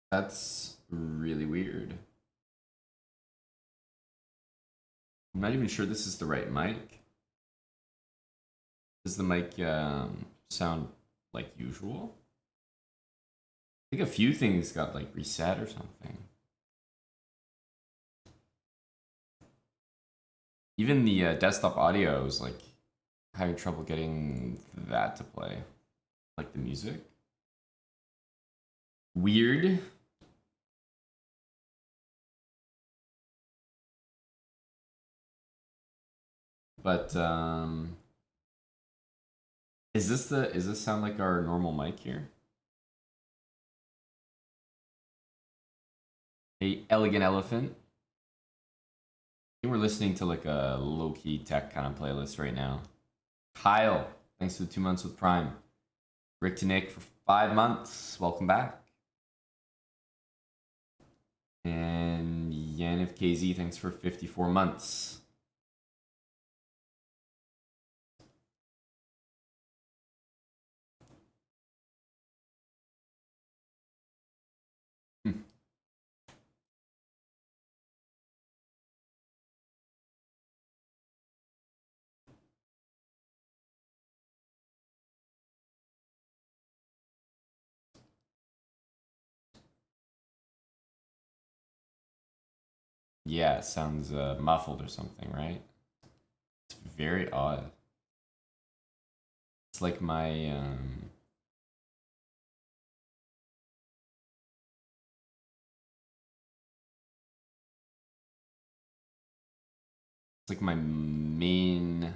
That's really weird. I'm not even sure this is the right mic. Does the mic sound like usual? I think a few things got like reset or something. Even the desktop audio is like having trouble getting that to play, like the music. Weird. But is this sound like our normal mic here? A elegant elephant. I think we're listening to like a low-key tech kind of playlist right now. Kyle, thanks for the 2 months with Prime. Rick to Nick for 5 months. Welcome back. And Yanniv KZ, thanks for 54 months. Yeah, it sounds muffled or something, right? It's very odd. It's like my it's like my main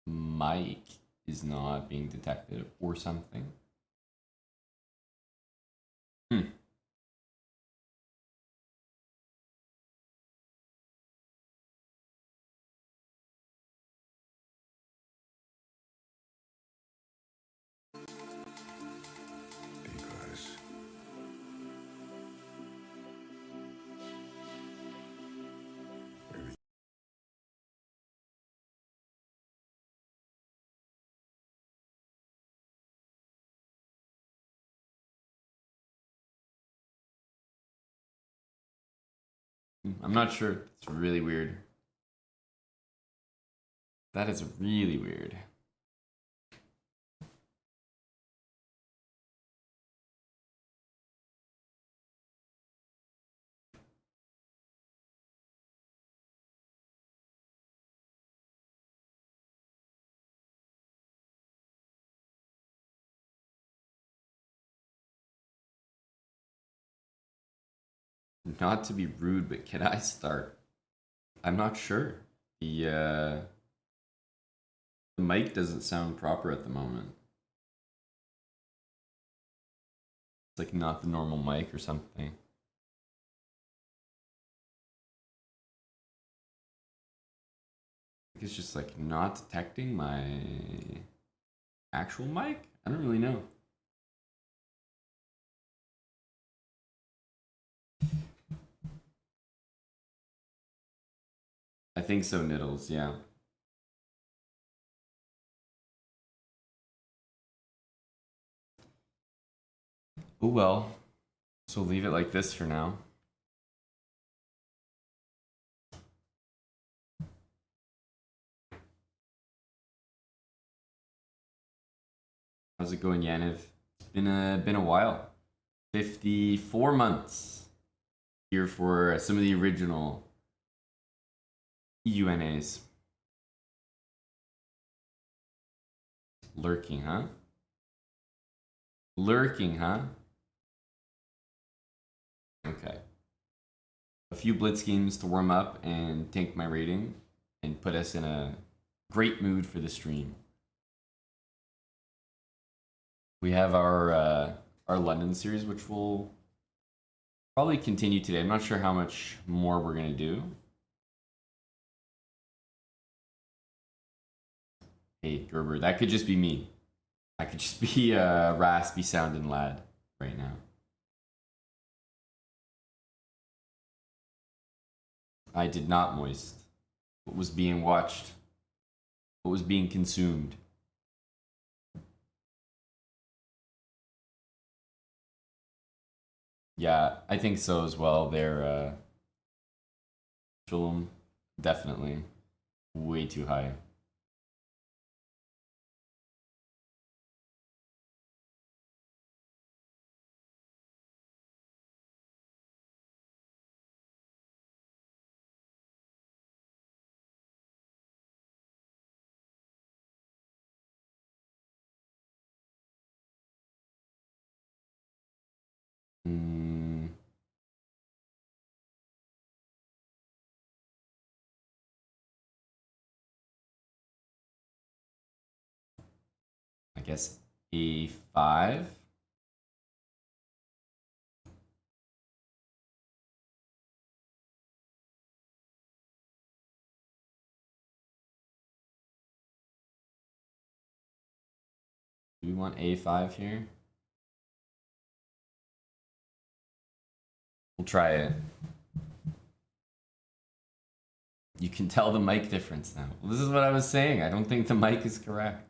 mic is not being detected or something. Hmm. I'm not sure. It's really weird. That is really weird. Not to be rude, but can I start? I'm not sure. The mic doesn't sound proper at the moment. It's like not the normal mic or something. It's just like not detecting my actual mic. I don't really know. I think so, Niddles, yeah. Oh well. So leave it like this for now. How's it going, Yaniv? It's been a while. 54 months here for some of the original UNAs. Lurking, huh? Lurking, huh? Okay. A few blitz games to warm up and tank my rating and put us in a great mood for the stream. We have our London series, which will probably continue today. I'm not sure how much more we're gonna do. Hey, Gerber, that could just be me. I could just be a raspy sounding lad right now. I did not moist. What was being watched? What was being consumed? Yeah, I think so as well. They're Fulham, definitely way too high. Mm, I guess A5. Do we want A5 here? We'll try it. You can tell the mic difference now. Well, this is what I was saying. I don't think the mic is correct.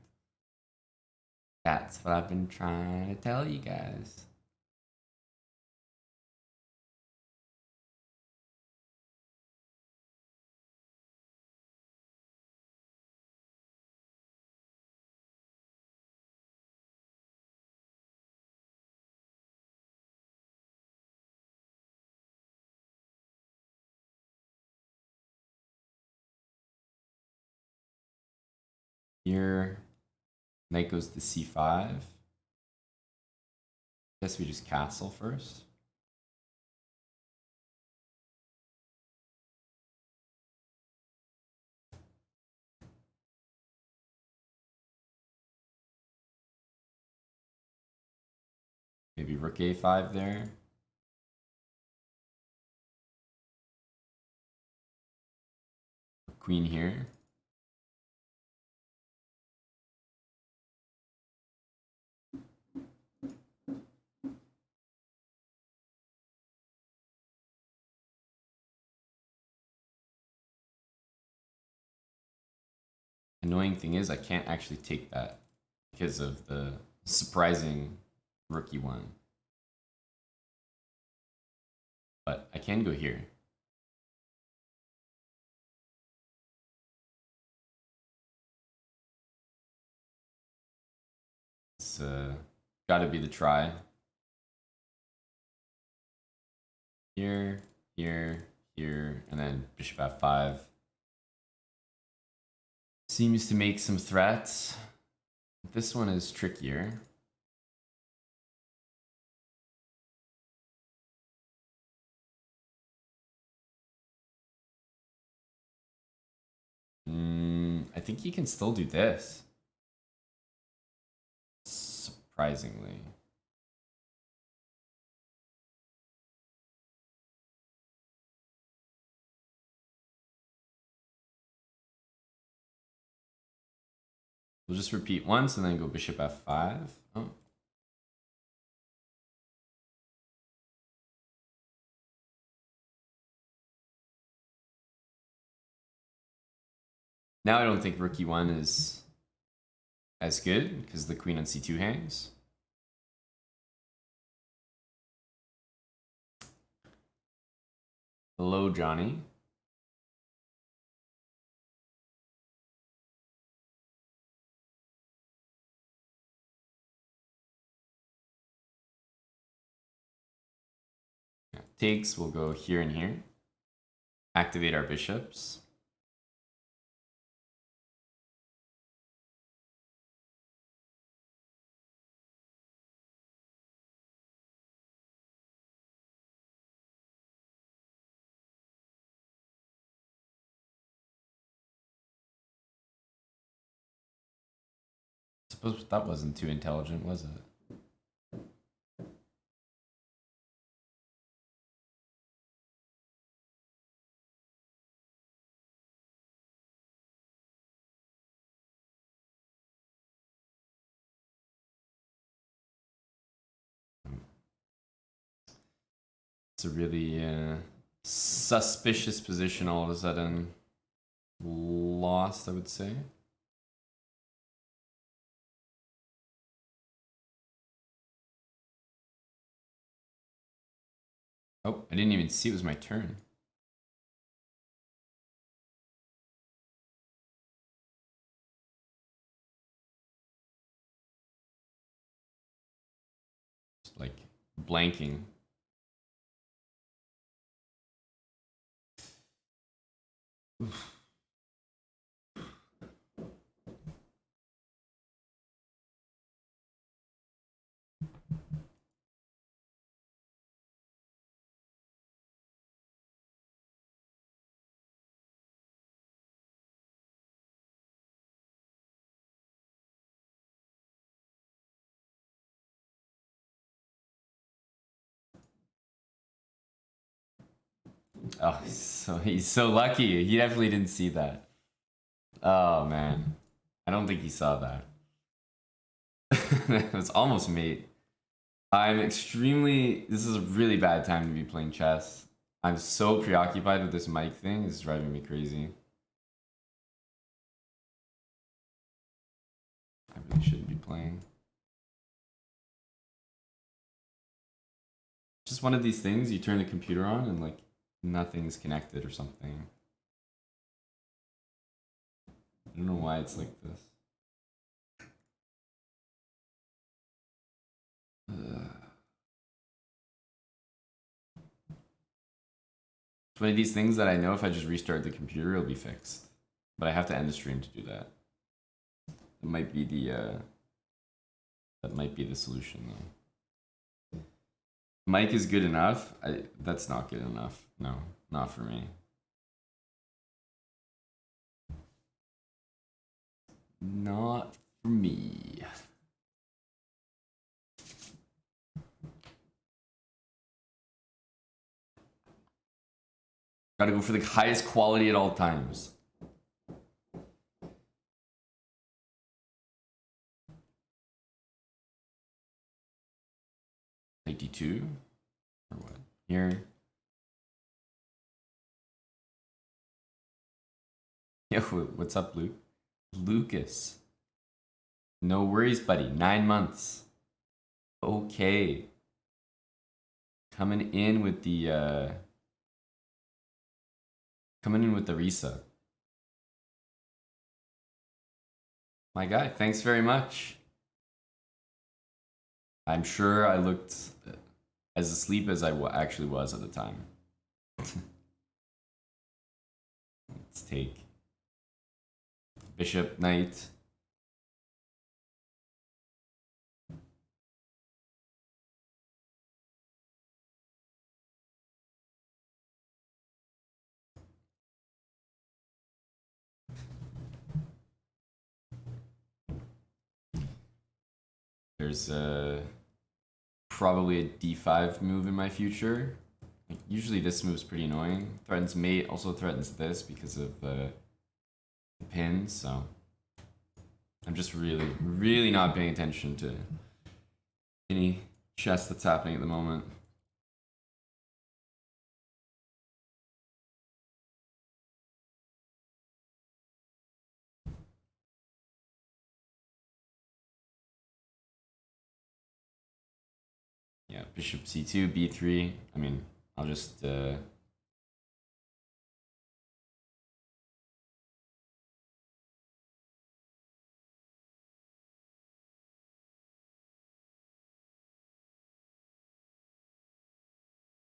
That's what I've been trying to tell you guys. Here, knight goes to C5. Guess we just castle first. Maybe rook A5 there. Queen here. Annoying thing is I can't actually take that because of the surprising rookie one. But I can go here. It's gotta be the try. Here, here, here, and then bishop f5. Seems to make some threats. This one is trickier. I think he can still do this. Surprisingly. We'll just repeat once and then go bishop f5. Oh. Now I don't think rook e1 is as good because the queen on c2 hangs. Hello, Johnny. Takes, we'll go here and here. Activate our bishops. Suppose that wasn't too intelligent, was it? It's a really suspicious position all of a sudden. Lost, I would say. Oh, I didn't even see it was my turn. Just like blanking. Oof. Oh, he's so lucky. He definitely didn't see that. Oh man, I don't think he saw that. That was almost mate. I'm extremely. This is a really bad time to be playing chess. I'm so preoccupied with this mic thing. It's driving me crazy. I really shouldn't be playing. Just one of these things. You turn the computer on and like nothing's connected or something. I don't know why it's like this. It's one of these things that I know if I just restart the computer, it'll be fixed. But I have to end the stream to do that. It might be the that might be the solution though. Mic is good enough. That's not good enough. No, not for me. Not for me. Gotta go for the highest quality at all times. Like D2? Or what? Here. Yo, what's up, Luke? Lucas. No worries, buddy. 9 months. Okay. Coming in with the resub. My guy, thanks very much. I'm sure I looked as asleep as I actually was at the time. Let's take Bishop Knight. There's probably a d5 move in my future. Like, usually this move's pretty annoying. Threatens mate, also threatens this because of the pins, so I'm just really not paying attention to any chess that's happening at the moment. Yeah, bishop c2, b3. I mean, I'll just okay,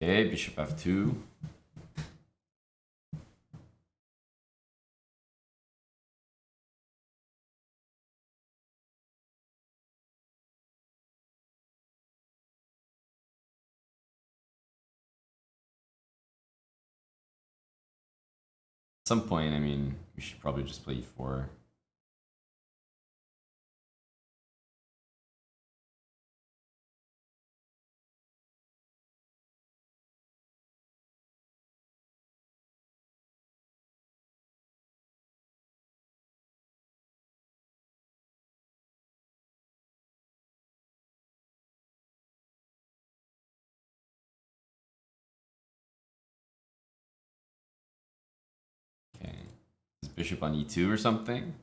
bishop f2. At some point, I mean, we should probably just play e4. Okay, is bishop on e2 or something?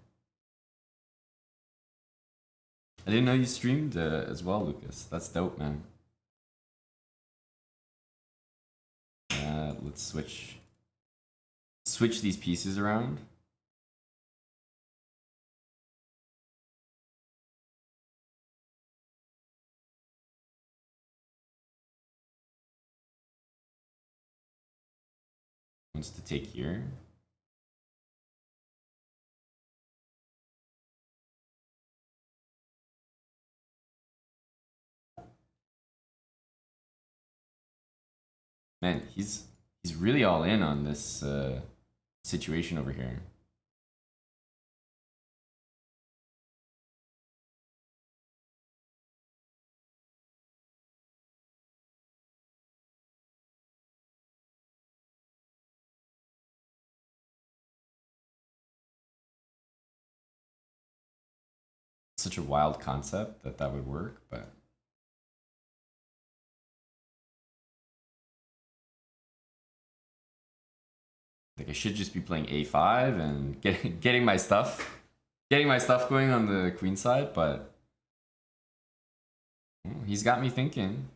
I didn't know you streamed as well, Lucas. That's dope, man. Let's switch these pieces around. Wants to take here. Man, he's really all in on this situation over here. Such a wild concept that would work, but like I should just be playing a5 and getting my stuff going on the queen side, but he's got me thinking.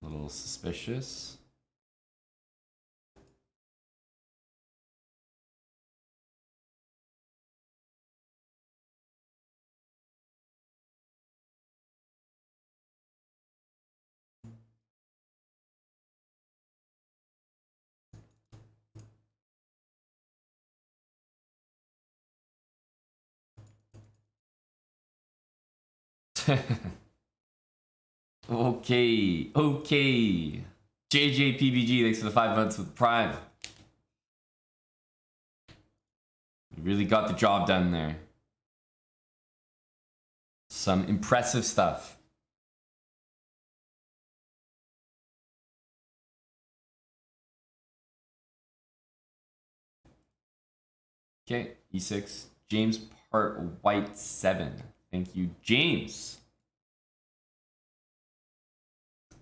A little suspicious. Okay. JJPBG, thanks for the 5 months with Prime. You really got the job done there. Some impressive stuff. Okay, e6. James Part White 7. Thank you, James.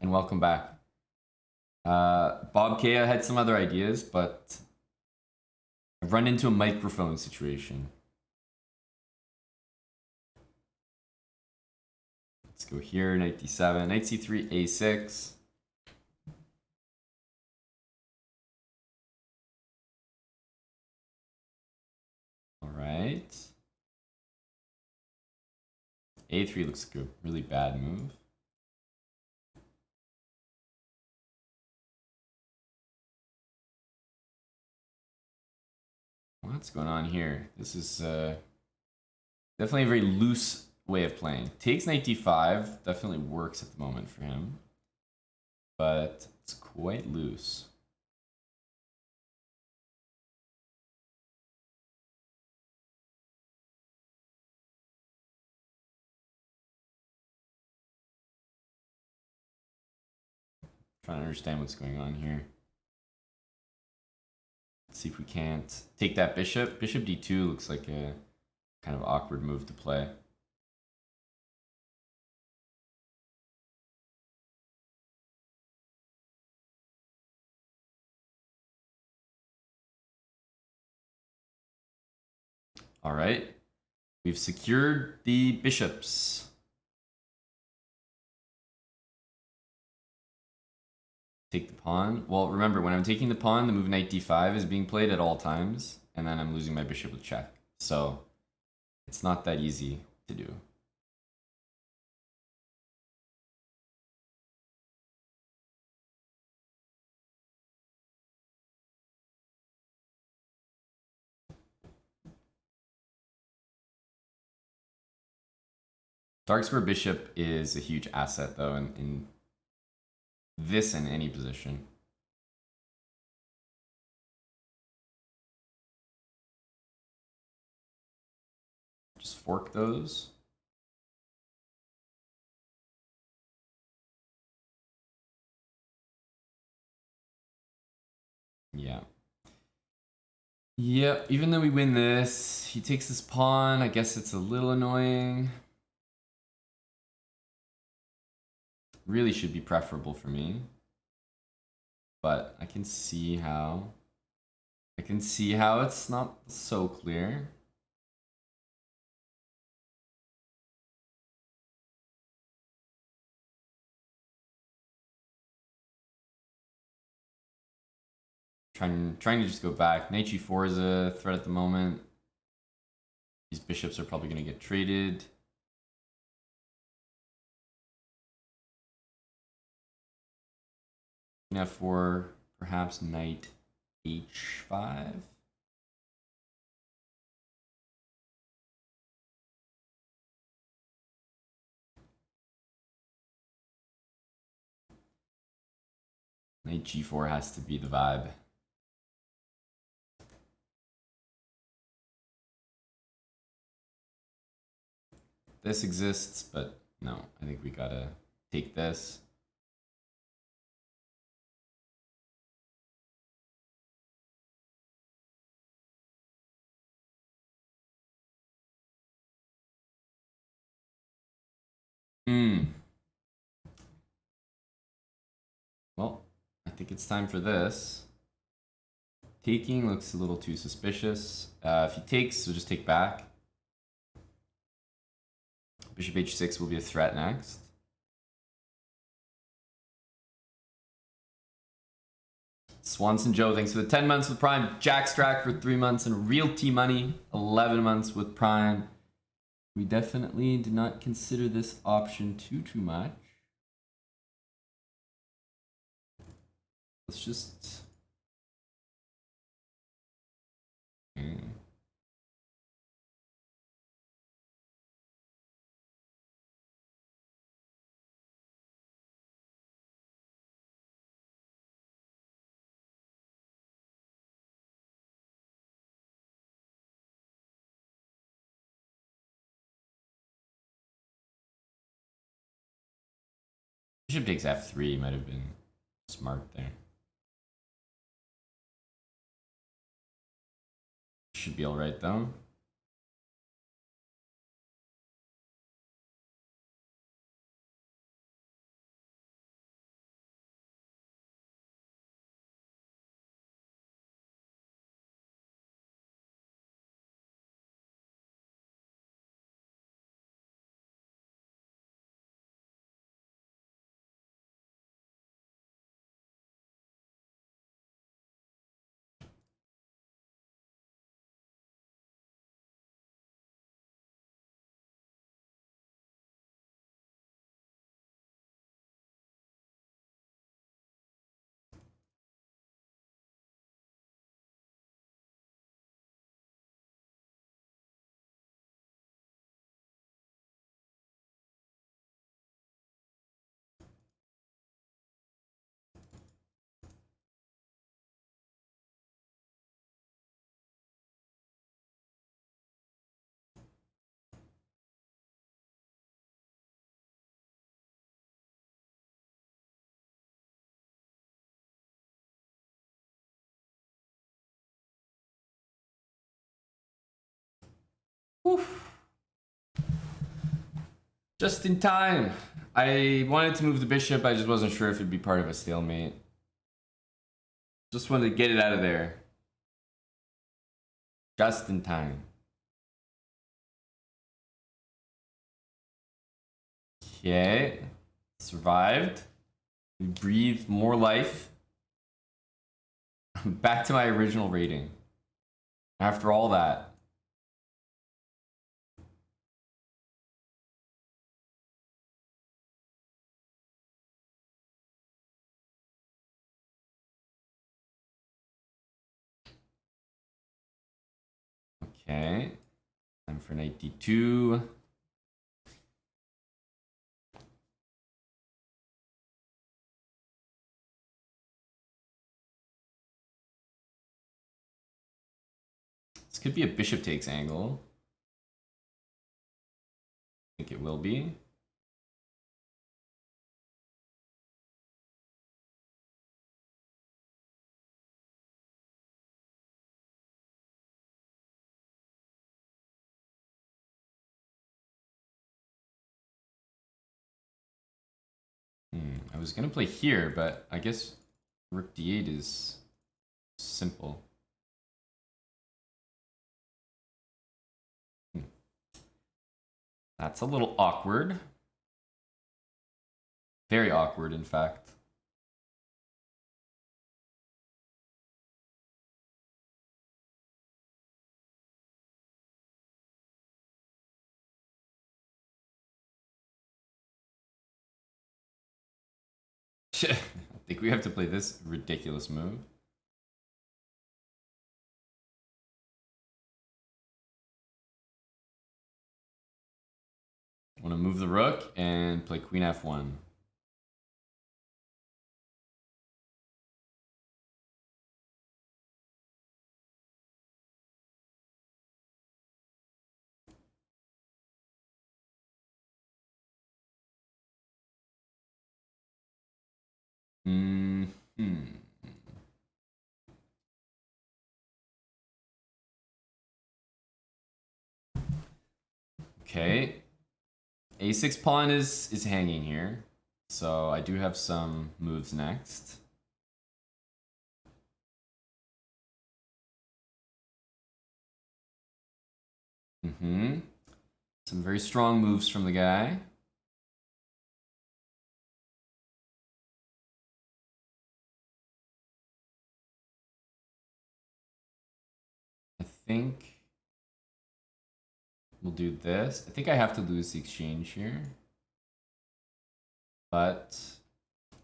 And welcome back. Bob Kea had some other ideas, but I've run into a microphone situation. Let's go here, knight d7, knight c3, a6. All right. a3 looks like a really bad move. What's going on here? This is definitely a very loose way of playing. Takes knight d5 definitely works at the moment for him, but it's quite loose. Trying to understand what's going on here. Let's see if we can't take that bishop. Bishop d2 looks like a kind of awkward move to play. All right, we've secured the bishops. Take the pawn. Well, remember, when I'm taking the pawn, the move knight d5 is being played at all times, and then I'm losing my bishop with check. So it's not that easy to do. Dark square bishop is a huge asset, though, in this and any position. Just fork those. Yeah. Yep, even though we win this, he takes this pawn. I guess it's a little annoying. Really should be preferable for me. But I can see how... it's not so clear. Trying to just go back. Knight g4 is a threat at the moment. These bishops are probably going to get traded. F4, perhaps knight h5. Knight g4 has to be the vibe. This exists, but no, I think we gotta take this. Well, I think it's time for this. Taking looks a little too suspicious. If he takes, we'll just take back. Bishop h6 will be a threat next. Swanson Joe, thanks for the 10 months with Prime. Jack Strack for 3 months and Realty Money, 11 months with Prime. We definitely did not consider this option too much. Let's just... Bishop takes f3 might have been smart there. Should be alright though. Oof. Just in time. I wanted to move the bishop, I just wasn't sure if it'd be part of a stalemate. Just wanted to get it out of there. Just in time. Okay. Survived. We breathed more life. Back to my original rating. After all that. Okay. Time for knight d2. This could be a bishop takes angle. I think it will be. I was gonna play here, but I guess rook d8 is simple. That's a little awkward. Very awkward, in fact. I think we have to play this ridiculous move. I want to move the rook and play queen f1. Okay. A6 pawn is hanging here. So I do have some moves next. Some very strong moves from the guy. I think we'll do this. I think I have to lose the exchange here. But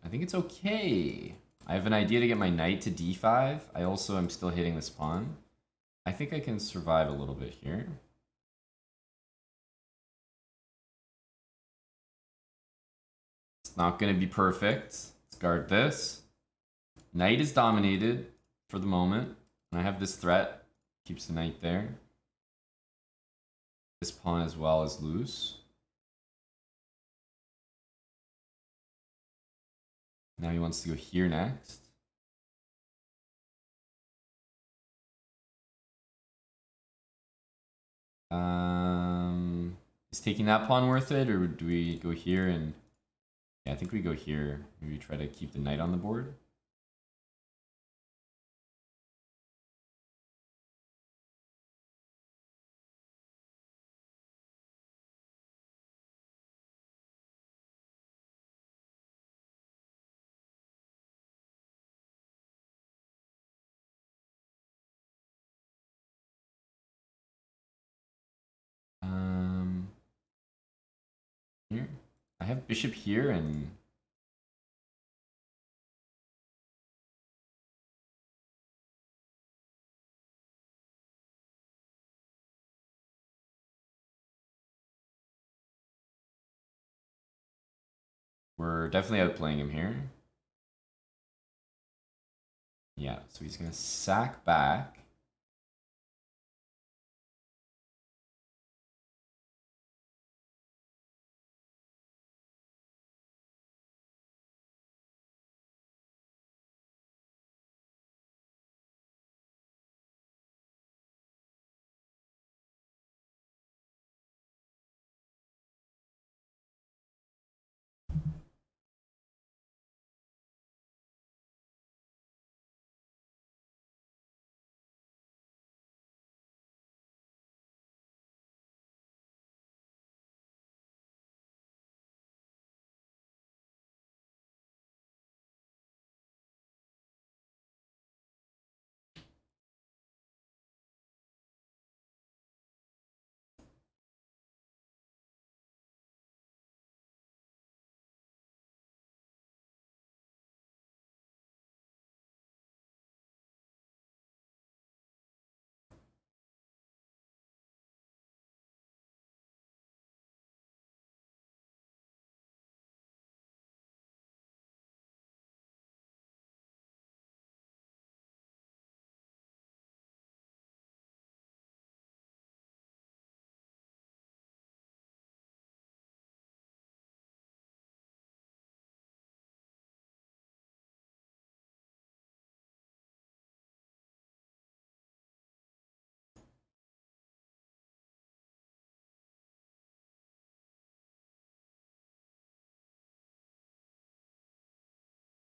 I think it's okay. I have an idea to get my knight to d5. I also am still hitting this pawn. I think I can survive a little bit here. It's not going to be perfect. Let's guard this. Knight is dominated for the moment. And I have this threat. Keeps the knight there. This pawn as well is loose. Now he wants to go here next. Is taking that pawn worth it, or do we go here and... Yeah, I think we go here. Maybe try to keep the knight on the board. Here. I have bishop here and... We're definitely outplaying him here. Yeah, so he's going to sack back.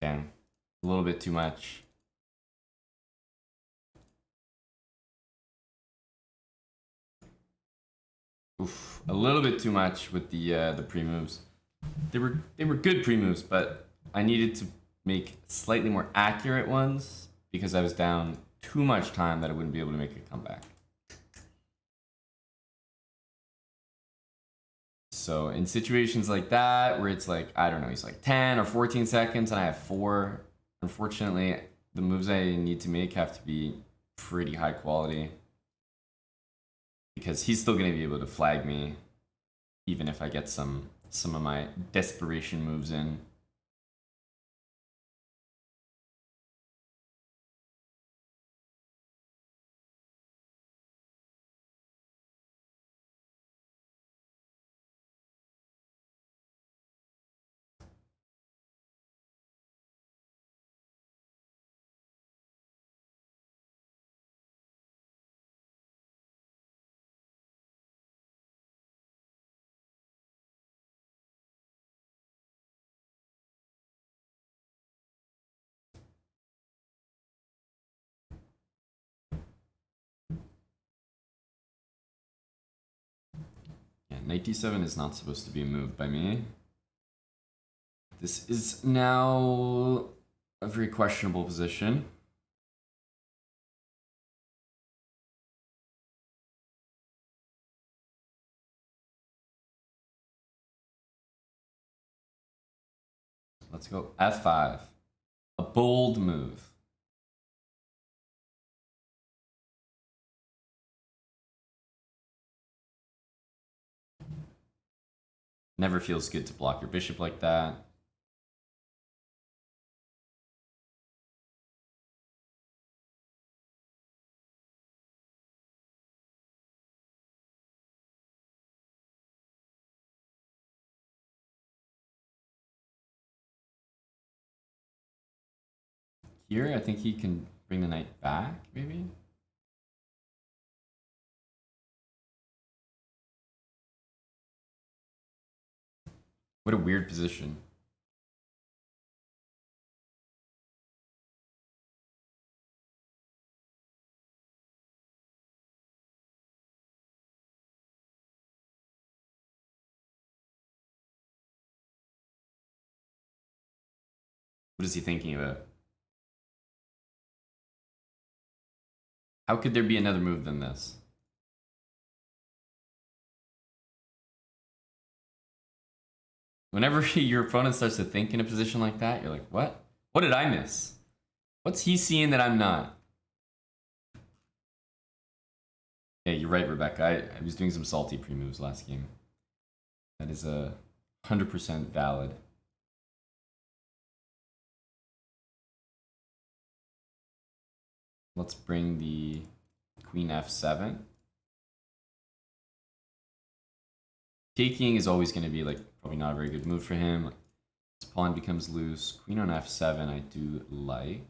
Damn. A little bit too much. Oof, a little bit too much with the pre-moves. They were good pre-moves, but I needed to make slightly more accurate ones because I was down too much time that I wouldn't be able to make a comeback. So in situations like that, where it's like, I don't know, he's like 10 or 14 seconds and I have 4, unfortunately, the moves I need to make have to be pretty high quality. Because he's still going to be able to flag me, even if I get some of my desperation moves in. Yeah, knight d7 is not supposed to be moved by me. This is now a very questionable position. Let's go f5. A bold move. Never feels good to block your bishop like that. Here, I think he can bring the knight back, maybe? What a weird position. What is he thinking about? How could there be another move than this? Whenever your opponent starts to think in a position like that, you're like, what? What did I miss? What's he seeing that I'm not? Yeah, you're right, Rebecca. I was doing some salty pre-moves last game. That is 100% valid. Let's bring the queen f7. Taking is always going to be like probably not a very good move for him. His pawn becomes loose. Queen on f7 I do like.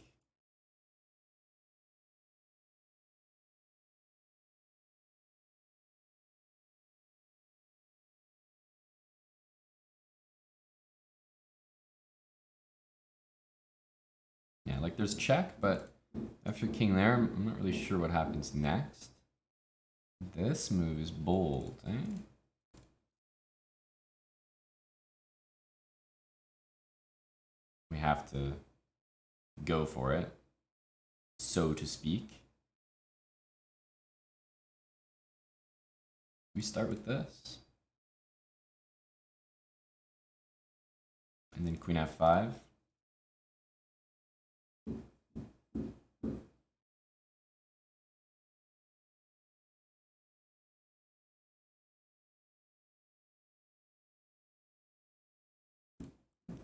Yeah, like there's check, but after king there, I'm not really sure what happens next. This move is bold, eh? We have to go for it, so to speak. We start with this. And then queen f5.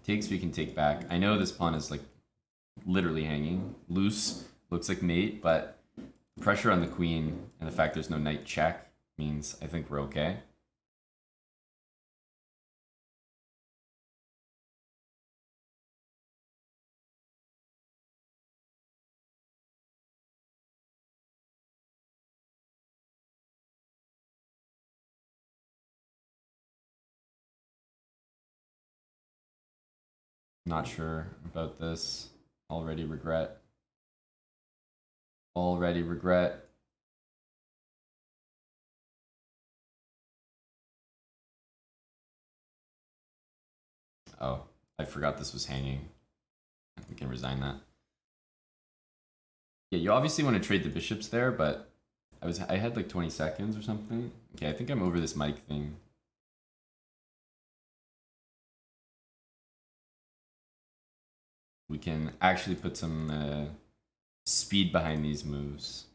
Takes we can take back. I know this pawn is like literally hanging loose. Looks like mate, but pressure on the queen and the fact there's no knight check means I think we're okay. Not sure about this. Already regret. Already regret. Oh, I forgot this was hanging. We can resign that. Yeah, you obviously want to trade the bishops there, but I had like 20 seconds or something. Okay, I think I'm over this mic thing. We can actually put some speed behind these moves.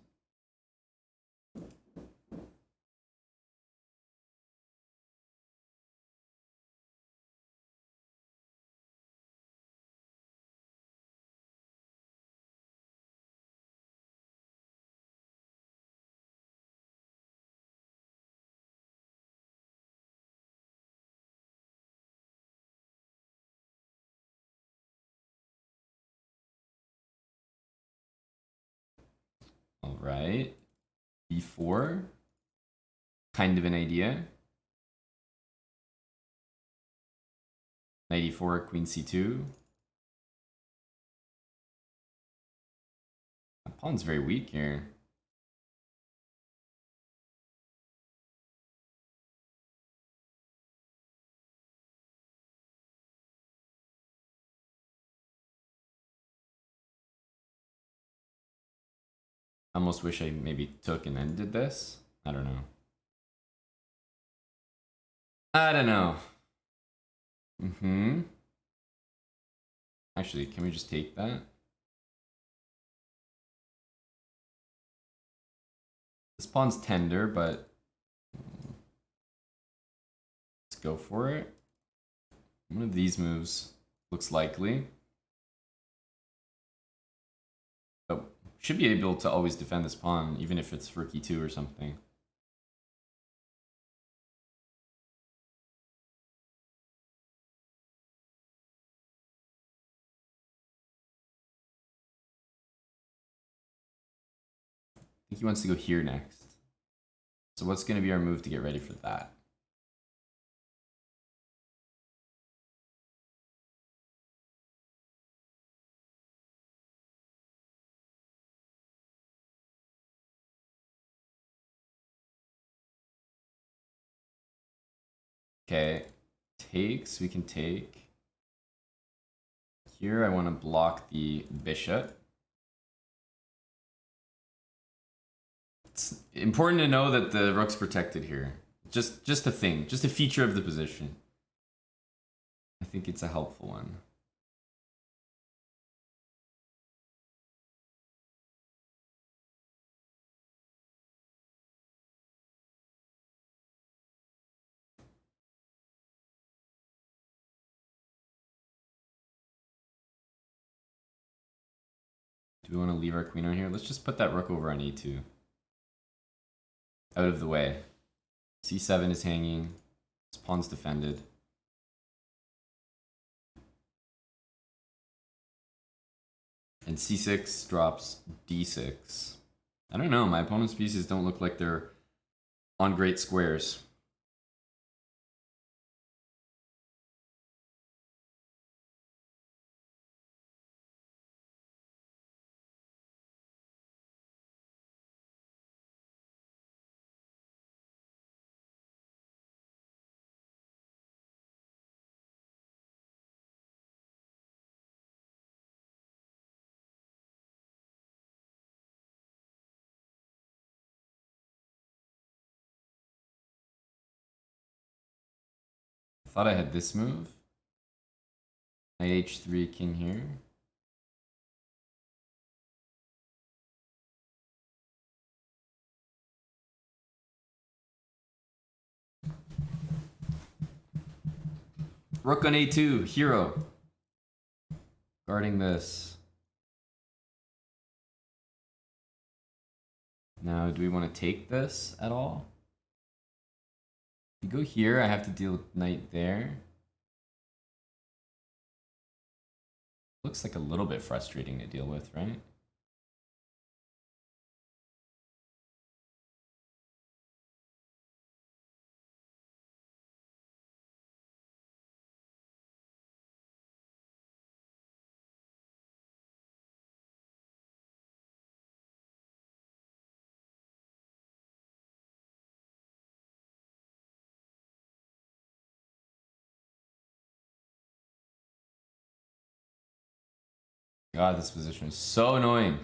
All right, b4, kind of an idea. Knight e4, queen c2. My pawn's very weak here. I almost wish I maybe took and then did this. I don't know. I don't know. Actually, can we just take that? This pawn's tender, but let's go for it. One of these moves looks likely. But should be able to always defend this pawn, even if it's rook e2 or something. I think he wants to go here next. So what's going to be our move to get ready for that? Okay, takes, we can take. Here I want to block the bishop. It's important to know that the rook's protected here. Just a thing, just a feature of the position. I think it's a helpful one. Do we want to leave our queen on here? Let's just put that rook over on e2. Out of the way. c7 is hanging. This pawn's defended. And c6 drops d6. I don't know, my opponent's pieces don't look like they're on great squares. I thought I had this move. Knight h3, king here. Rook on a2, hero. Guarding this. Now, do we want to take this at all? If you go here, I have to deal with knight there. Looks like a little bit frustrating to deal with, right? God, this position is so annoying.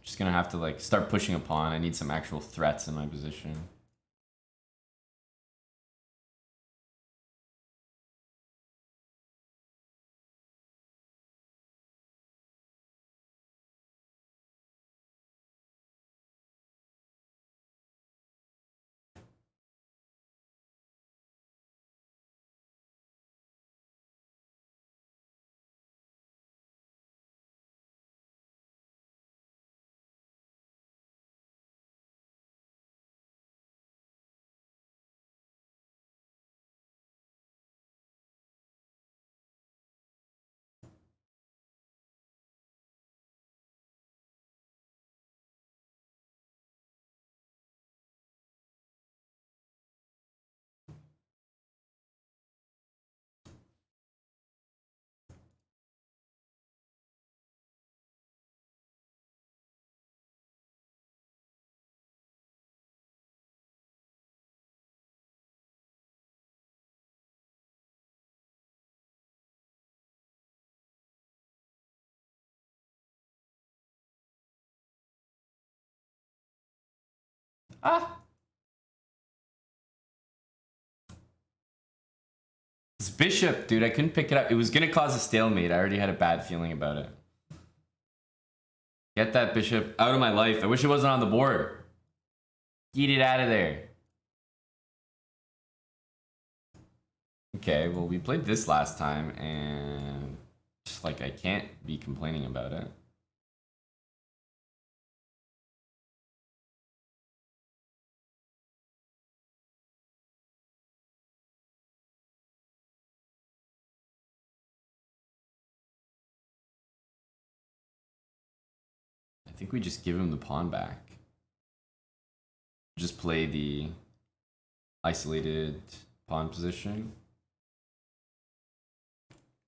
Just gonna have to like start pushing a pawn. I need some actual threats in my position. Ah! This bishop, dude, I couldn't pick it up. It was gonna cause a stalemate. I already had a bad feeling about it. Get that bishop out of my life. I wish it wasn't on the board. Get it out of there. Okay, well, we played this last time, and just like I can't be complaining about it. I think we just give him the pawn back. Just play the isolated pawn position.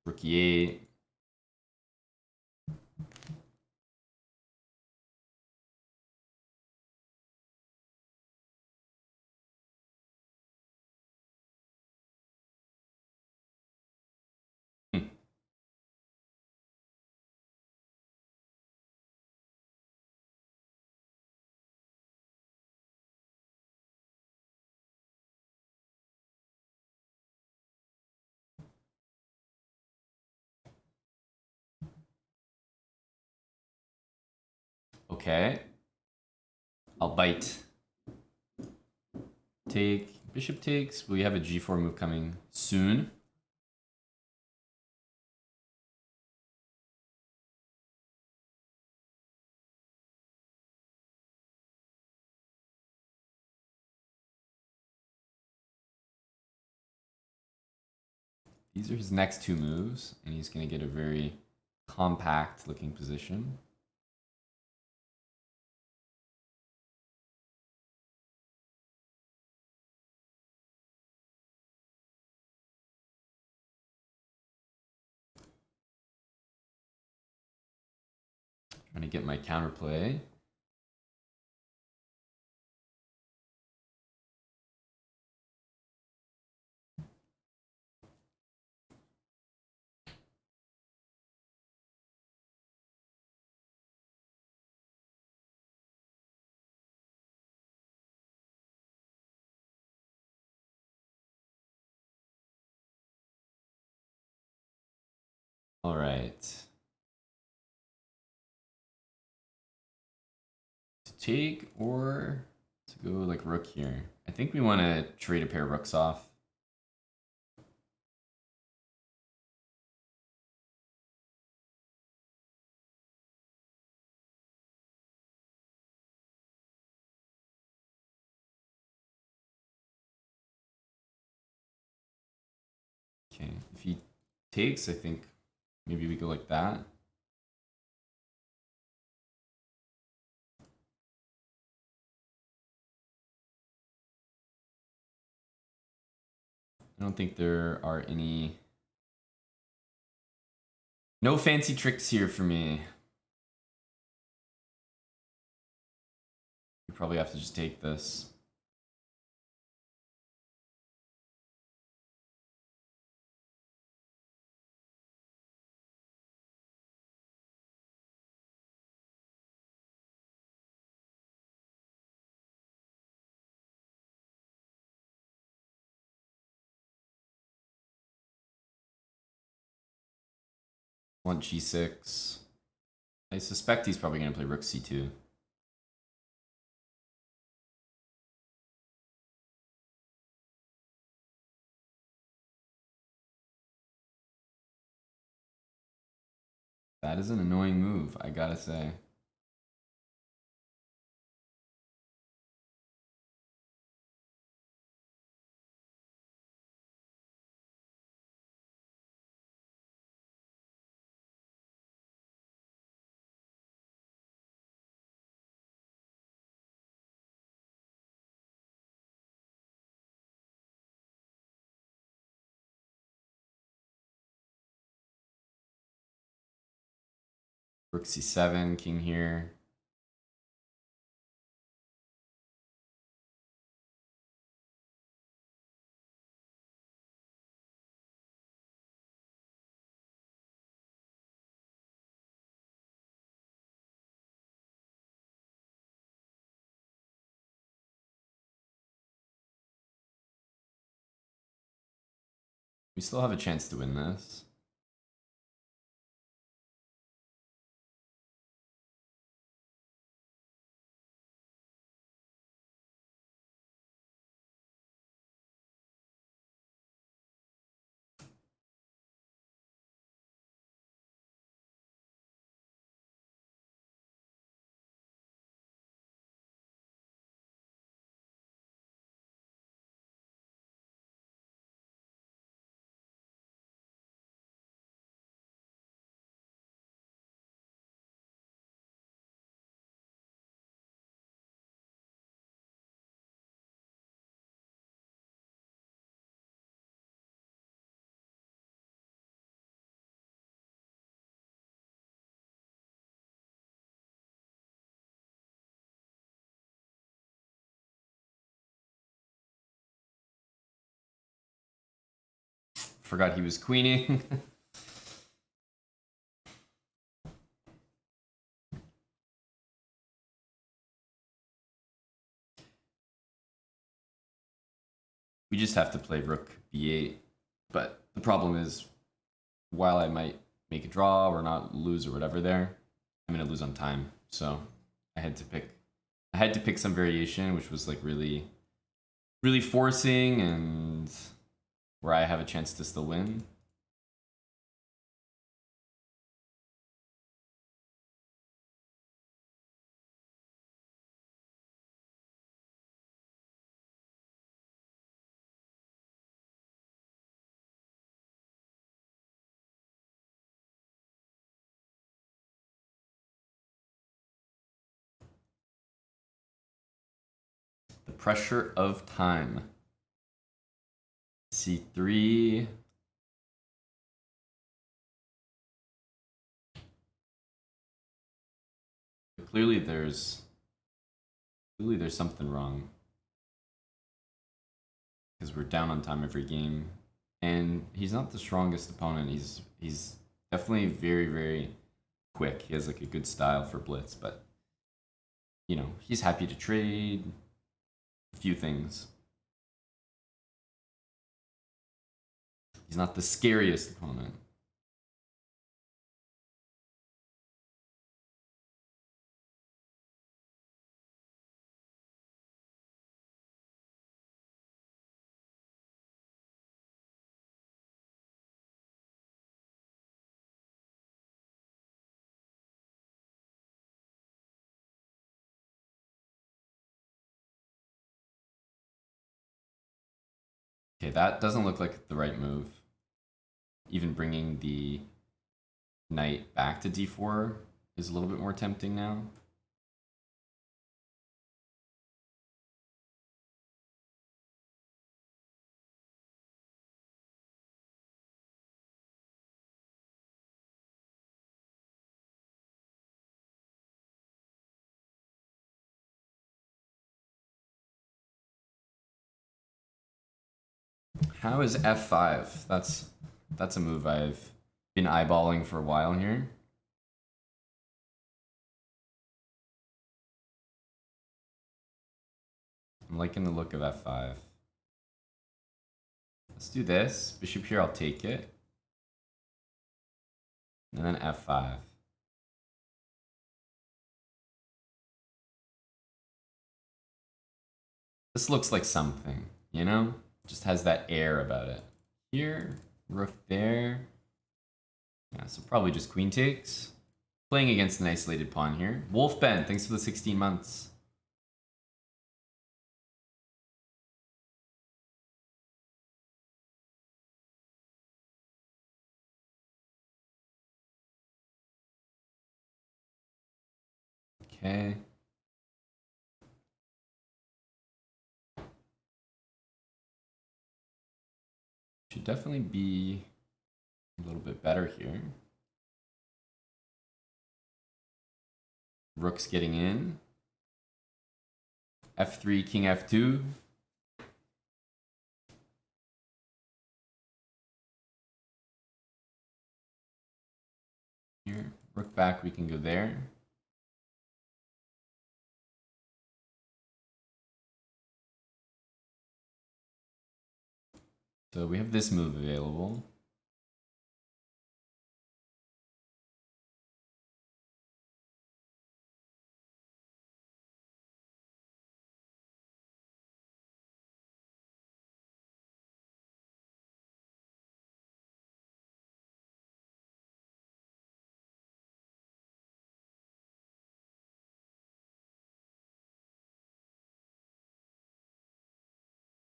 Rook e8. Okay. I'll bite. Take. Bishop takes. We have a g4 move coming soon. These are his next two moves, and he's going to get a very compact looking position. Trying to get my counterplay. All right. To take or to go like rook here. I think we want to trade a pair of rooks off. Okay, if he takes, I think maybe we go like that. I don't think there are any... No fancy tricks here for me. probably have to just take this. Want g6. I suspect he's probably going to play rook c2. That is an annoying move, I gotta say. Rook c7, king here. We still have a chance to win this. Forgot he was queening. We just have to play rook b8. But the problem is, while I might make a draw or not lose or whatever there, I'm gonna lose on time. So I had to pick some variation, which was like really, really forcing and where I have a chance to still win. The pressure of time. c3. Clearly there's something wrong. Because we're down on time every game. And he's not the strongest opponent. He's definitely very, very quick. He has like a good style for blitz, but you know, he's happy to trade a few things. He's not the scariest opponent. Okay, that doesn't look like the right move. Even bringing the knight back to d4 is a little bit more tempting now. How is f5? That's a move I've been eyeballing for a while here. I'm liking the look of f5. Let's do this. Bishop here, I'll take it. And then f5. This looks like something, you know? Just has that air about it. Here, rook there. Yeah, so probably just queen takes. Playing against an isolated pawn here. Wolf Ben, thanks for the 16 months. Okay. Should definitely be a little bit better here. Rook's getting in. f3, king f2. Here, rook back, we can go there. So we have this move available.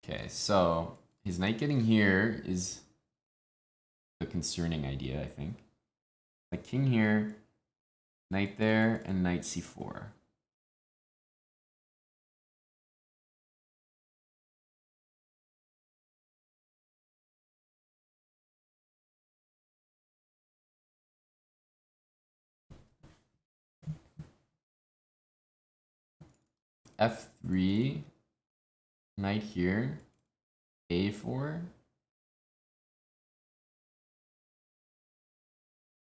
Okay, so his knight getting here is a concerning idea, I think. Like king here, knight there, and knight c4. f3, knight here, a4.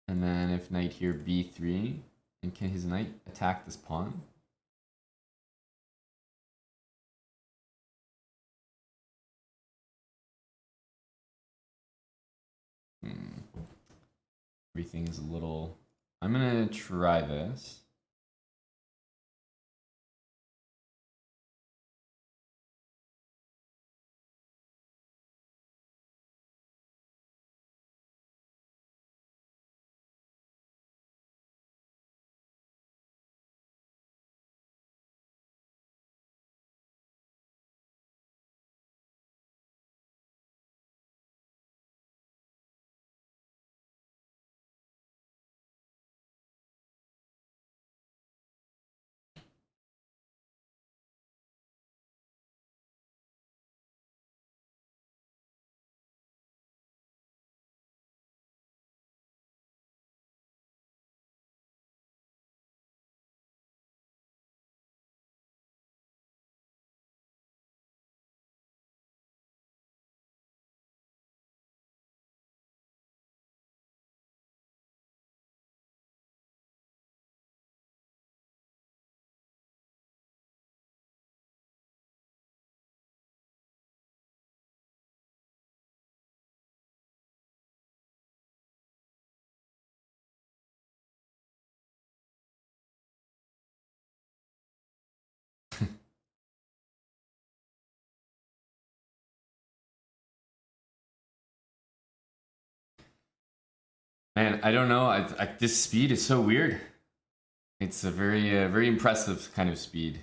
And then if knight here, b3. And can his knight attack this pawn? Everything is a little... I'm gonna try this. Man, I don't know. This speed is so weird. It's a very impressive kind of speed.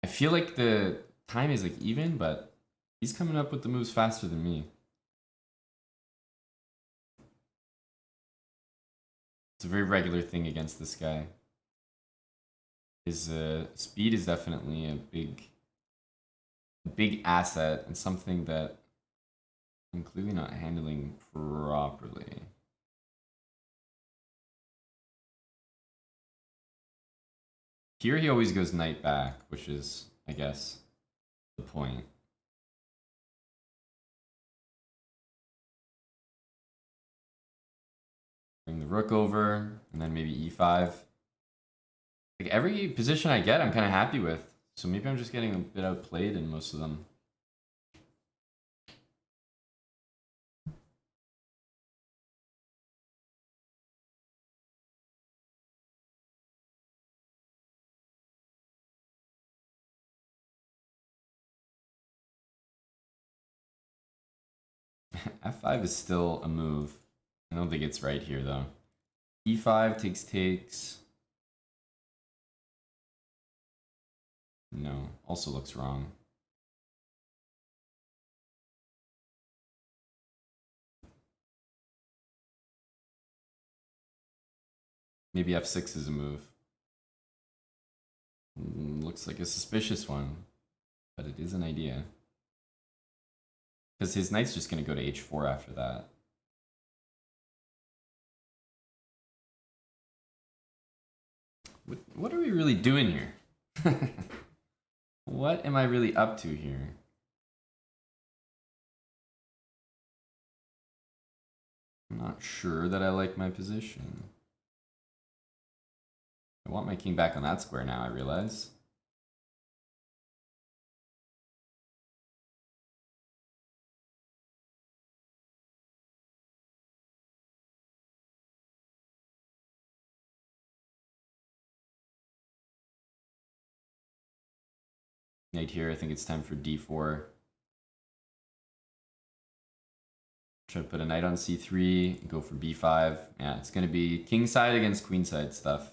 I feel like the time is like even, but he's coming up with the moves faster than me. It's a very regular thing against this guy. His speed is definitely a big asset and something that I'm clearly not handling properly. Here he always goes knight back, which is, I guess, the point. Bring the rook over, and then maybe e5. Like every position I get, I'm kind of happy with. So maybe I'm just getting a bit outplayed in most of them. F5 is still a move. I don't think it's right here though. E5 takes. No, also looks wrong. Maybe F6 is a move. Looks like a suspicious one, but it is an idea. Because his knight's just going to go to H4 after that. What are we really doing here? What am I really up to here? I'm not sure that I like my position. I want my king back on that square now, I realize. Knight here, I think it's time for d4. Try to put a knight on c3, go for b5. Yeah, it's going to be king side against queen side stuff.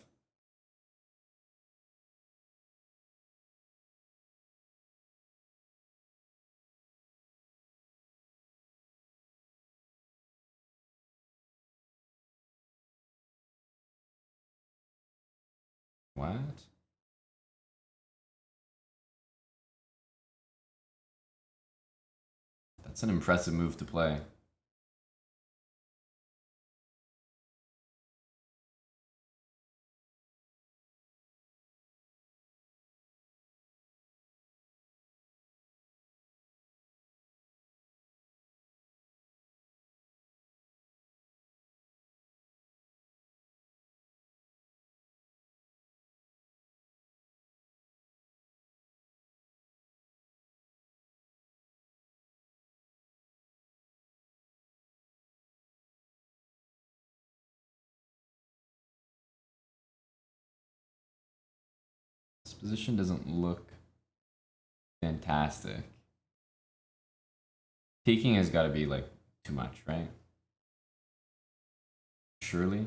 What? That's an impressive move to play. This position doesn't look fantastic. Taking has got to be like too much, right? Surely.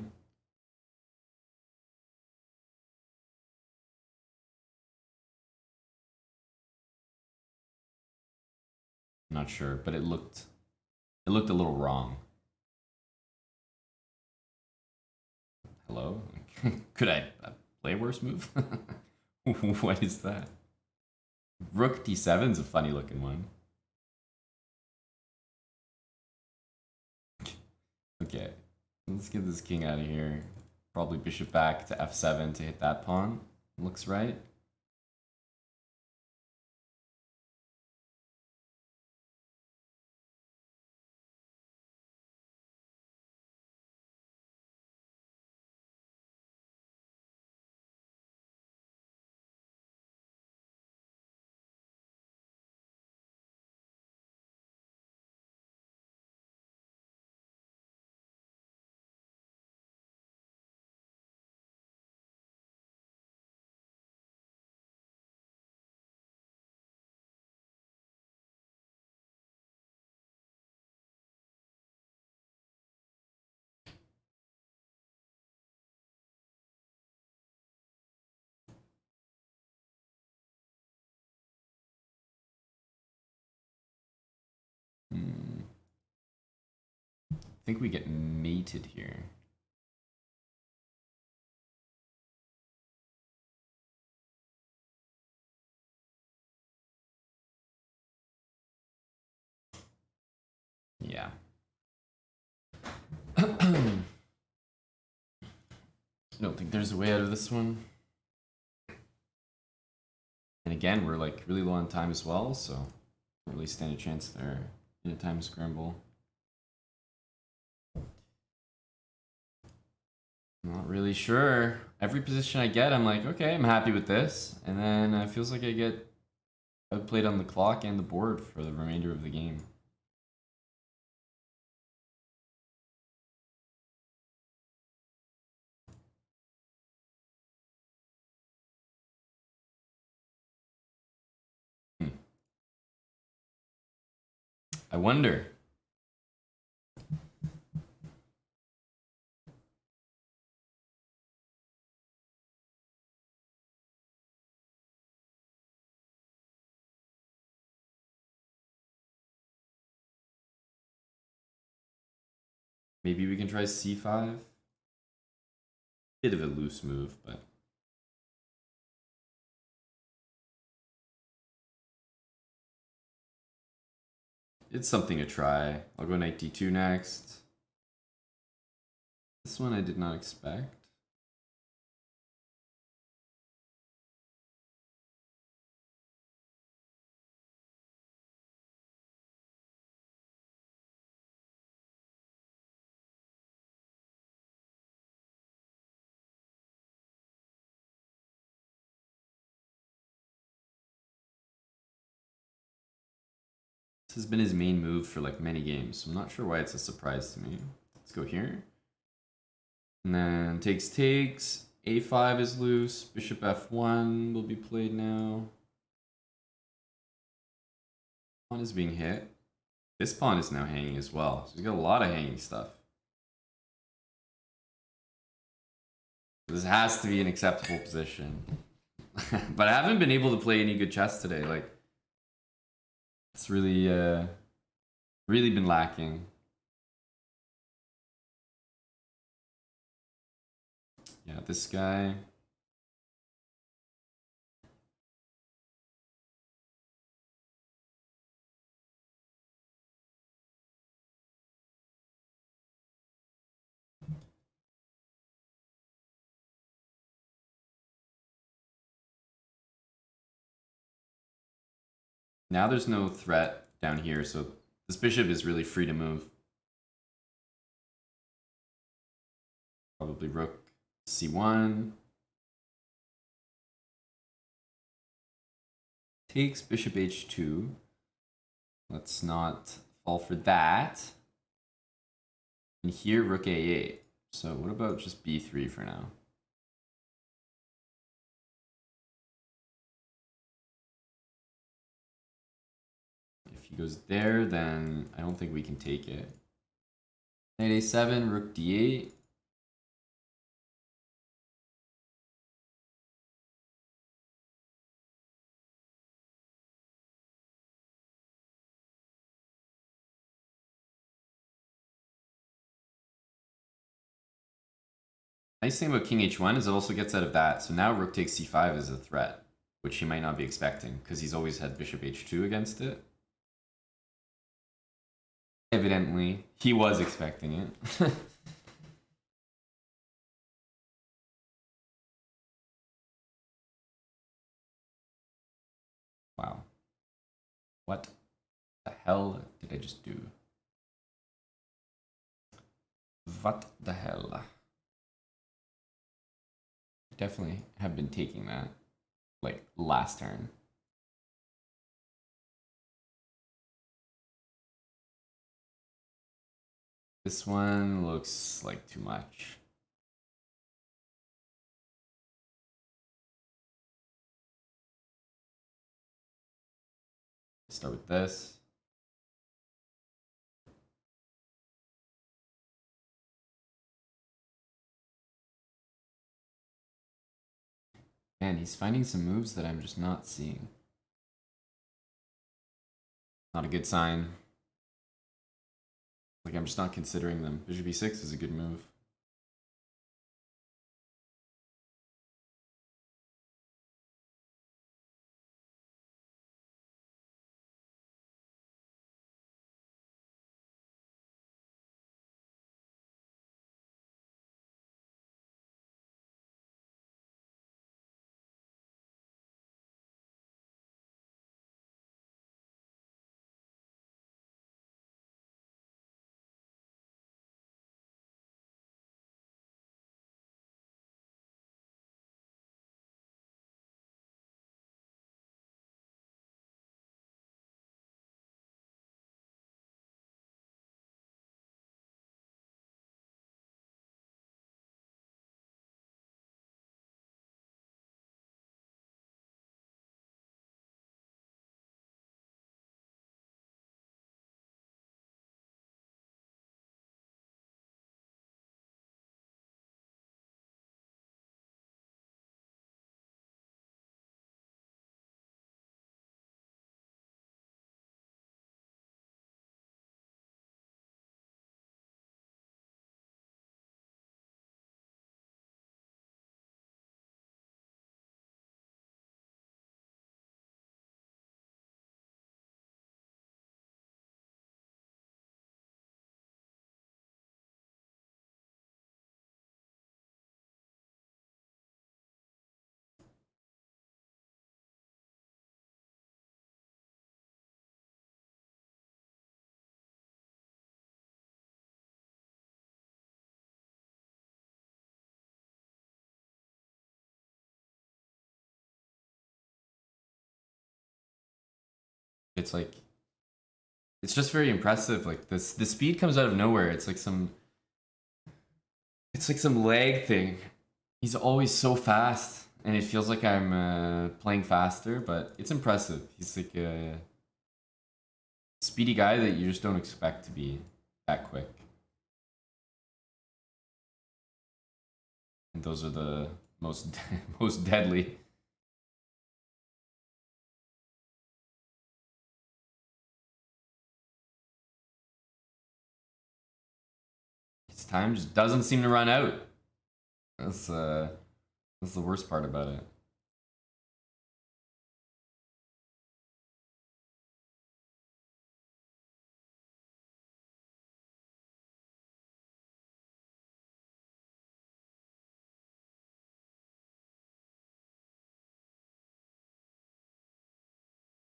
I'm not sure, but it looked a little wrong. Hello? Could I play a worse move? What is that? Rook d7 is a funny looking one. Okay, let's get this king out of here. Probably bishop back to f7 to hit that pawn. Looks right. I think we get mated here. Yeah. I don't think there's a way out of this one. And again, we're like really low on time as well, so don't really stand a chance there in a time scramble. I'm not really sure. Every position I get, I'm like, okay, I'm happy with this. And then it feels like I get outplayed on the clock and the board for the remainder of the game. I wonder. Maybe we can try c5. Bit of a loose move, but it's something to try. I'll go knight d2 next. This one I did not expect. This has been his main move for like many games, so I'm not sure why it's a surprise to me. Let's go here. And then takes, a5 is loose, bishop f1 will be played now. Pawn is being hit. This pawn is now hanging as well, so he's got a lot of hanging stuff. This has to be an acceptable position. But I haven't been able to play any good chess today. Like, it's really, really been lacking. Yeah, this guy. Now there's no threat down here, so this bishop is really free to move. Probably rook c1. Takes bishop h2. Let's not fall for that. And here rook a8. So what about just b3 for now? If he goes there, then I don't think we can take it. Knight a7, rook d8. Nice thing about king h1 is it also gets out of that. So now rook takes c5 is a threat, which he might not be expecting because he's always had bishop h2 against it. Evidently, he was expecting it. Wow. What the hell did I just do? What the hell? Definitely have been taking that, like, last turn. This one looks like too much. Start with this. Man, he's finding some moves that I'm just not seeing. Not a good sign. Like, I'm just not considering them. Bishop e6 is a good move. It's like it's just very impressive. Like this, the speed comes out of nowhere. It's like some lag thing. He's always so fast, and it feels like I'm playing faster, but it's impressive. He's like a speedy guy that you just don't expect to be that quick. And those are the most most deadly. His time just doesn't seem to run out. That's uh that's the worst part about it.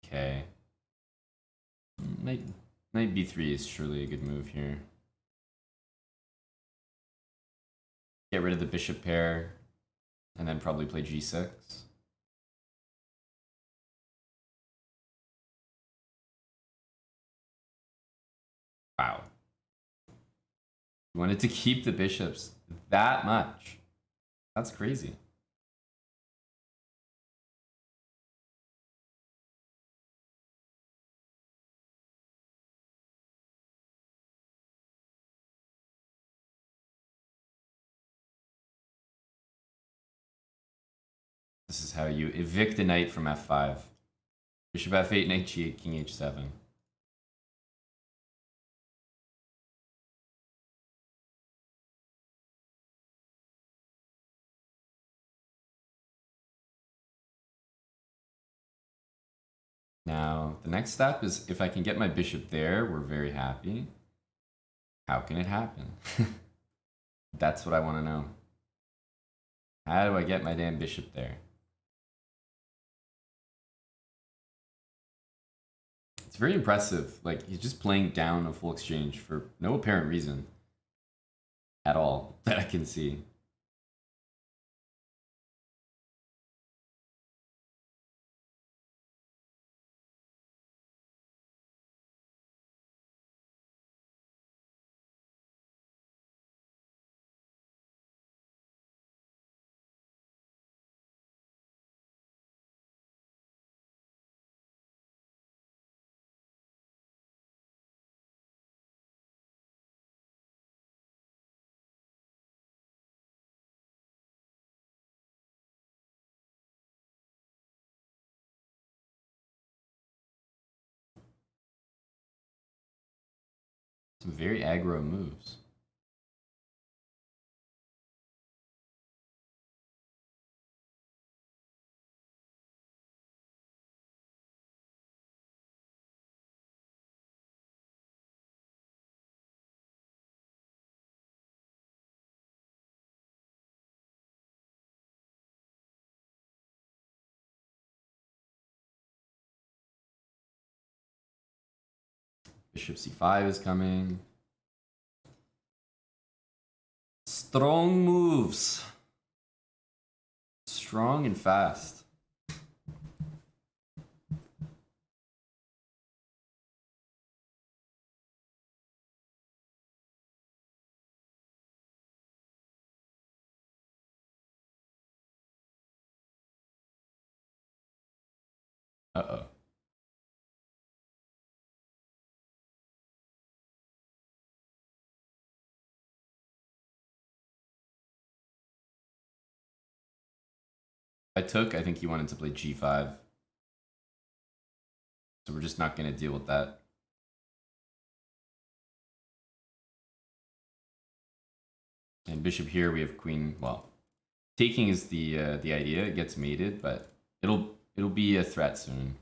Okay. Knight, Knight b3 is surely a good move here. Get rid of the bishop pair, and then probably play g6. Wow. You wanted to keep the bishops that much. That's crazy. This is how you evict a knight from f5. Bishop f8, knight g8, king h7. Now, the next step is if I can get my bishop there, we're very happy. How can it happen? That's what I want to know. How do I get my damn bishop there? It's very impressive. Like, he's just playing down a full exchange for no apparent reason at all that I can see. Some very aggro moves. Bishop c5 is coming. Strong moves. Strong and fast. Uh-oh. I think he wanted to play g5. So we're just not going to deal with that. And bishop here, we have queen. Well, taking is the idea. It gets mated, but it'll be a threat soon.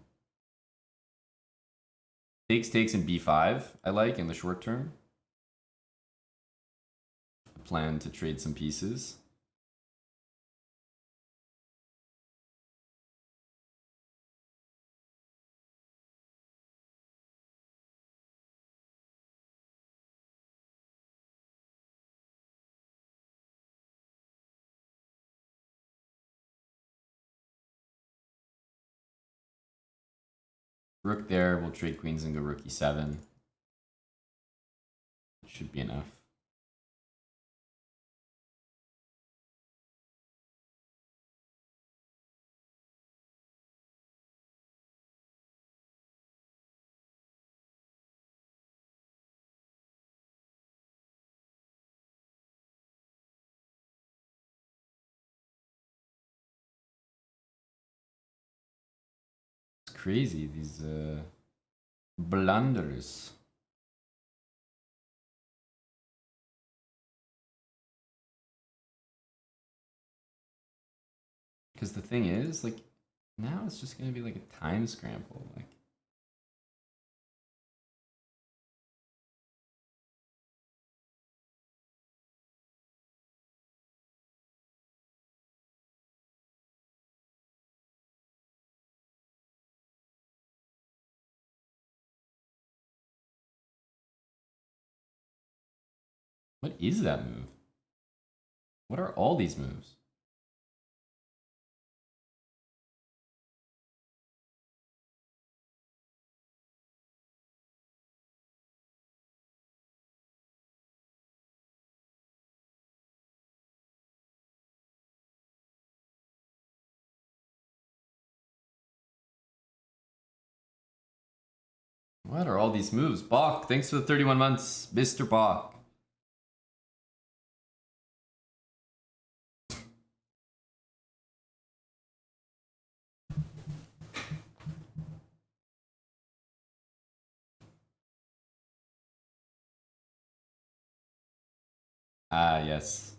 Takes and b5. I like in the short term. I plan to trade some pieces. Rook there. We'll trade queens and go rook e7. Should be enough. It's crazy, these blunders. Because the thing is, like, now it's just going to be like a time scramble. Like, what is that move? What are all these moves? What are all these moves? Bach, thanks for the 31 months, Mr. Bach. Ah, yes.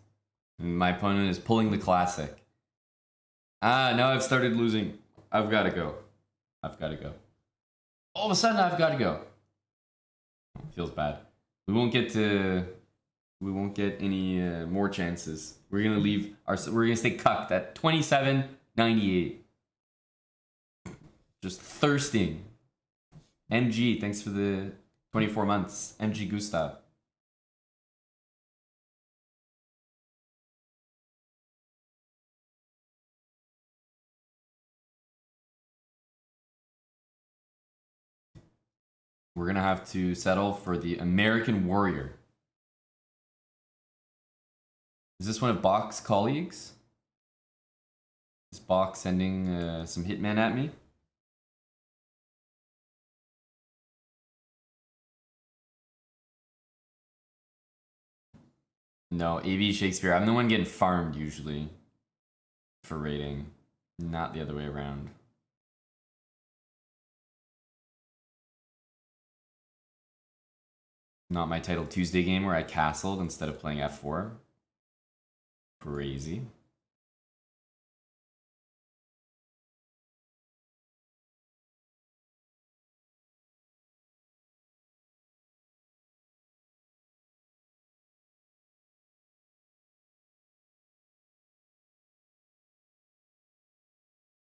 My opponent is pulling the classic. Ah, now I've started losing. I've got to go. I've got to go. All of a sudden, I've got to go. Feels bad. We won't get any more chances. We're gonna leave we're gonna stay cucked at 27.98. Just thirsting. MG, thanks for the 24 months. MG Gustav. We're gonna have to settle for the American Warrior. Is this one of Bach's colleagues? Is Bach sending some hitmen at me? No, AB Shakespeare. I'm the one getting farmed usually for rating, not the other way around. Not my Title Tuesday game where I castled instead of playing f4. Crazy.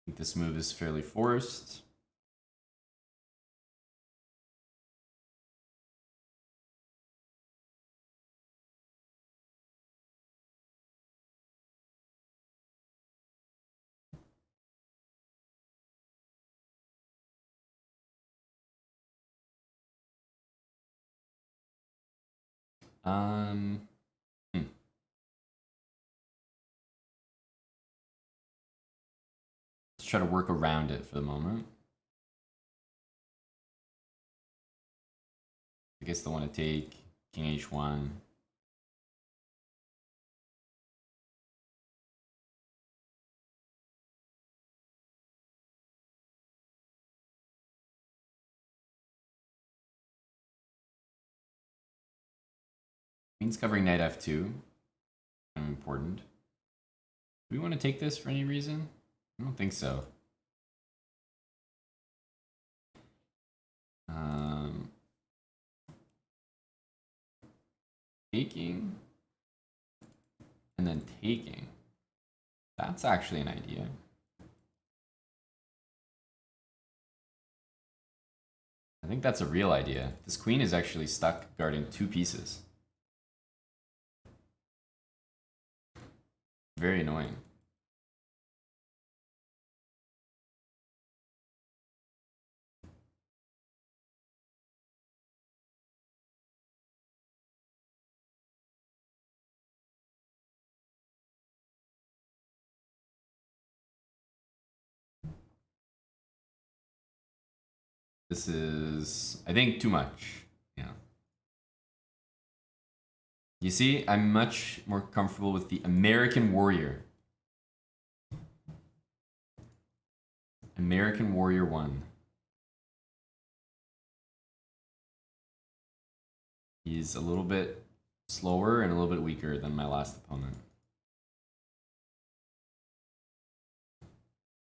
I think this move is fairly forced. Um, hmm. Let's try to work around it for the moment. I guess they want to take King H1. Queen's covering knight f2. Kind of important. Do we want to take this for any reason? I don't think so. Taking and then taking. That's actually an idea. I think that's a real idea. This queen is actually stuck guarding two pieces. Very annoying. This is, I think, too much. Yeah. You see, I'm much more comfortable with the American Warrior. American Warrior 1. He's a little bit slower and a little bit weaker than my last opponent.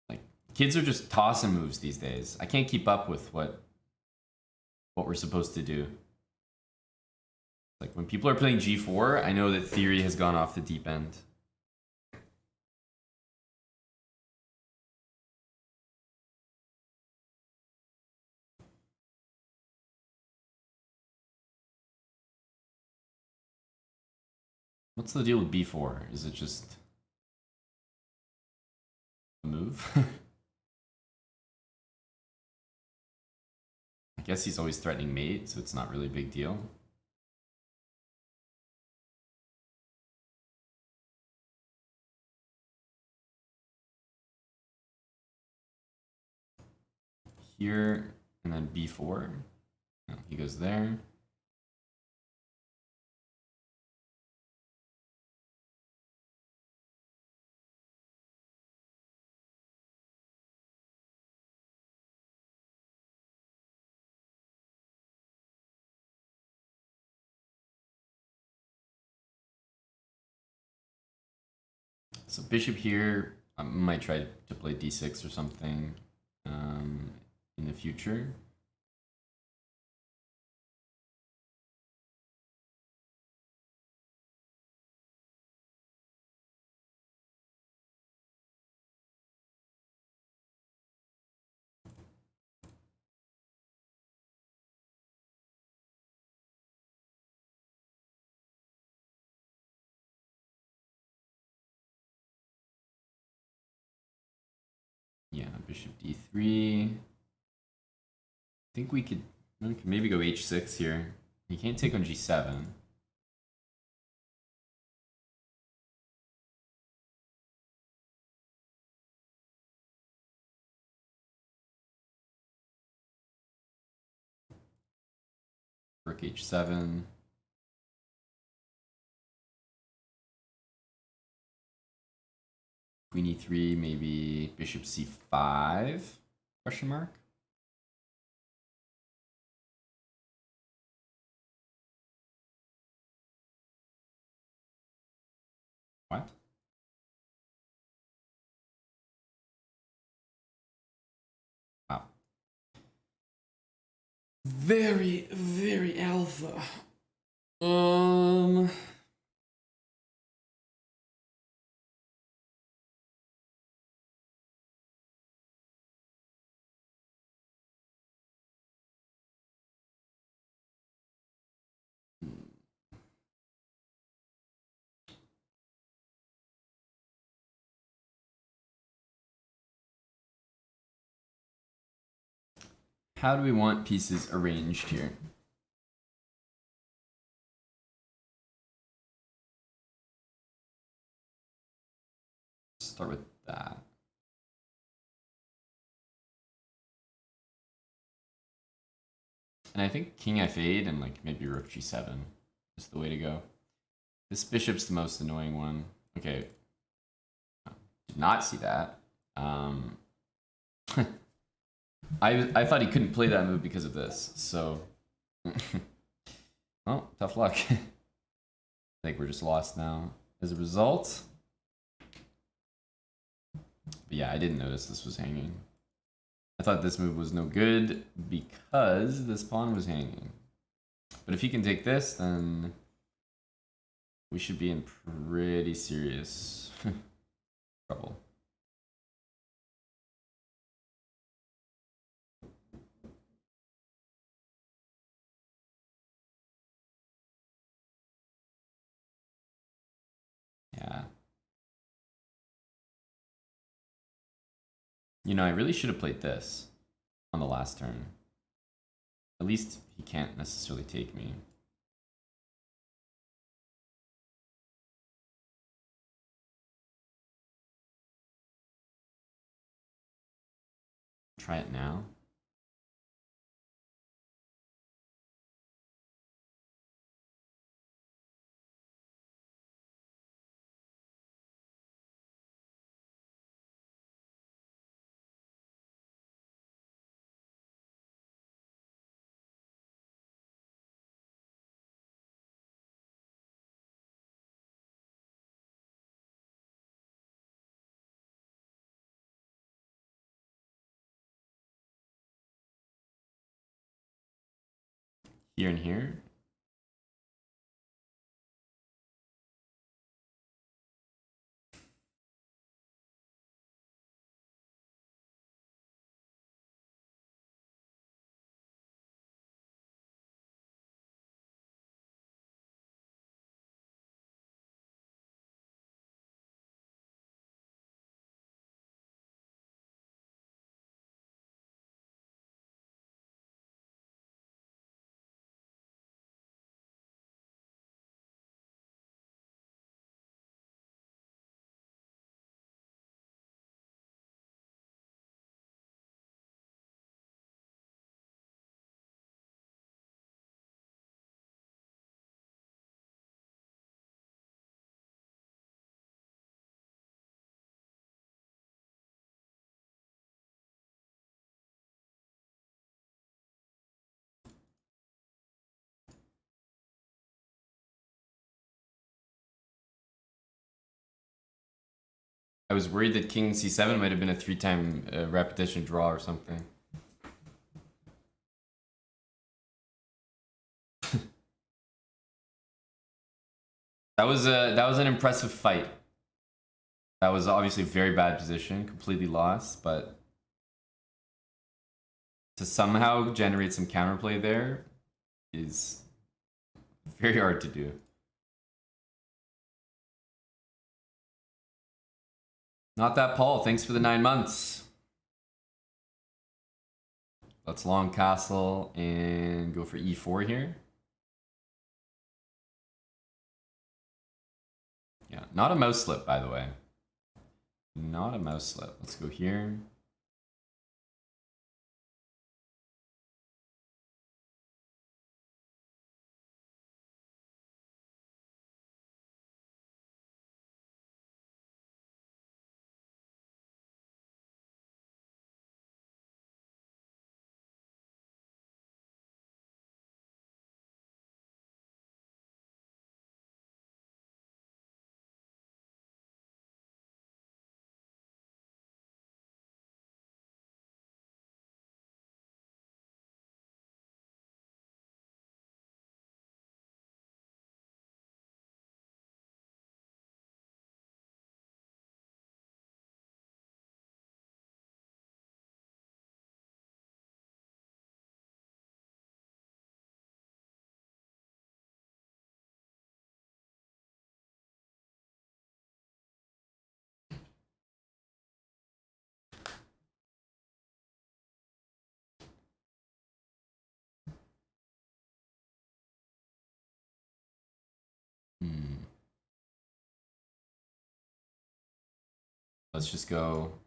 Like, kids are just tossing moves these days. I can't keep up with what we're supposed to do. Like, when people are playing G4, I know that theory has gone off the deep end. What's the deal with B4? Is it just a move? I guess he's always threatening mate, so it's not really a big deal. Here, and then B4. No, he goes there. So bishop here, I might try to play d6 or something in the future. Yeah, bishop d3. I think we could maybe go h6 here. He can't take on g7. Rook h7. Queen e3, maybe bishop c5? Question mark? What? Wow. Very, very alpha. How do we want pieces arranged here? Start with that. And I think king f8 and like maybe rook g7 is the way to go. This bishop's the most annoying one. Okay. Did not see that. I thought he couldn't play that move because of this, so... well, tough luck. I think we're just lost now as a result. But yeah, I didn't notice this was hanging. I thought this move was no good because this pawn was hanging. But if he can take this, then we should be in pretty serious trouble. Yeah. You know, I really should have played this on the last turn. At least he can't necessarily take me. Try it now. here and here. I was worried that king c7 might have been a 3-time repetition draw or something. That was an impressive fight. That was obviously a very bad position, completely lost, but to somehow generate some counterplay there is very hard to do. Not that Paul, thanks for the 9 months. Let's long castle and go for e4 here. Yeah, not a mouse slip, by the way. Not a mouse slip. Let's go here.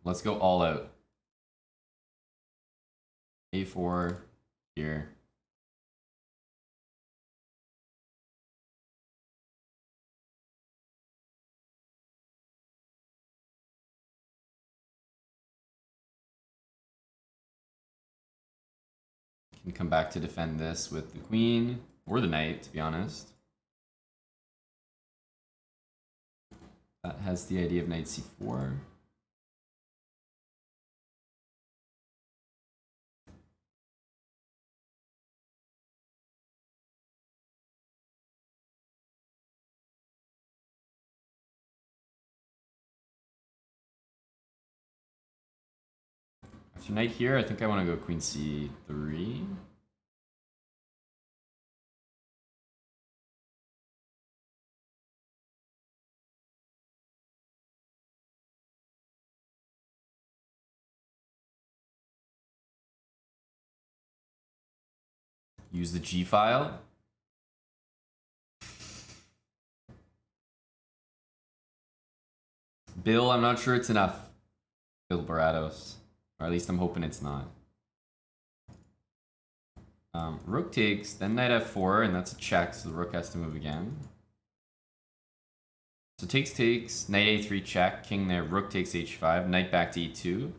Let's go all out. A4 here. Can come back to defend this with the queen or the knight, to be honest. That has the idea of knight c4. After knight here, I think I want to go queen c3. Use the G file. Bill, I'm not sure it's enough. Bill Barados. Or at least I'm hoping it's not. Rook takes, then knight f4, and that's a check, so the rook has to move again. So takes, knight a3 check, king there, rook takes h5, knight back to e2.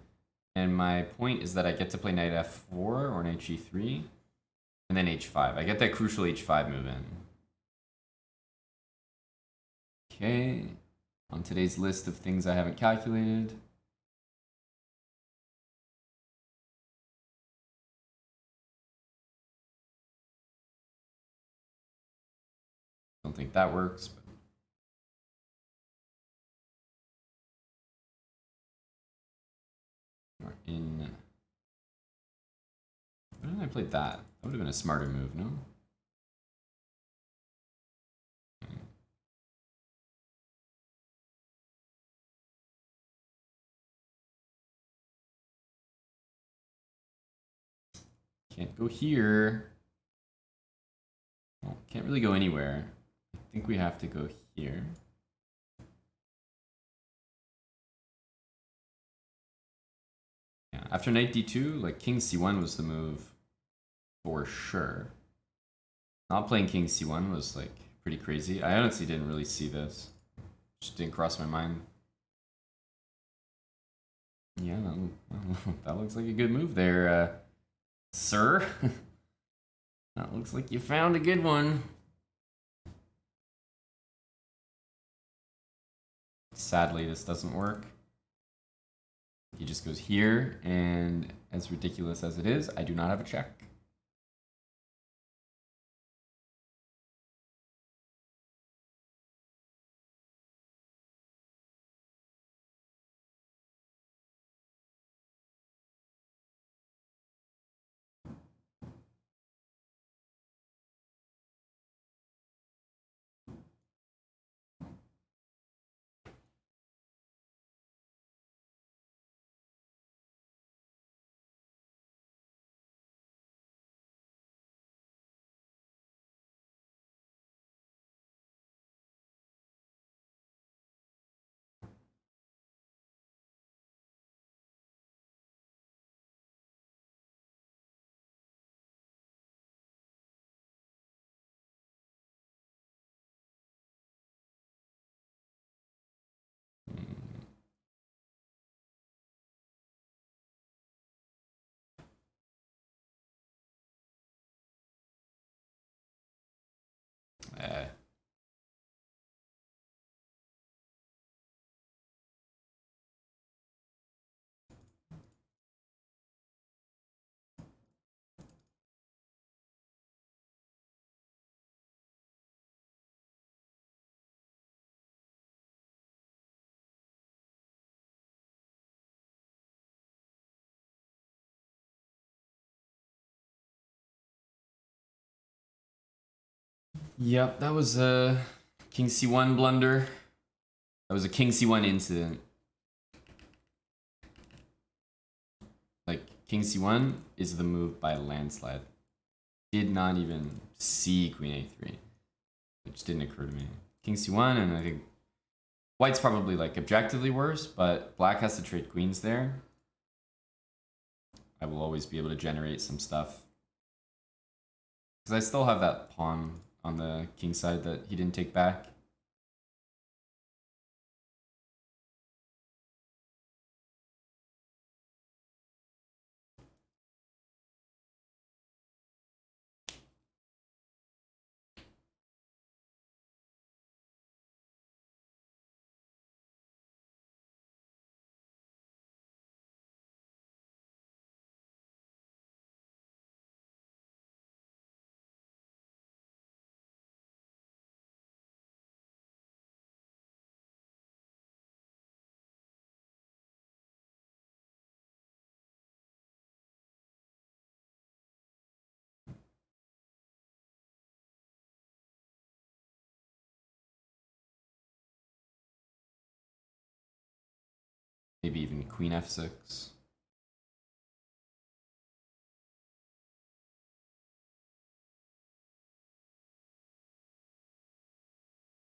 And my point is that I get to play knight f4 or knight g3, and then h5. I get that crucial h5 move in. Okay, on today's list of things I haven't calculated. think that works. But... We're in... Why didn't I play that? That would have been a smarter move, no? Can't go here. Well, can't really go anywhere. I think we have to go here. Yeah, after knight d2, like king c1 was the move for sure. Not playing king c1 was like pretty crazy. I honestly didn't really see this. Just didn't cross my mind. Yeah, that looks like a good move there, sir. That looks like you found a good one. Sadly, this doesn't work. He just goes here, and as ridiculous as it is, I do not have a check. Yep, that was a king c1 blunder. That was a king c1 incident. Like, king c1 is the move by a landslide. Did not even see queen a3. It just didn't occur to me. King c1, and I think white's probably like objectively worse, but black has to trade queens there. I will always be able to generate some stuff. Because I still have that pawn on the king side that he didn't take back. Maybe even queen f6.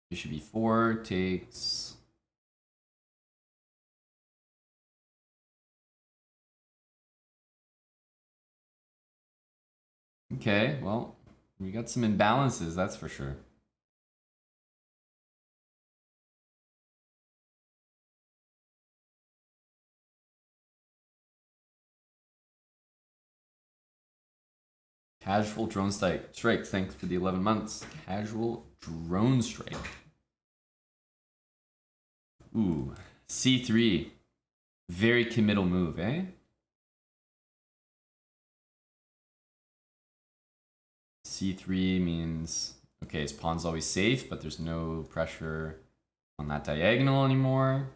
Bishop e4 takes. Okay, well, we got some imbalances, that's for sure. Casual drone strike. Thanks for the 11 months. Casual drone strike. Ooh, c3. Very committal move, eh? c3 means Okay, his pawn's always safe, but there's no pressure on that diagonal anymore.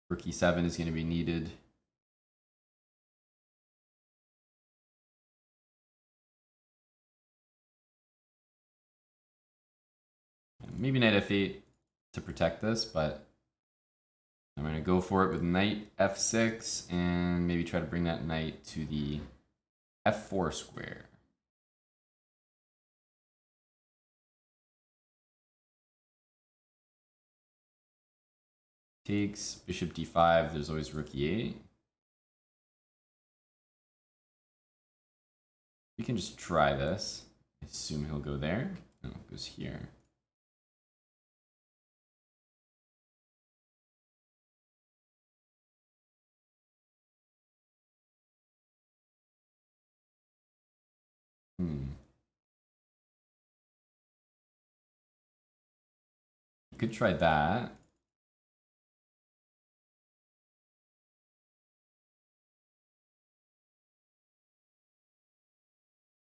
Rook e7 is going to be needed. Maybe knight f8 to protect this, but I'm going to go for it with knight f6 and maybe try to bring that knight to the f4 square. Takes bishop d5. There's always rook e8. We can just try this. I assume he'll go there. No, it goes here. Could try that.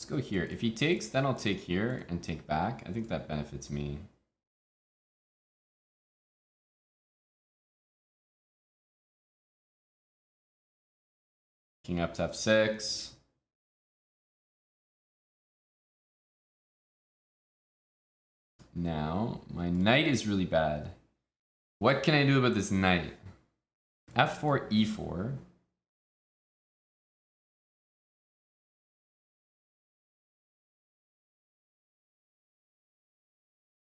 Let's go here. If he takes, then I'll take here and take back. I think that benefits me. King up to f6. Now, my knight is really bad. What can I do about this knight? f4, e4.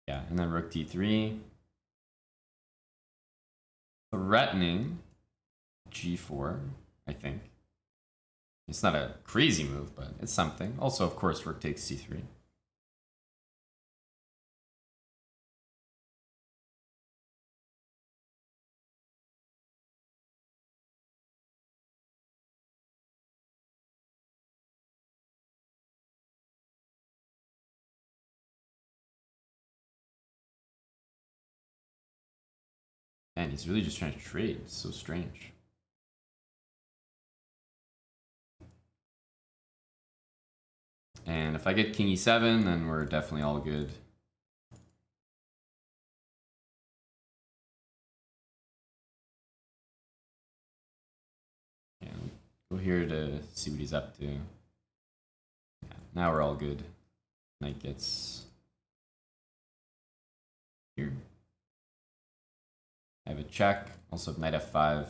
Yeah, and then rook d3. Threatening g4, I think. It's not a crazy move, but it's something. Also, of course, rook takes c3. Man, he's really just trying to trade. It's so strange. And if I get king e7, then we're definitely all good. Yeah, go here to see what he's up to. Yeah, now we're all good. Knight gets here. I have a check. Also have knight f5.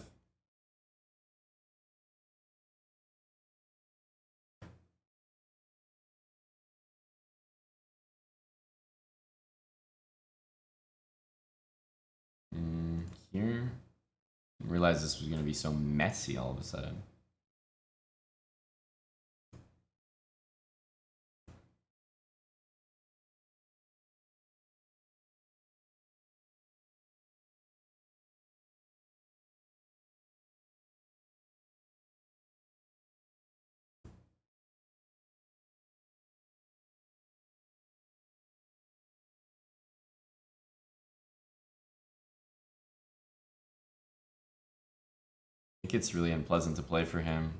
Here. Didn't realize this was going to be so messy all of a sudden. I think it's really unpleasant to play for him.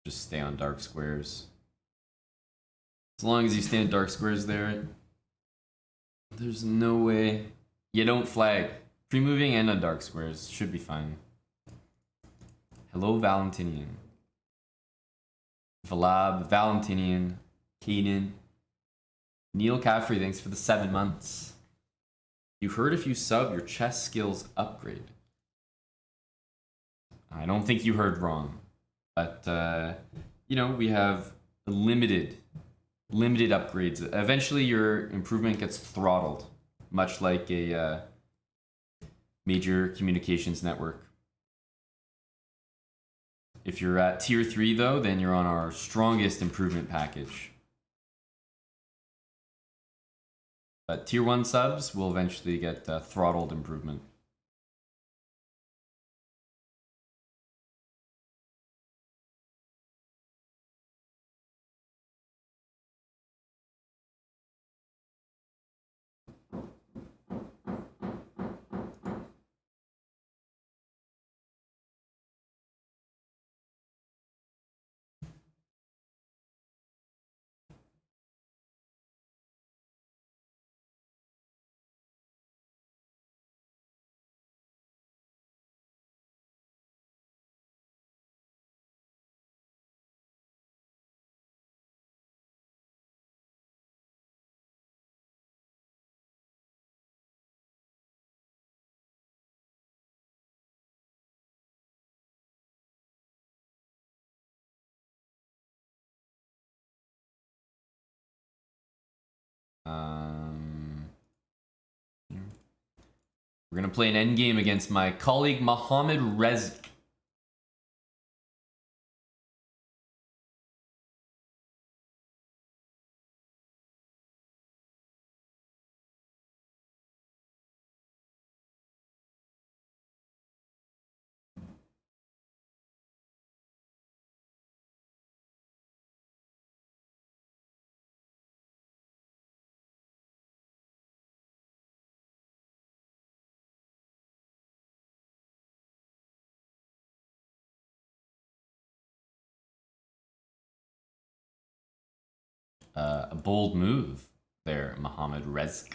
Just stay on dark squares. As long as you stay in dark squares there, there's no way. You don't flag. Pre-moving and on dark squares should be fine. Hello, Valentinian. Valab, Valentinian, Keenan. Neil Caffrey, thanks for the 7 months. You heard if you sub, your chess skills upgrade. I don't think you heard wrong. But, you know, we have limited upgrades. Eventually, your improvement gets throttled, much like a major communications network. If you're at tier 3, though, then you're on our strongest improvement package. But tier 1 subs will eventually get throttled improvement. We're going to play an endgame against my colleague Mohammed Rezk. A bold move there, Mohammed Rezk.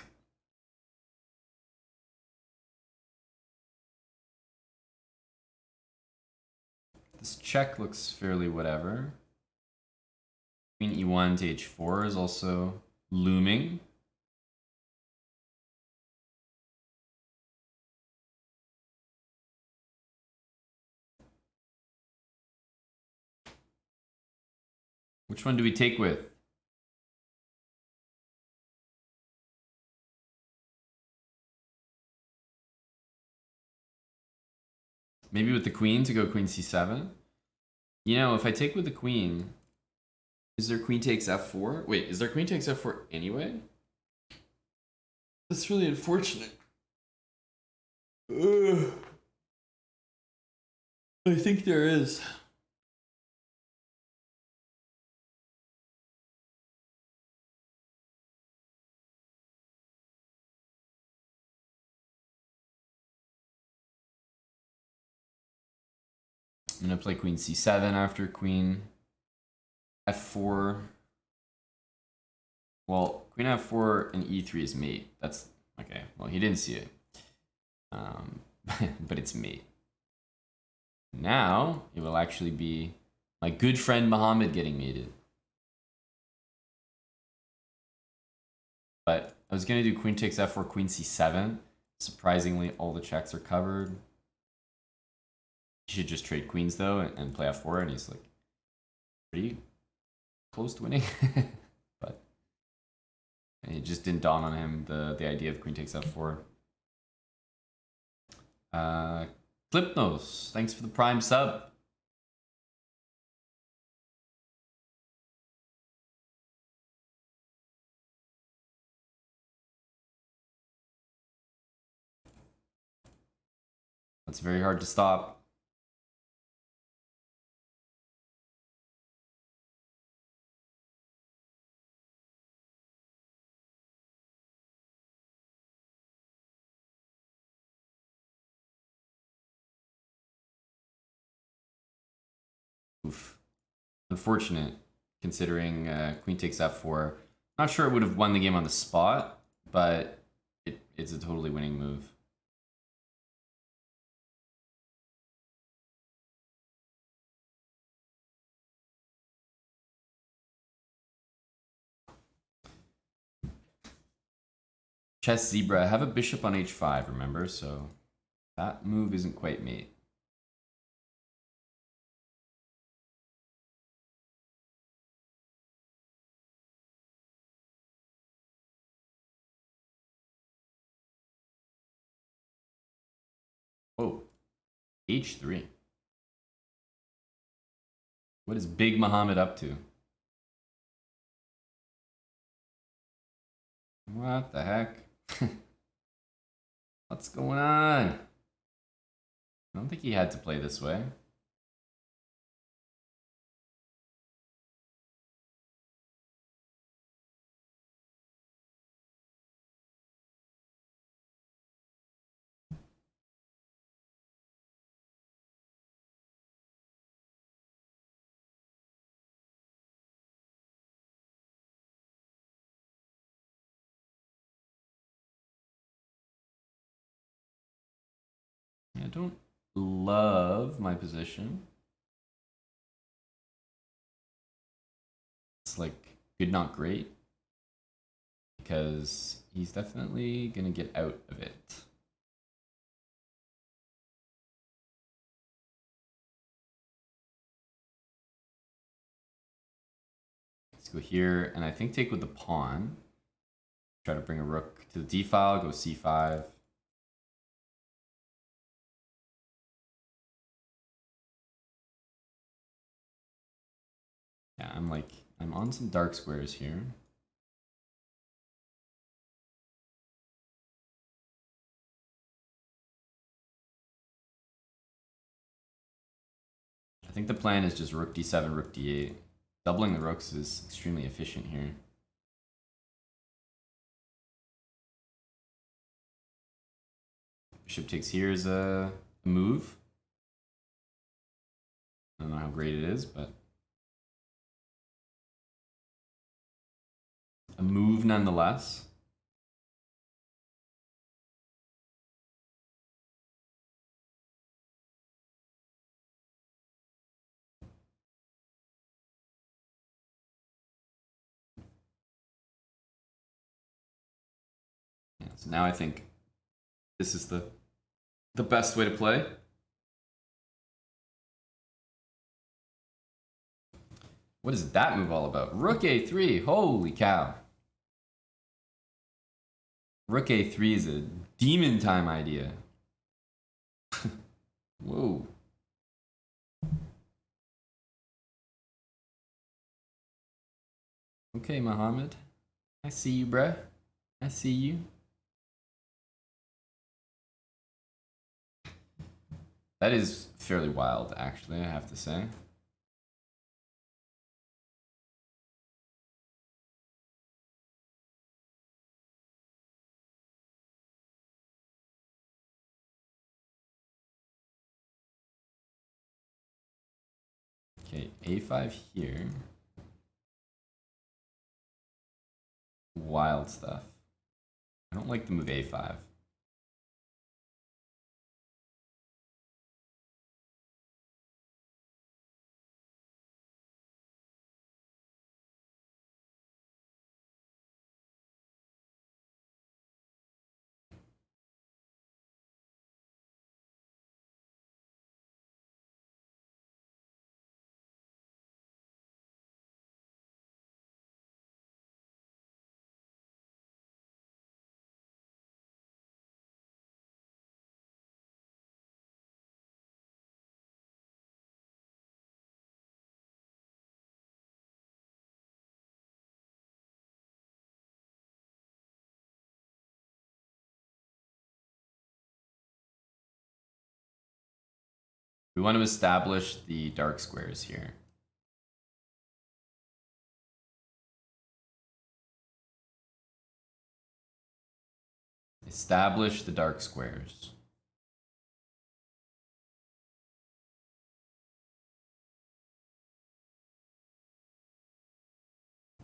This check looks fairly whatever. Queen e1 to h4 is also looming. Which one do we take with? Maybe with the queen to go queen c7. You know, if I take with the queen, is there queen takes f4? Wait, is there queen takes f4 anyway? That's really unfortunate. Ugh. I think there is. I'm gonna play queen c7 after queen f4. Well, queen f4 and e3 is mate. That's okay. Well, he didn't see it, but it's mate. Now it will actually be my good friend Muhammad getting mated. But I was gonna do queen takes f4, queen c7. Surprisingly, all the checks are covered. He should just trade queens though and play f4, and he's like pretty close to winning. But it just didn't dawn on him the idea of queen takes f4. Clipnos, thanks for the prime sub. That's very hard to stop. Oof. Unfortunate, considering queen takes f4. Not sure it would have won the game on the spot, but it's a totally winning move. Chess zebra. I have a bishop on h5, remember? So that move isn't quite made. Oh, h3. What is Big Muhammad up to? What the heck? What's going on? I don't think he had to play this way. I don't love my position. It's like good, not great. Because he's definitely gonna get out of it. Let's go here, and I think take with the pawn. Try to bring a rook to the d file, go c5. Yeah, I'm on some dark squares here. I think the plan is just rook d7, rook d8. Doubling the rooks is extremely efficient here. Bishop takes here is a move. I don't know how great it is, but a move nonetheless. Yeah, so now I think this is the best way to play. What is that move all about? Rook a3, holy cow. Rook a3 is a demon time idea. Whoa. Okay, Muhammad. I see you, bruh. I see you. That is fairly wild, actually, I have to say. Okay, a5 here. Wild stuff. I don't like the move a5. We want to establish the dark squares here. Establish the dark squares.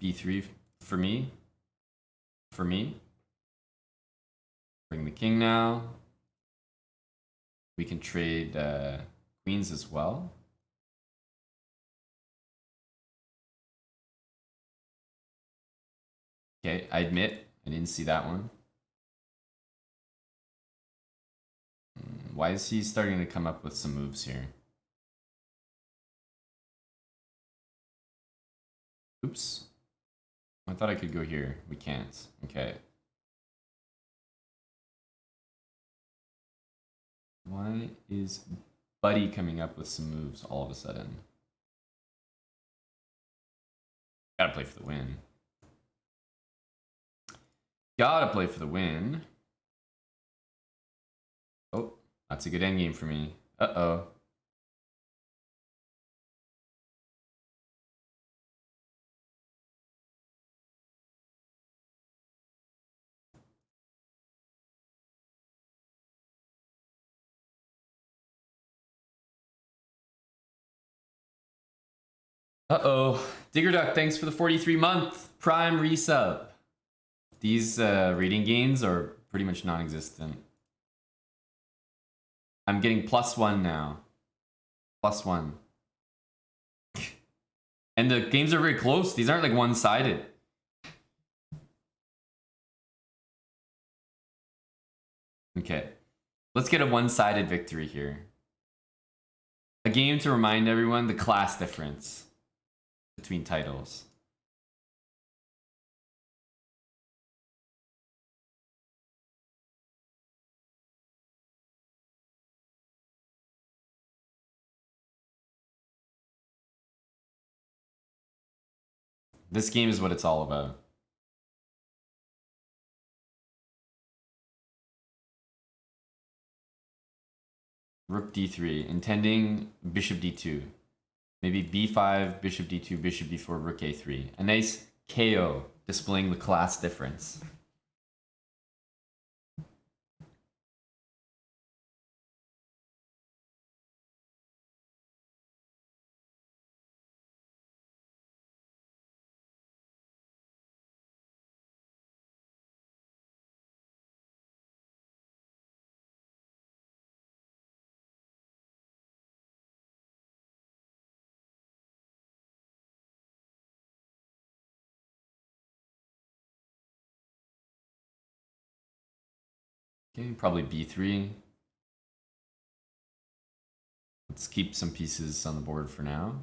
b3 for me. For me. Bring the king now. We can trade queens as well. Okay, I admit I didn't see that one. Why is he starting to come up with some moves here? Oops. I thought I could go here. We can't. Okay. Why is Buddy coming up with some moves all of a sudden? Gotta play for the win. Gotta play for the win. Oh, that's a good endgame for me. Uh-oh. Uh-oh. Digger Duck, thanks for the 43-month Prime resub. These rating gains are pretty much non-existent. I'm getting +1 now. +1. And the games are very close. These aren't like one-sided. Okay. Let's get a one-sided victory here. A game to remind everyone the class difference between titles. This game is what it's all about. Rook d3, intending bishop d2. Maybe b5, bishop d2, bishop d4, rook a3. A nice KO, displaying the class difference. Okay, probably b3. Let's keep some pieces on the board for now.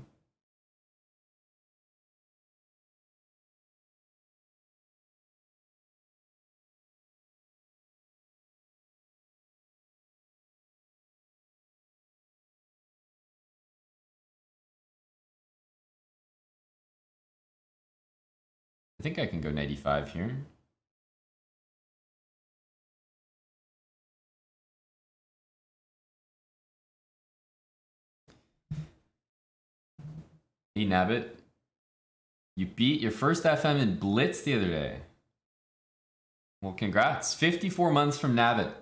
I think I can go knight e5 here. Hey Nabbit, you beat your first FM in Blitz the other day. Well, congrats. 54 months from Nabbit.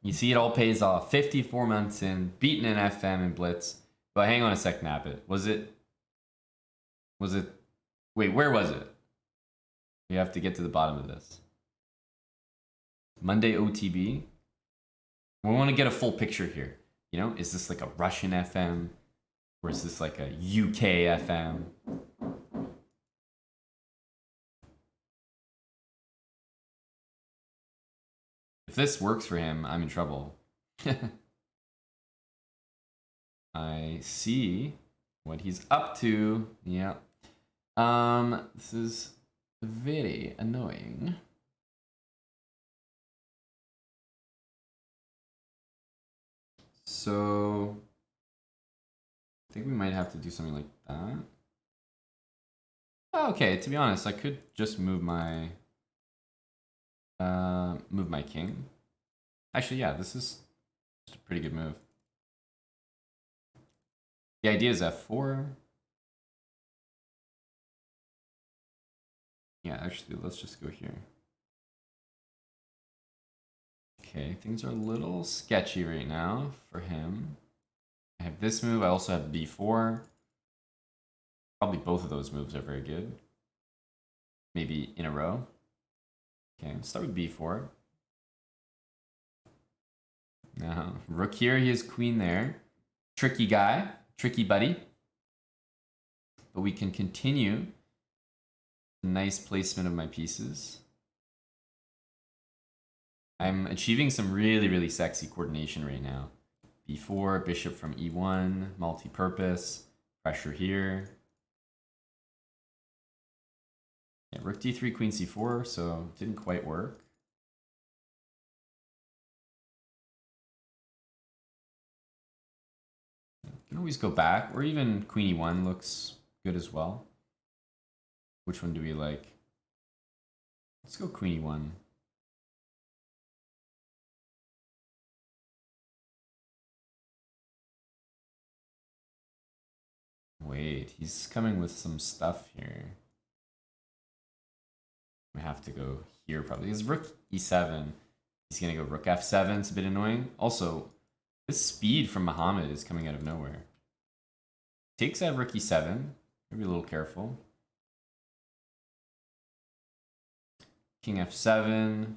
You see, it all pays off. 54 months in, beating an FM in Blitz. But hang on a sec, Nabbit. Was it? Wait, where was it? We have to get to the bottom of this. Monday OTB. We want to get a full picture here. You know, is this like a Russian FM? Or is this like a UK FM? If this works for him, I'm in trouble. I see what he's up to. Yeah. This is very annoying. So I think we might have to do something like that. Okay, to be honest, I could just move my king. Actually, yeah, this is just a pretty good move. The idea is f4. Yeah, actually, let's just go here. Okay, things are a little sketchy right now for him. I have this move. I also have b4. Probably both of those moves are very good. Maybe in a row. Okay, let's start with b4. Now, rook here, he has queen there. Tricky guy, tricky buddy. But we can continue. Nice placement of my pieces. I'm achieving some really sexy coordination right now. B4, bishop from E1, multi-purpose, pressure here. Yeah, rook D3, queen C4, so didn't quite work. You can always go back, or even queen E1 looks good as well. Which one do we like? Let's go queen E1. Wait, he's coming with some stuff here. I have to go here probably. Because rook E7. He's gonna go rook F7. It's a bit annoying. Also, this speed from Muhammad is coming out of nowhere. Takes out rook E7. Maybe a little careful. King F7.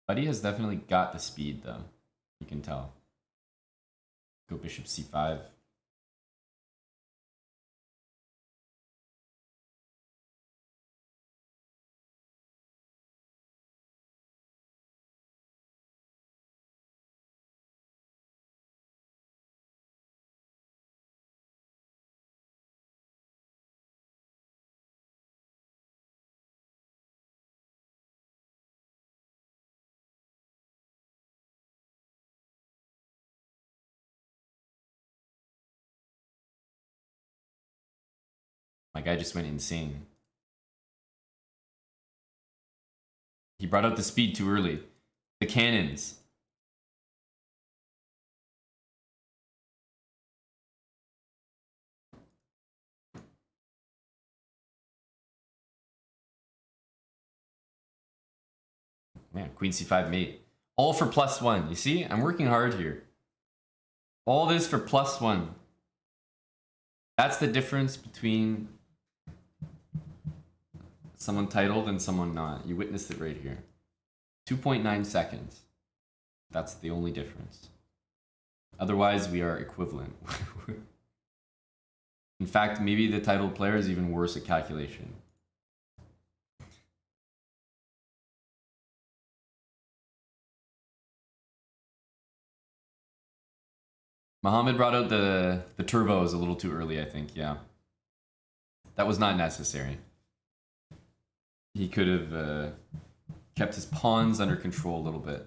Buddy has definitely got the speed though. You can tell. Go bishop C5. My guy just went insane. He brought out the speed too early. The cannons. Man, queen C5 mate. All for +1. You see? I'm working hard here. All this for +1. That's the difference between someone titled and someone not. You witnessed it right here. 2.9 seconds. That's the only difference. Otherwise, we are equivalent. In fact, maybe the titled player is even worse at calculation. Muhammad brought out the turbos a little too early, I think, yeah. That was not necessary. He could have kept his pawns under control a little bit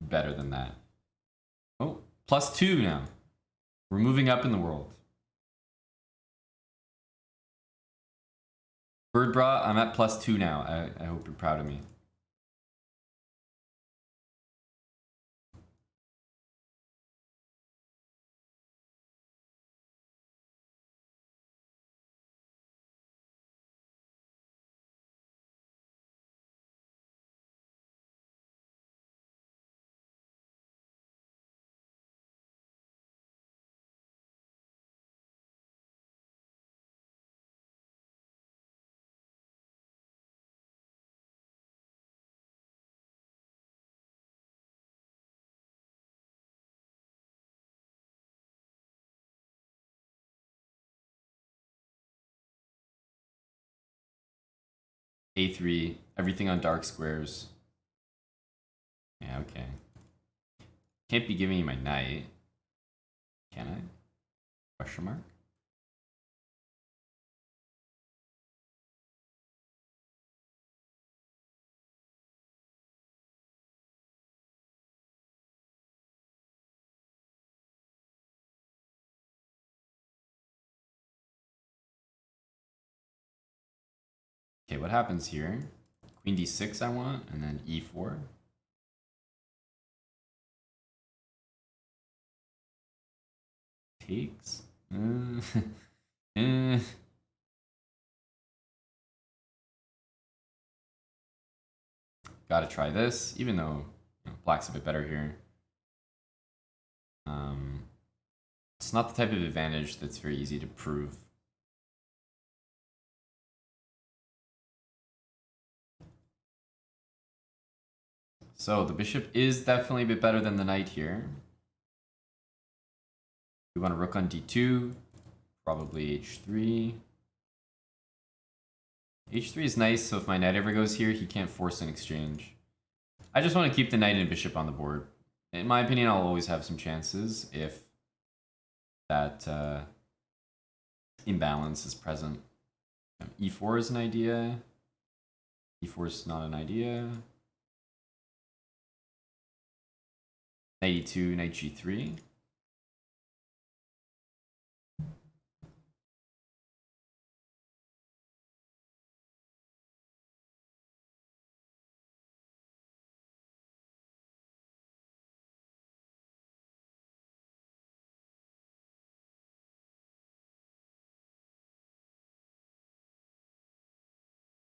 better than that. Oh, +2 now. We're moving up in the world. Bird Bra, I'm at +2 now. I hope you're proud of me. A3, everything on dark squares. Yeah, okay. Can't be giving you my knight. Can I? Question mark? Okay, what happens here? Queen D6 I want, and then E4. Takes? Gotta try this, even though black's a bit better here. It's not the type of advantage that's very easy to prove. So the bishop is definitely a bit better than the knight here. We want a rook on D2, Probably h3. h3 is nice, so if my knight ever goes here, he can't force an exchange. I just want to keep the knight and bishop on the board. In my opinion, I'll always have some chances if that imbalance is present. E4 is an idea. E4 is not an idea. Knight e2, knight g3.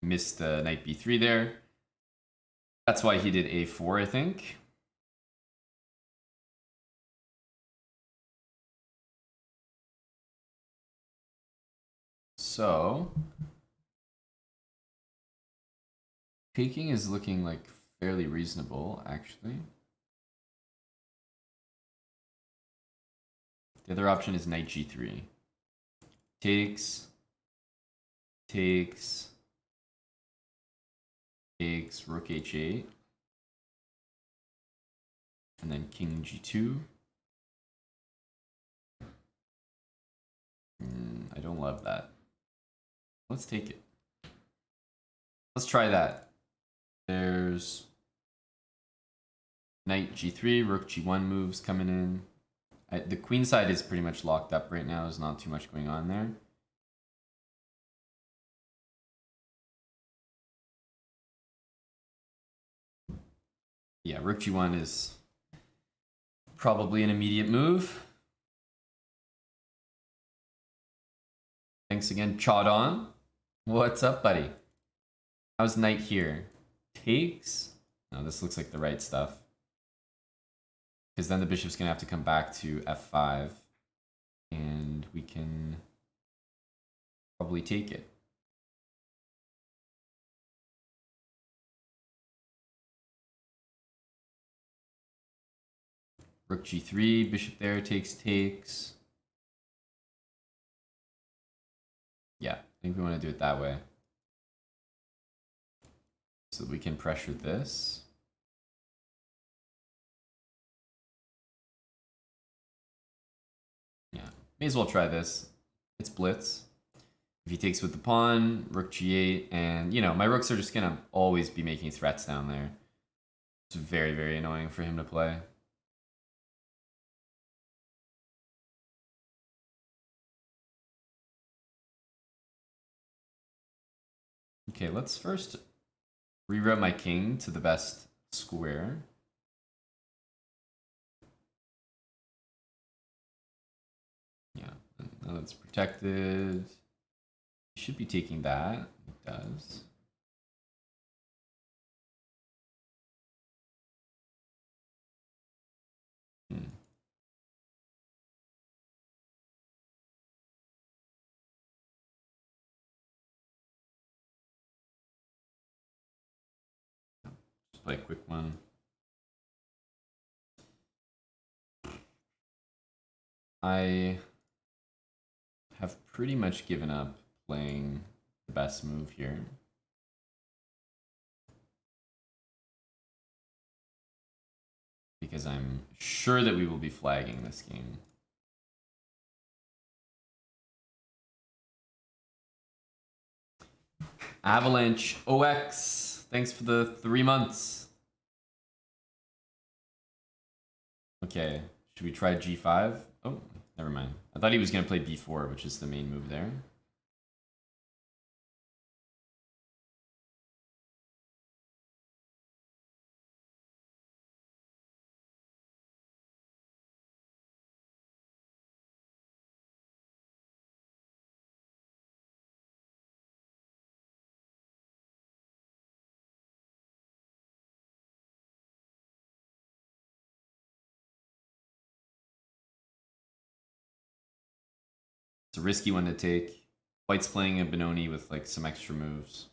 Missed knight b3 there. That's why he did a4, I think. So taking is looking like fairly reasonable, actually. The other option is knight g3. Takes, takes, takes, rook h8, and then king g2. I don't love that. Let's take it. Let's try that. There's knight g3, rook g1 moves coming in. The queen side is pretty much locked up right now. There's not too much going on there. Yeah, rook g1 is probably an immediate move. Thanks again, Chaudon. What's up, buddy? How's knight here? Takes? No, this looks like the right stuff. Because then the bishop's going to have to come back to f5. And we can probably take it. Rook g3, bishop there, takes. Yeah, I think we want to do it that way. So that we can pressure this. Yeah, may as well try this. It's blitz. If he takes with the pawn, rook g8, and, you know, my rooks are just going to always be making threats down there. It's very, very annoying for him to play. Okay, let's first reroute my king to the best square. Yeah, now that's protected. He should be taking that. It does. Just play a quick one. I have pretty much given up playing the best move here. Because I'm sure that we will be flagging this game. Avalanche OX, thanks for the 3 months. Okay, should we try g5? Oh, never mind. I thought he was going to play b4, which is the main move there. It's a risky one to take. White's playing a Benoni with like some extra moves.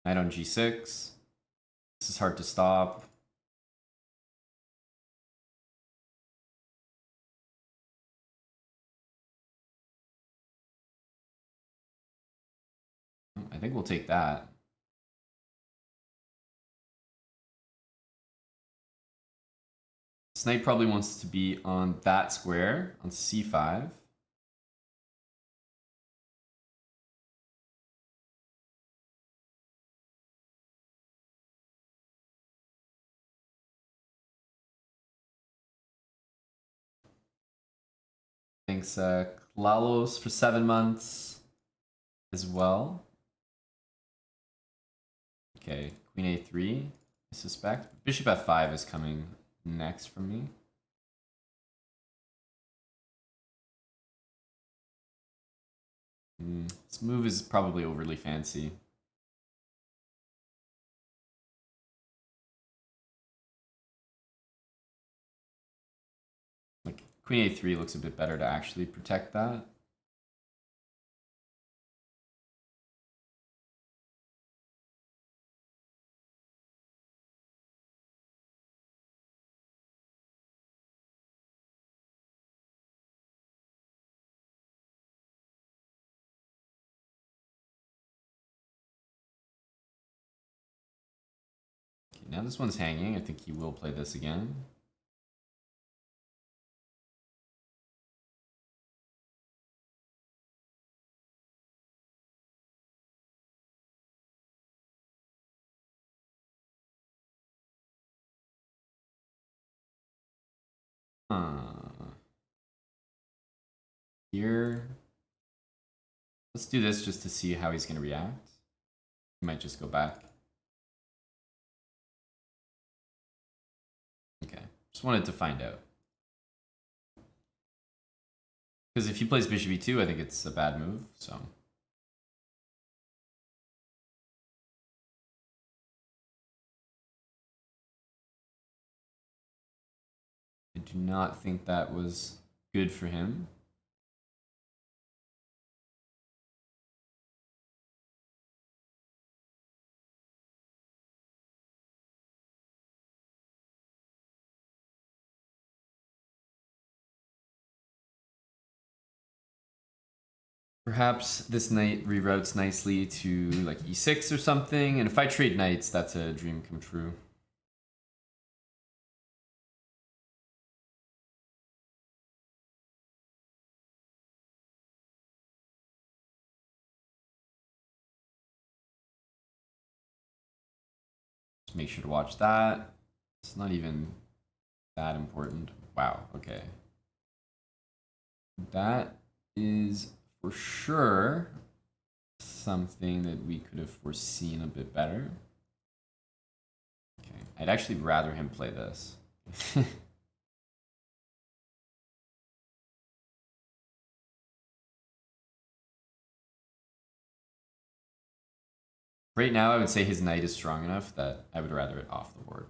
Knight on g6. This is hard to stop. think we'll take that. This knight probably wants to be on that square, on c5. Thanks, Klalos, for 7 months as well. Okay, queen a3, I suspect. Bishop f5 is coming next from me. This move is probably overly fancy. Like, queen a3 looks a bit better to actually protect that. Now this one's hanging. I think he will play this again. Here. Let's do this just to see how he's going to react. He might just go back. Okay, just wanted to find out. Because if he plays bishop e2, I think it's a bad move, so. I do not think that was good for him. Perhaps this knight reroutes nicely to like e6 or something, and if I trade knights, that's a dream come true. Just make sure to watch that. It's not even that important. Wow, okay. That is for sure something that we could have foreseen a bit better. Okay, I'd actually rather him play this. Right now, I would say his knight is strong enough that I would rather it off the board.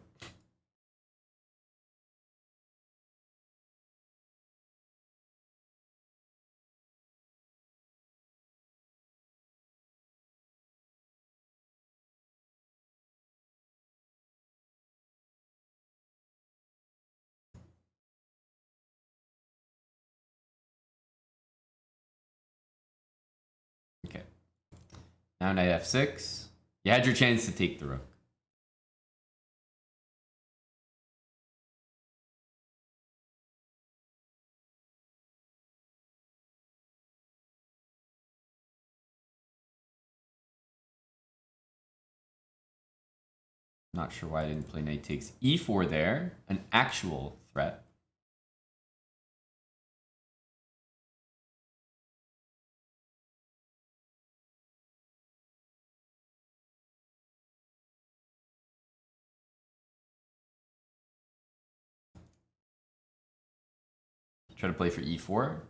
Okay. Now knight f6. You had your chance to take the rook. Not sure why I didn't play knight takes e4 there. An actual threat. Try to play for e4.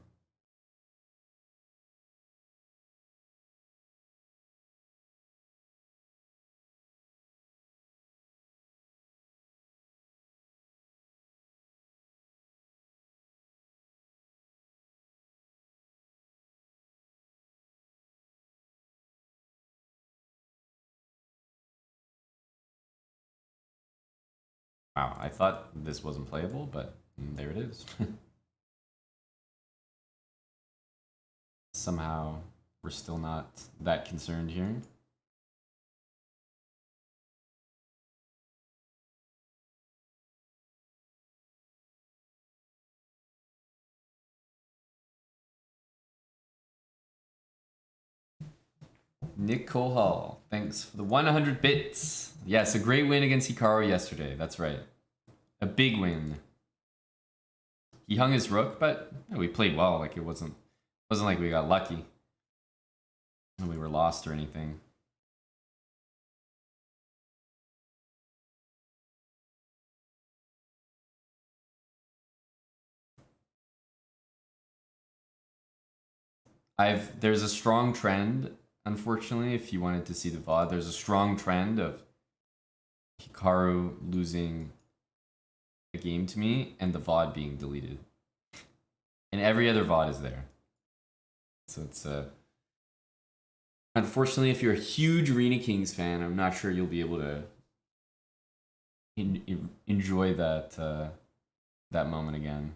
Wow, I thought this wasn't playable, but there it is. Somehow, we're still not that concerned here. Nick Hall, thanks for the 100 bits. Yes, a great win against Hikaru yesterday. That's right. A big win. He hung his rook, but we played well. Like it wasn't like we got lucky and we were lost or anything. There's a strong trend, unfortunately, if you wanted to see the VOD, there's a strong trend of Hikaru losing a game to me and the VOD being deleted. And every other VOD is there. So it's unfortunately, if you're a huge Arena Kings fan, I'm not sure you'll be able to enjoy that that moment again.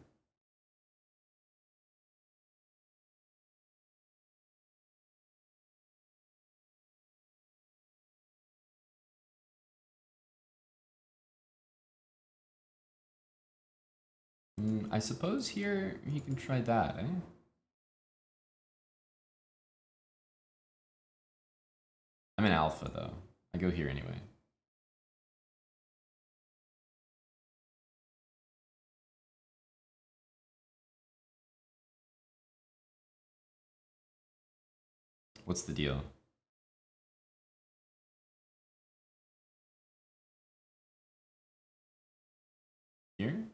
I suppose here he can try that, eh? I'm in alpha though. I go here anyway. What's the deal? Here?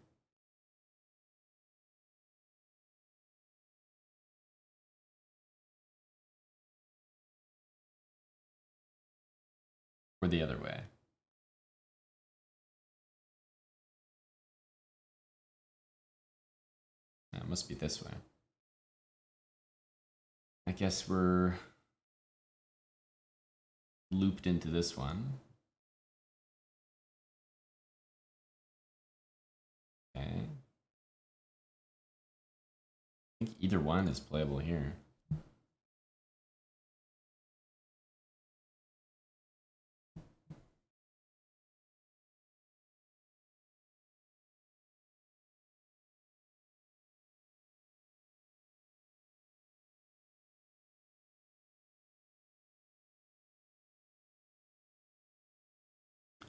Or the other way? It must be this way. I guess we're looped into this one. Okay. I think either one is playable here.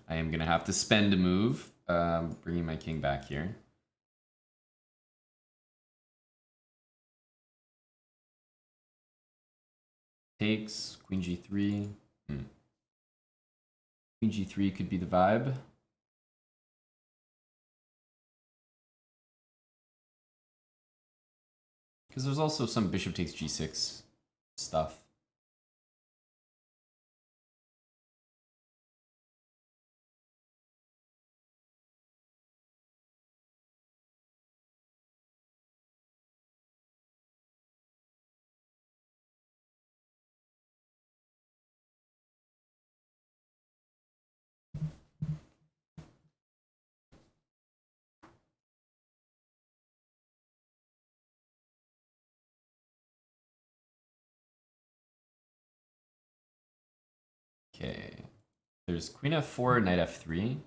I am gonna have to spend a move, bringing my king back here. Takes, queen g3. Queen g3 could be the vibe. Because there's also some bishop takes g6 stuff. Okay. There's queen f4, knight f3.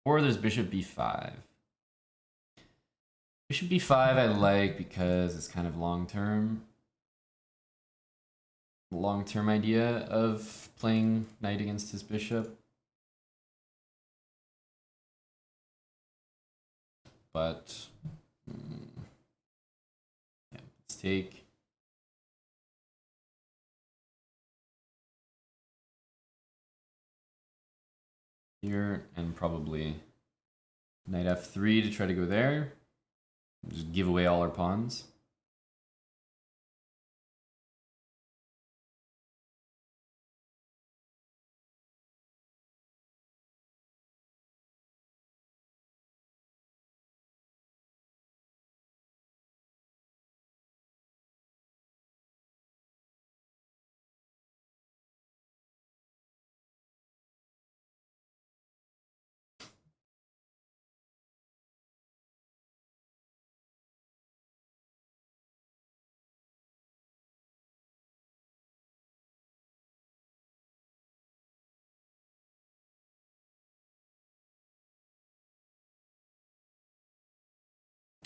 Or there's bishop b5. Bishop b5 I like because it's kind of long-term idea of playing knight against his bishop. But yeah, let's take. Here and probably knight f3 to try to go there. Just give away all our pawns.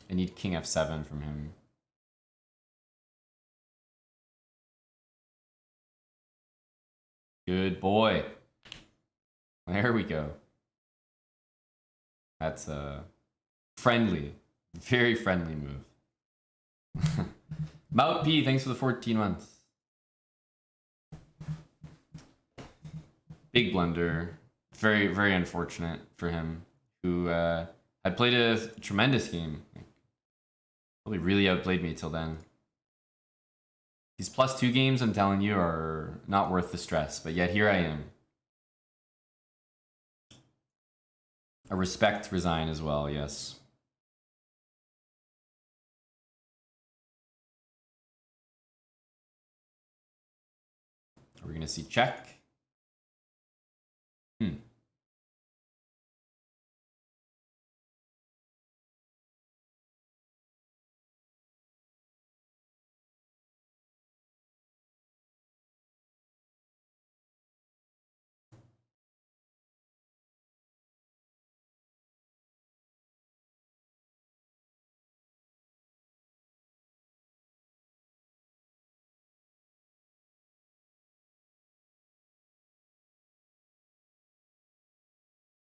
I need king f7 from him. Good boy. There we go. That's a friendly, very friendly move. Mout P, thanks for the 14 months. Big blunder. Very, very unfortunate for him, who had played a tremendous game. Probably really outplayed me till then. These +2 games, I'm telling you, are not worth the stress, but yet here I am. A respect resign as well, yes. Are we going to see check?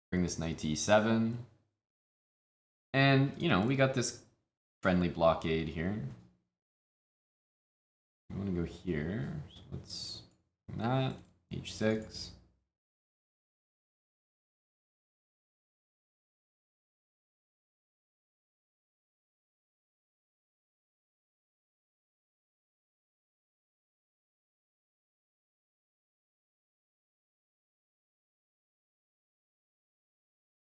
Bring this knight to e7. And, you know, we got this friendly blockade here. I want to go here. So let's do that. h6.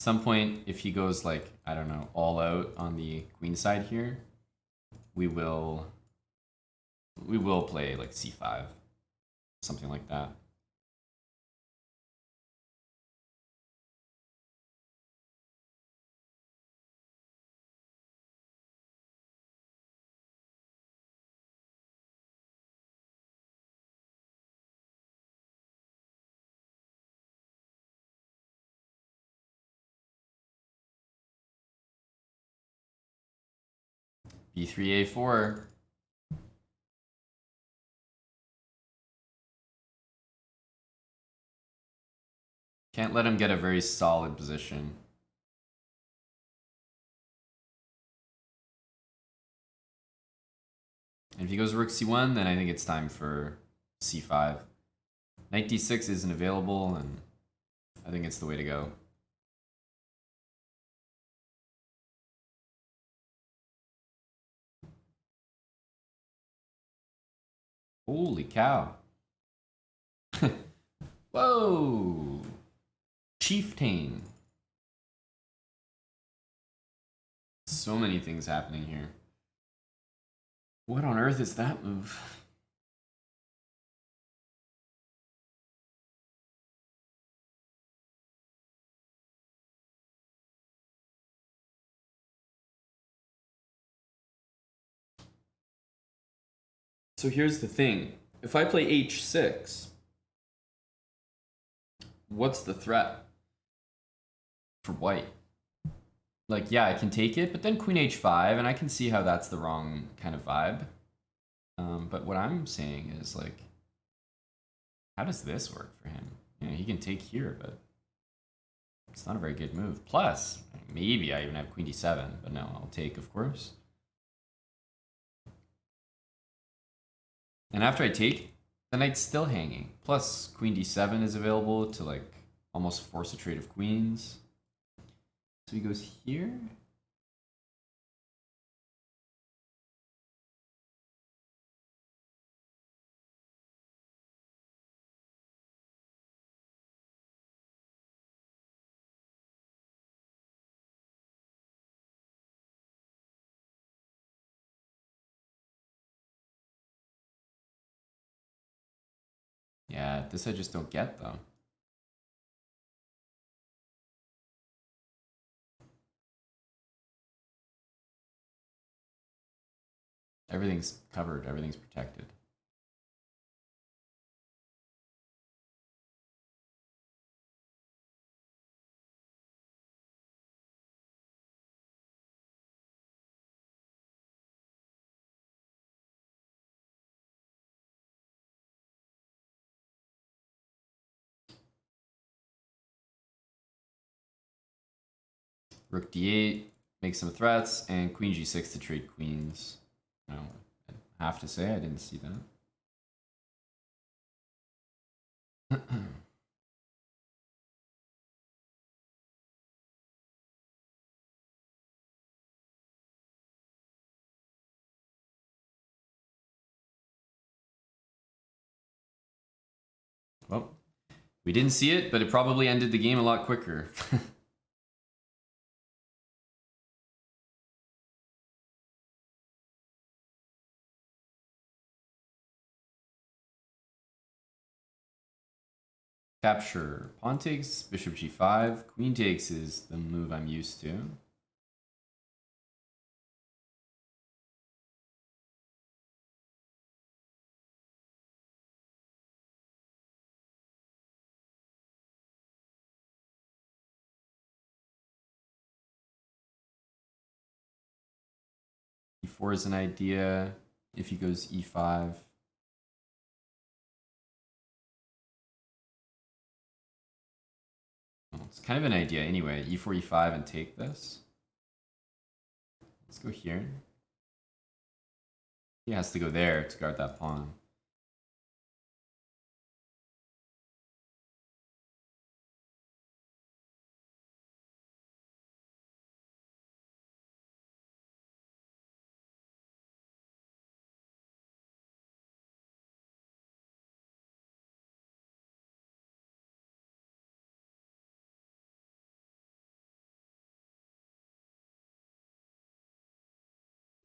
Some point, if he goes like, I don't know, all out on the queen side here, we will play like c5, something like that. b3 a4. Can't let him get a very solid position. And if he goes rook c1, then I think it's time for c5. Knight d6 isn't available, and I think it's the way to go. Holy cow. Whoa! Chieftain. So many things happening here. What on earth is that move? So here's the thing. If I play h6, what's the threat for white? Like, yeah, I can take it, but then queen h5, and I can see how that's the wrong kind of vibe. But what I'm saying is, like, how does this work for him? You know, he can take here, but it's not a very good move. Plus, maybe I even have queen d7, but no, I'll take, of course. And after I take, the knight's still hanging. Plus, queen d7 is available to, like, almost force a trade of queens. So he goes here. Yeah, this I just don't get, though. Everything's covered, everything's protected. Rook d8, make some threats, and queen g6 to trade queens. No, I have to say I didn't see that. Well, we didn't see it, but it probably ended the game a lot quicker. Capture. Pawn takes, bishop g5. Queen takes is the move I'm used to. e4 is an idea if he goes e5. Well, it's kind of an idea anyway. e4, e5, and take this. Let's go here. He has to go there to guard that pawn.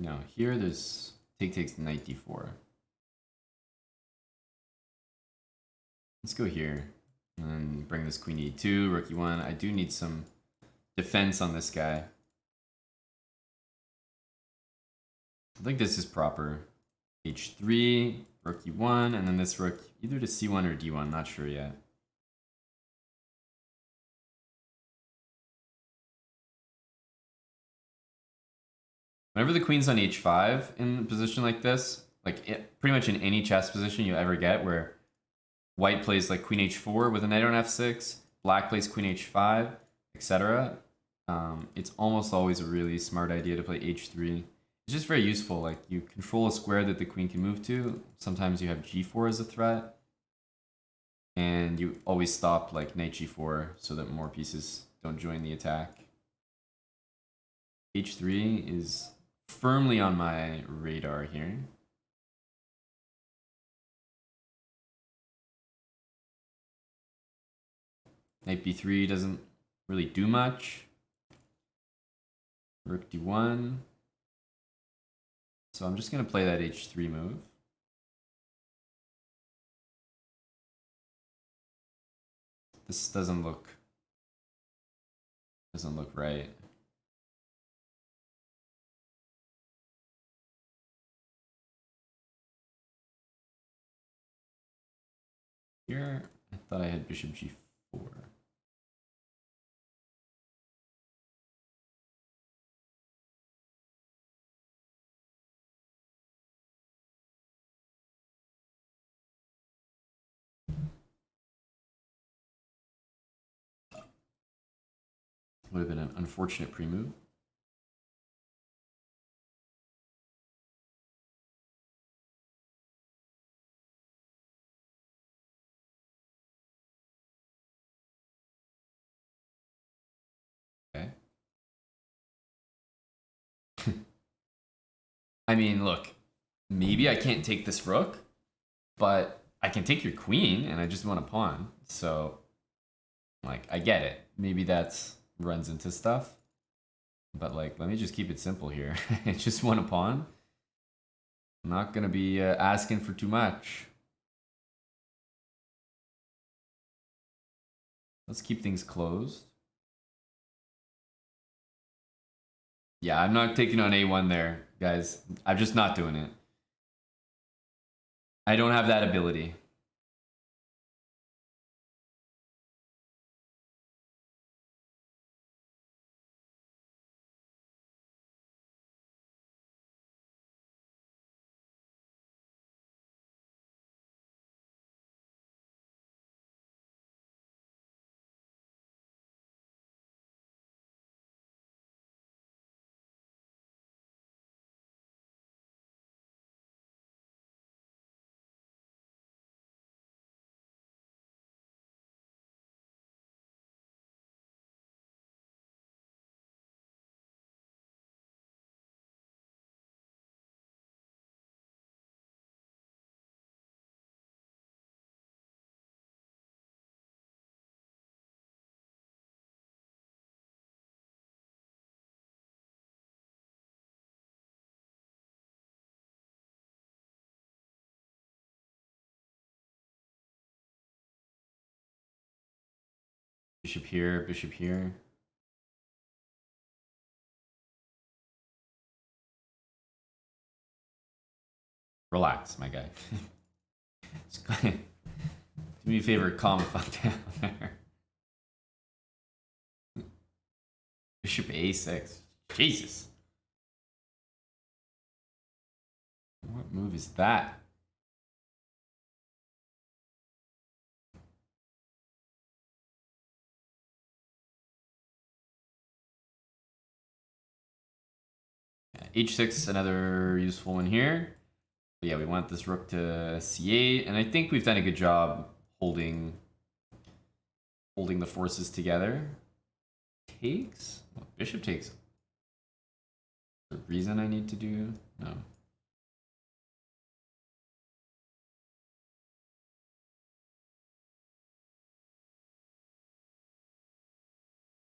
No, here there's take takes knight d4. Let's go here and bring this queen e2, rook e1. I do need some defense on this guy. I think this is proper. h3, rook e1, and then this rook either to c1 or d1, not sure yet. Whenever the queen's on h5 in a position like this, pretty much in any chess position you ever get where white plays like queen h4 with a knight on f6, black plays queen h5, etc. It's almost always a really smart idea to play h3. It's just very useful. Like you control a square that the queen can move to. Sometimes you have g4 as a threat, and you always stop like knight g4 so that more pieces don't join the attack. h3 is firmly on my radar here. Knight b3 doesn't really do much. Rook d1. So I'm just going to play that h3 move. This doesn't look right. Here, I thought I had bishop g4. Would have been an unfortunate pre-move. Okay. I mean, look, maybe I can't take this rook, but I can take your queen, and I just want a pawn. So, like, I get it. Maybe that's runs into stuff. But, like, let me just keep it simple here. I just want a pawn. I'm not going to be asking for too much. Let's keep things closed. Yeah, I'm not taking on a1 there, guys. I'm just not doing it. I don't have that ability. Bishop here, bishop here. Relax, my guy. Do me a favor, calm the fuck down there. Bishop a6. Jesus. What move is that? H6, another useful one here. But yeah, we want this rook to c8, and I think we've done a good job holding the forces together. Takes? Well, bishop takes. Is there a reason I need to do? No.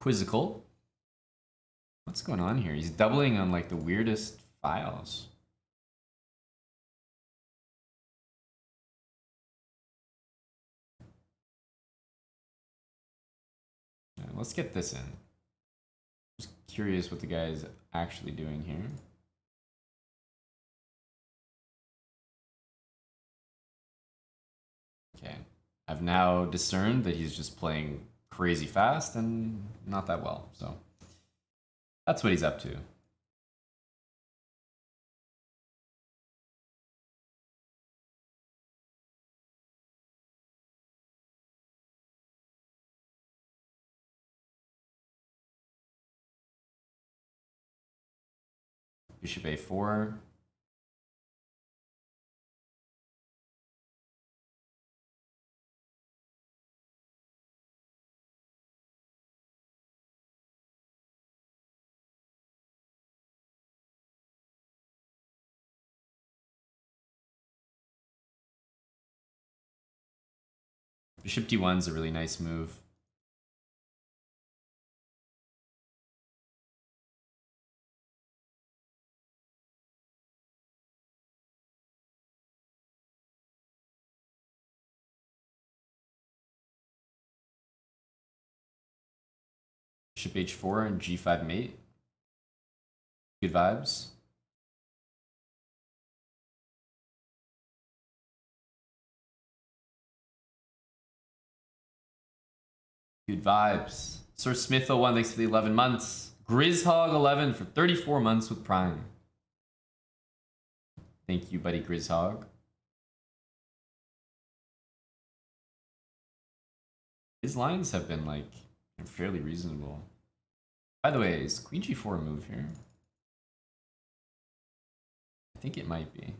Quizzical. What's going on here? He's doubling on like the weirdest files. Right, let's get this in. Just curious what the guy is actually doing here. Okay. I've now discerned that he's just playing crazy fast and not that well. So that's what he's up to. Bishop a4. Bishop d1 is a really nice move. Bishop h4 and g5 mate. Good vibes. Good vibes. Sir Smith01, thanks for the 11 months. Grizzhog11 for 34 months with Prime. Thank you, buddy Grizzhog. His lines have been like fairly reasonable. By the way, is Queen G4 a move here? I think it might be.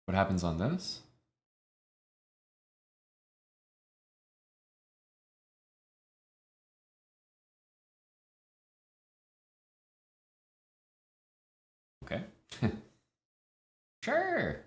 What happens on this? Okay. Sure.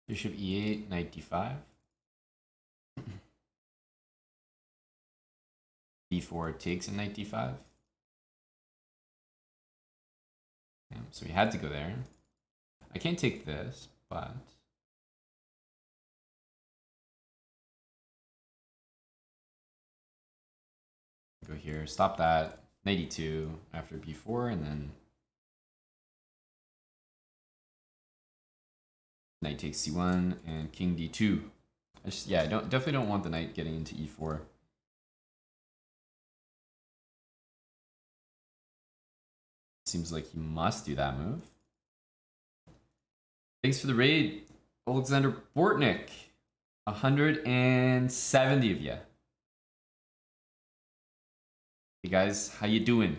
Bishop e8, knight d5. b4 takes a knight d5. Yeah, so we had to go there. I can't take this, but here. Stop that. Knight e2 after b4, and then knight takes c1 and king d2. I definitely don't want the knight getting into e4. Seems like he must do that move. Thanks for the raid, Alexander Bortnick. 170 of you. Hey guys, how you doing?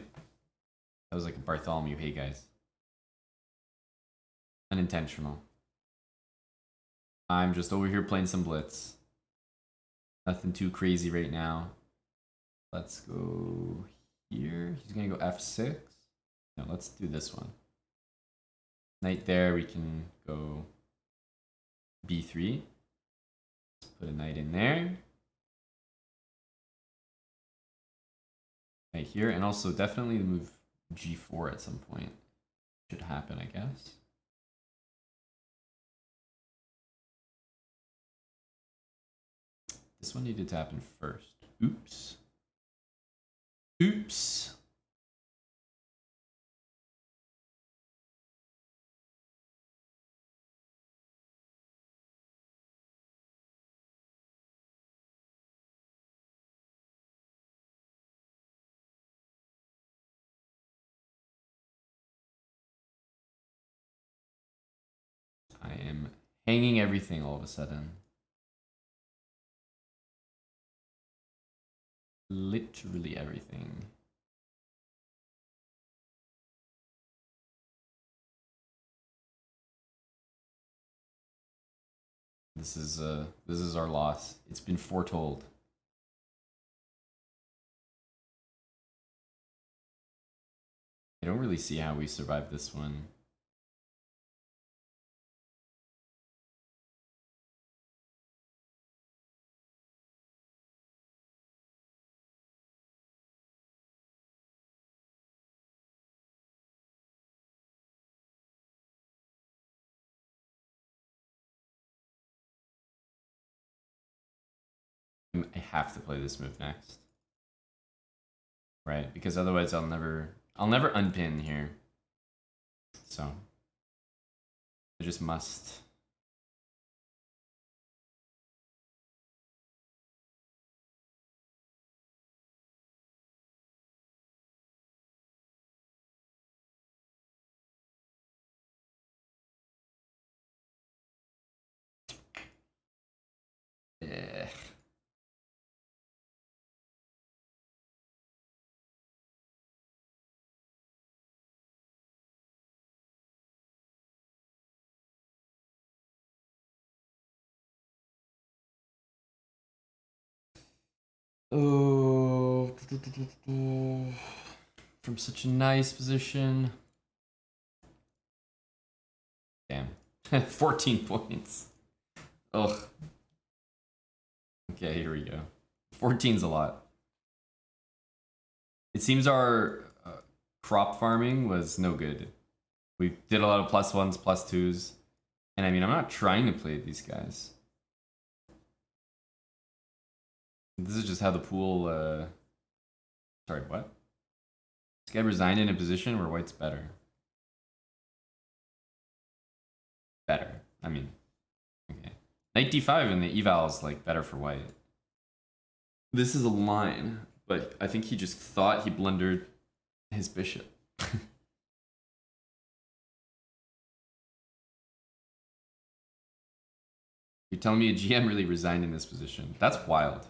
That was like a Bartholomew. Hey guys. Unintentional. I'm just over here playing some Blitz. Nothing too crazy right now. Let's go here. He's gonna go f6. No, let's do this one. Knight there, we can go b3. Let's put a knight in there. Knight here, and also definitely move g4 at some point. Should happen, I guess. This one needed to happen first. Oops. Oops. I am hanging everything all of a sudden. Literally everything. This is our loss. It's been foretold. I don't really see how we survive this one. I have to play this move next. Right? Because otherwise I'll never unpin here. So I just must. Ugh. Oh, from such a nice position. Damn. 14 points. Ugh. Okay, here we go. 14's a lot. It seems our crop farming was no good. We did a lot of +1s, +2s. And I mean, I'm not trying to play these guys. This is just how the pool, sorry, what? This guy resigned in a position where white's better. Better. I mean, okay. Knight d5 and the eval is like better for white. This is a line, but I think he just thought he blundered his bishop. You're telling me a GM really resigned in this position? That's wild.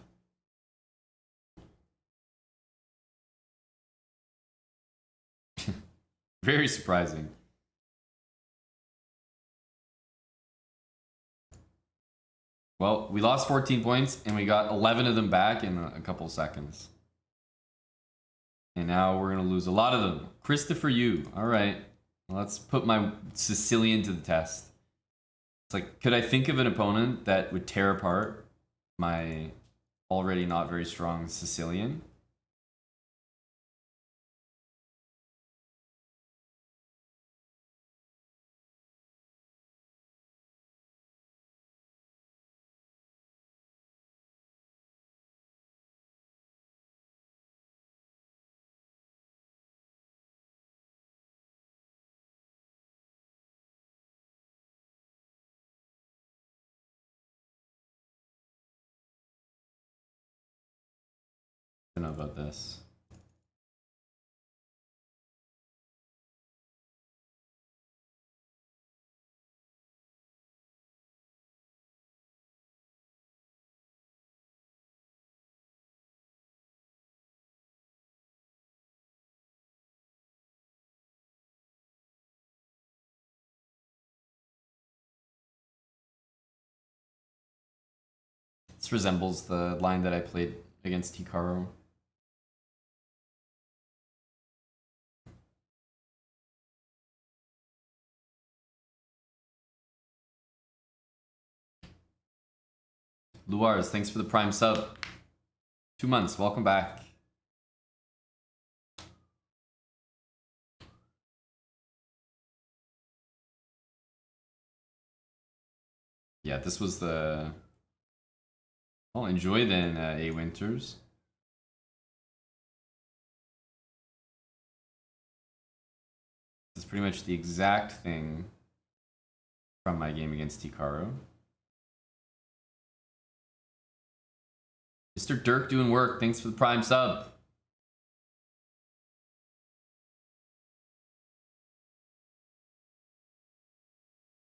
Very surprising. Well, we lost 14 points and we got 11 of them back in a couple seconds. And now we're going to lose a lot of them. Christopher Yu. All right. Let's put my Sicilian to the test. It's like, could I think of an opponent that would tear apart my already not very strong Sicilian? Don't know about this. This resembles the line that I played against Hikaru. Luars, thanks for the Prime sub. 2 months, welcome back. Yeah, this was the... Well, enjoy then, A Winters. This is pretty much the exact thing from my game against Hikaru. Mr. Dirk doing work, thanks for the Prime sub.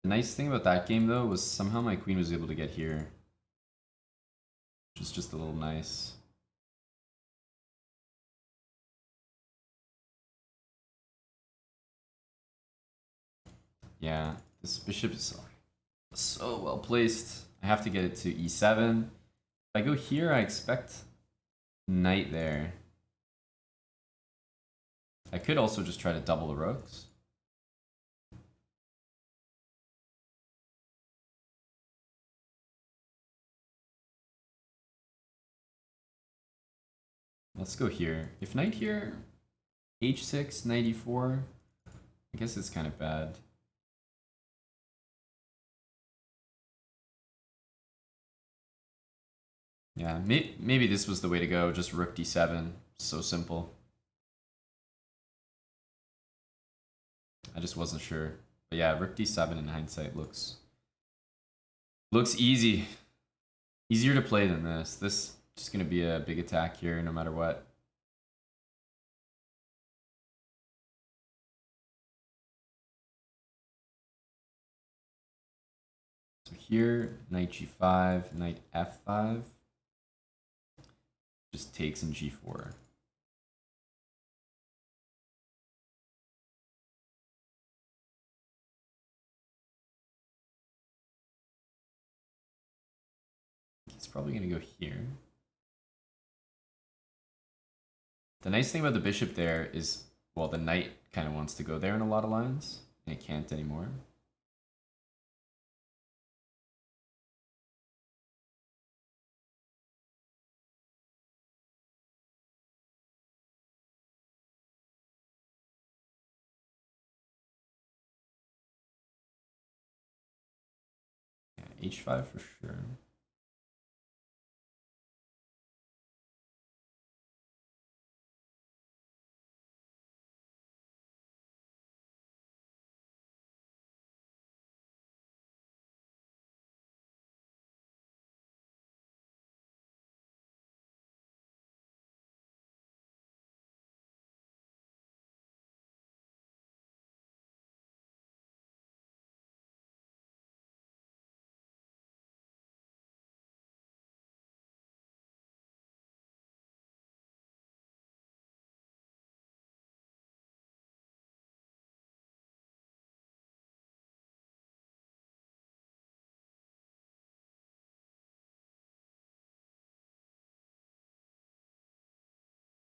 The nice thing about that game though was somehow my queen was able to get here. Which was just a little nice. Yeah, this bishop is so well placed. I have to get it to e7. If I go here, I expect knight there. I could also just try to double the rooks. Let's go here. If knight here, h6, knight e4, I guess it's kind of bad. Yeah, maybe this was the way to go, just rook d7. So simple. I just wasn't sure. But yeah, rook d7 in hindsight looks easy. Easier to play than this. This just gonna be a big attack here no matter what. So here, knight g5, knight f5. Just takes in g4. He's probably going to go here. The nice thing about the bishop there is, well, the knight kind of wants to go there in a lot of lines, and it can't anymore. Yeah, h5 for sure.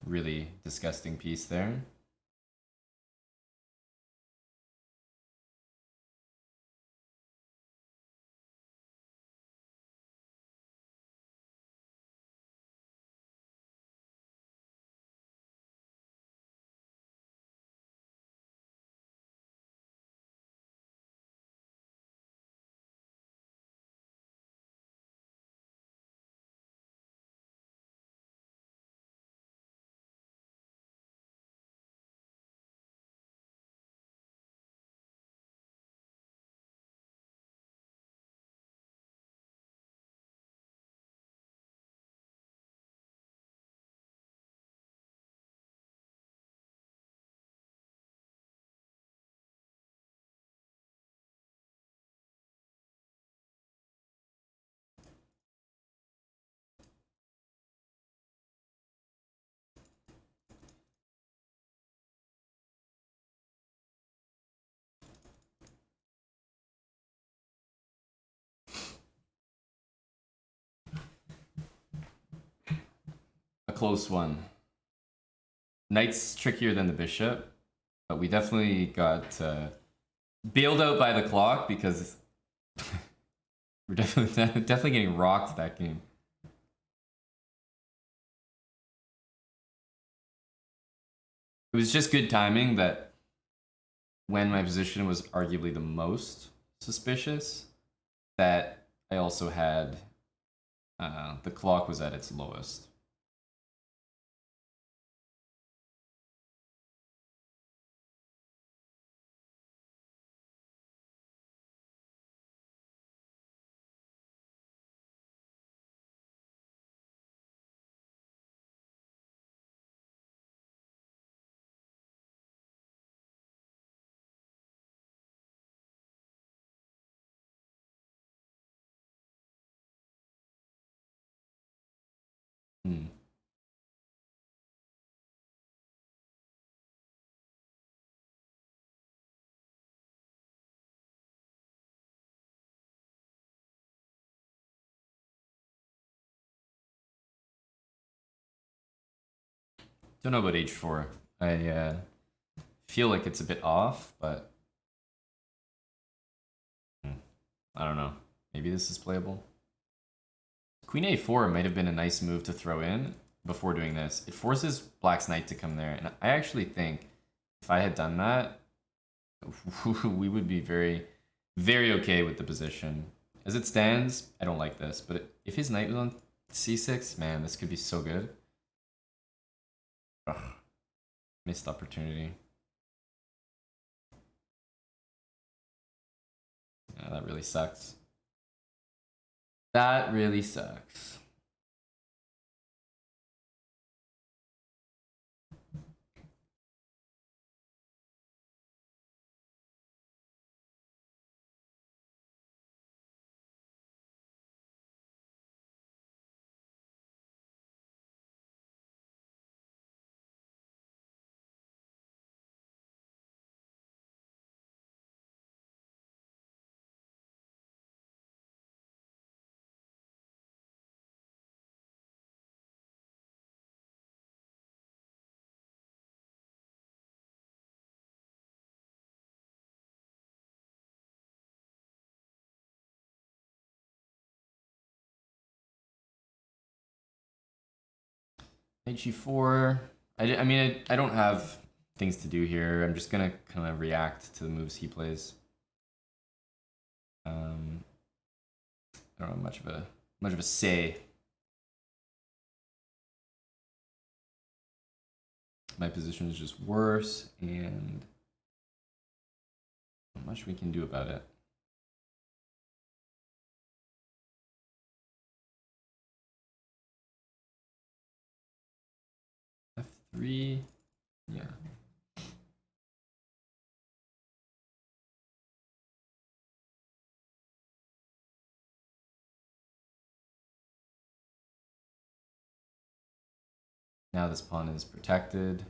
Really disgusting piece there. close one. Knight's trickier than the bishop, but we definitely got bailed out by the clock because we're definitely getting rocked that game. It was just good timing that when my position was arguably the most suspicious, that I also had the clock was at its lowest. Hmm. Don't know about h4. I feel like it's a bit off, but I don't know. Maybe this is playable. Queen a4 might have been a nice move to throw in before doing this. It forces Black's knight to come there, and I actually think if I had done that, we would be very, very okay with the position. As it stands, I don't like this, but if his knight was on c6, man, this could be so good. Ugh. Missed opportunity. Yeah, that really sucks. That really sucks. Knight g4. I mean, I don't have things to do here. I'm just gonna kind of react to the moves he plays. I don't have much of a say. My position is just worse, and not much we can do about it. F3, yeah. Now this pawn is protected.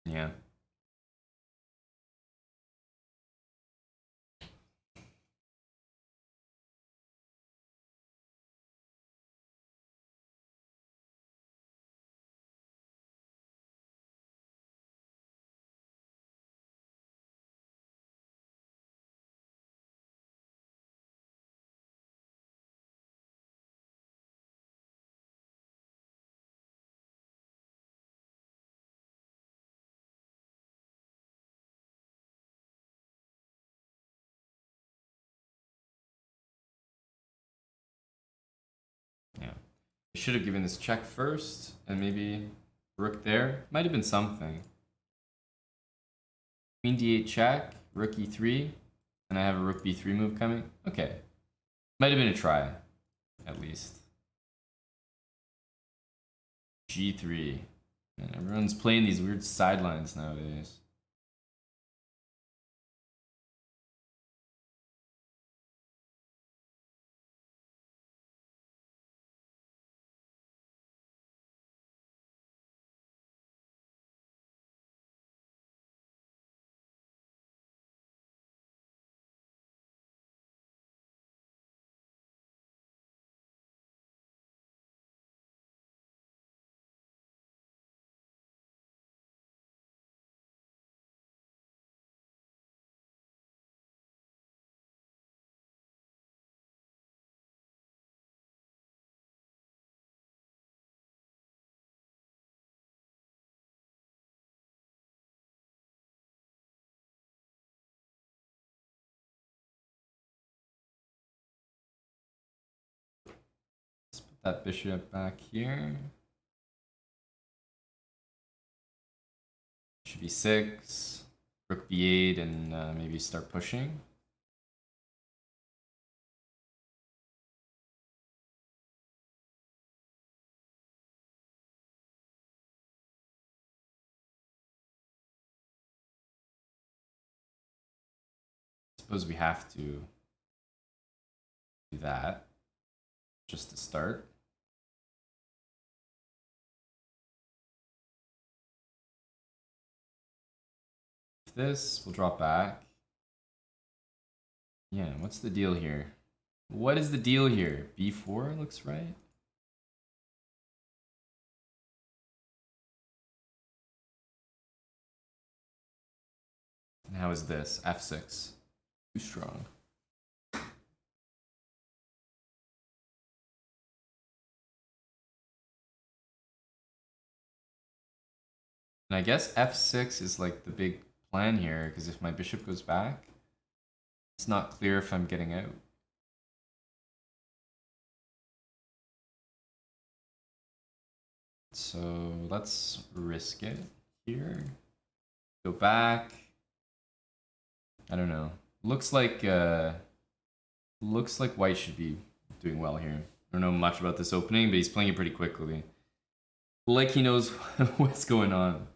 Yeah. should have given this check first, and maybe rook there. Might have been something. Queen d8 check, rook e3, and I have a rook b3 move coming. Okay. Might have been a try, at least. g3. Man, everyone's playing these weird sidelines nowadays. That bishop back here. Should be 6. Rook b8 and maybe start pushing. Suppose we have to do that just to start. This, we'll drop back. Yeah, what's the deal here? What is the deal here? b4 looks right. And how is this? f6. Too strong. And I guess f6 is like the big plan here, because if my bishop goes back, it's not clear if I'm getting out. So let's risk it here. Go back. I don't know. Looks like white should be doing well here. I don't know much about this opening, but he's playing it pretty quickly. Like he knows what's going on.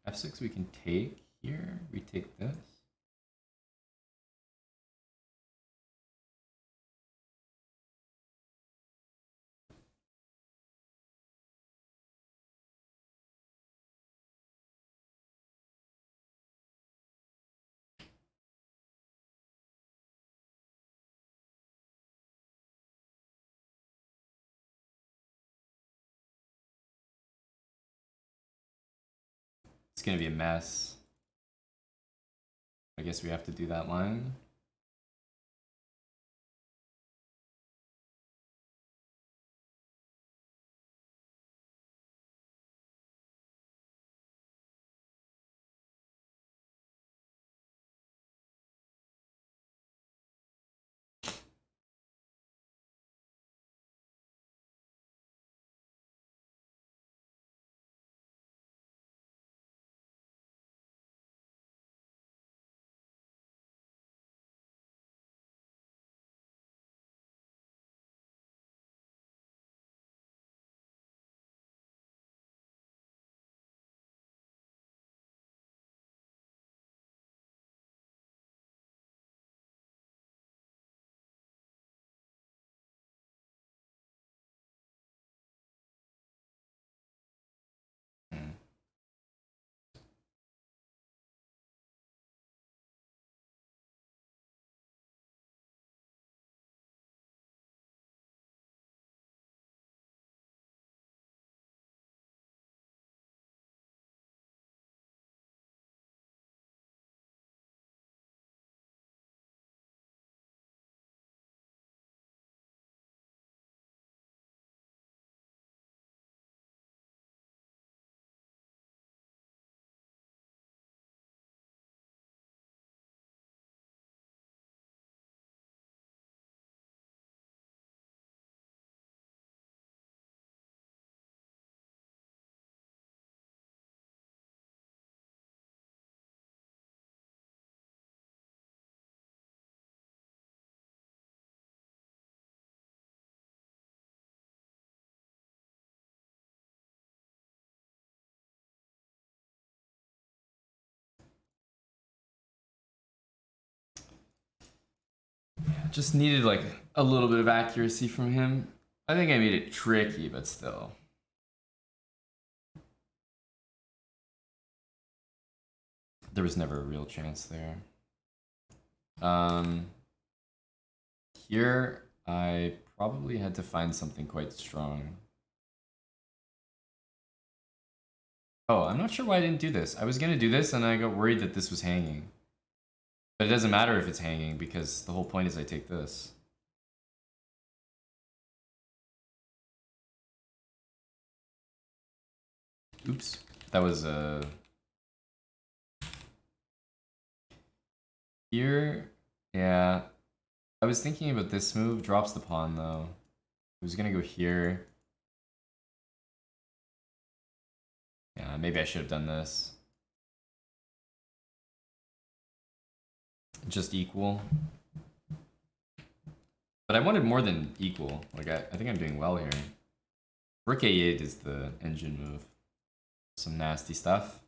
f6 we can take here. We take this. It's gonna be a mess. I guess we have to do that line. Just needed like a little bit of accuracy from him. I think I made it tricky, but still. There was never a real chance there. Here, I probably had to find something quite strong. Oh, I'm not sure why I didn't do this. I was gonna do this and I got worried that this was hanging. But it doesn't matter if it's hanging because the whole point is I take this. Oops. That was here. Yeah. I was thinking about this move. Drops the pawn though. I was gonna go here. Yeah, maybe I should have done this. Just equal. But I wanted more than equal. Like, I think I'm doing well here. Rook A8 is the engine move. Some nasty stuff.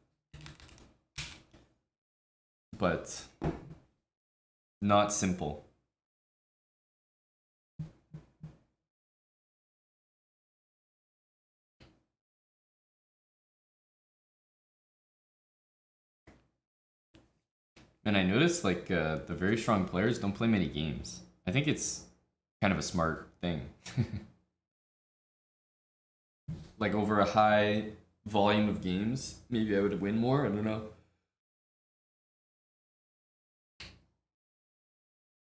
But not simple. And I noticed, like, the very strong players don't play many games. I think it's kind of a smart thing. Like, over a high volume of games, maybe I would win more. I don't know.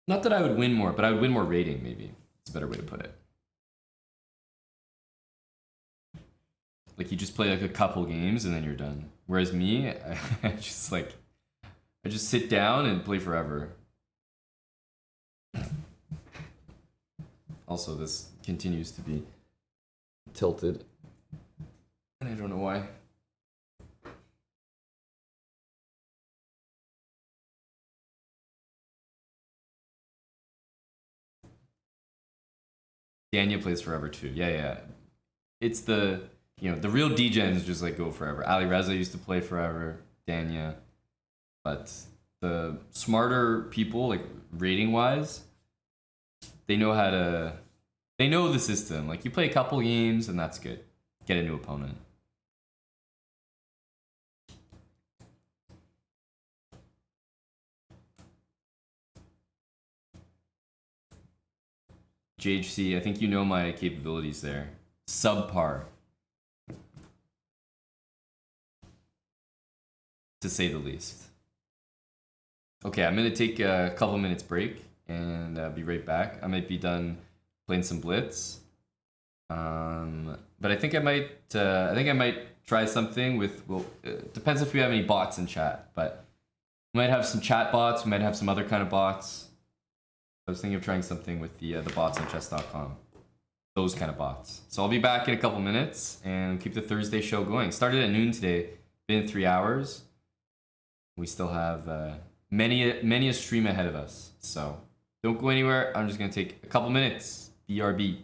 Not that I would win more, but I would win more rating, maybe. It's a better way to put it. Like, you just play, like, a couple games and then you're done. Whereas me, I just, like... I just sit down and play forever. Also, this continues to be tilted. And I don't know why. Danya plays forever too. Yeah. It's the, the real degens just like go forever. Ali Reza used to play forever. Danya. But the smarter people, like rating wise, they know the system. Like you play a couple games and that's good. Get a new opponent. JHC, I think you know my capabilities there. Subpar. To say the least. Okay, I'm gonna take a couple minutes break and be right back. I might be done playing some Blitz. But I think I might try something with, well, it depends if we have any bots in chat, but we might have some chat bots, we might have some other kind of bots. I was thinking of trying something with the bots on chess.com. Those kind of bots. So I'll be back in a couple minutes and keep the Thursday show going. Started at noon today, been 3 hours. We still have many a stream ahead of us. So don't go anywhere. I'm just gonna take a couple minutes. BRB.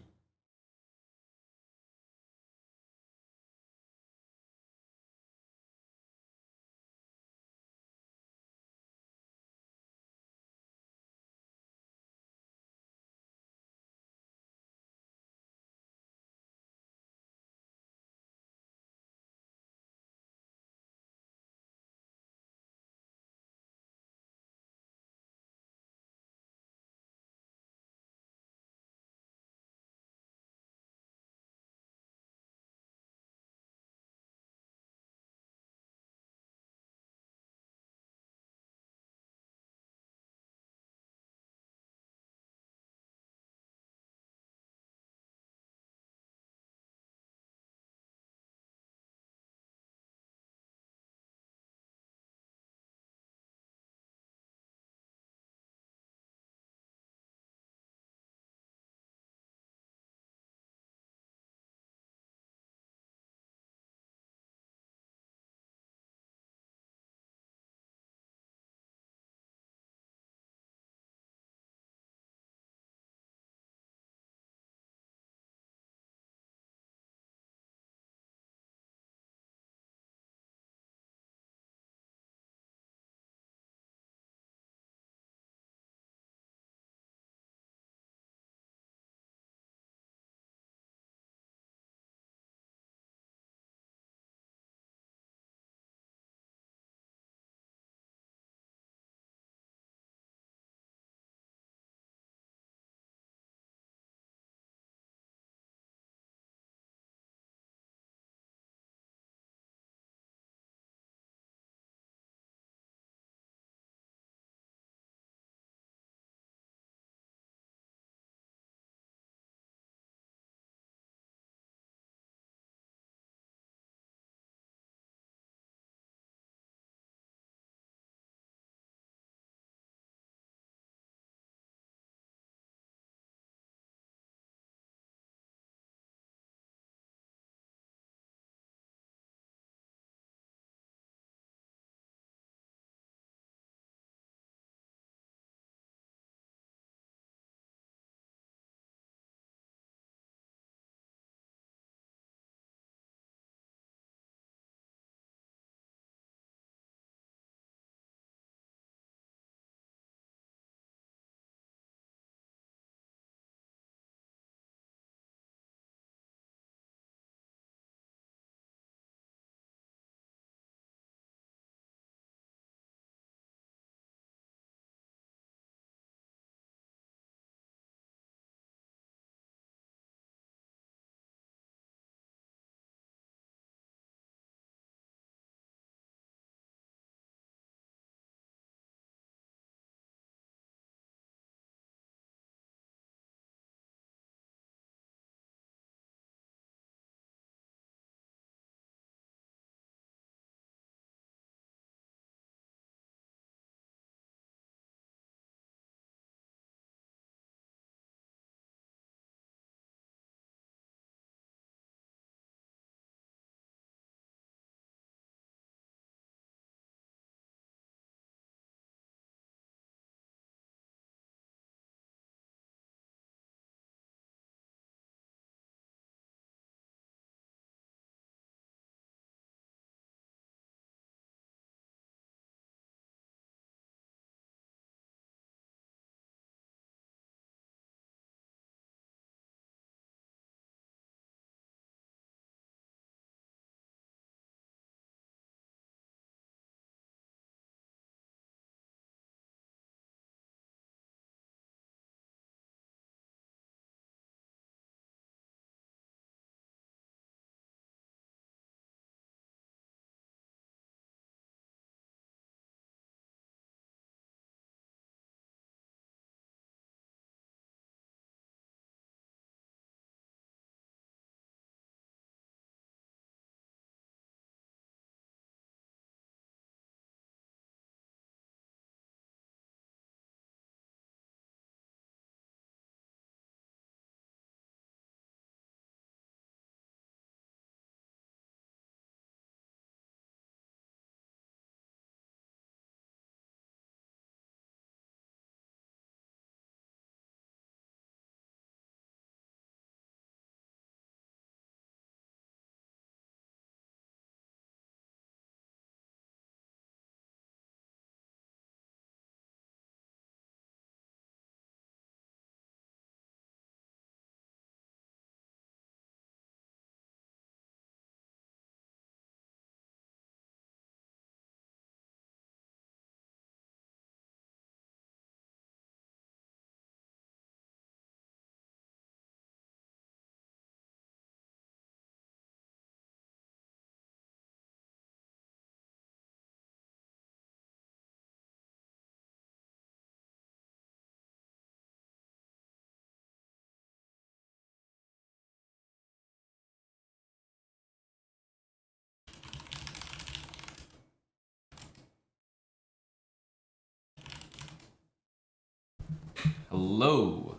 Hello.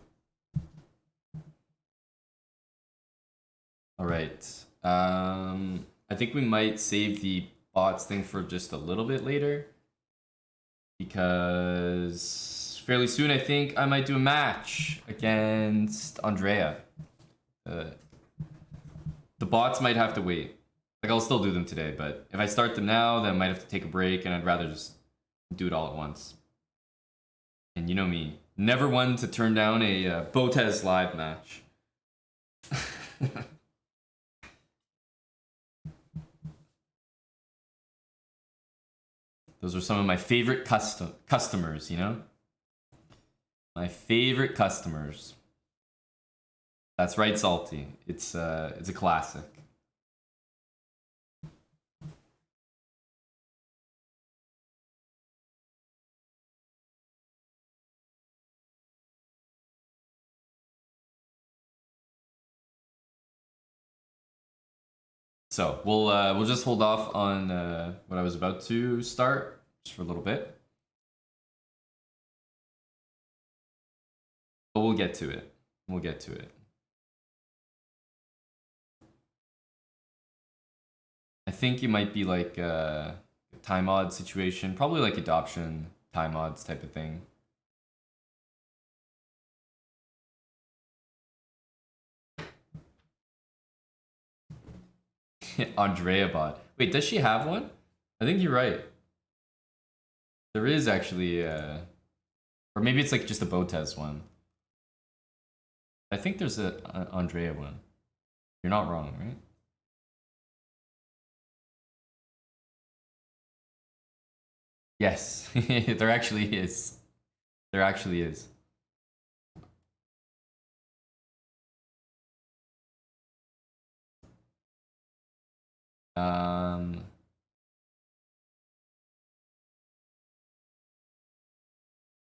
All right. I think we might save the bots thing for just a little bit later because fairly soon I think I might do a match against Andrea. The bots might have to wait. Like I'll still do them today, but if I start them now, then I might have to take a break, and I'd rather just do it all at once. And you know me, never one to turn down a Botez live match. Those are some of my favorite customers, you know? My favorite customers. That's right, Salty. It's a classic. So we'll just hold off on what I was about to start just for a little bit. But we'll get to it. We'll get to it. I think it might be like a time mod situation, probably like adoption, time mods type of thing. Andrea bot. Wait, does she have one? I think you're right. There is actually, or maybe it's like just a Botez one. I think there's a Andrea one. You're not wrong, right? Yes, there actually is. There actually is.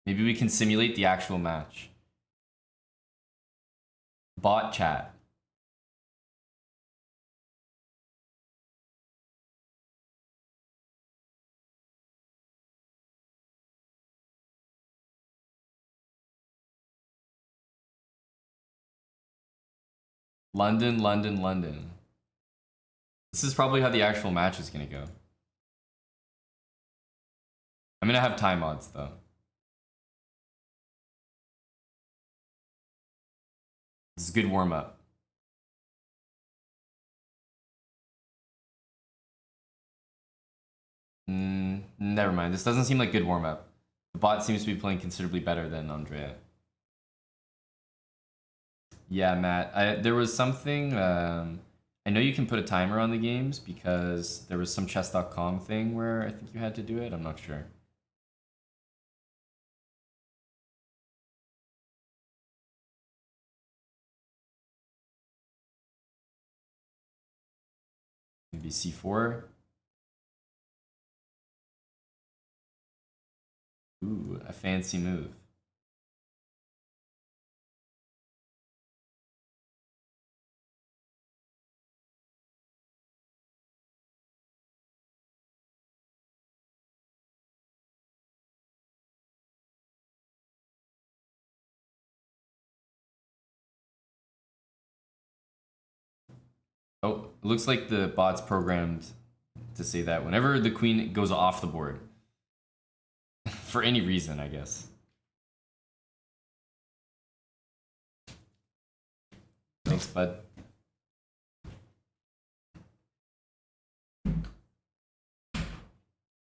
Maybe we can simulate the actual match. Bot chat. London, London, London. This is probably how the actual match is gonna go. I'm gonna have time mods though. This is a good warm up. Never mind. This doesn't seem like good warm up. The bot seems to be playing considerably better than Andrea. Yeah, Matt. There was something. I know you can put a timer on the games because there was some chess.com thing where I think you had to do it. I'm not sure. Maybe c4. Ooh, a fancy move. Oh, it looks like the bot's programmed to say that whenever the queen goes off the board. For any reason, I guess. Thanks, bud.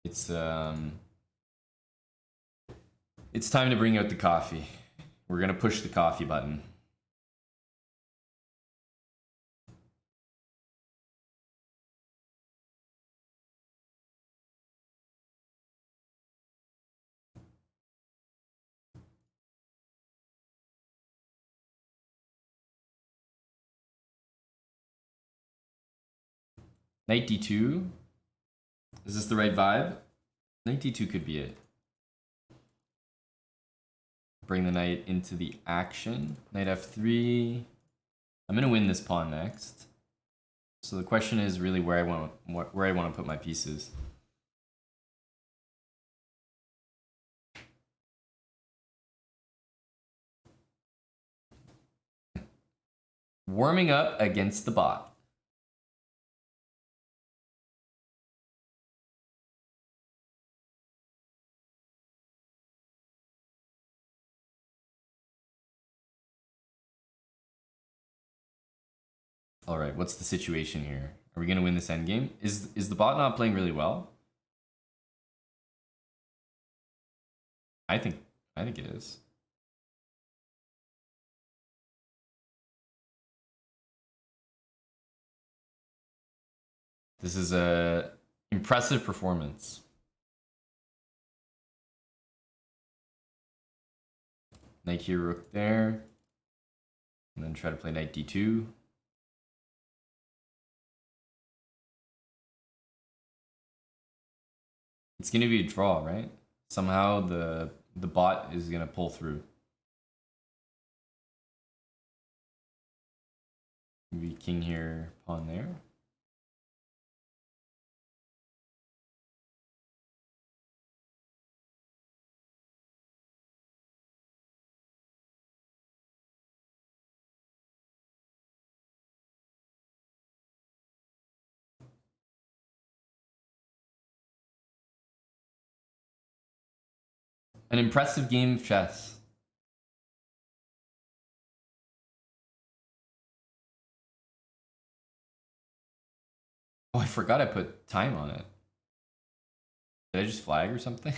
It's time to bring out the coffee. We're gonna push the coffee button. Knight d2. Is this the right vibe? Knight d2 could be it. Bring the knight into the action. Knight f3. I'm gonna win this pawn next. So the question is really where I want to put my pieces. Warming up against the bot. All right, what's the situation here? Are we gonna win this endgame? Is the bot not playing really well? I think it is. This is a impressive performance. Knight here, rook there, and then try to play knight d2. It's gonna be a draw, right? Somehow the bot is gonna pull through. Maybe king here, pawn there. An impressive game of chess. Oh, I forgot I put time on it. Did I just flag or something?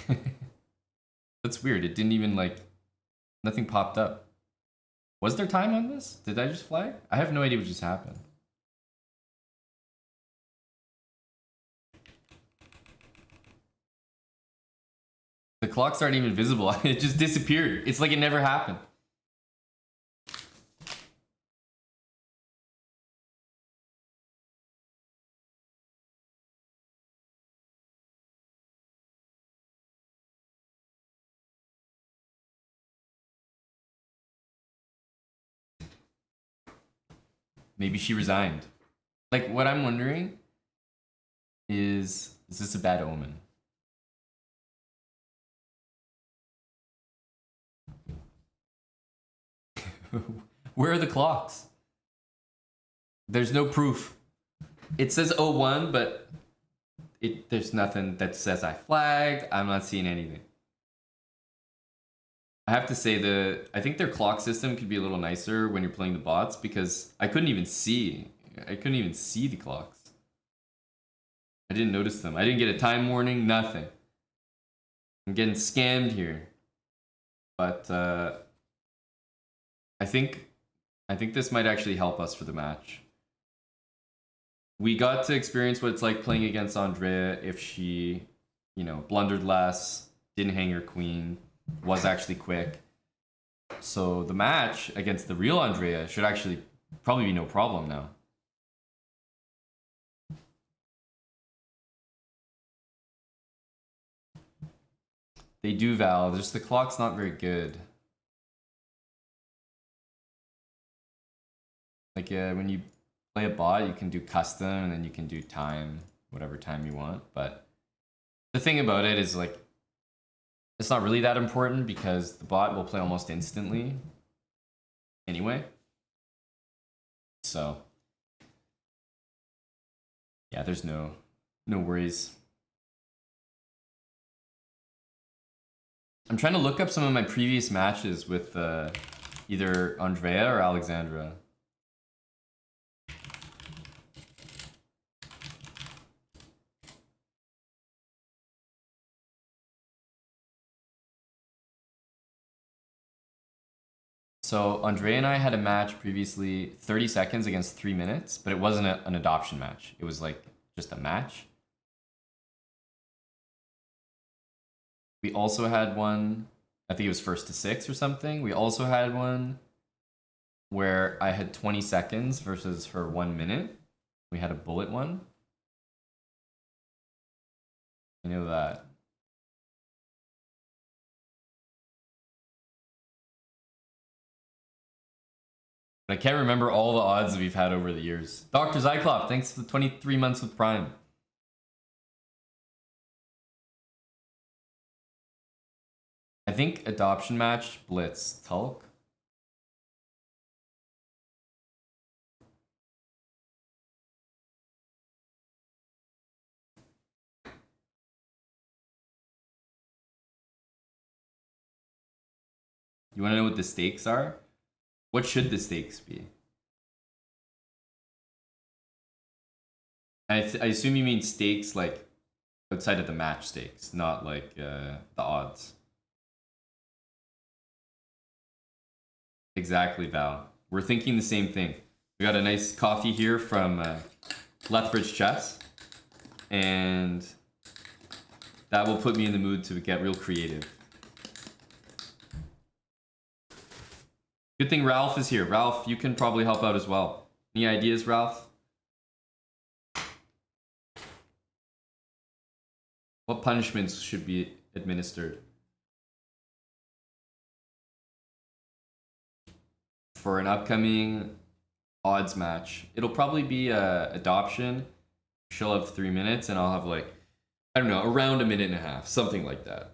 That's weird. It didn't even like, nothing popped up. Was there time on this? Did I just flag? I have no idea what just happened. The clocks aren't even visible. It just disappeared. It's like it never happened. Maybe she resigned. Like, what I'm wondering is this a bad omen? Where are the clocks? There's no proof. It says 01, but there's nothing that says I flagged. I'm not seeing anything. I have to say I think their clock system could be a little nicer when you're playing the bots because I couldn't even see the clocks. I didn't notice them. I didn't get a time warning, nothing. I'm getting scammed here. But I think this might actually help us for the match. We got to experience what it's like playing against Andrea if she, blundered less, didn't hang her queen, was actually quick. So the match against the real Andrea should actually probably be no problem now. They do, Val. Just the clock's not very good. Like when you play a bot, you can do custom and then you can do time, whatever time you want. But the thing about it is like, it's not really that important because the bot will play almost instantly anyway. So yeah, there's no worries. I'm trying to look up some of my previous matches with either Andrea or Alexandra. So Andrea and I had a match previously, 30 seconds against 3 minutes, but it wasn't an adoption match. It was like just a match. We also had one, I think it was first to 6 or something. We also had one where I had 20 seconds versus her 1 minute. We had a bullet one. I know that. But I can't remember all the odds that we've had over the years. Dr. Zyclop, thanks for the 23 months with Prime. I think adoption match, blitz, Tulk. You want to know what the stakes are? What should the stakes be? I assume you mean stakes like outside of the match stakes, not like the odds. Exactly, Val. We're thinking the same thing. We got a nice coffee here from Lethbridge Chess, and that will put me in the mood to get real creative. Good thing Ralph is here. Ralph, you can probably help out as well. Any ideas, Ralph? What punishments should be administered for an upcoming odds match? It'll probably be adoption. She'll have 3 minutes, and I'll have like, I don't know, around a minute and a half, something like that.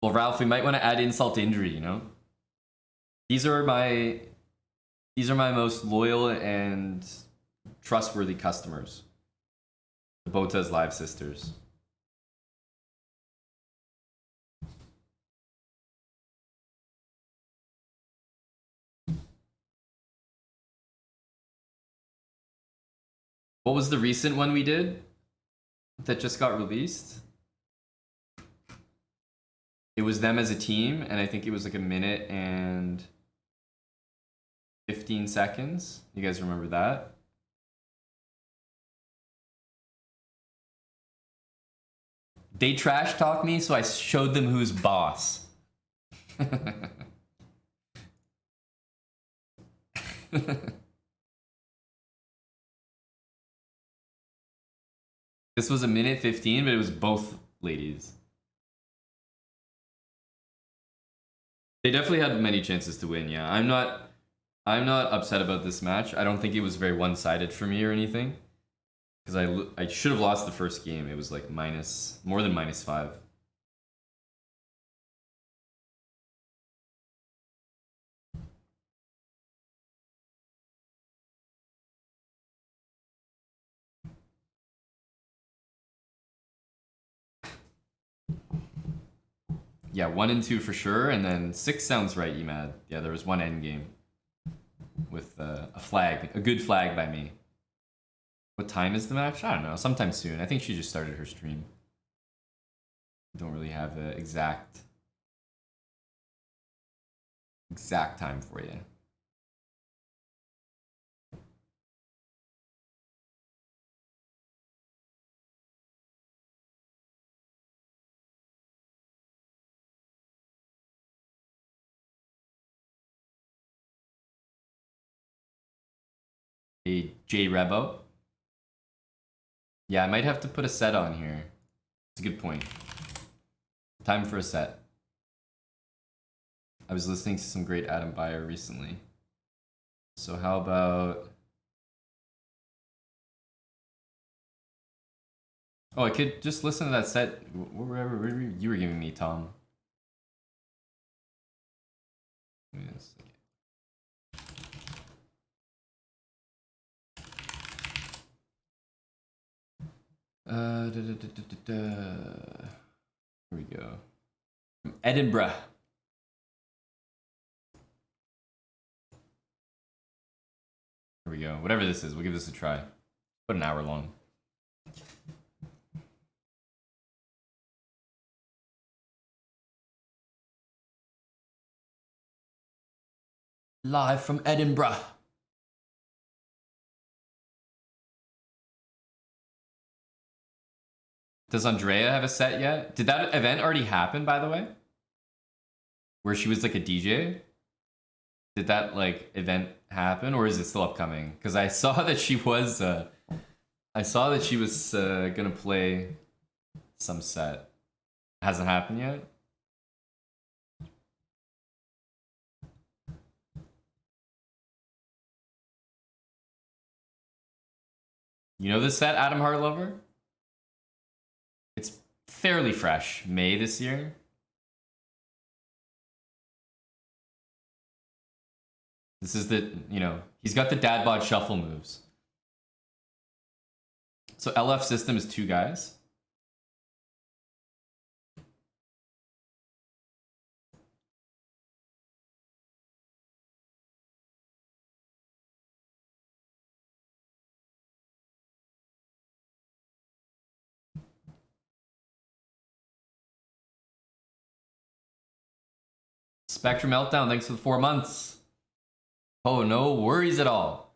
Well, Ralph, we might want to add insult to injury, you know? These are my most loyal and trustworthy customers. The Bota's Live Sisters. What was the recent one we did that just got released? It was them as a team, and I think it was like a minute and 15 seconds. You guys remember that? They trash talked me, so I showed them who's boss. This was a minute 15, but it was both ladies. They definitely had many chances to win, yeah. I'm not upset about this match. I don't think it was very one-sided for me or anything. Because I should have lost the first game. It was like more than -5. Yeah, 1 and 2 for sure, and then 6 sounds right, Emad. Yeah, there was one Endgame with a flag, a good flag by me. What time is the match? I don't know, sometime soon. I think she just started her stream. Don't really have an exact time for you. Hey, J Rebo. Yeah, I might have to put a set on here. It's a good point. Time for a set. I was listening to some great Adam Beyer recently. So how about... Oh, I could just listen to that set wherever you were giving me, Tom. Yes. Here we go. From Edinburgh. Here we go. Whatever this is, we'll give this a try. About an hour long. Live from Edinburgh. Does Andrea have a set yet? Did that event already happen, by the way? Where she was like a DJ? Did that like event happen, or is it still upcoming? Because I saw that she was gonna play some set. Hasn't happened yet. You know this set, Adam Hartlover? fairly fresh. May this year. This is the, you know, he's got the dad bod shuffle moves. So LF system is 2 guys. Spectrum Meltdown, thanks for the 4 months. Oh, no worries at all.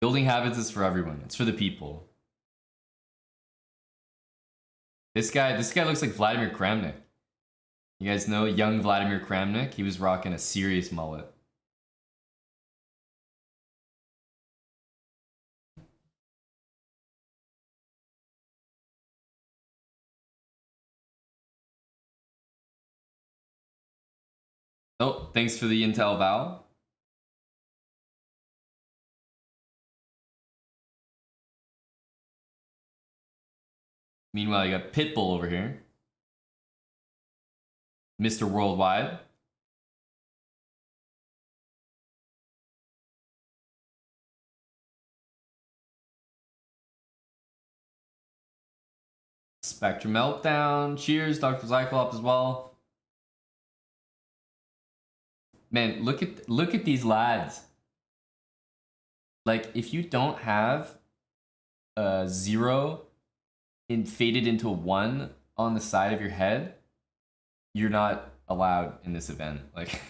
Building habits is for everyone. It's for the people. This guy looks like Vladimir Kramnik. You guys know young Vladimir Kramnik? He was rocking a serious mullet. Oh, thanks for the intel, Val. Meanwhile, you got Pitbull over here. Mr. Worldwide. Spectrum Meltdown. Cheers, Dr. Zyklop as well. Man, look at these lads. Like, if you don't have a 0 faded into a 1 on the side of your head, you're not allowed in this event. Like,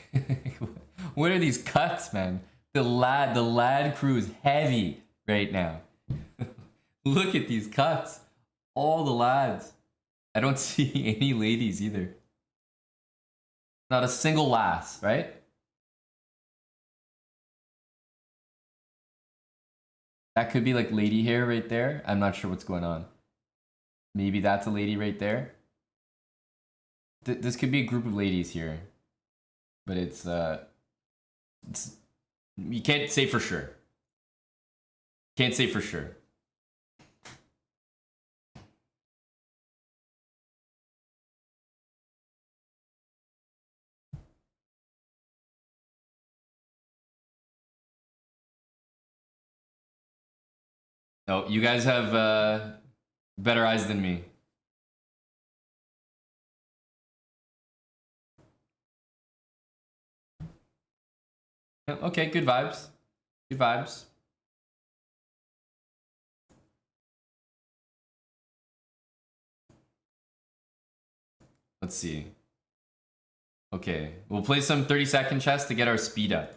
what are these cuts, man? The lad crew is heavy right now. Look at these cuts. All the lads. I don't see any ladies either. Not a single lass, right? That could be like lady hair right there. I'm not sure what's going on. Maybe that's a lady right there. This could be a group of ladies here. But it's you can't say for sure. Can't say for sure. No, you guys have better eyes than me. Yeah, okay, good vibes. Good vibes. Let's see. Okay, we'll play some 30-second chess to get our speed up.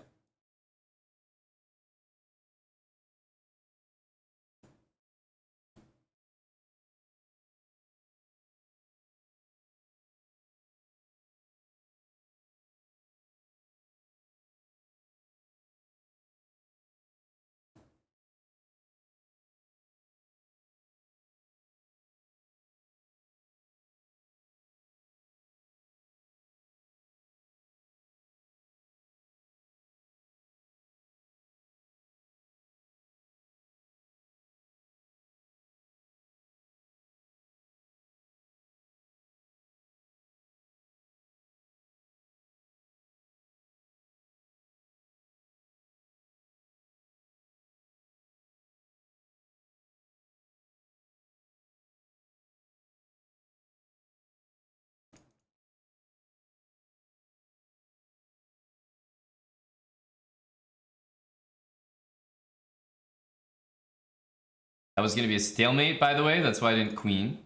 That was going to be a stalemate, by the way. That's why I didn't queen.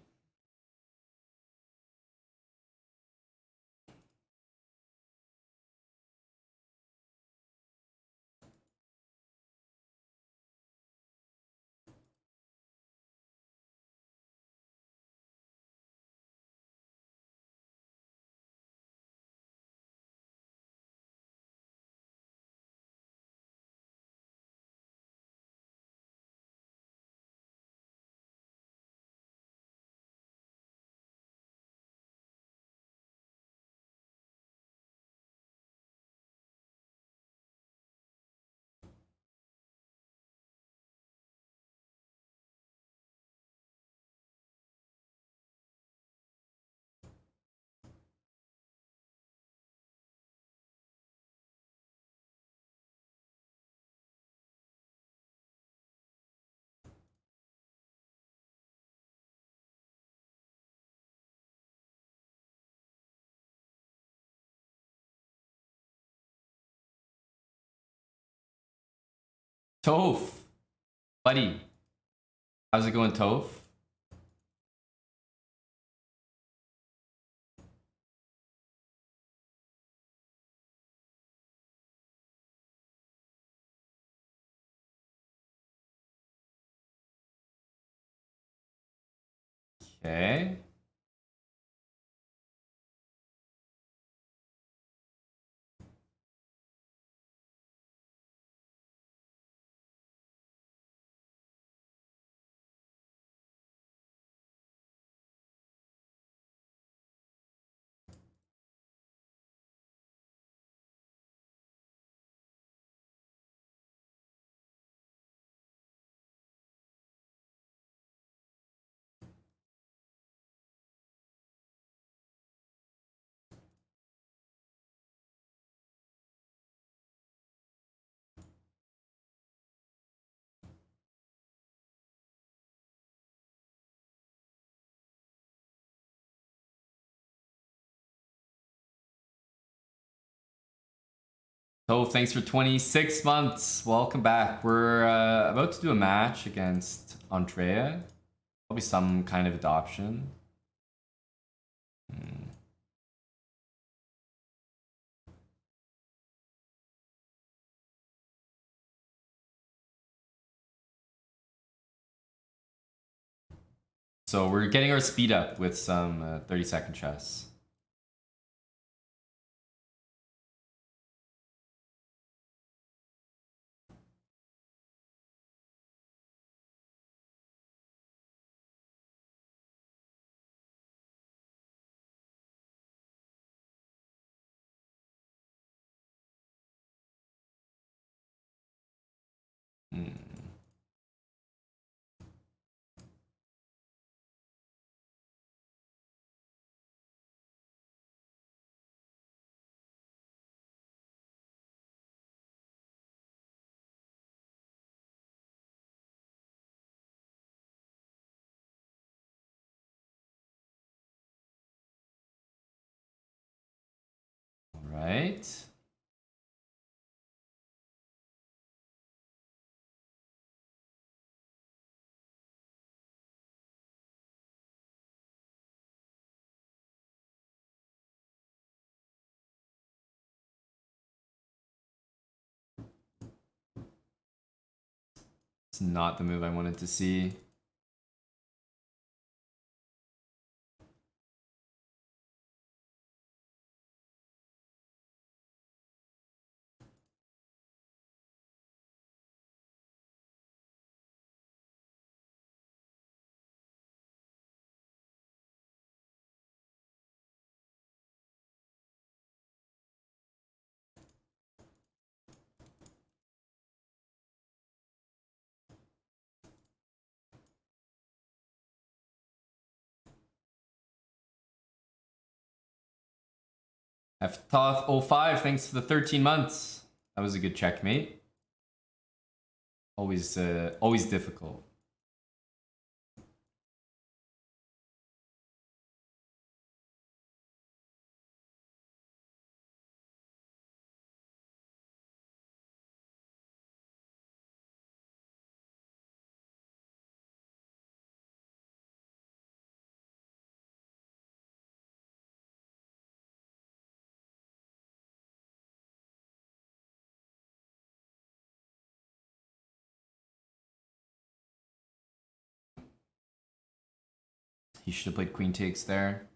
Toph, buddy. How's it going, Toph? Okay. Toph, thanks for 26 months. Welcome back. We're about to do a match against Andrea. Probably some kind of adoption. So we're getting our speed up with some 30-second chess. All right. It's not the move I wanted to see. FToth05, thanks for the 13 months. That was a good checkmate. Always difficult. He should have played queen takes there.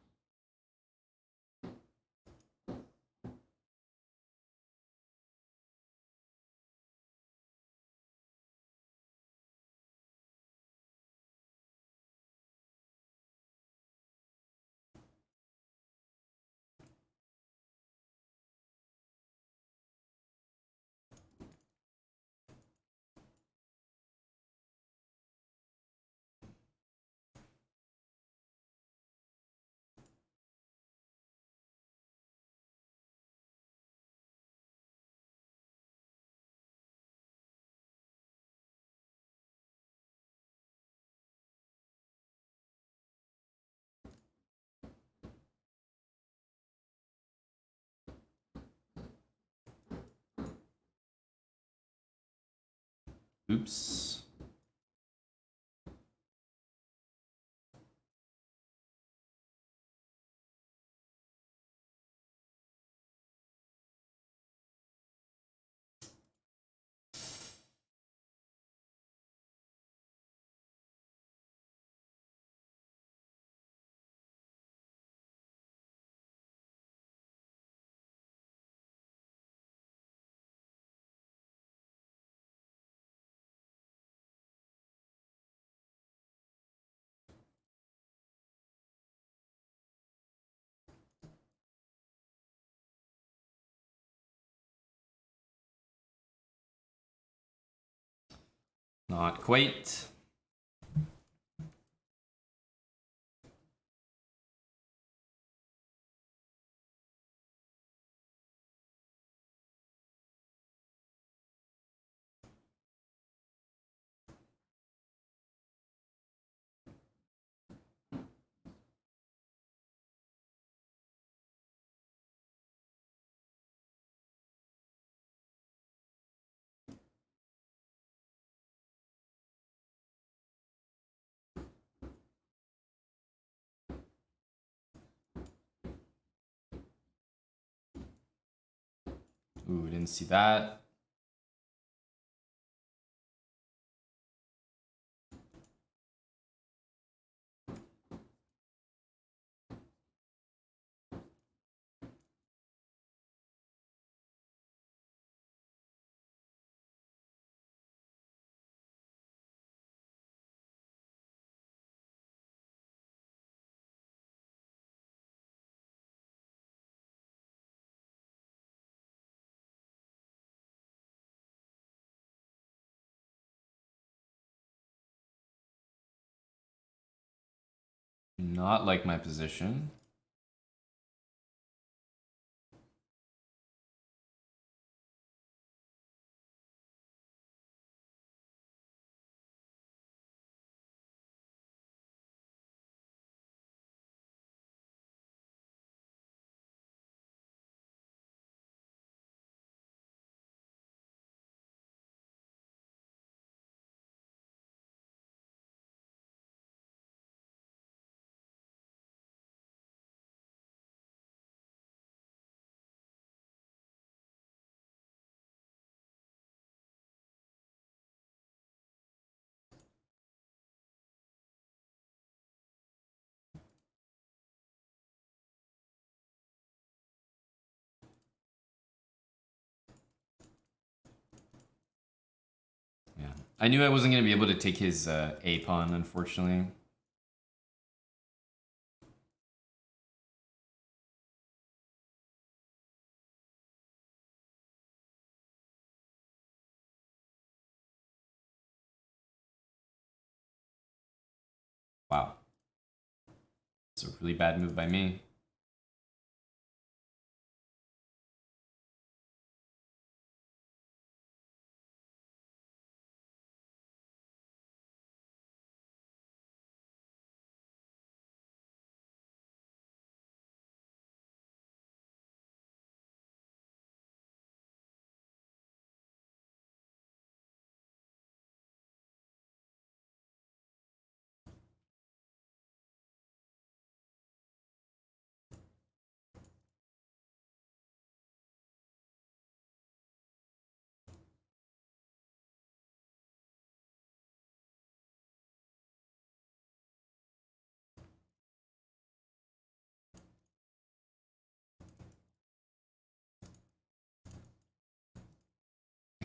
Oops. Not quite. Ooh, didn't see that. Not like my position. Yeah. I knew I wasn't going to be able to take his A pawn, unfortunately. Wow. It's a really bad move by me.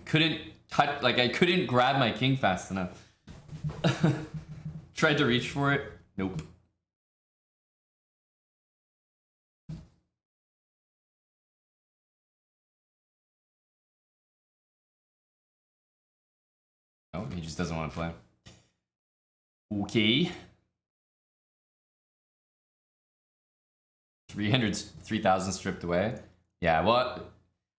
Couldn't touch, like I couldn't grab my king fast enough. Tried to reach for it. Nope. Oh, he just doesn't want to play. Okay. 3,000 stripped away. Yeah, well,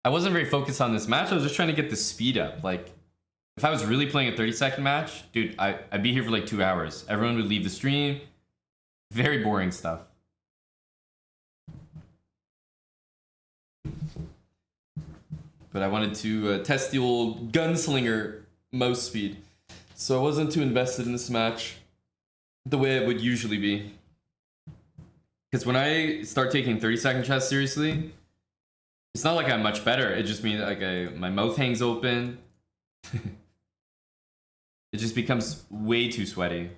I wasn't very focused on this match. I was just trying to get the speed up. Like, if I was really playing a 30-second match, dude, I'd be here for like 2 hours. Everyone would leave the stream. Very boring stuff. But I wanted to test the old gunslinger mouse speed. So I wasn't too invested in this match the way it would usually be. Because when I start taking 30-second chess seriously, it's not like I'm much better. It just means like my mouth hangs open. It just becomes way too sweaty.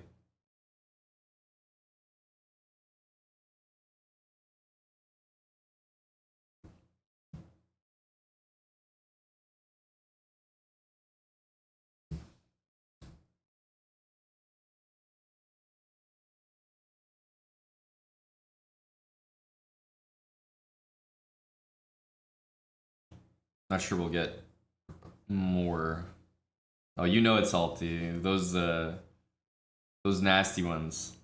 Not sure we'll get more. Oh, you know it's salty. Those nasty ones.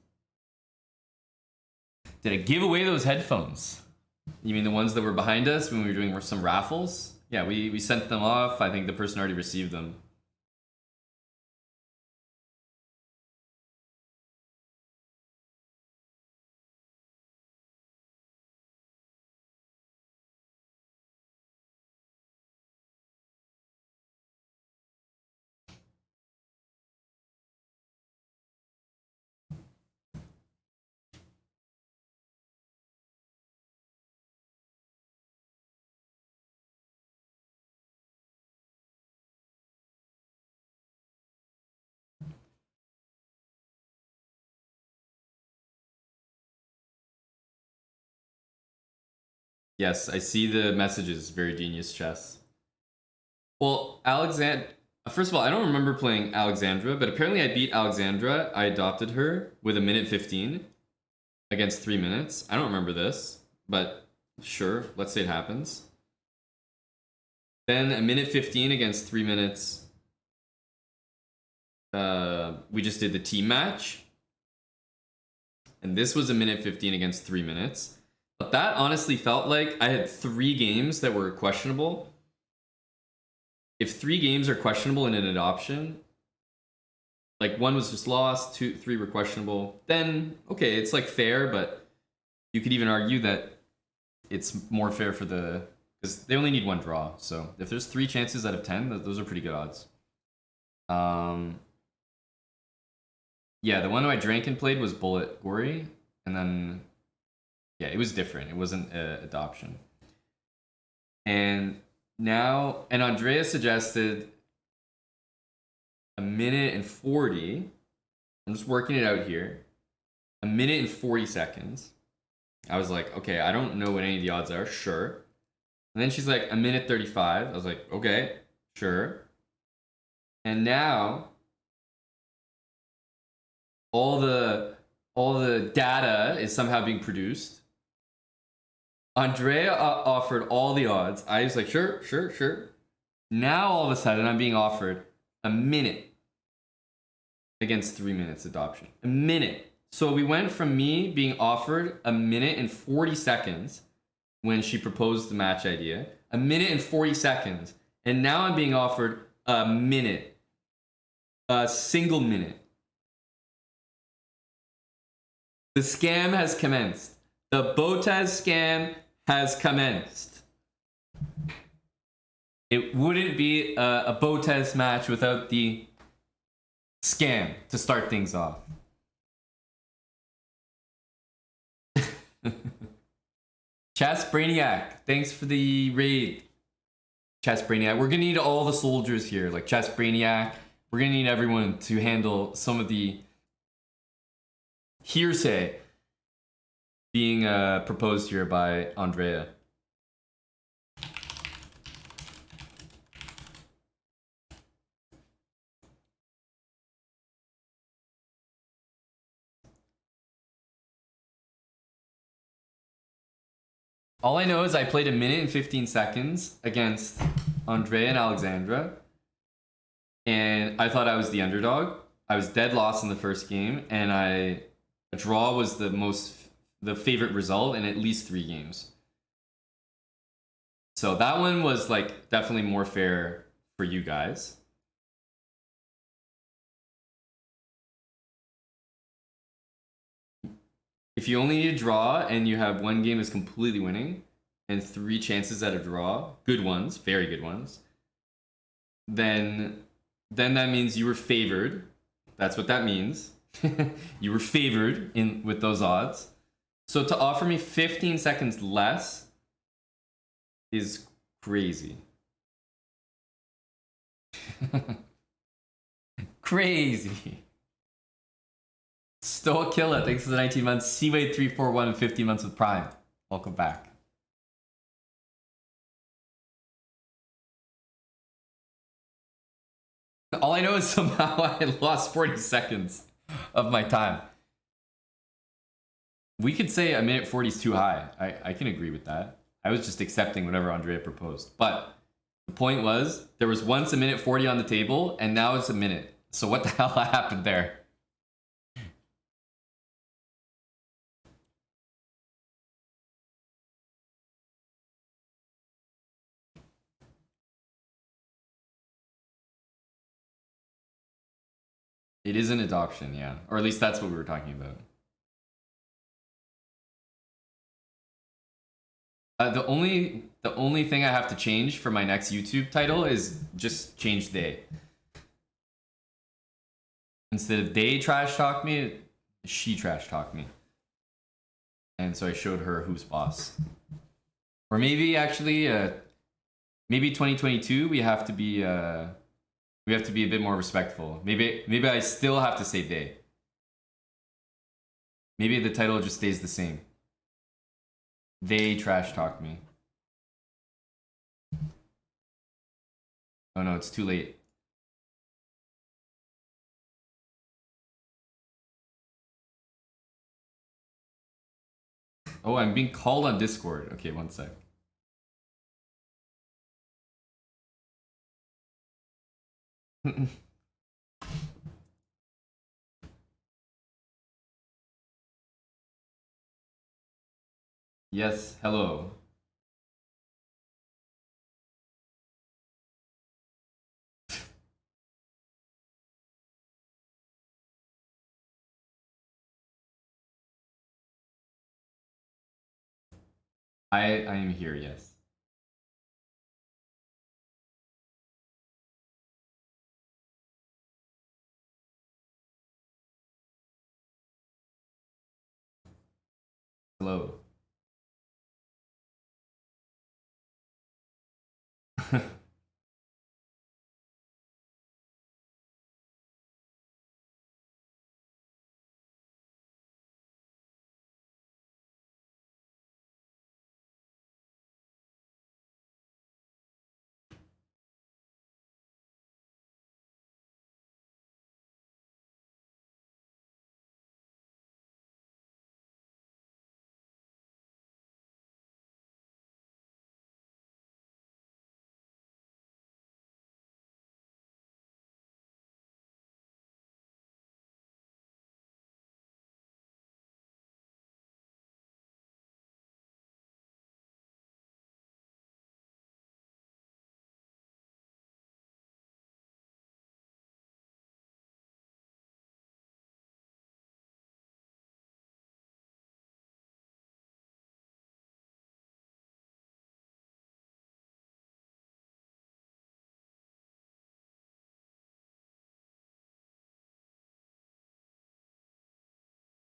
Did I give away those headphones? You mean the ones that were behind us when we were doing some raffles? Yeah, we sent them off. I think the person already received them. Yes, I see the messages. Very genius chess. Well, first of all, I don't remember playing Alexandra, but apparently I beat Alexandra. I adopted her with a minute 15 against 3 minutes. I don't remember this, but sure, let's say it happens. Then a minute 15 against 3 minutes. We just did the team match. And this was a minute 15 against 3 minutes. But that honestly felt like I had 3 games that were questionable. If 3 games are questionable in an adoption, like 1 was just lost, 3 were questionable, then okay, it's like fair, but you could even argue that it's more fair for because they only need 1 draw. So if there's 3 chances out of 10, those are pretty good odds. Yeah, the one I drank and played was Bullet Gory, and then yeah, it was different. It wasn't adoption. And Andrea suggested a minute and 40. I'm just working it out here. A minute and 40 seconds. I was like, okay, I don't know what any of the odds are. Sure. And then she's like, a minute 35. I was like, okay, sure. And now all the data is somehow being produced. Andrea offered all the odds. I was like, sure. Now all of a sudden I'm being offered a minute against 3 minutes adoption. A minute. So we went from me being offered a minute and 40 seconds when she proposed the match idea, a minute and 40 seconds, and now I'm being offered a minute. A single minute. The scam has commenced. The Botez scam has commenced. It wouldn't be a Botez match without the scam to start things off. Chess Brainiac, thanks for the raid. Chess Brainiac, we're gonna need all the soldiers here, like Chess Brainiac. We're gonna need everyone to handle some of the hearsay being proposed here by Andrea. All I know is I played a minute and 15 seconds against Andrea and Alexandra, and I thought I was the underdog. I was dead lost in the first game, and a draw was the favorite result in at least 3 games. So that one was like definitely more fair for you guys. If you only need a draw and you have 1 game is completely winning and 3 chances at a draw, good ones, very good ones, then then that means you were favored. That's what that means. You were favored in with those odds. So to offer me 15 seconds less is crazy. Crazy. Still a killer. Thanks for the 19 months. Seaway341 and 15 months with Prime. Welcome back. All I know is somehow I lost 40 seconds of my time. We could say a minute 40 is too high. I can agree with that. I was just accepting whatever Andrea proposed. But the point was, there was once a minute 40 on the table, and now it's a minute. So what the hell happened there? It is an adoption, yeah. Or at least that's what we were talking about. The only thing I have to change for my next YouTube title is just change they. Instead of they trash talk me, she trash talk me. And so I showed her who's boss. Or maybe actually, maybe 2022 we have to be a bit more respectful. Maybe I still have to say they. Maybe the title just stays the same. They trash talk me. Oh no, it's too late. Oh, I'm being called on Discord. Okay, one sec. Yes, hello. I am here, yes. Hello.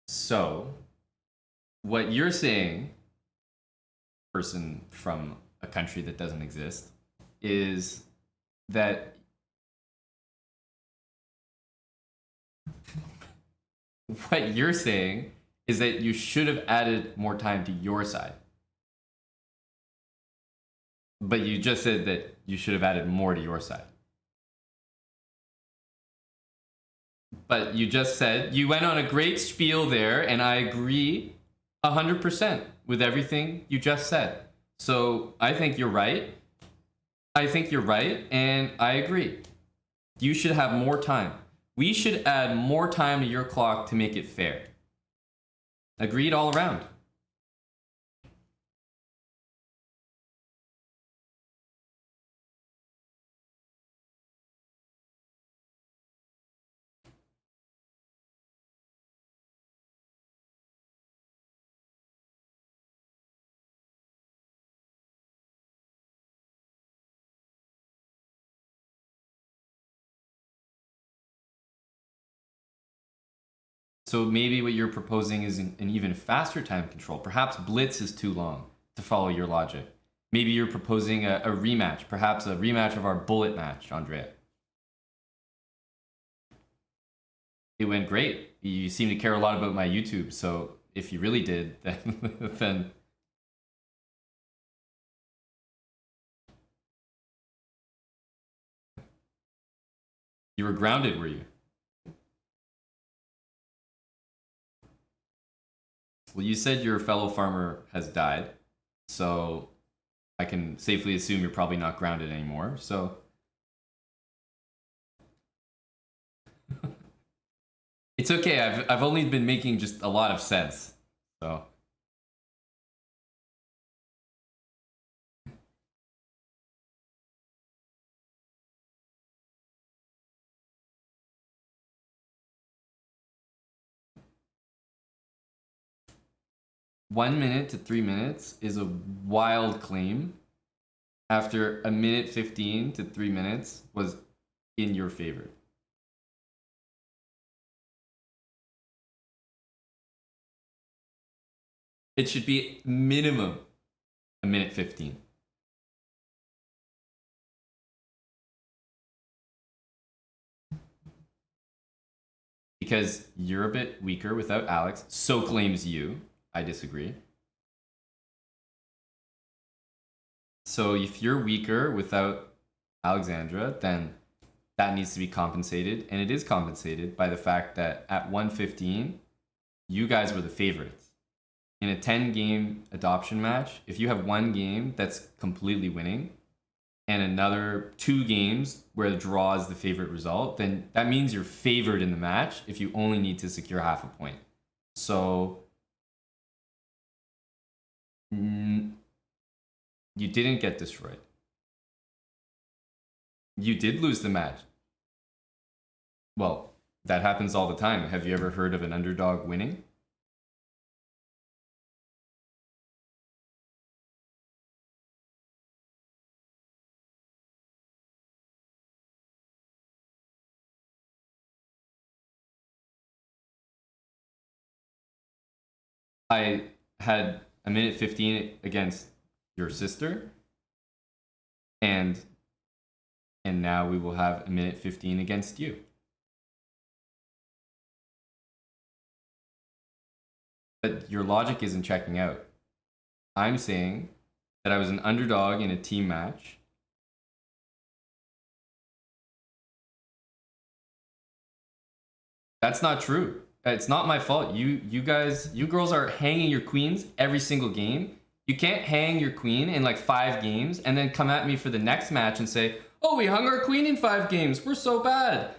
So, what you're saying, person from a country that doesn't exist, is that what you're saying is that you should have added more time to your side. But you just said that you should have added more to your side. But you just said, you went on a great spiel there, and I agree 100% with everything you just said. So I think you're right. I think you're right, and I agree. You should have more time. We should add more time to your clock to make it fair. Agreed all around. So maybe what you're proposing is an even faster time control. Perhaps Blitz is too long to follow your logic. Maybe you're proposing a rematch, perhaps a rematch of our bullet match, Andrea. It went great. You seem to care a lot about my YouTube, so if you really did, then you were grounded, were you? Well, you said your fellow farmer has died, so I can safely assume you're probably not grounded anymore. So it's okay. I've only been making just a lot of sense. So 1 minute to 3 minutes is a wild claim. After a minute 15 to 3 minutes was in your favor. It should be minimum a minute 15. Because you're a bit weaker without Alex. So claims you. I disagree. So if you're weaker without Alexandra, then that needs to be compensated. And it is compensated by the fact that at 115, you guys were the favorites. In a 10-game adoption match, if you have one game that's completely winning and another 2 games where the draw is the favorite result, then that means you're favored in the match if you only need to secure half a point. So you didn't get destroyed. You did lose the match. Well, that happens all the time. Have you ever heard of an underdog winning? I had a minute 15 against your sister, and now we will have a minute 15 against you. But your logic isn't checking out. I'm saying that I was an underdog in a team match. That's not true. It's not my fault. You girls are hanging your queens every single game. You can't hang your queen in like 5 games and then come at me for the next match and say, "Oh, we hung our queen in 5 games. We're so bad."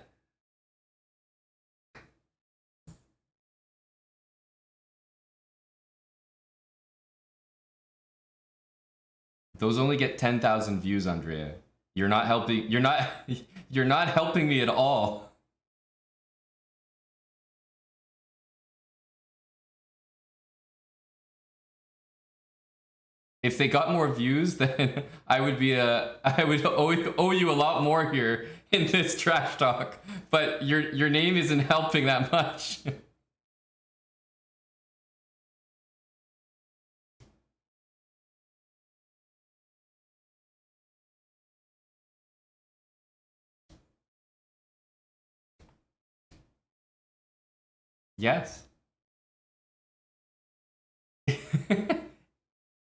Those only get 10,000 views, Andrea. You're not helping. You're not helping me at all. If they got more views, then I would owe you a lot more here in this trash talk. But your name isn't helping that much. Yes.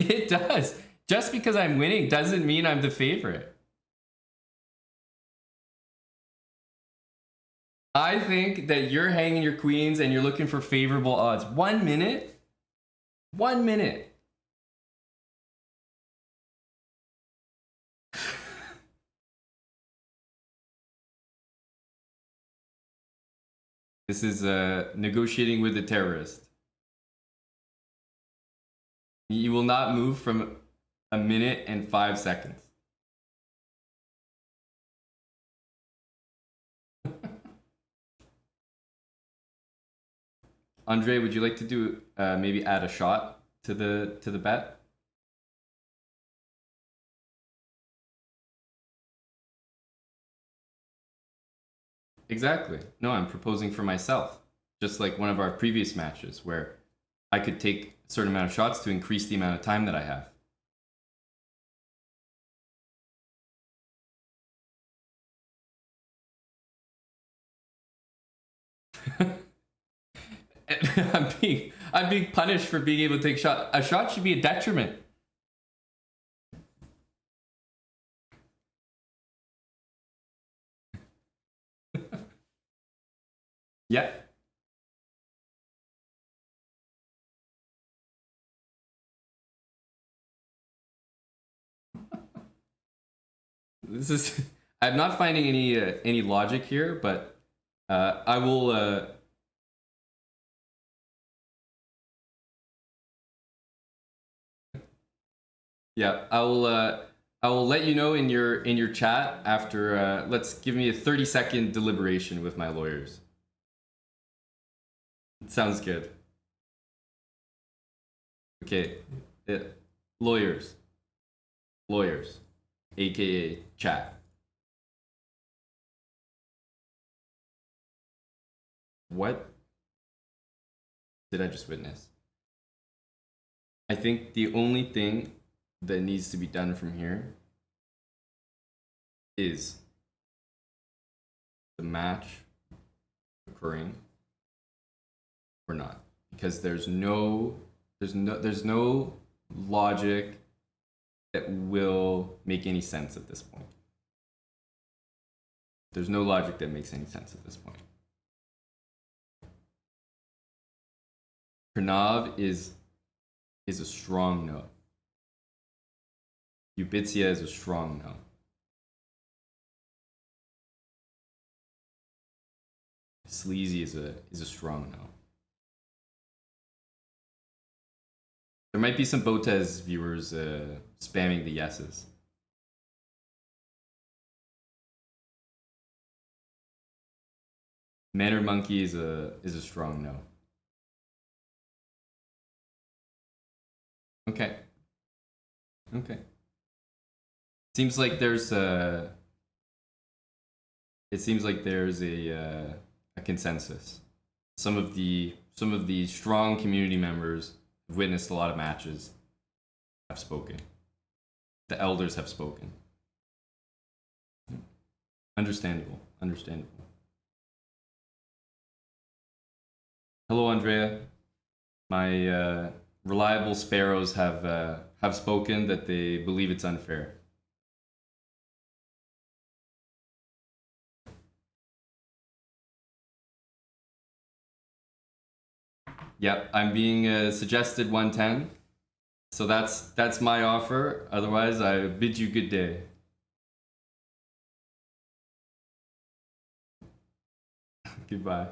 It does. Just because I'm winning doesn't mean I'm the favorite. I think that you're hanging your queens and you're looking for favorable odds. 1 minute? 1 minute. This is negotiating with a terrorist. You will not move from a minute and 5 seconds. Andre, would you like to do maybe add a shot to the bet? Exactly. No, I'm proposing for myself. just like one of our previous matches where I could take a certain amount of shots to increase the amount of time that I have. I'm being punished for being able to take a shot. A shot should be a detriment. Yeah. This is. I'm not finding any logic here, but I will. Yeah, I will. I will let you know in your chat after. Let's give me a 30-second deliberation with my lawyers. Sounds good. Okay, lawyers, aka chat. What did I just witness? I think the only thing that needs to be done from here is the match occurring or not, because there's no logic that will make any sense at this point. There's no logic that makes any sense at this point. Pranav is a strong no. Ubitsia is a strong no. Sleazy is a strong no. There might be some Botez viewers spamming the yeses. Man or Monkey is a strong no. Okay. Okay. Seems like there's a. It seems like there's a consensus. Some of the strong community members who've witnessed a lot of matches have spoken. The elders have spoken. Understandable. Understandable. Hello, Andrea. My reliable sparrows have spoken that they believe it's unfair. Yep, I'm being suggested 110. So that's my offer. Otherwise, I bid you good day. Goodbye.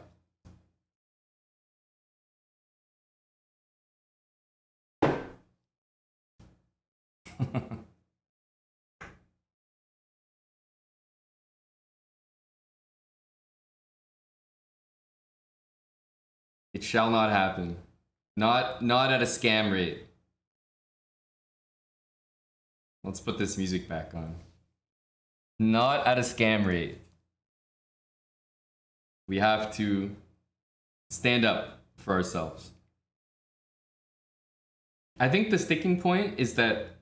It shall not happen. Not at a scam rate. Let's put this music back on. Not at a scam rate. We have to stand up for ourselves. I think the sticking point is that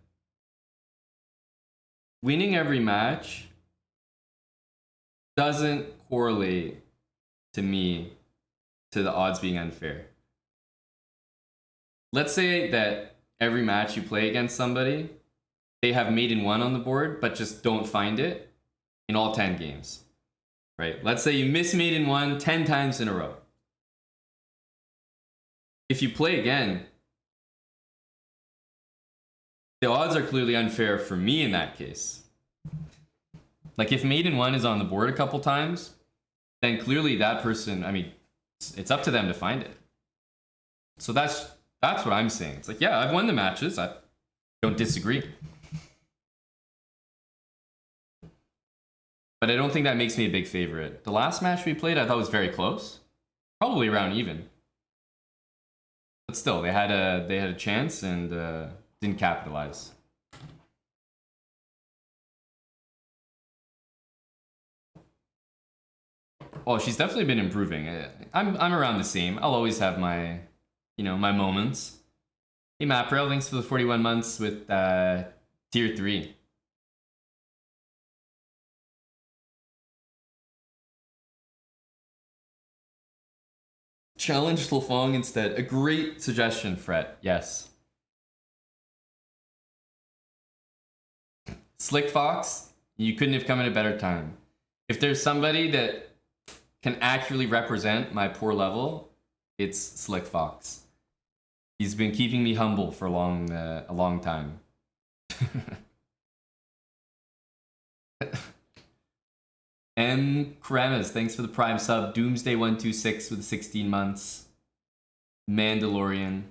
winning every match doesn't correlate to me to the odds being unfair. Let's say that every match you play against somebody, they have mate in 1 on the board, but just don't find it in all 10 games, right? Let's say you miss mate in 1 10 times in a row. If you play again, the odds are clearly unfair for me in that case. Like if mate in 1 is on the board a couple times, then clearly that person, I mean, it's up to them to find it. So that's what I'm saying. It's like, yeah, I've won the matches. I don't disagree. But I don't think that makes me a big favorite. The last match we played, I thought was very close. Probably around even. But still, they had a chance and didn't capitalize. Well, she's definitely been improving. I'm around the same. I'll always have my, my moments. Hey, Maprel, thanks for the 41 months with tier 3. Challenge Lofong instead. A great suggestion, Fret. Yes. Slick Fox, you couldn't have come at a better time. If there's somebody that can accurately represent my poor level, it's Slick Fox. He's been keeping me humble for a long time. M. Kremes, thanks for the Prime sub. Doomsday126 with 16 months. Mandalorian.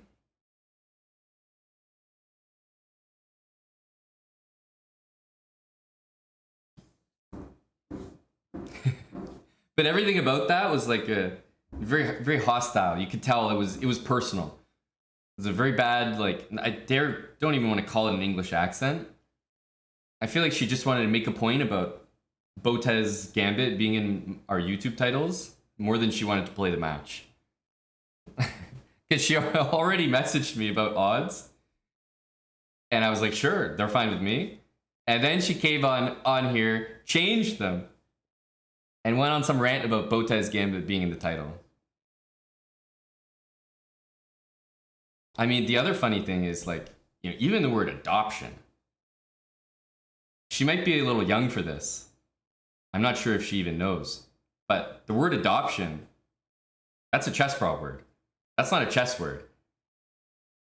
But everything about that was like a very hostile. You could tell it was personal. It was a very bad, like, don't even want to call it an English accent. I feel like she just wanted to make a point about Botez Gambit being in our YouTube titles more than she wanted to play the match. Because she already messaged me about odds. And I was like, sure, they're fine with me. And then she came on here, changed them, and went on some rant about Botez Gambit being in the title. I mean, the other funny thing is, like, even the word adoption. She might be a little young for this. I'm not sure if she even knows. But the word adoption, that's a chess prop word. That's not a chess word.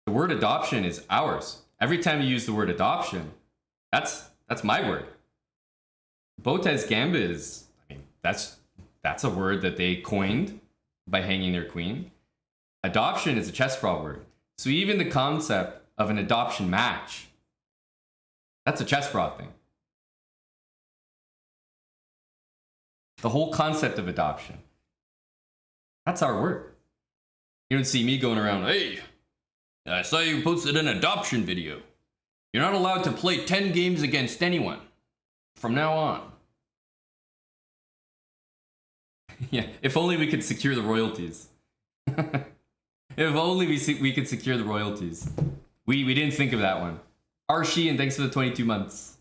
The word adoption is ours. Every time you use the word adoption, that's my word. Botez Gambit is, that's a word that they coined by hanging their queen. Adoption is a chess prop word. So even the concept of an adoption match, that's a chess prop thing. The whole concept of adoption, that's our word. You don't see me going around, hey, I saw you posted an adoption video. You're not allowed to play 10 games against anyone from now on. Yeah, if only we could secure the royalties. If only we could secure the royalties. We didn't think of that one. R. Sheehan, thanks for the 22 months.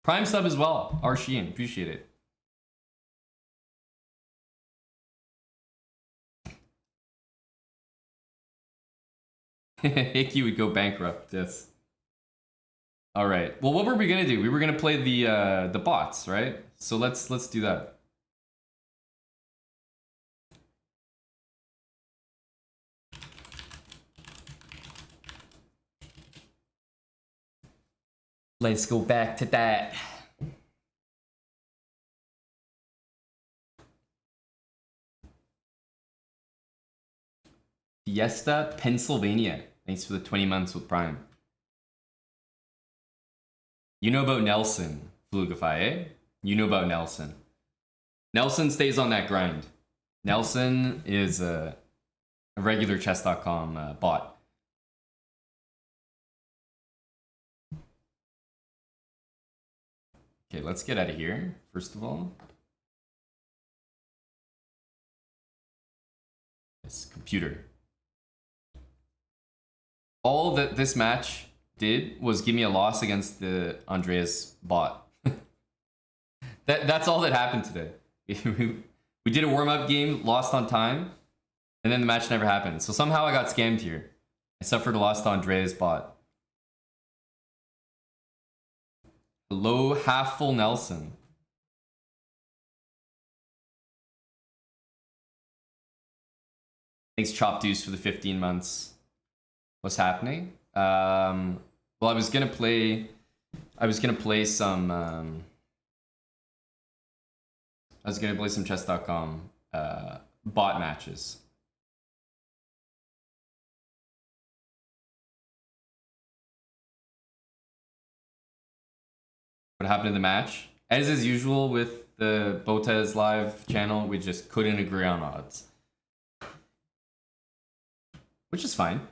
Prime sub as well. R. Sheehan, appreciate it. Hickey would go bankrupt, yes. All right. Well, what were we gonna do? We were gonna play the bots, right? So let's do that. Let's go back to that. Fiesta, Pennsylvania. Thanks for the 20 months with Prime. You know about Nelson, Flugify, eh? You know about Nelson. Nelson stays on that grind. Nelson is a regular chess.com bot. Okay, let's get out of here, first of all. This computer. All that this match did was give me a loss against the Andreas bot. That's all that happened today. We did a warm-up game, lost on time, and then the match never happened. So somehow I got scammed here. I suffered a loss to Andreas bot. Hello, half full Nelson. Thanks, Chop Deuce, for the 15 months. What's happening? Well, I was gonna play some. I was gonna play some chess.com bot matches. What happened in the match? As is usual with the Botez live channel, we just couldn't agree on odds. Which is fine.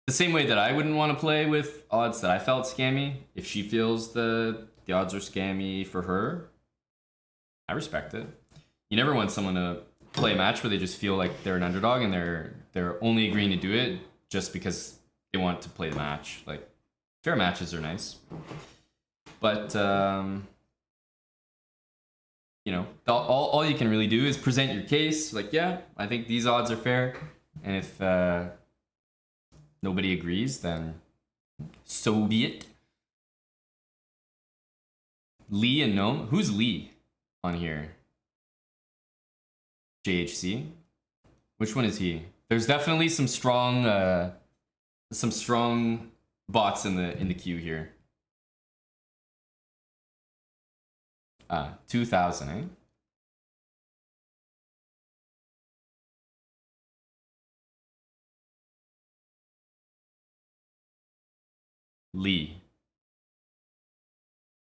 The same way that I wouldn't want to play with odds that I felt scammy. If she feels the odds are scammy for her, I respect it. You never want someone to play a match where they just feel like they're an underdog and they're only agreeing to do it just because they want to play the match. Like, fair matches are nice, but you know, all you can really do is present your case. Like, yeah, I think these odds are fair, and if nobody agrees, then so be it. Lee and Gnome. Who's Lee on here? JHC. Which one is he? There's definitely some strong bots in the queue here. 2000, eh? Lee.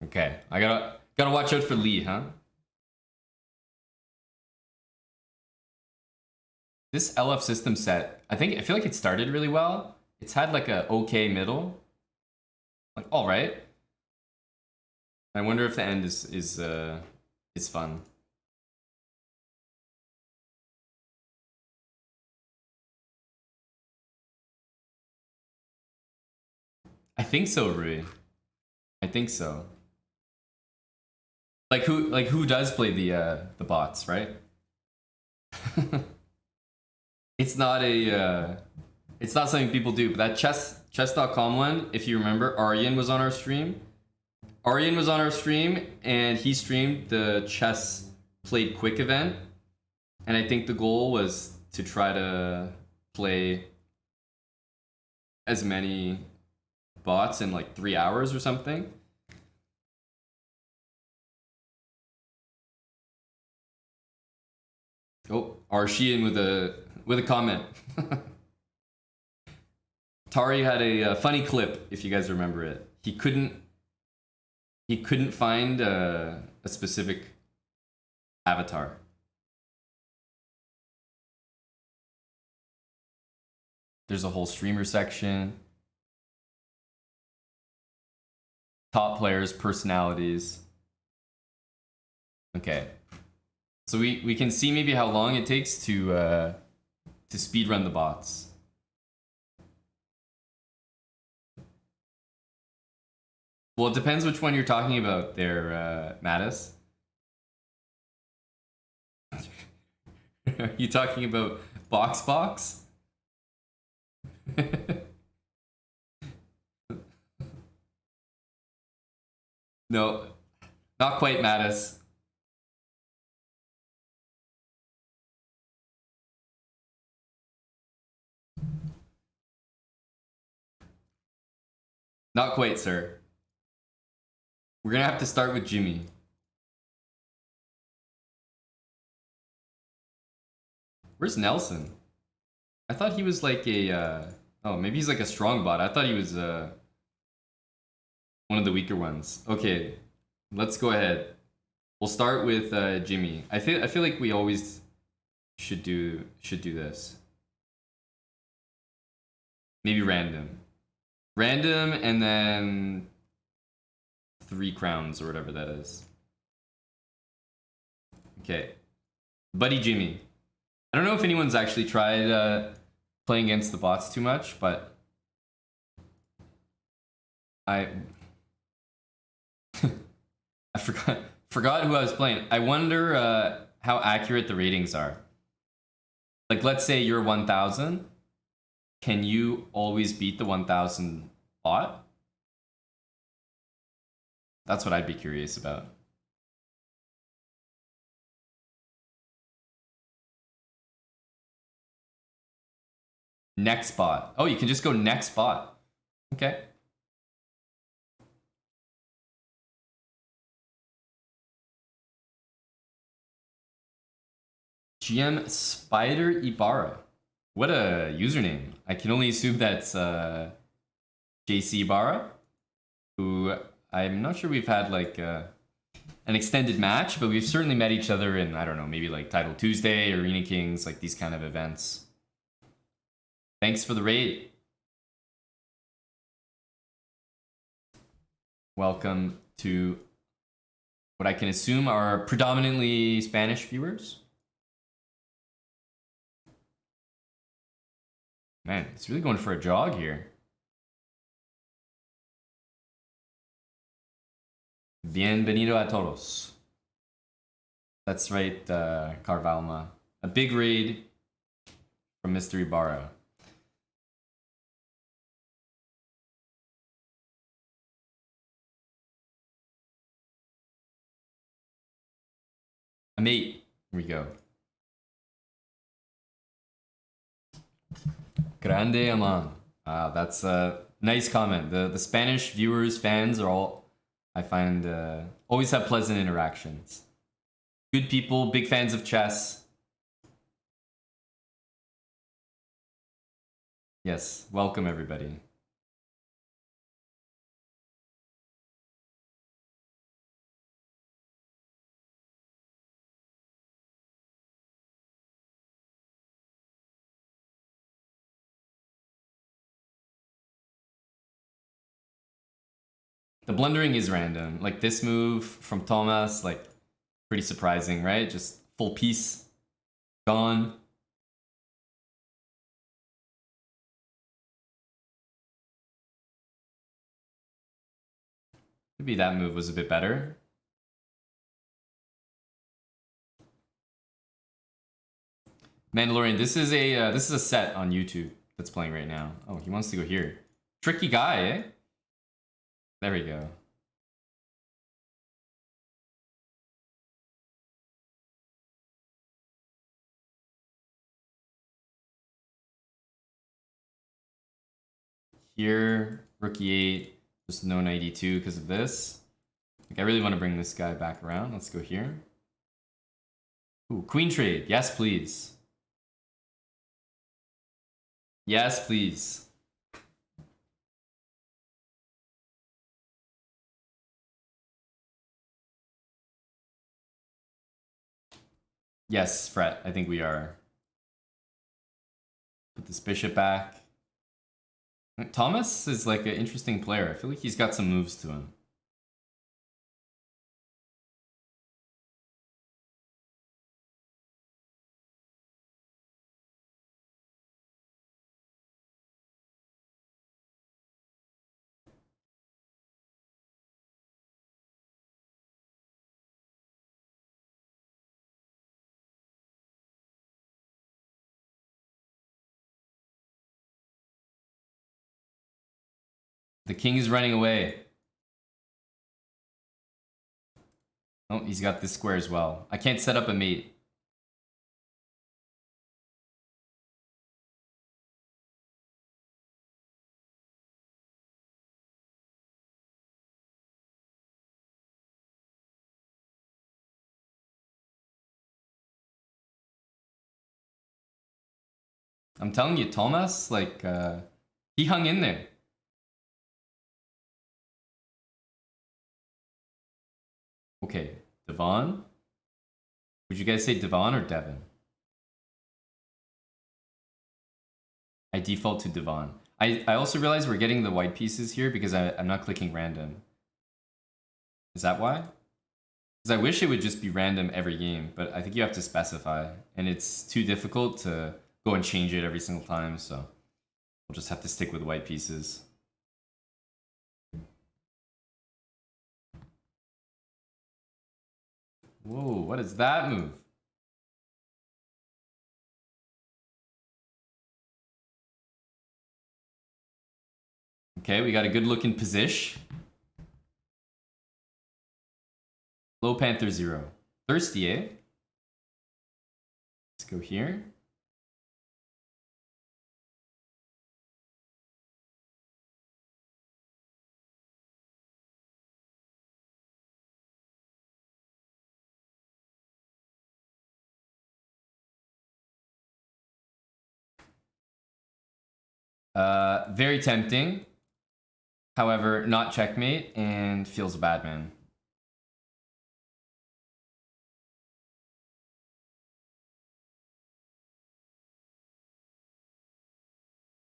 Okay, I gotta watch out for Lee, huh? This LF system set, I feel like it started really well. It's had like a okay middle, like all right. I wonder if the end is fun. I think so, Rui. I think so. Like who does play the bots, right? It's not something people do, but that chess.com one, if you remember, Aryan was on our stream. Aryan was on our stream and he streamed the chess played quick event. And I think the goal was to try to play as many bots in like 3 hours or something. Oh, Arshian with a comment. Tari had a funny clip, if you guys remember it. He couldn't find a specific avatar. There's a whole streamer section. Top players, personalities. Okay. So we can see maybe how long it takes to speedrun the bots. Well, it depends which one you're talking about there, Mattis. Are you talking about Box? No, not quite, Mattis. Not quite, sir. We're gonna have to start with Jimmy. Where's Nelson? I thought he was like a, oh, maybe he's like a strong bot. I thought he was one of the weaker ones. Okay, let's go ahead. We'll start with Jimmy. I feel like we always should do this. Maybe random. Random and then 3 crowns or whatever that is. Okay. Buddy Jimmy. I don't know if anyone's actually tried playing against the bots too much, but I forgot who I was playing. I wonder how accurate the ratings are. Like, let's say you're 1000. Can you always beat the 1000 bot? That's what I'd be curious about. Next bot. Oh, you can just go next bot. Okay. GM Spider Ibarra. What a username. I can only assume that's JC Ibarra, who I'm not sure we've had like an extended match, but we've certainly met each other in, I don't know, maybe like Title Tuesday, Arena Kings, like these kind of events. Thanks for the raid. Welcome to what I can assume are predominantly Spanish viewers. Man, it's really going for a jog here. Bienvenido a todos. That's right, Carvalma. A big raid from Mystery Barra. A mate. Here we go. Grande Aman. That's a nice comment. The Spanish viewers, fans are all, I find, always have pleasant interactions. Good people, big fans of chess. Yes, welcome everybody. The blundering is random. Like this move from Thomas, like pretty surprising, right? Just full piece, gone. Maybe that move was a bit better. Mandalorian, this is a set on YouTube that's playing right now. Oh, he wants to go here. Tricky guy, eh? There we go. Here, rookie 8, just no 92 because of this. Like, I really want to bring this guy back around. Let's go here. Ooh, queen trade. Yes, please. Yes, please. Yes, Fret. I think we are. Put this bishop back. Thomas is like an interesting player. I feel like he's got some moves to him. The king is running away. Oh, he's got this square as well. I can't set up a mate. I'm telling you, Thomas, like, he hung in there. Okay, Devon? Would you guys say Devon or Devon? I default to Devon. I also realize we're getting the white pieces here because I'm not clicking random. Is that why? Because I wish it would just be random every game, but I think you have to specify, and it's too difficult to go and change it every single time, so we'll just have to stick with white pieces. Whoa, what is that move? Okay, we got a good looking position. Low Panther 0. Thirsty, eh? Let's go here. Very tempting. However, not checkmate and feels bad, man.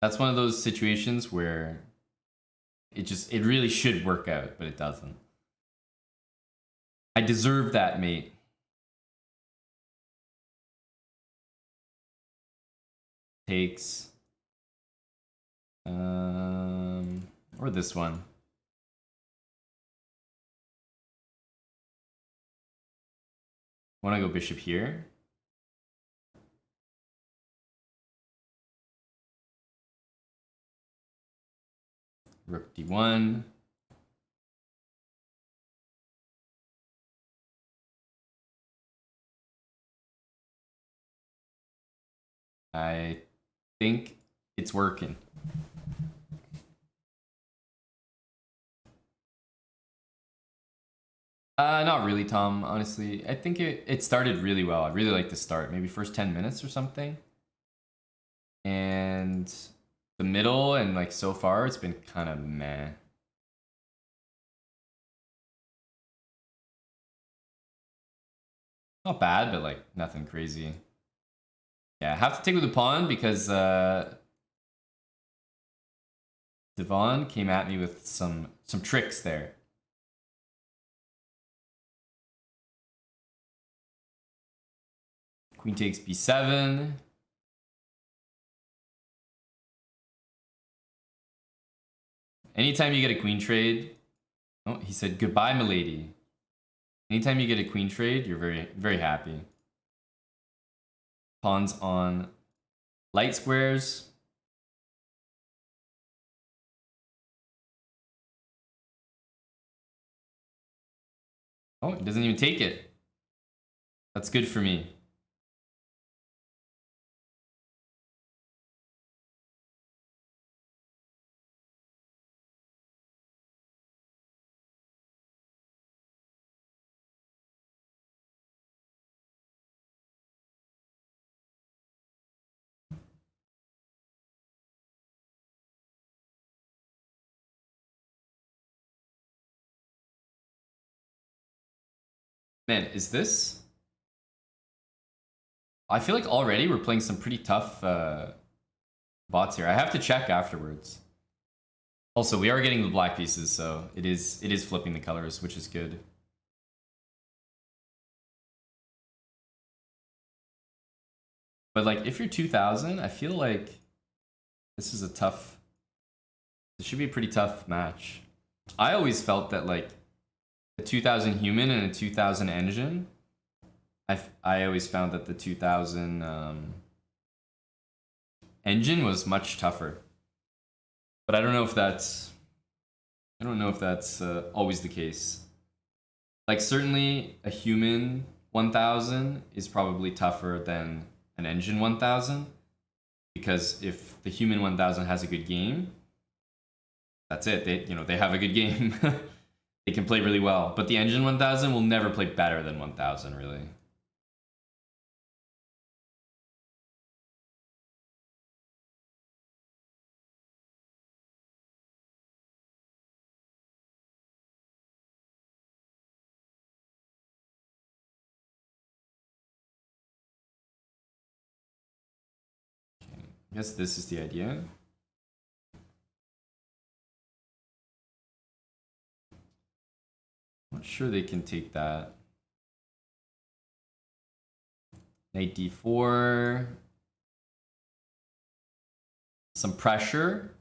That's one of those situations where it really should work out, but it doesn't. I deserve that, mate. Takes. Or this one. Want to go bishop here? Rook d1. I think it's working. Not really, Tom, honestly. I think it started really well. I really like the start. Maybe first 10 minutes or something. And the middle and like so far, it's been kind of meh. Not bad, but like nothing crazy. Yeah, I have to take with the pawn because Devon came at me with some tricks there. Queen takes b7. Anytime you get a queen trade, oh, he said goodbye, milady. Anytime you get a queen trade, you're very, very happy. Pawns on light squares. Oh, it doesn't even take it. That's good for me. Man, is this? I feel like already we're playing some pretty tough bots here. I have to check afterwards. Also, we are getting the black pieces, so it is flipping the colors, which is good. But like, if you're 2000, I feel like this is a tough. This should be a pretty tough match. I always felt that like a 2000 human and a 2000 engine. I always found that the 2000 engine was much tougher. But I don't know if that's always the case. Like certainly a human 1000 is probably tougher than an engine 1000 because if the human 1000 has a good game, that's it. They have a good game. They can play really well. But the engine 1000 will never play better than 1000 really. I guess this is the idea. Not sure they can take that. Knight d4. Some pressure.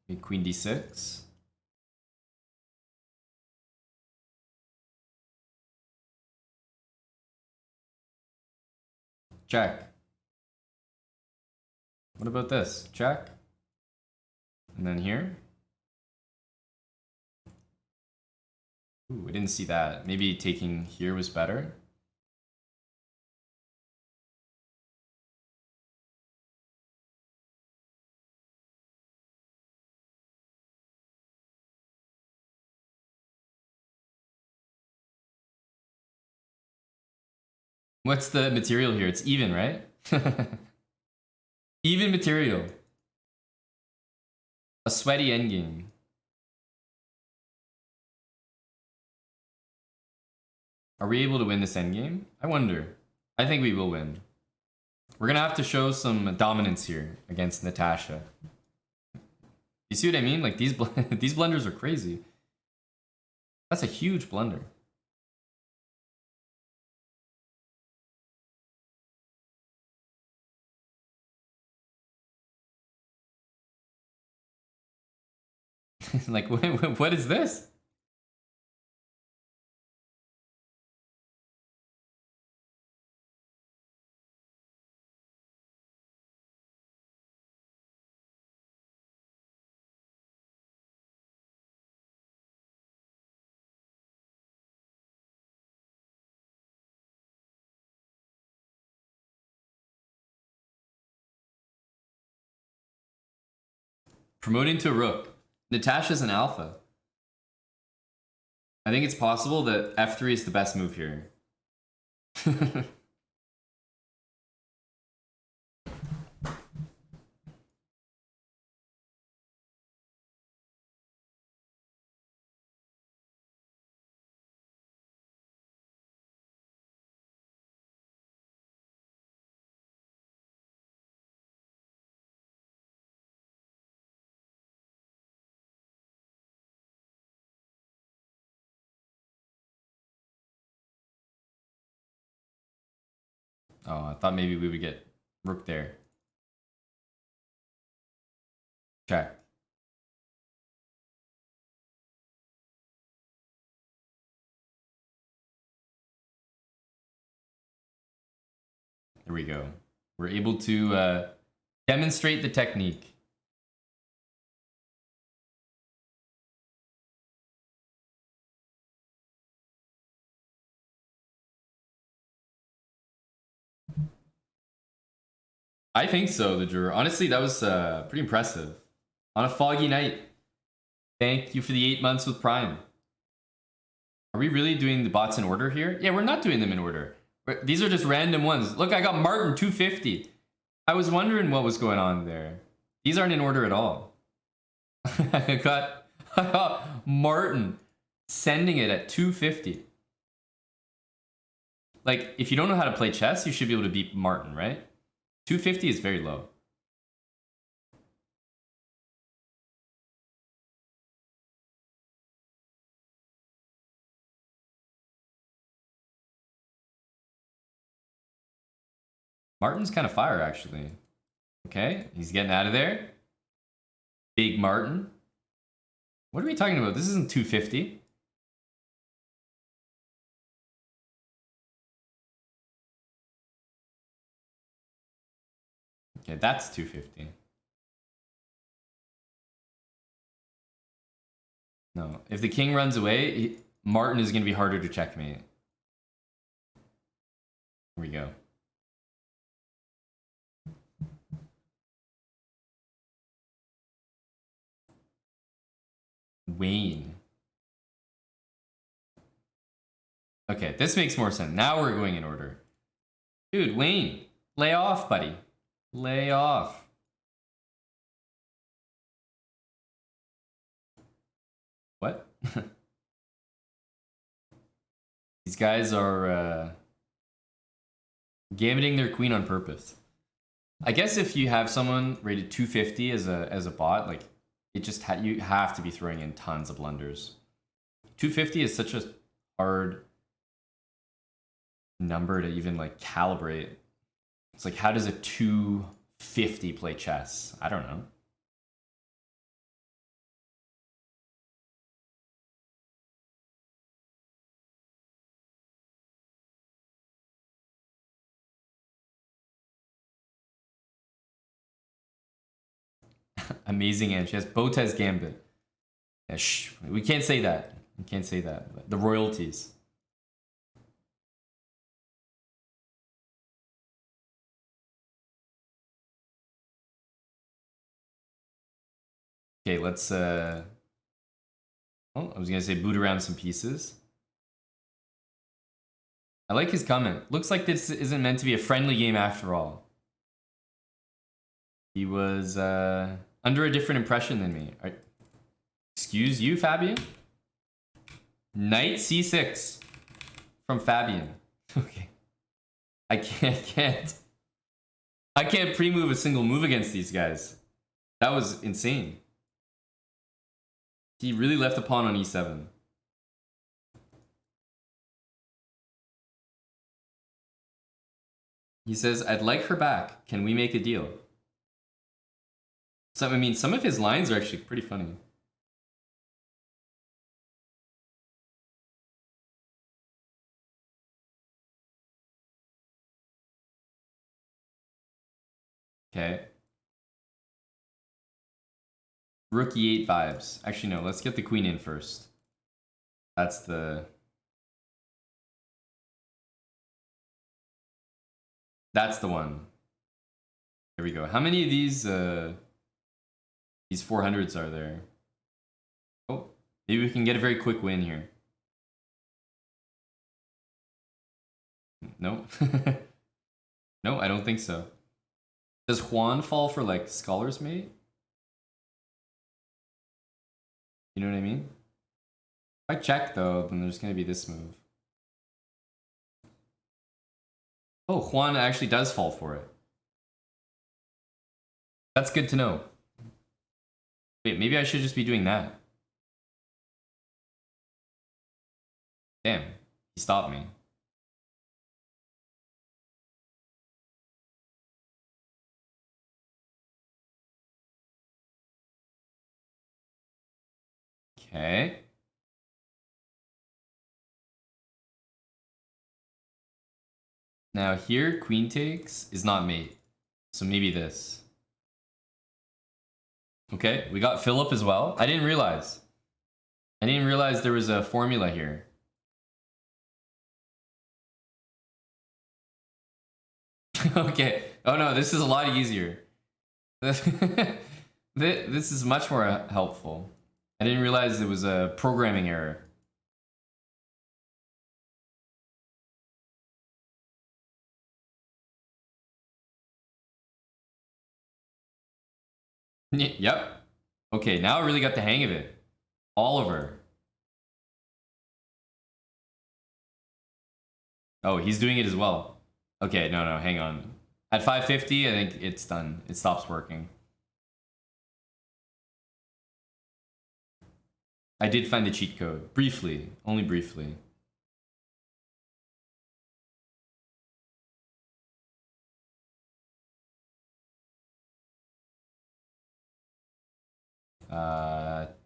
Maybe queen d6. Check. What about this? Check. And then here. Ooh, I didn't see that. Maybe taking here was better. What's the material here? It's even, right? Even material. A sweaty endgame. Are we able to win this endgame? I wonder. I think we will win. We're gonna have to show some dominance here against Natasha. You see what I mean? Like these these blunders are crazy. That's a huge blunder. Like, what is this? Promoting to rook. Natasha's an alpha. I think it's possible that f3 is the best move here. Oh, I thought maybe we would get rook there. Check. There we go. We're able to demonstrate the technique. I think so, the juror. Honestly, that was pretty impressive. On a foggy night. Thank you for the 8 months with Prime. Are we really doing the bots in order here? Yeah, we're not doing them in order. These are just random ones. Look, I got Martin 250. I was wondering what was going on there. These aren't in order at all. I got Martin sending it at 250. Like, if you don't know how to play chess, you should be able to beat Martin, right? 250 is very low. Martin's kind of fire, actually. Okay, he's getting out of there. Big Martin. What are we talking about? This isn't 250. Okay, that's 250. No, if the king runs away, Martin is going to be harder to checkmate. Here we go. Wayne. Okay, this makes more sense. Now we're going in order. Dude, Wayne, lay off, buddy. Lay off. What? These guys are gambling their queen on purpose. I guess if you have someone rated 250 as a bot, like it just you have to be throwing in tons of blunders. 250 is such a hard number to even like calibrate. It's like, how does a 250 play chess? I don't know. Amazing, and she has Botez Gambit. Yeah, shh, we can't say that. We can't say that. The royalties. Okay, let's oh, I was gonna say boot around some pieces. I like his comment. Looks like this isn't meant to be a friendly game after all. He was under a different impression than me. Excuse you, Fabian? Knight c6 from Fabian. Okay. I can't pre-move a single move against these guys. That was insane. He really left a pawn on e7. He says, I'd like her back. Can we make a deal? So, I mean, some of his lines are actually pretty funny. Okay. Rookie 8 vibes. Actually, no, let's get the queen in first. That's the... That's the one. There we go. How many of these 400s are there? Oh, maybe we can get a very quick win here. No. No, I don't think so. Does Juan fall for like Scholar's Mate? You know what I mean? If I check though, then there's gonna be this move. Oh, Juan actually does fall for it. That's good to know. Wait, maybe I should just be doing that. Damn, he stopped me. Okay. Now here, queen takes is not mate. So maybe this. Okay, we got Philip as well. I didn't realize. I didn't realize there was a formula here. Okay. Oh no, this is a lot easier. This is much more helpful. I didn't realize it was a programming error. Yep. Okay, now I really got the hang of it. Oliver. Oh, he's doing it as well. Okay, no, hang on. At 550, I think it's done. It stops working. I did find the cheat code. Briefly. Only briefly.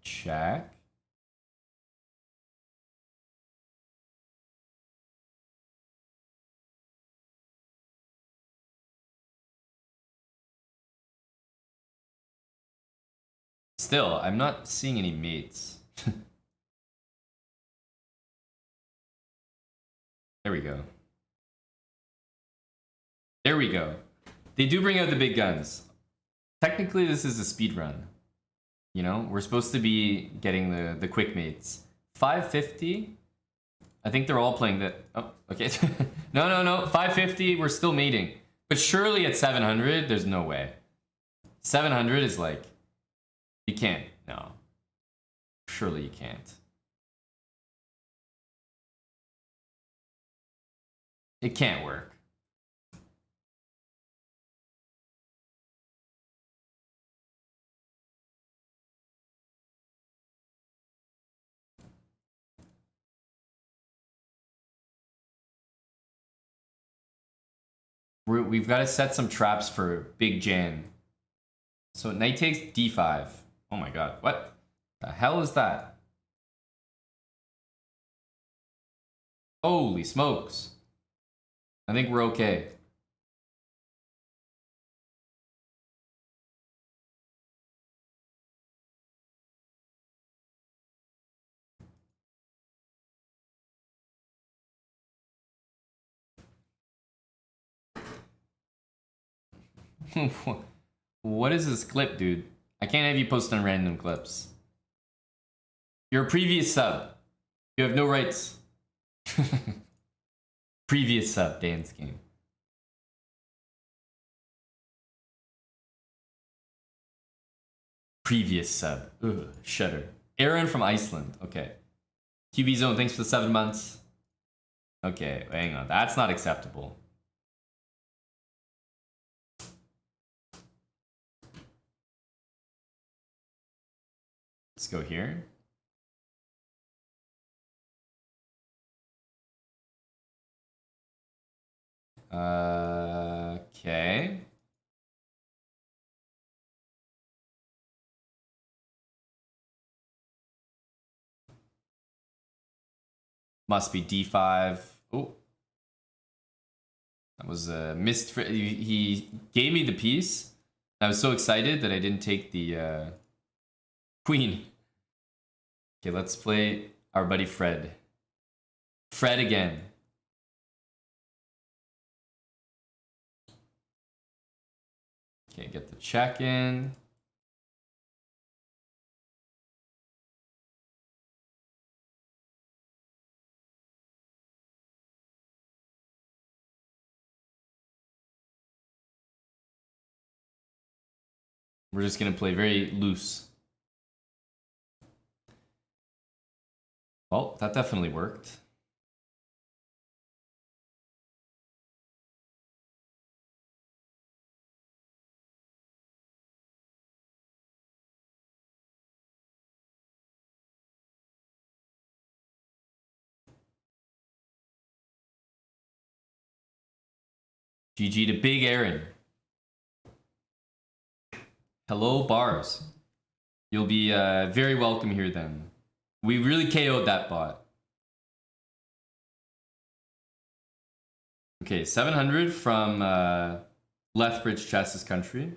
Check. Still, I'm not seeing any mates. There we go. There we go. They do bring out the big guns. Technically, this is a speed run. You know, we're supposed to be getting the quick mates. 550. I think they're all playing that. Oh, okay. No. 550. We're still mating, but surely at 700, there's no way. 700 is like, you can't. No. Surely you can't. It can't work. We've got to set some traps for Big Jan. So knight takes d5. Oh my god, what the hell is that? Holy smokes. I think we're okay. What is this clip, dude? I can't have you post on random clips. You're a previous sub. You have no rights. Previous sub, dance game. Previous sub. Ugh, shudder. Aaron from Iceland. Okay. QB Zone, thanks for the 7 months. Okay, hang on. That's not acceptable. Let's go here. Okay. Must be d5. Oh. That was a missed. He gave me the piece. I was so excited that I didn't take the queen. Okay, let's play our buddy Fred. Fred again. Okay, get the check in. We're just gonna play very loose. Well, that definitely worked. GG to Big Aaron. Hello, bars. You'll be very welcome here then. We really KO'd that bot. Okay, 700 from Lethbridge Chess's country.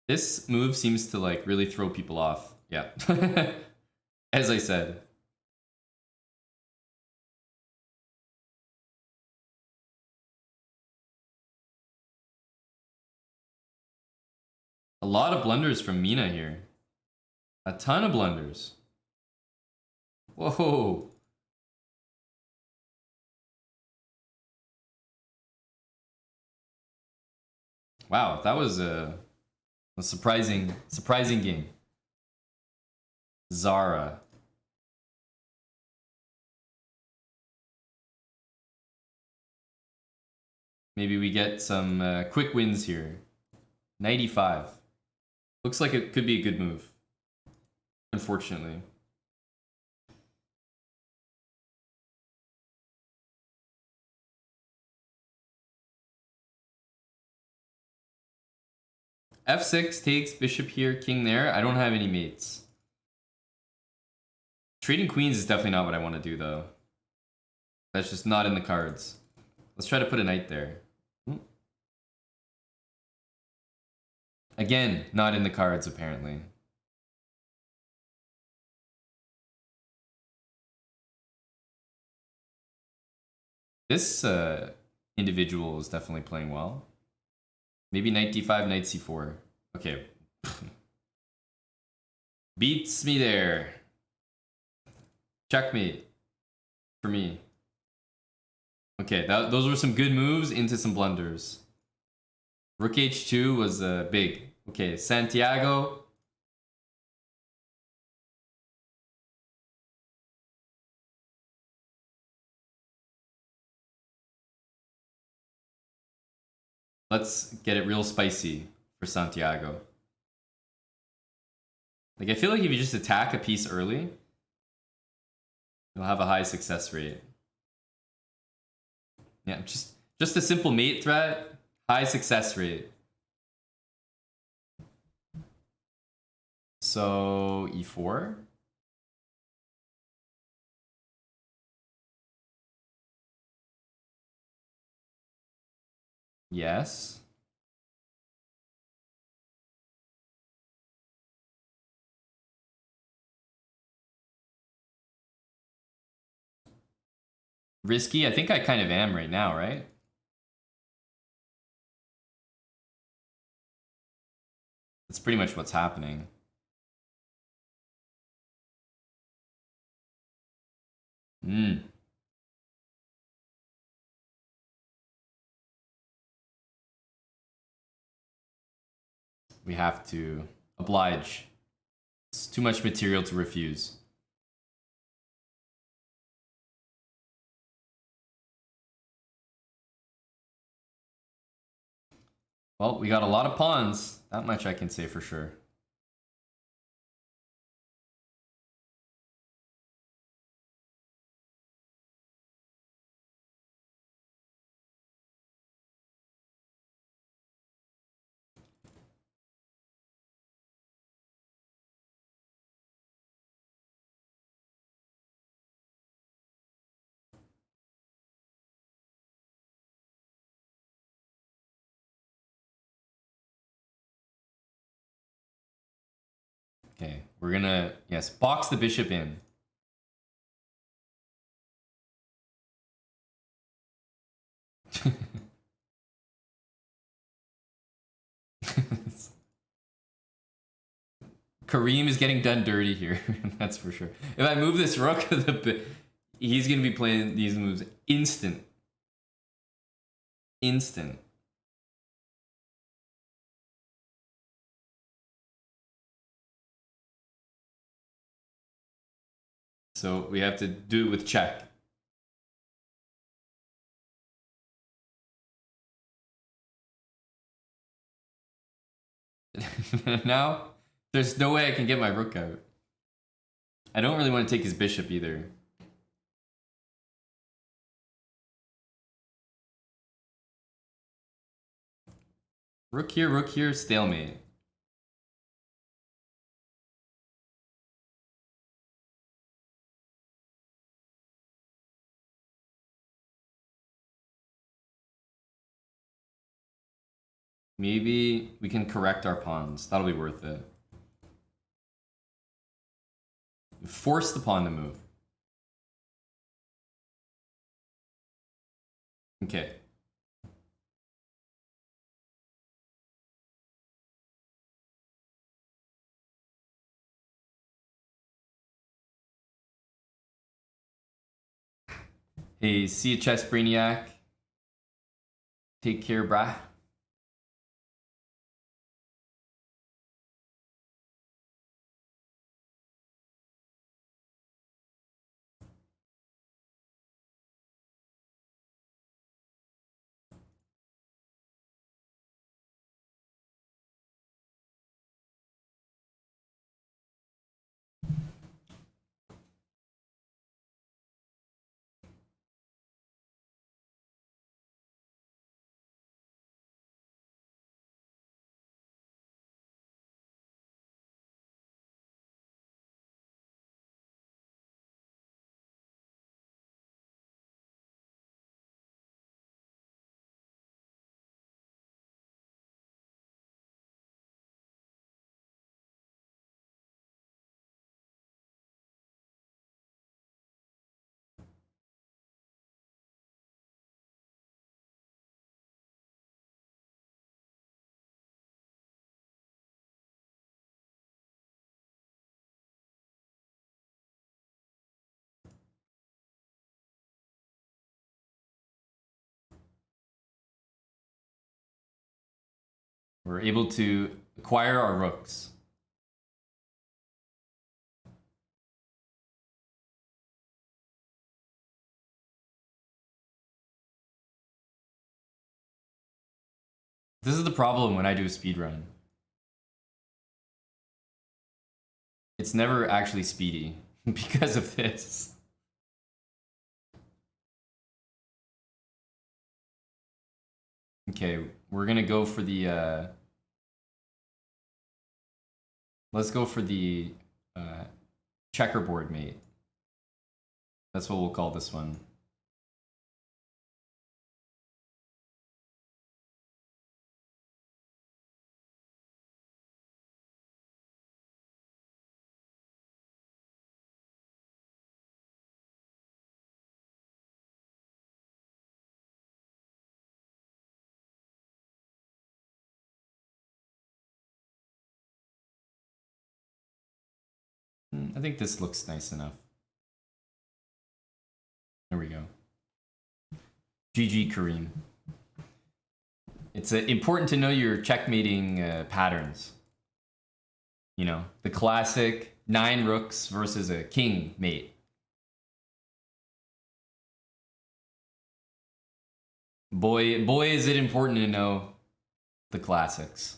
This move seems to like really throw people off. Yeah. As I said. A lot of blunders from Mina here. A ton of blunders. Whoa. Wow, that was a surprising game. Zara. Maybe we get some quick wins here. 95. Looks like it could be a good move. Unfortunately. F6 takes bishop here, king there. I don't have any mates. Trading queens is definitely not what I want to do, though. That's just not in the cards. Let's try to put a knight there. Again, not in the cards, apparently. This individual is definitely playing well. Maybe knight d5, knight c4. Okay. Beats me there. Checkmate. For me. Okay, those were some good moves into some blunders. Rook h2 was big. Okay, Santiago. Let's get it real spicy for Santiago. Like, I feel like if you just attack a piece early, you'll have a high success rate. Yeah, just a simple mate threat, high success rate. So, e4. Yes. Risky? I think I kind of am right now, right? That's pretty much what's happening. Hmm. We have to oblige. It's too much material to refuse. Well, we got a lot of pawns. That much I can say for sure. Okay, we're gonna, yes, box the bishop in. Kareem is getting done dirty here. That's for sure. If I move this rook, he's gonna be playing these moves instant. Instant. So we have to do it with check. Now, there's no way I can get my rook out. I don't really want to take his bishop either. Rook here, stalemate. Maybe we can correct our pawns. That'll be worth it. Force the pawn to move. Okay. Hey, see you, Chess Brainiac. Take care, brah. We're able to acquire our rooks. This is the problem when I do a speed run. It's never actually speedy because of this. Okay, we're gonna go for the let's go for the checkerboard mate. That's what we'll call this one. I think this looks nice enough. There we go. GG Kareem. It's important to know your checkmating patterns. You know, the classic 9 rooks versus a king mate. Boy, is it important to know the classics.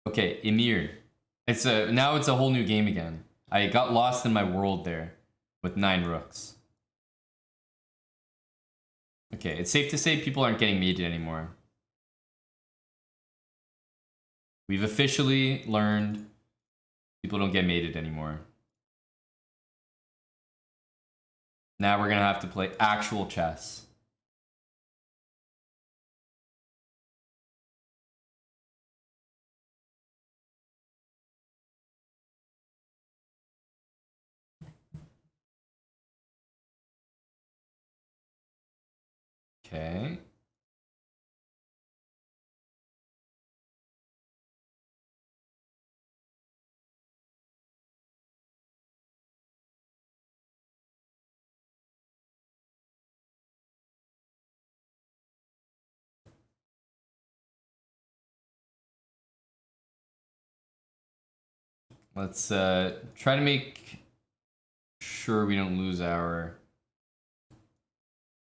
Okay, Emir. Now it's a whole new game again. I got lost in my world there with 9 rooks. Okay, it's safe to say people aren't getting mated anymore. We've officially learned People don't get mated anymore. Now we're gonna have to play actual chess. Okay. Let's try to make sure we don't lose our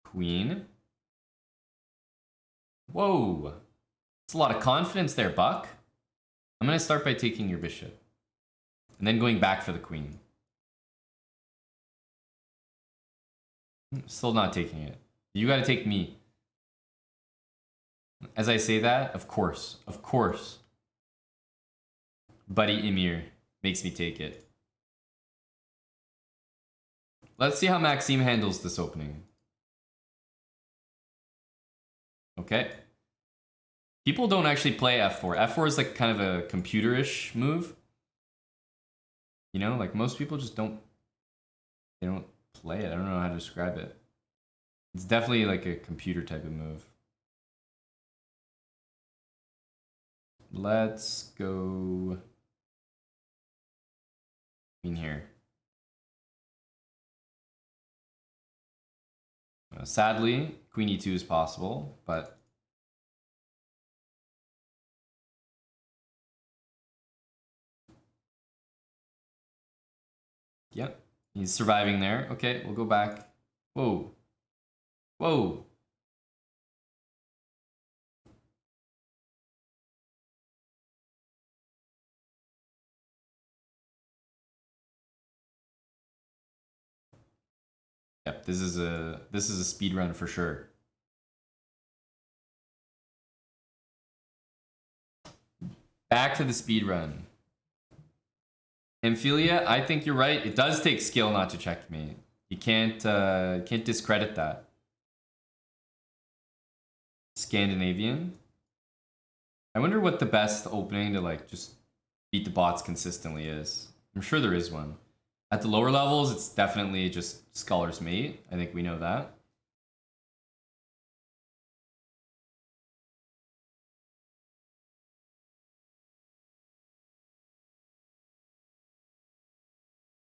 queen. Whoa. That's a lot of confidence there, Buck. I'm going to start by taking your bishop. And then going back for the queen. Still not taking it. You got to take me. As I say that, of course. Of course. Buddy Emir makes me take it. Let's see how Maxime handles this opening. Okay. People don't actually play f4. f4 is like kind of a computerish move. You know, like most people just don't play it. I don't know how to describe it. It's definitely like a computer type of move. Let's go in here. Sadly, queen e2 is possible, but yep, he's surviving there. Okay, we'll go back. Whoa. Whoa. Yep, this is a speed run for sure. Back to the speed run. Amphilia, I think you're right. It does take skill not to checkmate. You can't discredit that. Scandinavian. I wonder what the best opening to like just beat the bots consistently is. I'm sure there is one. At the lower levels, it's definitely just Scholar's Mate. I think we know that.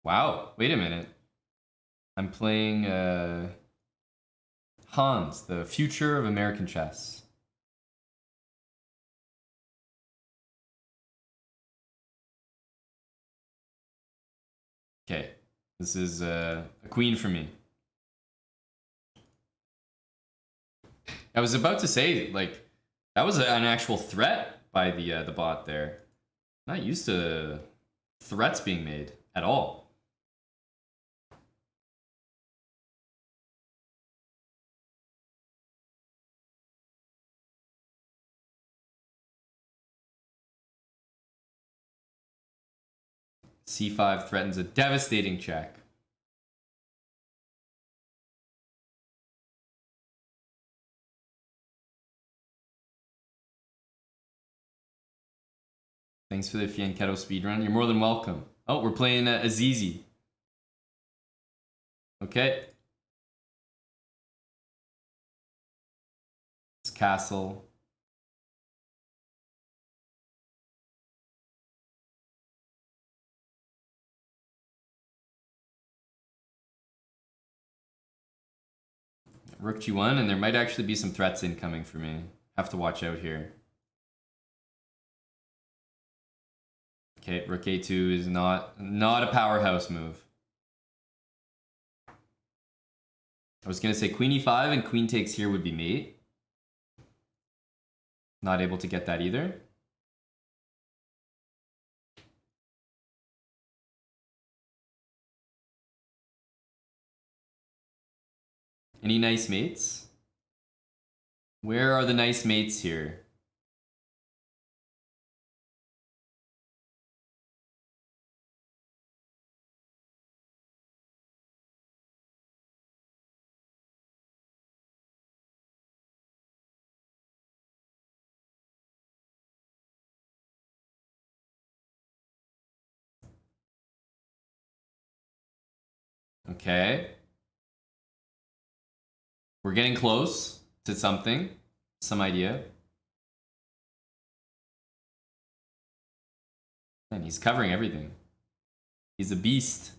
Wow, wait a minute. I'm playing Hans, the future of American chess. Okay, this is a queen for me. I was about to say, like, that was an actual threat by the bot there. Not used to threats being made at all. C5 threatens a devastating check. Thanks for the Fianchetto speedrun. You're more than welcome. Oh, we're playing Azizi. Okay. It's castle. Rook G1, and there might actually be some threats incoming for me. Have to watch out here. Okay, Rook A2 is not a powerhouse move. I was gonna say Queen E5 and Queen takes here would be mate. Not able to get that either. Any nice mates? Where are the nice mates here? Okay. We're getting close to something. Some idea. And he's covering everything. He's a beast.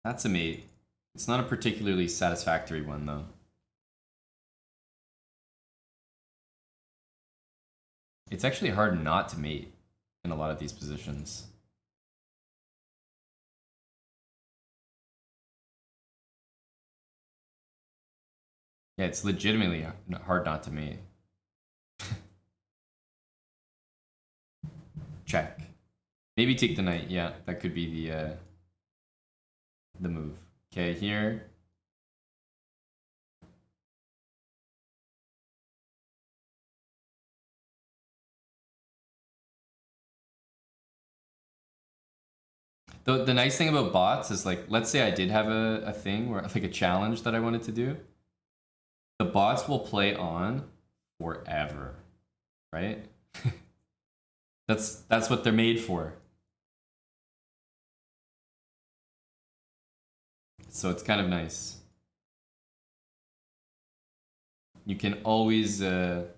That's a mate. It's not a particularly satisfactory one, though. It's actually hard not to mate in a lot of these positions. Yeah, it's legitimately hard not to mate. Check. Maybe take the knight. Yeah, that could be the move. Okay, here. The nice thing about bots is like, let's say I did have a thing where like a challenge that I wanted to do. The bots will play on forever, right? That's what they're made for. So it's kind of nice. You can always get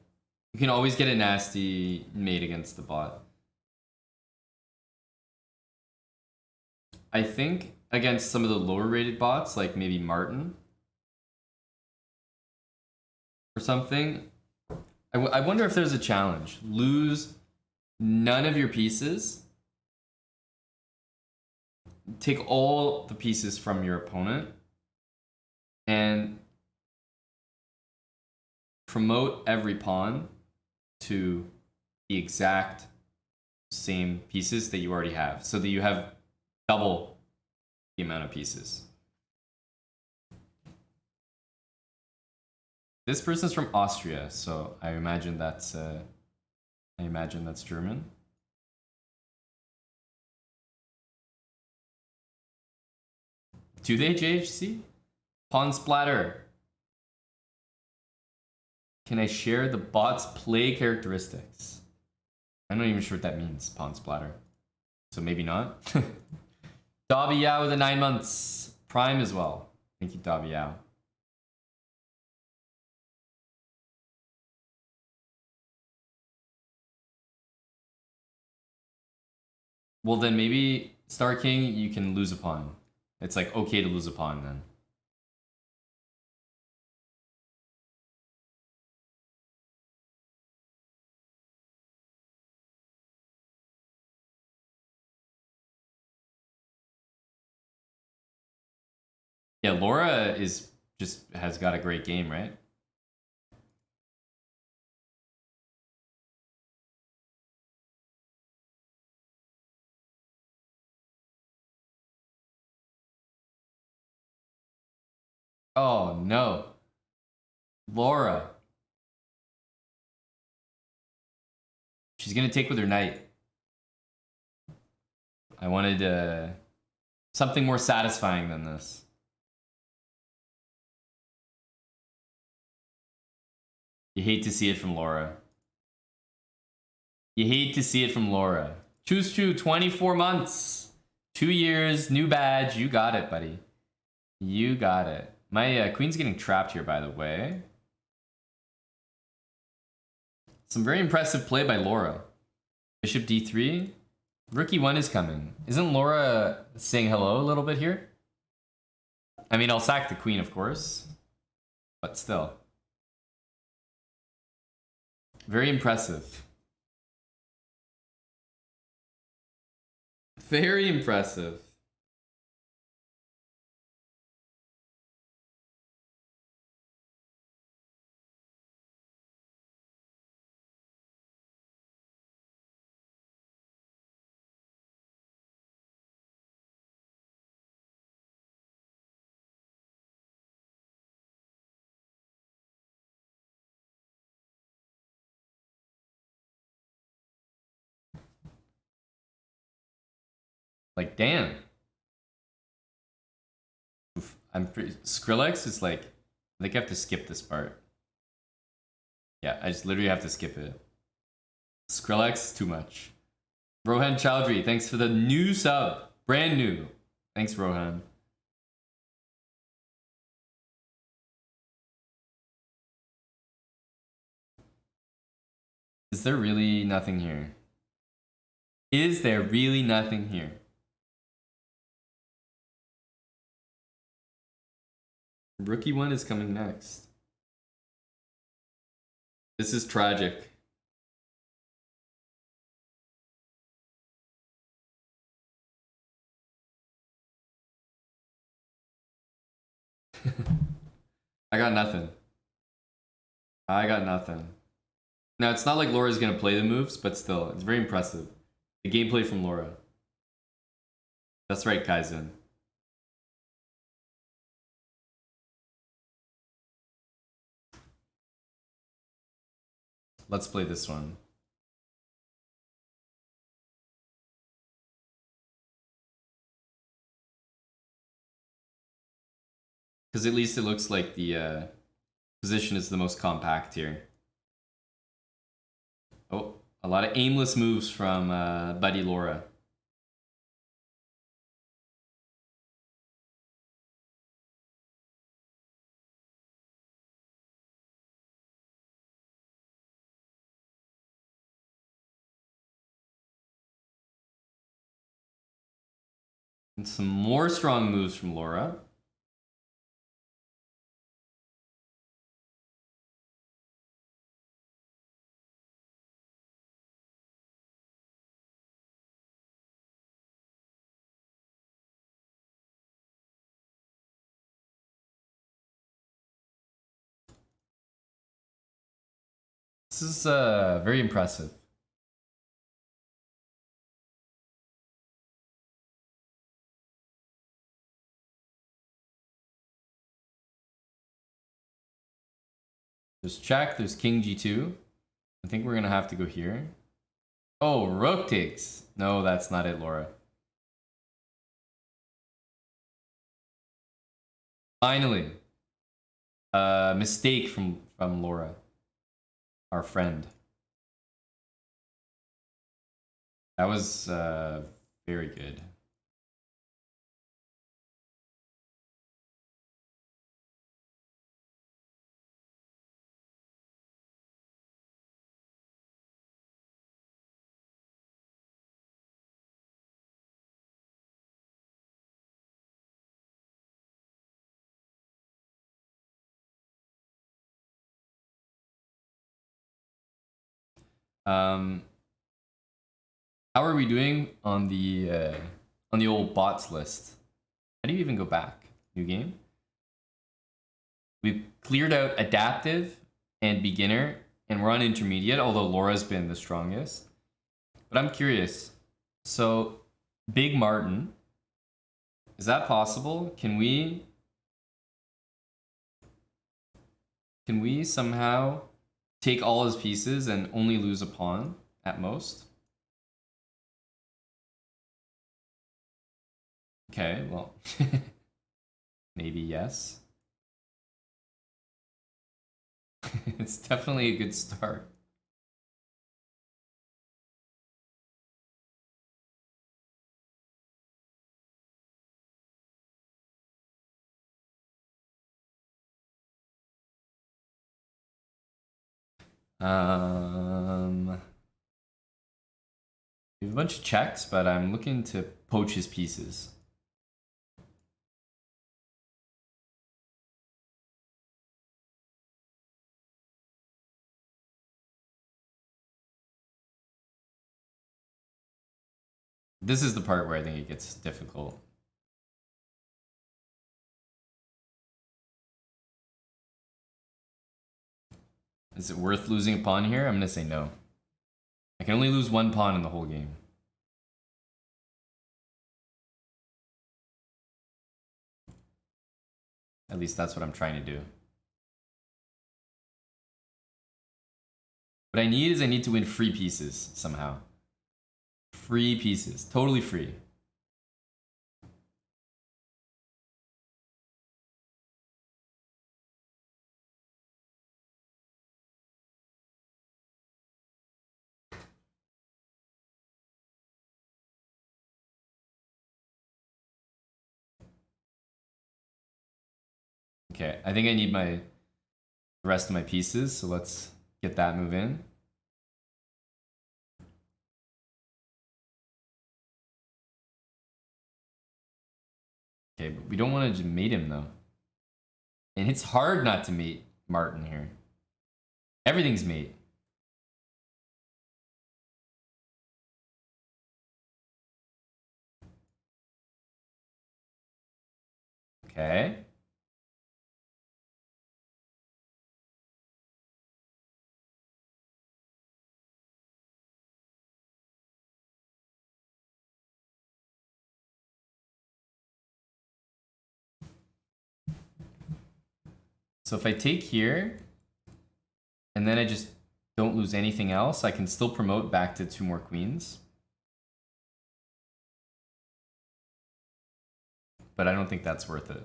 a nasty mate against the bot. I think against some of the lower rated bots, like maybe Martin or something, I wonder if there's a challenge. Lose none of your pieces. Take all the pieces from your opponent and promote every pawn to the exact same pieces that you already have, so that you have double the amount of pieces. This person's from Austria, so I imagine that's German. Do they JHC? Pawn splatter. Can I share the bot's play characteristics? I'm not even sure what that means, pawn splatter. So maybe not. Dobby Yao with the 9 months. Prime as well. Thank you, Dobby Yao. Well, then maybe Star King, you can lose a pawn. It's like okay to lose a pawn then. Yeah, Laura is just has got a great game, right? Oh no. Laura. She's gonna take with her knight. I wanted something more satisfying than this. You hate to see it from Laura. You hate to see it from Laura. Choose 24 months. 2 years, new badge. You got it, buddy. You got it. My queen's getting trapped here, by the way. Some very impressive play by Laura. Bishop d3. Rookie 1 is coming. Isn't Laura saying hello a little bit here? I mean, I'll sack the queen, of course. But still. Very impressive. Very impressive. Like, damn. Oof. Skrillex is like, I think I have to skip this part. Yeah, I just literally have to skip it. Skrillex is too much. Rohan Chowdhury, thanks for the new sub. Brand new. Thanks, Rohan. Is there really nothing here? Is there really nothing here? Rookie one is coming next. This is tragic. I got nothing. I got nothing. Now, it's not like Laura's gonna play the moves, but still, it's very impressive. The gameplay from Laura. That's right, Kaizen. Let's play this one. Because at least it looks like the position is the most compact here. Oh, a lot of aimless moves from Buddy Laura. And some more strong moves from Laura. This is very impressive. There's check, there's king g2. I think we're gonna have to go here. Oh, rook takes. No, that's not it, Laura. Finally. Mistake from Laura. Our friend. That was very good. How are we doing on the old bots list? How do you even go back? New game? We've cleared out adaptive and beginner, and we're on intermediate, although Laura's been the strongest. But I'm curious. So, Big Martin, is that possible? Can we somehow take all his pieces and only lose a pawn at most? Okay, well, maybe yes. It's definitely a good start. We have a bunch of checks, but I'm looking to poach his pieces. This is the part where I think it gets difficult. Is it worth losing a pawn here? I'm gonna say no. I can only lose one pawn in the whole game. At least that's what I'm trying to do. What I need to win free pieces somehow. Free pieces. Totally free. Okay, I think I need the rest of my pieces, so let's get that move in. Okay, but we don't want to mate him though. And it's hard not to mate Martin here. Everything's mate. Okay. So if I take here, and then I just don't lose anything else, I can still promote back to 2 more queens. But I don't think that's worth it.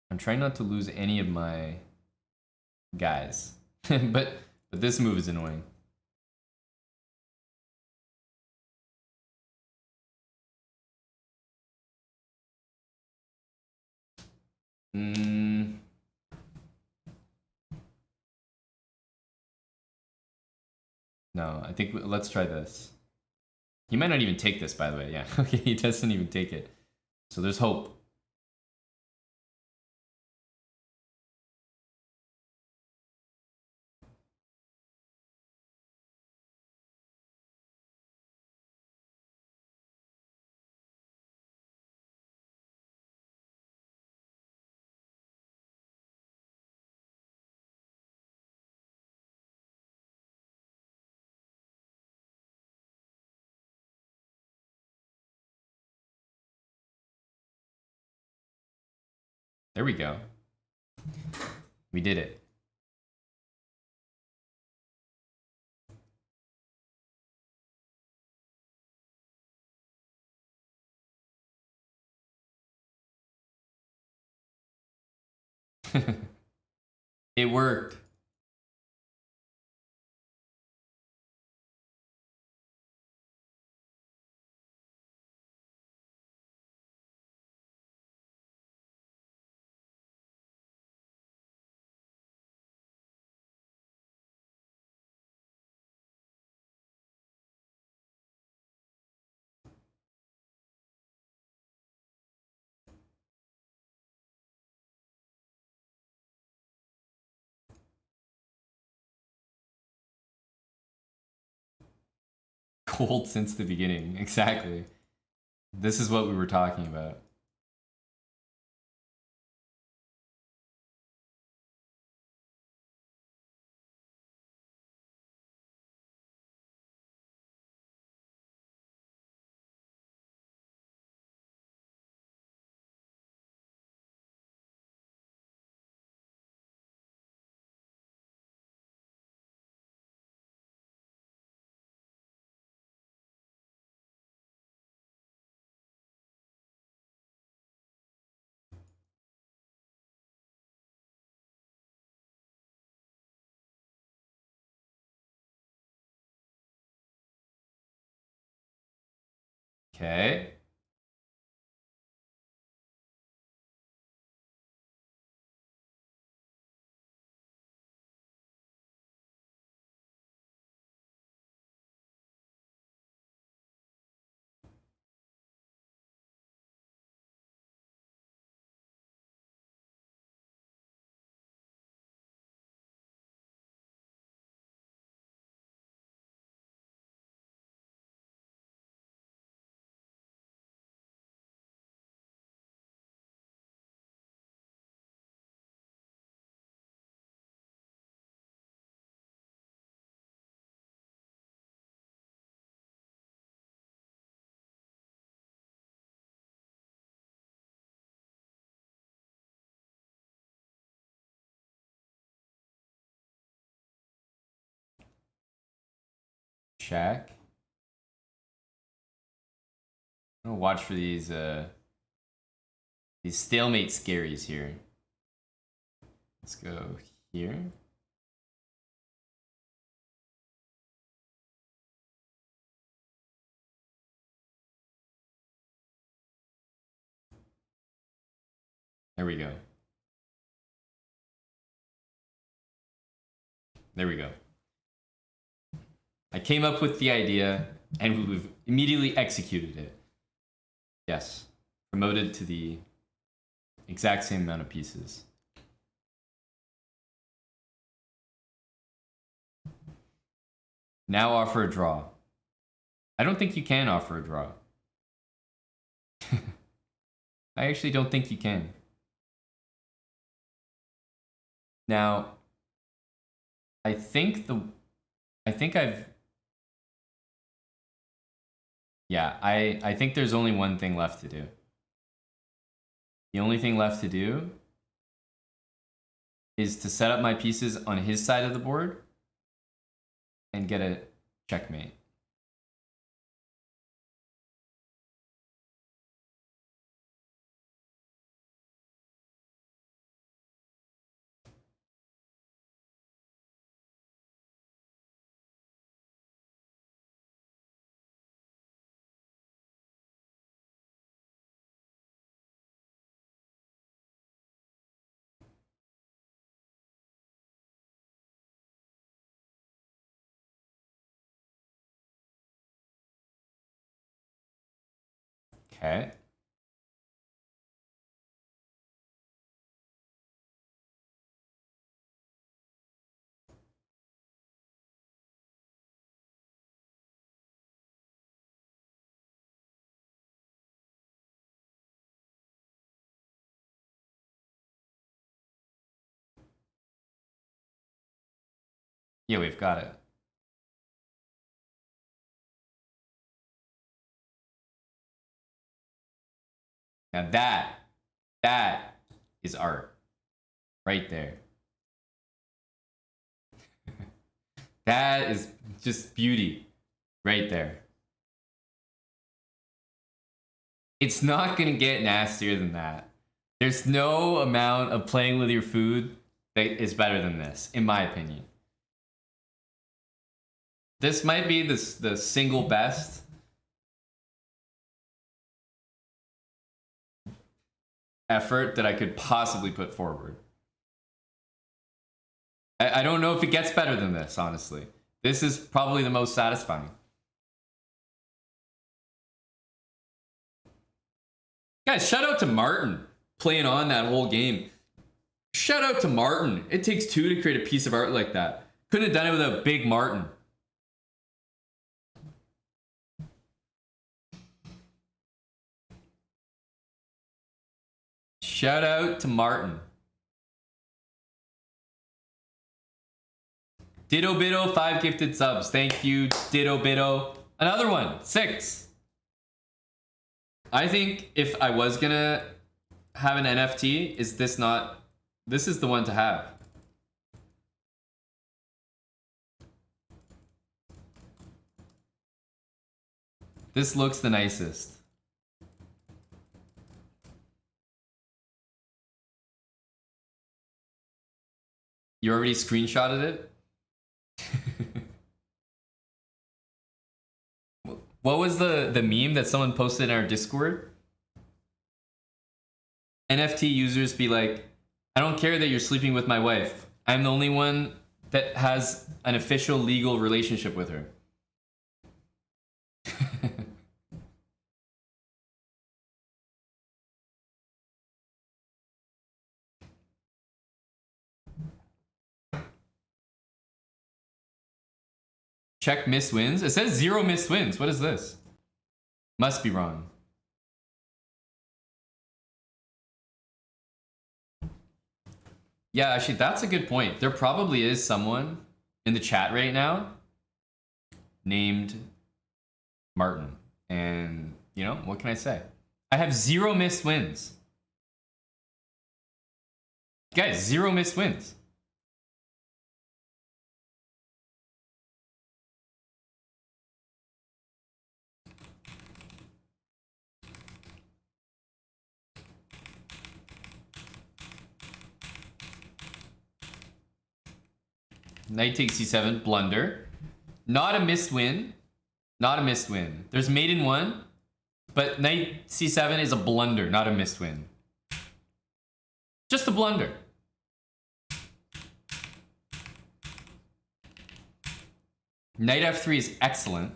I'm trying not to lose any of my guys. but this move is annoying. No, I think let's try this. He might not even take this, by the way. Yeah, okay, he doesn't even take it. So there's hope. There we go. We did it. It worked. Cold since the beginning. Exactly. This is what we were talking about. Okay. Check. I'm gonna watch for these stalemate scaries here. Let's go here. There we go. There we go. I came up with the idea and we've immediately executed it. Yes. Promoted to the exact same amount of pieces. Now offer a draw. I don't think you can offer a draw. I actually don't think you can. Now, I think I think there's only one thing left to do. The only thing left to do is to set up my pieces on his side of the board and get a checkmate. Okay. Yeah, we've got it. Now that is art. Right there. That is just beauty. Right there. It's not gonna get nastier than that. There's no amount of playing with your food that is better than this, in my opinion. This might be the single best effort that I could possibly put forward. I don't know if it gets better than this, honestly. This is probably the most satisfying. Guys, shout out to Martin playing on that whole game. Shout out to Martin. It takes two to create a piece of art like that. Couldn't have done it without Big Martin. Shout out to Martin. Ditto Bitto, 5 gifted subs. Thank you, Ditto Bitto. Another one, 6. I think if I was gonna have an NFT, is this not... This is the one to have. This looks the nicest. You already screenshotted it? What was the meme that someone posted in our Discord? NFT users be like, I don't care that you're sleeping with my wife. I'm the only one that has an official legal relationship with her. Check missed wins. It says 0 missed wins. What is this? Must be wrong. Yeah, actually, that's a good point. There probably is someone in the chat right now named Martin. And, you know, what can I say? I have 0 missed wins. Guys, 0 missed wins. Knight takes c7, blunder. Not a missed win. Not a missed win. There's mate in 1, but knight c7 is a blunder, not a missed win. Just a blunder. Knight f3 is excellent.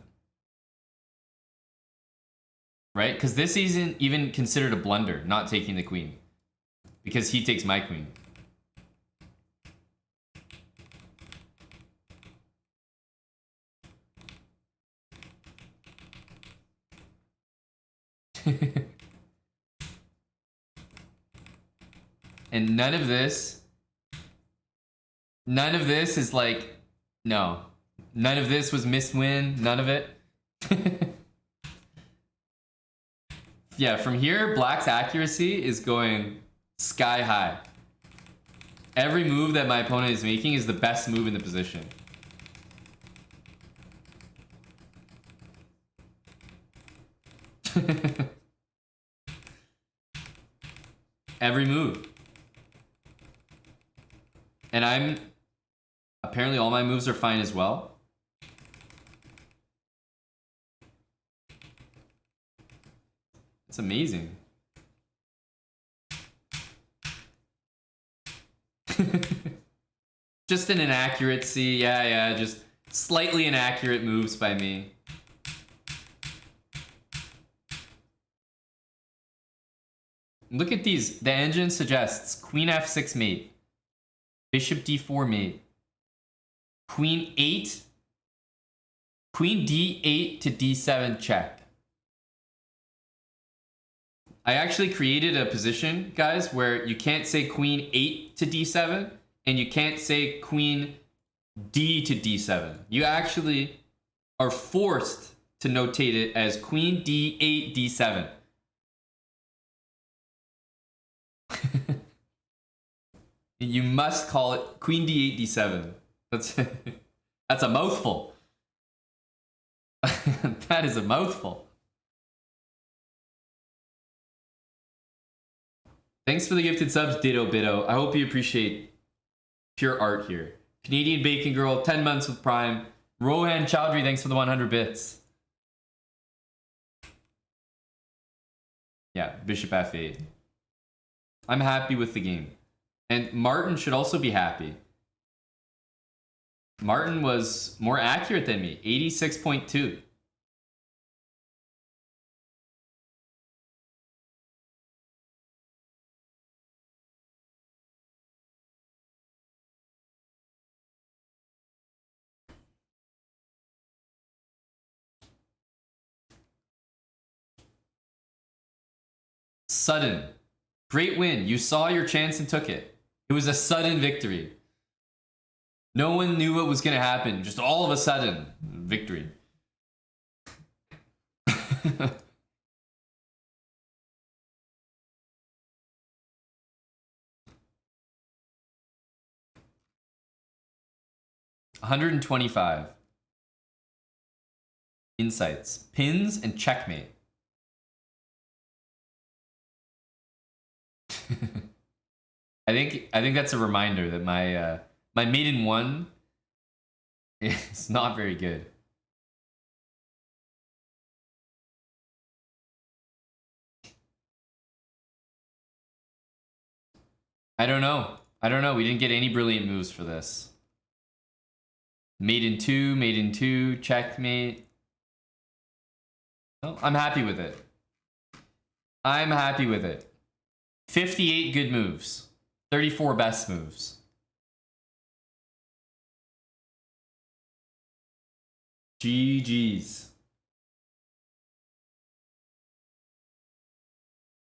Right? Because this isn't even considered a blunder, not taking the queen. Because he takes my queen. And none of this is like, no. None of this was missed win. None of it. Yeah, from here, black's accuracy is going sky high. Every move that my opponent is making is the best move in the position. Every move. And apparently all my moves are fine as well. It's amazing. Just an inaccuracy. Yeah, just slightly inaccurate moves by me. Look at these. The engine suggests queen f6 mate, bishop d4 mate, queen 8, queen d8 to d7 check. I actually created a position, guys, where you can't say queen 8 to d7 and you can't say queen d to d7. You actually are forced to notate it as queen d8 d7. You must call it queen d8 d7. That's a mouthful. That is a mouthful. Thanks for the gifted subs, Ditto Bitto. I hope you appreciate pure art here. Canadian Bacon Girl, 10 months with Prime. Rohan Chowdhury, thanks for the 100 bits. Yeah, bishop f8. I'm happy with the game. And Martin should also be happy. Martin was more accurate than me, 86.2. Sudden. Great win. You saw your chance and took it. It was a sudden victory. No one knew what was going to happen. Just all of a sudden, victory. $125. Insights. Pins and checkmate. I think that's a reminder that my my maiden one is not very good. I don't know. We didn't get any brilliant moves for this. Maiden 2, checkmate. Oh, I'm happy with it. 58 good moves. 34 best moves. GG's.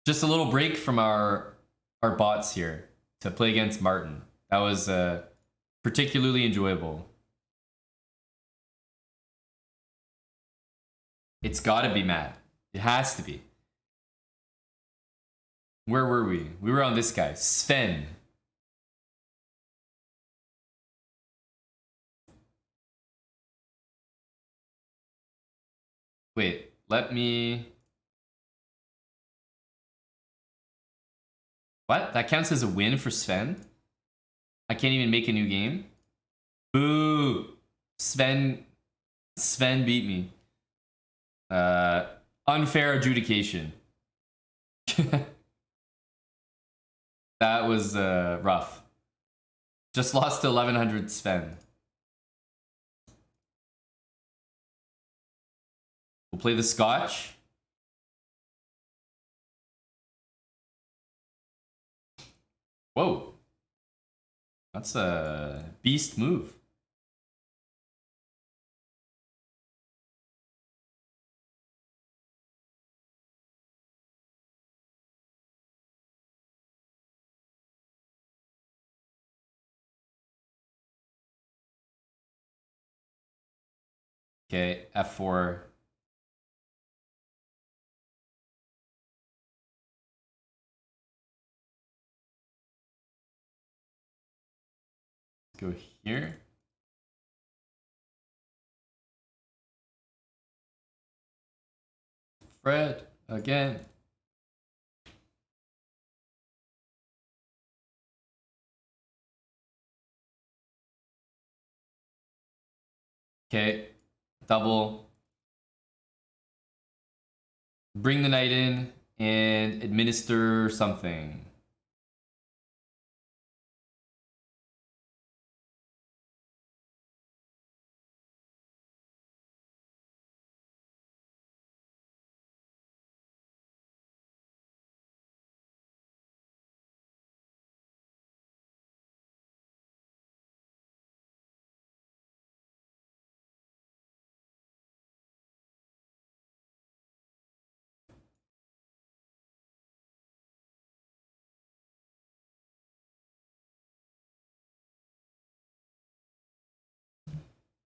Just a little break from our bots here to play against Martin. That was particularly enjoyable. It's gotta be Matt. It has to be. Where were we? We were on this guy, Sven. Wait, let me... What? That counts as a win for Sven? I can't even make a new game? Boo. Sven beat me. Unfair adjudication. That was rough. Just lost to 1100 Sven. We'll play the Scotch. Whoa. That's a beast move. Okay, F4. Go here. Fred again. Okay, double. Bring the knight in and administer something.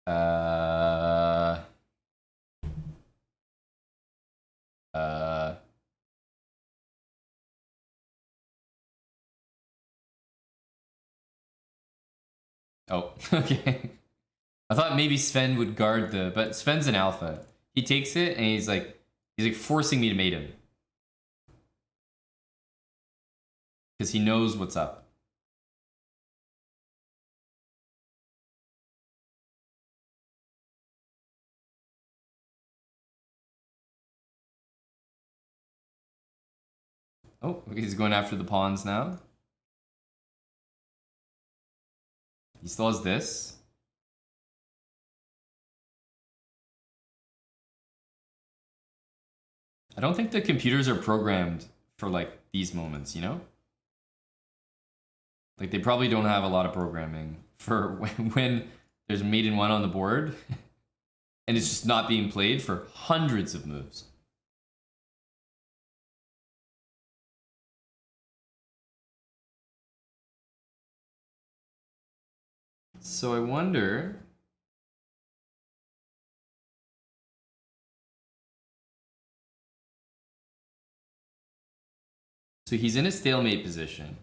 Uh, uh, oh, okay. I thought maybe Sven would guard but Sven's an alpha. He takes it and he's like forcing me to mate him. Because he knows what's up. Oh, he's going after the pawns now. He still has this. I don't think the computers are programmed for like these moments, you know? Like they probably don't have a lot of programming for when there's mate in one on the board and it's just not being played for hundreds of moves. So I wonder. So he's in a stalemate position.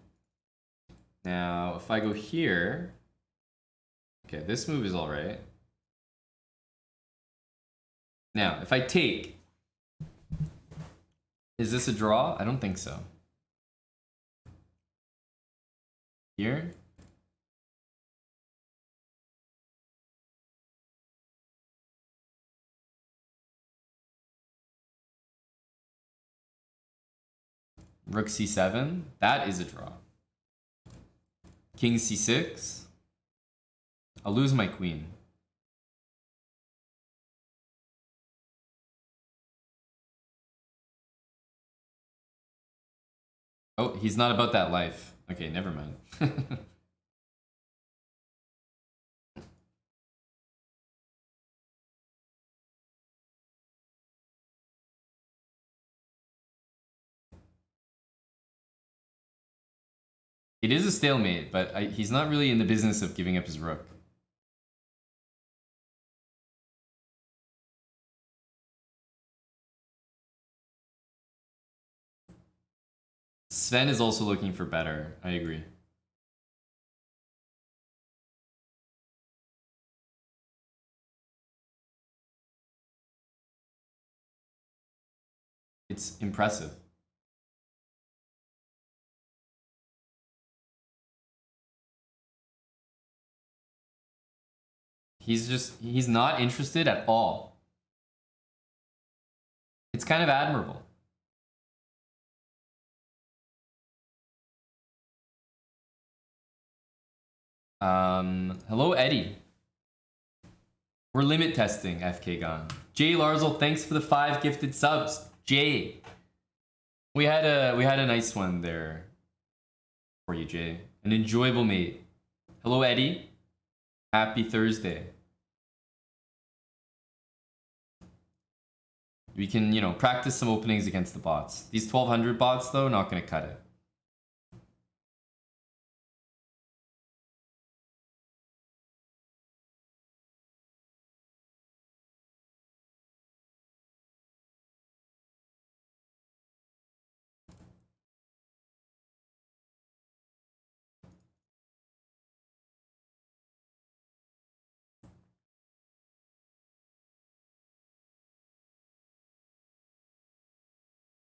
Now, if I go here, okay, this move is all right. Now, if I take, is this a draw? I don't think so. Here. Rook c7, that is a draw. King c6. I'll lose my queen. Oh, he's not about that life. Okay, never mind. It is a stalemate, but he's not really in the business of giving up his rook. Sven is also looking for better. I agree. It's impressive. He's not interested at all. It's kind of admirable. Hello, Eddie. We're limit testing, FK Gun. Jay Larzel, thanks for the 5 gifted subs. Jay. We had a nice one there for you, Jay. An enjoyable mate. Hello, Eddie. Happy Thursday. We can, you know, practice some openings against the bots. These 1200 bots, though, not gonna cut it.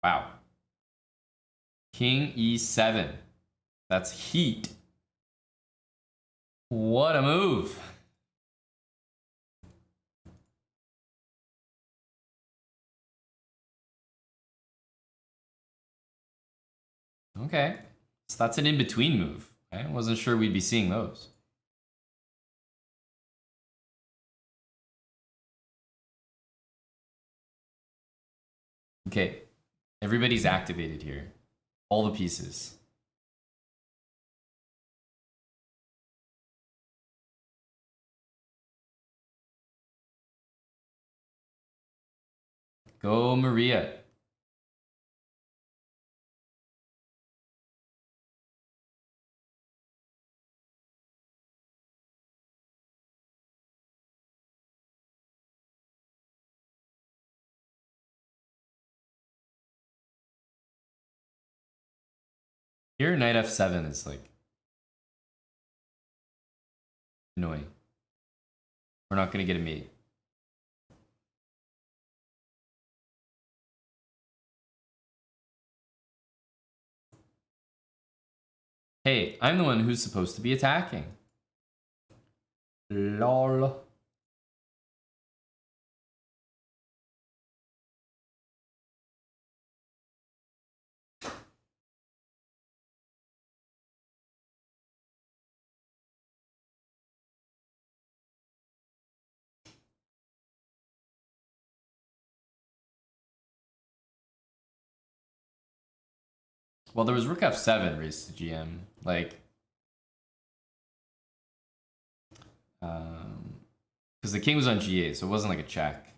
Wow. King E7. That's heat. What a move. Okay. So that's an in-between move. I wasn't sure we'd be seeing those. Okay. Everybody's activated here. All the pieces. Go, Maria. Here, knight f7 is like annoying. We're not gonna get a mate. Hey, I'm the one who's supposed to be attacking. Lol. Well, there was rook f7 raised to GM. Like, because the king was on g8, so it wasn't like a check.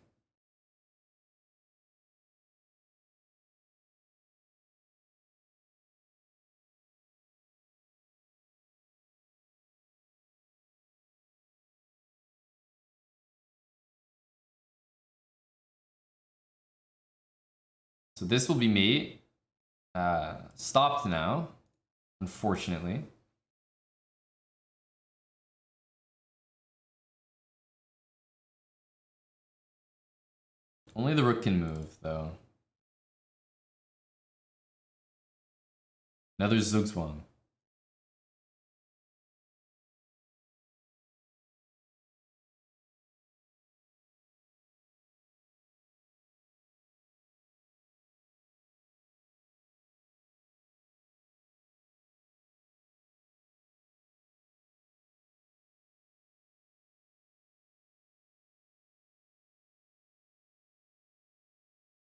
So this will be mate. Stopped now, unfortunately. Only the rook can move, though. Another Zugzwang.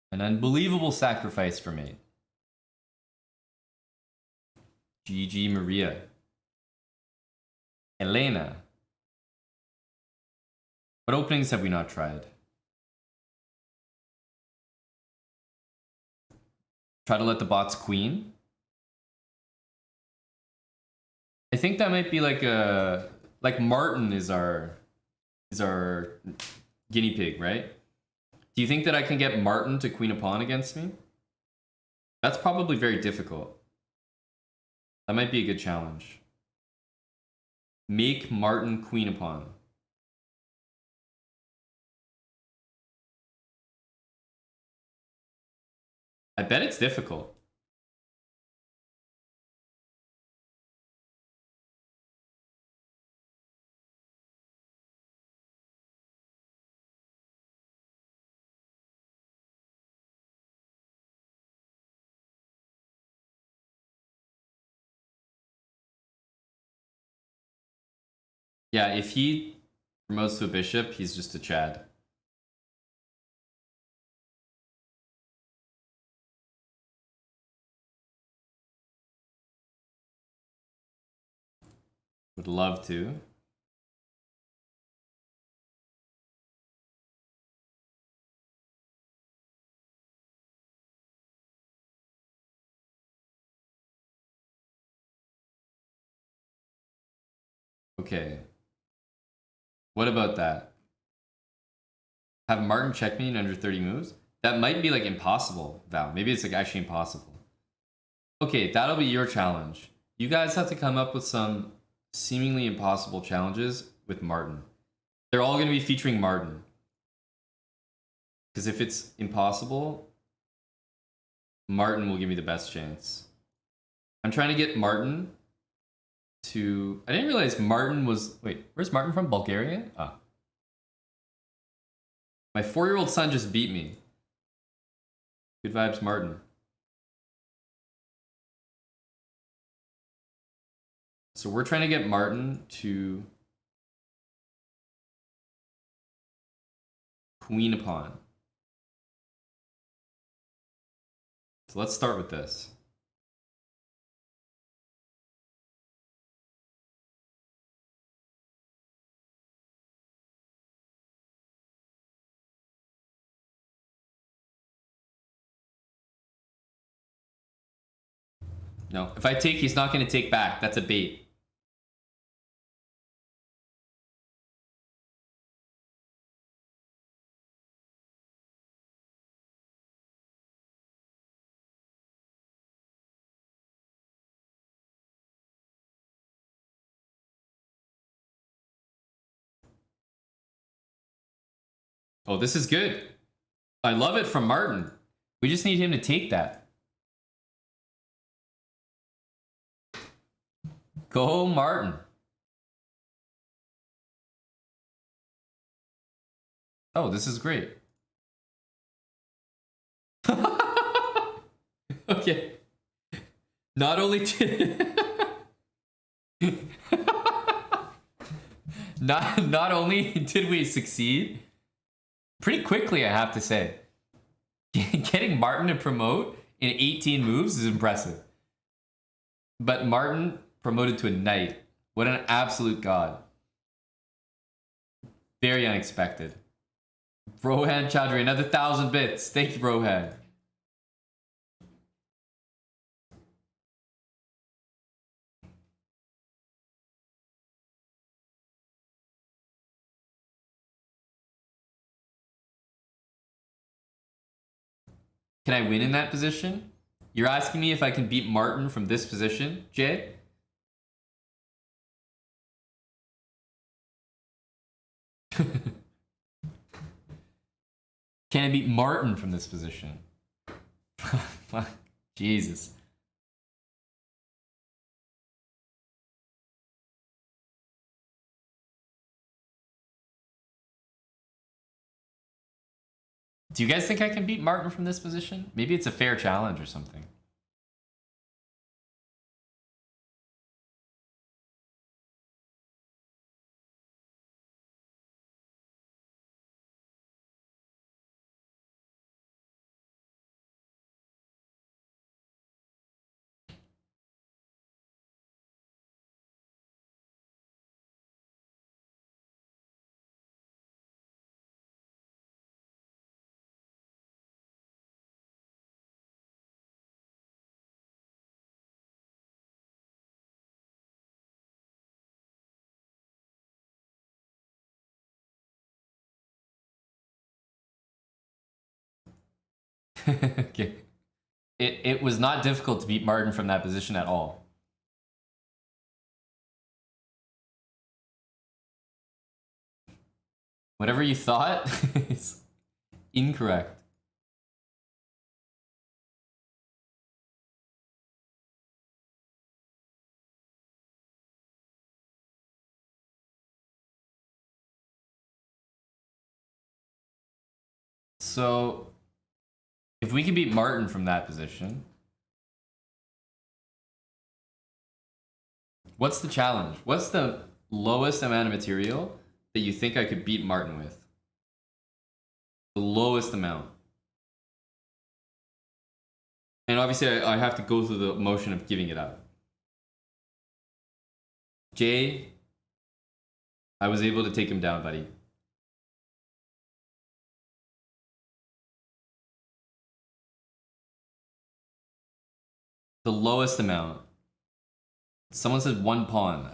An unbelievable sacrifice for mate. GG Maria. Elena. What openings have we not tried? Try to let the bots queen. I think that might be like a Martin is our guinea pig, right? Do you think that I can get Martin to queen a pawn against me? That's probably very difficult. That might be a good challenge. Make Martin queen a pawn. I bet it's difficult. Yeah, if he promotes to a bishop, he's just a Chad. Would love to. Okay. What about that? Have Martin check me in under 30 moves? That might be like impossible, Val. Maybe it's like actually impossible. Okay, that'll be your challenge. You guys have to come up with some seemingly impossible challenges with Martin. They're all going to be featuring Martin. Because if it's impossible, Martin will give me the best chance. I'm trying to get Martin to... I didn't realize Martin was... Wait, where's Martin from? Bulgaria? Ah. My 4-year-old son just beat me. Good vibes, Martin. So we're trying to get Martin to queen a pawn. So let's start with this. No, if I take, he's not going to take back. That's a bait. Oh, this is good. I love it from Martin. We just need him to take that. Go, Martin. Oh, this is great. Okay. Not only did... not only did we succeed, pretty quickly, I have to say. Getting Martin to promote in 18 moves is impressive. But Martin promoted to a knight. What an absolute god. Very unexpected. Rohan Chaudhry, another 1,000 bits. Thank you, Rohan. Can I win in that position? You're asking me if I can beat Martin from this position, Jay? Can I beat Martin from this position? Jesus. Do you guys think I can beat Martin from this position? Maybe it's a fair challenge or something. Okay. It was not difficult to beat Martin from that position at all. Whatever you thought is incorrect. So, if we can beat Martin from that position, what's the challenge? What's the lowest amount of material that you think I could beat Martin with. The lowest amount. And obviously I have to go through the motion of giving it up. Jay, I was able to take him down, buddy. The lowest amount. Someone said 1 pawn.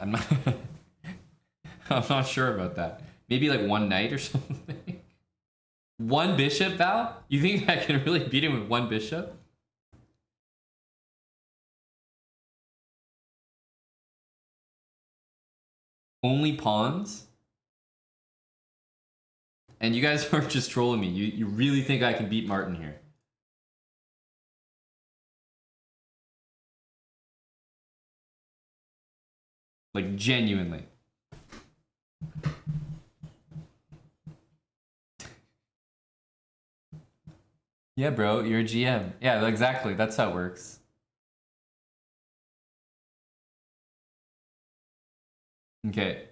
I'm not sure about that. Maybe like 1 knight or something. 1 bishop, Val? You think I can really beat him with 1 bishop? Only pawns? And you guys are just trolling me. You really think I can beat Martin here? Like, genuinely. Yeah, bro, you're a GM. Yeah, exactly. That's how it works. Okay.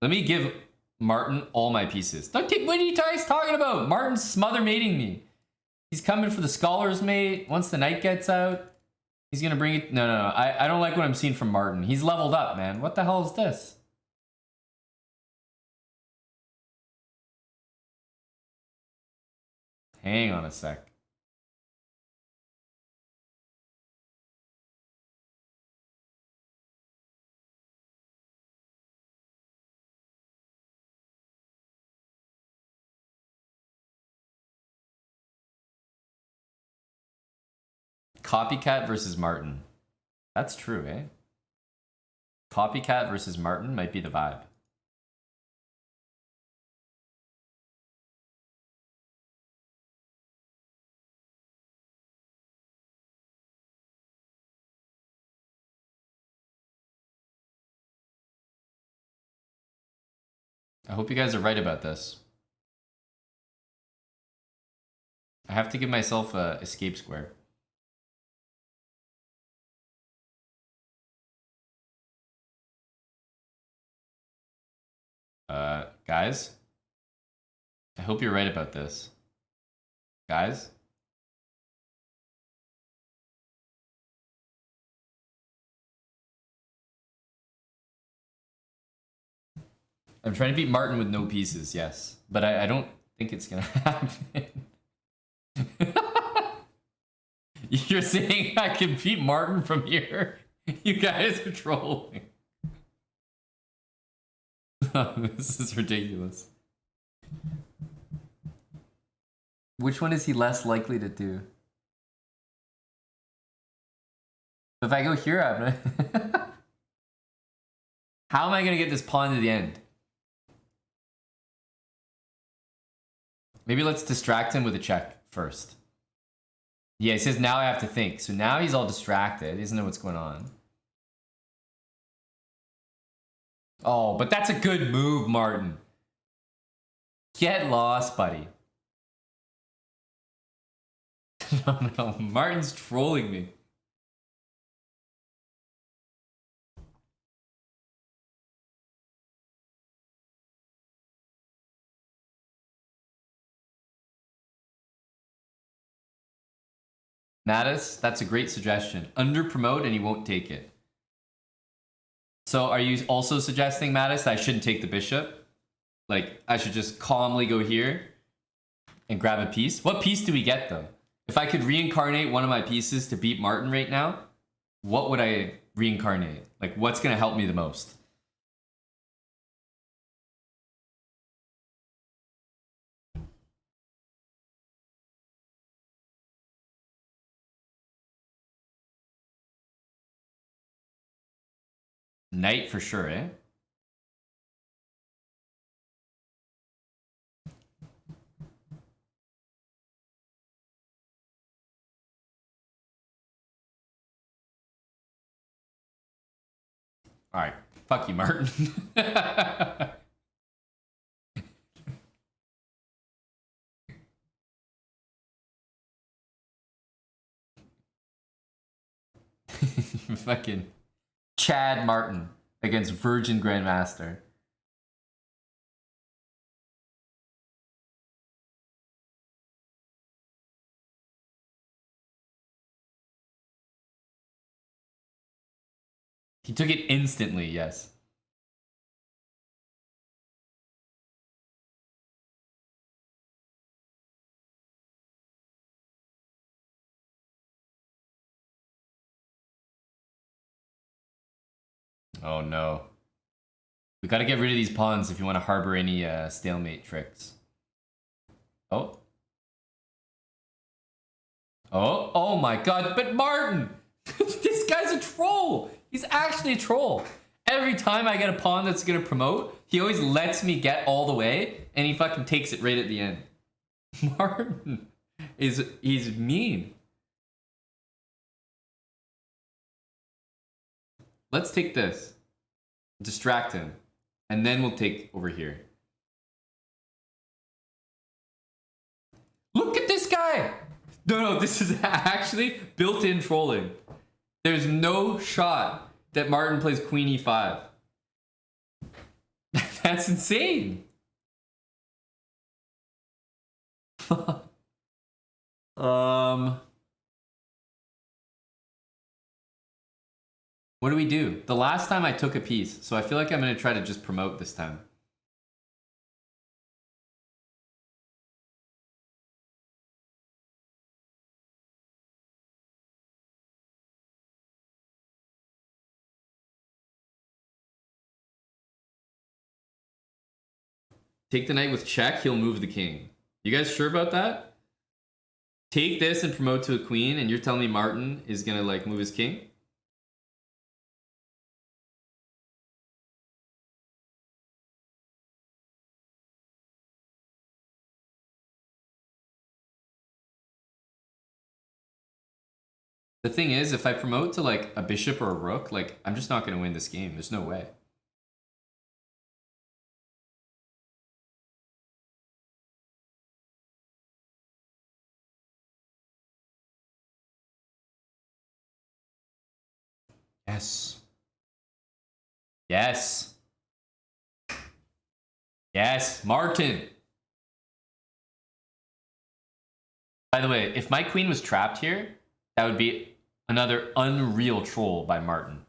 Let me give Martin all my pieces. Don't take, what are you guys talking about? Martin's smother mating me. He's coming for the scholar's mate. Once the knight gets out, he's gonna bring it. No. I don't like what I'm seeing from Martin. He's leveled up, man. What the hell is this? Hang on a sec. Copycat versus Martin. That's true, eh? Copycat versus Martin might be the vibe. I hope you guys are right about this. I have to give myself a escape square. Guys? I hope you're right about this. Guys? I'm trying to beat Martin with no pieces, yes. But I don't think it's gonna happen. You're saying I can beat Martin from here? You guys are trolling. This is ridiculous. Which one is he less likely to do? If I go here, I'm gonna... How am I gonna get this pawn to the end? Maybe let's distract him with a check first. Yeah, he says now I have to think. So now he's all distracted. He doesn't know what's going on. Oh, but that's a good move, Martin. Get lost, buddy. No, Martin's trolling me. Natus, that's a great suggestion. Under promote and he won't take it. So are you also suggesting, Mattis, that I shouldn't take the bishop? Like, I should just calmly go here and grab a piece? What piece do we get, though? If I could reincarnate one of my pieces to beat Martin right now, what would I reincarnate? Like, what's going to help me the most? Knight for sure, eh? All right. Fuck you, Martin. Fucking Chad Martin against Virgin Grandmaster. He took it instantly, yes. Oh no. We gotta get rid of these pawns if you want to harbor any stalemate tricks. Oh. Oh my god, but Martin! This guy's a troll! He's actually a troll. Every time I get a pawn that's gonna promote, he always lets me get all the way, and he fucking takes it right at the end. Martin he's mean. Let's take this. Distract him. And then we'll take over here. Look at this guy! No, this is actually built-in trolling. There's no shot that Martin plays Queen E5. That's insane. What do we do? The last time I took a piece, so I feel like I'm gonna try to just promote this time. Take the knight with check, he'll move the king. You guys sure about that? Take this and promote to a queen, and you're telling me Martin is gonna like move his king? The thing is, if I promote to like a bishop or a rook, like I'm just not gonna win this game. There's no way. Yes. Yes. Yes, Martin. By the way, if my queen was trapped here, that would be another unreal troll by Martin.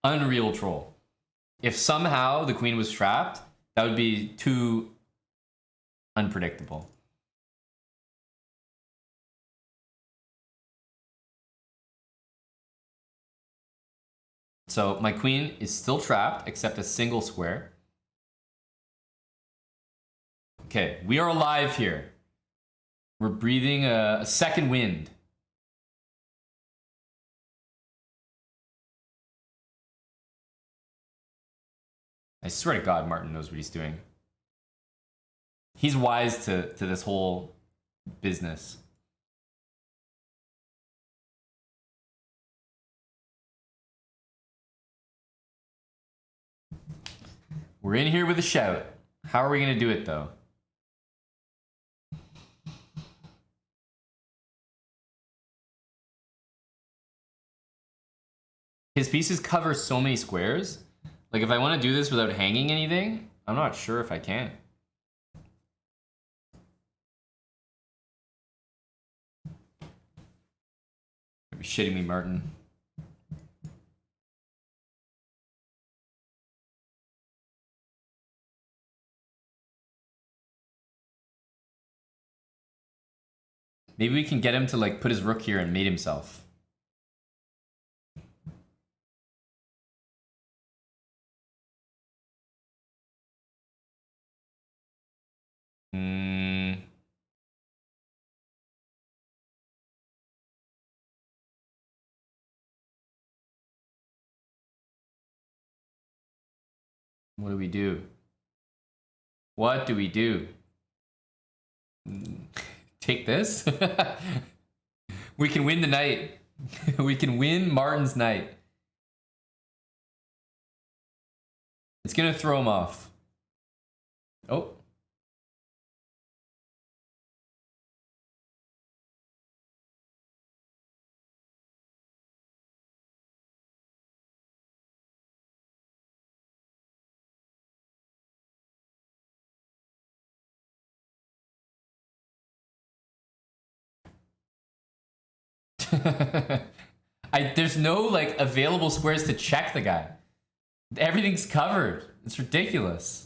Unreal troll. If somehow the queen was trapped, that would be too unpredictable. So my queen is still trapped, except a single square. Okay, we are alive here. We're breathing a second wind. I swear to God, Martin knows what he's doing. He's wise to this whole business. We're in here with a shout. How are we going to do it, though? His pieces cover so many squares. Like, if I want to do this without hanging anything, I'm not sure if I can. You're shitting me, Martin. Maybe we can get him to, like, put his rook here and mate himself. What do we do? What do we do? Take this? We can win the night. We can win Martin's night. It's gonna throw him off. Oh. There's no like available squares to check the guy. Everything's covered. It's ridiculous.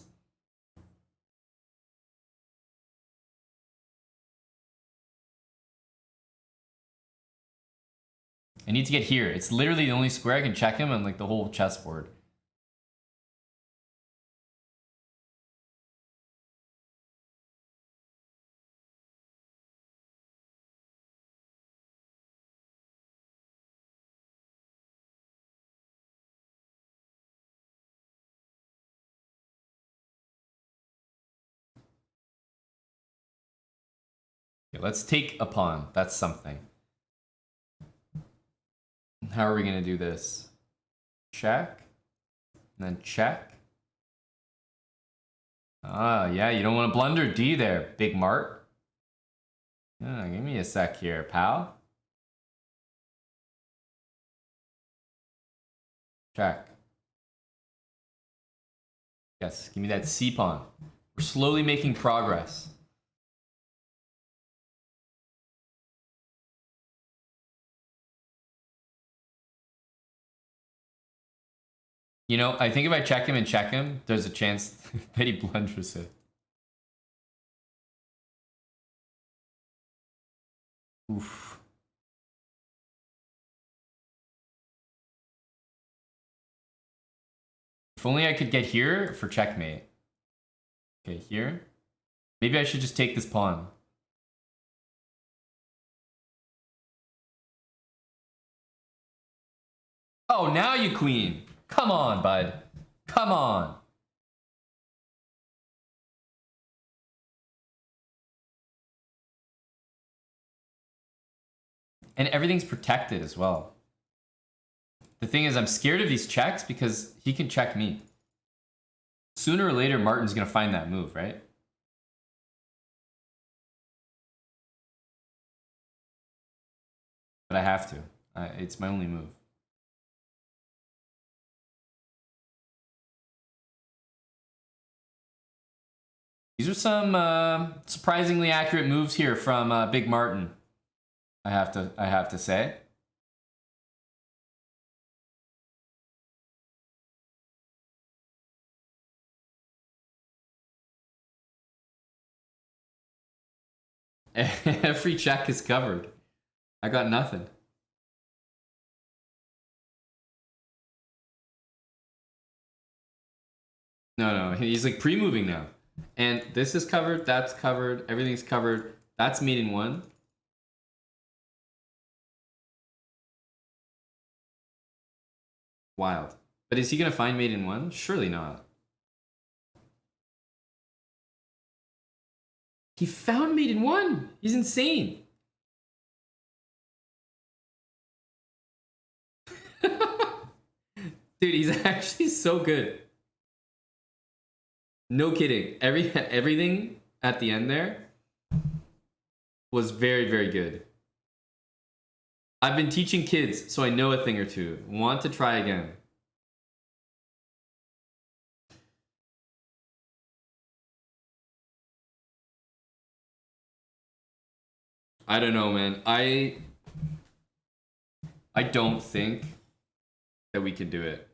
I need to get here. It's literally the only square I can check him on like the whole chessboard. Okay, let's take a pawn. That's something. How are we gonna do this? Check. And then check. Ah, yeah, you don't want to blunder D there, Big Mart. Yeah, give me a sec here, pal. Check. Yes, give me that C pawn. We're slowly making progress. You know, I think if I check him, there's a chance that he blunders it. Oof. If only I could get here for checkmate. Okay, here. Maybe I should just take this pawn. Oh, now you queen. Come on, bud. Come on. And everything's protected as well. The thing is, I'm scared of these checks because he can check me. Sooner or later, Martin's going to find that move, right? But I have to. It's my only move. These are some surprisingly accurate moves here from Big Martin. I have to say. Every check is covered. I got nothing. No, he's like pre-moving now. And this is covered, that's covered, everything's covered. That's mate in one. Wild. But is he gonna find mate in one? Surely not. He found mate in one! He's insane! Dude, he's actually so good. No kidding. Everything at the end there was very, very good. I've been teaching kids, so I know a thing or two. Want to try again. I don't know, man. I don't think that we can do it.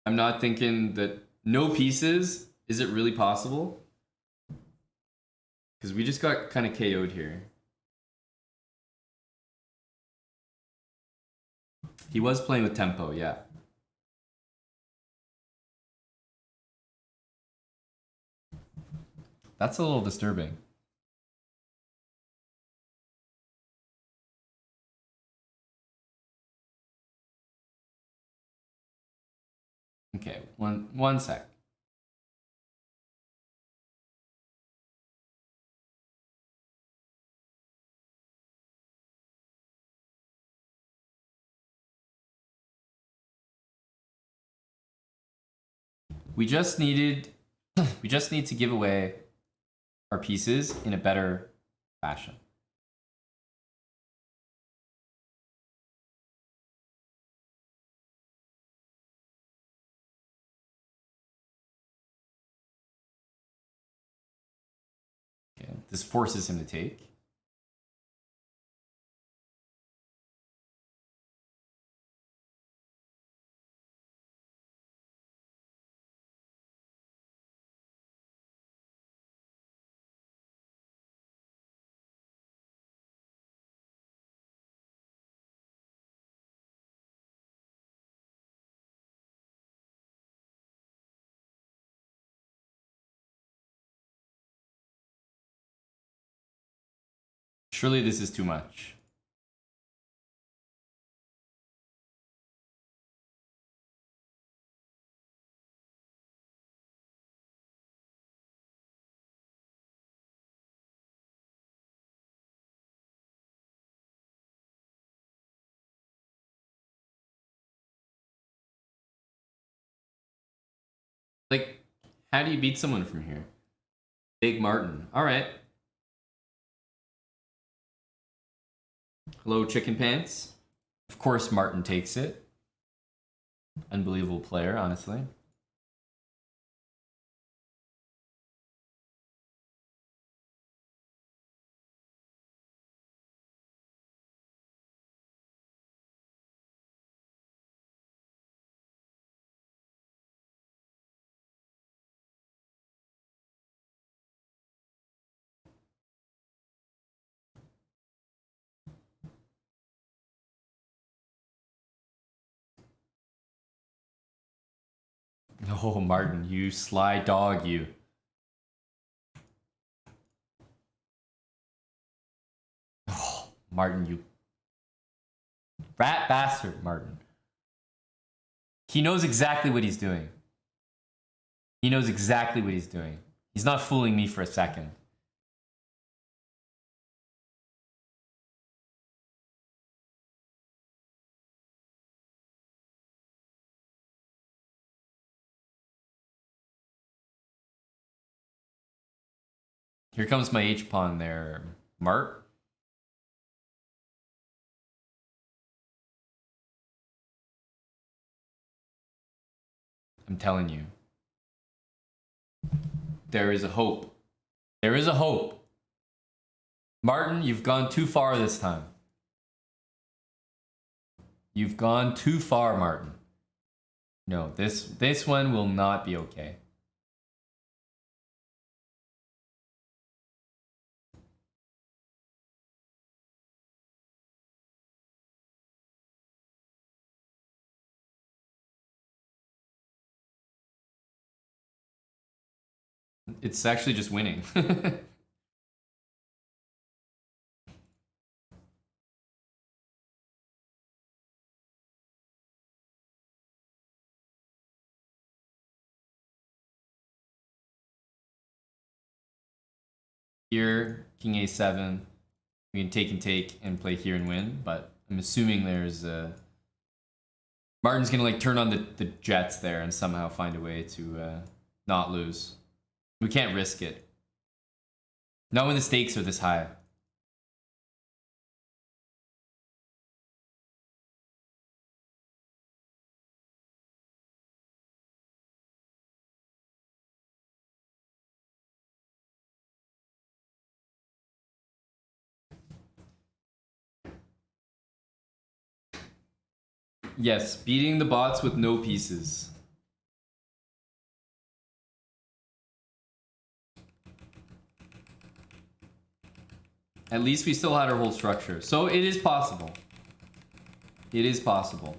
I'm not thinking that no pieces. Is it really possible? Because we just got kind of KO'd here. He was playing with tempo, yeah. That's a little disturbing. Okay, one sec. We just need to give away our pieces in a better fashion. Okay, this forces him to take. Surely this is too much. Like, how do you beat someone from here? Big Martin. All right. Hello, Chicken Pants. Of course, Martin takes it. Unbelievable player, honestly. Oh, Martin, you sly dog, you. Oh, Martin, you rat bastard, Martin. He knows exactly what he's doing. He knows exactly what he's doing. He's not fooling me for a second. Here comes my H-pawn there, Mart. I'm telling you. There is a hope. There is a hope. Martin, you've gone too far this time. You've gone too far, Martin. No, this one will not be okay. It's actually just winning. Here, King A7. We can take and play here and win, but I'm assuming there's Martin's gonna like turn on the jets there and somehow find a way to not lose. We can't risk it. Not when the stakes are this high. Yes, beating the bots with no pieces. At least we still had our whole structure. So it is possible. It is possible.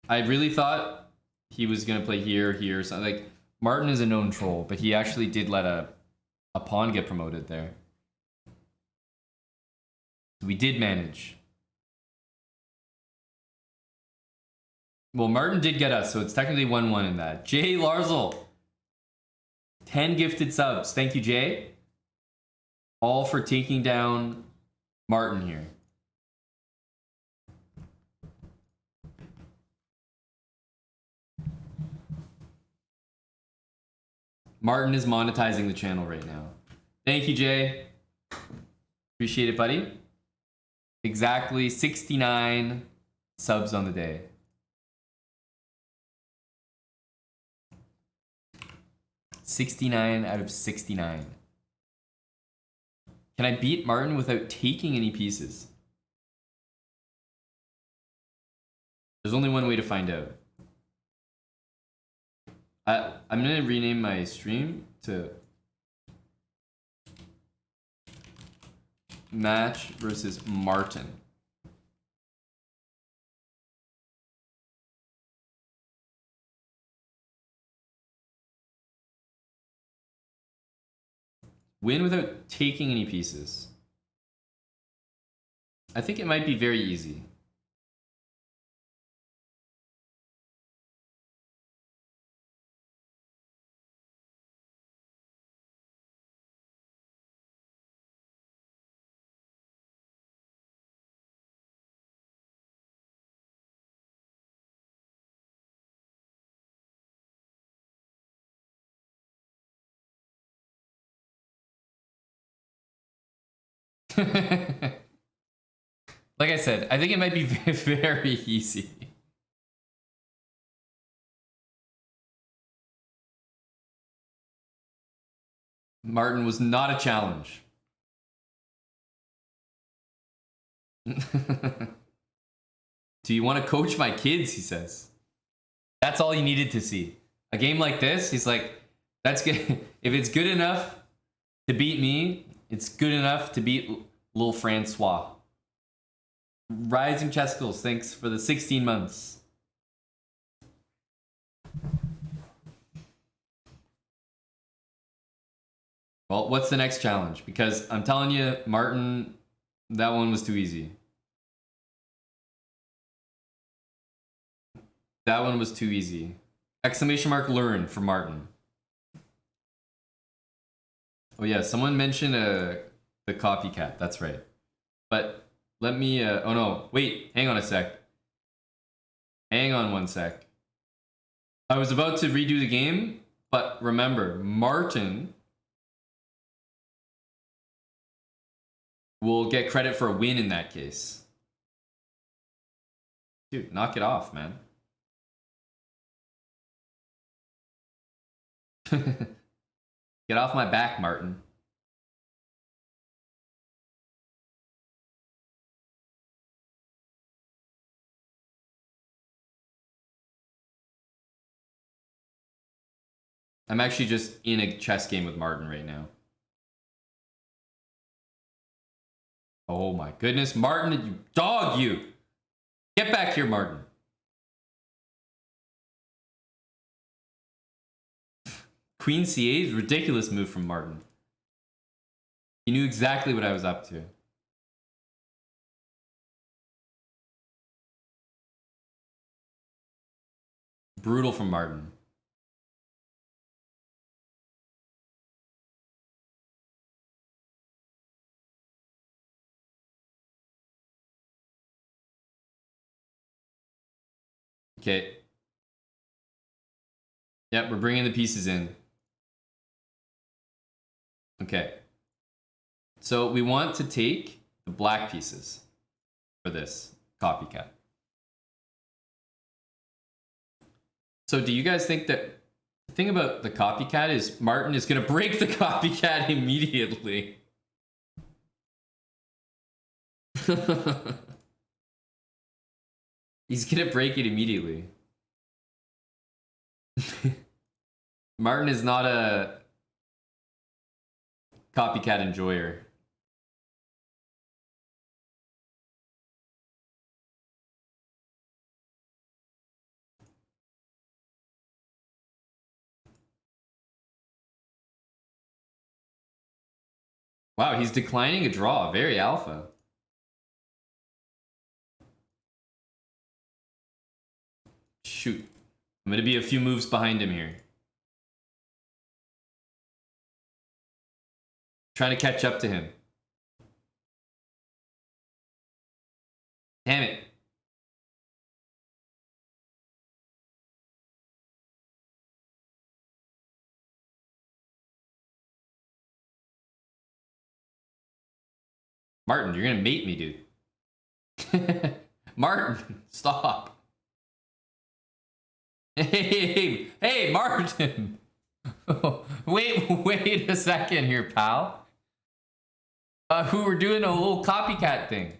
I really thought he was going to play here. So, like, Martin is a known troll, but he actually did let a pawn get promoted there. We did manage. Well, Martin did get us, so it's technically 1-1 in that. Jay Larsel. 10 gifted subs. Thank you, Jay. All for taking down Martin here. Martin is monetizing the channel right now. Thank you, Jay. Appreciate it, buddy. Exactly 69 subs on the day. $69 out of 69. Can I beat Martin without taking any pieces? There's only one way to find out. I'm gonna rename my stream to Match versus Martin. Win without taking any pieces. I think it might be very easy. Like I said, I think it might be very easy. Martin was not a challenge. Do you want to coach my kids? He says. That's all he needed to see. A game like this, he's like, that's good. If it's good enough to beat me, it's good enough to beat Lil Francois. Rising Chesticles, thanks for the 16 months. Well, what's the next challenge? Because I'm telling you, Martin, that one was too easy. That one was too easy. Exclamation mark learn for Martin. Oh yeah, someone mentioned the copycat. That's right. But let me, oh no, wait, hang on a sec. Hang on one sec. I was about to redo the game, but remember, Martin will get credit for a win in that case. Dude, knock it off, man. Get off my back, Martin. I'm actually just in a chess game with Martin right now. Oh my goodness, Martin, you dog, you! Get back here, Martin. Queen C8 is a ridiculous move from Martin. He knew exactly what I was up to. Brutal from Martin. Okay. Yep, we're bringing the pieces in. Okay. So we want to take the black pieces for this copycat. So do you guys think that the thing about the copycat is Martin is going to break the copycat immediately? He's going to break it immediately. Martin is not a copycat enjoyer. Wow, he's declining a draw. Very alpha. Shoot. I'm going to be a few moves behind him here. Trying to catch up to him. Damn it. Martin, you're going to mate me, dude. Martin, stop. Hey, Martin. Wait a second here, pal. Who were doing a little copycat thing.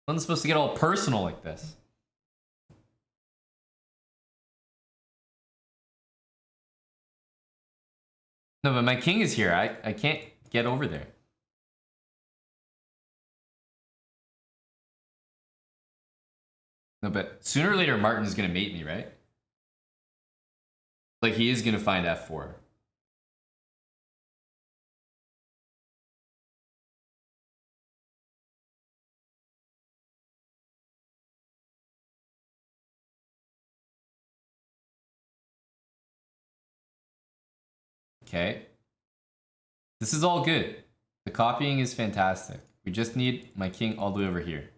Wasn't supposed to get all personal like this. No, but my king is here. I can't get over there. No, but sooner or later, Martin's gonna mate me, right? Like, he is gonna find f4. Okay. This is all good. The copying is fantastic. We just need my king all the way over here.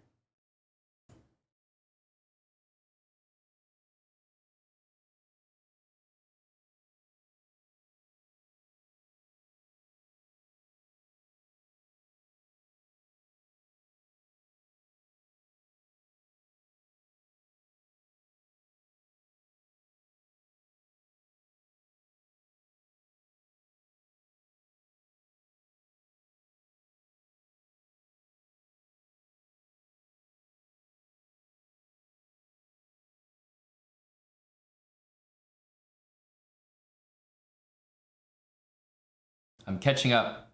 I'm catching up.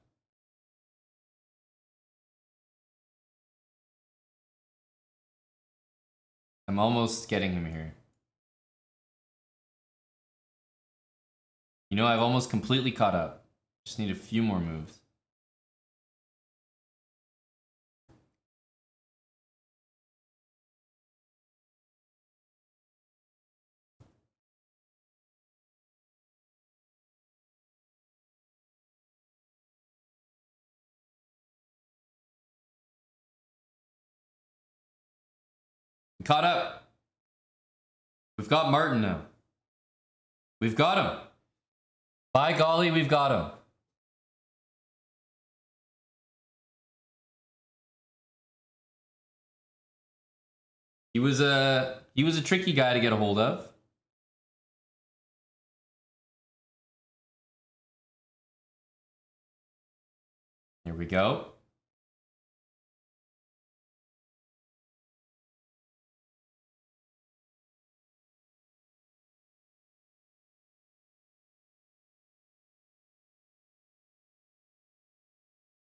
I'm almost getting him here. You know, I've almost completely caught up. Just need a few more moves. Caught up. We've got Martin now. We've got him. By golly, we've got him. He was a tricky guy to get a hold of. Here we go.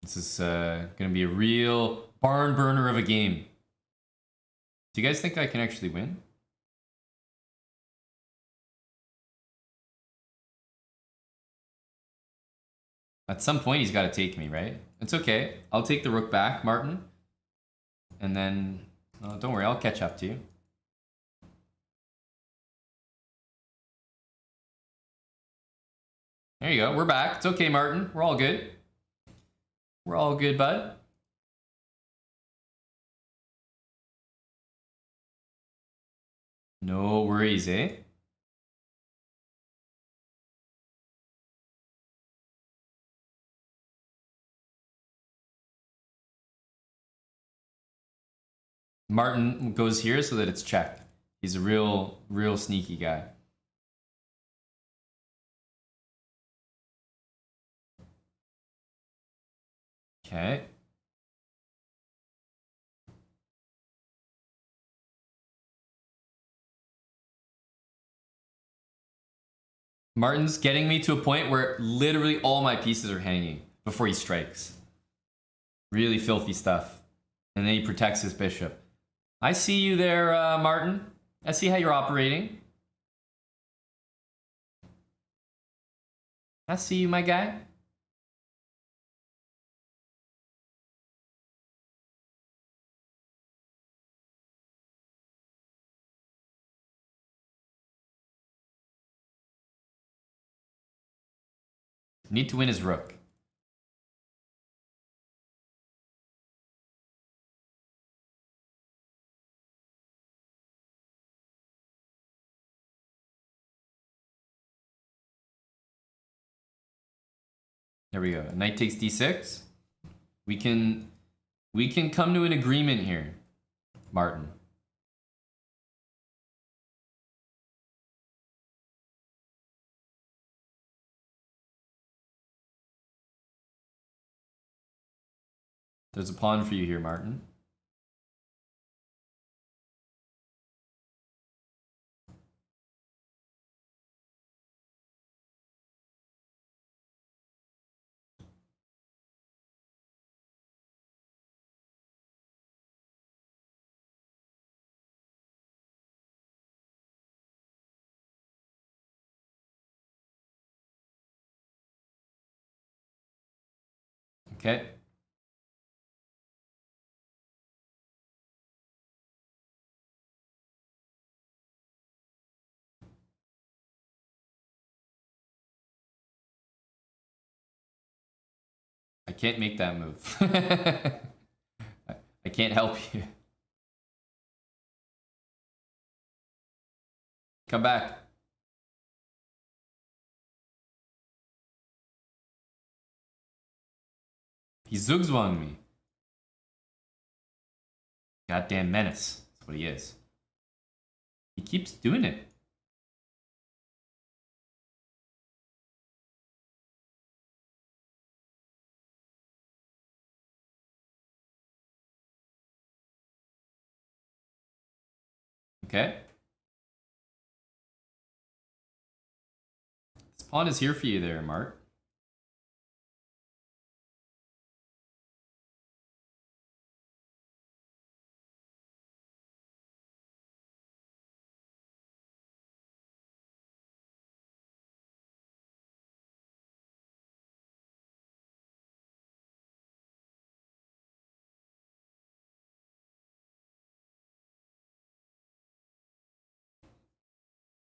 This is going to be a real barn burner of a game. Do you guys think I can actually win? At some point, he's got to take me, right? It's okay. I'll take the rook back, Martin. And then, don't worry, I'll catch up to you. There you go. We're back. It's okay, Martin. We're all good. We're all good, bud. No worries, eh? Martin goes here so that it's check. He's a real sneaky guy. Okay. Martin's getting me to a point where literally all my pieces are hanging before he strikes. Really filthy stuff. And then he protects his bishop. I see you there, Martin. I see how you're operating. I see you, my guy. Need to win his rook. There we go. Knight takes d6. We can come to an agreement here, Martin. There's a pawn for you here, Martin. Okay. can't make that move. I can't help you. Come back. He zugzwang me. Goddamn menace. That's what he is. He keeps doing it. Okay. This pawn is here for you there, Mark.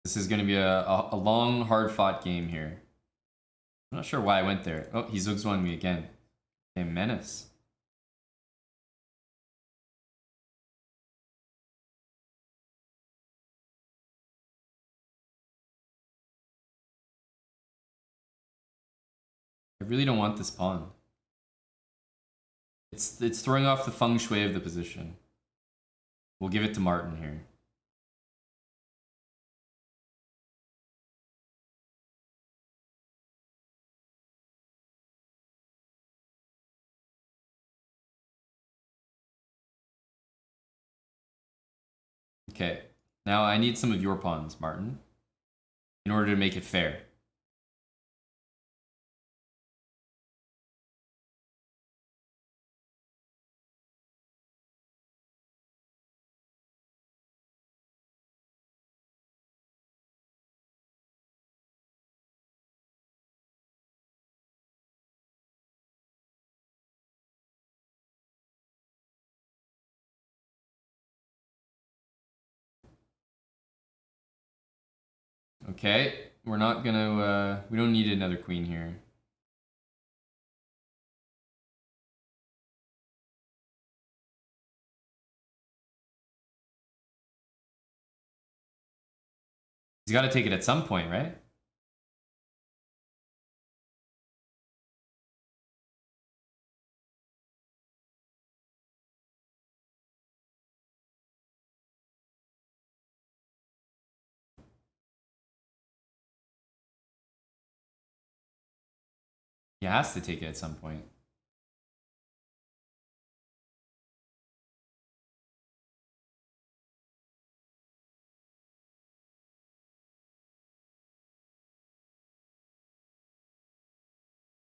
This is going to be a long, hard-fought game here. I'm not sure why I went there. Oh, he zugzwang me again. Okay, menace. I really don't want this pawn. It's throwing off the feng shui of the position. We'll give it to Martin here. Okay, now I need some of your pawns, Martin, in order to make it fair. Okay, we're not gonna, we don't need another queen here. He's got to take it at some point, right? He has to take it at some point.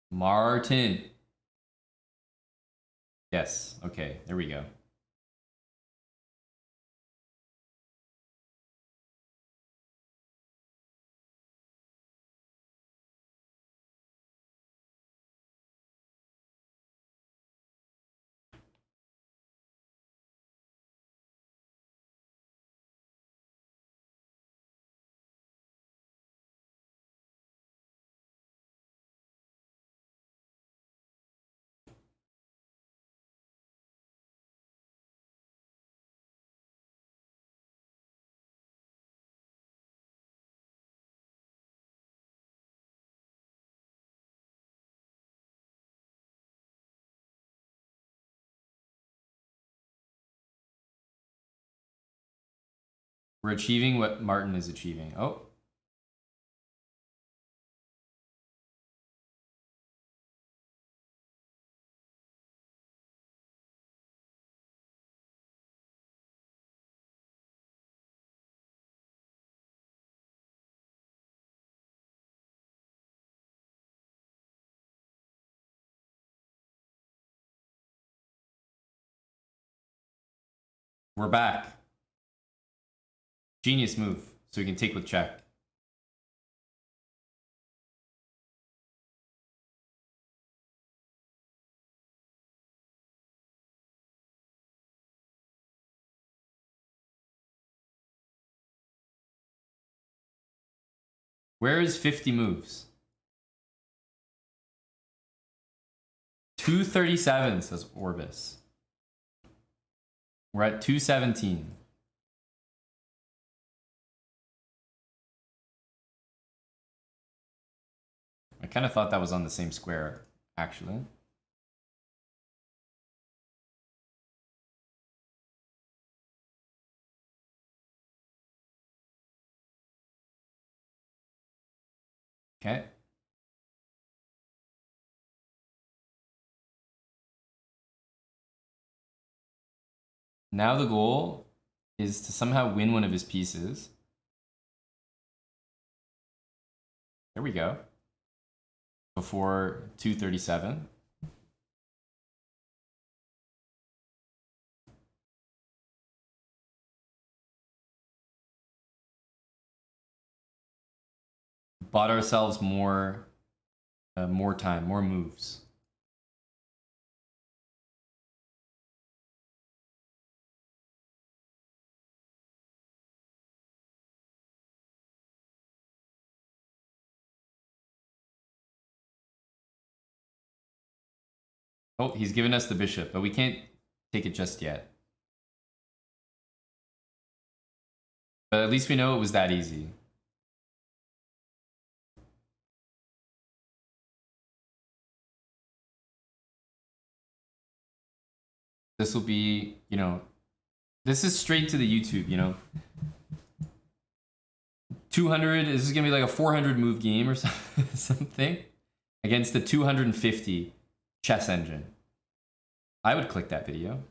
Martin. Yes, okay, there we go. We're achieving what Martin is achieving. Oh. We're back. Genius move. So we can take with check. Where is 50 moves? 237, says Orbis. We're at 217. I kind of thought that was on the same square, actually. Okay. Now the goal is to somehow win one of his pieces. There we go. Before 237. Bought ourselves more time, more moves. Oh, he's given us the bishop, but we can't take it just yet. But at least we know it was that easy. This will be, you know, this is straight to the YouTube, you know. 200, this is gonna be like a 400 move game or something against the 250 chess engine. I would click that video.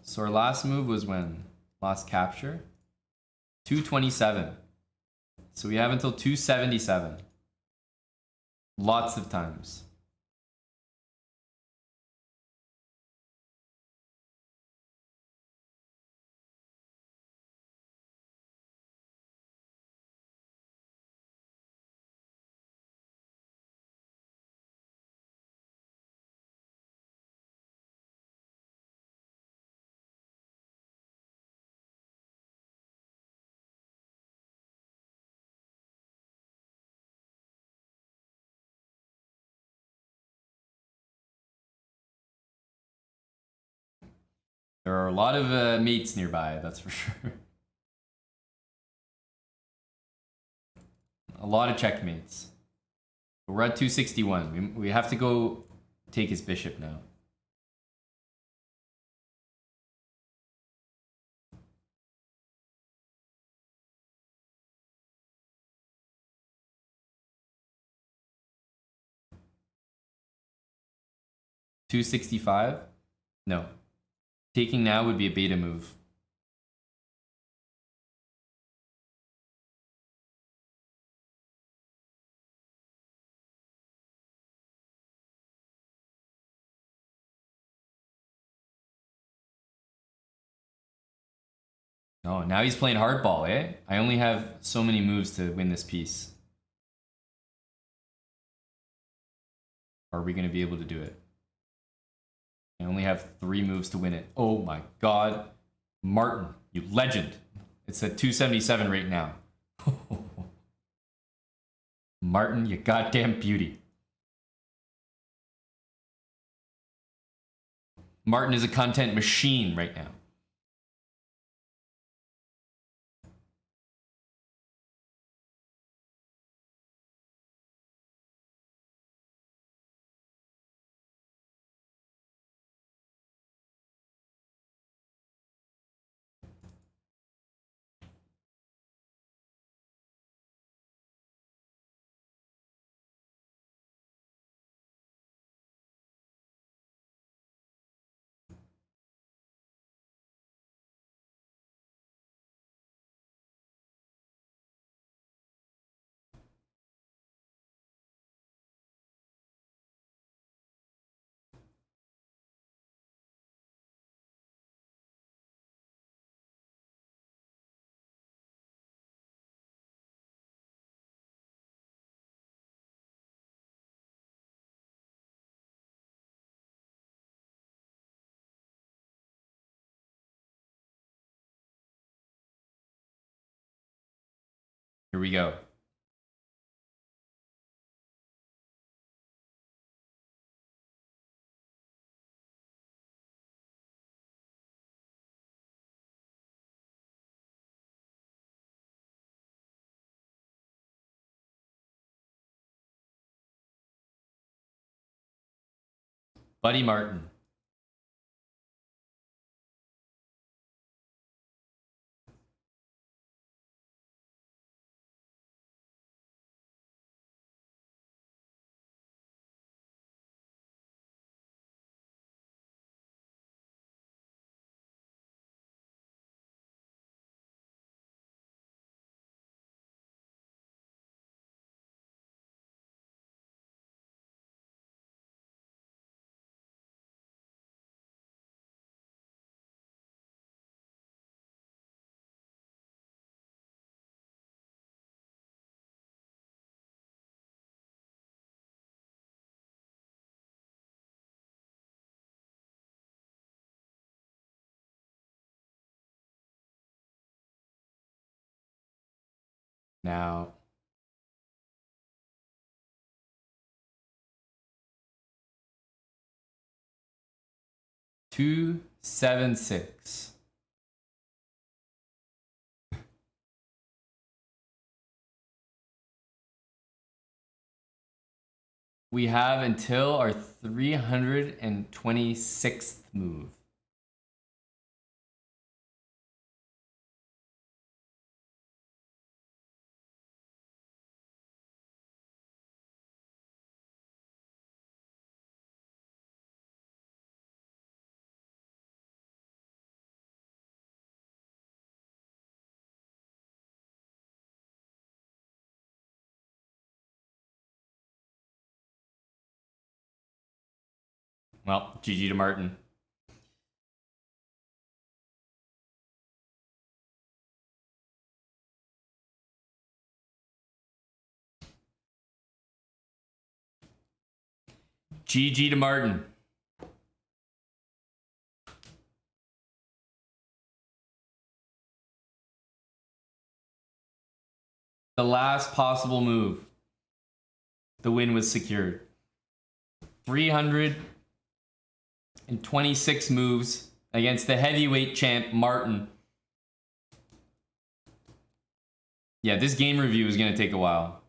So our last move was when? Last capture? 227. So we have until 277. Lots of times. There are a lot of mates nearby, that's for sure. A lot of checkmates. We're at 261. We have to go take his bishop now. $265? No. Taking now would be a beta move. Oh, now he's playing hardball, eh? I only have so many moves to win this piece. Are we going to be able to do it? I only have 3 moves to win it. Oh my god. Martin, you legend. It's at 277 right now. Martin, you goddamn beauty. Martin is a content machine right now. Here we go. Buddy Martin. Now, two, 7, 6. We have until our 326th move. Well, GG to Martin. GG to Martin. The last possible move. The win was secured. 326 moves against the heavyweight champ, Martin. Yeah, this game review is going to take a while.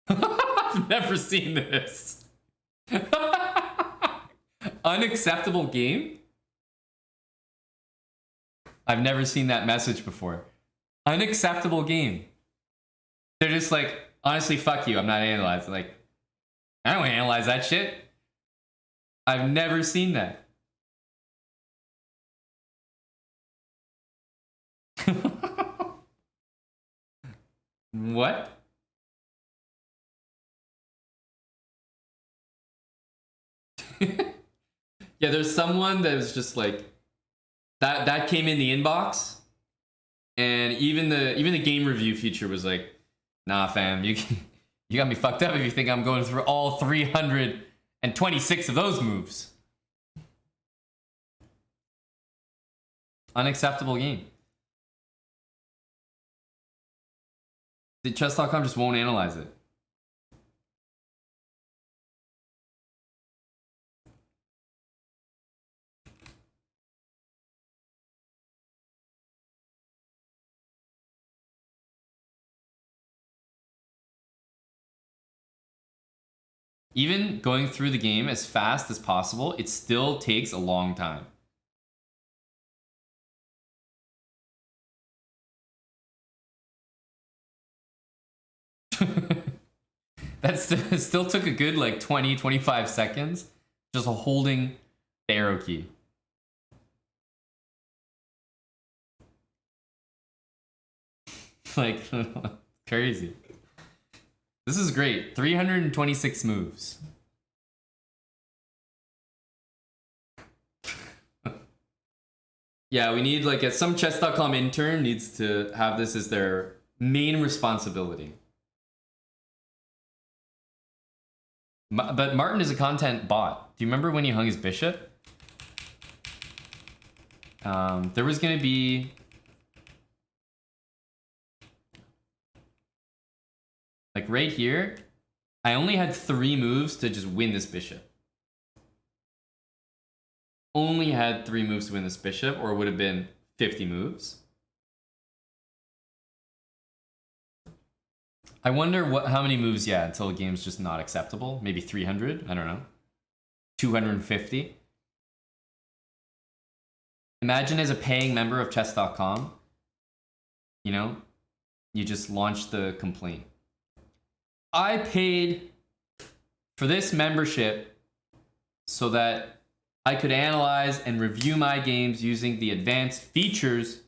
I've never seen this. Unacceptable game? I've never seen that message before. Unacceptable game. They're just like, honestly, fuck you. I'm not analyzing. Like, I don't analyze that shit. I've never seen that. What? Yeah, there's someone that was just like that came in the inbox, and even the game review feature was like, nah fam, you got me fucked up if you think I'm going through all 326 of those moves. Unacceptable game. The chess.com just won't analyze it. Even going through the game as fast as possible, it still takes a long time. That still took a good like 20-25 seconds just holding the arrow key. Like, crazy. This is great. 326 moves. Yeah, we need like some chess.com intern needs to have this as their main responsibility. But Martin is a content bot. Do you remember when he hung his bishop? There was gonna be like right here, I only had 3 moves to just win this bishop. Only had 3 moves to win this bishop, or it would have been 50 moves. I wonder how many moves, yeah, until the game's just not acceptable. Maybe 300, I don't know. 250. Imagine as a paying member of chess.com, you know, you just launch the complaint. I paid for this membership so that I could analyze and review my games using the advanced features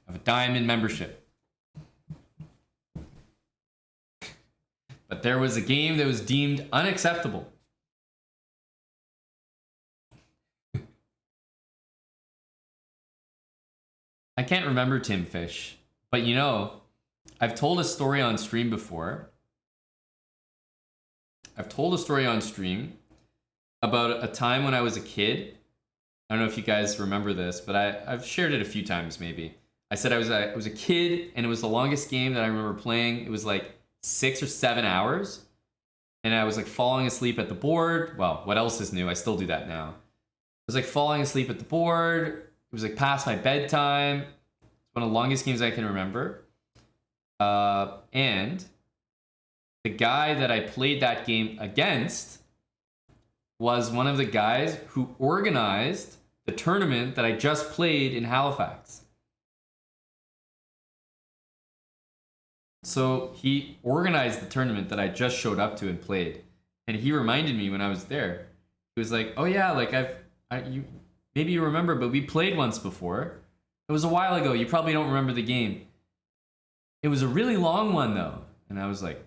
of a diamond membership. But there was a game that was deemed unacceptable. I can't remember Tim Fish, but you know, I've told a story on stream before. I've told a story on stream about a time when I was a kid. I don't know if you guys remember this, but I've shared it a few times maybe. I said I was a kid, and it was the longest game that I remember playing. It was like 6 or 7 hours, and I was like falling asleep at the board. Well, what else is new? I still do that now. I was like falling asleep at the board. It was like past my bedtime. It's one of the longest games I can remember. And the guy that I played that game against was one of the guys who organized the tournament that I just played in Halifax. So he organized the tournament that I just showed up to and played. And he reminded me when I was there. He was like, oh yeah, like maybe you remember, but we played once before. It was a while ago. You probably don't remember the game. It was a really long one though. And I was like,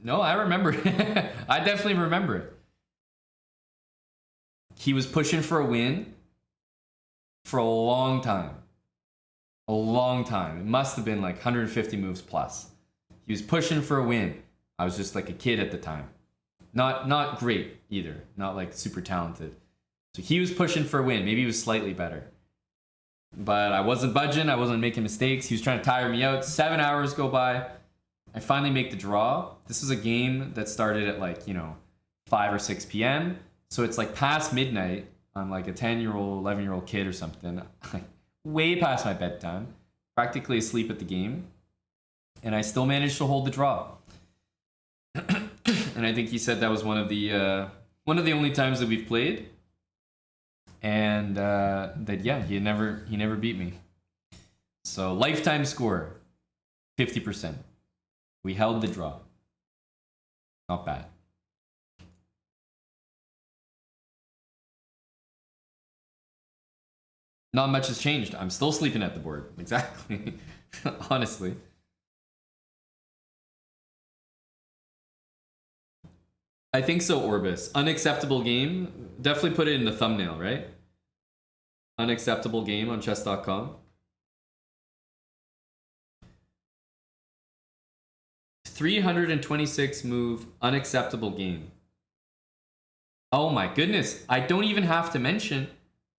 no, I remember it. I definitely remember it. He was pushing for a win for a long time. A long time. It must have been like 150 moves plus. He was pushing for a win. I was just like a kid at the time. Not great either. Not like super talented. So he was pushing for a win. Maybe he was slightly better. But I wasn't budging. I wasn't making mistakes. He was trying to tire me out. 7 hours go by. I finally make the draw. This was a game that started at like, 5 or 6 p.m. So it's like past midnight. I'm like a 10-year-old, 11-year-old kid or something. Way past my bedtime. Practically asleep at the game. And I still managed to hold the draw. And I think he said that was one of the only times that we've played. And that, yeah, he never beat me. So lifetime score, 50%. We held the draw. Not bad. Not much has changed. I'm still sleeping at the board. Exactly. Honestly. I think so, Orbis. Unacceptable game. Definitely put it in the thumbnail, right? Unacceptable game on chess.com. 326 move unacceptable game. Oh my goodness. I don't even have to mention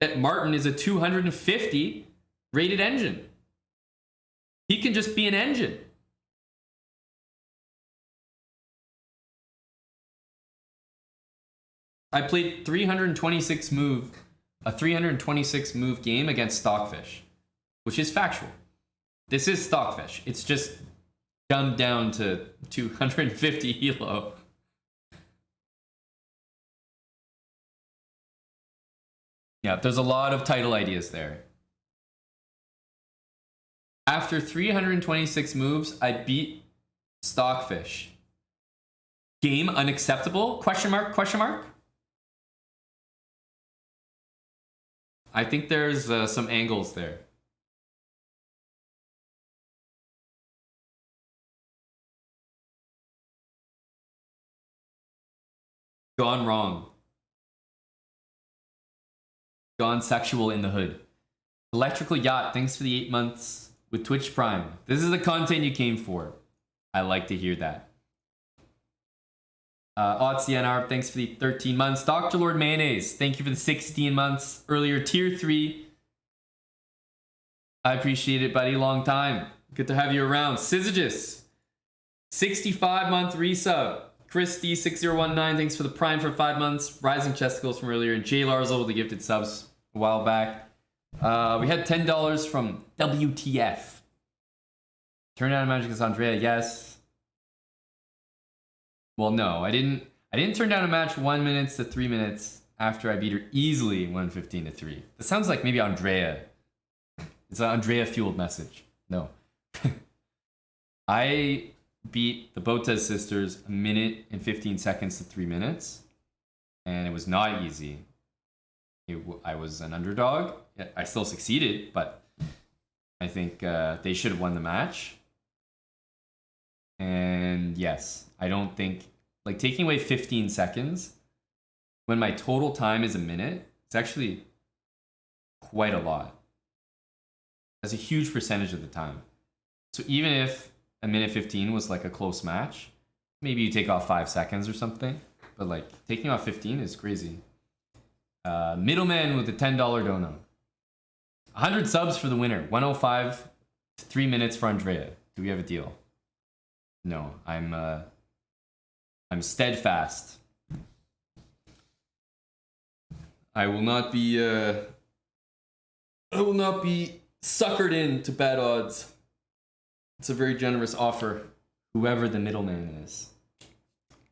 that Martin is a 250 rated engine. He can just be an engine. I played a 326 move game against Stockfish, which is factual. This is Stockfish. It's just dumbed down to 250 elo. Yeah, there's a lot of title ideas there. After 326 moves, I beat Stockfish. Game unacceptable? Question mark, question mark? I think there's some angles there. Gone wrong. Gone sexual in the hood. Electrical Yacht, thanks for the 8 months with Twitch Prime. This is the content you came for. I like to hear that. Otzianar, thanks for the 13 months. Dr. Lord Mayonnaise, thank you for the 16 months. Earlier, tier 3. I appreciate it, buddy. Long time. Good to have you around. Syzygus, 65-month resub. Christy6019, thanks for the Prime for 5 months. Rising Chesticles from earlier. And J. Larzo with the gifted subs a while back. We had $10 from WTF. Turn down a match against Andrea, yes. Well, no, I didn't turn down a match 1 minute to 3 minutes after I beat her easily 115-3. That sounds like maybe Andrea. It's an Andrea fueled message. No. I beat the Botez sisters 1 minute and 15 seconds to 3 minutes, and it was not easy. I was an underdog. I still succeeded, but I think they should have won the match. And yes, I don't think, like, taking away 15 seconds when my total time is 1 minute, it's actually quite a lot. That's a huge percentage of the time. So even if 1 minute 15 was like a close match, maybe you take off 5 seconds or something, but like taking off 15 is crazy. Middleman with the $10 dono. 100 subs for the winner. 105 to 3 minutes for Andrea. Do we have a deal? No, I'm steadfast. I will not be suckered into bad odds. It's a very generous offer, whoever the middleman is.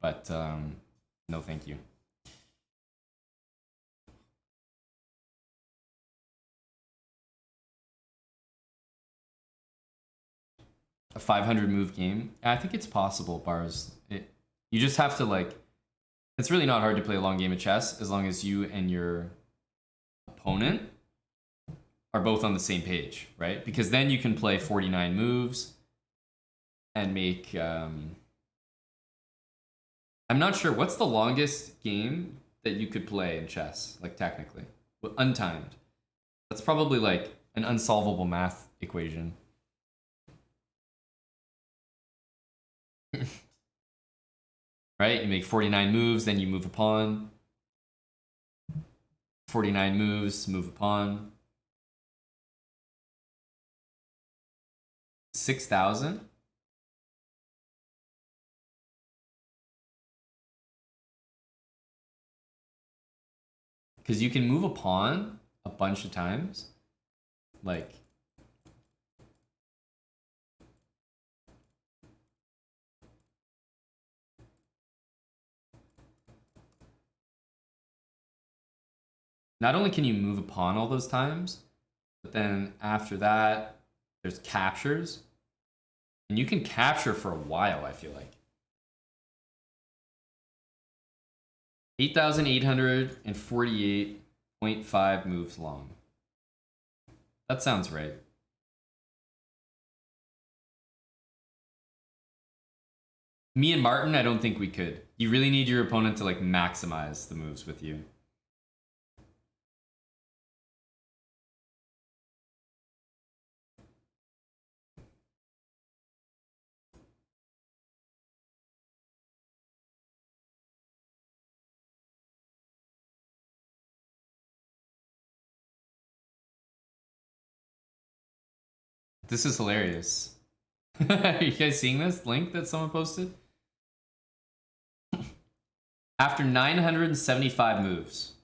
But no, thank you. A 500 move game. I think it's possible, Bars. You just have to, like, it's really not hard to play a long game of chess as long as you and your opponent are both on the same page, right? Because then you can play 49 moves and make I'm not sure what's the longest game that you could play in chess, like technically, untimed. That's probably like an unsolvable math equation. Right? You make 49 moves, then you move a pawn. 49 moves, move a pawn. 6,000? Because you can move a pawn a bunch of times. Like, not only can you move a pawn all those times, but then after that, there's captures. And you can capture for a while, I feel like. 8,848.5 moves long. That sounds right. Me and Martin, I don't think we could. You really need your opponent to, like, maximize the moves with you. This is hilarious. Are you guys seeing this link that someone posted? After 975 moves,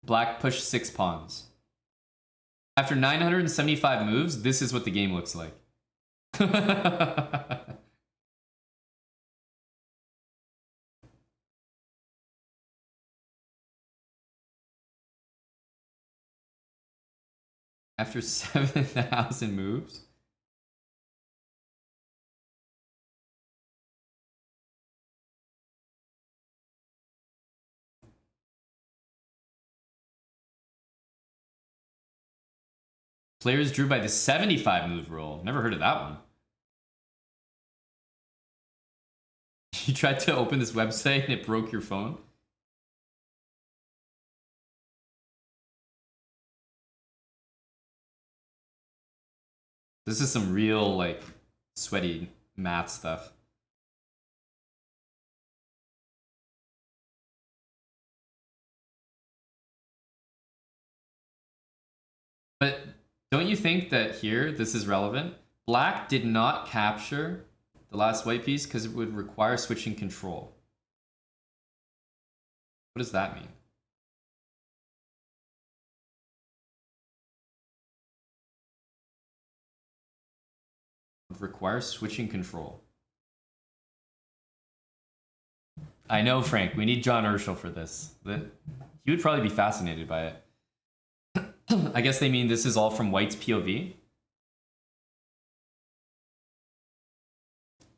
Black pushed 6 pawns. After 975 moves, this is what the game looks like. After 7,000 moves. Players drew by the 75 move rule. Never heard of that one. You tried to open this website and it broke your phone? This is some real, like, sweaty math stuff. But don't you think that here, this is relevant? Black did not capture the last white piece because it would require switching control. What does that mean? It would require switching control. I know, Frank. We need John Urschel for this. He would probably be fascinated by it. I guess they mean this is all from White's POV.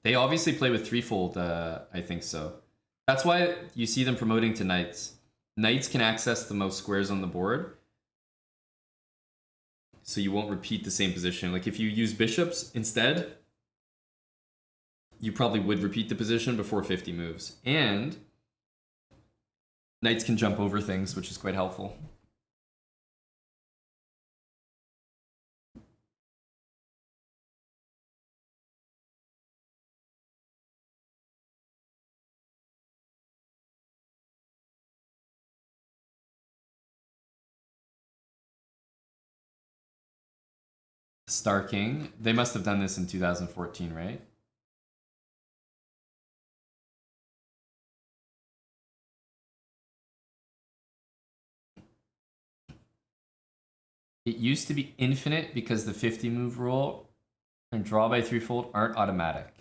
They obviously play with threefold, I think so. That's why you see them promoting to knights. Knights can access the most squares on the board, so you won't repeat the same position. Like if you use bishops instead, you probably would repeat the position before 50 moves. And knights can jump over things, which is quite helpful. Star King. They must have done this in 2014, right? It used to be infinite because the 50 move rule and draw by threefold aren't automatic.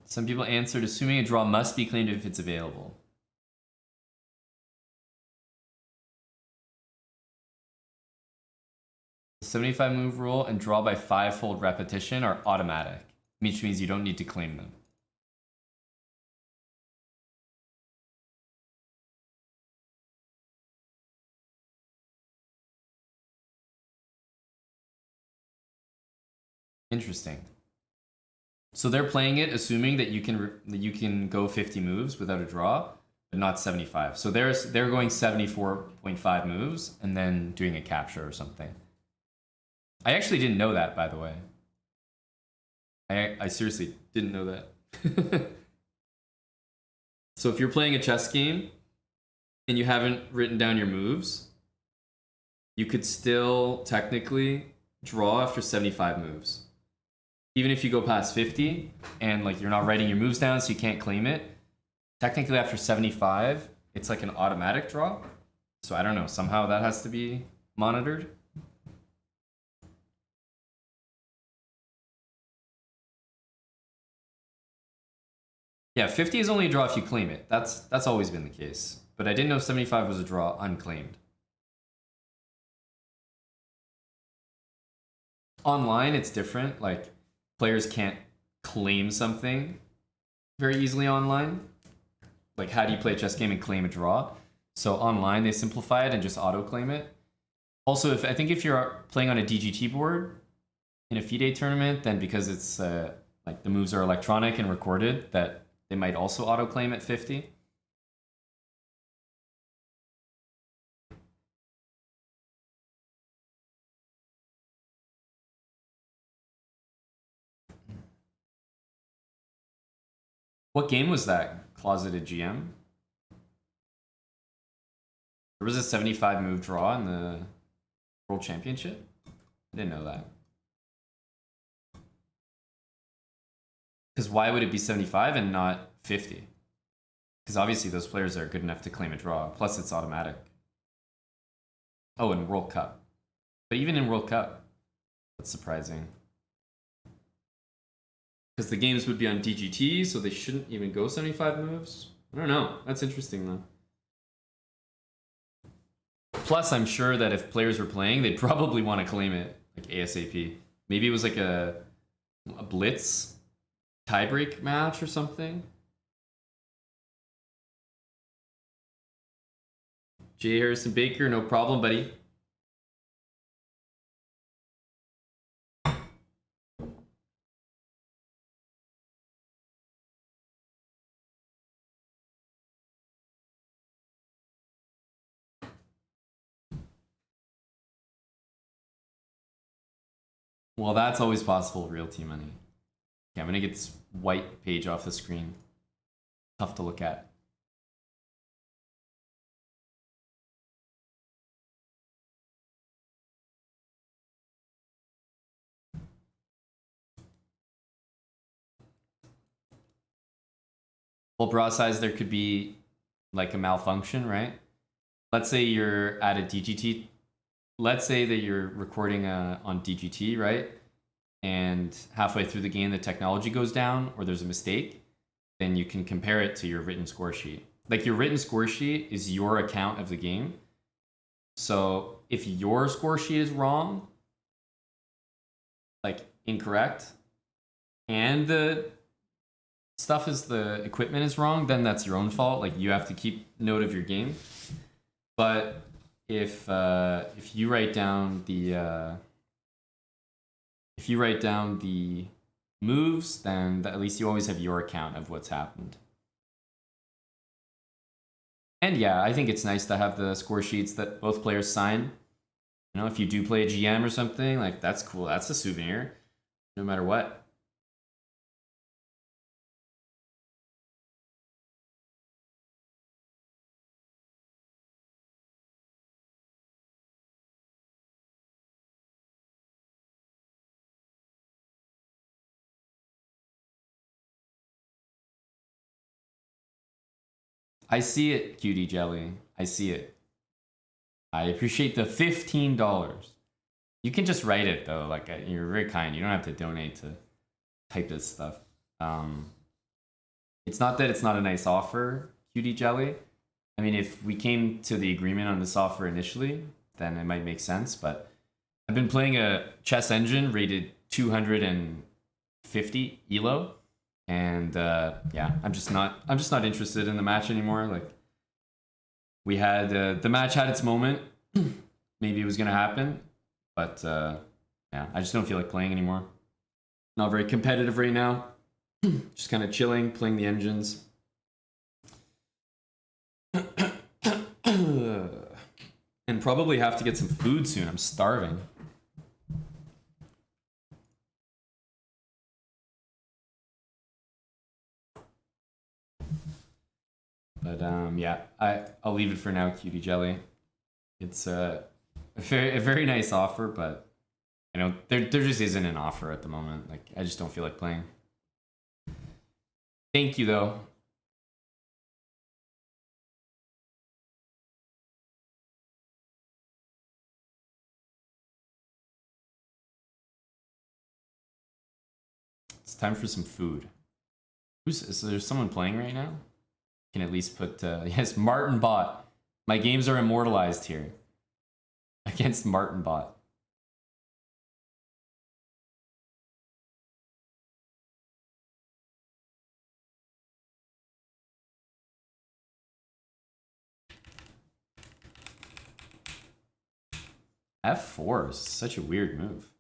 Some people answered, assuming a draw must be claimed if it's available. The 75 move rule and draw by fivefold repetition are automatic, which means you don't need to claim them. Interesting. So they're playing it assuming that you can go 50 moves without a draw, but not 75. So they're going 74.5 moves and then doing a capture or something. I actually didn't know that, by the way. I seriously didn't know that. So if you're playing a chess game and you haven't written down your moves, you could still technically draw after 75 moves. Even if you go past 50 and like you're not writing your moves down so you can't claim it, technically after 75, it's like an automatic draw. So I don't know, somehow that has to be monitored. Yeah, 50 is only a draw if you claim it. That's always been the case. But I didn't know 75 was a draw unclaimed. Online, it's different. Like, players can't claim something very easily online. Like, how do you play a chess game and claim a draw? So online, they simplify it and just auto-claim it. Also, I think if you're playing on a DGT board in a FIDE tournament, then because it's like the moves are electronic and recorded, that they might also auto-claim at 50. What game was that? Closeted GM? There was a 75 move draw in the World Championship? I didn't know that. Because why would it be 75 and not 50? Because obviously those players are good enough to claim a draw. Plus it's automatic. Oh, in World Cup. But even in World Cup, that's surprising. Because the games would be on DGT, so they shouldn't even go 75 moves. I don't know. That's interesting, though. Plus, I'm sure that if players were playing, they'd probably want to claim it, like ASAP. Maybe it was like a blitz tiebreak match or something. J. Harrison Baker, no problem, buddy. Well, that's always possible, real T money. Okay, I'm gonna get this white page off the screen. Tough to look at. Well, bra size, there could be like a malfunction, right? Let's say you're at a DGT. Let's say that you're recording on DGT, right? And halfway through the game, the technology goes down or there's a mistake. Then you can compare it to your written score sheet. Like your written score sheet is your account of the game. So if your score sheet is wrong, like incorrect, and the stuff is the equipment is wrong, then that's your own fault. Like you have to keep note of your game. But if you write down the moves, then at least you always have your account of what's happened. And yeah, I think it's nice to have the score sheets that both players sign. You know, if you do play a GM or something, like that's cool. That's a souvenir, no matter what. I see it, Cutie Jelly. I see it. I appreciate the $15. You can just write it though. Like you're very kind. You don't have to donate to type this stuff. It's not that it's not a nice offer, Cutie Jelly. I mean, if we came to the agreement on this offer initially, then it might make sense. But I've been playing a chess engine rated 250 elo, and yeah, I'm just not interested in the match anymore. Like we had the match had its moment. Maybe it was gonna happen, but yeah, I just don't feel like playing anymore. Not very competitive right now. Just kind of chilling, playing the engines. And probably have to get some food soon. I'm starving. But yeah, I'll leave it for now, Cutie Jelly. It's a very nice offer, but you know there just isn't an offer at the moment. Like I just don't feel like playing. Thank you though. It's time for some food. Is there someone playing right now? Can at least put yes, Martin Bot. My games are immortalized here against Martin Bot. F4 is such a weird move.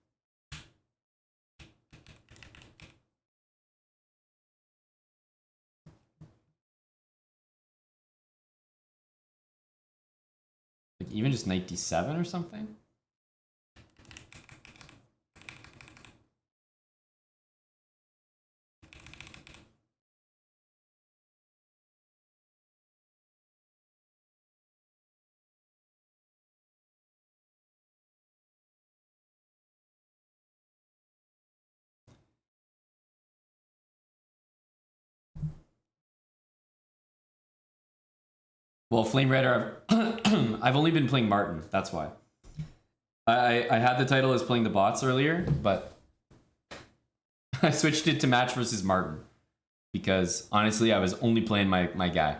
Like even just knight d7 or something? Well, Flame Raider, I've only been playing Martin. That's why. I had the title as playing the bots earlier, but I switched it to match versus Martin because honestly, I was only playing my guy.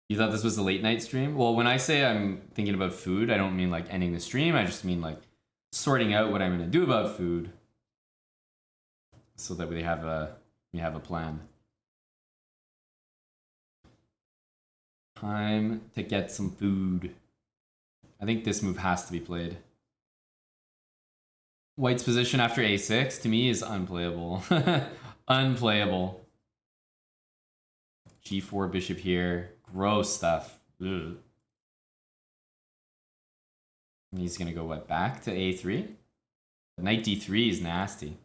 You thought this was a late night stream? Well, when I say I'm thinking about food, I don't mean like ending the stream. I just mean like sorting out what I'm going to do about food so that we have a plan. Time to get some food. I think this move has to be played. White's position after a6 to me is unplayable. Unplayable. G4 bishop here. Gross stuff. Ugh. And he's gonna go what, back to A3? Knight D3 is nasty.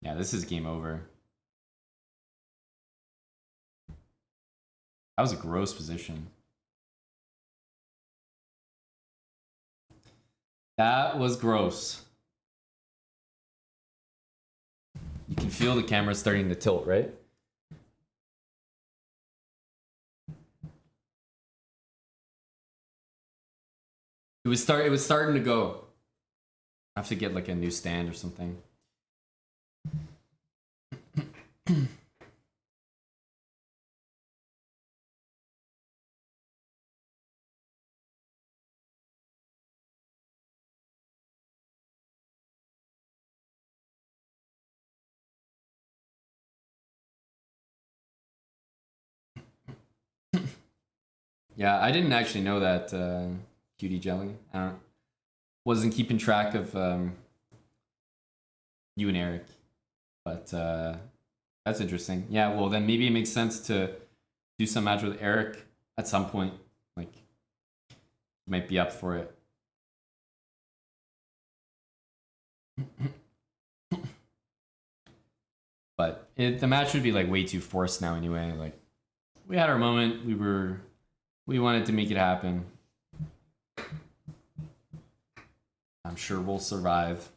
Yeah, this is game over. That was a gross position. That was gross. You can feel the camera starting to tilt, right? It was starting to go. I have to get like a new stand or something. Yeah, I didn't actually know that cutie jelly. Wasn't keeping track of you and Eric, but that's interesting. Yeah, well then maybe it makes sense to do some match with Eric at some point. Like, he might be up for it. But the match would be like way too forced now anyway. Like, we had our moment. We wanted to make it happen. I'm sure we'll survive.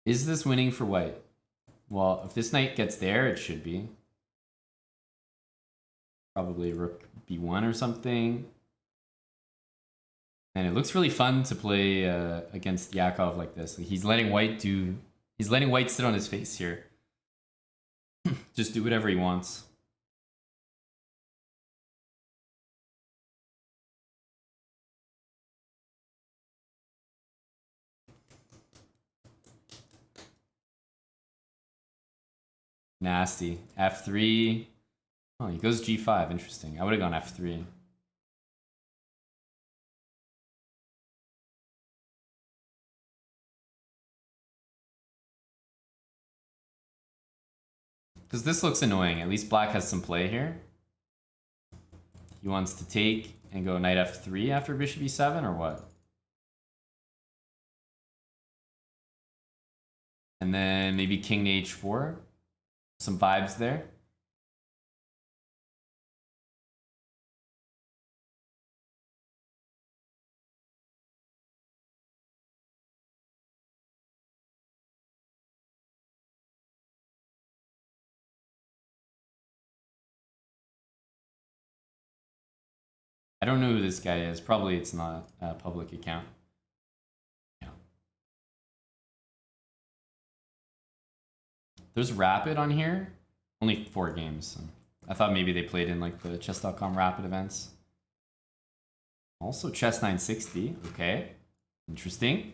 Is this winning for white? Well, if this knight gets there, it should be. Probably rook b1 or something. And it looks really fun to play against Yakov like this. Like, he's letting white sit on his face here. Just do whatever he wants. Nasty. F3. Oh, he goes G5. Interesting. I would have gone F3. Because this looks annoying. At least black has some play here. He wants to take and go knight F3 after bishop E7 or what? And then maybe king to H4. Some vibes there. I don't know who this guy is. Probably it's not a public account. Yeah. There's Rapid on here. Only 4 games. I thought maybe they played in like the chess.com Rapid events. Also chess 960. Okay. Interesting.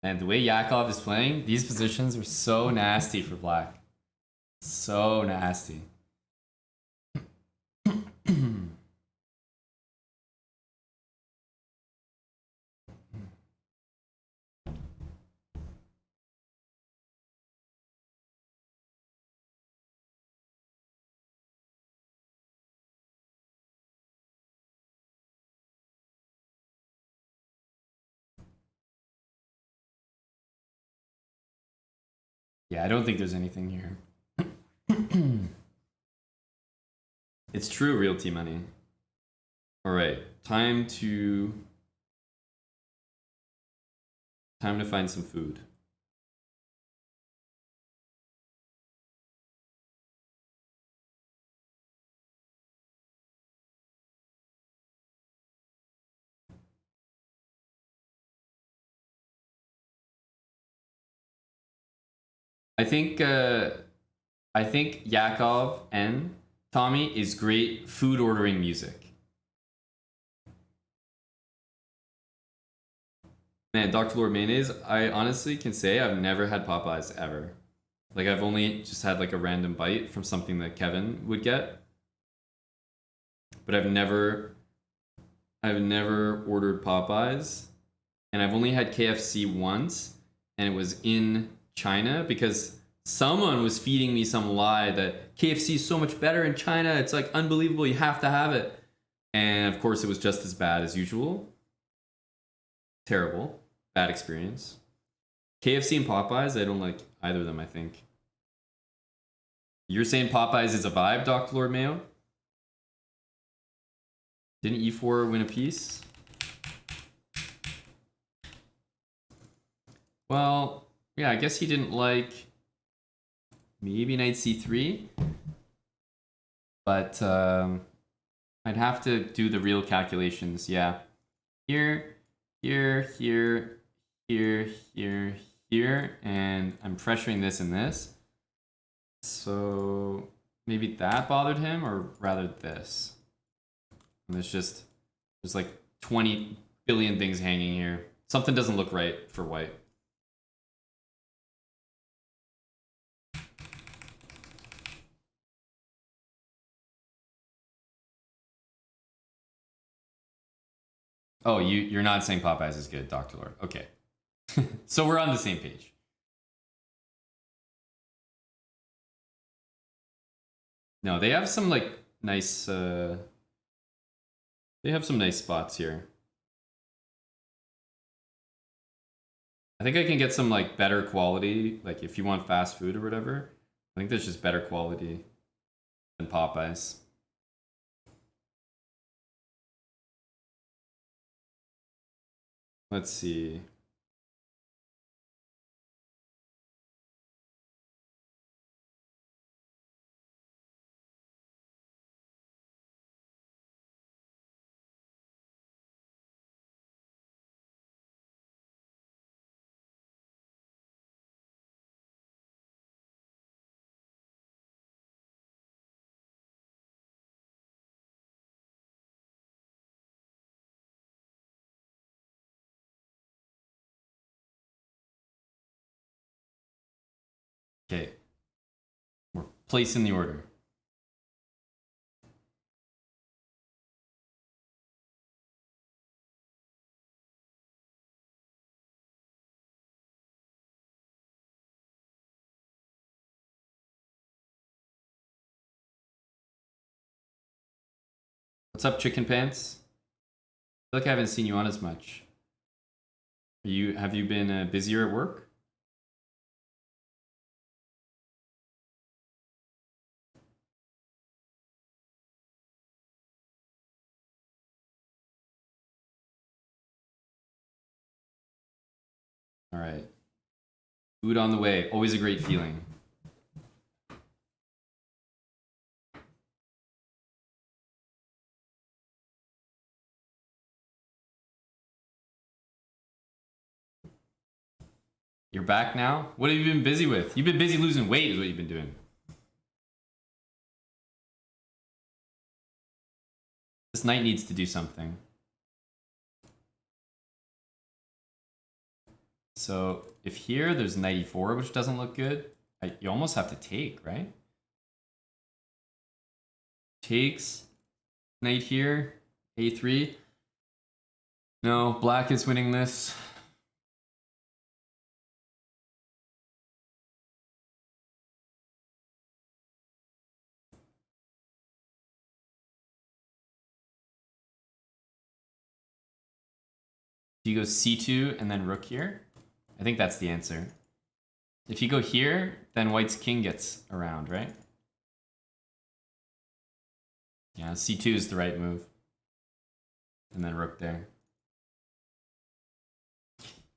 And the way Yakov is playing, these positions are so nasty for black. So nasty. Yeah, I don't think there's anything here. It's true realty money. All right, time to find some food. I think I think Yakov and Tommy is great food ordering music. Man, Dr. Lord Mayonnaise, I honestly can say I've never had Popeyes ever. Like I've only just had like a random bite from something that Kevin would get. But I've never ordered Popeyes. And I've only had KFC once, and it was in China because someone was feeding me some lie that KFC is so much better in China. It's like unbelievable. You have to have it. And of course, it was just as bad as usual. Terrible. Bad experience. KFC and Popeyes, I don't like either of them, I think. You're saying Popeyes is a vibe, Dr. Lord Mayo? Didn't E4 win a piece? Well, yeah, I guess he didn't like maybe knight c3. But I'd have to do the real calculations. Yeah. Here, here, here, here, here, here. And I'm pressuring this and this. So maybe that bothered him, or rather this. And there's like 20 billion things hanging here. Something doesn't look right for white. Oh, you're not saying Popeyes is good, Dr. Lord. Okay. So we're on the same page. No, they have some like nice they have some nice spots here. I think I can get some like better quality, like if you want fast food or whatever. I think there's just better quality than Popeyes. Let's see. Okay. We're placing the order. What's up, Chicken Pants? I feel like I haven't seen you on as much. Have you been busier at work? All right. Food on the way. Always a great feeling. You're back now? What have you been busy with? You've been busy losing weight is what you've been doing. This knight needs to do something. So if here there's knight e4, which doesn't look good, you almost have to take, right? Takes, knight here, a3. No, black is winning this. You go c2 and then rook here. I think that's the answer. If you go here, then white's king gets around, right? Yeah, c2 is the right move. And then rook there.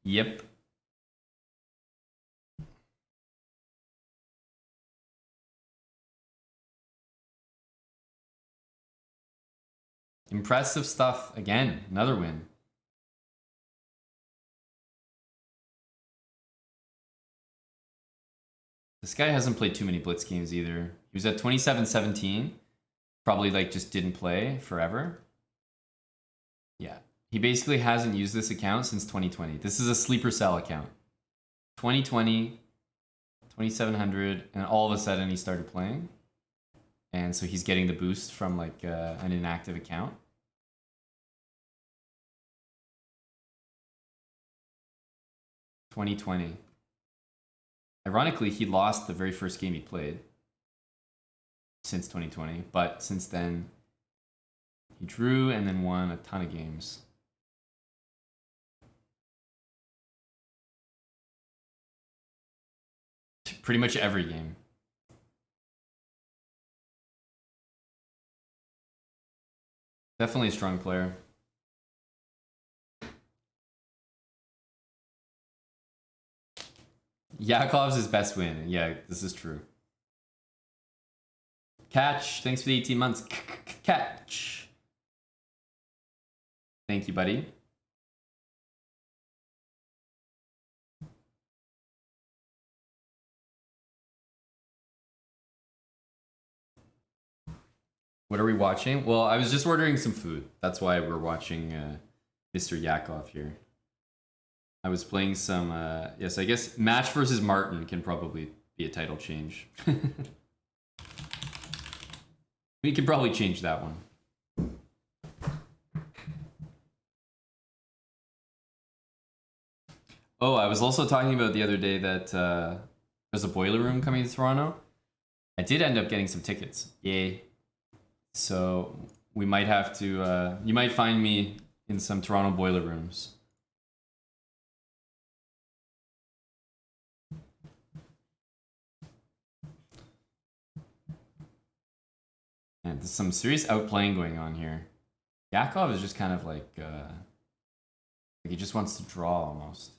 Yep. Impressive stuff. Again, another win. This guy hasn't played too many blitz games either. He was at 27-17. Probably like just didn't play forever. Yeah. He basically hasn't used this account since 2020. This is a sleeper cell account. 2020, 2700, and all of a sudden he started playing. And so he's getting the boost from like an inactive account. (2020). Ironically, he lost the very first game he played since 2020, but since then he drew and then won a ton of games. Pretty much every game. Definitely a strong player. Yakov's his best win. Yeah, this is true. Catch, thanks for the 18 months. Catch. Thank you, buddy. What are we watching? Well, I was just ordering some food. That's why we're watching Mr. Yakov here. I was playing some, yes, I guess Match versus Martin can probably be a title change. We could probably change that one. Oh, I was also talking about the other day that there's a boiler room coming to Toronto. I did end up getting some tickets. Yay. So we might have to, you might find me in some Toronto boiler rooms. And there's some serious outplaying going on here. Yakov is just kind of like he just wants to draw almost.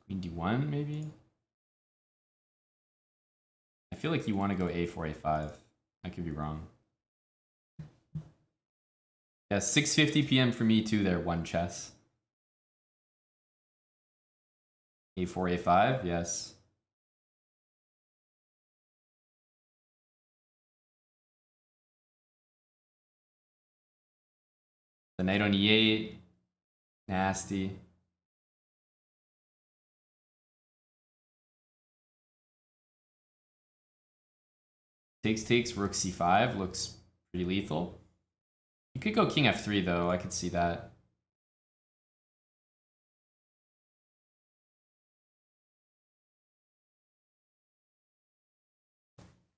Queen d1 maybe? I feel like you want to go a4, a5. I could be wrong. Yeah, 6:50 p.m. for me too there, one chess. a4, a5, yes. The knight on e8, nasty. Takes, rook c5, looks pretty lethal. You could go king f3 though, I could see that.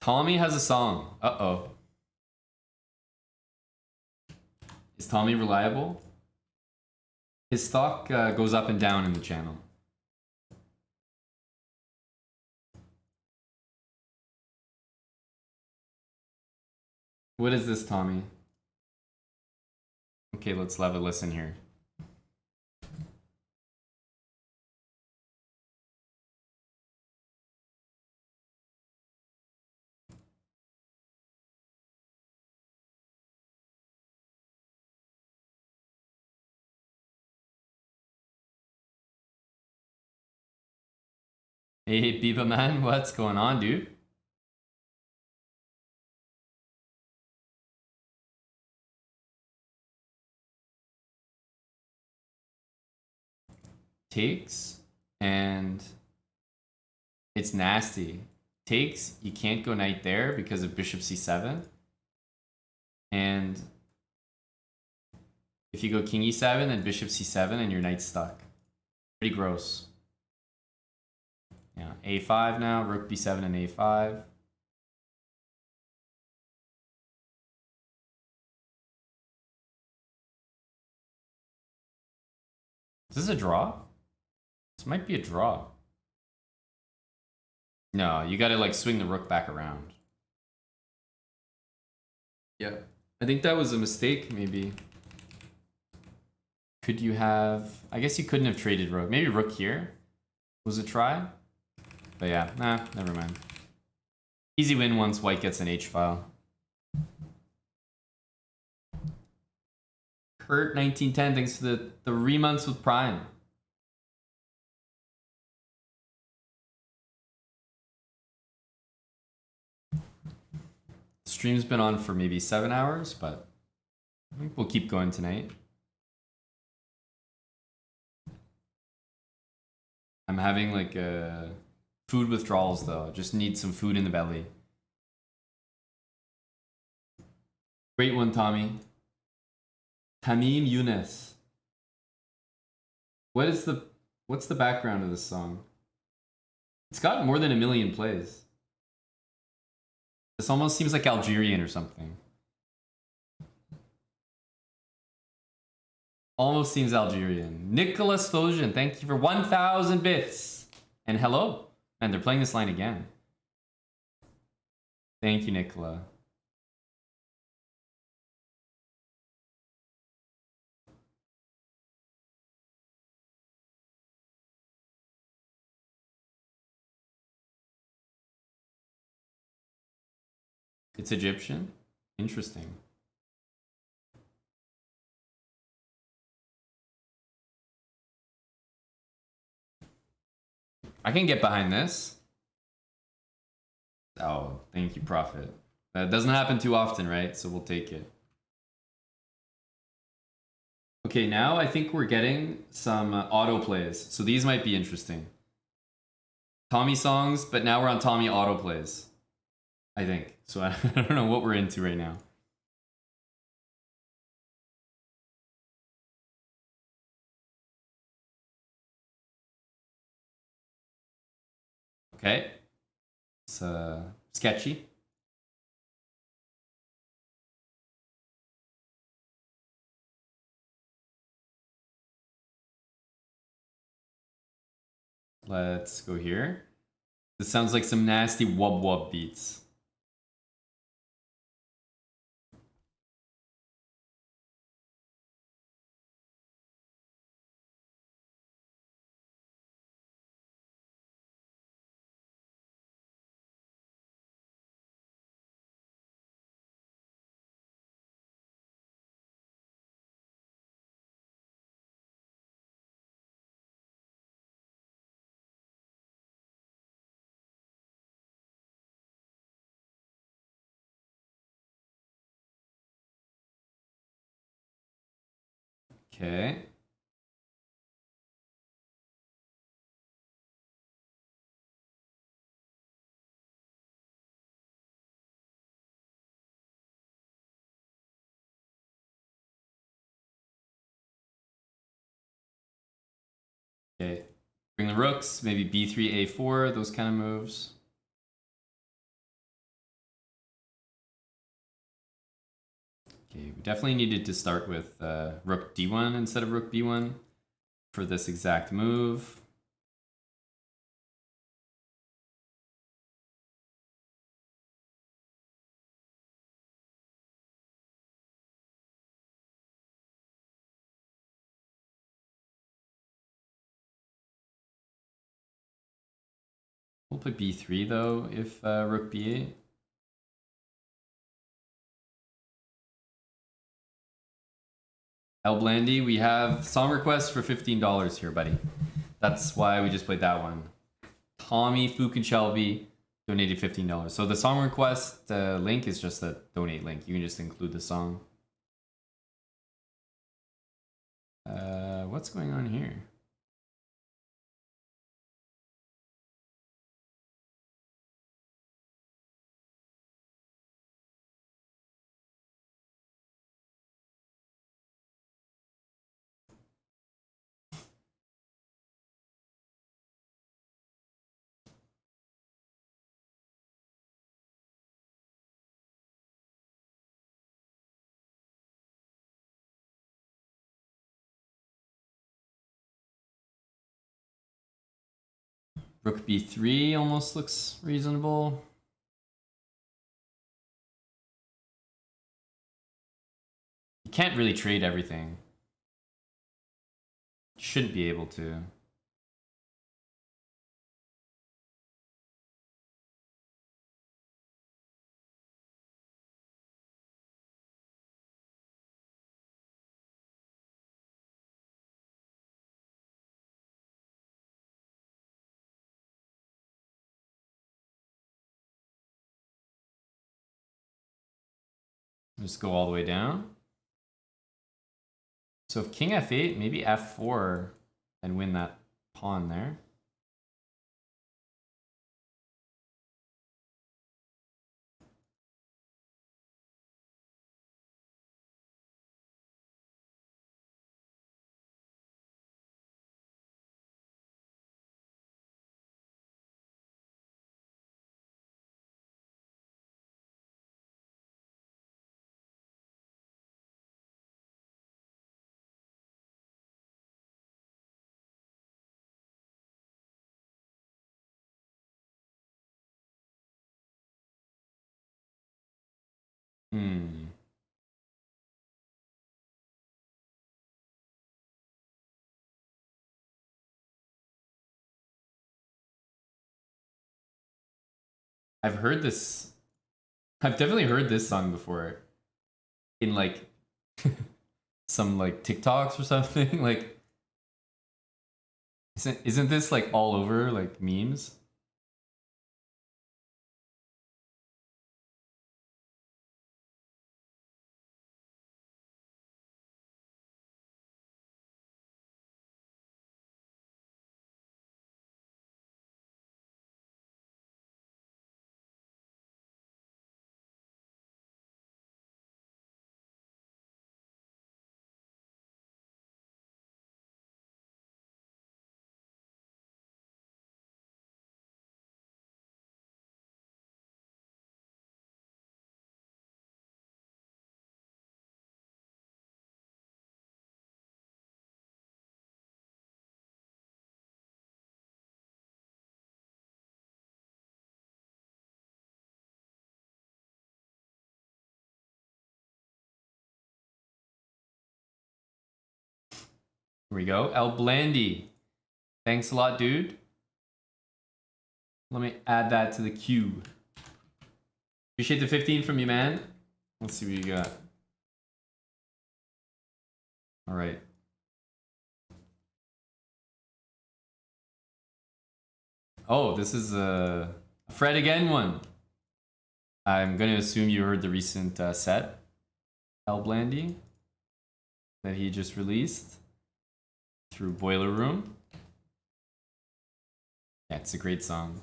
Tommy has a song. Uh-oh. Is Tommy reliable? His stock goes up and down in the channel. What is this, Tommy? Okay, let's have a listen here. Hey, Biba man, what's going on, dude? Takes, and it's nasty. Takes, you can't go knight there because of bishop c7. And if you go king e7 and bishop c7 and your knight's stuck. Pretty gross. Yeah, a5 now, rook b7 and a5. Is this a draw? This might be a draw. No, you gotta like swing the rook back around. Yeah, I think that was a mistake, maybe. Could you have... I guess you couldn't have traded rook. Maybe rook here was a try. But yeah, nah, never mind. Easy win once white gets an h-file. Kurt 1910, thanks for the 3 months with Prime. Stream's been on for maybe 7 hours, but I think we'll keep going tonight. I'm having like food withdrawals though. I just need some food in the belly. Great one, Tommy. Tamim Yunus. What's the background of this song? It's got more than 1 million plays. This almost seems like Algerian or something. Almost seems Algerian. Nicholas Stojan, thank you for 1,000 bits. And hello. And they're playing this line again. Thank you, Nicola. It's Egyptian? Interesting. I can get behind this. Oh, thank you, Prophet. That doesn't happen too often, right? So we'll take it. Okay, now I think we're getting some auto plays. So these might be interesting. Tommy songs, but now we're on Tommy auto plays. I think. So I don't know what we're into right now. Okay. It's sketchy. Let's go here. This sounds like some nasty wub wub beats. Okay. Okay. Bring the rooks, maybe b3, a4, those kind of moves. Okay, we definitely needed to start with rook d1 instead of rook b1 for this exact move. We'll put b3 though if rook b8. El Blandy, we have song requests for $15 here, buddy. That's why we just played that one. Tommy Fukinshelby donated $15. So the song request link is just a donate link. You can just include the song. What's going on here? Rook b3 almost looks reasonable. You can't really trade everything. You shouldn't be able to. Just go all the way down. So if king f8, maybe f4, and win that pawn there. I've heard this. I've definitely heard this song before. In like some like TikToks or something. Like, isn't this like all over like memes? Here we go. El Blandy. Thanks a lot, dude. Let me add that to the queue. Appreciate the 15 from you, man. Let's see what you got. All right. Oh, this is a Fred again one. I'm going to assume you heard the recent set, El Blandy, that he just released through Boiler Room. Yeah, it's a great song.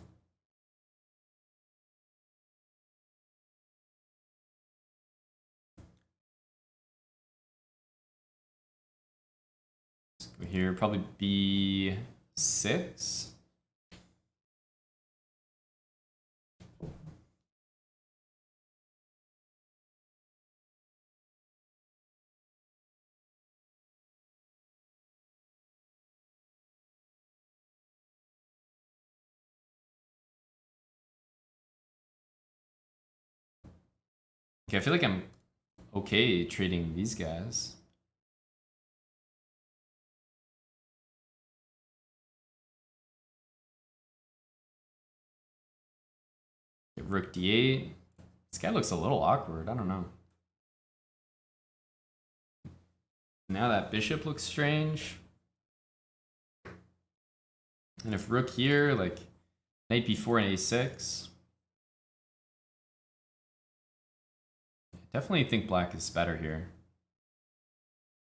Let's go here, probably B6. Okay, I feel like I'm okay trading these guys. Get Rook D8. This guy looks a little awkward. I don't know. Now that bishop looks strange. And if Rook here, like Knight B4 and A6. Definitely think black is better here.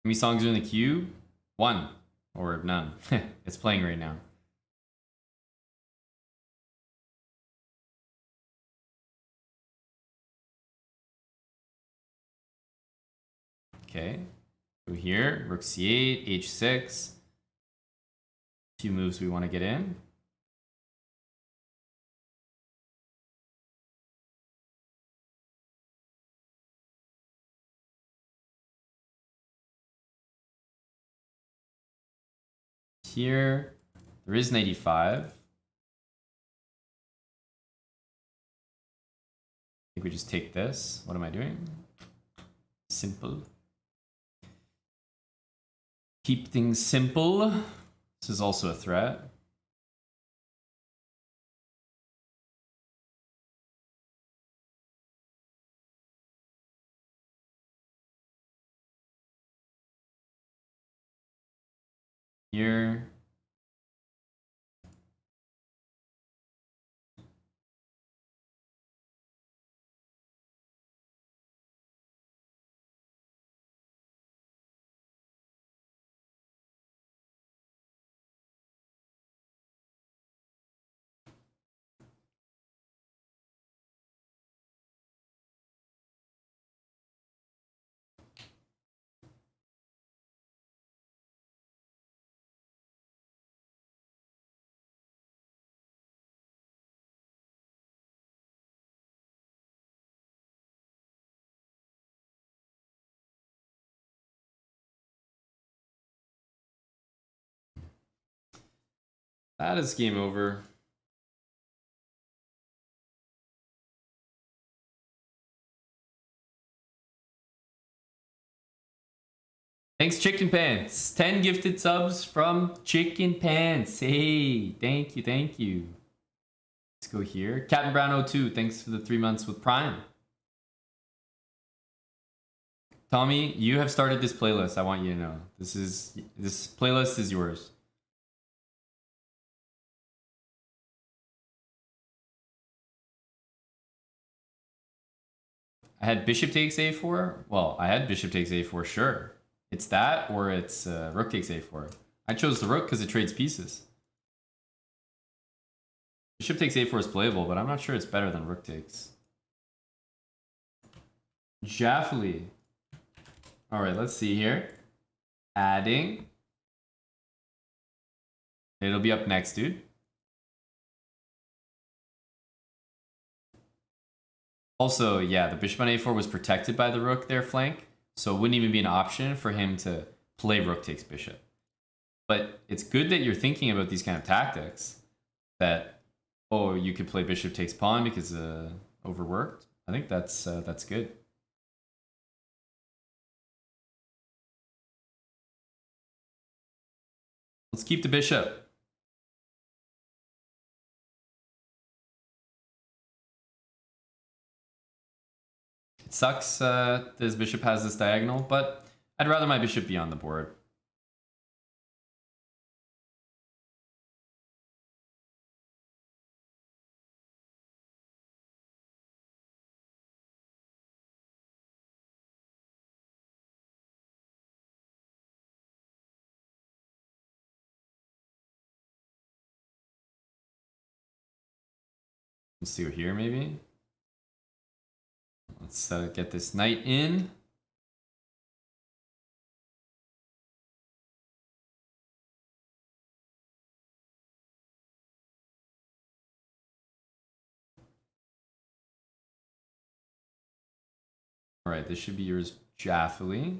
How many songs are in the queue? One. Or none. It's playing right now. Okay. Go here. Rook C8, H6. Few moves we want to get in. Here, there is 95. I think we just take this. What am I doing? Simple. Keep things simple. This is also a threat. Here. That is game over. Thanks, Chicken Pants. 10 gifted subs from Chicken Pants. Hey, thank you, thank you. Let's go here. Captain Brown 02, thanks for the 3 months with Prime. Tommy, you have started this playlist. I want you to know. This playlist is yours. I had bishop takes a4. Well, I had bishop takes a4, sure. It's that or it's rook takes a4. I chose the rook because it trades pieces. Bishop takes a4 is playable, but I'm not sure it's better than rook takes. Jaffley. All right, let's see here. Adding. It'll be up next, dude. Also, yeah, the bishop on a4 was protected by the rook there flank, so it wouldn't even be an option for him to play rook takes bishop. But it's good that you're thinking about these kind of tactics that, oh, you could play bishop takes pawn because overworked. I think that's good. Let's keep the bishop. It sucks this bishop has this diagonal, but I'd rather my bishop be on the board. Let's do here maybe. Let's get this knight in. All right, this should be yours, Jaffley.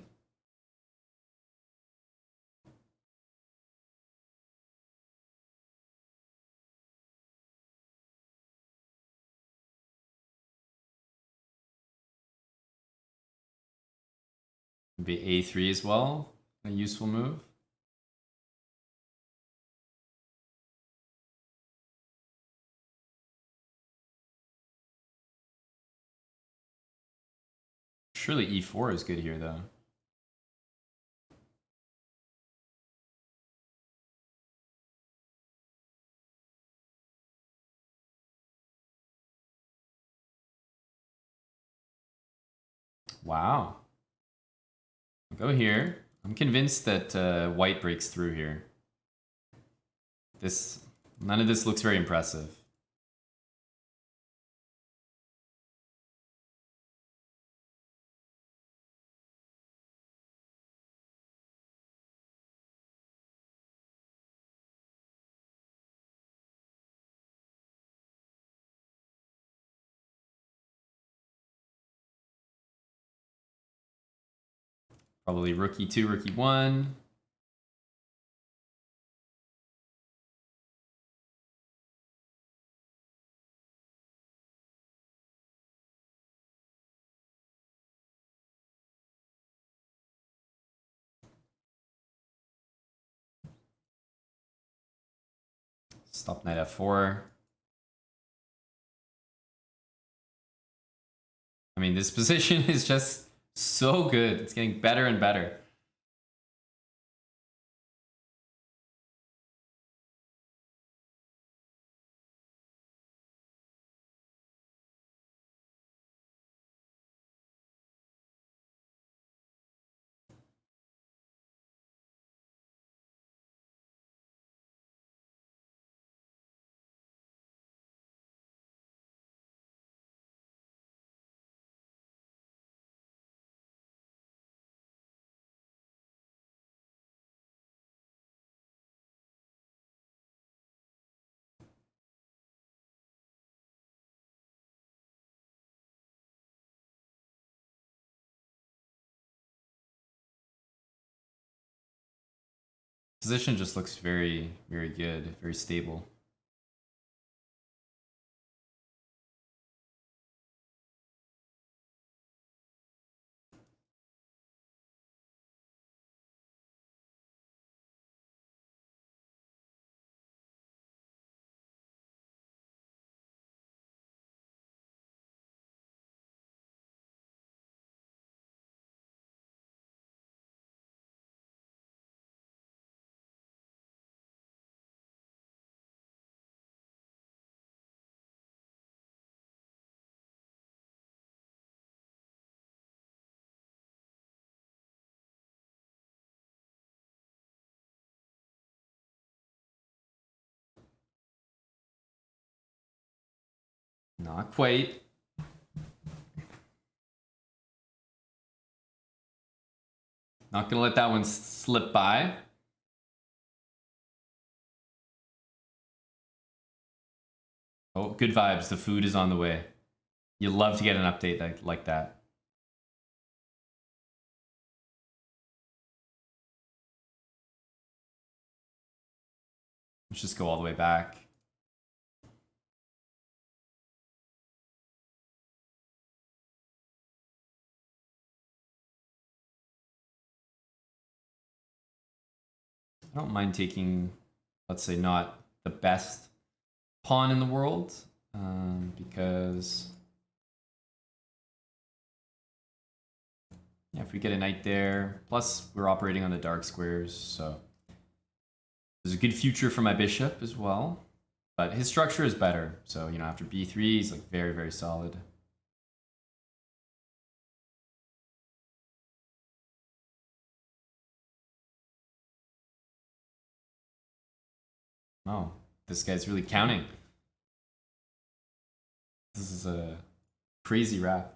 Be a3 as well, a useful move. Surely e4 is good here, though. Wow. Go here. I'm convinced that white breaks through here. None of this looks very impressive. Probably rook e2, rook e1. Stop knight f4. I mean, this position is just so good. It's getting better and better. position just looks very, very good, very stable. Not quite. Not gonna let that one slip by. Oh, good vibes. The food is on the way. You love to get an update like that. Let's just go all the way back. I don't mind taking, let's say, not the best pawn in the world, because yeah, if we get a knight there, plus we're operating on the dark squares, so there's a good future for my bishop as well. But his structure is better, so you know, after b3, he's like very, very solid. Oh, this guy's really counting. This is a crazy rap.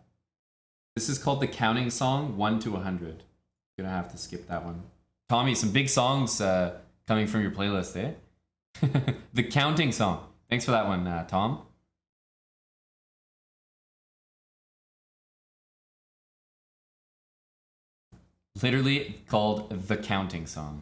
This is called the counting song, 1 to 100. Gonna have to skip that one. Tommy, some big songs coming from your playlist, eh? The counting song. Thanks for that one, Tom. Literally called the counting song.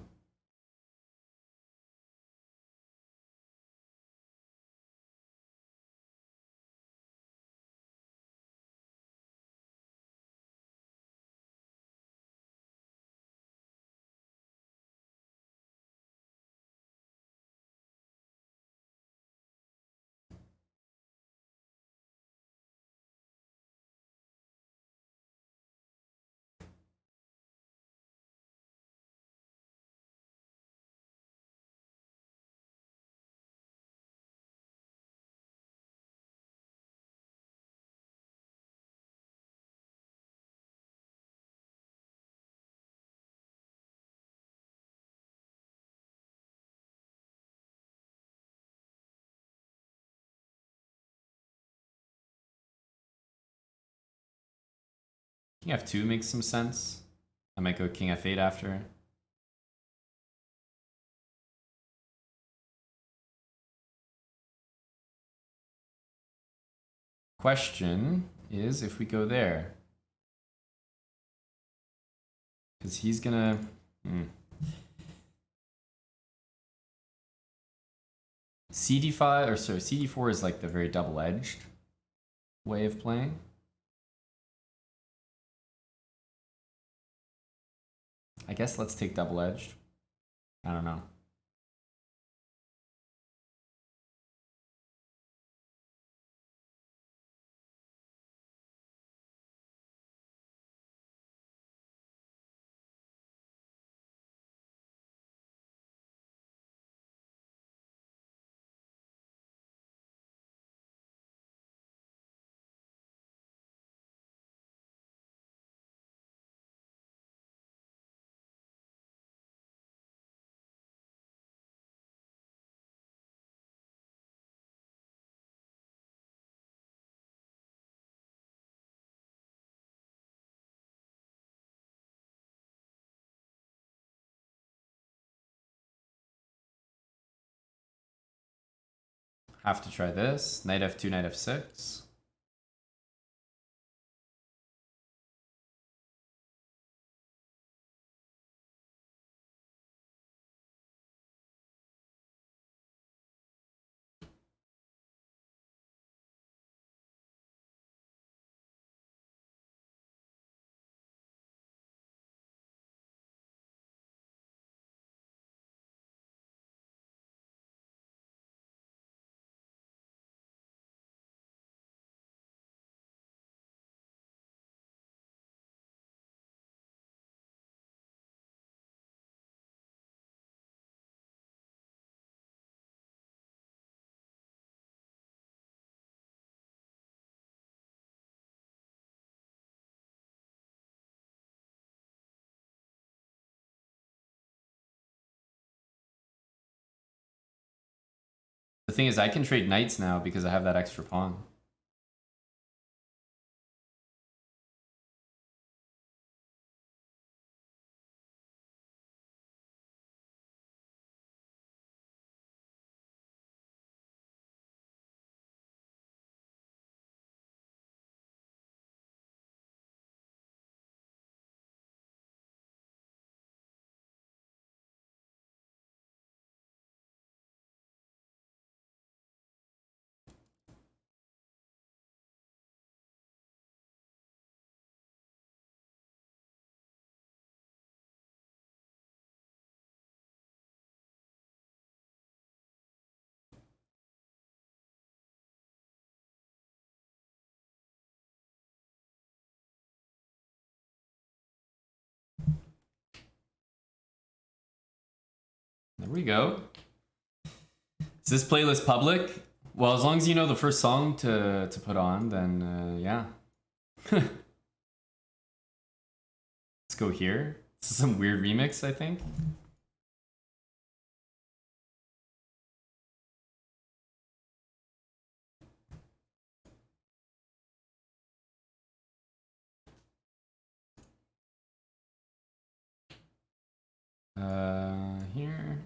King f2 makes some sense. I might go king f8 after. Question is if we go there. Because he's gonna... CD5, or sorry, CD4 is like the very double-edged way of playing. I guess let's take double-edged. I don't know. Have to try this. Knight f2, knight f6. The thing is, I can trade knights now because I have that extra pawn. There we go. Is this playlist public? Well, as long as you know the first song to put on, then yeah. Let's go here. This is some weird remix, I think. Here.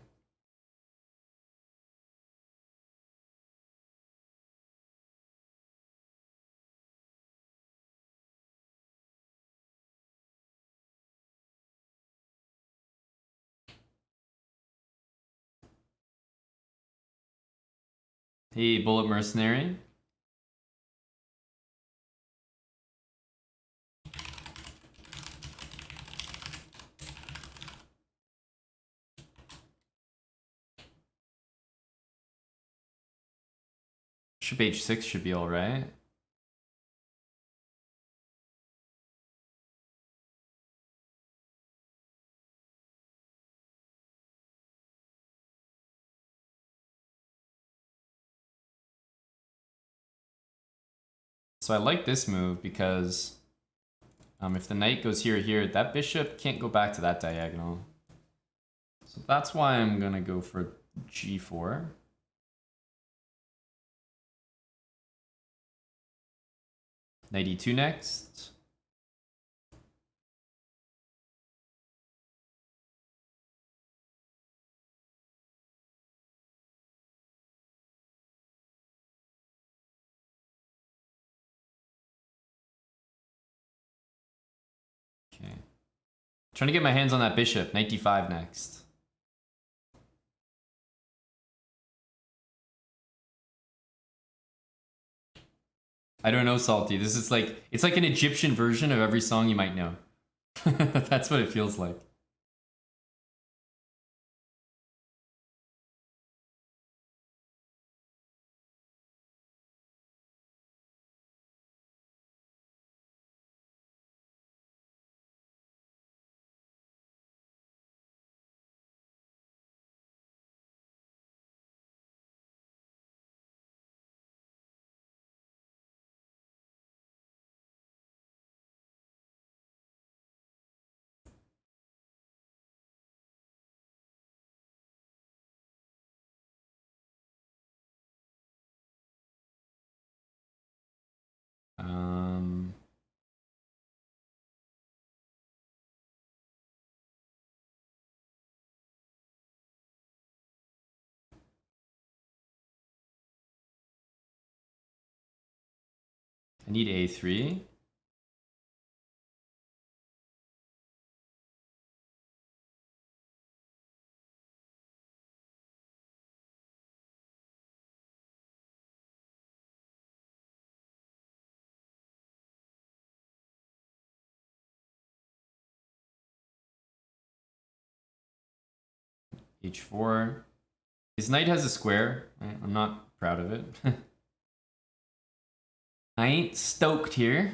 Hey, Bullet Mercenary. Bishop h6 should be alright. So I like this move because if the knight goes here, that bishop can't go back to that diagonal. So that's why I'm gonna go for g4. Knight e2 next. Okay. Trying to get my hands on that bishop. Knight d5 next. I don't know, Salty. This is like, it's like an Egyptian version of every song you might know. That's what it feels like. I need a3. h4. His knight has a square. I'm not proud of it. I ain't stoked here.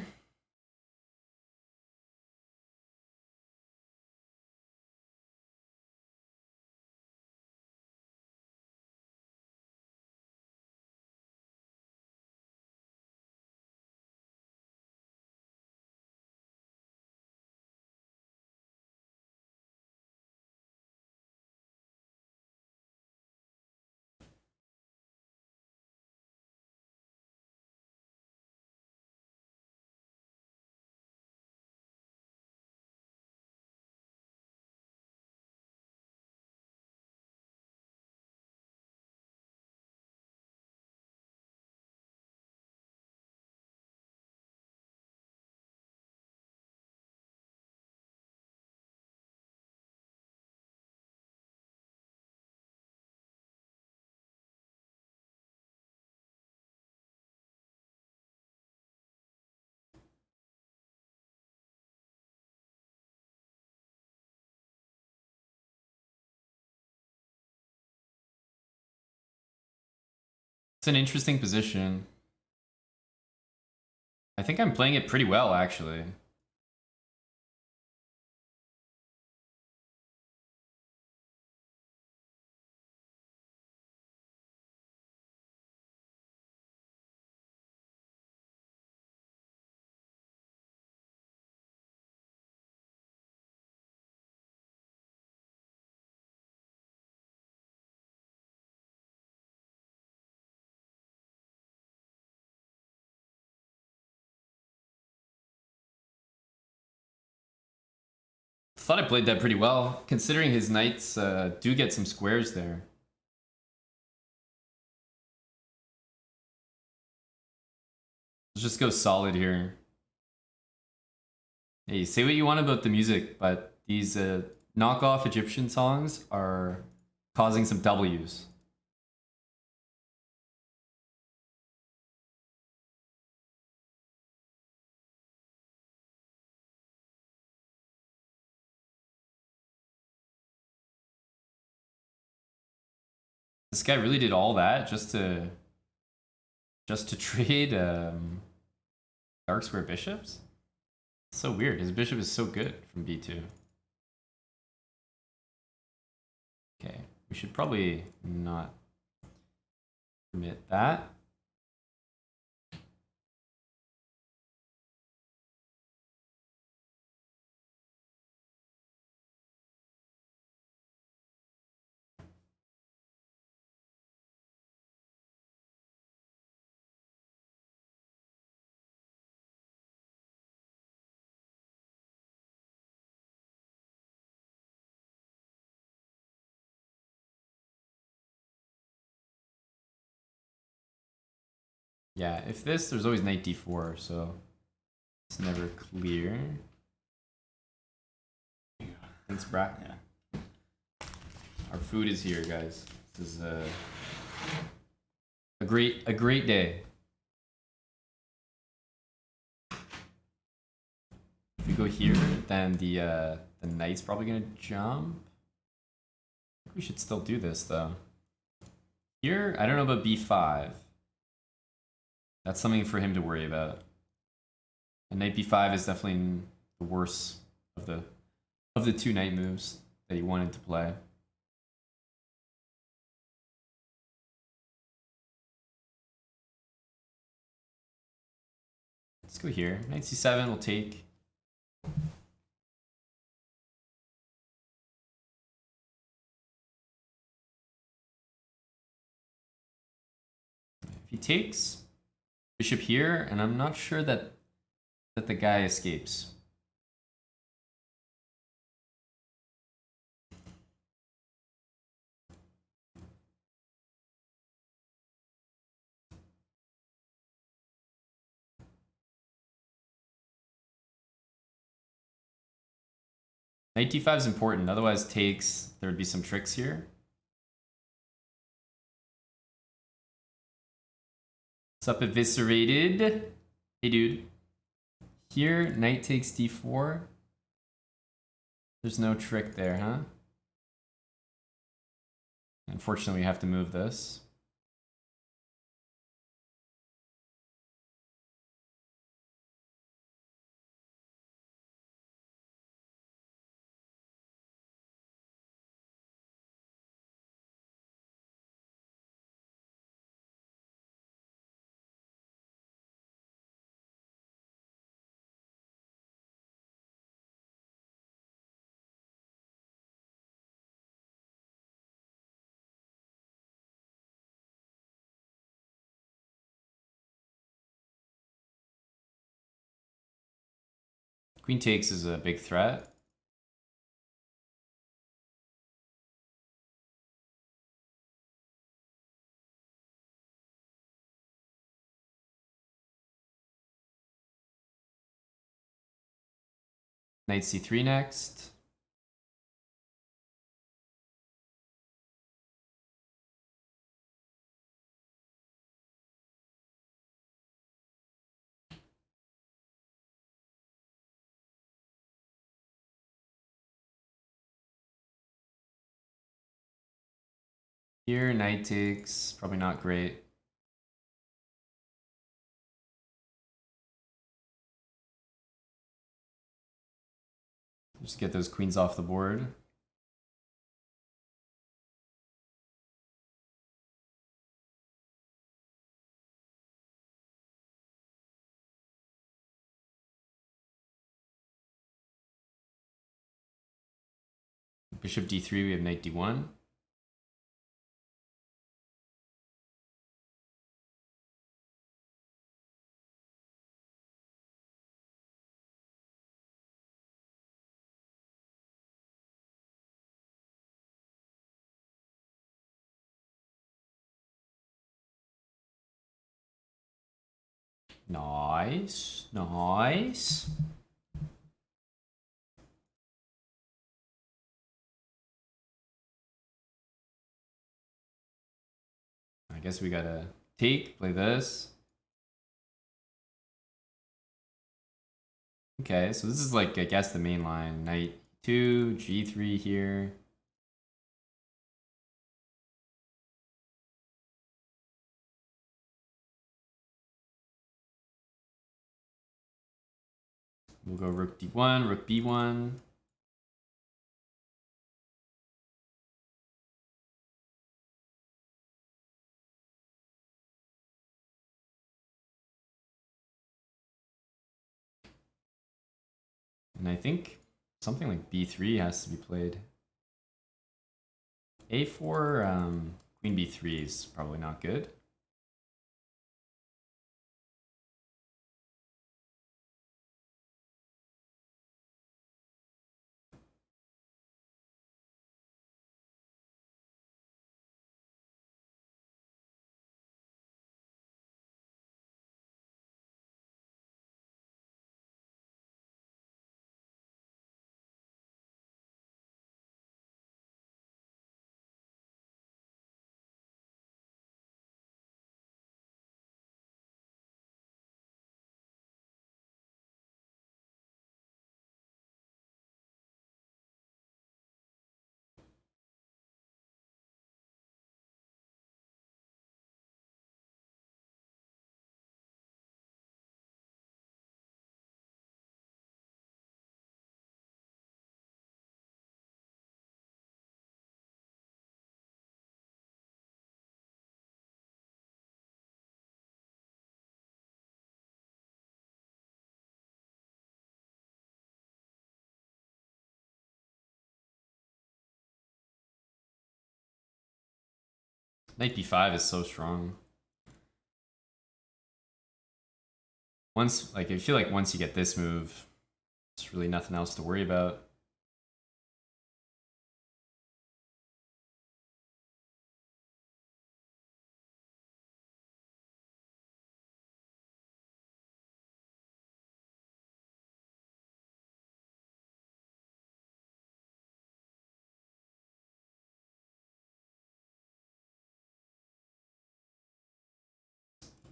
It's an interesting position. I think I'm playing it pretty well, actually. Thought I played that pretty well, considering his knights do get some squares there. Let's just go solid here. Hey, say what you want about the music, but these knockoff Egyptian songs are causing some W's. This guy really did all that just to trade dark square bishops? It's so weird. His bishop is so good from b2. Okay, we should probably not permit that. Yeah, if this, there's always knight d4, so it's never clear. Thanks, Brack. Yeah. Our food is here, guys. This is a great day. If we go here, then the knight's probably gonna jump. I think we should still do this though. Here, I don't know about b5. That's something for him to worry about. And knight b5 is definitely the worst of the two knight moves that he wanted to play. Let's go here. Knight c7 will take. If he takes bishop here, and I'm not sure that the guy escapes. Knight d5 is important, otherwise takes, there would be some tricks here. What's up, eviscerated? Hey, dude. Here, knight takes d4. There's no trick there, huh? Unfortunately, we have to move this. Queen takes is a big threat. Knight c3 next. Here, knight takes, probably not great. Just get those queens off the board. Bishop d3, we have knight d1. Nice, nice. I guess we gotta take, play this. Okay, so this is like, I guess, the main line. Knight 2, g3 here. We'll go rook d1, rook b1. And I think something like b3 has to be played. a4, queen b3 is probably not good. Knight b5 is so strong. Once, like, I feel like once you get this move, there's really nothing else to worry about.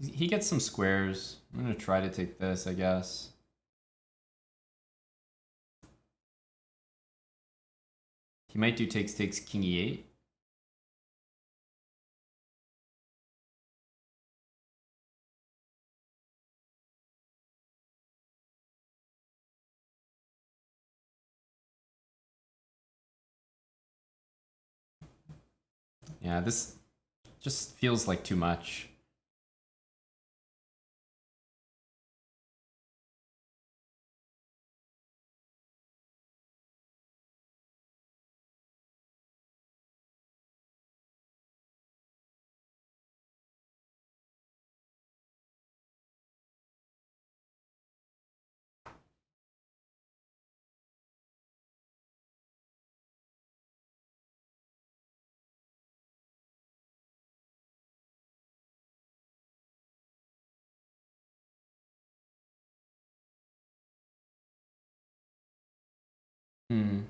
He gets some squares. I'm gonna try to take this, I guess. He might do takes, king e8. Yeah, this just feels like too much. Hmm.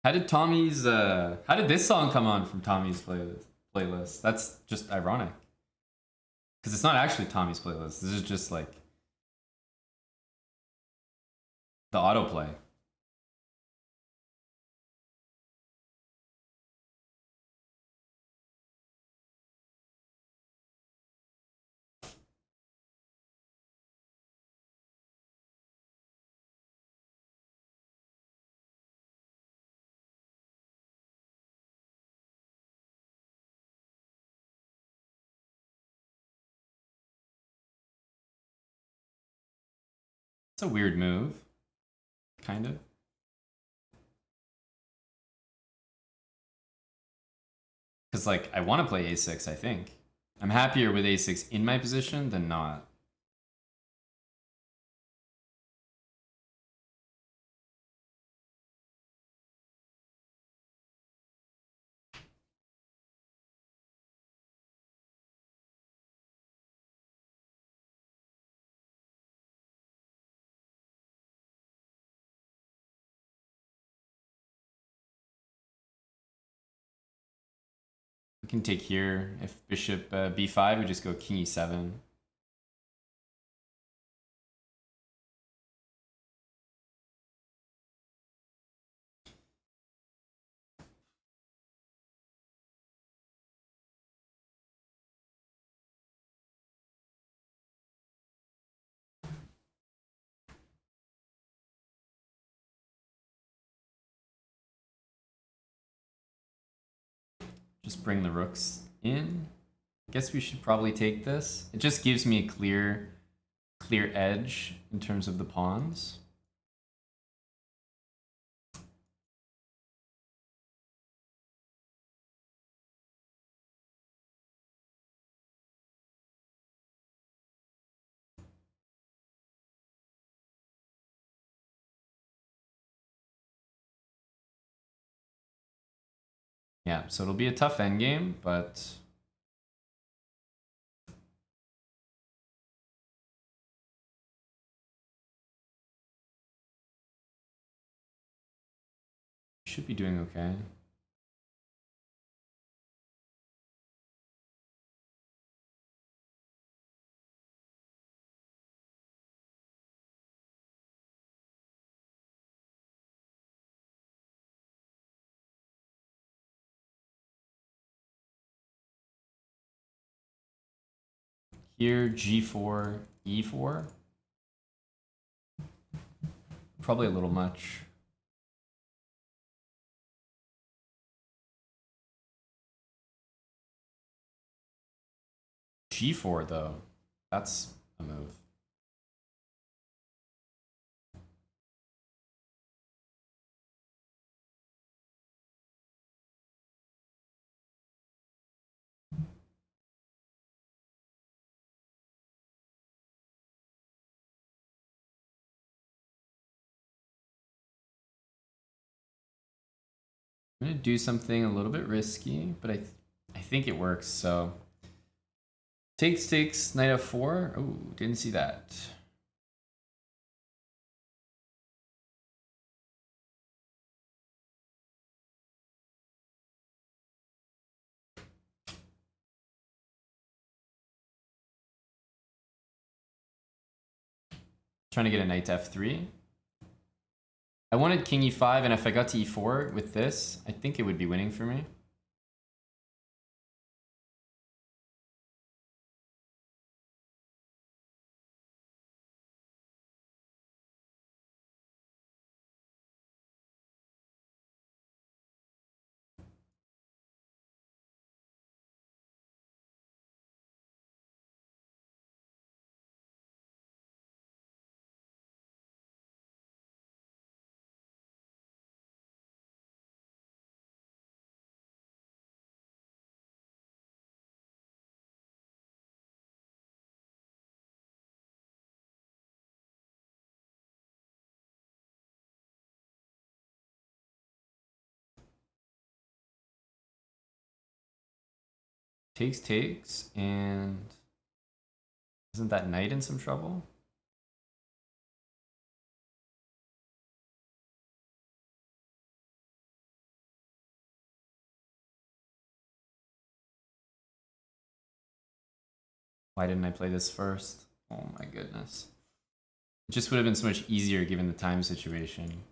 How did how did this song come on from Tommy's playlist? That's just ironic. Because it's not actually Tommy's playlist. This is just like the autoplay. It's a weird move. Kind of. Because, like, I want to play a6, I think. I'm happier with a6 in my position than not. We can take here. If bishop b5, we just go king e7. Just bring the rooks in. I guess we should probably take this. It just gives me a clear edge in terms of the pawns. Yeah, so it'll be a tough endgame, but should be doing okay. Here, g4, e4. Probably a little much. G4 though, that's a move. I'm gonna do something a little bit risky, but I think it works. So takes knight f4. Oh, didn't see that. Trying to get a knight to f3. I wanted king e5, and if I got to e4 with this, I think it would be winning for me. Takes, and isn't that knight in some trouble? Why didn't I play this first? Oh my goodness. It just would have been so much easier given the time situation.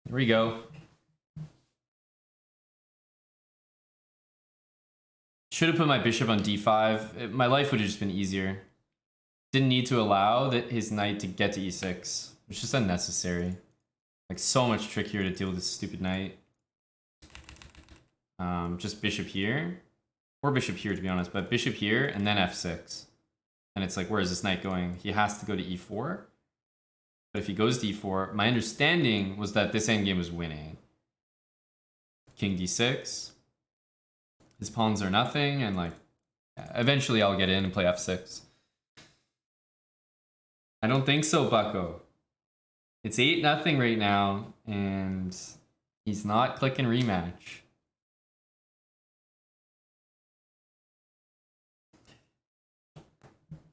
Here we go. Should have put my bishop on d5. My life would have just been easier. Didn't need to allow his knight to get to e6. It's just unnecessary. Like, so much trickier to deal with this stupid knight. Just bishop here. Or bishop here, to be honest. But bishop here, and then f6. And it's like, where is this knight going? He has to go to e4. But if he goes to e4, my understanding was that this endgame was winning. King d6. His pawns are nothing, and like, eventually I'll get in and play f6. I don't think so, Bucko. It's 8-0 right now, and he's not clicking rematch.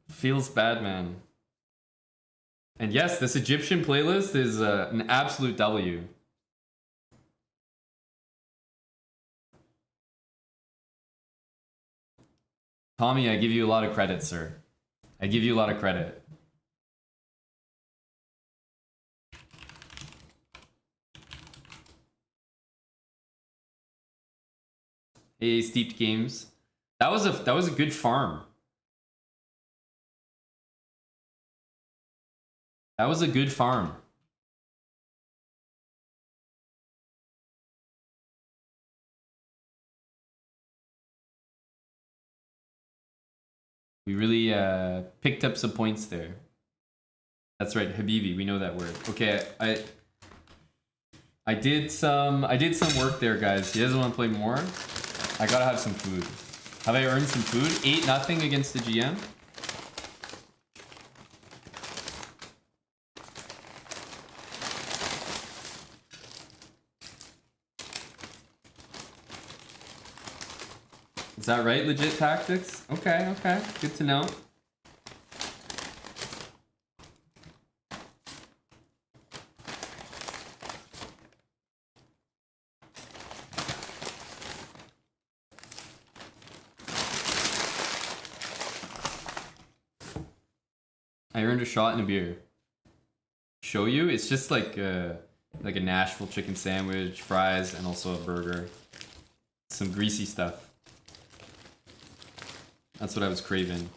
Feels bad, man. And yes, this Egyptian playlist is an absolute W. Tommy, I give you a lot of credit, sir. I give you a lot of credit. Hey, Steeped Games. That was a good farm. That was a good farm. We really picked up some points there. That's right, Habibi. We know that word. Okay, I did some work there, guys. He doesn't want to play more. I gotta have some food. Have I earned some food? 8-0 against the GM. Is that right? Legit tactics? Okay, okay. Good to know. I earned a shot and a beer. Show you? It's just like a Nashville chicken sandwich, fries, and also a burger. Some greasy stuff. That's what I was craving.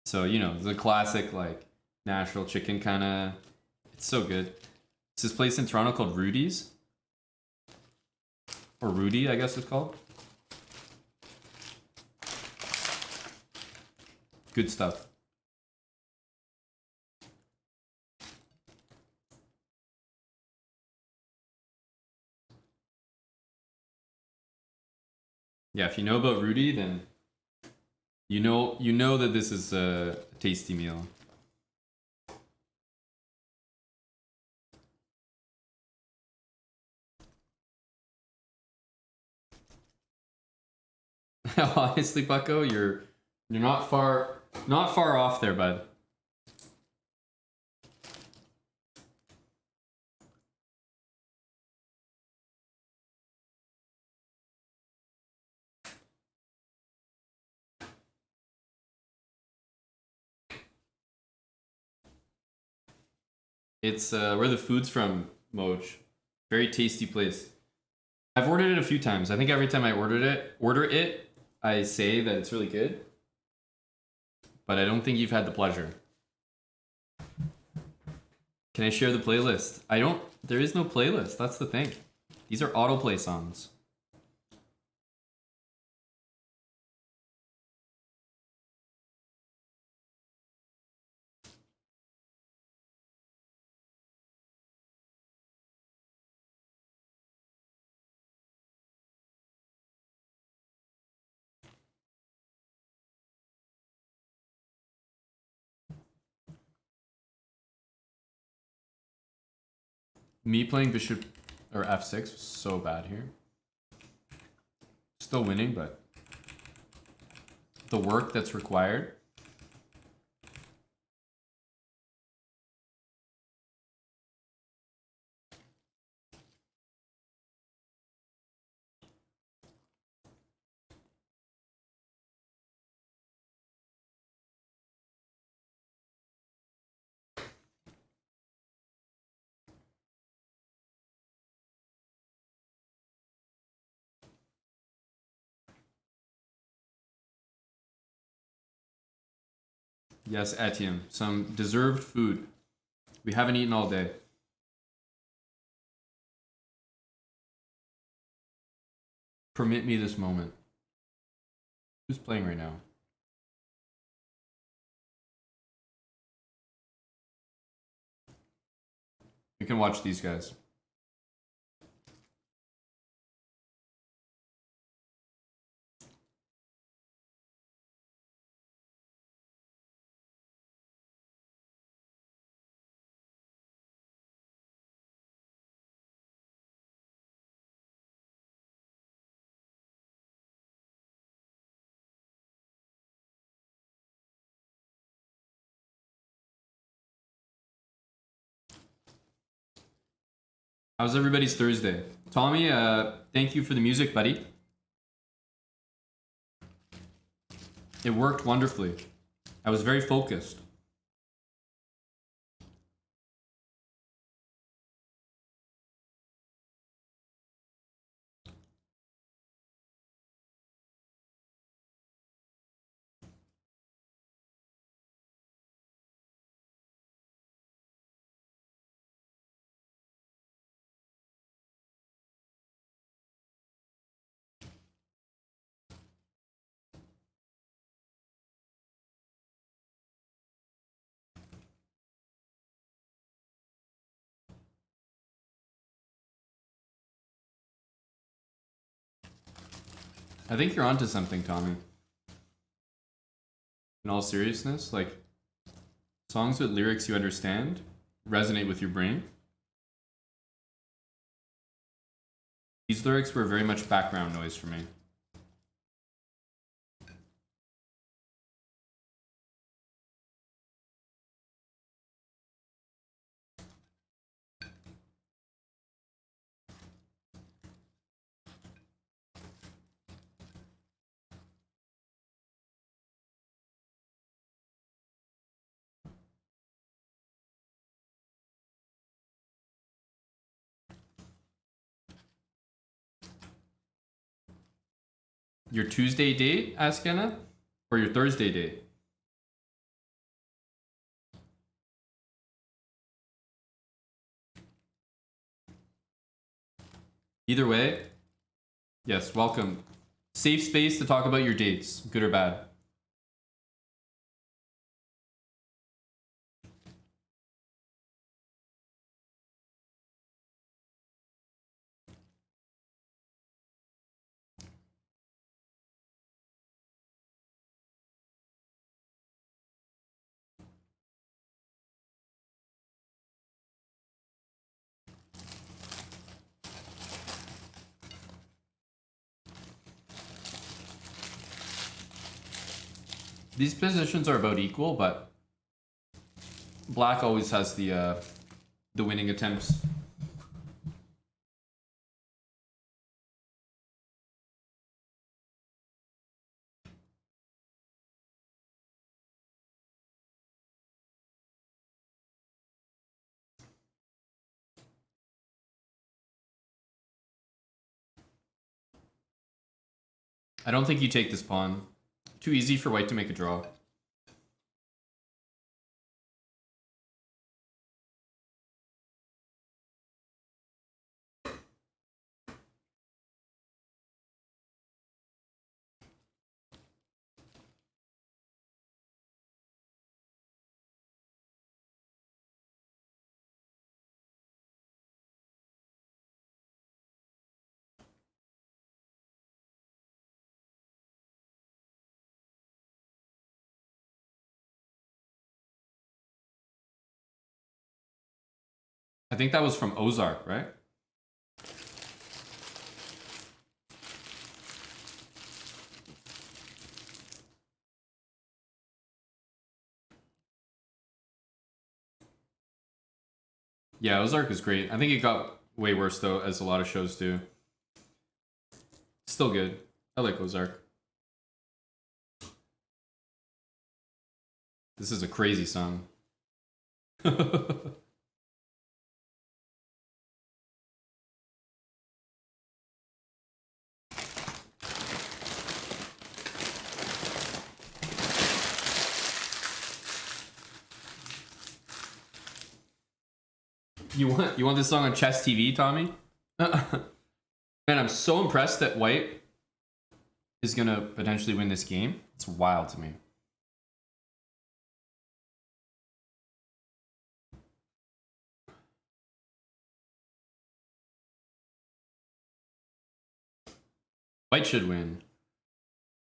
So, you know, the classic, like, Nashville chicken kind of... It's so good. It's this place in Toronto called Rudy's. Or Rudy, I guess it's called. Good stuff. Yeah, if you know about Rudy, then you know that this is a tasty meal. Honestly, Bucko, you're not far off there, bud. It's where the food's from, Moj. Very tasty place. I've ordered it a few times. I think every time I order it, I say that it's really good. but I don't think you've had the pleasure. Can I share the playlist? I don't. There is no playlist. That's the thing. These are autoplay songs. Me playing bishop or f6 was so bad here. Still winning, but the work that's required. Yes, Etienne. Some deserved food. We haven't eaten all day. Permit me this moment. Who's playing right now? We can watch these guys. How's everybody's Thursday? Tommy, thank you for the music, buddy. It worked wonderfully. I was very focused. I think you're onto something, Tommy. In all seriousness, like songs with lyrics you understand resonate with your brain. These lyrics were very much background noise for me. Your Tuesday date, ask Anna, or your Thursday date? Either way, yes, welcome. Safe space to talk about your dates, good or bad. These positions are about equal, but black always has the winning attempts. I don't think you take this pawn. Too easy for white to make a draw. think that was from Ozark, right? Yeah, Ozark is great. I think it got way worse though, as a lot of shows do. Still good. I like Ozark. This is a crazy song. You want this song on Chess TV, Tommy? Man, I'm so impressed that White is gonna potentially win this game. It's wild to me. White should win.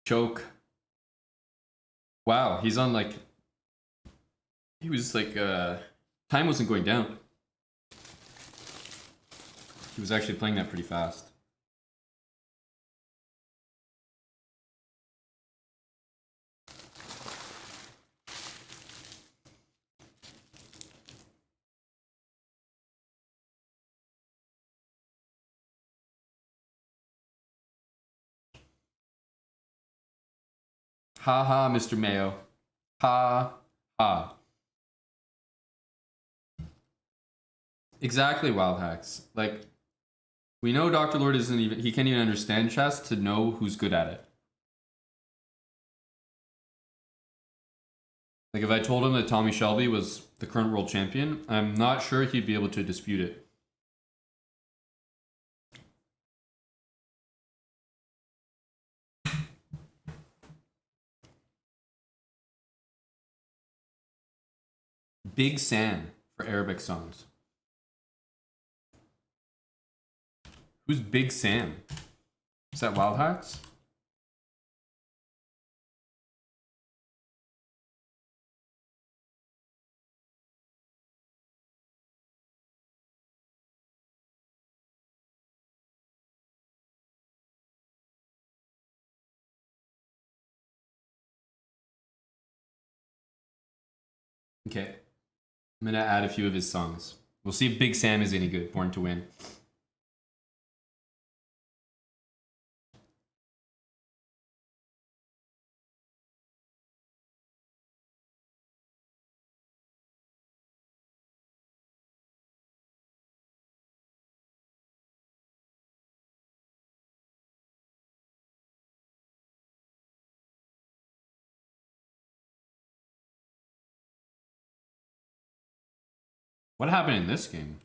Choke. Wow, he's on like... He was like, time wasn't going down. He was actually playing that pretty fast. Ha ha, Mr. Mayo. Ha ha. Exactly, Wild Hacks. Like, we know Dr. Lord isn't even... He can't even understand chess to know who's good at it. Like, if I told him that Tommy Shelby was the current world champion, I'm not sure he'd be able to dispute it. Big Sam for Arabic songs. Who's Big Sam? Is that Wild Hacks? Okay. I'm gonna add a few of his songs. We'll see if Big Sam is any good. Born to Win. What happened in this game?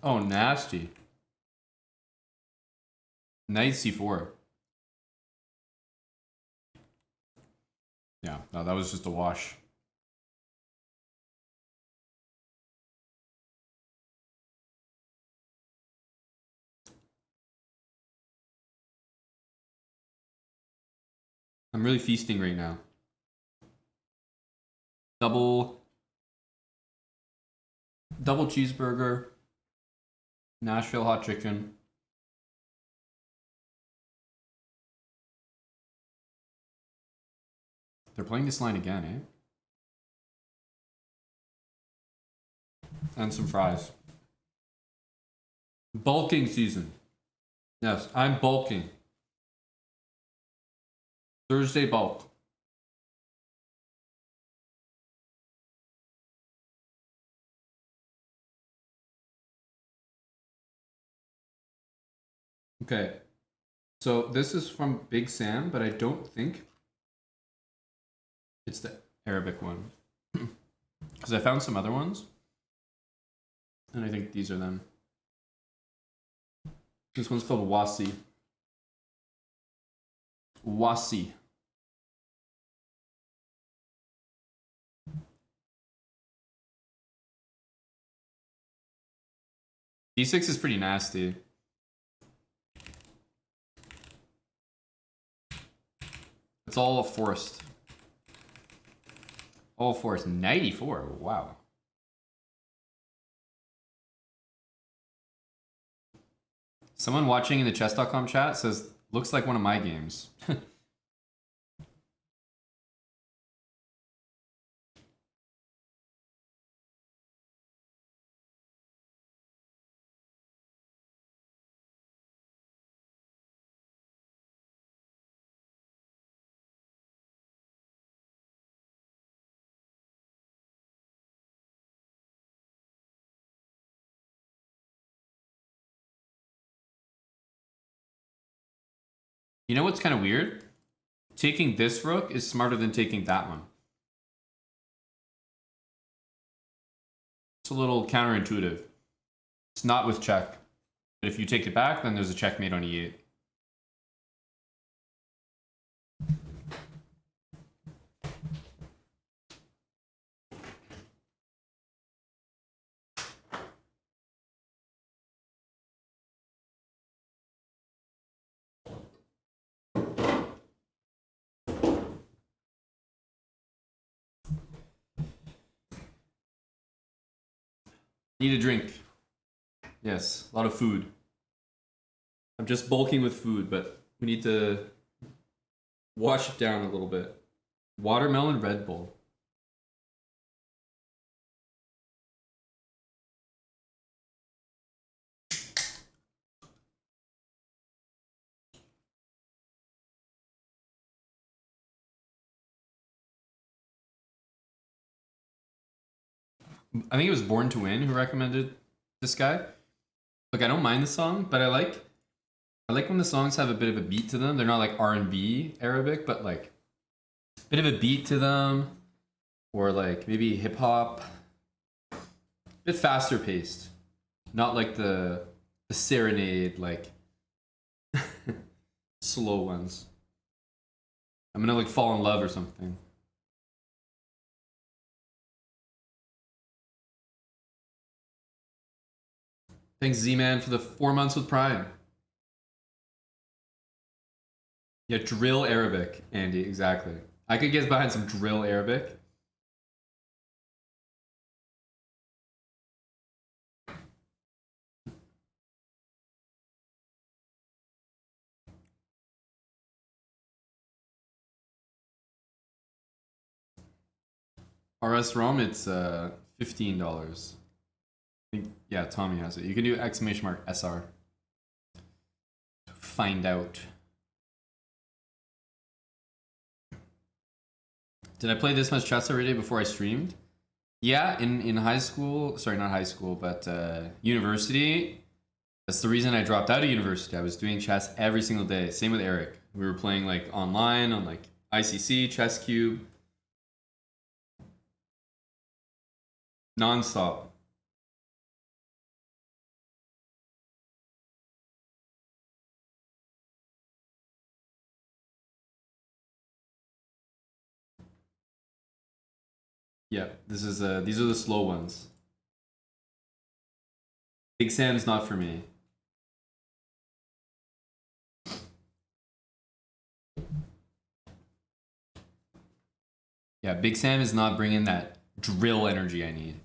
Oh, nasty. Knight c4. Yeah, no, that was just a wash. I'm really feasting right now. Double cheeseburger, Nashville hot chicken. They're playing this line again, eh? And some fries. Bulking season. Yes, I'm bulking. Thursday bulk. Okay. So this is from Big Sam, but I don't think it's the Arabic one. Because I found some other ones. And I think these are them. This one's called Wasi. Wasi. D6 is pretty nasty. It's all forced. All fours, 94. Wow. Someone watching in the chess.com chat says, looks like one of my games. You know what's kind of weird? Taking this rook is smarter than taking that one. It's a little counterintuitive. It's not with check. But if you take it back, then there's a checkmate on e8. Need a drink. Yes, a lot of food. I'm just bulking with food, but we need to wash it down a little bit. Watermelon Red Bull. I think it was Born to Win who recommended this guy. Look, I don't mind the song, but I like when the songs have a bit of a beat to them. They're not like R&B Arabic, but like a bit of a beat to them, or like maybe hip hop. A bit faster paced, not like the serenade like slow ones. I'm gonna like fall in love or something. Thanks Z-Man for the 4 months with Prime. Yeah, drill Arabic, Andy, exactly. I could get behind some drill Arabic. RS ROM, it's $15. I think, yeah, Tommy has it. You can do !SR. Find out. Did I play this much chess every day before I streamed? Yeah, in high school, sorry, not high school, but university. That's the reason I dropped out of university. I was doing chess every single day. Same with Eric. We were playing like online on like ICC, Chess Cube. Non-stop. Yeah, these are the slow ones. Big Sam's not for me. Yeah, Big Sam is not bringing that drill energy I need.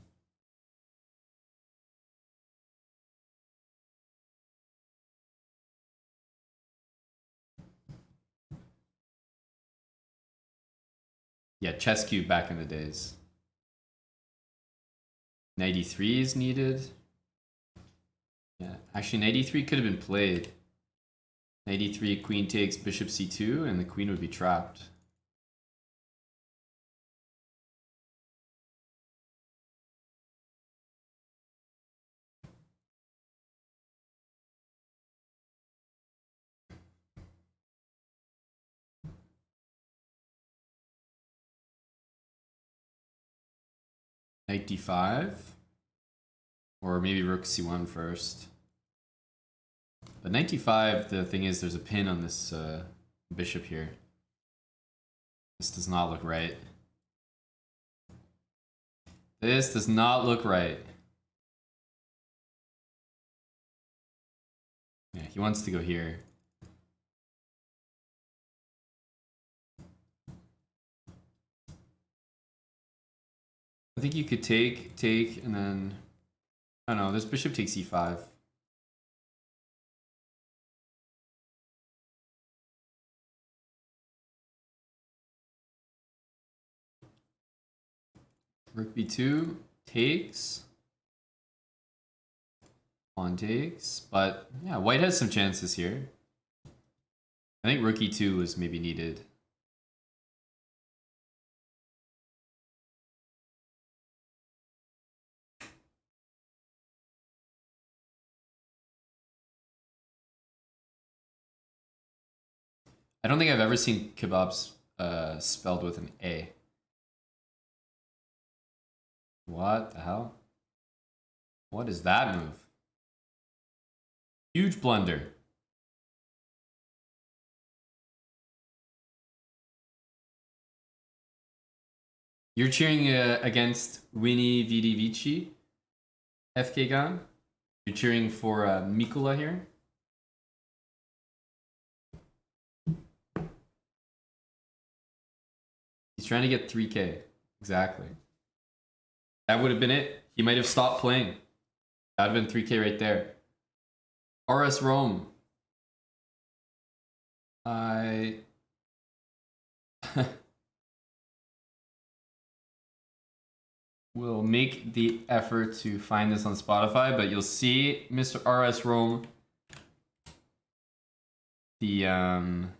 Yeah, Chess Cube back in the days. 93 is needed. Yeah, actually 93 could have been played. 93 queen takes bishop c2 and the queen would be trapped. Knight d5. Or maybe rook c1 first. But knight d5, the thing is there's a pin on this bishop here. This does not look right. This does not look right. Yeah, he wants to go here. I think you could take, and then I don't know. This bishop takes e5. Rook b2 takes. Pawn takes, but yeah, white has some chances here. I think rook e2 was maybe needed. I don't think I've ever seen kebabs spelled with an A. What the hell? What is that move? Huge blunder. You're cheering against Winnie Vidi Vici, FK Gun. You're cheering for Mikula here. He's trying to get 3K. Exactly. That would have been it. He might have stopped playing. That would have been 3K right there. RS Rome. I will make the effort to find this on Spotify, but you'll see Mr. RS Rome. The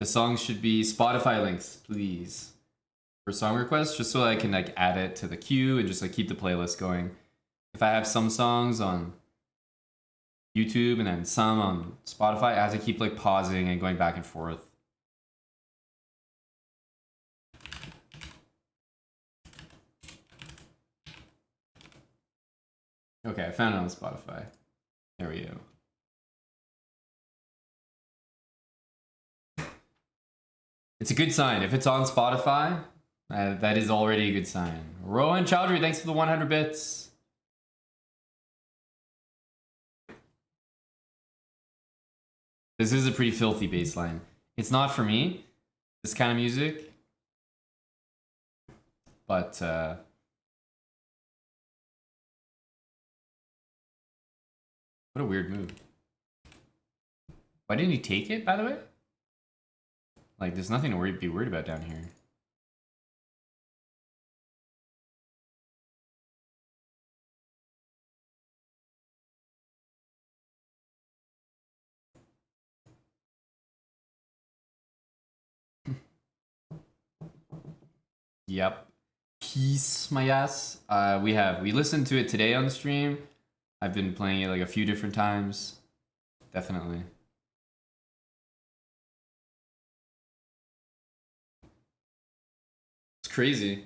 song should be Spotify links, please, for song requests, just so I can like add it to the queue and just like keep the playlist going. If I have some songs on YouTube and then some on Spotify, I have to keep like pausing and going back and forth. Okay, I found it on Spotify. There we go. It's a good sign. If it's on Spotify, that is already a good sign. Rohan Chowdhury, thanks for the 100 bits. This is a pretty filthy bass line. It's not for me, this kind of music. But, what a weird move. Why didn't he take it, by the way? Like, there's nothing to be worried about down here. Yep. Peace, my ass. We listened to it today on stream. I've been playing it like a few different times. Definitely. It's crazy.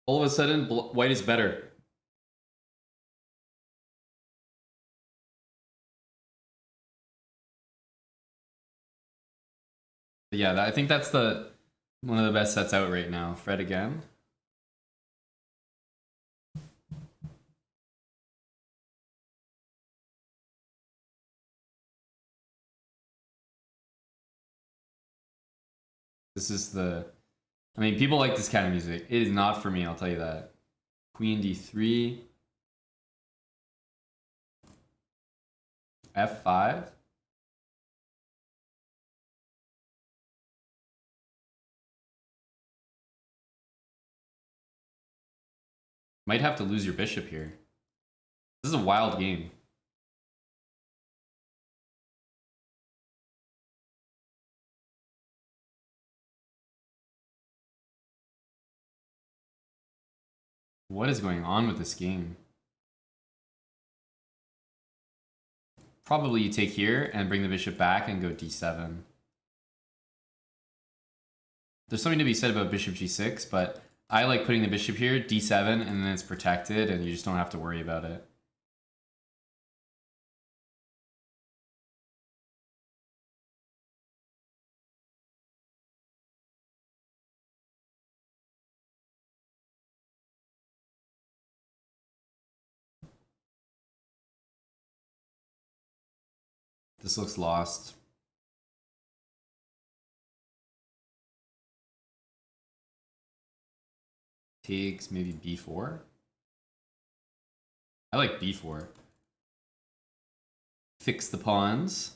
All of a sudden, white is better. But yeah, I think that's one of the best sets out right now. Fred again. This is I mean, people like this kind of music. It is not for me, I'll tell you that. Queen d3. f5. Might have to lose your bishop here. This is a wild game. What is going on with this game? Probably you take here and bring the bishop back and go d7. There's something to be said about bishop g6, but I like putting the bishop here, d7, and then it's protected and you just don't have to worry about it. This looks lost. Takes maybe b4. I like b4. Fix the pawns.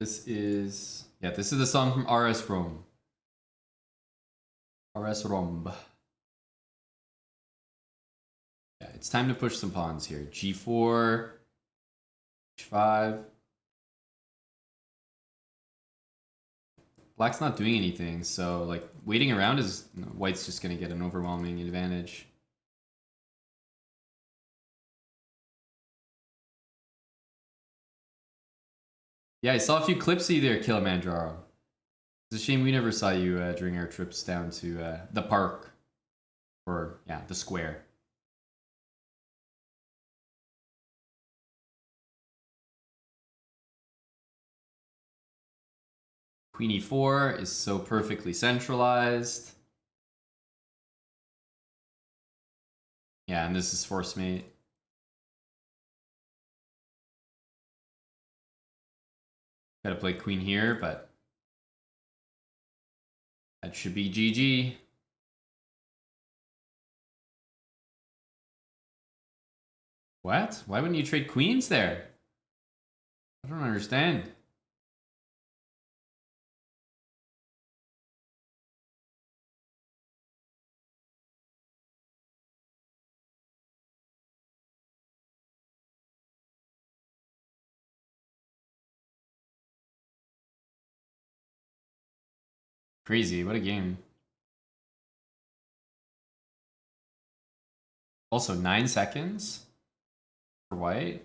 This is the song from RS Rome. RS Rome. Yeah, it's time to push some pawns here. G4, H5. Black's not doing anything, so like waiting around is white's just gonna get an overwhelming advantage. Yeah, I saw a few clips of you there, Kilimanjaro. It's a shame we never saw you during our trips down to the park. Or, yeah, the square. Queen e4 is so perfectly centralized. Yeah, and this is force mate. Gotta play queen here, but that should be GG. What? Why wouldn't you trade queens there? I don't understand. Crazy, what a game. Also, 9 seconds for white.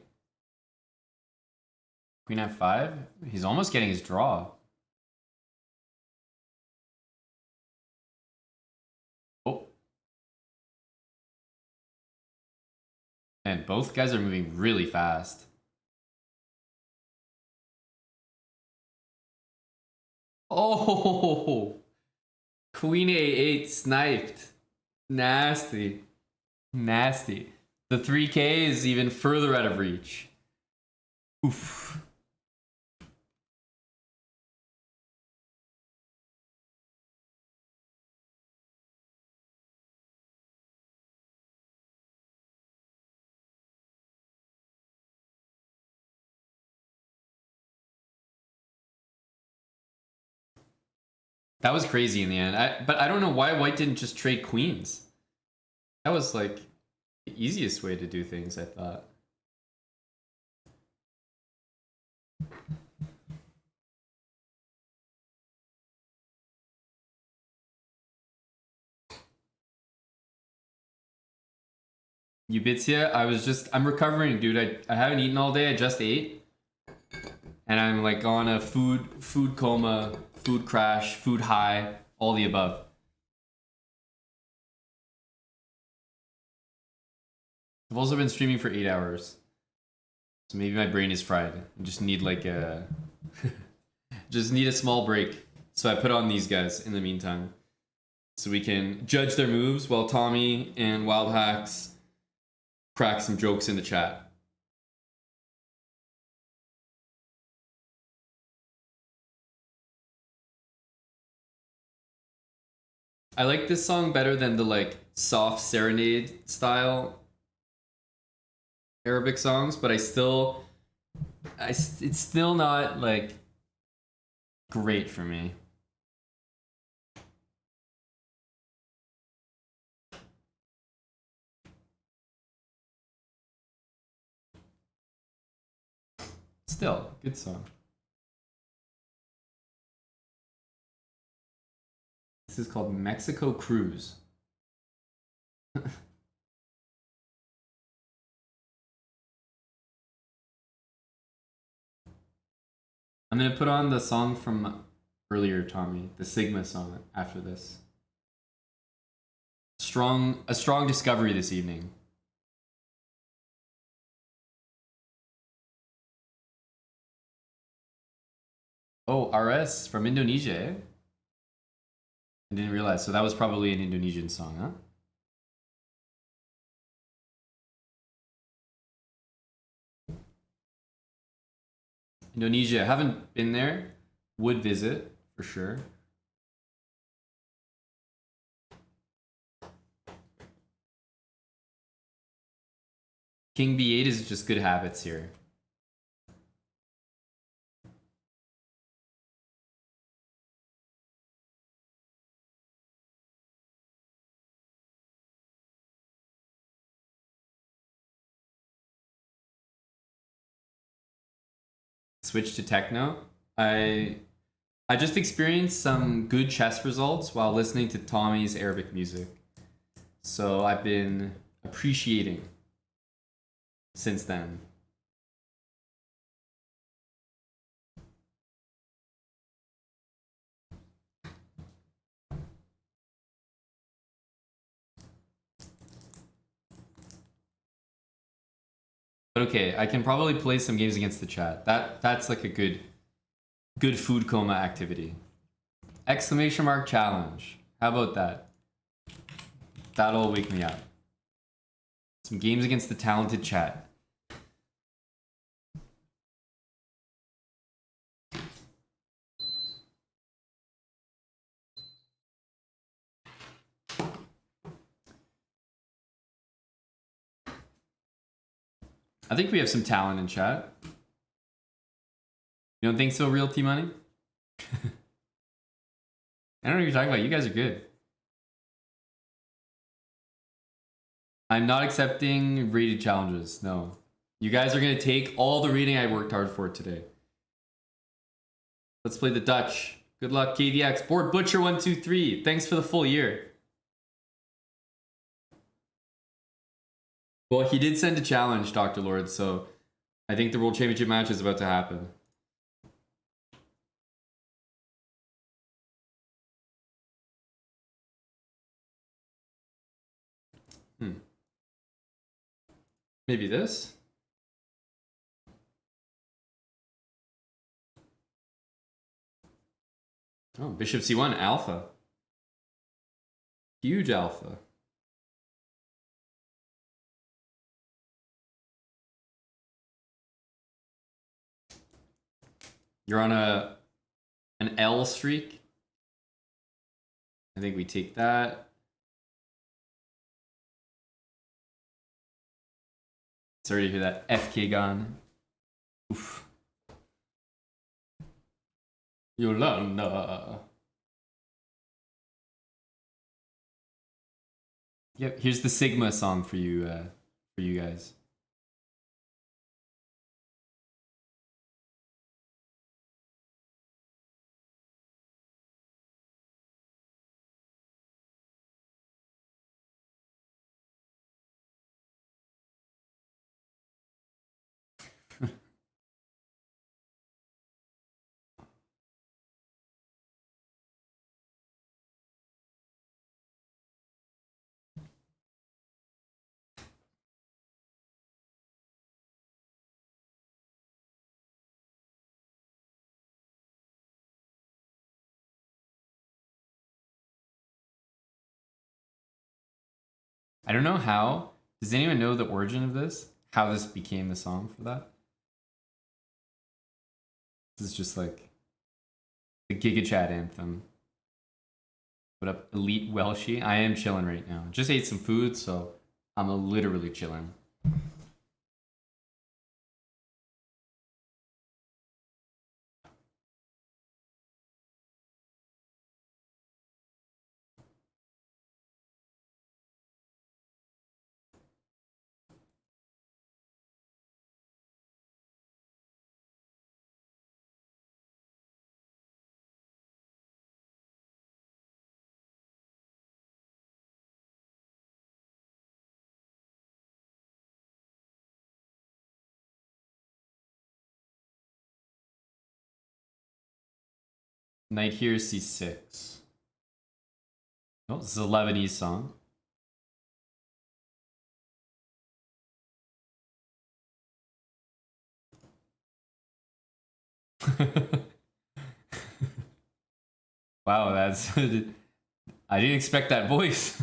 Queen f5. He's almost getting his draw. Oh. And both guys are moving really fast. Oh! Queen a8 sniped. Nasty. Nasty. The 3K is even further out of reach. Oof. That was crazy in the end. But I don't know why white didn't just trade queens. That was like the easiest way to do things, I thought. Ubitia, I'm recovering, dude. I haven't eaten all day. I just ate. And I'm like on a food coma, food crash, food high, all the above. I've also been streaming for 8 hours. So maybe my brain is fried. I just need like a just need a small break. So I put on these guys in the meantime. So we can judge their moves while Tommy and Wild Hacks crack some jokes in the chat. I like this song better than the like soft serenade style Arabic songs, but it's still not like great for me. Still, good song. This is called Mexico Cruise. I'm gonna put on the song from earlier, Tommy, the Sigma song after this. A strong discovery this evening. Oh, RS from Indonesia, eh? I didn't realize. So that was probably an Indonesian song, huh? Indonesia, haven't been there. Would visit for sure. King B8 is just good habits here. Switch to techno. I just experienced some good chess results while listening to Tommy's Arabic music. So I've been appreciating since then. But okay, I can probably play some games against the chat. That's like a good food coma activity. Exclamation mark challenge. How about that? That'll wake me up. Some games against the talented chat. I think we have some talent in chat. You don't think so, Real T Money? I don't know what you're talking about. You guys are good. I'm not accepting rated challenges. No. You guys are going to take all the reading I worked hard for today. Let's play the Dutch. Good luck, KVX. Board Butcher 123. Thanks for the full year. Well, he did send a challenge, Dr. Lord, so I think the World Championship match is about to happen. Maybe this? Oh, Bishop C1, alpha. Huge alpha. You're on an L streak. I think we take that. Sorry to hear that FK gun. Oof. Yolanda. Yep, here's the Sigma song for you guys. I don't know how. Does anyone know the origin of this? How this became the song for that? This is just like the Giga Chat anthem. What up, Elite Welshie? I am chilling right now. Just ate some food, so I'm literally chilling. Knight here, C6. Oh, this is a Lebanese song. Wow, that's... I didn't expect that voice.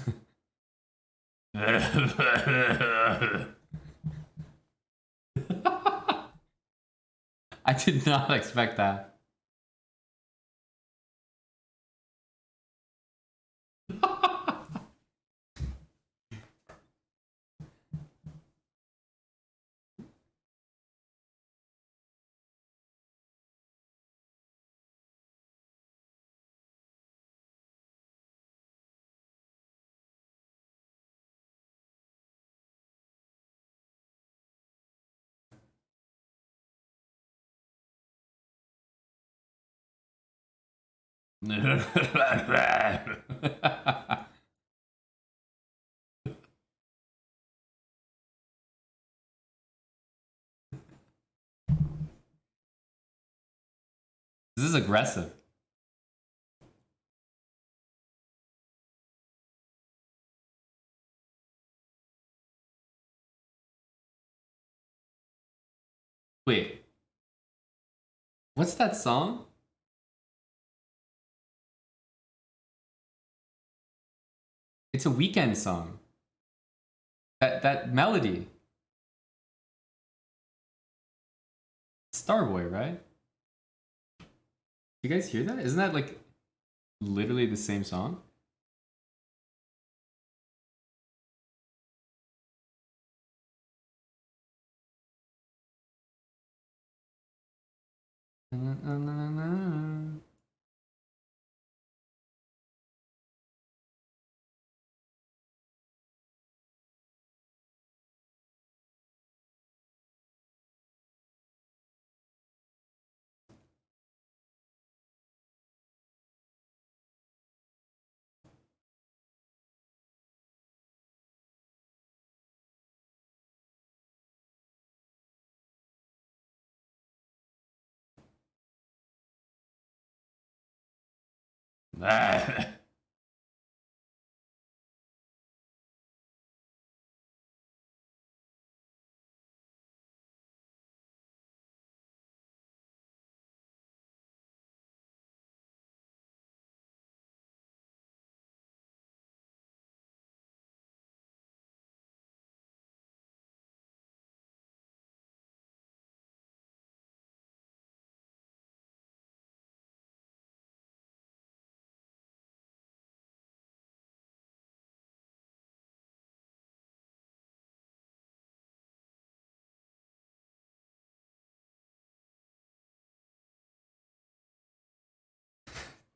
I did not expect that. This is aggressive. Wait, what's that song? It's a Weekend song. That melody. Starboy, right? You guys hear that? Isn't that like literally the same song?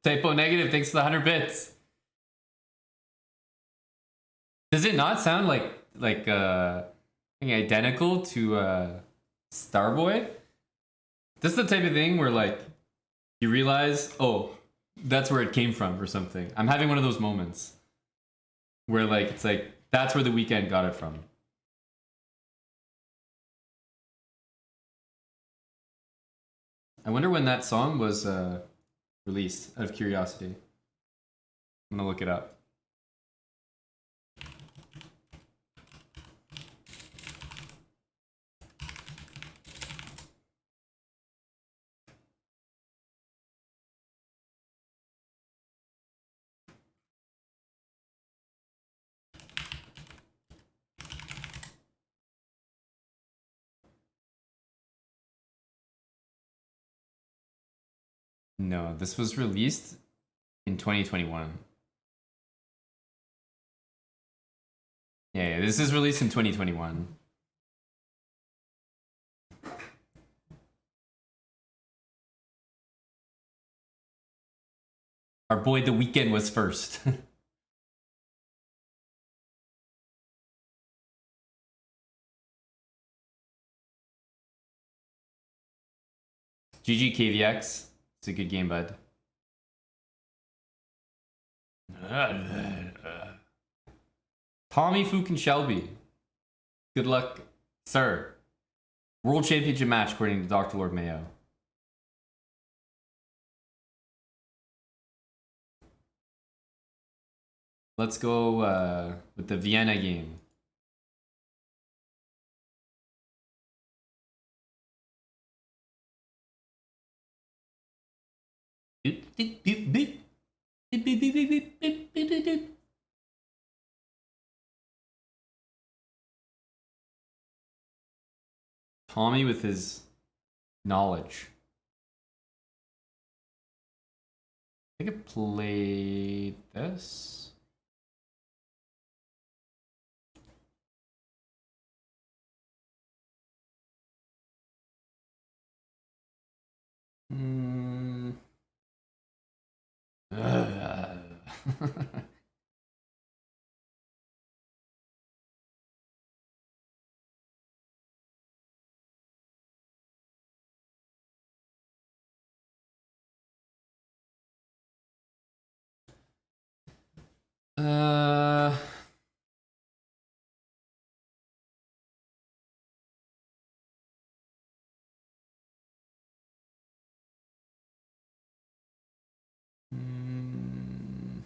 Typo negative, thanks for the 100 bits. Does it not sound like identical to Starboy? This is the type of thing where like you realize, oh, that's where it came from or something. I'm having one of those moments where like it's like that's where the Weekend got it from. I wonder when that song was released, out of curiosity. I'm gonna look it up. No, this was released in 2021. Yeah, this is released in 2021. Our boy The Weeknd was first. GG KVX. It's a good game, bud. Tommy Fukin Shelby. Good luck, sir. World Championship match, according to Dr. Lord Mayo. Let's go with the Vienna game. Tommy with his knowledge. I think I played this. Mm. Uh, mm,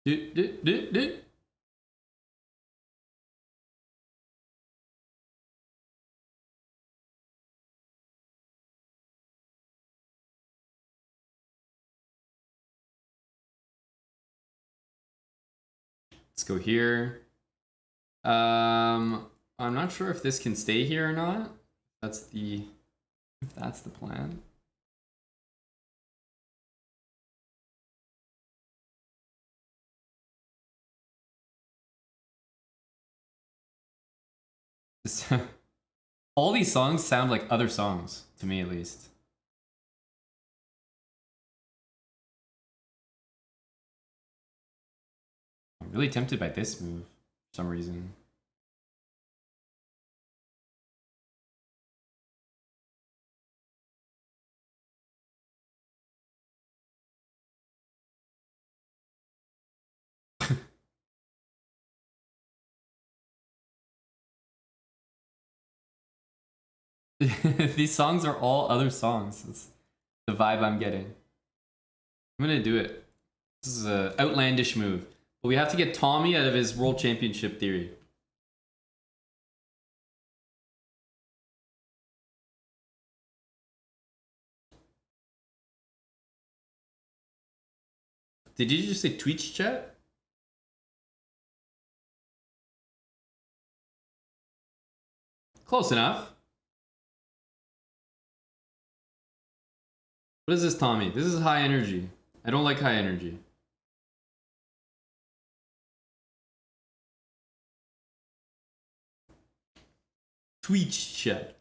do. Let's go here. I'm not sure if this can stay here or not. If that's the plan. All these songs sound like other songs, to me at least. I'm really tempted by this move for some reason. These songs are all other songs. That's the vibe I'm getting. I'm gonna do it. This is an outlandish move. But we have to get Tommy out of his world championship theory. Did you just say Twitch chat? Close enough. What is this, Tommy? This is high energy. I don't like high energy. Twitch chat.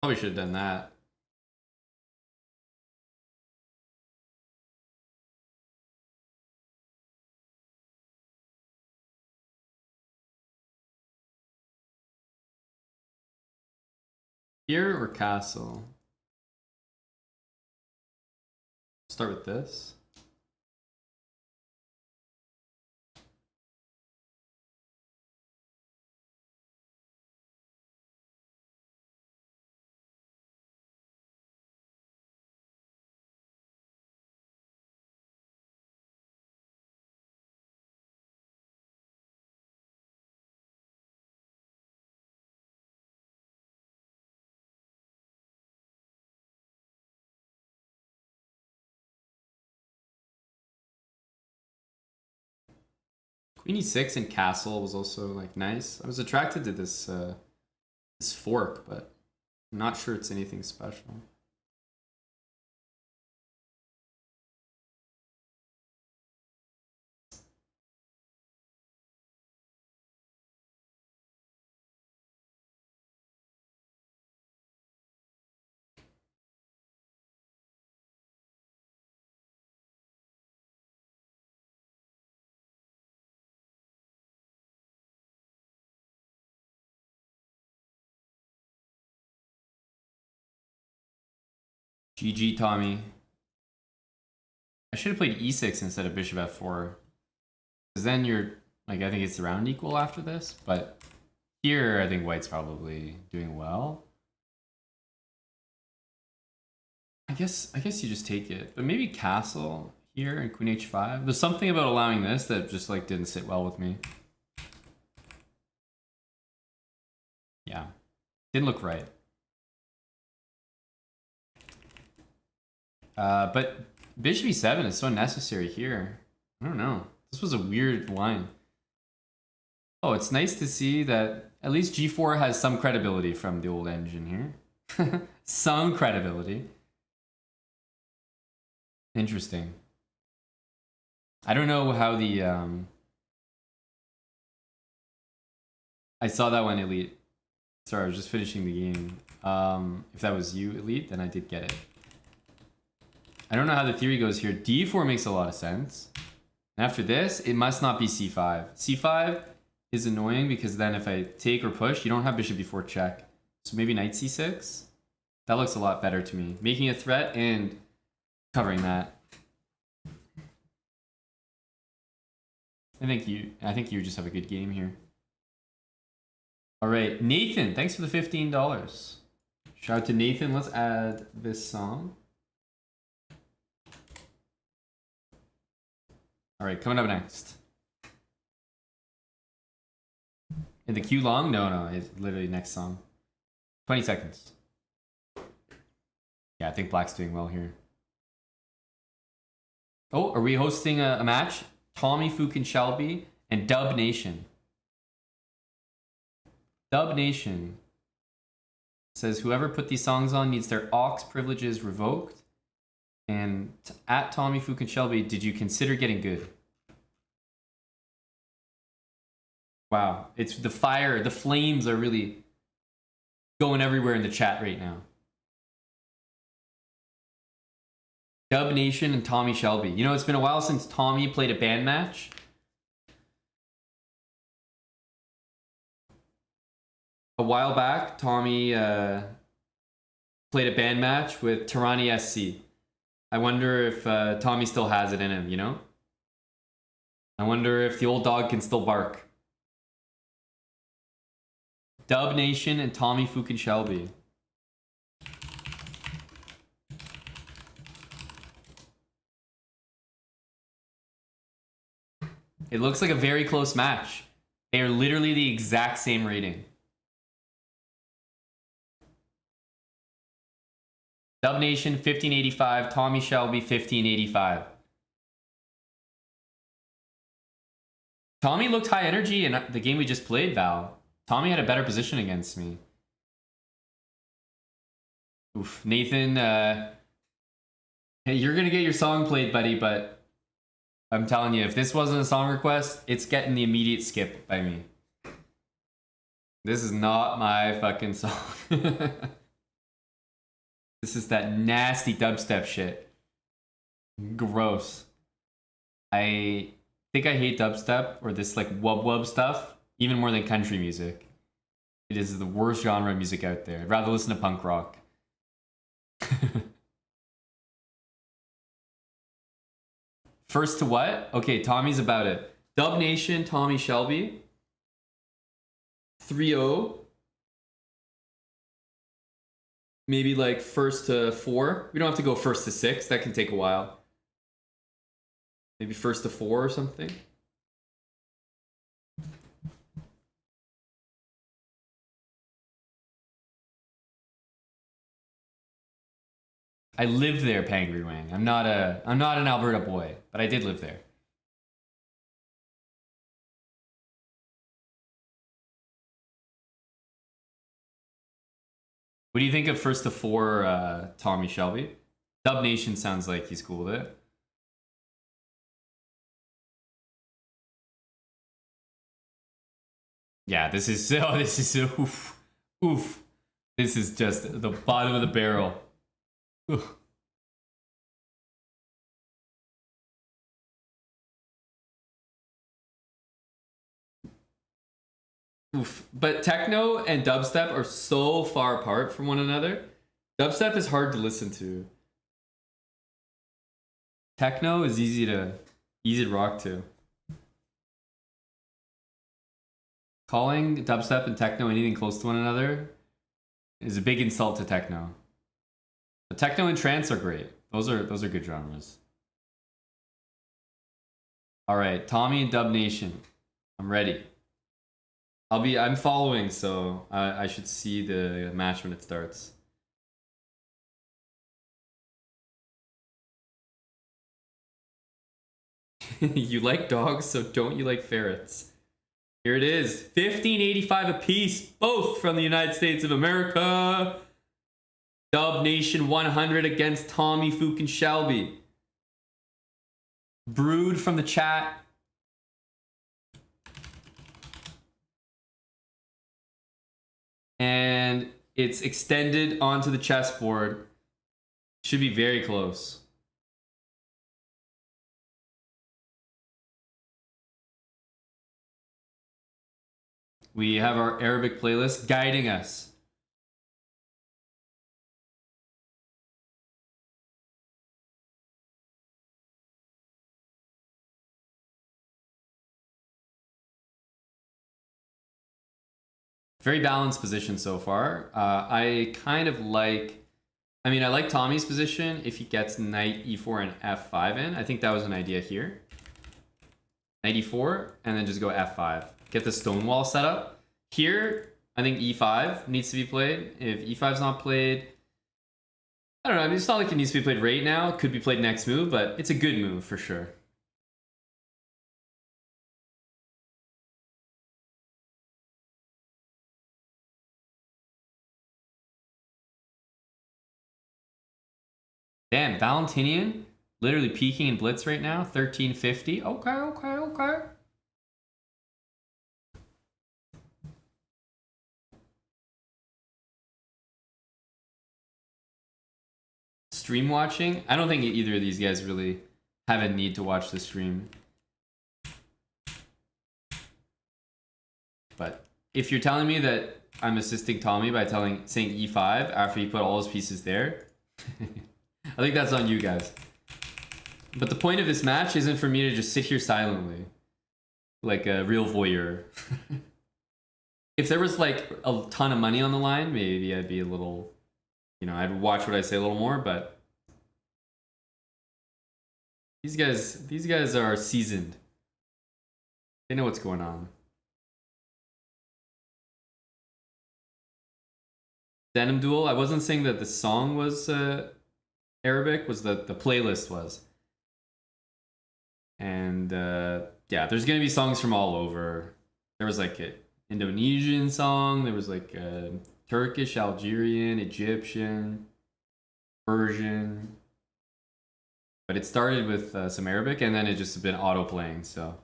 Probably should have done that. Here or castle? Start with this. Queen e6 and castle was also like nice. I was attracted to this this fork, but I'm not sure it's anything special. GG, Tommy. I should have played e6 instead of bishop f4. Because then you're, like, I think it's round equal after this. But here, I think white's probably doing well. I guess you just take it. But maybe castle here and queen h5. There's something about allowing this that just, like, didn't sit well with me. Yeah. Didn't look right. But bishop e7 is so necessary here. I don't know. This was a weird line. Oh, it's nice to see that at least g4 has some credibility from the old engine here. Some credibility. Interesting. I don't know how the I saw that one, Elite. Sorry, I was just finishing the game. If that was you, Elite, then I did get it. I don't know how the theory goes here. D4 makes a lot of sense. And after this, it must not be C5. C5 is annoying because then if I take or push, you don't have bishop before check. So maybe knight C6? That looks a lot better to me. Making a threat and covering that. I think you just have a good game here. All right, Nathan, thanks for the $15. Shout out to Nathan. Let's add this song. All right, coming up next. In the queue long? No, it's literally next song. 20 seconds. Yeah, I think Black's doing well here. Oh, are we hosting a match? Tommy, Fukin, Shelby, and Dub Nation. Dub Nation says whoever put these songs on needs their aux privileges revoked. And at Tommy, Fukin, Shelby, did you consider getting good? Wow, it's the fire, the flames are really going everywhere in the chat right now. Dub Nation and Tommy Shelby. You know, it's been a while since Tommy played a band match. A while back, Tommy played a band match with Tirani SC. I wonder if Tommy still has it in him, you know? I wonder if the old dog can still bark. Dub Nation and Tommy Fukin Shelby. It looks like a very close match. They are literally the exact same rating. Dub Nation 1585, Tommy Shelby 1585. Tommy looked high energy in the game we just played, Val. Tommy had a better position against me. Oof, Nathan, hey, you're gonna get your song played, buddy, but I'm telling you, if this wasn't a song request, it's getting the immediate skip by me. This is not my fucking song. This is that nasty dubstep shit. Gross. I think I hate dubstep or this like wub wub stuff even more than country music. It is the worst genre of music out there. I'd rather listen to punk rock. First to what? Okay, Tommy's about it. Dub Nation, Tommy Shelby. 3-0. Maybe like first to 4. We don't have to go first to 6. That can take a while. Maybe first to 4 or something. I lived there, Pangry Wang. I'm not an Alberta boy, but I did live there. What do you think of first to 4 Tommy Shelby? Dub Nation sounds like he's cool with it. Yeah, this is oof. Oof. This is just the bottom of the barrel. Oof. Oof. But techno and dubstep are so far apart from one another. Dubstep is hard to listen to. Techno is easy to rock to. Calling dubstep and techno anything close to one another is a big insult to techno. The techno and trance are great. Those are good genres. All right, Tommy and Dub Nation. I'm ready. I'm following, so I should see the match when it starts. You like dogs, so don't you like ferrets? Here it is, $15.85 a piece, both from the United States of America. Dub Nation 100 against Tommy Fukin Shelby. Brood from the chat. And it's extended onto the chessboard. Should be very close. We have our Arabic playlist guiding us. Very balanced position so far. I kind of like... I mean, I like Tommy's position if he gets knight e4 and f5 in. I think that was an idea here. Knight e4, and then just go f5. Get the stone wall set up. Here, I think e5 needs to be played. If e5's not played... I don't know, I mean, it's not like it needs to be played right now. It could be played next move, but it's a good move for sure. Damn, Valentinian literally peaking in blitz right now. 1350. Okay. Stream watching. I don't think either of these guys really have a need to watch the stream. But if you're telling me that I'm assisting Tommy by saying e5 after he put all his pieces there, I think that's on you guys. But the point of this match isn't for me to just sit here silently like a real voyeur. If there was like a ton of money on the line, maybe I'd be a little, you know, I'd watch what I say a little more, but these guys are seasoned. They know what's going on. Denim Duel, I wasn't saying that the song was Arabic, was the playlist was. And yeah, there's gonna be songs from all over. There was like an Indonesian song, there was like a Turkish, Algerian, Egyptian, Persian. But it started with some Arabic, and then it just been auto playing. So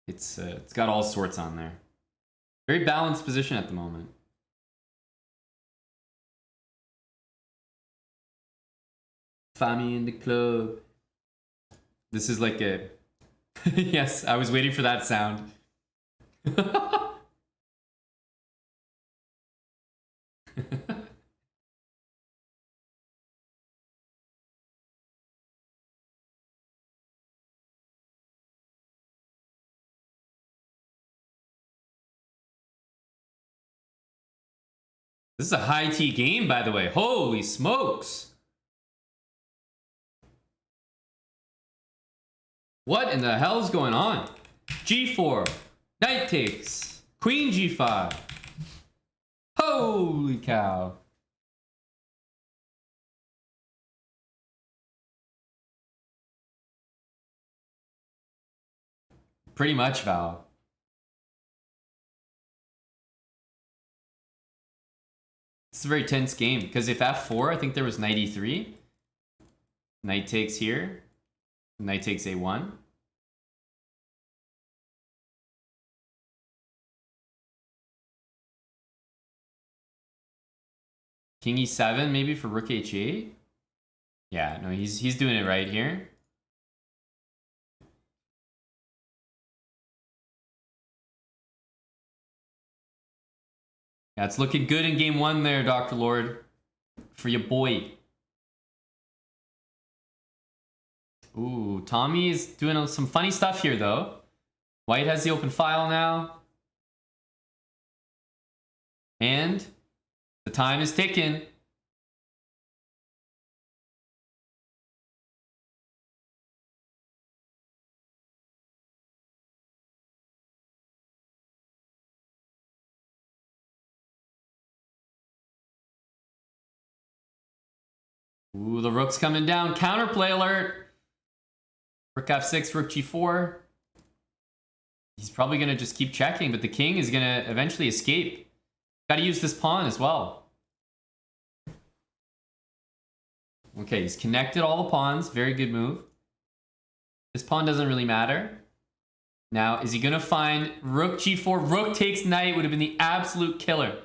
it's got all sorts on there. Very balanced position at the moment. Fami in the club. This is like a... Yes, I was waiting for that sound. This is a high T game, by the way. Holy smokes. What in the hell is going on? G4. Knight takes. Queen G5. Holy cow. Pretty much, Val. It's a very tense game, because if f4, I think there was knight e3. Knight takes here. Knight takes a1. King e7 maybe for rook h8. Yeah, no, he's doing it right here. Yeah, it's looking good in game one there, Dr. Lord. For your boy. Ooh, Tommy's doing some funny stuff here, though. White has the open file now. And the time is ticking. Ooh, the rook's coming down. Counterplay alert. Rook f6, rook g4. He's probably going to just keep checking, but the king is going to eventually escape. Got to use this pawn as well. Okay, he's connected all the pawns. Very good move. This pawn doesn't really matter. Now, is he going to find rook g4? Rook takes knight would have been the absolute killer.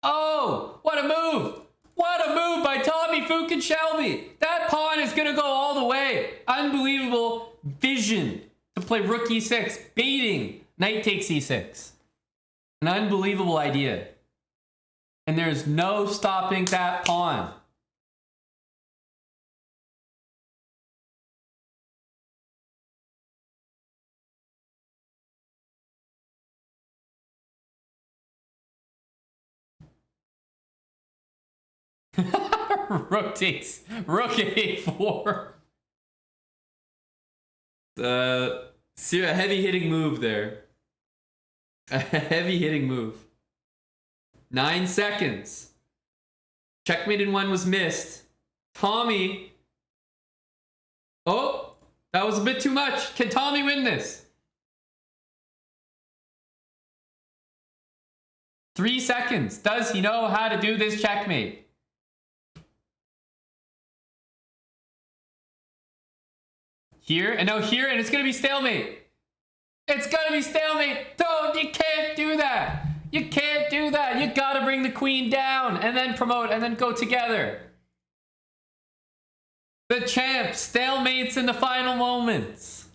Oh, what a move! What a move by Tommy Fukin Shelby! That pawn is gonna go all the way. Unbelievable vision to play rook e6, baiting knight takes e6. An unbelievable idea. And there's no stopping that pawn. Rook a4. See a heavy hitting move there. A heavy hitting move. 9 seconds. Checkmate in 1 was missed. Tommy. Oh, that was a bit too much. Can Tommy win this? 3 seconds. Does he know how to do this checkmate? Here, and now here, and it's gonna be stalemate. It's gonna be stalemate. Don't, you can't do that. You can't do that. You gotta bring the queen down and then promote and then go together. The champ stalemates in the final moments.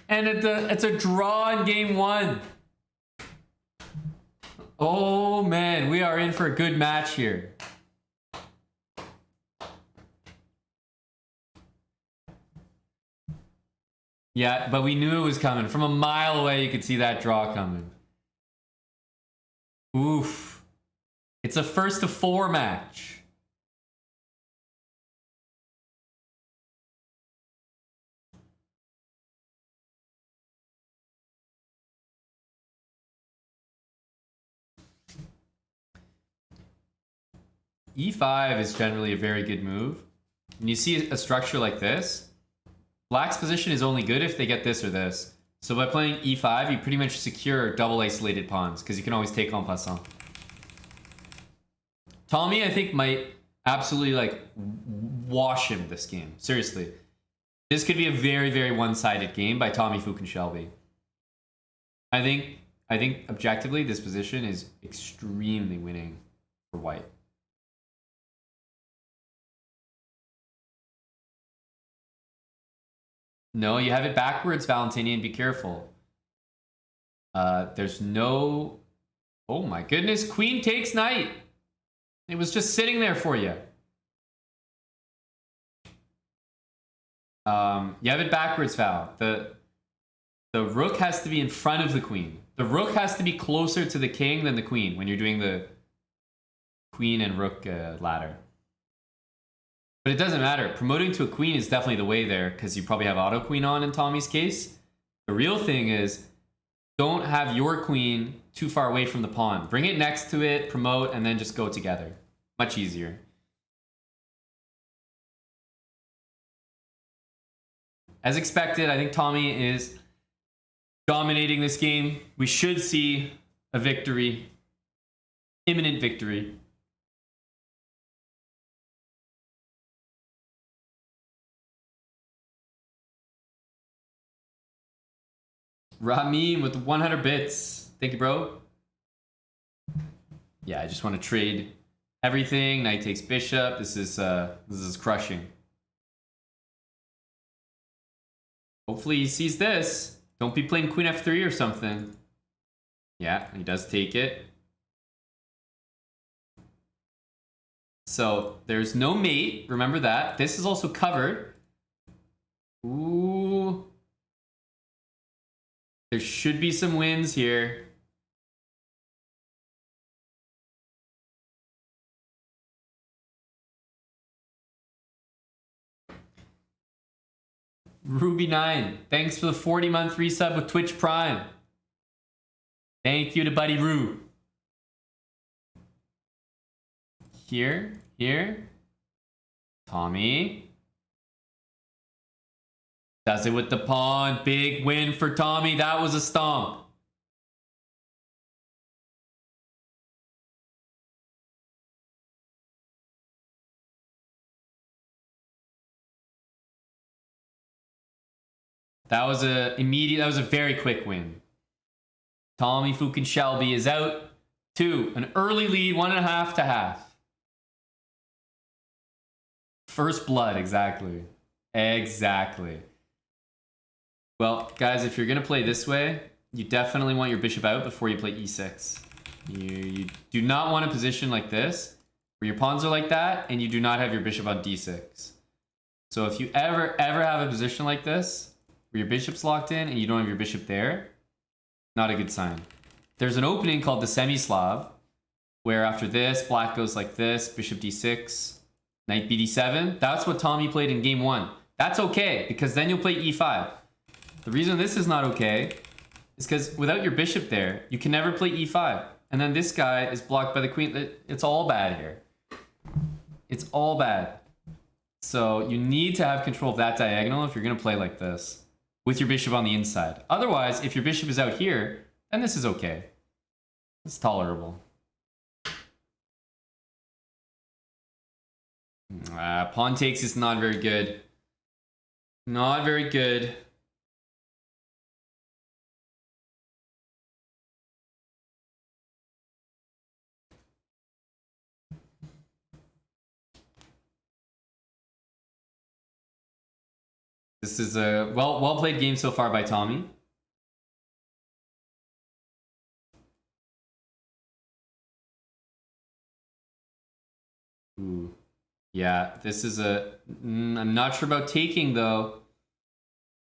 And it's a draw in game 1. Oh man, we are in for a good match here. Yeah, but we knew it was coming. From a mile away, you could see that draw coming. Oof. It's a first to 4 match. E5 is generally a very good move. When you see a structure like this, Black's position is only good if they get this or this. So by playing e5, you pretty much secure double isolated pawns because you can always take en passant. Tommy, I think, might absolutely like wash him this game. Seriously. This could be a very, very one-sided game by Tommy Fukin Shelby. I think objectively this position is extremely winning for white. No, you have it backwards, Valentinian. Be careful. There's no... Oh my goodness. Queen takes knight. It was just sitting there for you. You have it backwards, Val. The rook has to be in front of the queen. The rook has to be closer to the king than the queen when you're doing the queen and rook ladder. But it doesn't matter. Promoting to a queen is definitely the way there because you probably have auto queen on in Tommy's case. The real thing is don't have your queen too far away from the pawn. Bring it next to it, promote, and then just go together. Much easier. As expected, I think Tommy is dominating this game. We should see a victory. Imminent victory. Ramin with 100 bits. Thank you, bro. Yeah, I just want to trade everything. Knight takes bishop. This is crushing. Hopefully he sees this. Don't be playing queen f3 or something. Yeah, he does take it. So there's no mate. Remember that. This is also covered. Ooh. There should be some wins here. Ruby9, thanks for the 40-month resub with Twitch Prime. Thank you to Buddy Roo. Here. Tommy. Does it with the pawn. Big win for Tommy. That was a stomp. That was a very quick win. Tommy Fukin Shelby is out. 2. An early lead, 1.5 to half. First blood, exactly. Exactly. Well, guys, if you're going to play this way, you definitely want your bishop out before you play e6. You do not want a position like this, where your pawns are like that, and you do not have your bishop on d6. So if you ever have a position like this, where your bishop's locked in and you don't have your bishop there, not a good sign. There's an opening called the semi-Slav, where after this, black goes like this, bishop d6, knight bd7. That's what Tommy played in game 1. That's okay, because then you'll play e5. The reason this is not okay is because without your bishop there, you can never play e5. And then this guy is blocked by the queen. It's all bad here. It's all bad. So you need to have control of that diagonal if you're going to play like this, with your bishop on the inside. Otherwise, if your bishop is out here, then this is okay. It's tolerable. Pawn takes is not very good. Not very good. This is a well played game so far by Tommy. Ooh. Yeah, this is a... I'm not sure about taking, though.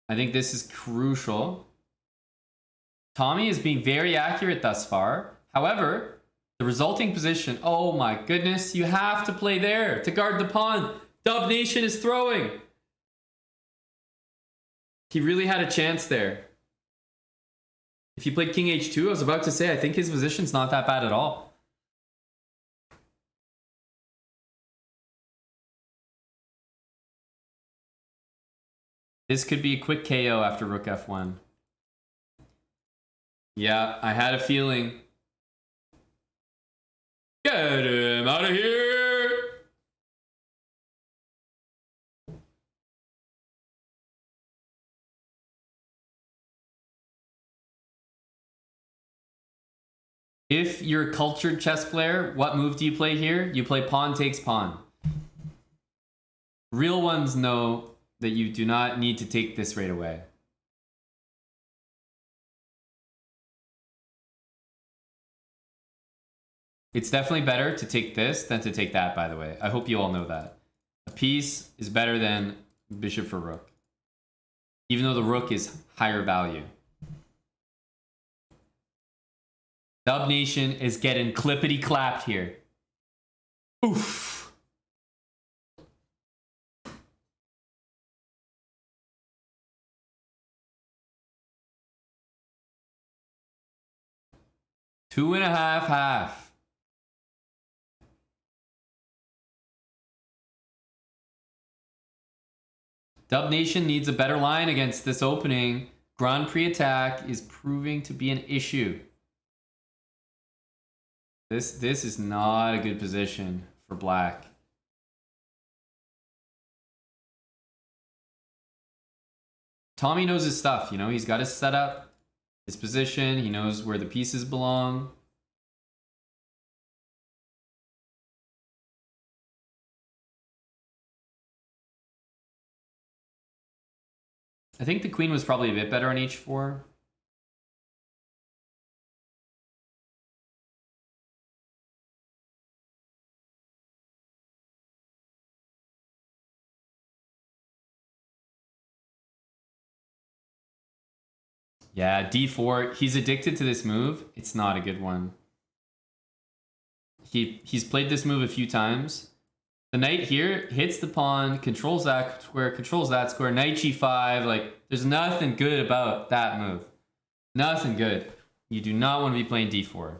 I think this is crucial. Tommy is being very accurate thus far. However, the resulting position... Oh my goodness, you have to play there to guard the pawn. Dub Nation is throwing. He really had a chance there. If he played King H2, I was about to say, I think his position's not that bad at all. This could be a quick KO after Rook F1. Yeah, I had a feeling. Get him out of here! If you're a cultured chess player, what move do you play here? You play pawn takes pawn. Real ones know that you do not need to take this right away. It's definitely better to take this than to take that, by the way. I hope you all know that. A piece is better than bishop for rook, even though the rook is higher value. Dub Nation is getting clippity clapped here. Oof. Two and a half. Dub Nation needs a better line against this opening. Grand Prix attack is proving to be an issue. This is not a good position for black. Tommy knows his stuff, you know, he's got his setup, his position, he knows where the pieces belong. I think the queen was probably a bit better on h4. Yeah, d4. He's addicted to this move. It's not a good one. He's played this move a few times. The knight here hits the pawn, controls that square, controls that square, knight g5. Like, there's nothing good about that move. Nothing good. You do not want to be playing d4.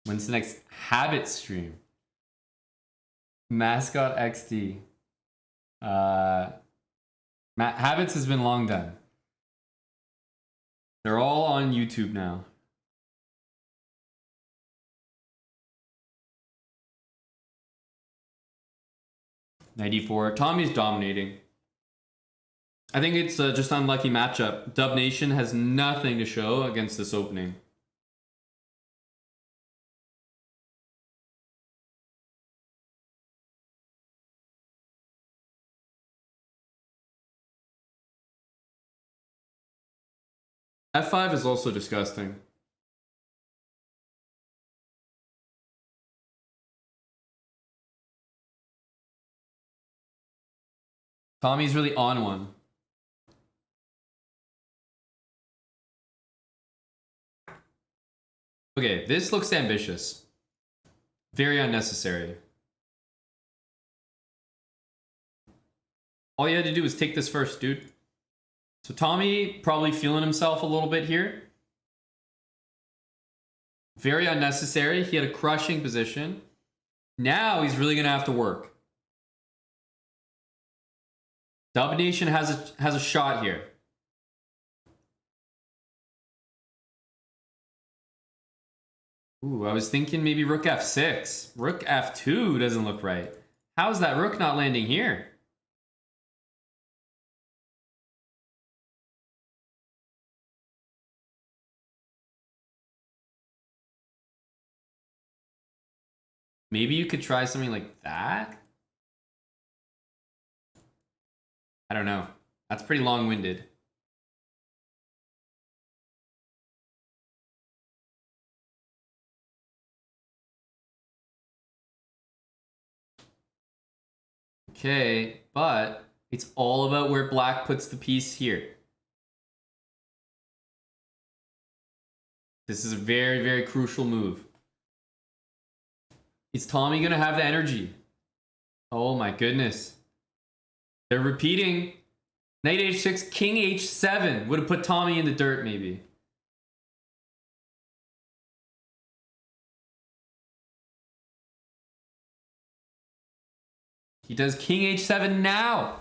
When's the next Habit stream? Mascot XD. Habits has been long done. They're all on YouTube now. '94. Tommy's dominating. I think it's just an unlucky matchup. Dub Nation has nothing to show against this opening. F5 is also disgusting. Tommy's really on one. Okay, this looks ambitious. Very unnecessary. All you had to do was take this first, dude. So Tommy probably feeling himself a little bit here. Very unnecessary. He had a crushing position. Now he's really going to have to work. Dub Nation has a shot here. Ooh, I was thinking maybe rook f6. Rook f2 doesn't look right. How's that rook not landing here? Maybe you could try something like that? I don't know. That's pretty long-winded. Okay, but it's all about where black puts the piece here. This is a very, very crucial move. Is Tommy gonna have the energy? Oh my goodness. They're repeating. Knight h6, king h7. Would have put Tommy in the dirt, maybe. He does king h7 now.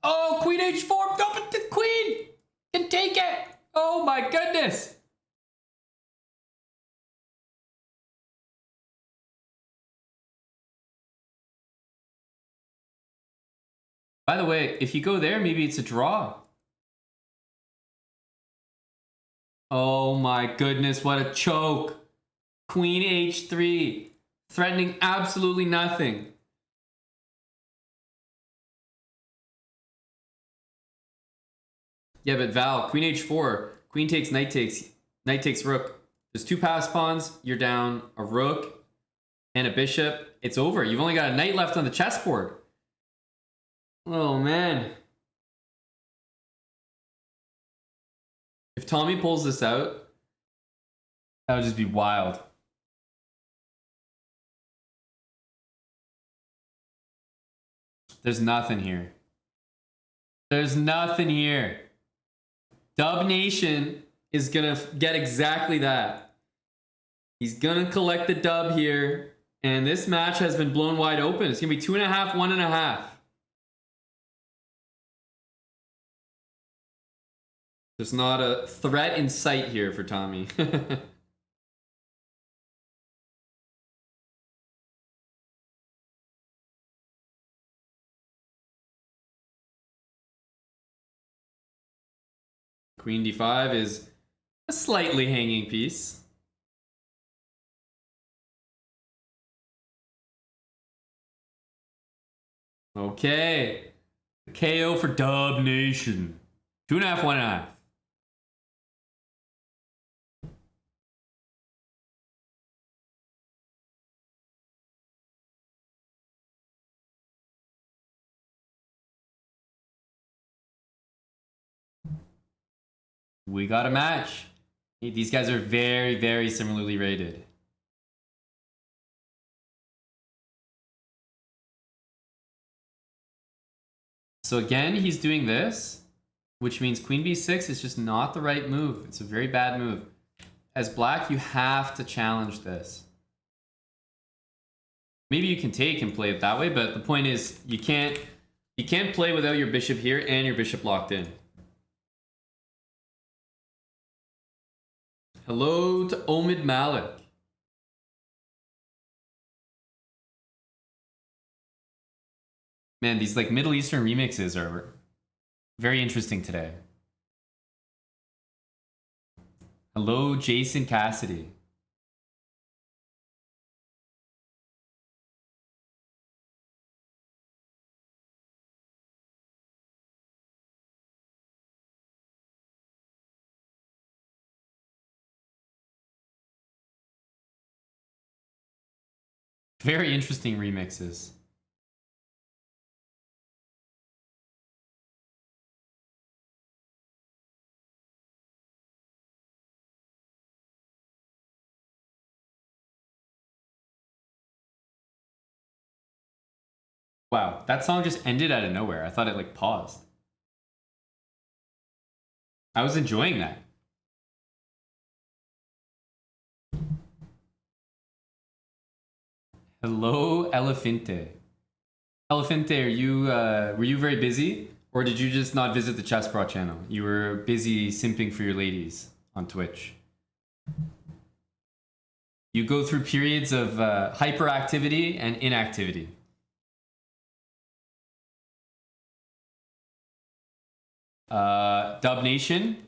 Oh, queen h4. Go, but the queen can take it. Oh my goodness. By the way, if you go there, maybe it's a draw. Oh my goodness, what a choke. Queen h3. Threatening absolutely nothing. Yeah, but Val, queen h4. Queen takes, knight takes rook. There's two pass pawns. You're down a rook and a bishop. It's over. You've only got a knight left on the chessboard. Oh, man. If Tommy pulls this out, that would just be wild. There's nothing here. There's nothing here. Dub Nation is going to get exactly that. He's going to collect the dub here. And this match has been blown wide open. It's going to be 2.5, 1.5. There's not a threat in sight here for Tommy. Queen d5 is a slightly hanging piece. Okay. KO for Dub Nation. 2.5, 1.5. We got a match. These guys are very, very similarly rated. So again, he's doing this, which means queen b6 is just not the right move. It's a very bad move. As black, you have to challenge this. Maybe you can take and play it that way, but the point is you can't play without your bishop here and your bishop locked in. Hello to Omid Malik. Man, these like Middle Eastern remixes are very interesting today. Hello, Jason Cassidy. Very interesting remixes. Wow, that song just ended out of nowhere. I thought it like paused. I was enjoying that. Hello, Elefante. Elefante, are you were you very busy, or did you just not visit the Chess Pro channel? You were busy simping for your ladies on Twitch. You go through periods of hyperactivity and inactivity. Dub Nation.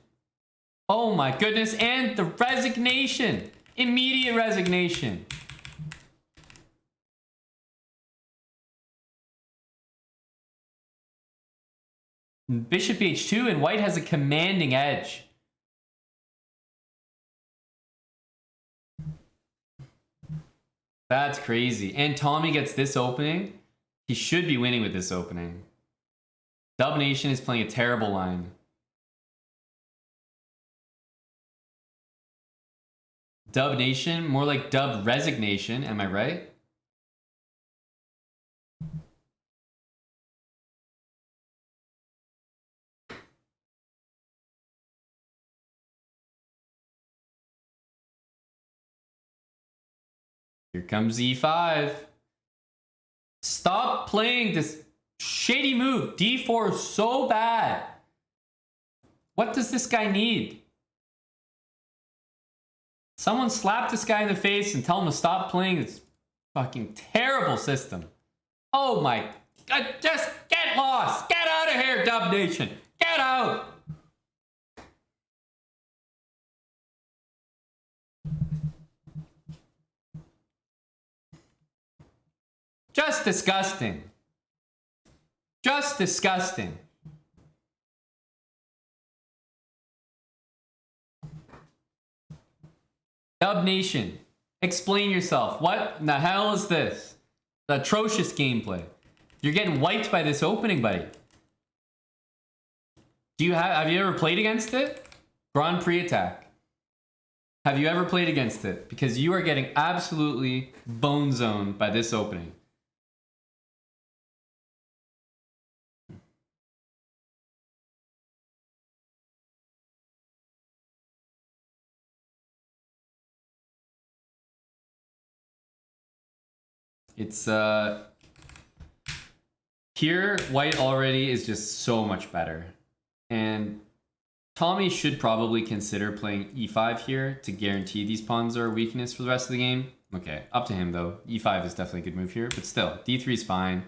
Oh my goodness, and the resignation. Immediate resignation. Bishop h2 and white has a commanding edge. That's crazy. And Tommy gets this opening. He should be winning with this opening. Dub Nation is playing a terrible line. Dub Nation, more like Dub Resignation, am I right? Here comes e5. Stop playing this shady move. d4 is so bad. What does this guy need? Someone slap this guy in the face and tell him to stop playing this fucking terrible system. Oh my God, just get lost. Get out of here, Dub Nation. Get out. Just disgusting. Just disgusting. Dub Nation, explain yourself. What in the hell is this? The atrocious gameplay. You're getting wiped by this opening, buddy. Have you ever played against it? Grand Prix attack. Have you ever played against it? Because you are getting absolutely bone zoned by this opening. It's here white already is just so much better. And Tommy should probably consider playing e5 here to guarantee these pawns are a weakness for the rest of the game. Okay, up to him though. e5 is definitely a good move here, but still, d3 is fine.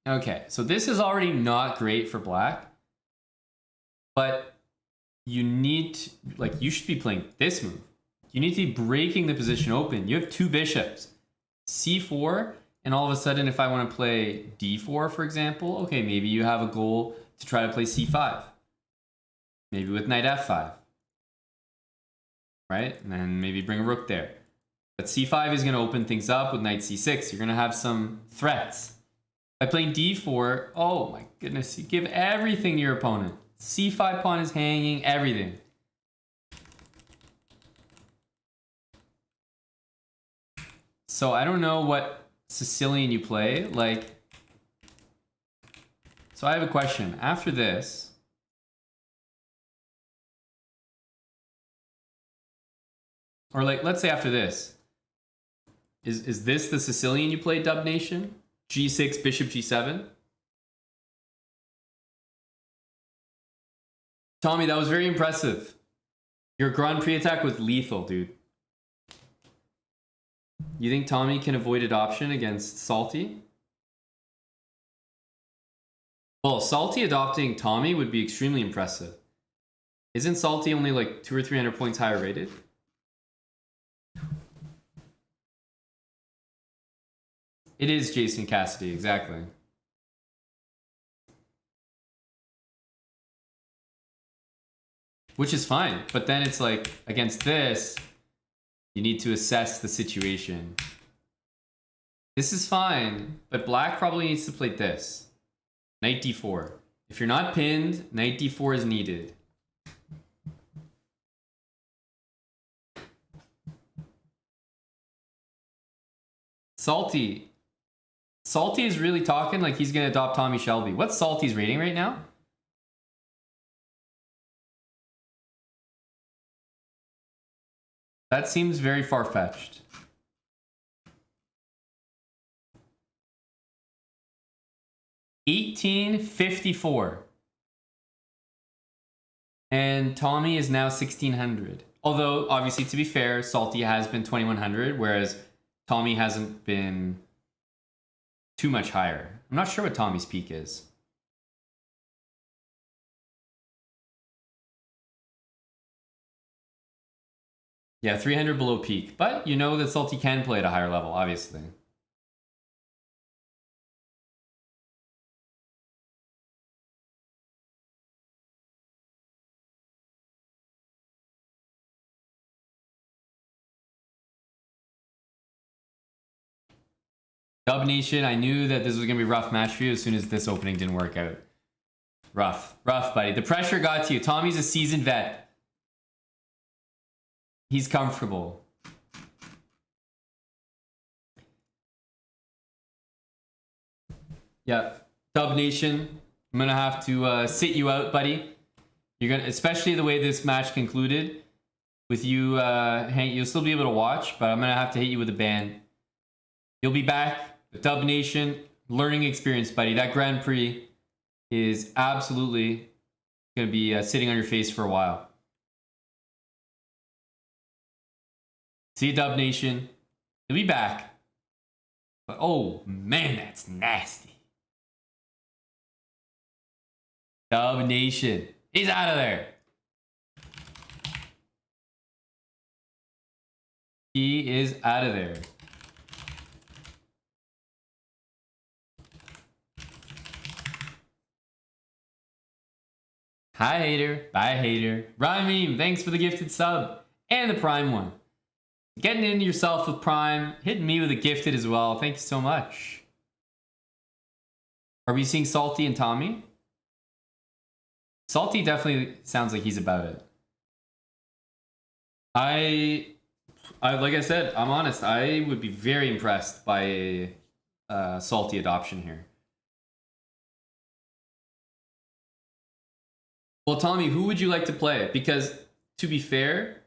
Okay, so this is already not great for black, but you need to, like, you should be playing this move. You need to be breaking the position open. You have two bishops, c4, and all of a sudden if I want to play d4, for example, okay, maybe you have a goal to try to play c5. Maybe with knight f5. Right? And then maybe bring a rook there. But c5 is going to open things up with knight c6. You're going to have some threats. By playing d4, oh my goodness, you give everything to your opponent. c5 pawn is hanging, everything. So I don't know what Sicilian you play. Like, so I have a question. After this, or like, let's say after this, is this the Sicilian you play, Dub Nation? G6, bishop g7? Tommy, that was very impressive. Your Grand Prix attack was lethal, dude. You think Tommy can avoid adoption against Salty? Well, Salty adopting Tommy would be extremely impressive. Isn't Salty only like 200 or 300 points higher rated? It is Jason Cassidy, exactly. Which is fine, but then it's like, against this, you need to assess the situation. This is fine, but black probably needs to play this. Knight d4. If you're not pinned, knight d4 is needed. Salty. Salty is really talking like he's going to adopt Tommy Shelby. What's Salty's rating right now? That seems very far-fetched. $1854. And Tommy is now 1600. Although, obviously, to be fair, Salty has been 2100, whereas Tommy hasn't been too much higher. I'm not sure what Tommy's peak is. Yeah, 300 below peak. But you know that Salty can play at a higher level, obviously. Dub Nation, I knew that this was going to be a rough match for you as soon as this opening didn't work out. Rough. Rough, buddy. The pressure got to you. Tommy's a seasoned vet. He's comfortable. Yeah. Dub Nation, I'm going to have to sit you out, buddy. You're gonna, especially the way this match concluded. With you, you'll still be able to watch, but I'm going to have to hit you with a ban. You'll be back. The Dub Nation, learning experience, buddy. That Grand Prix is absolutely going to be sitting on your face for a while. See you, Dub Nation. You'll be back. But oh, man, that's nasty. Dub Nation. He's out of there. He is out of there. Hi, hater. Bye, hater. Rhyme, thanks for the gifted sub. And the Prime one. Getting into yourself with Prime. Hitting me with a gifted as well. Thank you so much. Are we seeing Salty and Tommy? Salty definitely sounds like he's about it. I like I said, I'm honest. I would be very impressed by a Salty adoption here. Well, Tommy, who would you like to play? Because, to be fair,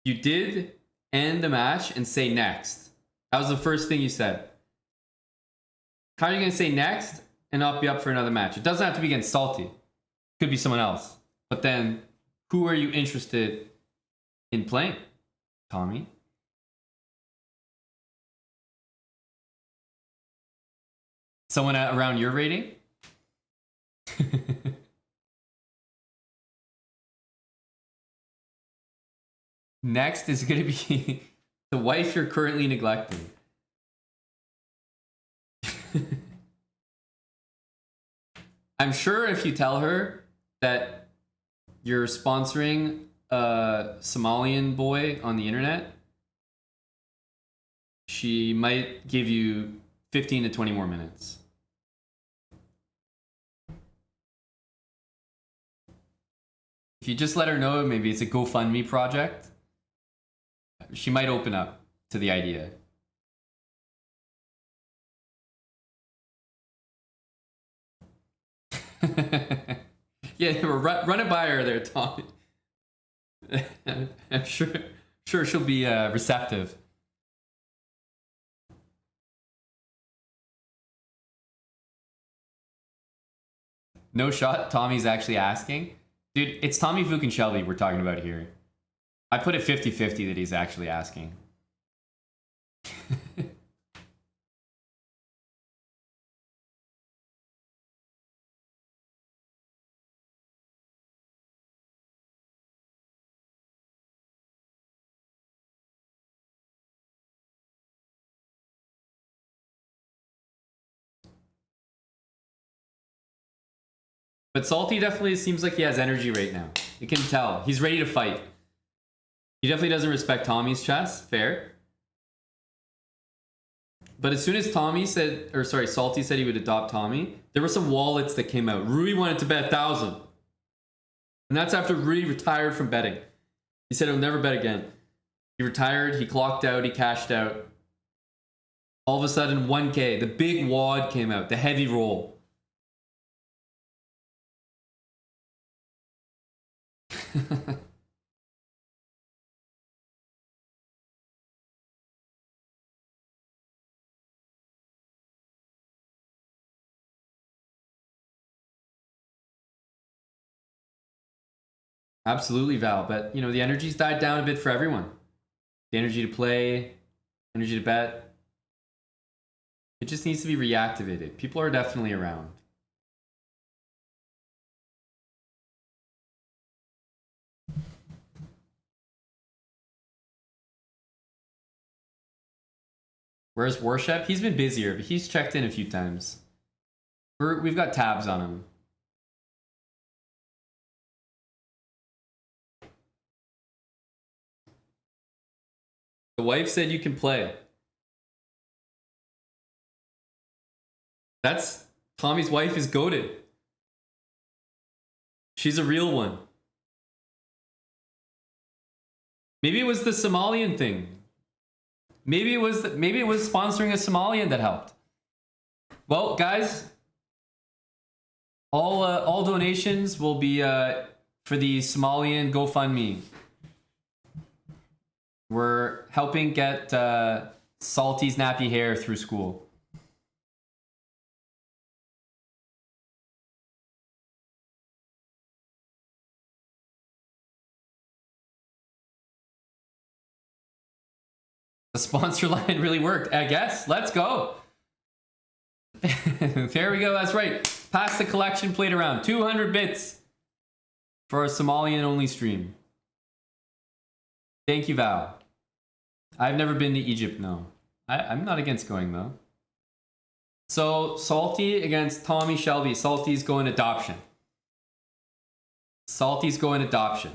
you did end the match and say next. That was the first thing you said. How are you going to say next and not be up for another match? It doesn't have to be against Salty. It could be someone else. But then, who are you interested in playing, Tommy? Someone around your rating? Next is going to be the wife you're currently neglecting. I'm sure if you tell her that you're sponsoring a Somalian boy on the internet, she might give you 15 to 20 more minutes. If you just let her know maybe it's a GoFundMe project, she might open up to the idea. Yeah, run it by her there, Tom. I'm sure she'll be receptive. No shot. Tommy's actually asking. Dude, it's Tommy Fook and Shelby we're talking about here. I put it 50-50 that he's actually asking. But Salty definitely seems like he has energy right now. You can tell. He's ready to fight. He definitely doesn't respect Tommy's chess. Fair. But as soon as Salty said he would adopt Tommy, there were some wallets that came out. Rui wanted to bet 1,000. And that's after Rui retired from betting. He said he'll never bet again. He retired, he clocked out, he cashed out. All of a sudden, 1K. The big wad came out, the heavy roll. Absolutely, Val. But, you know, the energy's died down a bit for everyone. The energy to play, energy to bet. It just needs to be reactivated. People are definitely around. Where's Warshep? He's been busier, but he's checked in a few times. We've got tabs on him. The wife said you can play. That's Tommy's wife is goated. She's a real one. Maybe it was the Somalian thing. Maybe it was sponsoring a Somalian that helped. Well, guys, all donations will be for the Somalian GoFundMe. We're helping get Salty's nappy hair through school. The sponsor line really worked, I guess. Let's go. There we go. That's right. Pass the collection plate around. 200 bits for a Somalian only stream. Thank you, Val. I've never been to Egypt, no. I'm not against going, though. So, Salty against Tommy Shelby. Salty's going adoption. Salty's going adoption.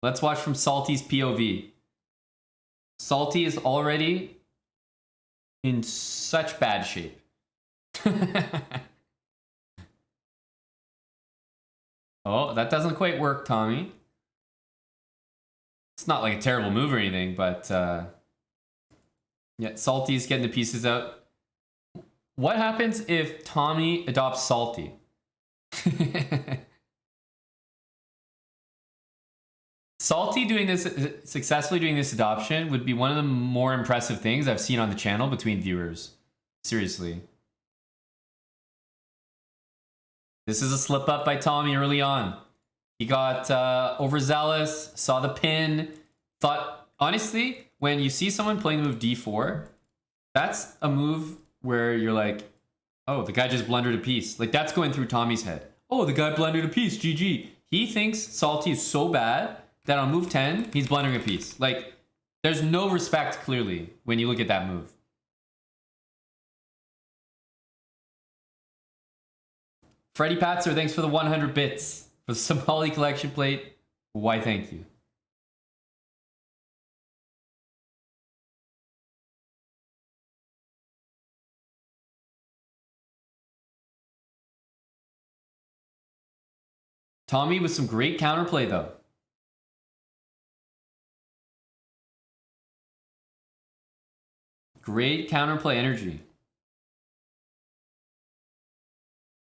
Let's watch from Salty's POV. Salty is already in such bad shape. Oh, that doesn't quite work, Tommy. It's not like a terrible move or anything, but yeah, Salty's getting the pieces out. What happens if Tommy adopts Salty? Salty successfully doing this adoption would be one of the more impressive things I've seen on the channel between viewers. Seriously. This is a slip up by Tommy early on. He got overzealous, saw the pin, thought, honestly, when you see someone playing the move d4, that's a move where you're like, oh, the guy just blundered a piece. Like, that's going through Tommy's head. Oh, the guy blundered a piece, GG. He thinks Salty is so bad that on move 10, he's blundering a piece. Like, there's no respect, clearly, when you look at that move. Freddie Patzer, thanks for the 100 bits. For the Somali collection plate, why thank you. Tommy with some great counterplay, though. Great counterplay energy.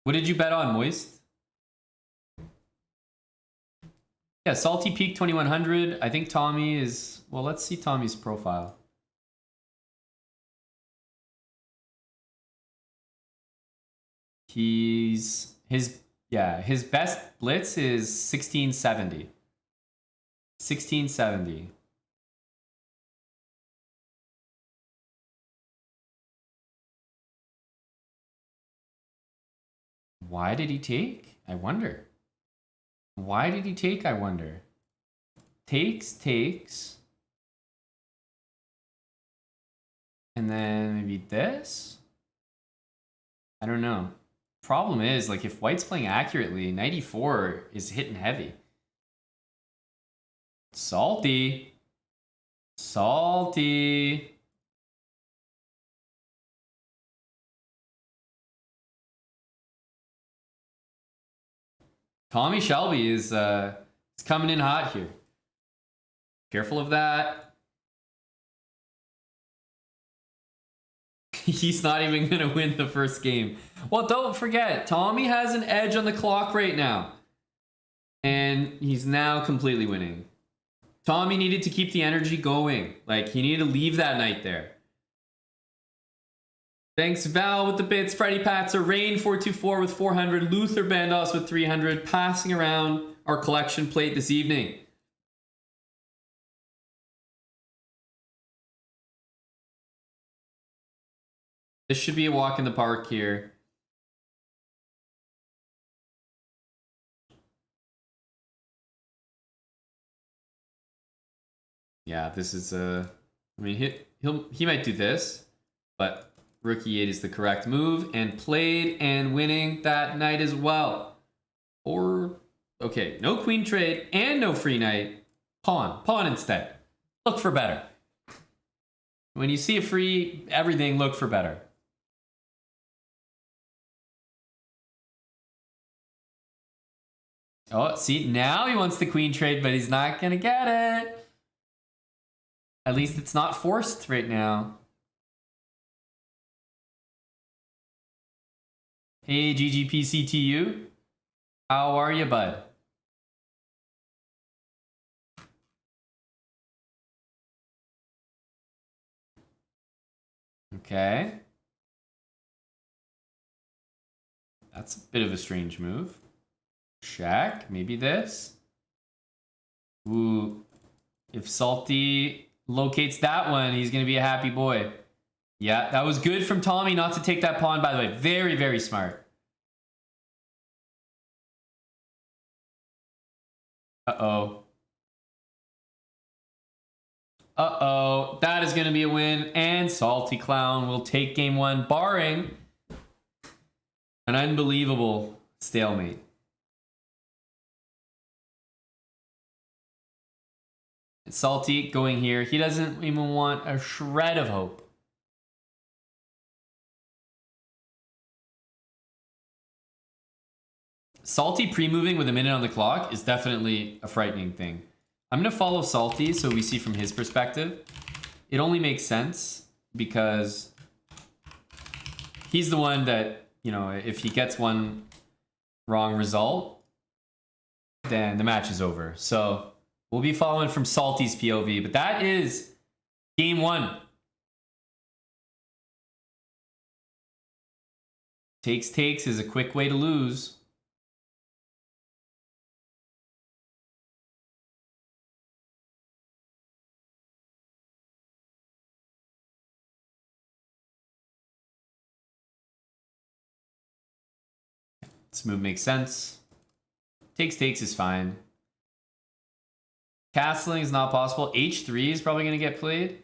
What did you bet on, Moist? Yeah, Salty peak 2100. I think Tommy is... Well, let's see Tommy's profile. His best blitz is 1670. 1670. Why did he take? I wonder. Why did he take, I wonder? Takes. And then maybe this? I don't know. Problem is, like, if White's playing accurately, 94 is hitting heavy. Salty. Salty. Tommy Shelby is coming in hot here. Careful of that. He's not even going to win the first game. Well, don't forget, Tommy has an edge on the clock right now. And he's now completely winning. Tommy needed to keep the energy going. Like, he needed to leave that night there. Thanks, Val, with the bits. Freddy Patzer, Rain424 with 400. Luther Bandos with 300. Passing around our collection plate this evening. This should be a walk in the park here. Yeah, this is I mean, he might do this, but Rookie 8 is the correct move, and played and winning that night as well. Or, okay, no queen trade and no free knight. Pawn instead. Look for better. When you see a free everything, look for better. Oh, see, now he wants the queen trade, but he's not going to get it. At least it's not forced right now. Hey, GGPCTU. How are you, bud? Okay. That's a bit of a strange move. Check. Maybe this. Ooh. If Salty locates that one, he's going to be a happy boy. Yeah, that was good from Tommy not to take that pawn, by the way. Very, very smart. Uh-oh. Uh-oh. That is going to be a win. And Salty Clown will take game one, barring an unbelievable stalemate. Salty going here. He doesn't even want a shred of hope. Salty pre-moving with a minute on the clock is definitely a frightening thing. I'm going to follow Salty so we see from his perspective. It only makes sense because he's the one that, you know, if he gets one wrong result, then the match is over. So we'll be following from Salty's POV, but that is game one. Takes is a quick way to lose. This move makes sense. Takes is fine. Castling is not possible. H3 is probably going to get played.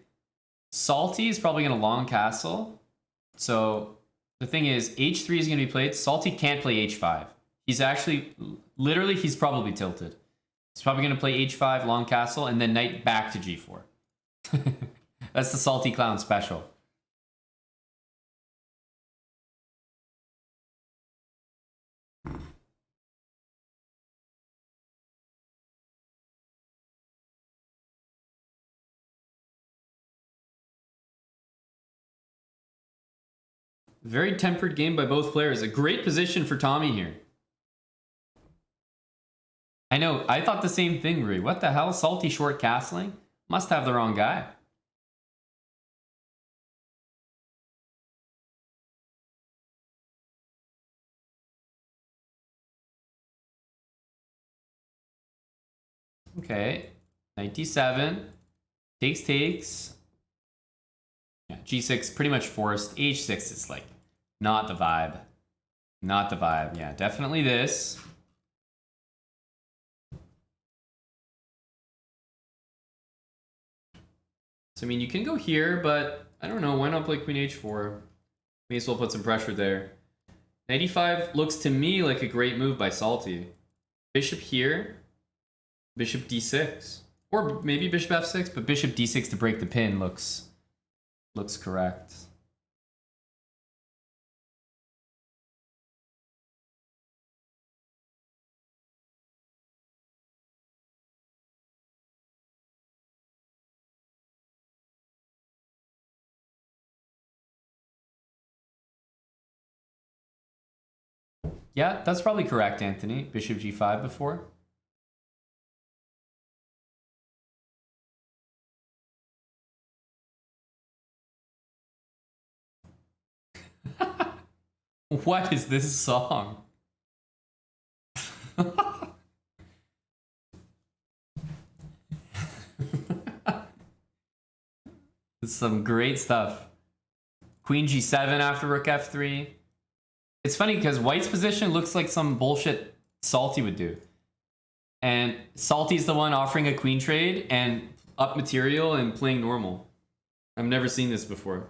Salty is probably going to long castle. So the thing is, H3 is going to be played. Salty can't play H5. He's actually, literally, he's probably tilted. He's probably going to play H5, long castle, and then knight back to G4. That's the Salty Clown special. Very tempered game by both players. A great position for Tommy here. I know. I thought the same thing, Rui. What the hell? Salty short castling? Must have the wrong guy. Okay. 97. Takes. Yeah, G6 pretty much forced. H6 is like not the vibe. Not the vibe. Yeah, definitely this. So, I mean, you can go here, but I don't know. Why not play Queen H4? May as well put some pressure there. 95 looks to me like a great move by Salty. Bishop here. Bishop D6. Or maybe Bishop F6, but Bishop D6 to break the pin looks correct. Yeah, that's probably correct, Anthony. Bishop G5 before. What is this song? It's some great stuff. Queen G7 after Rook F3. It's funny because White's position looks like some bullshit Salty would do. And Salty's the one offering a queen trade and up material and playing normal. I've never seen this before.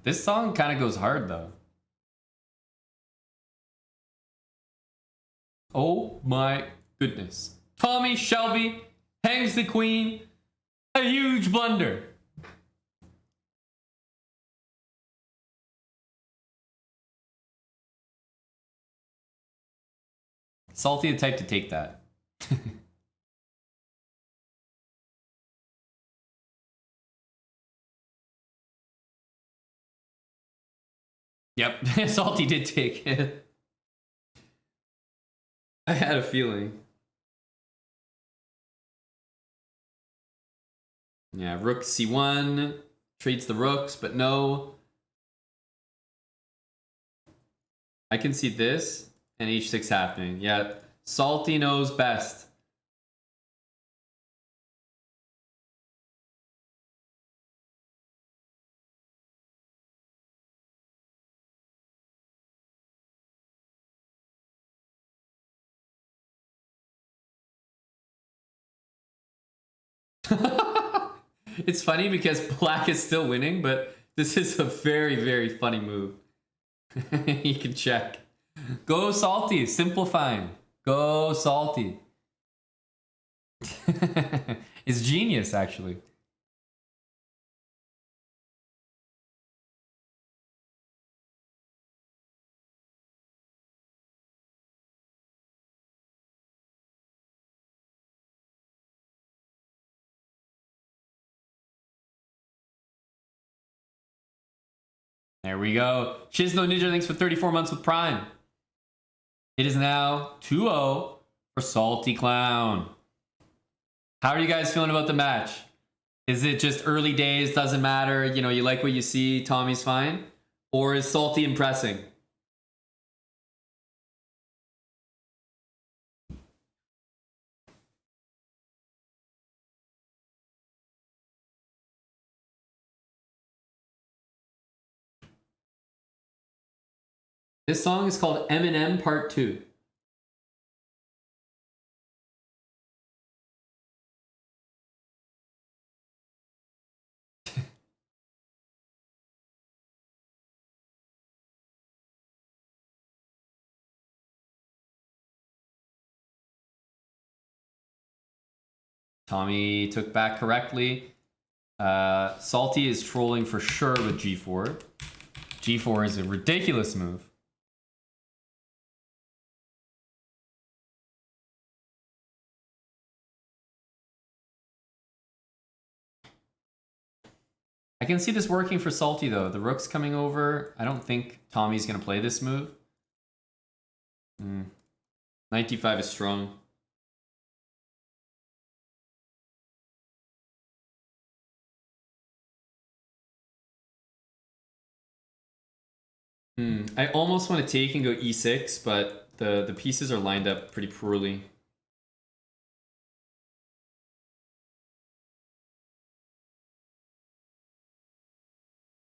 This song kind of goes hard though. Oh my goodness. Tommy Shelby hangs the queen. A huge blunder. Salty the type to take that. Yep, Salty did take it. I had a feeling. Yeah, rook c1 trades the rooks, but no. I can see this and h6 happening. Yeah, Salty knows best. It's funny because black is still winning, but this is a very, very funny move. You can check. Go Salty, simplifying. Go Salty. It's genius, actually. There we go. Shizno Ninja, thanks for 34 months with Prime. It is now 2-0 for Salty Clown. How are you guys feeling about the match? Is it just early days, doesn't matter, you know, you like what you see, Tommy's fine? Or is Salty impressing? This song is called Eminem Part 2. Tommy took back correctly. Salty is trolling for sure with G4. G4 is a ridiculous move. I can see this working for Salty, though. The rook's coming over. I don't think Tommy's going to play this move. Knight d5 is strong. I almost want to take and go e6, but the pieces are lined up pretty poorly.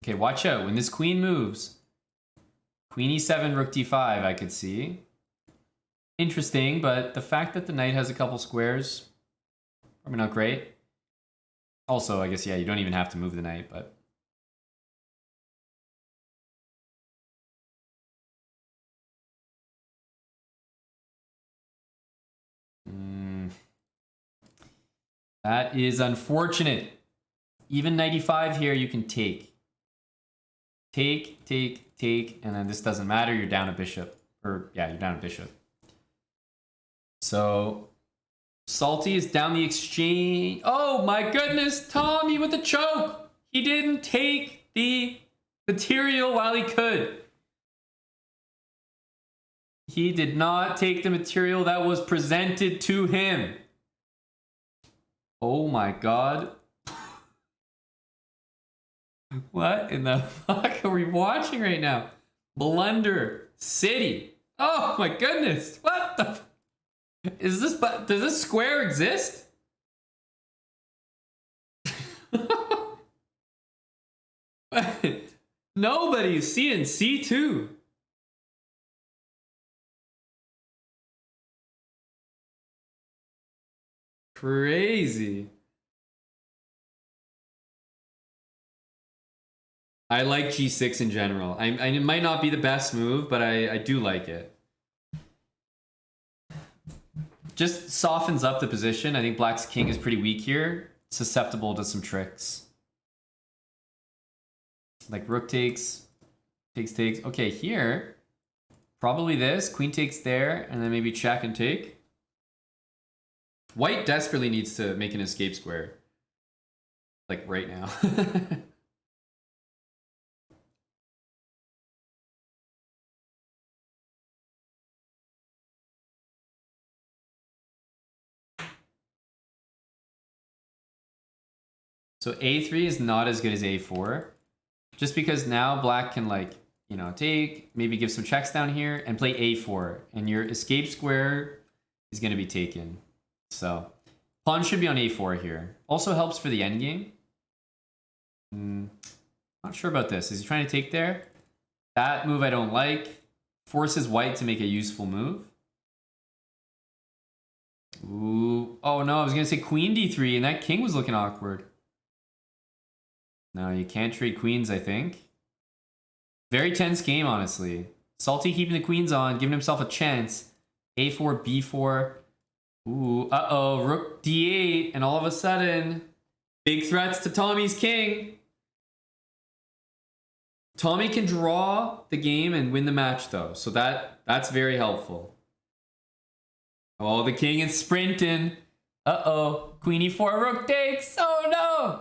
Okay, watch out. When this queen moves, queen e7, rook d5, I could see. Interesting, but the fact that the knight has a couple squares, probably not great. Also, I guess, yeah, you don't even have to move the knight, but... That is unfortunate. Even 95 here, you can take. Take, and then this doesn't matter. You're down a bishop. Or, yeah, you're down a bishop. So, Salty is down the exchange. Oh my goodness, Tommy with the choke. He didn't take the material while he could. He did not take the material that was presented to him. Oh my god. What in the fuck are we watching right now? Blunder City. Oh my goodness. What the is this? Does this square exist? Nobody's seeing C2. Crazy. I like G6 in general. It might not be the best move, but I do like it. Just softens up the position. I think Black's king is pretty weak here. Susceptible to some tricks. Like rook takes. Okay, here. Probably this. Queen takes there, and then maybe check and take. White desperately needs to make an escape square. Like right now. So A3 is not as good as A4. Just because now Black can, like, you know, take, maybe give some checks down here and play A4. And your escape square is going to be taken. So pawn should be on A4 here. Also helps for the endgame. Not sure about this. Is he trying to take there? That move I don't like. Forces White to make a useful move. Ooh. Oh no, I was going to say Queen D3 and that king was looking awkward. No, you can't trade queens, I think. Very tense game, honestly. Salty keeping the queens on, giving himself a chance. A4, B4. Ooh, uh-oh, rook D8. And all of a sudden, big threats to Tommy's king. Tommy can draw the game and win the match, though. So that's very helpful. Oh, the king is sprinting. Uh-oh, Queen E4, rook takes. Oh, no.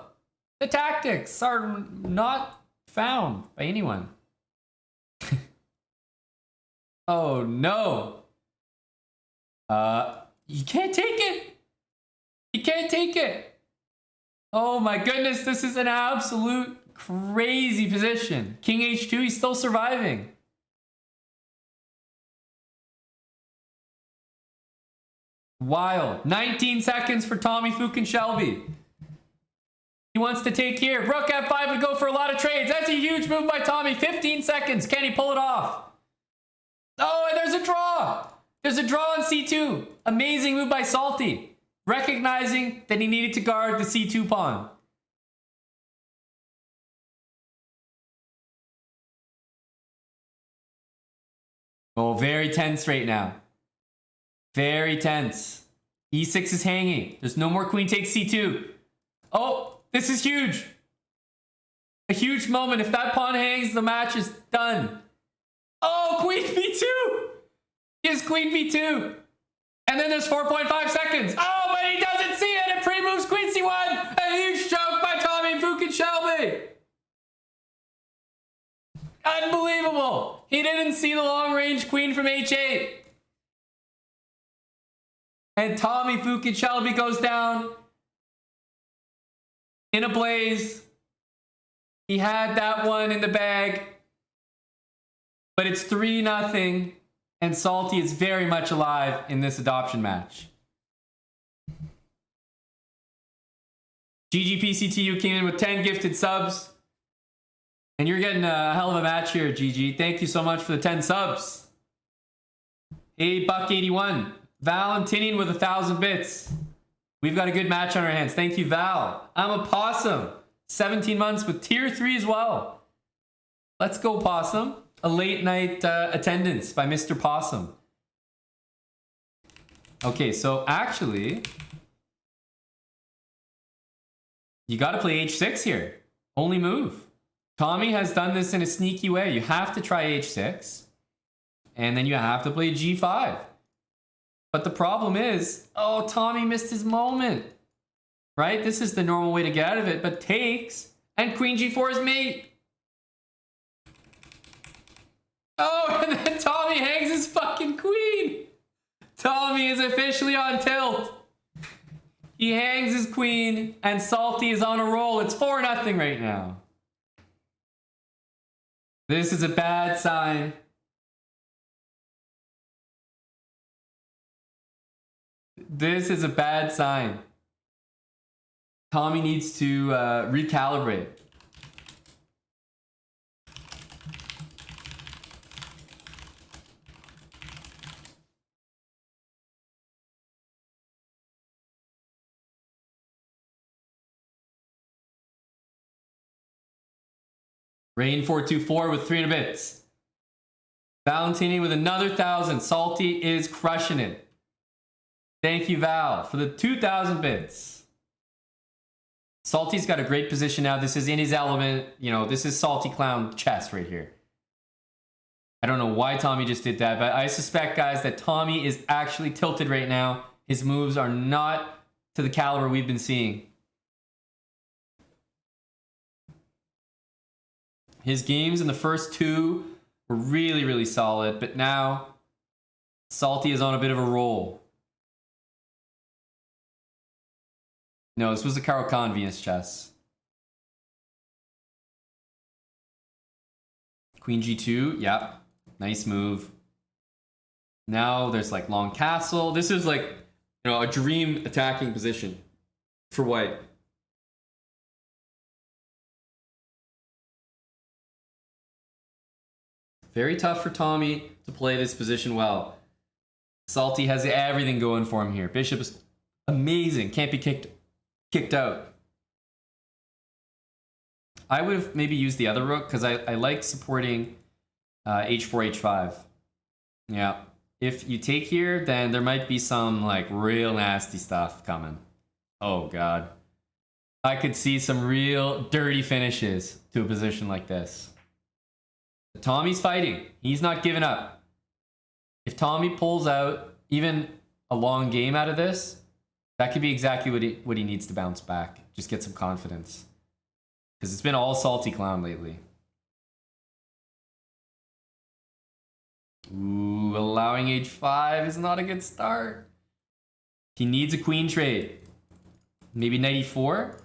The tactics are not found by anyone. Oh no. You can't take it. You can't take it. Oh my goodness, this is an absolute crazy position. King H2, he's still surviving. Wild. 19 seconds for Tommy Fukin-Shelby. He wants to take here. Rook F5 would go for a lot of trades. That's a huge move by Tommy. 15 seconds. Can he pull it off? Oh, and there's a draw. There's a draw on C2. Amazing move by Salty. Recognizing that he needed to guard the C2 pawn. Oh, very tense right now. Very tense. E6 is hanging. There's no more queen takes C2. Oh, this is huge. A huge moment. If that pawn hangs, the match is done. Oh, queen B2. Is queen B2. And then there's 4.5 seconds. Oh, but he doesn't see it. It pre-moves queen C1. A huge choke by Tommy Fukin-Shelby. Unbelievable! He didn't see the long-range queen from h8. And Tommy Fucking Shelby goes down in a blaze. He had that one in the bag. But it's 3-0. And Salty is very much alive in this adoption match. GGPCTU came in with 10 gifted subs. And you're getting a hell of a match here, GG. Thank you so much for the 10 subs. Hey, Buck81. Valentinian with 1,000 bits. We've got a good match on our hands. Thank you, Val. I'm a Possum. 17 months with tier 3 as well. Let's go, Possum. A late night attendance by Mr. Possum. Okay, so actually, you got to play h6 here. Only move. Tommy has done this in a sneaky way. You have to try h6, and then you have to play g5. But the problem is, oh, Tommy missed his moment. Right? This is the normal way to get out of it, but takes, and queen g4 is mate. Oh, and then Tommy hangs his fucking queen. Tommy is officially on tilt. He hangs his queen, and Salty is on a roll. It's 4-0 right now. This is a bad sign. This is a bad sign. Tommy needs to recalibrate. Rain 424 with 300 bits. Valentini with another 1,000. Salty is crushing it. Thank you, Val, for the 2,000 bits. Salty's got a great position now. This is in his element. You know, this is Salty Clown chess right here. I don't know why Tommy just did that, but I suspect, guys, that Tommy is actually tilted right now. His moves are not to the caliber we've been seeing. His games in the first two were really, really solid, but now Salty is on a bit of a roll. No, this was the Carl Khan Venus chess. Queen g2, yep. Nice move. Now there's like long castle. This is like, you know, a dream attacking position for white. Very tough for Tommy to play this position well. Salty has everything going for him here. Bishop is amazing. Can't be kicked out. I would have maybe used the other rook because I like supporting h4, h5. Yeah. If you take here, then there might be some like real nasty stuff coming. Oh, God. I could see some real dirty finishes to a position like this. Tommy's fighting. He's not giving up. If Tommy pulls out even a long game out of this, that could be exactly what he needs to bounce back. Just get some confidence. Because it's been all Salty Clown lately. Ooh, allowing h5 is not a good start. He needs a queen trade. Maybe knight e4.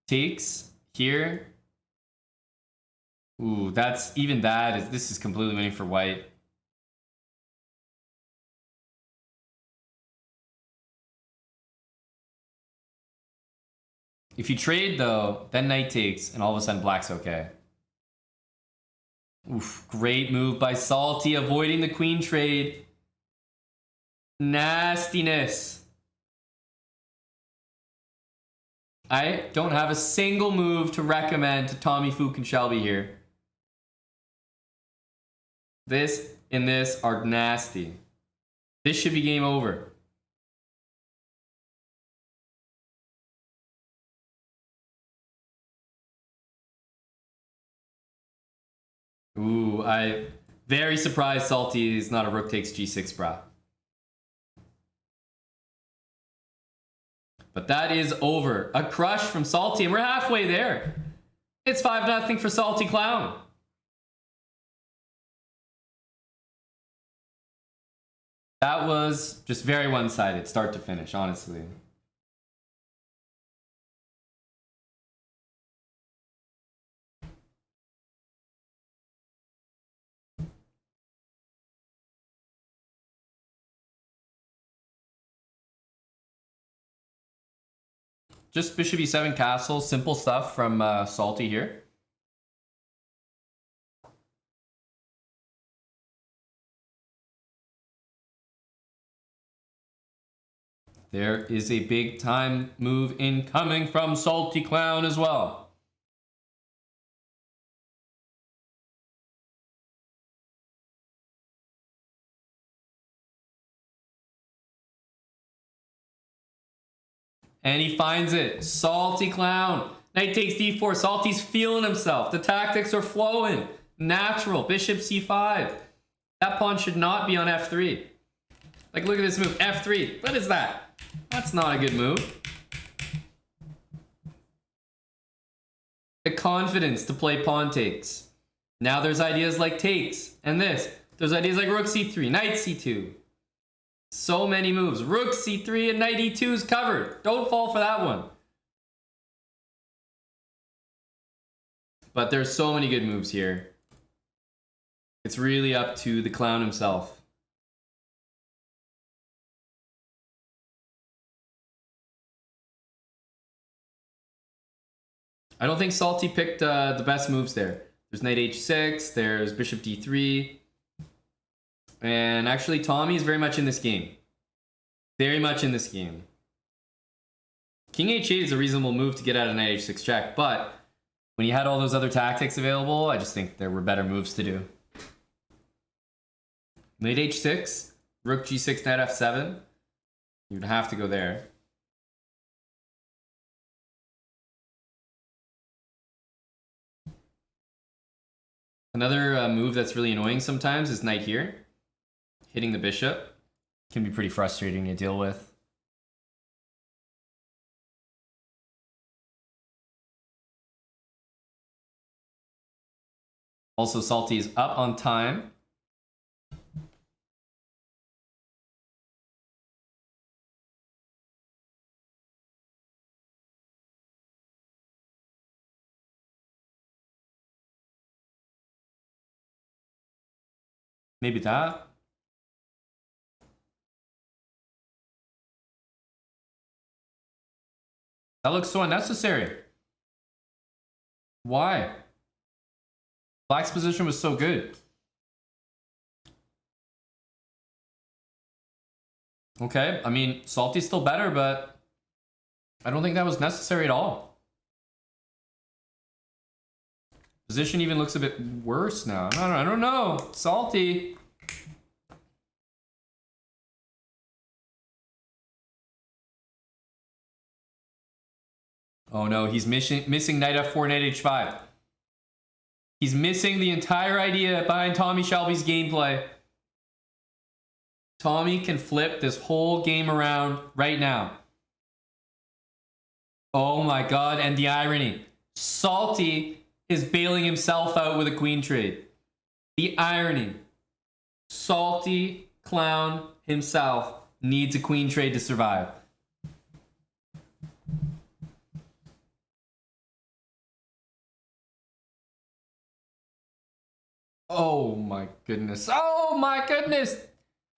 Takes here. Ooh, this is completely winning for white. If you trade though, then knight takes, and all of a sudden black's okay. Oof, great move by Salty, avoiding the queen trade. Nastiness. I don't have a single move to recommend to Tommy Fucking Shelby here. This and this are nasty. This should be game over. Ooh, I very surprised Salty is not a rook takes g6, brah. But that is over. A crush from Salty, and we're halfway there. It's 5-0 for Salty Clown. That was just very one-sided, start to finish, honestly. Just bishop e7 castle, simple stuff from Salty here. There is a big time move incoming from Salty Clown as well. And he finds it. Salty Clown. Knight takes d4. Salty's feeling himself. The tactics are flowing. Natural. Bishop c5. That pawn should not be on f3. Like, look at this move. f3. What is that? That's not a good move. The confidence to play pawn takes. Now there's ideas like takes. And this. There's ideas like rook c3. Knight c2. So many moves. Rook c3 and knight e2 is covered. Don't fall for that one. But there's so many good moves here. It's really up to the clown himself. I don't think Salty picked the best moves there. There's knight h6. There's bishop d3. And actually, Tommy is very much in this game. Very much in this game. King h8 is a reasonable move to get out of knight h6 check, but when you had all those other tactics available, I just think there were better moves to do. Knight h6, rook g6, knight f7. You'd have to go there. Another move that's really annoying sometimes is knight here. Hitting the bishop can be pretty frustrating to deal with. Also, Salty is up on time. Maybe that. That looks so unnecessary. Why? Black's position was so good. Okay, I mean, Salty's still better, but I don't think that was necessary at all. Position even looks a bit worse now. I don't know. Salty. Oh no, he's missing knight f4, knight h5. He's missing the entire idea behind Tommy Shelby's gameplay. Tommy can flip this whole game around right now. Oh my god, and the irony. Salty is bailing himself out with a queen trade. The irony. Salty Clown himself needs a queen trade to survive. Oh my goodness. Oh my goodness.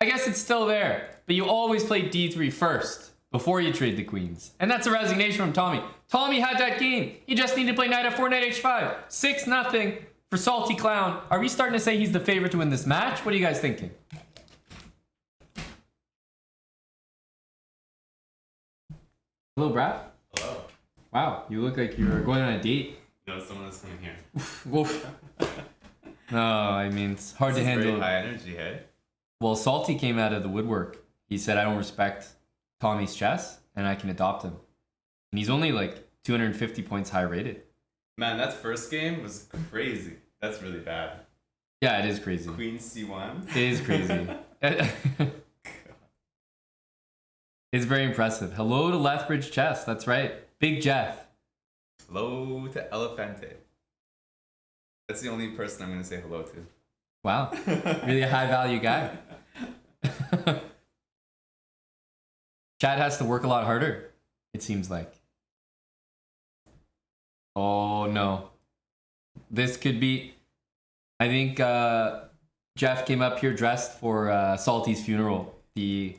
I guess it's still there. But you always play d3 first before you trade the queens. And that's a resignation from Tommy. Tommy had that game. He just needed to play knight f4, knight h5. 6-0 for Salty Clown. Are we starting to say he's the favorite to win this match? What are you guys thinking? Hello, Brad. Hello. Wow, you look like you're going on a date. No, someone that's coming here. Woof. No, I mean, it's hard This to is handle. very high energy, hey? Well, Salty came out of the woodwork. He said, I don't respect Tommy's chess, and I can adopt him. And he's only like 250 points high rated. Man, that first game was crazy. That's really bad. Yeah, it is crazy. Queen c1. It is crazy. It It's very impressive. Hello to Lethbridge Chess. That's right. Big Jeff. Hello to Elefante. That's the only person I'm going to say hello to. Wow. Really a high value guy. Chad has to work a lot harder, it seems like. Oh no. This could be... I think Jeff came up here dressed for Salty's funeral. The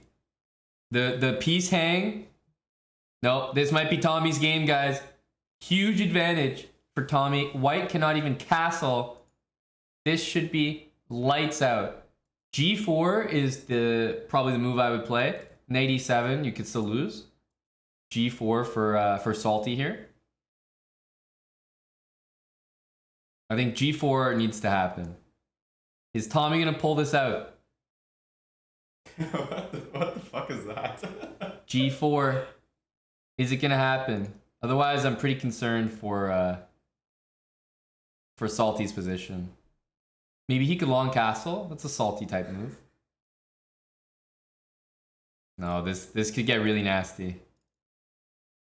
peace hang. No, this might be Tommy's game, guys. Huge advantage for Tommy. White cannot even castle. This should be lights out. G4 is probably the move I would play. Knight E7, you could still lose. G4 for Salty here. I think G4 needs to happen. Is Tommy gonna pull this out? what the fuck is that? G4. Is it gonna happen? Otherwise, I'm pretty concerned for Salty's position. Maybe he could long castle. That's a Salty type move. No, this could get really nasty.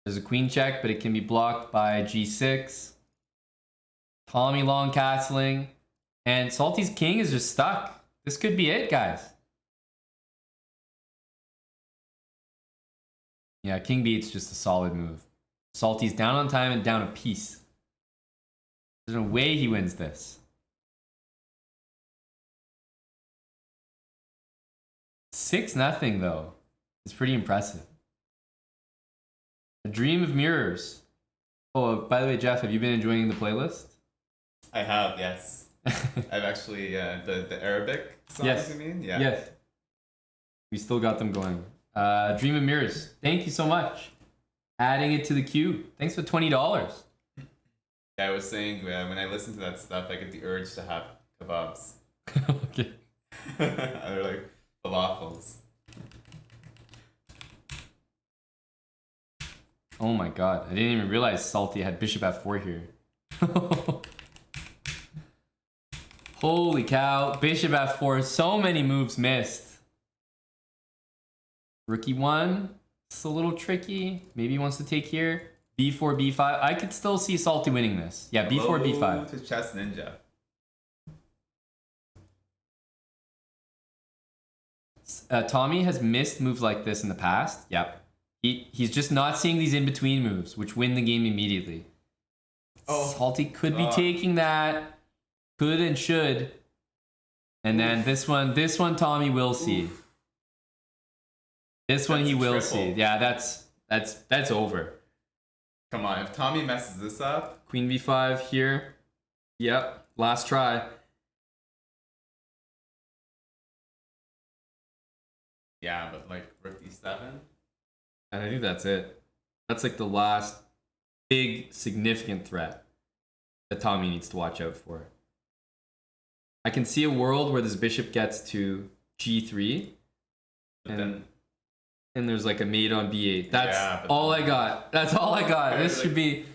There's a queen check, but it can be blocked by G6. Tommy long castling. And Salty's king is just stuck. This could be it, guys. Yeah, king b8's just a solid move. Salty's down on time and down a piece. There's no way he wins this. 6-0 though. It's pretty impressive. A dream of mirrors. Oh, by the way, Jeff, have you been enjoying the playlist? I have, yes. I've actually, the Arabic songs, yes. you mean? Yeah. Yes. We still got them going. Dream of mirrors. Thank you so much. Adding it to the queue. Thanks for $20. Yeah, I was saying when I listen to that stuff, I get the urge to have kebabs. Okay. They're like falafels. Oh my god. I didn't even realize Salty had bishop f4 here. Holy cow. Bishop f4. So many moves missed. Rookie 1. It's a little tricky. Maybe he wants to take here. B4, B5. I could still see Salty winning this. Yeah, B4, Hello B5. to Chess Ninja. Tommy has missed moves like this in the past. Yep. He's just not seeing these in-between moves, which win the game immediately. Oh, Salty could be taking that. Could and should. And then this one Tommy will see. This one That's he a will triple. see. Yeah, that's over. Come on, if Tommy messes this up. Queen b5 here. Yep, last try. Yeah, but like Rook E7. And I think that's it. That's like the last big significant threat that Tommy needs to watch out for. I can see a world where this bishop gets to G3 But then and there's like a mate on B8. That's Yeah, but all then- I got. That's all I got. This should be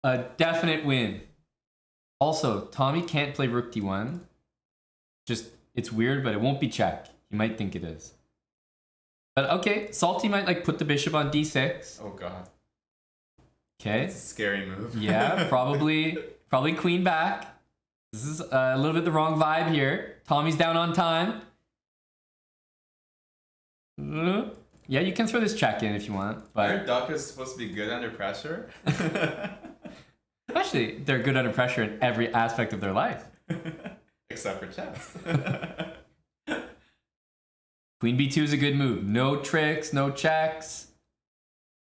a definite win. Also, Tommy can't play Rook D1. Just, it's weird, but it won't be check. You might think it is. But okay, Salty might like put the bishop on D6. oh god, Okay. it's a scary move. Yeah, probably queen back. This is a little bit the wrong vibe here. Tommy's down on time. Yeah, you can throw this check in if you want, Our but duck is supposed to be good under pressure. actually, they're good under pressure in every aspect of their life. Except for chess. Queen b2 is a good move. No tricks, no checks.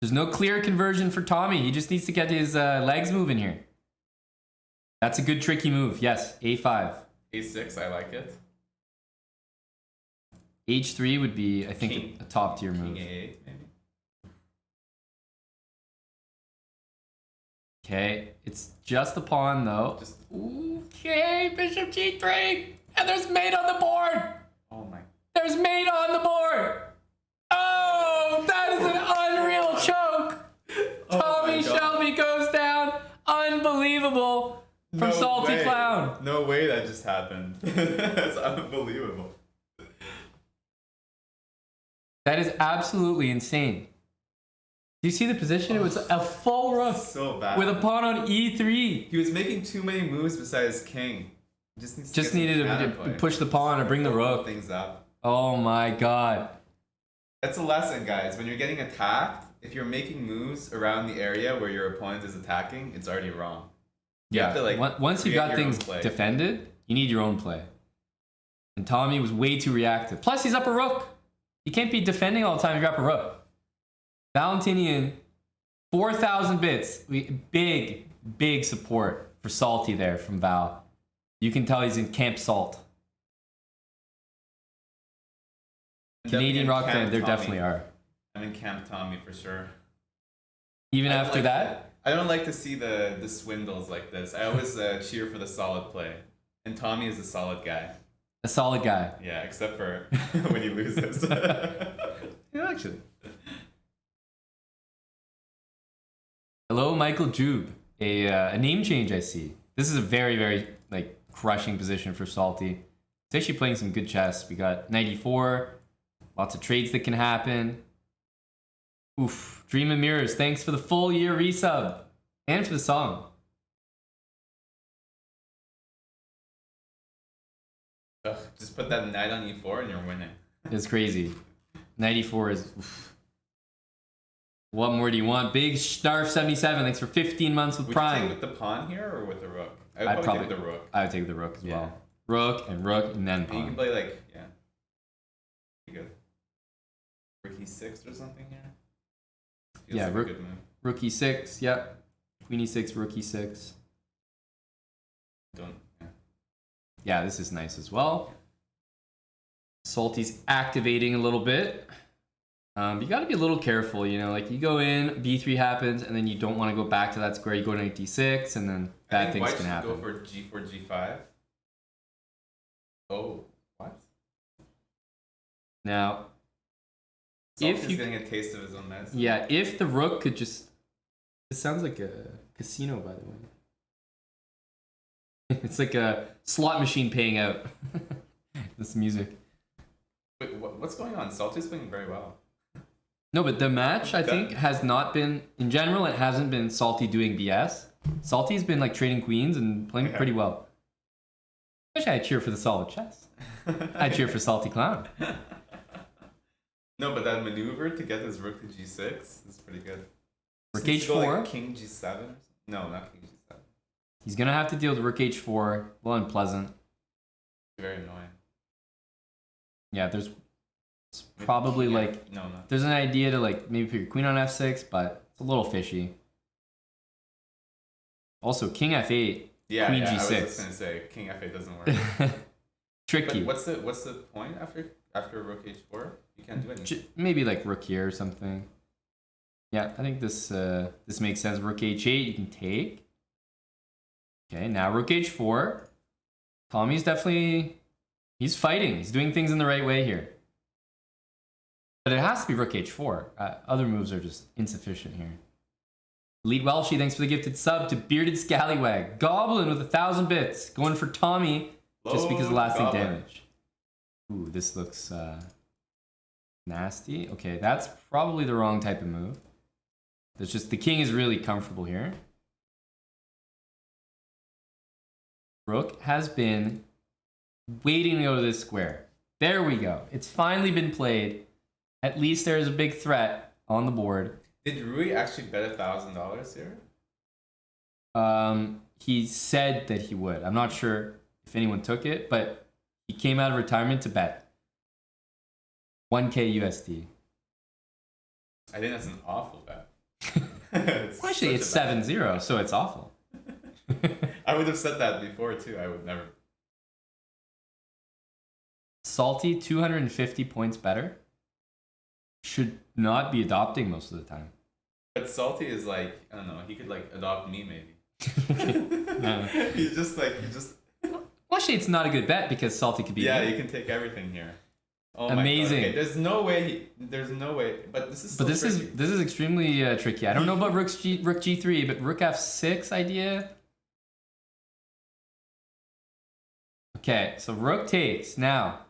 There's no clear conversion for Tommy. He just needs to get his legs moving here. That's a good tricky move. Yes, a5. A6, I like it. h3 would be, I think, King. a top tier move. King A8, maybe. Okay, it's just a pawn though. Just Okay, bishop g3, and there's mate on the board. oh my. There's mate on the board. Oh, that is an unreal choke. Oh Tommy my God. Shelby goes down. Unbelievable from No Salty way. Clown. No way that just happened. That's unbelievable. That is absolutely insane. Do you see the position? It was a full rook So bad. with a pawn on e3. He was making too many moves besides king. Just Needed to push the pawn or bring the rook. Things up. Oh my god. That's a lesson, guys. When you're getting attacked, if you're making moves around the area where your opponent is attacking, it's already wrong. You have to, like, Once you've create got your own things play. defended, you need your own play. And Tommy was way too reactive. Plus, he's up a rook. You can't be defending all the time if you're up a rook. Valentinian, 4,000 bits. Big support for Salty there from Val. You can tell he's in Camp Salt. Canadian rock fan, there definitely are. I'm in Camp Tommy for sure. Even I don't after like that? I don't like to see the swindles like this. I always cheer for the solid play. And Tommy is a solid guy. A solid guy. Yeah, except for when he loses. Yeah, actually. Hello, Michael Jube. A name change, I see. This is a very, like, crushing position for Salty. He's actually playing some good chess. We got 94. Lots of trades that can happen. Oof. Dream and Mirrors, thanks for the full year resub. And for the song. Ugh, just put that knight on e4 and you're winning. It's crazy. 94 is... Oof. What more do you want? Big Snarf 77, thanks for 15 months with Would Prime. you take with the pawn here or with the rook? I'd probably take the rook. I would take the rook as Yeah. well. Rook, and then And you pawn. can play like, yeah. Pretty good. Rook e6 or something here? Feels Yeah, like rook- a good move. Rook e6, yep. Queen e6, rook e6. Don't, yeah. Yeah, this is nice as well. Salty's activating a little bit. You got to be a little careful, you know, like you go in, b3 happens, and then you don't want to go back to that square. You go to knight d6, and then bad things can happen. Go for g4, g5. Oh, what? Now, Salty's if you getting a taste of his own medicine. yeah, if the rook could just, this sounds like a casino, by the way. It's like a slot machine paying out. This music. Wait, what's going on? Salty's playing very well. No, but the match, I think, has not been, in general, it hasn't been Salty doing BS. Salty's been like trading queens and playing pretty well. Wish I cheer for the solid chess. I cheer for Salty Clown. No, but that maneuver to get his rook to g6 is pretty good. Rook Does he go, h4. like, king g7 or something? No, not king g7. He's going to have to deal with rook h4. A little unpleasant. Very annoying. Yeah, there's probably Yeah, like, no. there's an idea to like maybe put your queen on f6, but it's a little fishy. Also, king f8, Yeah, queen I was g6. just gonna say king f8 doesn't work. Tricky. But what's the point after rook h4? You can't do anything. Maybe like rook here or something. Yeah, I think this this makes sense. Rook h8, you can take. Okay, now rook h4. Tommy's definitely, he's fighting. He's doing things in the right way here. But it has to be rook h4. Other moves are just insufficient here. Lead Welshie, thanks for the gifted sub to Bearded Scallywag. Goblin with 1,000 bits. Going for Tommy just because of lasting Goblin. damage. Ooh, this looks nasty. Okay, that's probably the wrong type of move. There's just, the king is really comfortable here. Rook has been waiting to go to this square. There we go. It's finally been played. At least there is a big threat on the board. Did Rui actually bet $1,000 here? He said that he would. I'm not sure if anyone took it, but he came out of retirement to bet 1K USD. I think that's an awful bet. Well, actually, it's 7-0, so it's awful. I would have said that before too. I would never. Salty, 250 points better. Should not be adopting most of the time. But Salty is like, I don't know. He could like adopt me maybe. No. He's just like Well, actually, it's not a good bet because Salty could be. yeah. good. You can take everything here. Oh Amazing. My God. Okay, there's no way. There's no way. But this is. But So tricky. this is extremely tricky. I don't know about rook g3, but rook f6 idea. Okay, so rook takes now.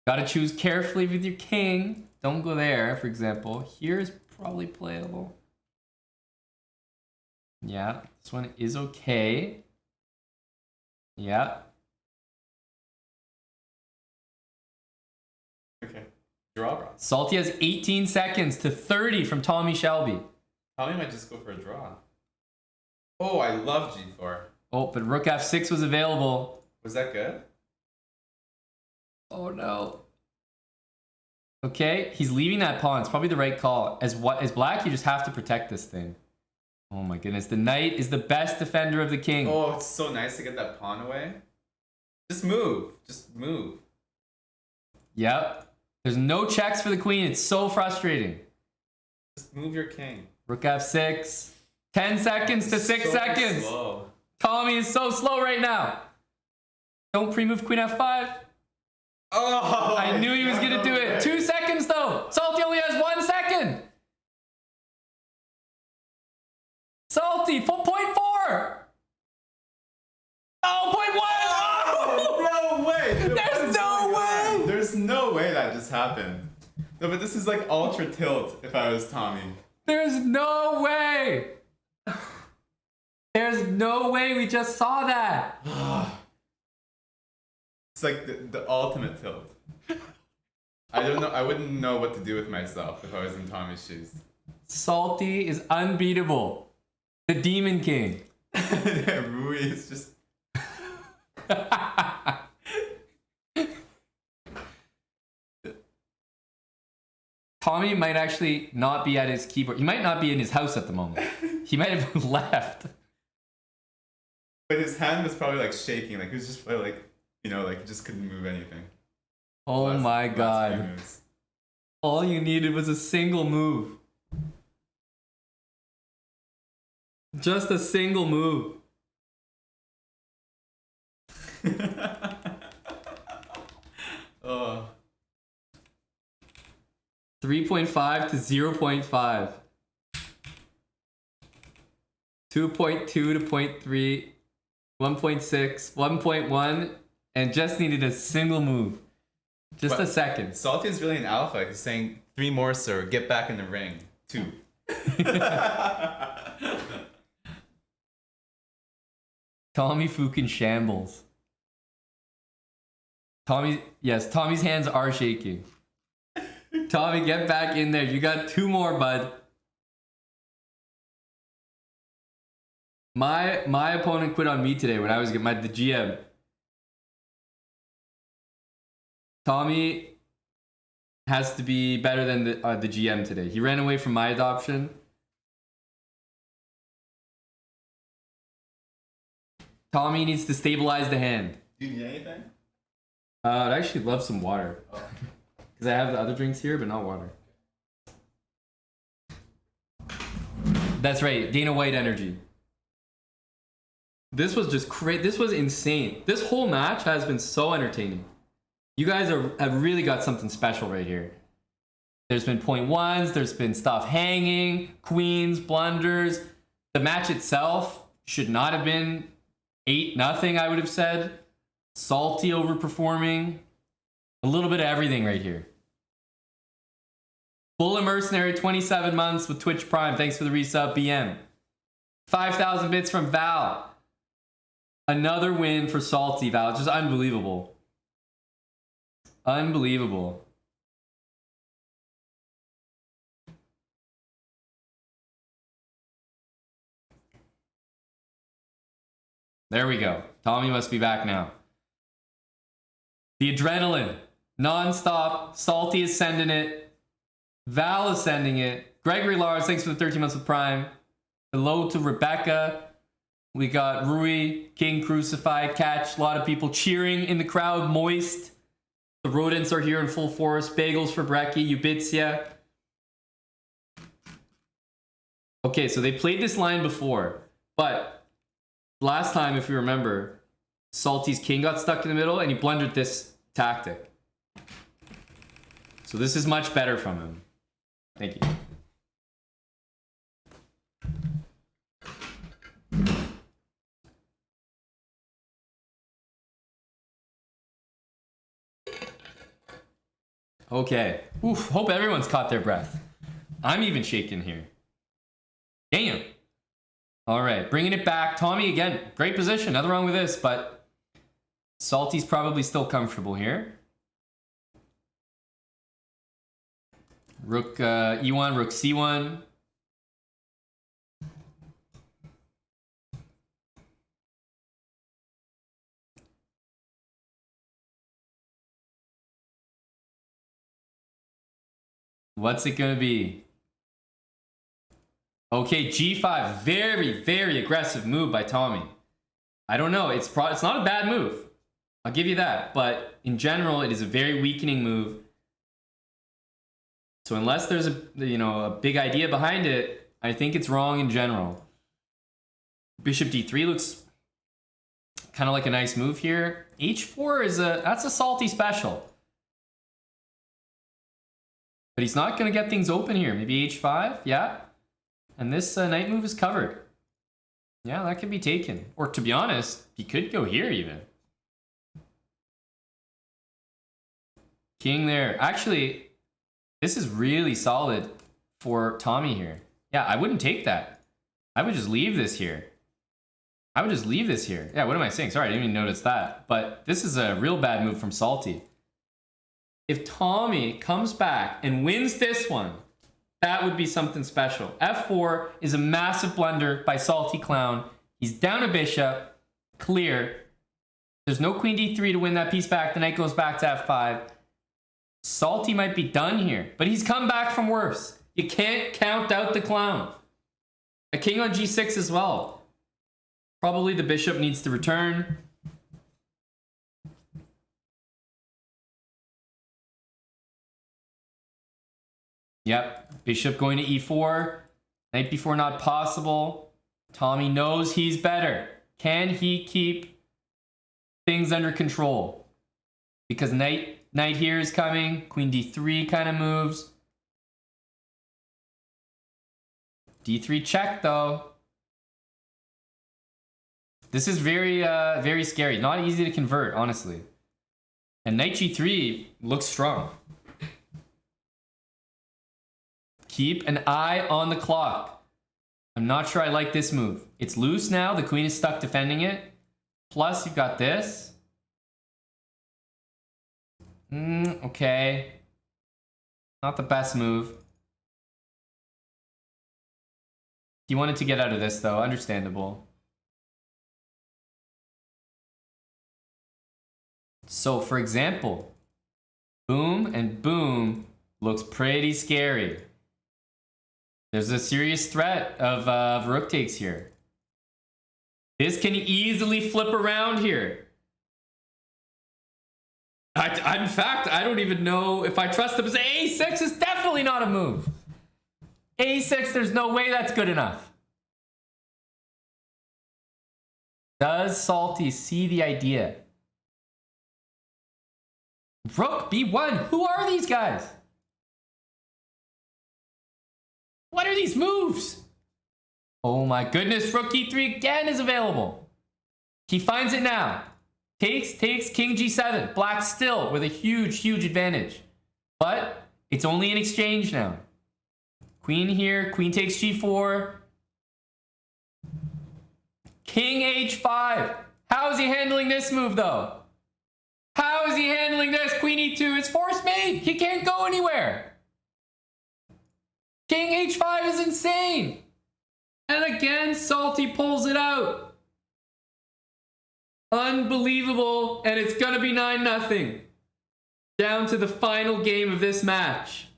Gotta choose carefully with your king. Don't go there, for example. Here is probably playable. Yeah, this one is okay. Yeah. Okay. Draw, bro. Salty has 18 seconds to 30 from Tommy Shelby. Tommy might just go for a draw. Oh, I love G4. Oh, but Rook F6 was available. Was that good? Oh no. Okay, he's leaving that pawn. It's probably the right call. As black, you just have to protect this thing. Oh my goodness, the knight is the best defender of the king. Oh, it's so nice to get that pawn away. Just move. Just move. Yep. There's no checks for the queen. It's so frustrating. Just move your king. Rook F6. 10 seconds to 6 seconds. Slow. Tommy is so slow right now. Don't pre-move Queen F5. Oh, I knew he was going to do it. 2 seconds though. Salty only has 1 second. Salty, 4.4. Oh, 0.1. No way. There's no way. There's no way that just happened. No, but this is like ultra tilt if I was Tommy. There's no way. There's no way we just saw that. It's like the ultimate tilt. I don't know. I wouldn't know what to do with myself if I was in Tommy's shoes. Salty is unbeatable. The Demon King. Rui is just. Tommy might actually not be at his keyboard. He might not be in his house at the moment. He might have left. But his hand was probably like shaking. Like he was just like, you know, like he just couldn't move anything. Oh my god. All you needed was a single move. Just a single move. Oh. 3.5 to 0.5. 2.2 to 0.3. 1.6. 1.1. And just needed a single move. Just a second. Salty is really an alpha. He's saying 3 more, sir. Get back in the ring. 2. Tommy Fukin shambles. Tommy's hands are shaking. Tommy, get back in there. You got 2 more, bud. My opponent quit on me today when I was the GM. Tommy has to be better than the GM today. He ran away from my adoption. Tommy needs to stabilize the hand. Do you need anything? I'd actually love some water. Because I have the other drinks here, but not water. That's right, Dana White energy. This was just crazy. This was insane. This whole match has been so entertaining. You guys have really got something special right here. There's been 0.1s, there's been stuff hanging, queens, blunders. The match itself should not have been 8-0, I would have said. Salty overperforming. A little bit of everything right here. Bullet Mercenary, 27 months with Twitch Prime. Thanks for the resub, BM. 5,000 bits from Val. Another win for Salty, Val. Just unbelievable. Unbelievable. There we go. Tommy must be back now. The adrenaline. Non-stop. Salty is sending it. Val is sending it. Gregory Lars, thanks for the 13 months of Prime. Hello to Rebecca. We got Rui, King Crucified, Catch. A lot of people cheering in the crowd. Moist. The rodents are here in full force. Bagels for Brecky. Ubitsia. Okay, so they played this line before. But last time, if you remember, Salty's king got stuck in the middle and he blundered this tactic. So this is much better from him. Thank you. Okay. Oof, hope everyone's caught their breath. I'm even shaking here. Damn. All right, bringing it back. Tommy, again, great position. Nothing wrong with this, but Salty's probably still comfortable here. Rook E1, rook C1. What's it gonna be? Okay, G5. Very, very aggressive move by Tommy. I don't know. It's not a bad move. I'll give you that. But in general, it is a very weakening move. So unless there's a big idea behind it, I think it's wrong in general. Bishop D3 looks kind of like a nice move here. H4 that's a salty special. But he's not going to get things open here. Maybe H5, yeah. And this knight move is covered. Yeah, that can be taken. Or to be honest, he could go here even. King there. Actually, this is really solid for Tommy here. Yeah, I wouldn't take that. I would just leave this here. I would just leave this here. Yeah, what am I saying? Sorry, I didn't even notice that. But this is a real bad move from Salty. If Tommy comes back and wins this one, that would be something special. F4 is a massive blunder by Salty Clown. He's down a bishop. Clear. There's no queen d3 to win that piece back. The knight goes back to f5. Salty might be done here, but he's come back from worse. You can't count out the clown. A king on g6 as well. Probably the bishop needs to return. Yep, bishop going to e4. Knight b4 not possible. Tommy knows he's better. Can he keep things under control? Because knight here is coming. Queen d3 kind of moves. d3 check though. This is very, very scary. Not easy to convert, honestly. And knight g3 looks strong. Keep an eye on the clock. I'm not sure I like this move. It's loose now. The queen is stuck defending it. Plus, you've got this. Okay. Not the best move. He wanted to get out of this, though. Understandable. So, for example, boom and boom looks pretty scary. There's a serious threat of rook takes here. This can easily flip around here. In fact, I don't even know if I trust him. A6 is definitely not a move. A6, there's no way that's good enough. Does Salty see the idea? Rook B1. Who are these guys? What are these moves? Oh my goodness, rook e3 again is available. He finds it now. Takes, king g7. Black still with a huge, huge advantage. But it's only an exchange now. Queen here, queen takes g4. King h5. How is he handling this move though? How is he handling this? Queen e2, it's force mate. He can't go anywhere. King h5 is insane. And again, Salty pulls it out. Unbelievable. And it's going to be 9-0. Down to the final game of this match.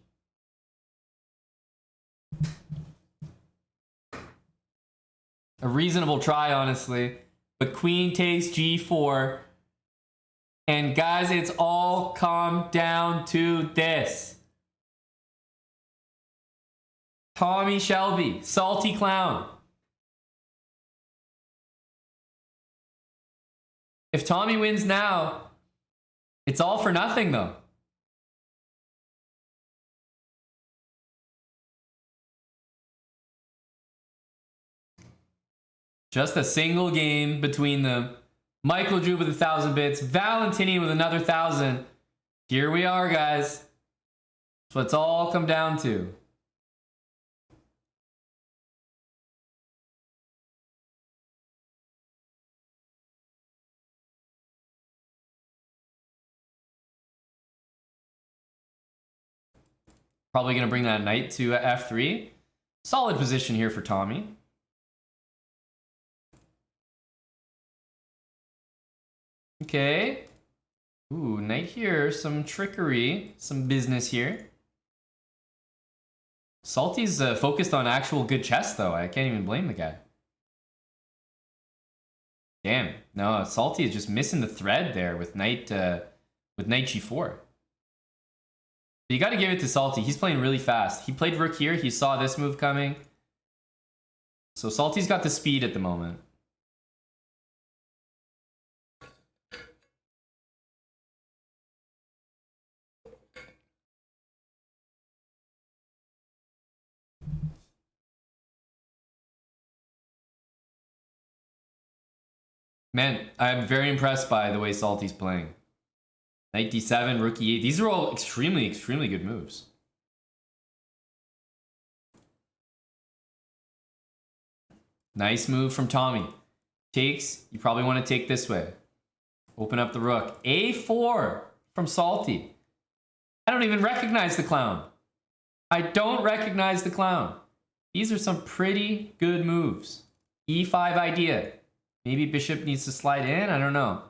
A reasonable try, honestly. But queen takes g4. And guys, it's all come down to this. Tommy Shelby, Salty Clown. If Tommy wins now, it's all for nothing though. Just a single game between them. Michael Drew with 1,000 bits, Valentini with another 1,000. Here we are, guys. That's what it's all come down to. Probably going to bring that knight to f3. Solid position here for Tommy. Okay. Ooh, knight here. Some trickery. Some business here. Salty's focused on actual good chess, though. I can't even blame the guy. Damn. No, Salty is just missing the thread there with knight g4. You got to give it to Salty. He's playing really fast. He played rook here. He saw this move coming. So Salty's got the speed at the moment. Man, I'm very impressed by the way Salty's playing. Knight d7, rook e8. These are all extremely, extremely good moves. Nice move from Tommy. Takes. You probably want to take this way. Open up the rook. a4 from Salty. I don't even recognize the clown. I don't recognize the clown. These are some pretty good moves. e5 idea. Maybe bishop needs to slide in. I don't know.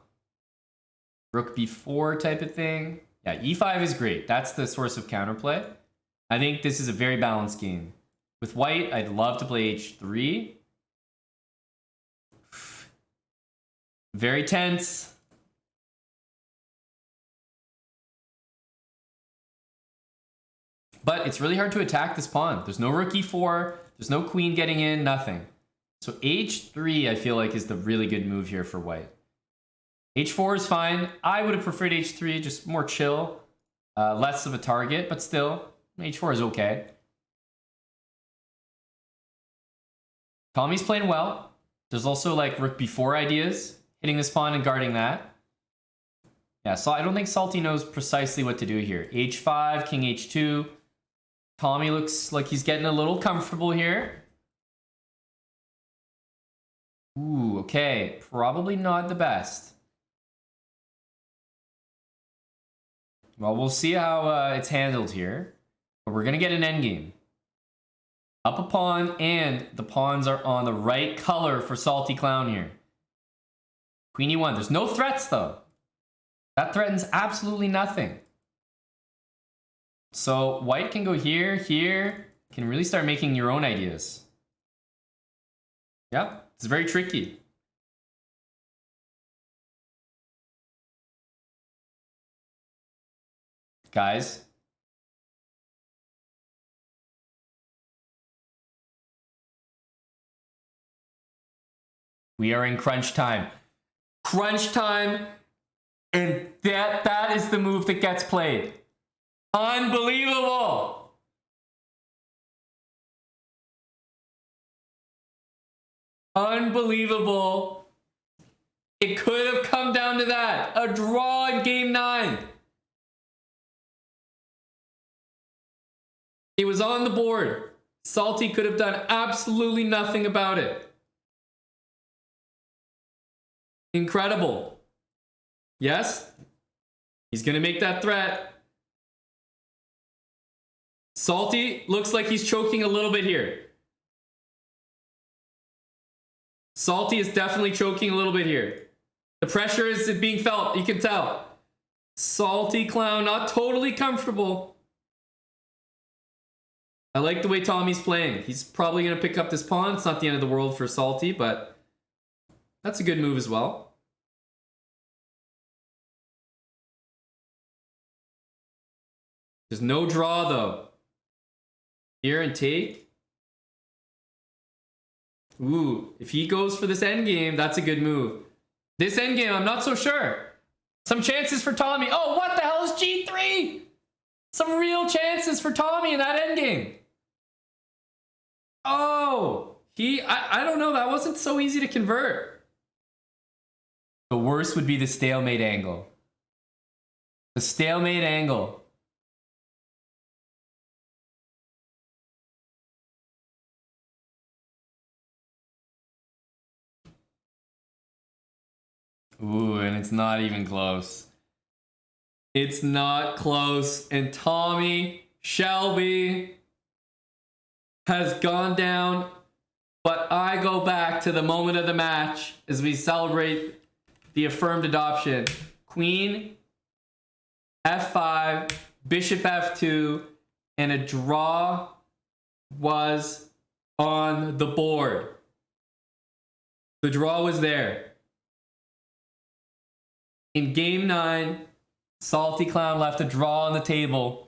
Rook b4 type of thing. Yeah, e5 is great. That's the source of counterplay. I think this is a very balanced game. With white, I'd love to play h3. Very tense. But it's really hard to attack this pawn. There's no rook e4. There's no queen getting in. Nothing. So h3, I feel like, is the really good move here for white. h4 is fine. I would have preferred h3, just more chill. Less of a target, but still, h4 is okay. Tommy's playing well. There's also like rook b4 ideas. Hitting this pawn and guarding that. Yeah, so I don't think Salty knows precisely what to do here. h5, king h2. Tommy looks like he's getting a little comfortable here. Ooh, okay. Probably not the best. Well, we'll see how it's handled here. But we're going to get an endgame. Up a pawn, and the pawns are on the right color for Salty Clown here. Queen e1. There's no threats, though. That threatens absolutely nothing. So white can go here, here. Can really start making your own ideas. Yep, it's very tricky. Guys. We are in crunch time. Crunch time, and that is the move that gets played. Unbelievable. Unbelievable. It could have come down to that. A draw in game 9. It was on the board. Salty could have done absolutely nothing about it. Incredible. Yes? He's going to make that threat. Salty looks like he's choking a little bit here. Salty is definitely choking a little bit here. The pressure is being felt. You can tell. Salty Clown, not totally comfortable. I like the way Tommy's playing. He's probably going to pick up this pawn. It's not the end of the world for Salty, but that's a good move as well. There's no draw, though. Here and take. Ooh, if he goes for this endgame, that's a good move. This endgame, I'm not so sure. Some chances for Tommy. Oh, what the hell is G3? Some real chances for Tommy in that endgame. Oh, I don't know. That wasn't so easy to convert. The worst would be the stalemate angle. The stalemate angle. Ooh, and it's not even close. It's not close. And Tommy Shelby has gone down. But I go back to the moment of the match as we celebrate the affirmed adoption. Queen, F5, Bishop F2, and a draw was on the board. The draw was there. In game 9, Salty Clown left a draw on the table.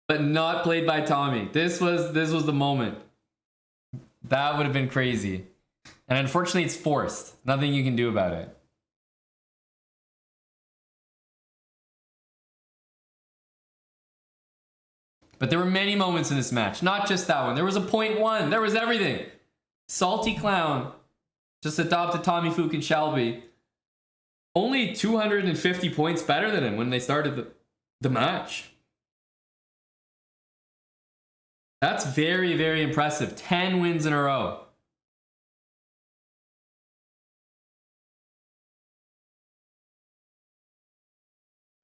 But not played by Tommy. This was the moment. That would have been crazy. And unfortunately, it's forced. Nothing you can do about it. But there were many moments in this match. Not just that one. There was a .1. There was everything. Salty Clown just adopted Tommy Fucking Shelby. Only 250 points better than him when they started the match. That's very, very impressive. 10 wins in a row.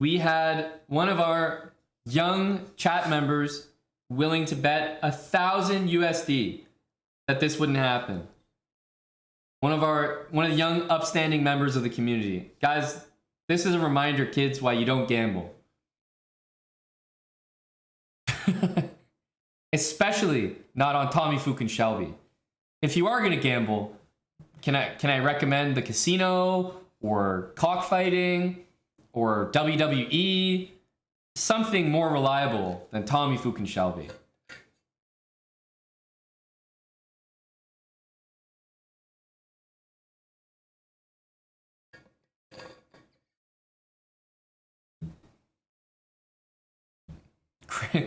We had one of our young chat members willing to bet 1,000 USD that this wouldn't happen. One of the young upstanding members of the community. Guys, this is a reminder, kids, why you don't gamble. Especially not on Tommy Fucking Shelby. If you are going to gamble, can I recommend the casino or cockfighting or WWE? Something more reliable than Tommy Fucking Shelby.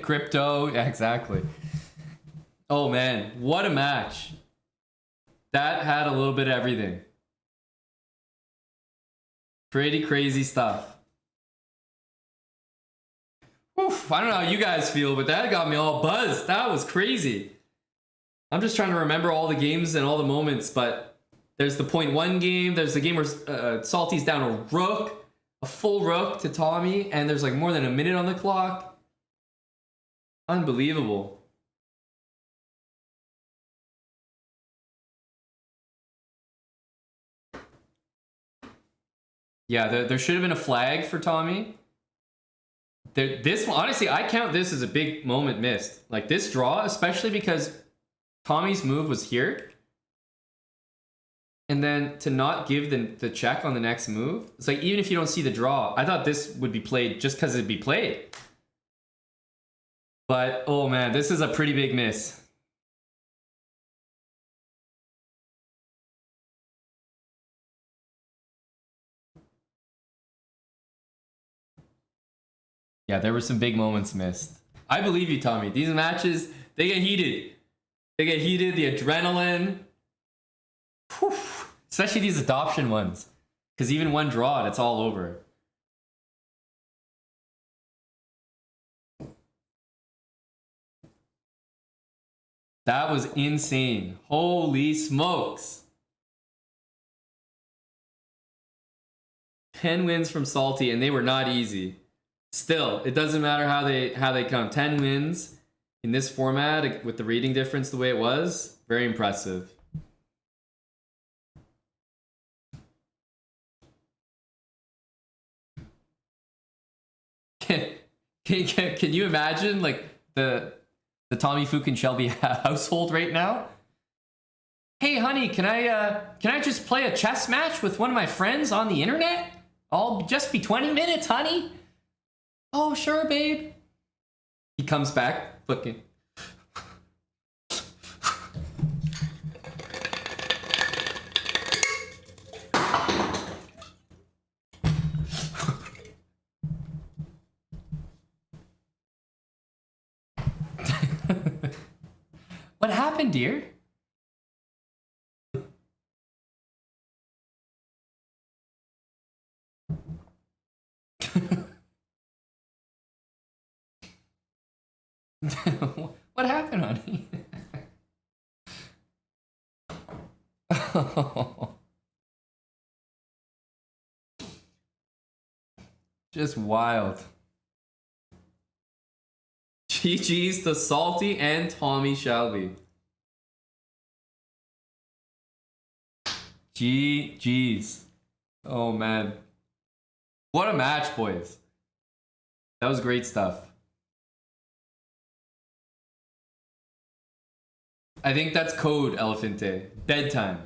Crypto, yeah, exactly. Oh man, what a match. That had a little bit of everything. Pretty crazy stuff. Oof, I don't know how you guys feel, but that got me all buzzed. That was crazy. I'm just trying to remember all the games and all the moments, but there's the .1 game. There's the game where Salty's down a rook, a full rook to Tommy, and there's like more than a minute on the clock. Unbelievable. Yeah, there should have been a flag for Tommy. This one, honestly, I count this as a big moment missed. Like this draw, especially because Tommy's move was here. And then to not give the check on the next move. It's like, even if you don't see the draw, I thought this would be played just because it'd be played. But, oh man, this is a pretty big miss. Yeah, there were some big moments missed. I believe you, Tommy. These matches, they get heated. They get heated, the adrenaline. Whew. Especially these adoption ones. Because even one draw, it's all over. That was insane. Holy smokes. 10 wins from Salty, and they were not easy. Still, it doesn't matter how they come. 10 wins in this format with the rating difference the way it was, very impressive. Can you imagine like the Tommy Fucking Shelby household right now? Hey honey, can I just play a chess match with one of my friends on the internet? I'll just be 20 minutes, honey. Oh, sure, babe. He comes back looking. What happened, dear? What happened, honey? Just wild. GG's to Salty and Tommy Shelby. GG's. Oh man. What a match, boys. That was great stuff. I think that's code, Elefante. Bedtime.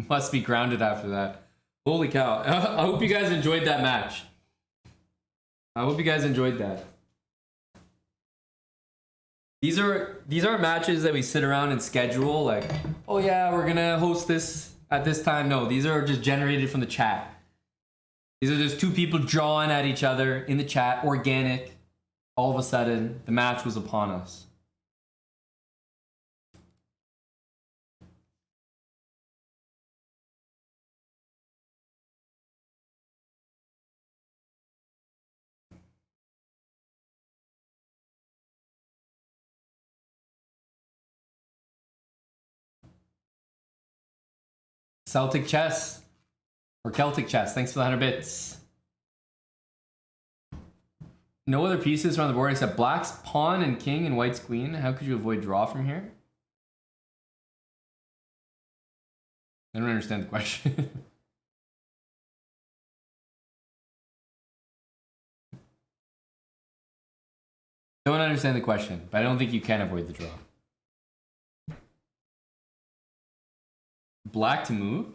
Must be grounded after that. Holy cow. I hope you guys enjoyed that match. I hope you guys enjoyed that. These are matches that we sit around and schedule, like, oh yeah, we're gonna host this at this time. No, these are just generated from the chat. These are just two people drawing at each other in the chat, organic. All of a sudden, the match was upon us. Celtic chess. Or Celtic chess. Thanks for the 100 bits. No other pieces from the board except black's pawn and king and white's queen. How could you avoid draw from here? I don't understand the question. Don't understand the question, but I don't think you can avoid the draw. Black to move?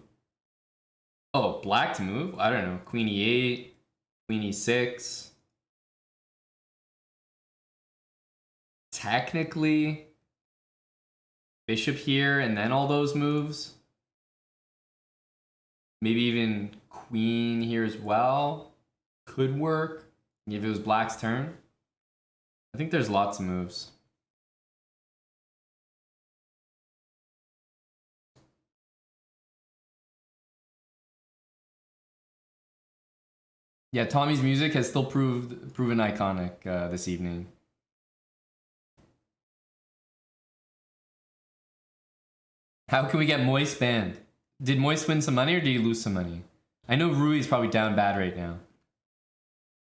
Oh, black to move? I don't know. Queen e8, queen e6. Technically, bishop here and then all those moves. Maybe even queen here as well. Could work if it was black's turn. I think there's lots of moves. Yeah, Tommy's music has still proven iconic this evening. How can we get Moist banned? Did Moist win some money or did he lose some money? I know Rui's probably down bad right now.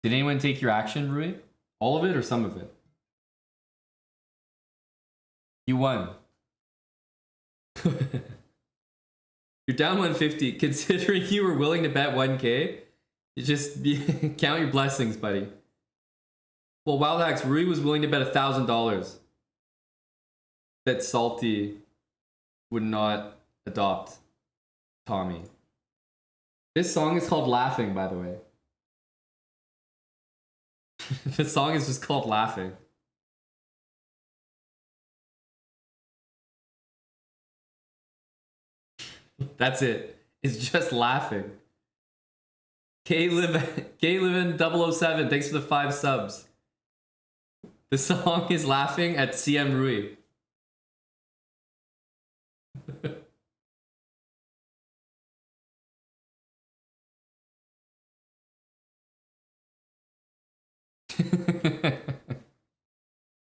Did anyone take your action, Rui? All of it or some of it? You won. You're down 150. Considering you were willing to bet 1K, you just count your blessings, buddy. Well, Wild Hacks, Rui was willing to bet $1,000 that Salty would not adopt Tommy. This song is called Laughing, by the way. This song is just called Laughing. That's it. It's just laughing. K-Livin 007, thanks for the 5 subs. The song is Laughing at CM Rui.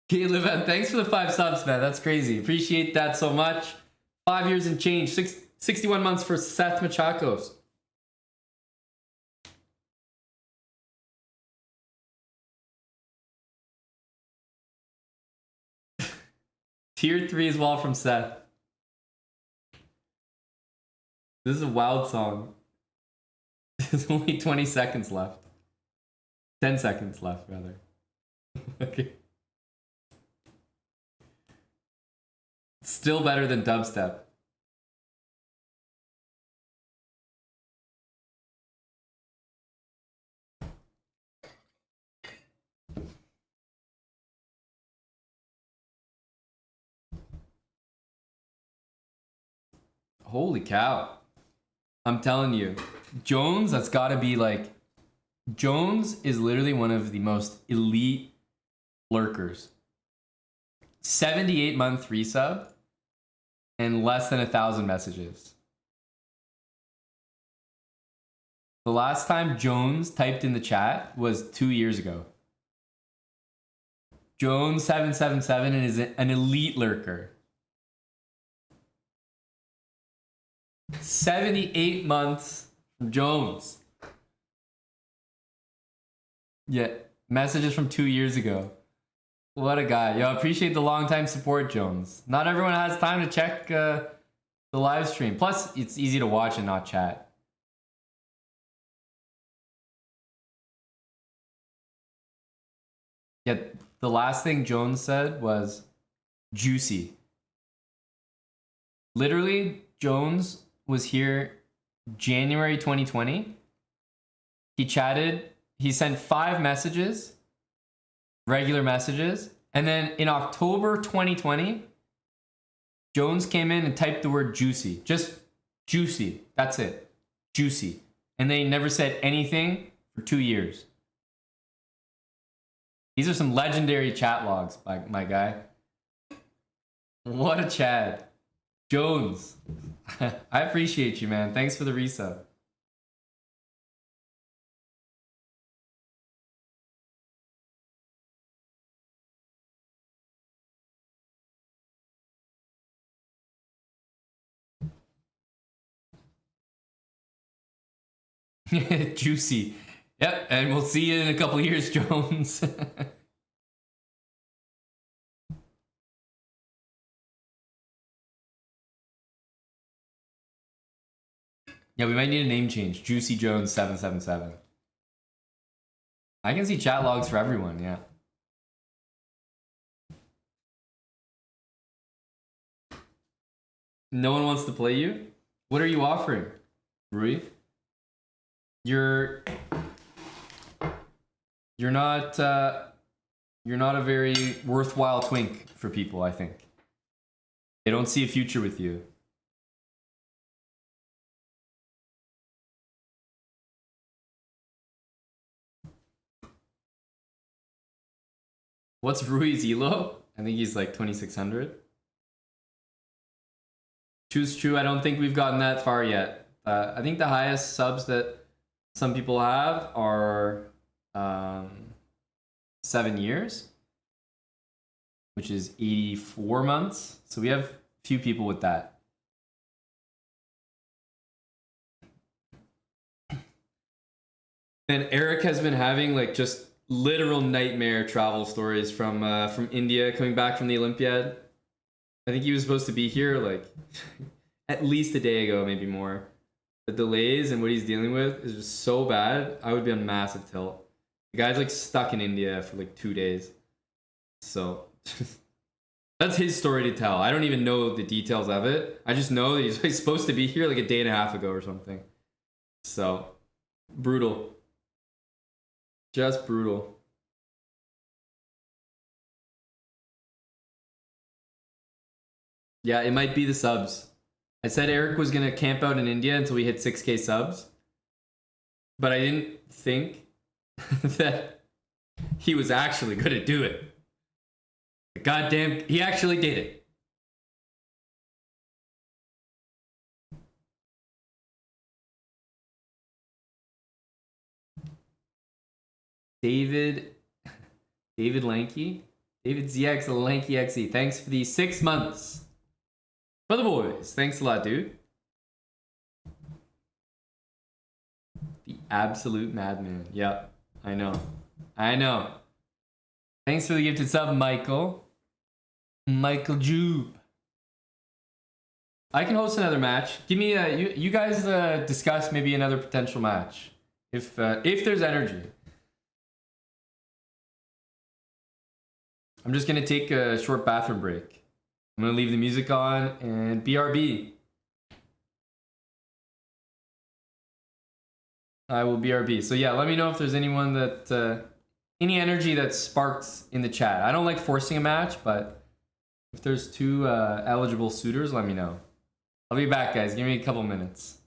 K-Livin, thanks for the 5 subs, man. That's crazy. Appreciate that so much. 5 years and change. 61 months for Seth Machakos. Tier 3 as well from Seth. This is a wild song. There's only 20 seconds left. 10 seconds left, rather. Okay. Still better than dubstep. Holy cow. I'm telling you, Jones, that's gotta be like, Jones is literally one of the most elite lurkers. 78-month resub and less than 1,000 messages. The last time Jones typed in the chat was 2 years ago. Jones777 and is an elite lurker. 78 months from Jones. Yeah, messages from 2 years ago. What a guy. Yo, appreciate the long time support, Jones. Not everyone has time to check the live stream. Plus, it's easy to watch and not chat. Yeah, the last thing Jones said was juicy. Literally, Jones was here January 2020. He chatted. He sent 5 messages, regular messages. And then in October 2020, Jones came in and typed the word juicy. Just juicy. That's it. Juicy. And they never said anything for 2 years. These are some legendary chat logs, my guy. What a Chad. Jones. I appreciate you, man. Thanks for the resub. Juicy. Yep, and we'll see you in a couple years, Jones. Yeah, we might need a name change. Juicy Jones 777. I can see chat logs for everyone, yeah. No one wants to play you? What are you offering, Rui? You're not a very worthwhile twink for people, I think. They don't see a future with you. What's Rui's elo? I think he's like 2,600. Choose true. I don't think we've gotten that far yet. I think the highest subs that some people have are 7 years, which is 84 months. So we have a few people with that. And Eric has been having like just literal nightmare travel stories from India, coming back from the Olympiad. I think he was supposed to be here like at least a day ago, maybe more. The delays and what he's dealing with is just so bad. I would be on massive tilt. The guy's like stuck in India for like 2 days. So that's his story to tell. I don't even know the details of it. I just know that he's like supposed to be here like a day and a half ago or something. So brutal. Just brutal. Yeah, it might be the subs. I said Eric was going to camp out in India until we hit 6K subs. But I didn't think that he was actually going to do it. Goddamn, he actually did it. David Lanky? David ZX Lanky XE. Thanks for the 6 months. For the boys. Thanks a lot, dude. The absolute madman. Yep. I know. Thanks for the gifted sub, Michael. Michael Jube. I can host another match. Give me you guys discuss maybe another potential match. If there's energy. I'm just gonna take a short bathroom break. I'm gonna leave the music on and BRB. I will BRB. So yeah, let me know if there's anyone that any energy that sparks in the chat. I don't like forcing a match, but if there's 2 eligible suitors, let me know. I'll be back, guys. Give me a couple minutes.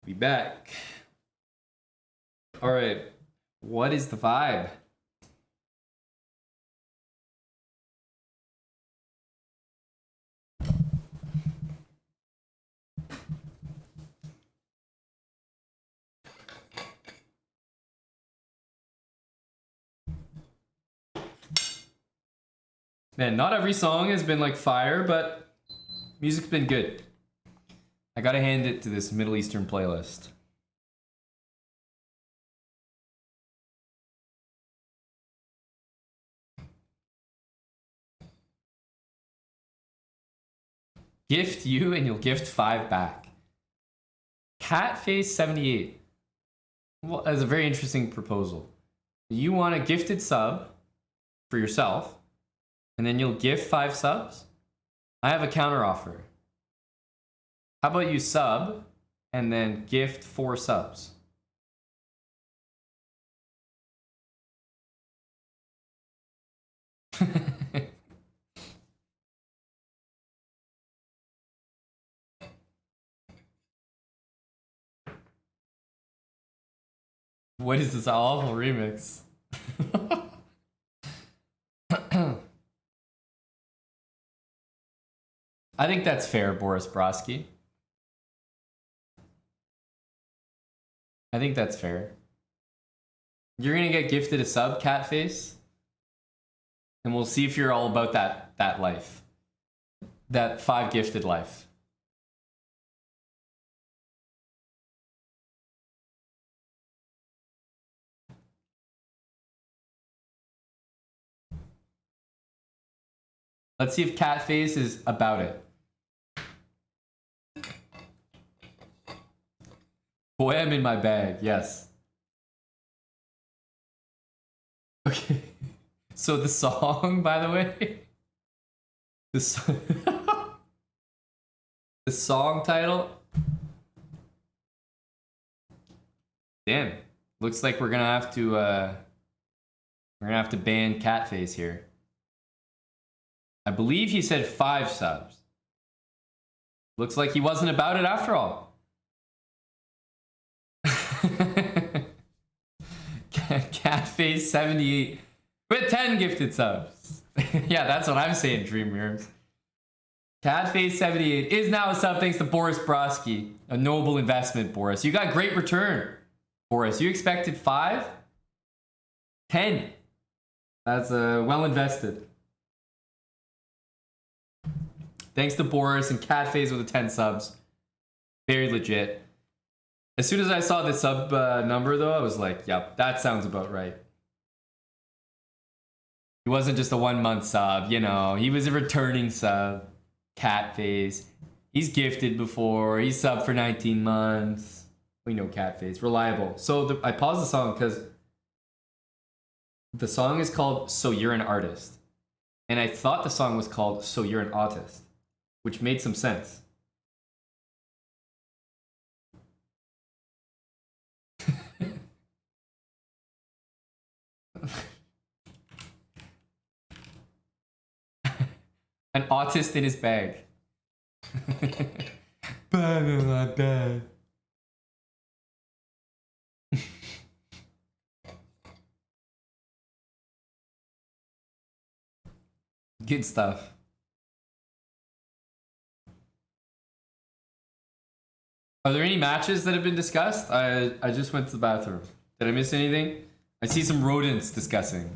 Be back. All right. What is the vibe? Man, not every song has been like fire, but music's been good. I gotta hand it to this Middle Eastern playlist. Gift you and you'll gift 5 back. Catface78. Well, that's a very interesting proposal. You want a gifted sub for yourself, and then you'll gift 5 subs? I have a counter offer. How about you sub and then gift 4 subs? What is this awful remix? I think that's fair, Boris Brodsky. I think that's fair. You're gonna get gifted a sub, Catface, and we'll see if you're all about that life, that 5 gifted life. Let's see if Catface is about it. Boy, I'm in my bag. Yes. Okay. So the song, by the way, the song title. Damn. Looks like we're gonna have to ban Catface here. I believe he said 5 subs. Looks like he wasn't about it after all. Catface78 with 10 gifted subs. Yeah, that's what I'm saying, Dream Mirrors. Catface78 is now a sub thanks to Boris Brodsky. A noble investment, Boris. You got great return, Boris. You expected 5? 10. That's well invested. Thanks to Boris and Catface with the 10 subs. Very legit. As soon as I saw the sub number, though, I was like, yep, that sounds about right. He wasn't just a 1-month sub, you know. He was a returning sub. Catface. He's gifted before. He's subbed for 19 months. We know Catface. Reliable. So I paused the song because the song is called So You're an Artist. And I thought the song was called So You're an Autist, which made some sense. An autist in his bag. Bad in my bag. Good stuff. Are there any matches that have been discussed? I just went to the bathroom. Did I miss anything? I see some rodents discussing.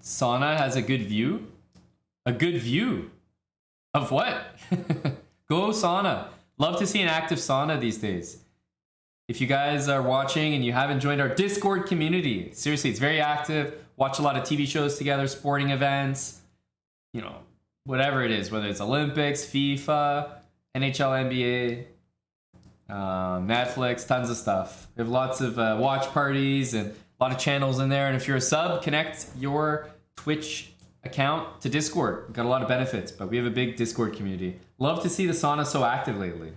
Sauna has a good view? A good view? Of what? Go sauna. Love to see an active sauna these days. If you guys are watching and you haven't joined our Discord community, seriously, it's very active. Watch a lot of TV shows together, sporting events, you know, whatever it is, whether it's Olympics, FIFA, NHL, NBA, Netflix, tons of stuff. We have lots of watch parties and a lot of channels in there. And if you're a sub, connect your Twitch account to Discord. Got a lot of benefits, but we have a big Discord community. Love to see the sauna so active lately.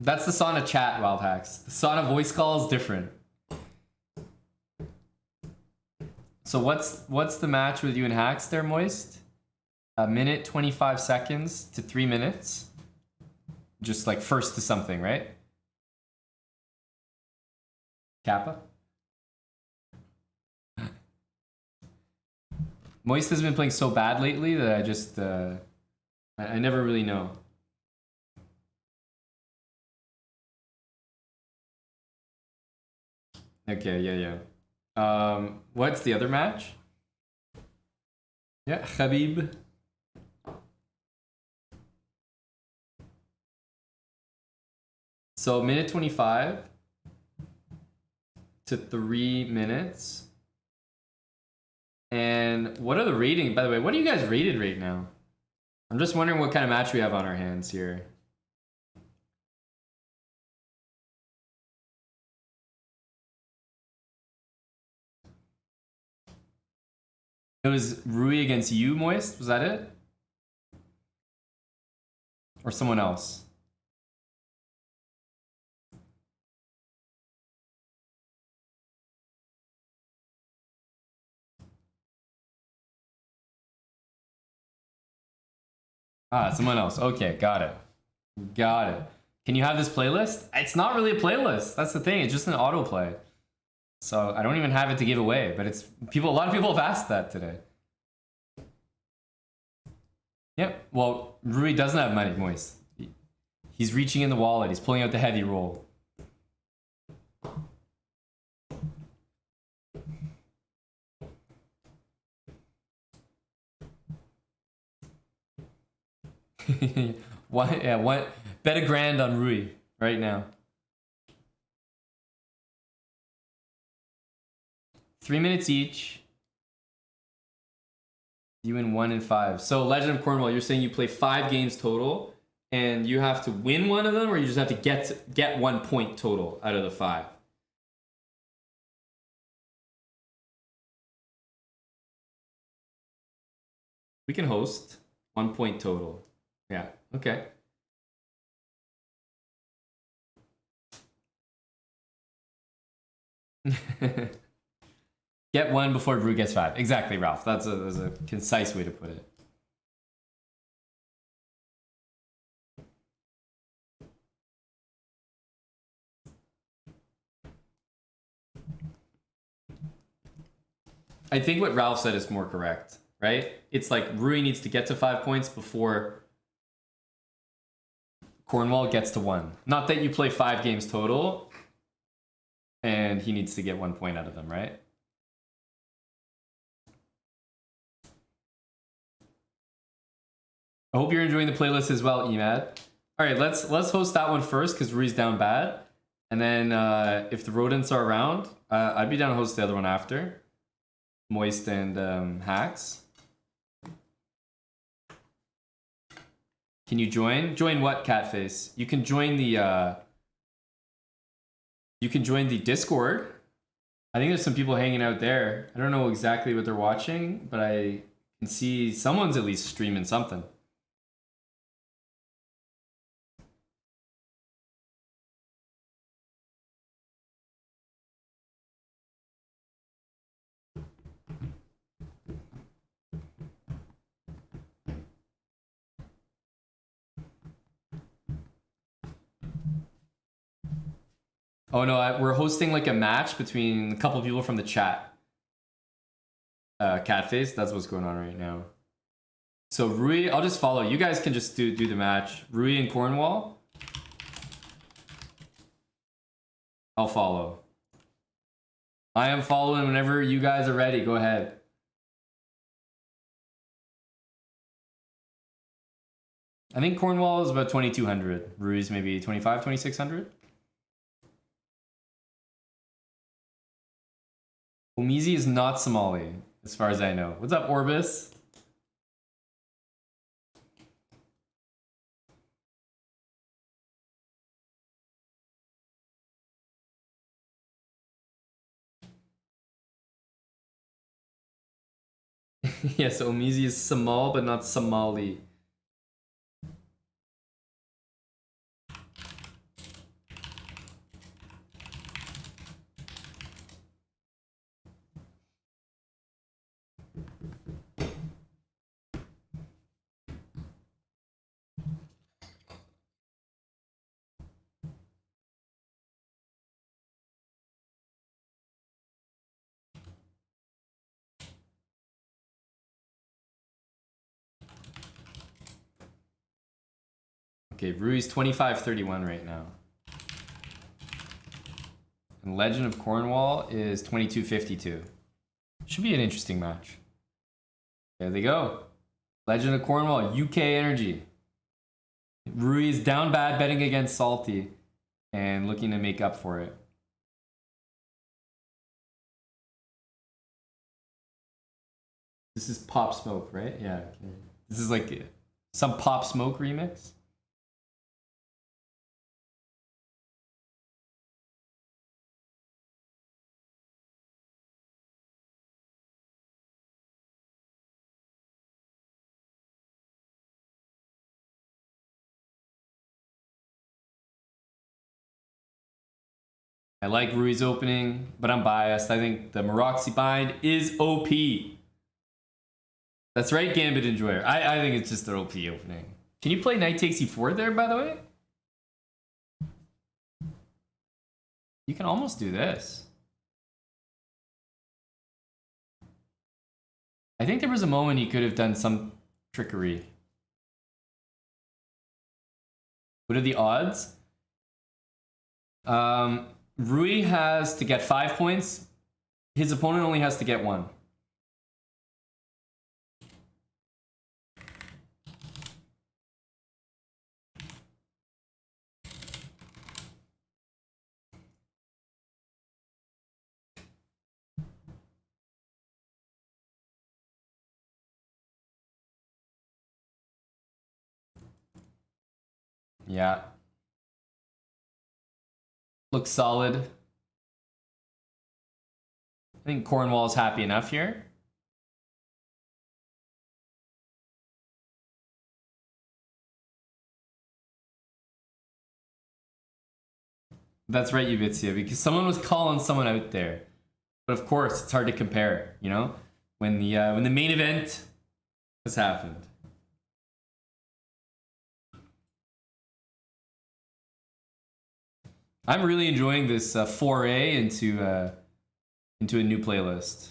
That's the sauna chat, Wild Hacks. The sauna voice call is different. So what's the match with you and Hacks there, Moist? A minute 25 seconds to 3 minutes. Just like first to something, right? Kappa? Moist has been playing so bad lately that I just I never really know. Okay, yeah. What's the other match? Yeah, Khabib. So minute 25 to 3 minutes. And what are the rating? By the way, what are you guys rated right now? I'm just wondering what kind of match we have on our hands here. It was Rui against you, Moist? Was that it? Or someone else? Ah, someone else. Okay, got it. Got it. Can you have this playlist? It's not really a playlist. That's the thing. It's just an autoplay. So I don't even have it to give away, but it's people. A lot of people have asked that today. Yep. Well, Rui doesn't have money, Moist. He's reaching in the wallet. He's pulling out the heavy roll. What? Yeah. What? Bet $1,000 on Rui right now. 3 minutes each. You win 1 in 5. So Legend of Cornwall, you're saying you play 5 games total, and you have to win one of them, or you just have to get 1 point total out of the 5. We can host 1 point total. Yeah. Okay. Get 1 before Brew gets 5. Exactly, Ralph. That's a concise way to put it. I think what Ralph said is more correct, right? It's like Rui needs to get to 5 points before Cornwall gets to 1. Not that you play 5 games total and he needs to get 1 point out of them, right? I hope you're enjoying the playlist as well, Emad. All right, let's host that one first because Rui's down bad. And then if the rodents are around, I'd be down to host the other one after. Moist and Hacks. Can you join? Join what, Catface? You can join the Discord. I think there's some people hanging out there. I don't know exactly what they're watching, but I can see someone's at least streaming something. Oh no, we're hosting like a match between a couple of people from the chat. Catface, that's what's going on right now. So Rui, I'll just follow. You guys can just do the match. Rui and Cornwall. I'll follow. I am following whenever you guys are ready. Go ahead. I think Cornwall is about 2,200. Rui's maybe 25, 2,600. Omizi is not Somali, as far as I know. What's up, Orbis? Yes, Omizi is Samal, but not Somali. Okay, Rui's 25-31 right now. And Legend of Cornwall is 22-52. Should be an interesting match. There they go. Legend of Cornwall, UK energy. Rui is down bad betting against Salty and looking to make up for it. This is Pop Smoke, right? Yeah. Okay. This is like some Pop Smoke remix. I like Rui's opening, but I'm biased. I think the Maroxy bind is OP. That's right, Gambit Enjoyer. I think it's just an OP opening. Can you play Knight takes e4 there, by the way? You can almost do this. I think there was a moment he could have done some trickery. What are the odds? Rui has to get 5 points. His opponent only has to get 1. Yeah. Looks solid. I think Cornwall's happy enough here. That's right, Uvitsia, because someone was calling someone out there. But of course, it's hard to compare, you know? When the main event has happened. I'm really enjoying this foray into a new playlist.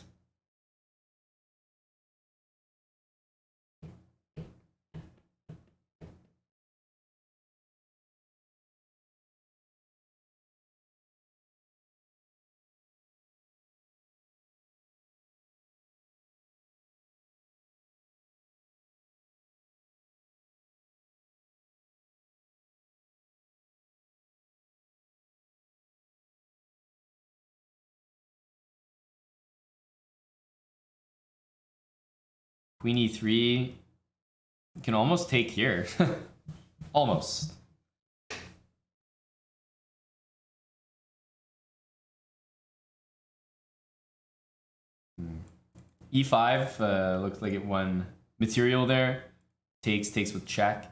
Queen e3 can almost take here. Almost. E5 looks like it won material there. Takes with check.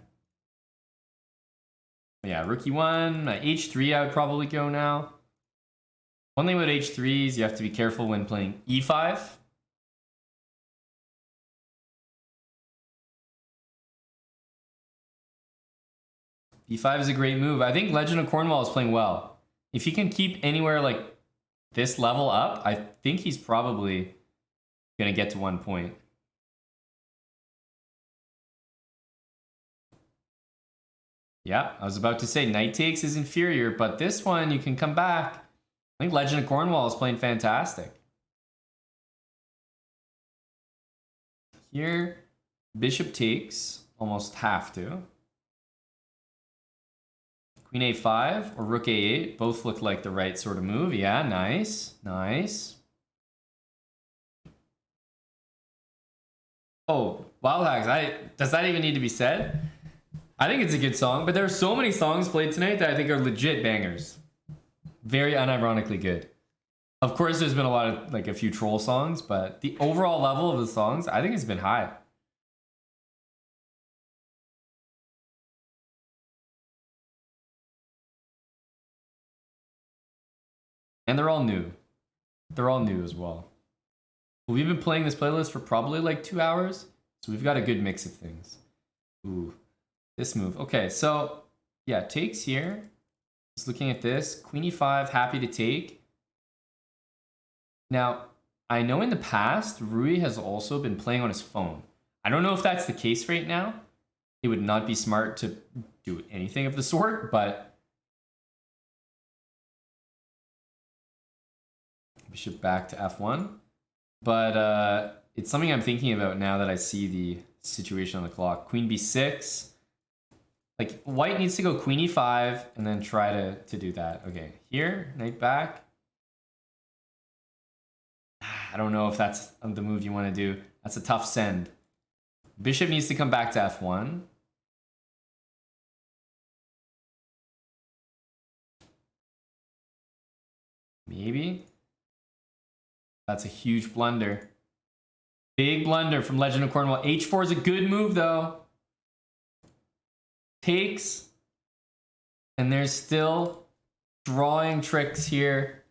Yeah, rook e1. H3 I would probably go now. One thing about h3 is you have to be careful when playing e5. E5 is a great move. I think Legend of Cornwall is playing well. If he can keep anywhere like this level up, I think he's probably going to get to 1 point. Yeah, I was about to say Knight takes is inferior, but this one you can come back. I think Legend of Cornwall is playing fantastic. Here, bishop takes, almost have to. Queen a5 or rook a8, both look like the right sort of move. Yeah, nice, nice. Oh, Wild Hags, does that even need to be said? I think it's a good song, but there are so many songs played tonight that I think are legit bangers. Very unironically good. Of course, there's been a lot of, like, a few troll songs, but the overall level of the songs, I think, has been high. And they're all new. They're all new as well. We've been playing this playlist for probably like 2 hours, so we've got a good mix of things. Ooh, this move. Okay, so yeah, takes here. Just looking at this, Queen e5, happy to take. Now, I know in the past, Rui has also been playing on his phone. I don't know if that's the case right now. It would not be smart to do anything of the sort, but bishop back to f1. But it's something I'm thinking about now that I see the situation on the clock. Queen b6. Like, white needs to go queen e5 and then try to do that. Okay, here, knight back. I don't know if that's the move you want to do. That's a tough send. Bishop needs to come back to f1. Maybe. That's a huge blunder. Big blunder from Legend of Cornwall. h4 is a good move, though. Takes. And there's still drawing tricks here.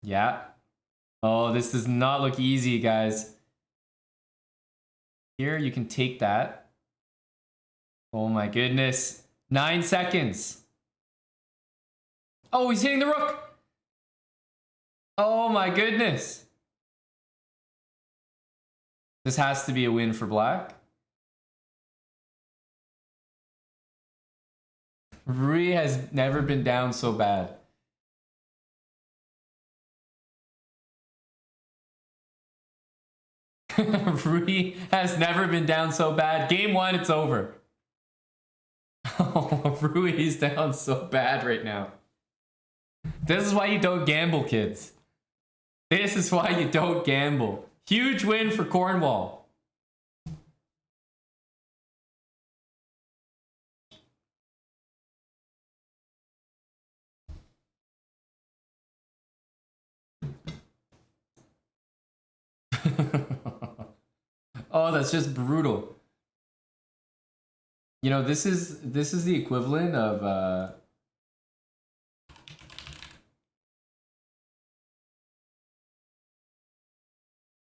Yeah. Oh, this does not look easy, guys. Here, you can take that. Oh my goodness. 9 seconds. Oh, he's hitting the rook. Oh my goodness. This has to be a win for black. Rui has never been down so bad. Rui has never been down so bad. Game 1, it's over. Oh, Rui's down so bad right now. This is why you don't gamble, kids. This is why you don't gamble. Huge win for Cornwall. Oh, that's just brutal. You know, this is the equivalent of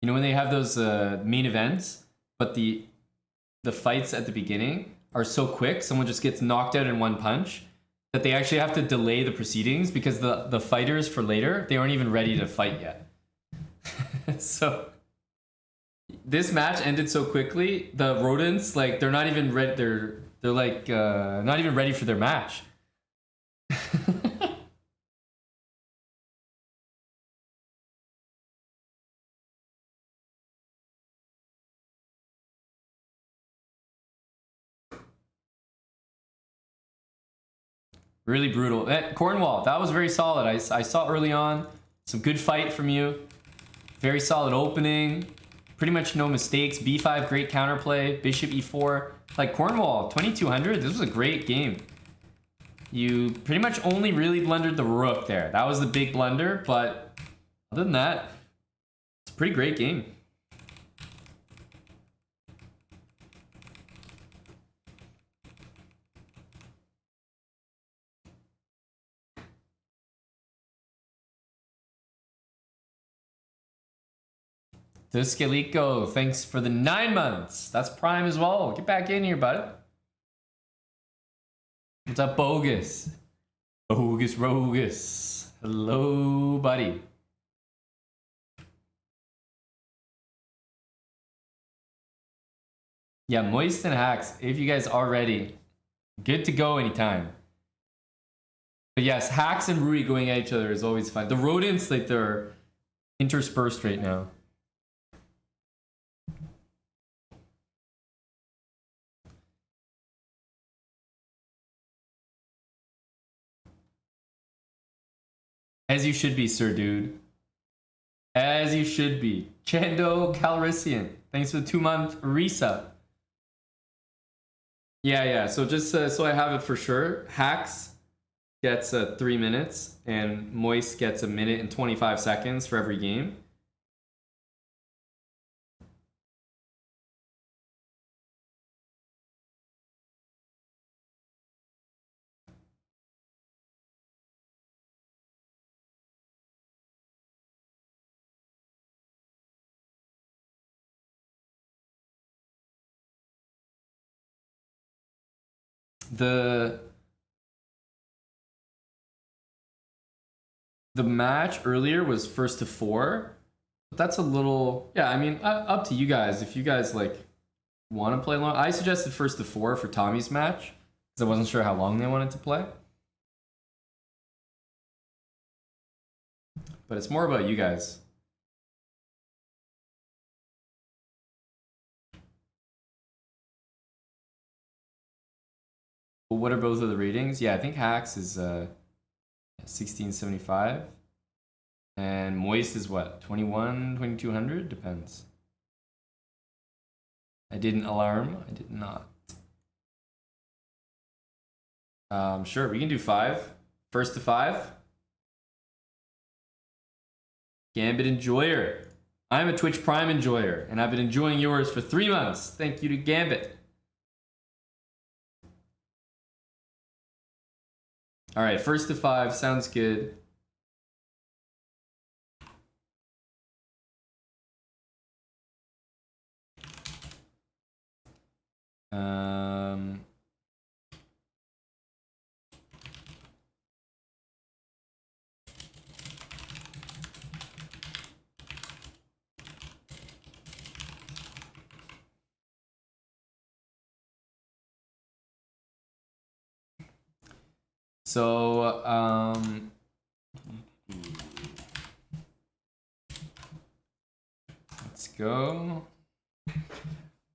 you know, when they have those main events, but the fights at the beginning are so quick, someone just gets knocked out in one punch, that they actually have to delay the proceedings because the fighters for later, they aren't even ready to fight yet. So this match ended so quickly, the rodents, like, they're not even ready, they're like not even ready for their match. Really brutal. Cornwall, that was very solid. I saw early on some good fight from you. Very solid opening. Pretty much no mistakes. B5, great counterplay. Bishop E4. Like, Cornwall, 2200. This was a great game. You pretty much only really blundered the rook there. That was the big blunder, but other than that, it's a pretty great game. Duskelico, thanks for the 9 months. That's Prime as well. Get back in here, bud. What's up, Bogus? Bogus Rogus. Hello, buddy. Yeah, Moist and Hacks, if you guys are ready, good to go anytime. But yes, Hacks and Rui going at each other is always fun. The rodents, like, they're interspersed right now. As you should be, sir, dude. As you should be. Chendo Calrissian, thanks for the 2-month resub. Yeah. So just so I have it for sure, Hacks gets 3 minutes, and Moist gets 1 minute and 25 seconds for every game. The match earlier was first to 4, but that's a little, yeah, I mean, up to you guys. If you guys like want to play long, I suggested first to 4 for Tommy's match because I wasn't sure how long they wanted to play. But it's more about you guys. But what are both of the ratings? Yeah, I think Hacks is 1675. And Moist is what? 21, 2200? Depends. I didn't alarm. I did not. Sure, we can do 5. First to 5. Gambit enjoyer. I'm a Twitch Prime enjoyer, and I've been enjoying yours for 3 months. Thank you to Gambit. All right, first to 5 sounds good. So, let's go.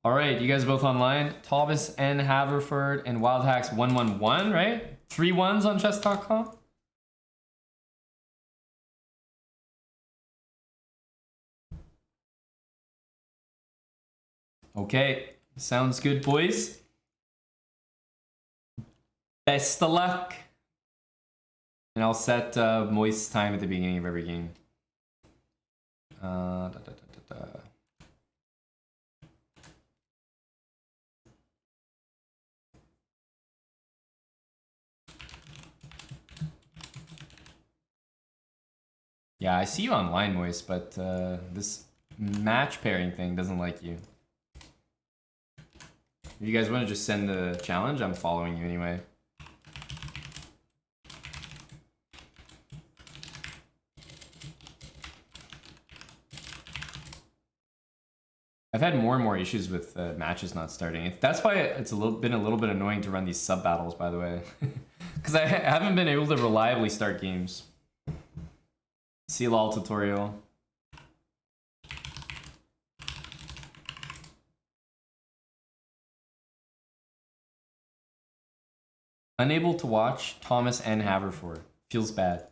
All right, you guys are both online. Thomas N. Haverford and Wildhacks 111, right? 3 1s on chess.com. Okay, sounds good, boys. Best of luck. And I'll set Moist's time at the beginning of every game. Yeah, I see you online, Moist, but this match pairing thing doesn't like you. If you guys want to just send the challenge, I'm following you anyway. I've had more and more issues with matches not starting. That's why it's been a little bit annoying to run these sub battles, by the way, because I haven't been able to reliably start games. See lol tutorial. Unable to watch Thomas N. Haverford. Feels bad.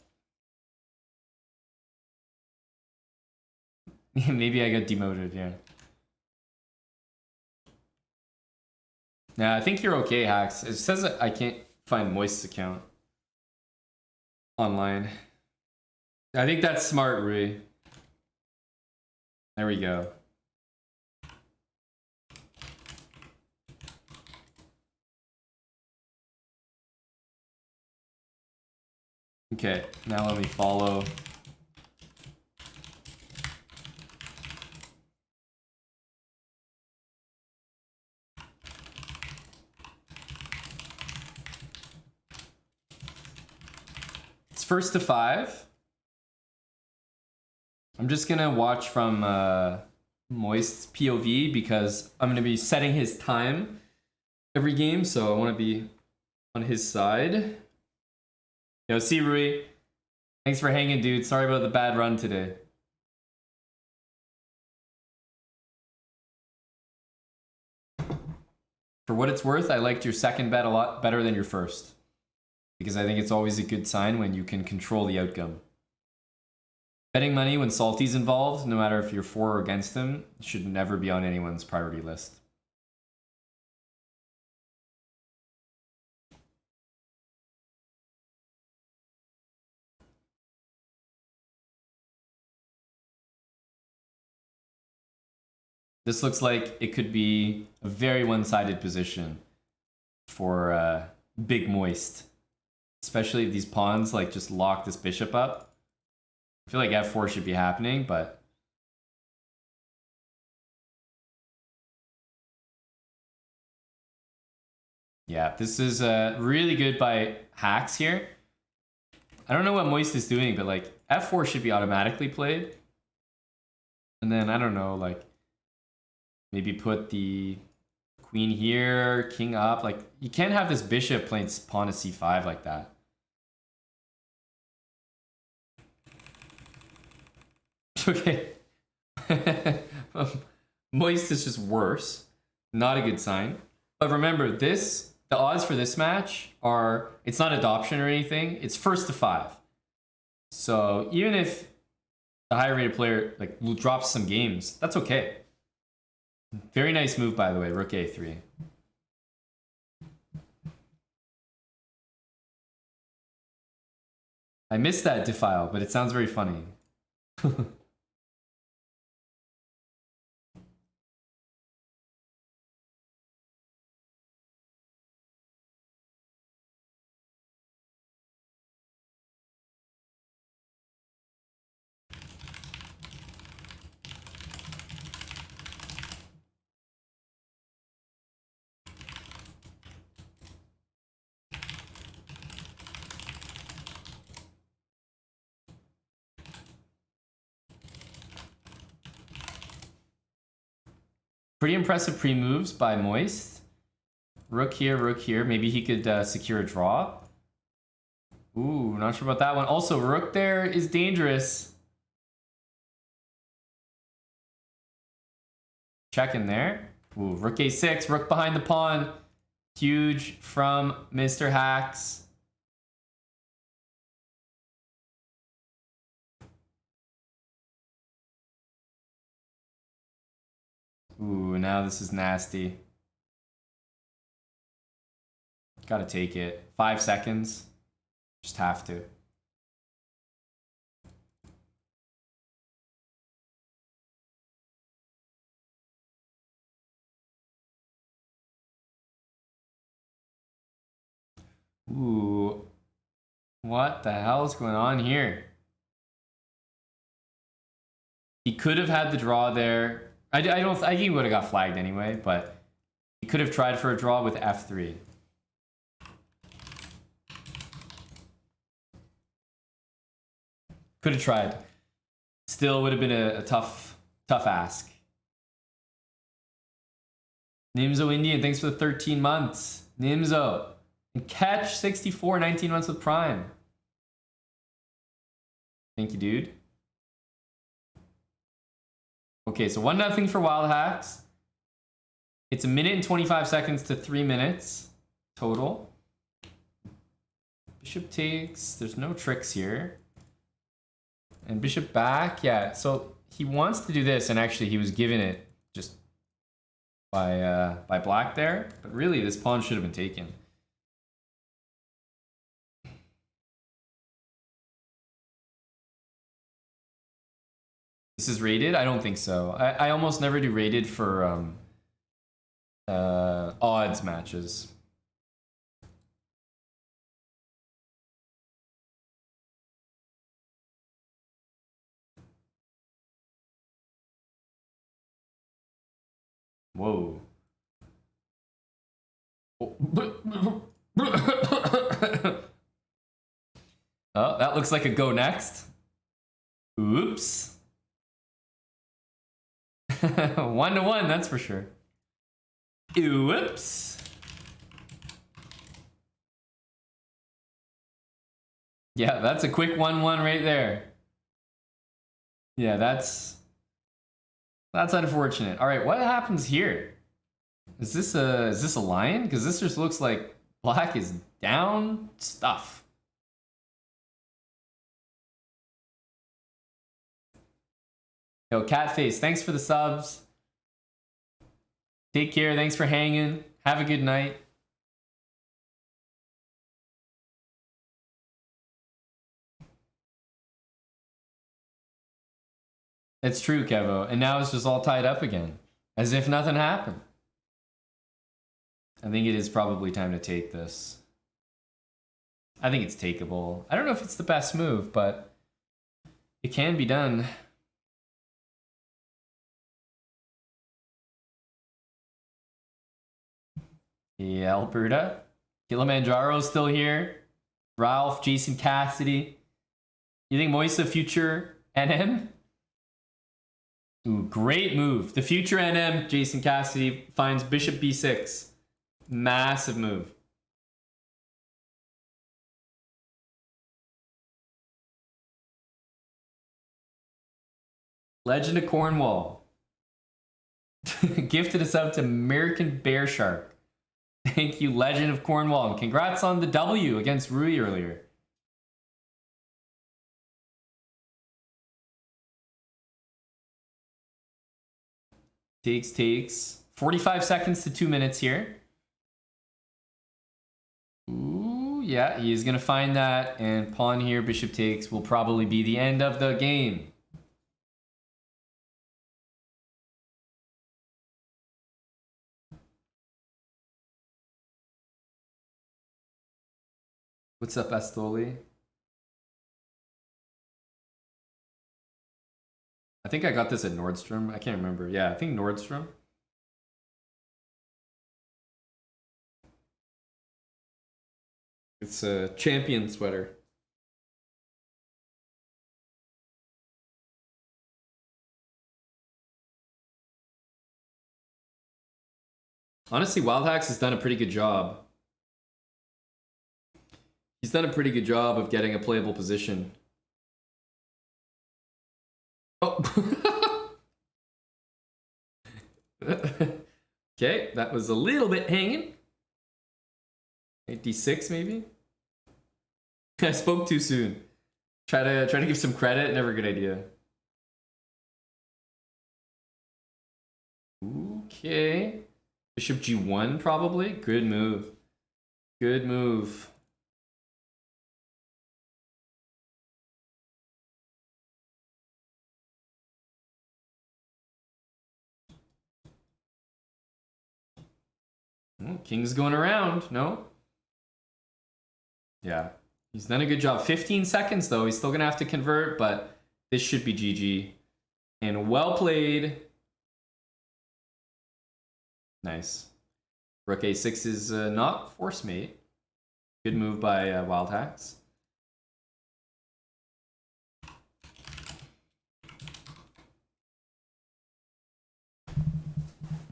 Maybe I got demoted, yeah. Nah, I think you're okay, Hacks. It says that I can't find Moist's account online. I think that's smart, Rui. There we go. Okay, now let me follow. It's first to 5. I'm just gonna watch from Moist's POV because I'm gonna be setting his time every game, so I want to be on his side. Yo, see Rui. Thanks for hanging, dude. Sorry about the bad run today. For what it's worth, I liked your second bet a lot better than your first, because I think it's always a good sign when you can control the outcome. Betting money when Salty's involved, no matter if you're for or against him, should never be on anyone's priority list. This looks like it could be a very one-sided position for Big Moist. Especially if these pawns like just lock this bishop up. I feel like f4 should be happening, but... Yeah, this is really good by Hacks here. I don't know what Moist is doing, but like f4 should be automatically played. And then, I don't know, like maybe put the queen here, king up. Like, you can't have this bishop playing pawn to c5 like that. Okay. Moist is just worse. Not a good sign. But remember, the odds for this match are, it's not adoption or anything. It's first to 5. So even if the higher rated player like drops some games, that's okay. Very nice move, by the way, rook a3. I missed that defile, but it sounds very funny. Pretty impressive pre-moves by Moist. Rook here. Maybe he could secure a draw. Ooh, not sure about that one. Also, rook there is dangerous. Check in there. Ooh, rook a6, rook behind the pawn. Huge from Mr. Hacks. Ooh, now this is nasty. Gotta take it. 5 seconds. Just have to. Ooh. What the hell is going on here? He could have had the draw there. I think he would have got flagged anyway, but he could have tried for a draw with f3. Could have tried. Still would have been a tough ask. Nimzo Indian, thanks for the 13 months. Nimzo. And Catch 64, 19 months with Prime. Thank you, dude. Okay, so 1-0 for Wild Hacks. It's 1 minute and 25 seconds to 3 minutes total. Bishop takes. There's no tricks here. And bishop back. Yeah, so he wants to do this, and actually he was given it just by black there. But really, this pawn should have been taken. This is rated? I don't think so. I almost never do rated for odds matches. Whoa. Oh, that looks like a go next. Oops. 1-1, that's for sure. Whoops. Yeah, that's a quick 1-1 right there. Yeah, that's unfortunate. All right, what happens here? Is this a lion? Because this just looks like black is down stuff. Yo, Catface, thanks for the subs. Take care. Thanks for hanging. Have a good night. It's true, Kevo. And now it's just all tied up again. As if nothing happened. I think it is probably time to take this. I think it's takeable. I don't know if it's the best move, but it can be done. Yeah, Alberta. Kilimanjaro's still here. Ralph, Jason Cassidy. You think Moise the future NM? Ooh, great move. The future NM, Jason Cassidy, finds bishop b6. Massive move. Legend of Cornwall. Gifted us out to American Bear Shark. Thank you, Legend of Cornwall. And congrats on the W against Rui earlier. Takes. 45 seconds to 2 minutes here. Ooh, yeah, he is going to find that. And pawn here, bishop takes, will probably be the end of the game. What's up, Astoli? I think I got this at Nordstrom. I can't remember. Yeah, I think Nordstrom. It's a champion sweater. Honestly, Wild Hacks has done a pretty good job. He's done a pretty good job of getting a playable position. Oh. Okay, that was a little bit hanging. 86 maybe? I spoke too soon. Try to give some credit, never a good idea. Okay. Bishop G1 probably. Good move. Good move. Oh, King's going around. No? Yeah. He's done a good job. 15 seconds though. He's still going to have to convert, but this should be GG. And well played. Nice. Rook A6 is not force mate. Good move by Wild Hacks.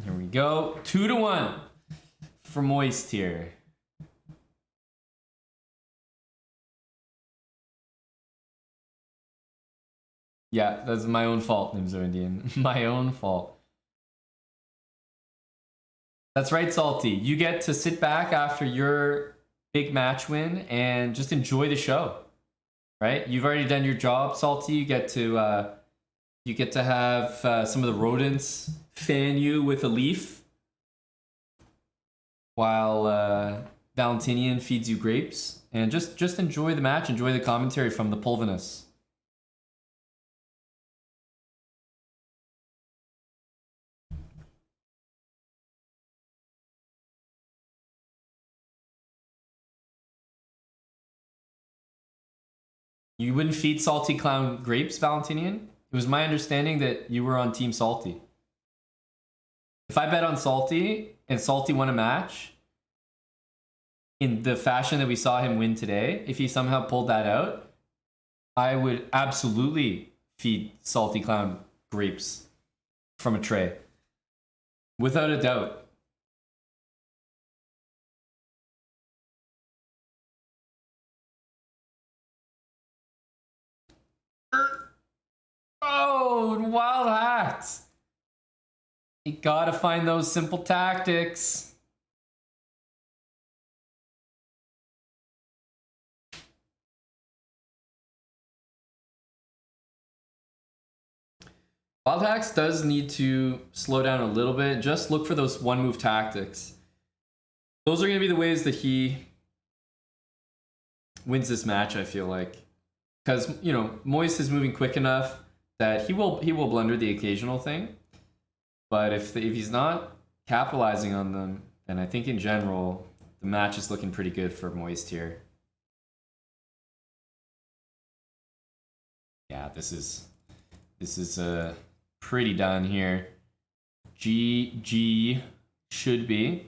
Here we go. 2-1 for Moist here. Yeah, that's my own fault, Nimzo Indian. My own fault. That's right, Salty. You get to sit back after your big match win and just enjoy the show, right? You've already done your job, Salty. You get to have some of the rodents fan you with a leaf, while Valentinian feeds you grapes, and just enjoy the match. Enjoy the commentary from the Pulvinus. You wouldn't feed Salty Clown grapes, Valentinian? It was my understanding that you were on Team Salty. If I bet on Salty and Salty won a match in the fashion that we saw him win today, if he somehow pulled that out, I would absolutely feed Salty Clown grapes from a tray. Without a doubt. Oh, Wild Hacks. You gotta find those simple tactics. Wild Hacks does need to slow down a little bit. Just look for those one move tactics. Those are gonna be the ways that he wins this match, I feel like. Because, you know, Moist is moving quick enough that he will blunder the occasional thing. But if he's not capitalizing on them, then I think in general the match is looking pretty good for Moist here. Yeah, this is pretty done here. GG should be.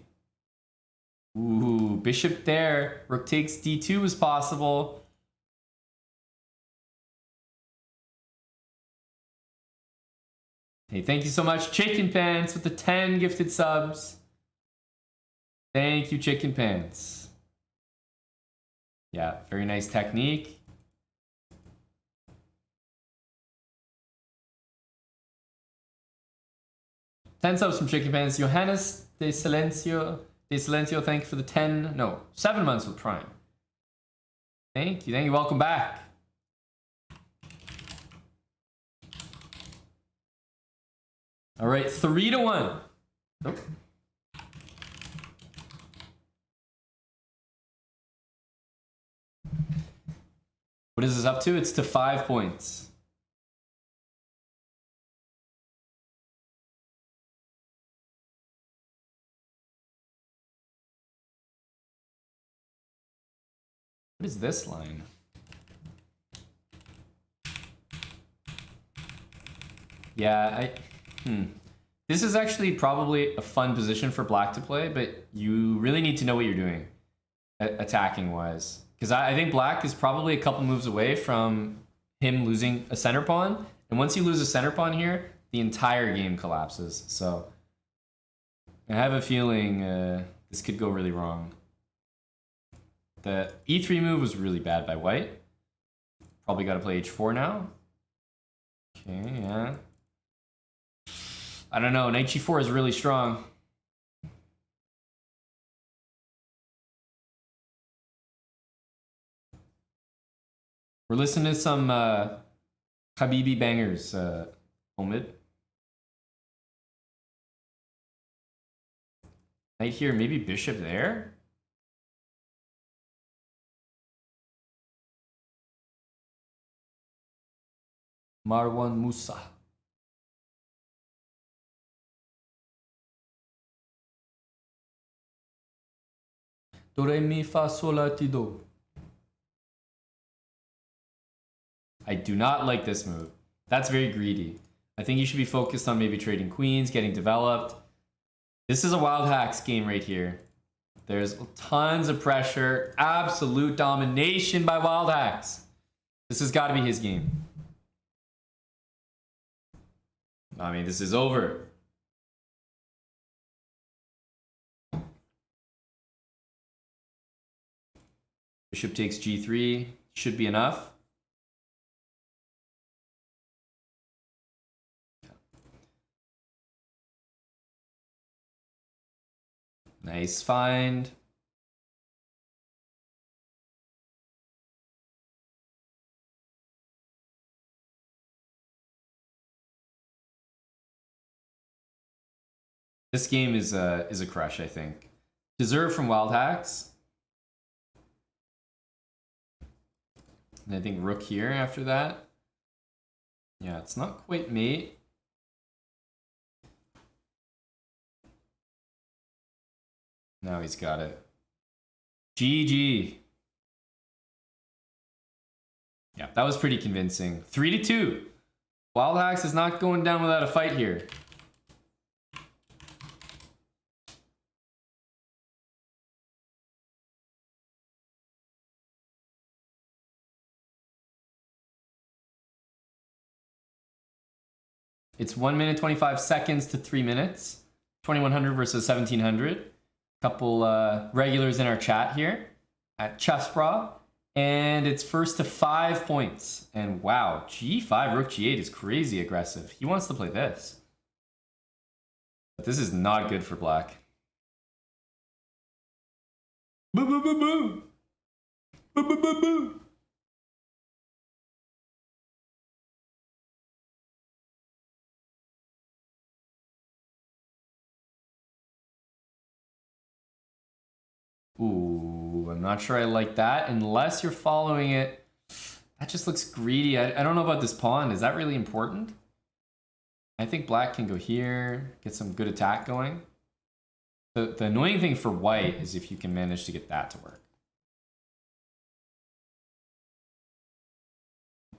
Ooh, bishop there. Rook takes d2 was possible. Hey, thank you so much, Chicken Pants, with the 10 gifted subs. Thank you, Chicken Pants. Yeah, very nice technique. Ten subs from Chicken Pants. Johannes de Silencio, thank you for the 7 months with Prime. Thank you, welcome back. All right, 3-1. Nope. What is this up to? It's to 5 points. What is this line? Yeah, This is actually probably a fun position for Black to play, but you really need to know what you're doing, attacking-wise. Because I think Black is probably a couple moves away from him losing a center pawn. And once you lose a center pawn here, the entire game collapses. So I have a feeling this could go really wrong. The e3 move was really bad by White. Probably got to play h4 now. Okay, yeah. I don't know. Knight g4 is really strong. We're listening to some Habibi bangers, Omid. Knight here, maybe bishop there? Marwan Musa. Do, re, mi, fa, sol, la, ti, do. I do not like this move. That's very greedy. I think you should be focused on maybe trading queens, getting developed. This is a wild hacks game right here. There's tons of pressure, absolute domination by wild hacks. This has got to be his game. I mean, this is over. Bishop takes g3, should be enough. Nice find. This game is a crush, I think. Deserved from wild hacks. And I think rook here after that. Yeah, it's not quite mate. Now he's got it. GG. Yeah, that was pretty convincing. 3-2. Wild hacks is not going down without a fight here. It's 1 minute 25 seconds to 3 minutes. 2100 versus 1700. Couple regulars in our chat here at Chessbra. And it's first to 5 points. And wow, g5, rook g8 is crazy aggressive. He wants to play this. But this is not good for black. Boo, boo, boo, boo. Boo, boo, boo, boo. Ooh, I'm not sure I like that unless you're following it. That just looks greedy. I don't know about this pawn. Is that really important? I think black can go here, get some good attack going. The annoying thing for white is if you can manage to get that to work.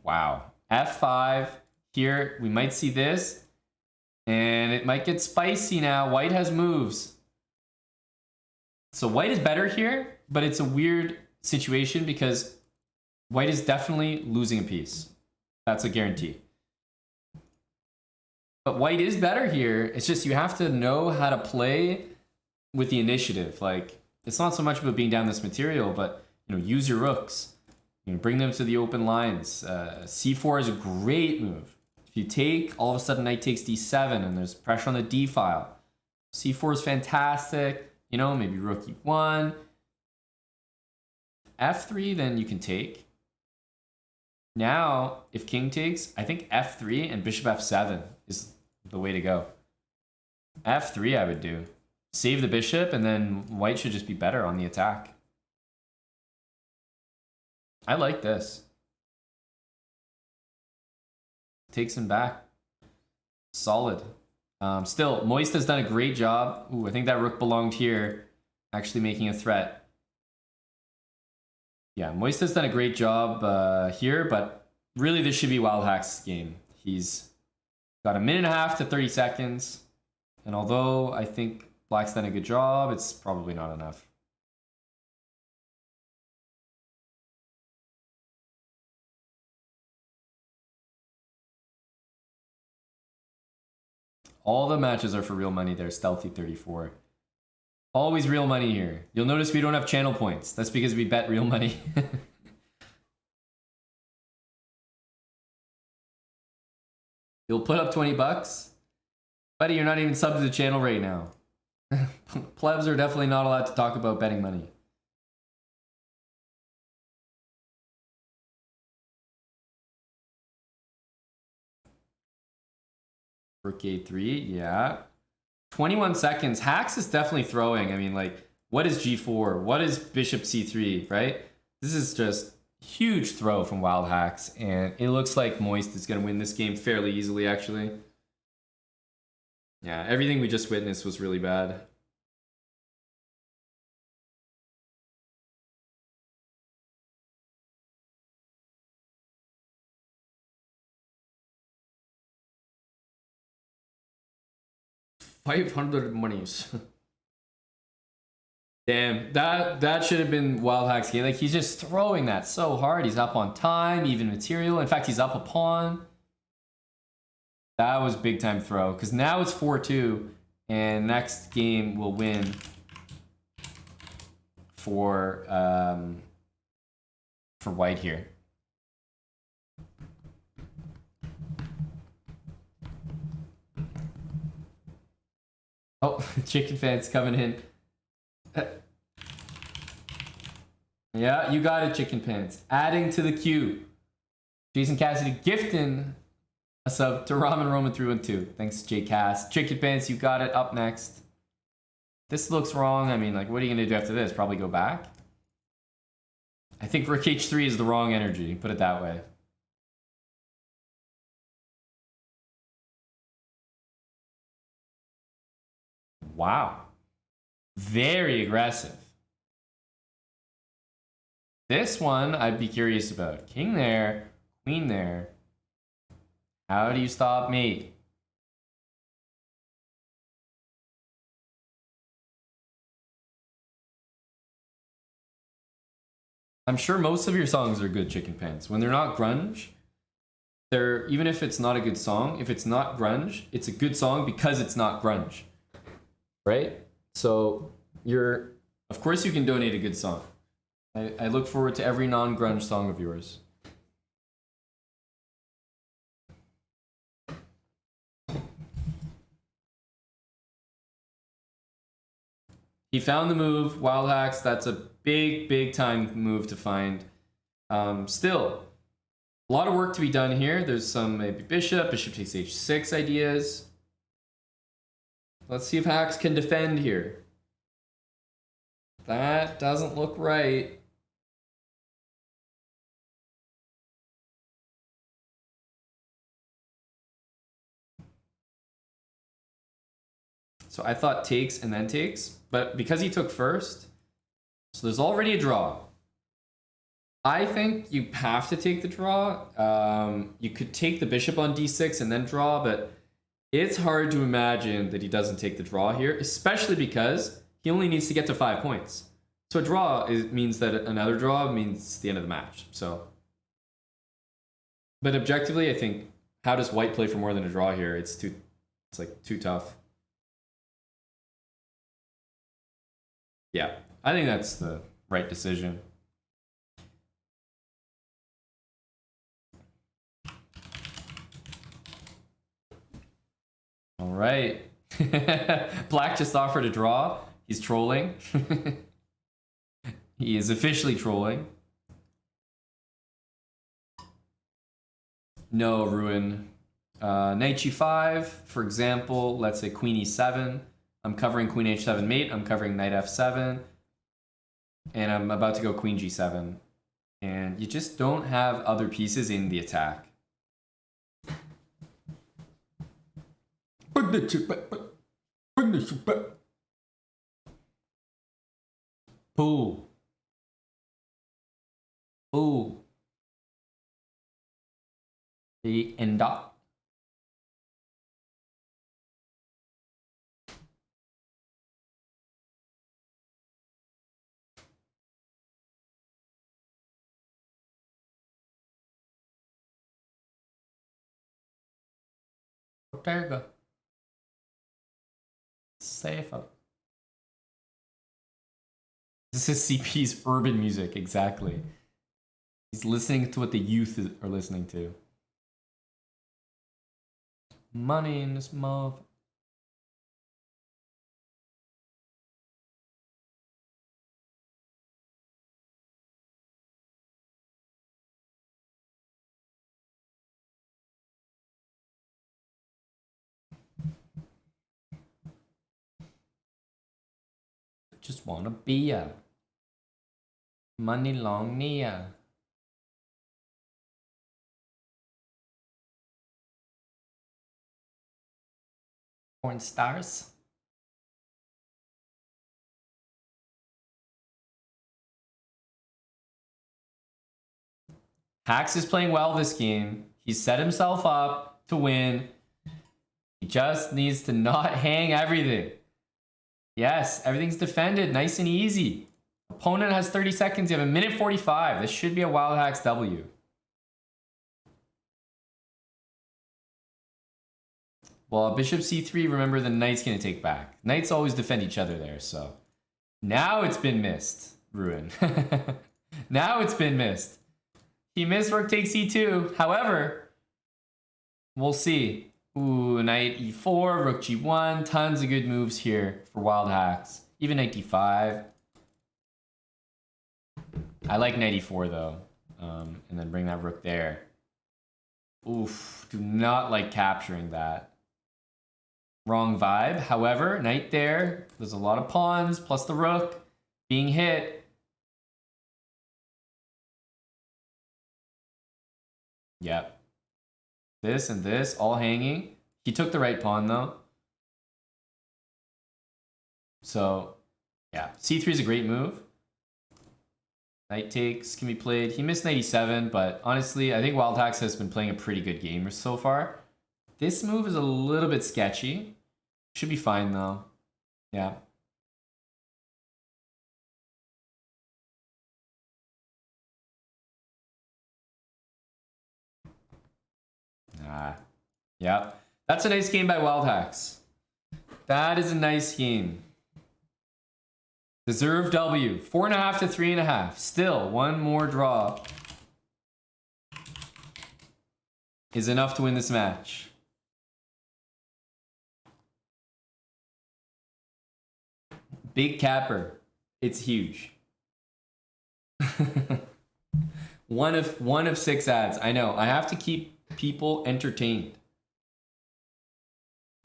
Wow. F5 here. We might see this. And it might get spicy now. White has moves. So white is better here, but it's a weird situation because white is definitely losing a piece. That's a guarantee. But white is better here. It's just you have to know how to play with the initiative. Like, it's not so much about being down this material, but, you know, use your rooks. You know, bring them to the open lines. C4 is a great move. If you take, all of a sudden knight takes d7 and there's pressure on the d file. C4 is fantastic. You know, maybe rook e1. F3, then you can take. Now, if king takes, I think f3 and bishop f7 is the way to go. f3 I would do. Save the bishop, and then white should just be better on the attack. I like this. Takes him back. Solid. Still, Moist has done a great job. Ooh, I think that rook belonged here, actually making a threat. Yeah, Moist has done a great job here, but really this should be Wild Hack's game. He's got a minute and a half to 30 seconds, and although I think Black's done a good job, it's probably not enough. All the matches are for real money there, Stealthy 34. Always real money here. You'll notice we don't have channel points. That's because we bet real money. You'll put up 20 bucks? Buddy, you're not even subbed to the channel right now. Plebs are definitely not allowed to talk about betting money. Rook a3, yeah. 21 seconds. Hacks is definitely throwing. I mean, like, what is g4? What is bishop c3, right? This is just huge throw from Wild Hacks, and it looks like Moist is going to win this game fairly easily, actually. Yeah, everything we just witnessed was really bad. $500 monies. Damn, that should have been Wild Hack's game. Like, he's just throwing that so hard. He's up on time, even material. In fact, he's up a pawn. That was big time throw, because now it's 4-2, and next game will win for white here. Oh, chicken fans coming in. Yeah, you got it, chicken pants. Adding to the queue. Jason Cassidy gifting a sub to Ramen Roman 312. Thanks, J Cass. Chicken pants, you got it. Up next. This looks wrong. I mean, like, what are you gonna do after this? Probably go back? I think Rook H3 is the wrong energy, put it that way. Wow. Very aggressive. This one I'd be curious about. King there, queen there. How do you stop me? I'm sure most of your songs are good, chicken pants. When they're not grunge, they're, even if it's not a good song, if it's not grunge, it's a good song because it's not grunge. Right? So you're, of course you can donate a good song. I look forward to every non-grunge song of yours. He found the move, Wild Hacks. That's a big, big time move to find. Still, a lot of work to be done here. There's some maybe bishop takes h6 ideas. Let's see if Hacks can defend here. That doesn't look right. So I thought takes and then takes, but because he took first, so there's already a draw. I think you have to take the draw. You could take the bishop on d6 and then draw, but it's hard to imagine that he doesn't take the draw here, especially because he only needs to get to 5 points. So a draw means that another draw means the end of the match. So, but objectively, I think, how does white play for more than a draw here? It's like too tough. Yeah, I think that's the right decision. All right. Black just offered a draw. He's trolling. He is officially trolling. No, Ruin. Knight g5, for example, let's say queen e7. I'm covering queen h7 mate. I'm covering knight f7. And I'm about to go queen g7. And you just don't have other pieces in the attack. Bring the chip back. Bring the chip back. Pull. Pull. The end up. Ortega. Safer. This is CP's urban music, exactly. He's listening to what the youth are listening to. Money in this mouth. Just wanna be ya. Money long near. Porn stars. Hax is playing well this game. He's set himself up to win. He just needs to not hang everything. Yes, everything's defended, nice and easy. Opponent has 30 seconds, you have 1:45. This should be a Wild Hax W. Well, bishop c3, remember the knight's gonna take back. Knights always defend each other there, so. Now it's been missed, Ruin. Now it's been missed. He missed rook takes e2. However, we'll see. Ooh, knight e4, rook g1. Tons of good moves here for Wild Hax. Even knight d5. I like knight e4 though. And then bring that rook there. Oof, do not like capturing that. Wrong vibe. However, knight there. There's a lot of pawns, plus the rook being hit. Yep. This and this, all hanging. He took the right pawn, though. So, yeah. c3 is a great move. Knight takes can be played. He missed knight e7, but honestly, I think Wild Hax has been playing a pretty good game so far. This move is a little bit sketchy. Should be fine, though. Yeah. Yeah. That's a nice game by Wild Hax. That is a nice game. Deserved W. 4.5 to 3.5. Still, one more draw is enough to win this match. Big capper. It's huge. one of 6 ads. I know. I have to keep people entertained.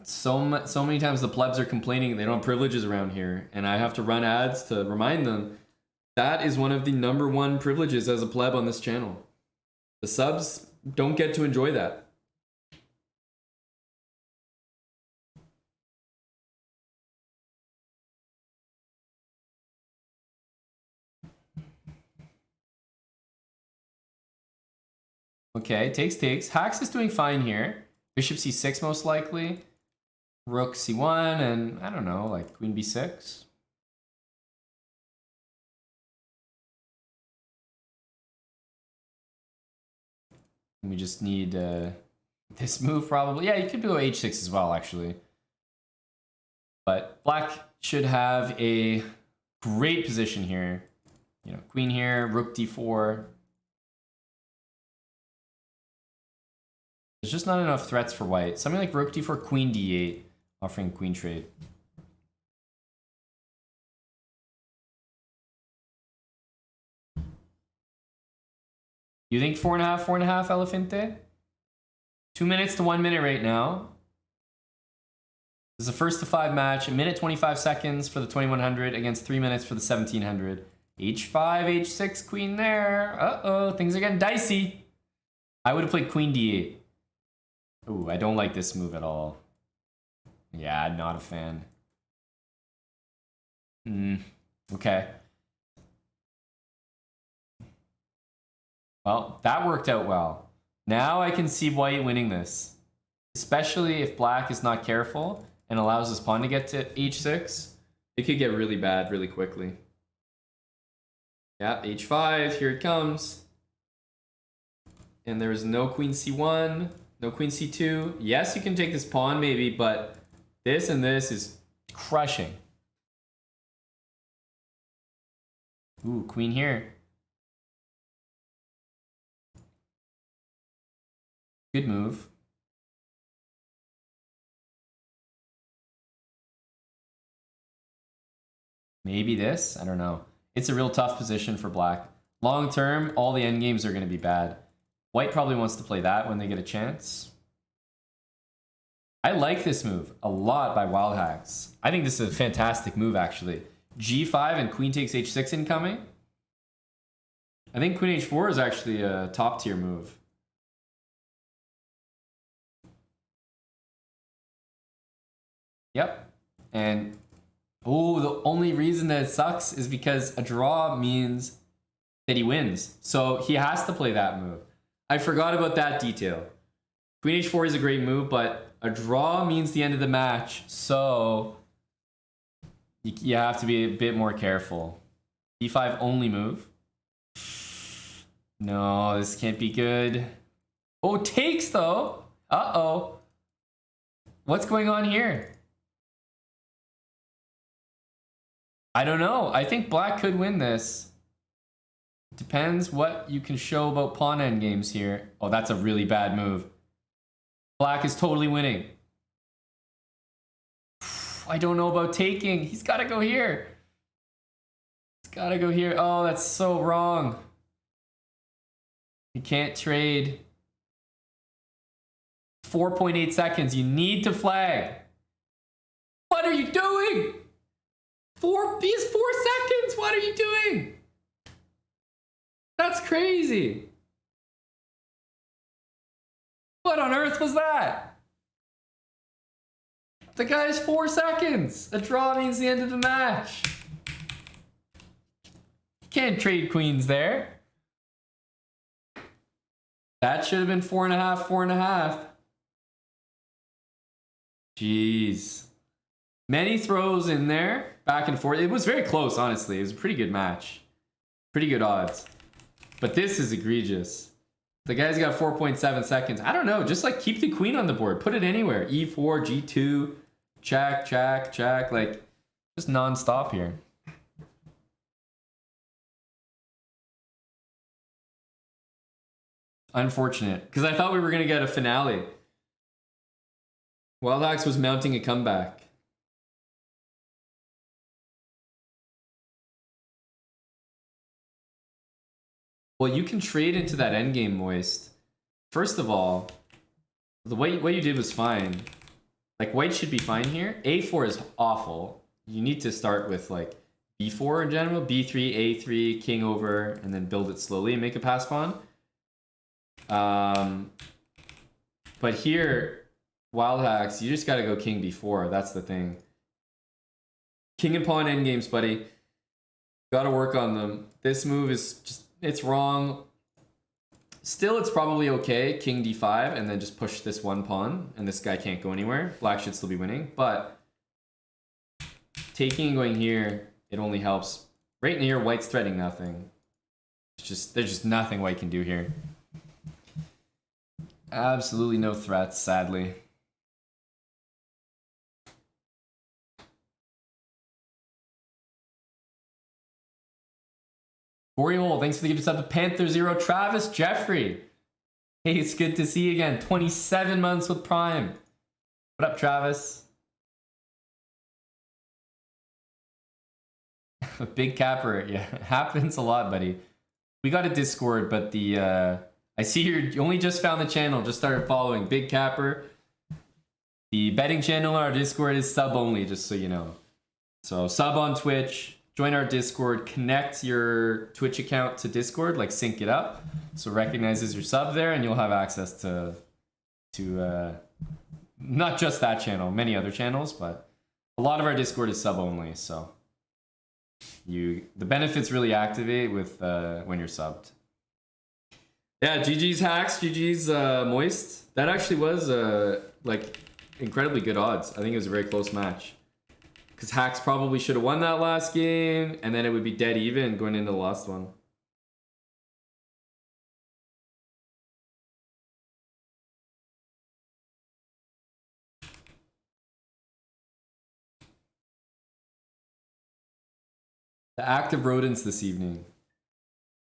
So many times the plebs are complaining they don't have privileges around here, and I have to run ads to remind them that is one of the #1 privileges as a pleb on this channel. The subs don't get to enjoy that. Okay, takes. Hacks is doing fine here. Bishop c6 most likely. Rook c1, and I don't know, like queen b6. We just need this move probably. Yeah, you could go h6 as well, actually. But black should have a great position here. You know, queen here, rook d4. There's just not enough threats for white. Something like rook d4, queen d8, offering queen trade. You think 4.5, Elefante? 2 minutes to 1 minute right now. This is a first to 5 match. A minute 25 seconds for the 2100 against 3 minutes for the 1700. h5, h6, queen there. Uh-oh, things are getting dicey. I would have played queen d8. Ooh, I don't like this move at all. Yeah, not a fan. Okay. Well, that worked out well. Now I can see white winning this. Especially if black is not careful and allows his pawn to get to h6. It could get really bad really quickly. Yeah, h5, here it comes. And there's no queen c1, no queen c2. Yes, you can take this pawn maybe, but this and this is Crushing. Ooh, queen here. Good move. Maybe this? I don't know. It's a real tough position for black. Long term, all the endgames are going to be bad. White probably wants to play that when they get a chance. I like this move a lot by Wild Hacks. I think this is a fantastic move, actually. G5 and queen takes h6 incoming. I think queen h4 is actually a top tier move. Yep. And, oh, the only reason that it sucks is because a draw means that he wins. So he has to play that move. I forgot about that detail. Queen h4 is a great move, but a draw means the end of the match. So you have to be a bit more careful. e5 only move. No, this can't be good. Oh, takes though. Uh-oh. What's going on here? I don't know. I think black could win this. Depends what you can show about pawn endgames here. Oh, that's a really bad move. Black is totally winning. I don't know about taking. He's got to go here. He's got to go here. Oh, that's so wrong. You can't trade. 4.8 seconds. You need to flag. What are you doing? These 4 seconds. What are you doing? That's crazy. What on earth was that? The guy's 4 seconds. A draw means the end of the match. You can't trade queens there. That should have been 4.5, 4.5. Jeez. Many throws in there, back and forth. It was very close, honestly. It was a pretty good match. Pretty good odds. But this is egregious. The guy's got 4.7 seconds. I don't know. Just like keep the queen on the board. Put it anywhere. E4, G2, check, check, check. Like just non-stop here. Unfortunate. Because I thought we were going to get a finale. Wild Axe was mounting a comeback. Well, you can trade into that endgame, Moist. First of all, what you did was fine. Like, white should be fine here. A4 is awful. You need to start with, like, B4 in general. B3, A3, king over, and then build it slowly and make a pass pawn. But here, Wild Hacks, you just gotta go king B4. That's the thing. King and pawn endgames, buddy. Gotta work on them. This move is just... it's wrong. Still, it's probably okay. King d5, and then just push this one pawn, and this guy can't go anywhere. Black should still be winning, but taking and going here, it only helps. Right in here, white's threatening nothing. There's just nothing white can do here. Absolutely no threats, sadly. Oriole, thanks for the gift sub to Panther Zero. Travis Jeffrey. Hey, it's good to see you again. 27 months with Prime. What up, Travis? Big capper. Yeah, it happens a lot, buddy. We got a Discord, but I see you only just found the channel, just started following. Big capper. The betting channel on our Discord is sub only, just so you know. So sub on Twitch. Join our Discord, connect your Twitch account to Discord, like sync it up, so it recognizes your sub there, and you'll have access to not just that channel, many other channels, but a lot of our Discord is sub only, so the benefits really activate with when you're subbed. Yeah, GG's Hacks, GG's Moist. That actually was like incredibly good odds. I think it was a very close match. Because Hacks probably should have won that last game, and then it would be dead even going into the last one. The active rodents this evening.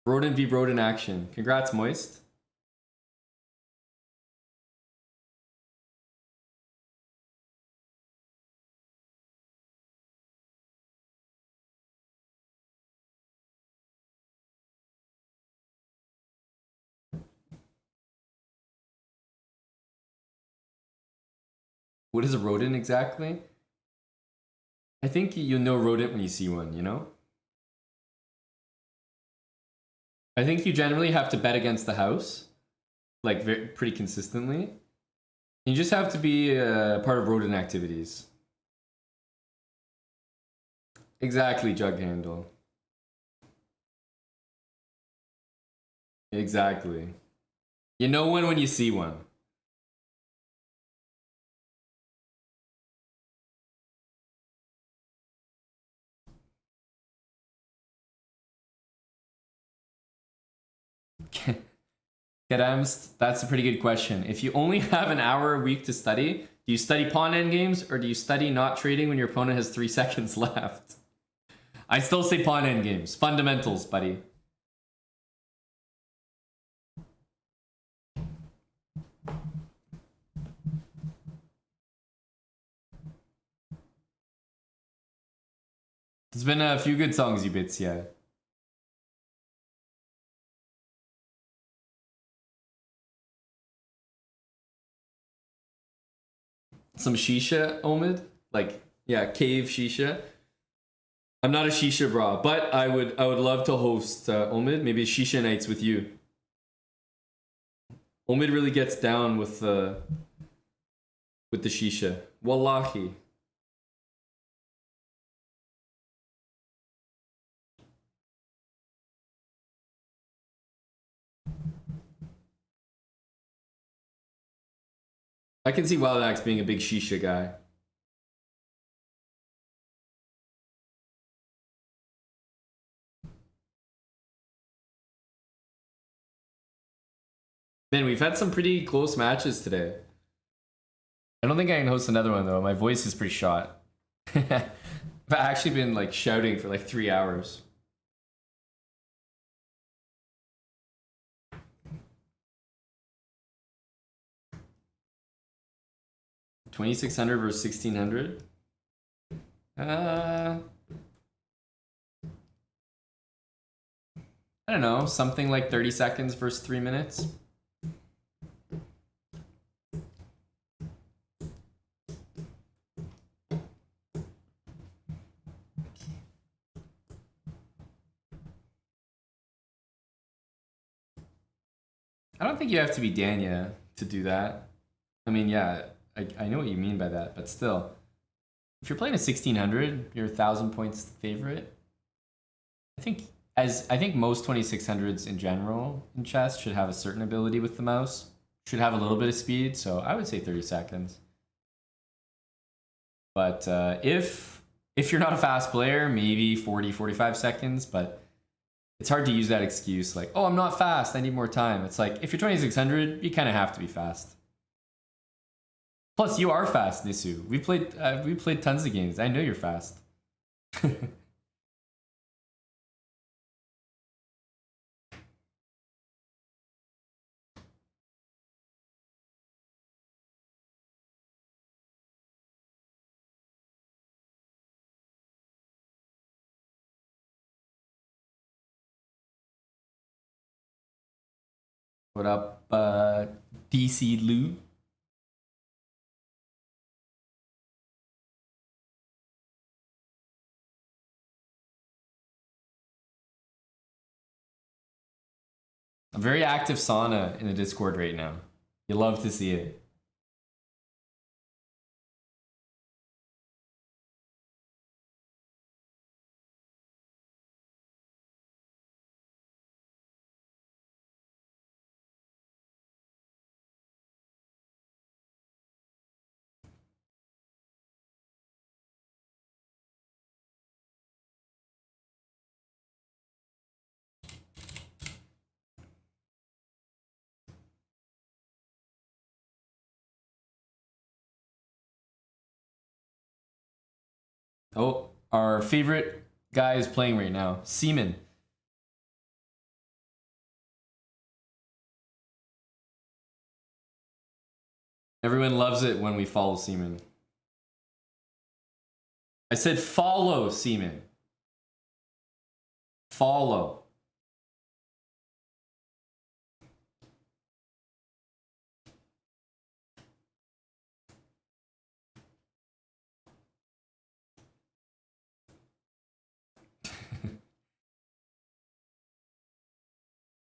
Rodent v rodent action. Congrats, Moist. What is a rodent exactly? I think you'll know rodent when you see one, you know? I think you generally have to bet against the house, like pretty consistently. You just have to be part of rodent activities. Exactly, jug handle. Exactly. You know one when you see one. Kedams, that's a pretty good question. If you only have an hour a week to study, do you study pawn endgames or do you study not trading when your opponent has 3 seconds left? I still say pawn endgames. Fundamentals, buddy. There's been a few good songs, you bits, yeah. Some shisha, Omid? Like, yeah, cave shisha. I'm not a shisha bra, but I would love to host Omid, maybe shisha nights with you. Omid really gets down with the shisha. Wallahi. I can see Wild Axe being a big shisha guy. Man, we've had some pretty close matches today. I don't think I can host another one though. My voice is pretty shot. I've actually been like shouting for like 3 hours. $2,600 versus 1,600. I don't know, something like 30 seconds versus 3 minutes. I don't think you have to be Danya to do that. I mean, yeah, I know what you mean by that, but still, if you're playing a 1,600, you're 1,000 points favorite. I think as I think most 2600s in general in chess should have a certain ability with the mouse, should have a little bit of speed, so I would say 30 seconds. But if you're not a fast player, maybe 40, 45 seconds, but it's hard to use that excuse like, oh, I'm not fast, I need more time. It's like, if you're 2600, you kind of have to be fast. Plus, you are fast, Nisu. We played tons of games. I know you're fast. What up, DC Lou? A very active sauna in the Discord right now. You love to see it. Oh, our favorite guy is playing right now, Seaman. Everyone loves it when we follow Seaman. I said follow Seaman. Follow.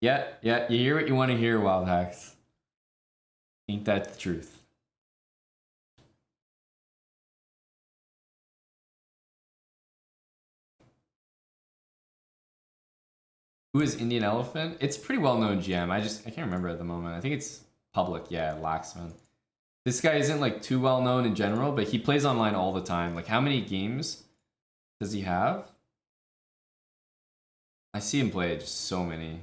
Yeah, you hear what you want to hear, Wild Hacks. Ain't that the truth? Who is Indian Elephant? It's pretty well known GM. I can't remember at the moment. I think it's public. Yeah, Laxman. This guy isn't like too well known in general, but he plays online all the time. Like, how many games does he have? I see him play just so many.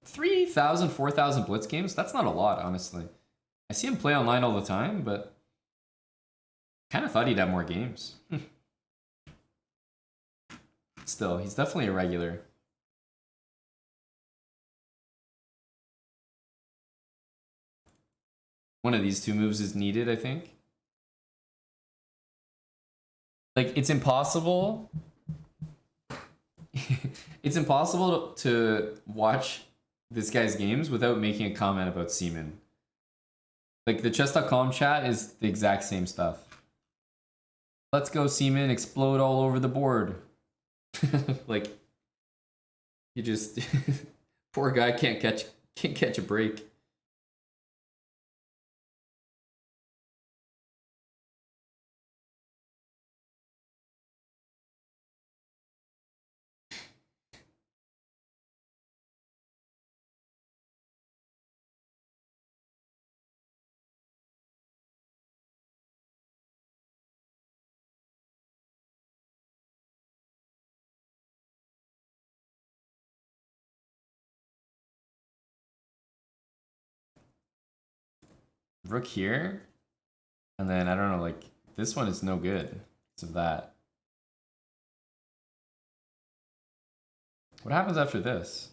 3,000, 4,000 Blitz games? That's not a lot, honestly. I see him play online all the time, but kind of thought he'd have more games. Still, he's definitely a regular. One of these two moves is needed, I think. Like, it's impossible. It's impossible to watch this guy's games without making a comment about Seaman. Like, the chess.com chat is the exact same stuff. Let's go, Seaman, explode all over the board. Like, you just poor guy can't catch a break. Rook here, and then I don't know, like, this one is no good because of that. What happens after this?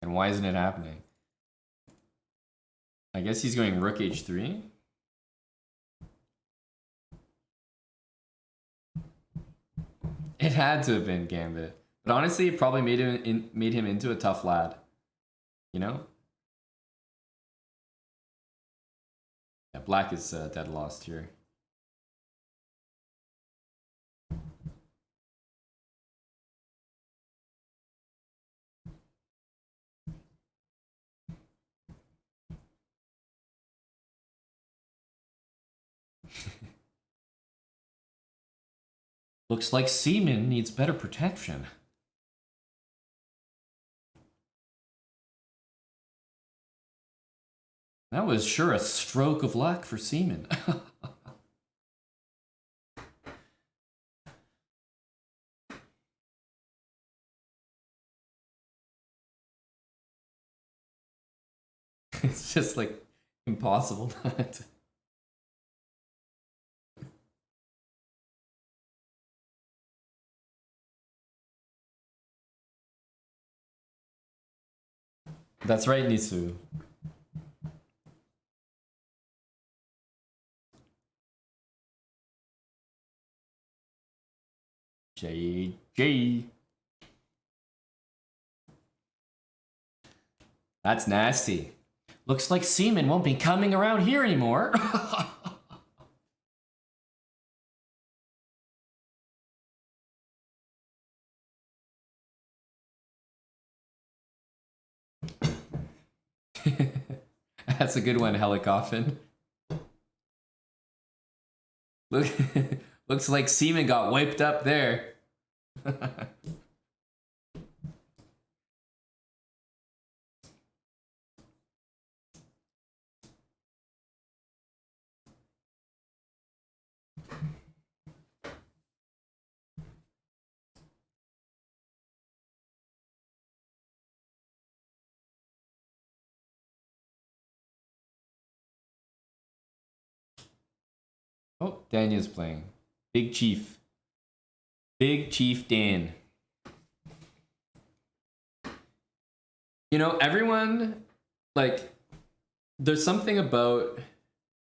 And why isn't it happening? I guess he's going rook h3. It had to have been Gambit, but honestly, it probably made him into a tough lad. You know? Yeah, black is dead lost here. Looks like semen needs better protection. That was sure a stroke of luck for semen. It's just like impossible not to. That's right, Nisu. J. That's nasty. Looks like semen won't be coming around here anymore. That's a good one, Helicoffin. Look, looks like semen got wiped up there. Oh, Daniel's playing. Big Chief. Big Chief Dan. You know, everyone, like, there's something about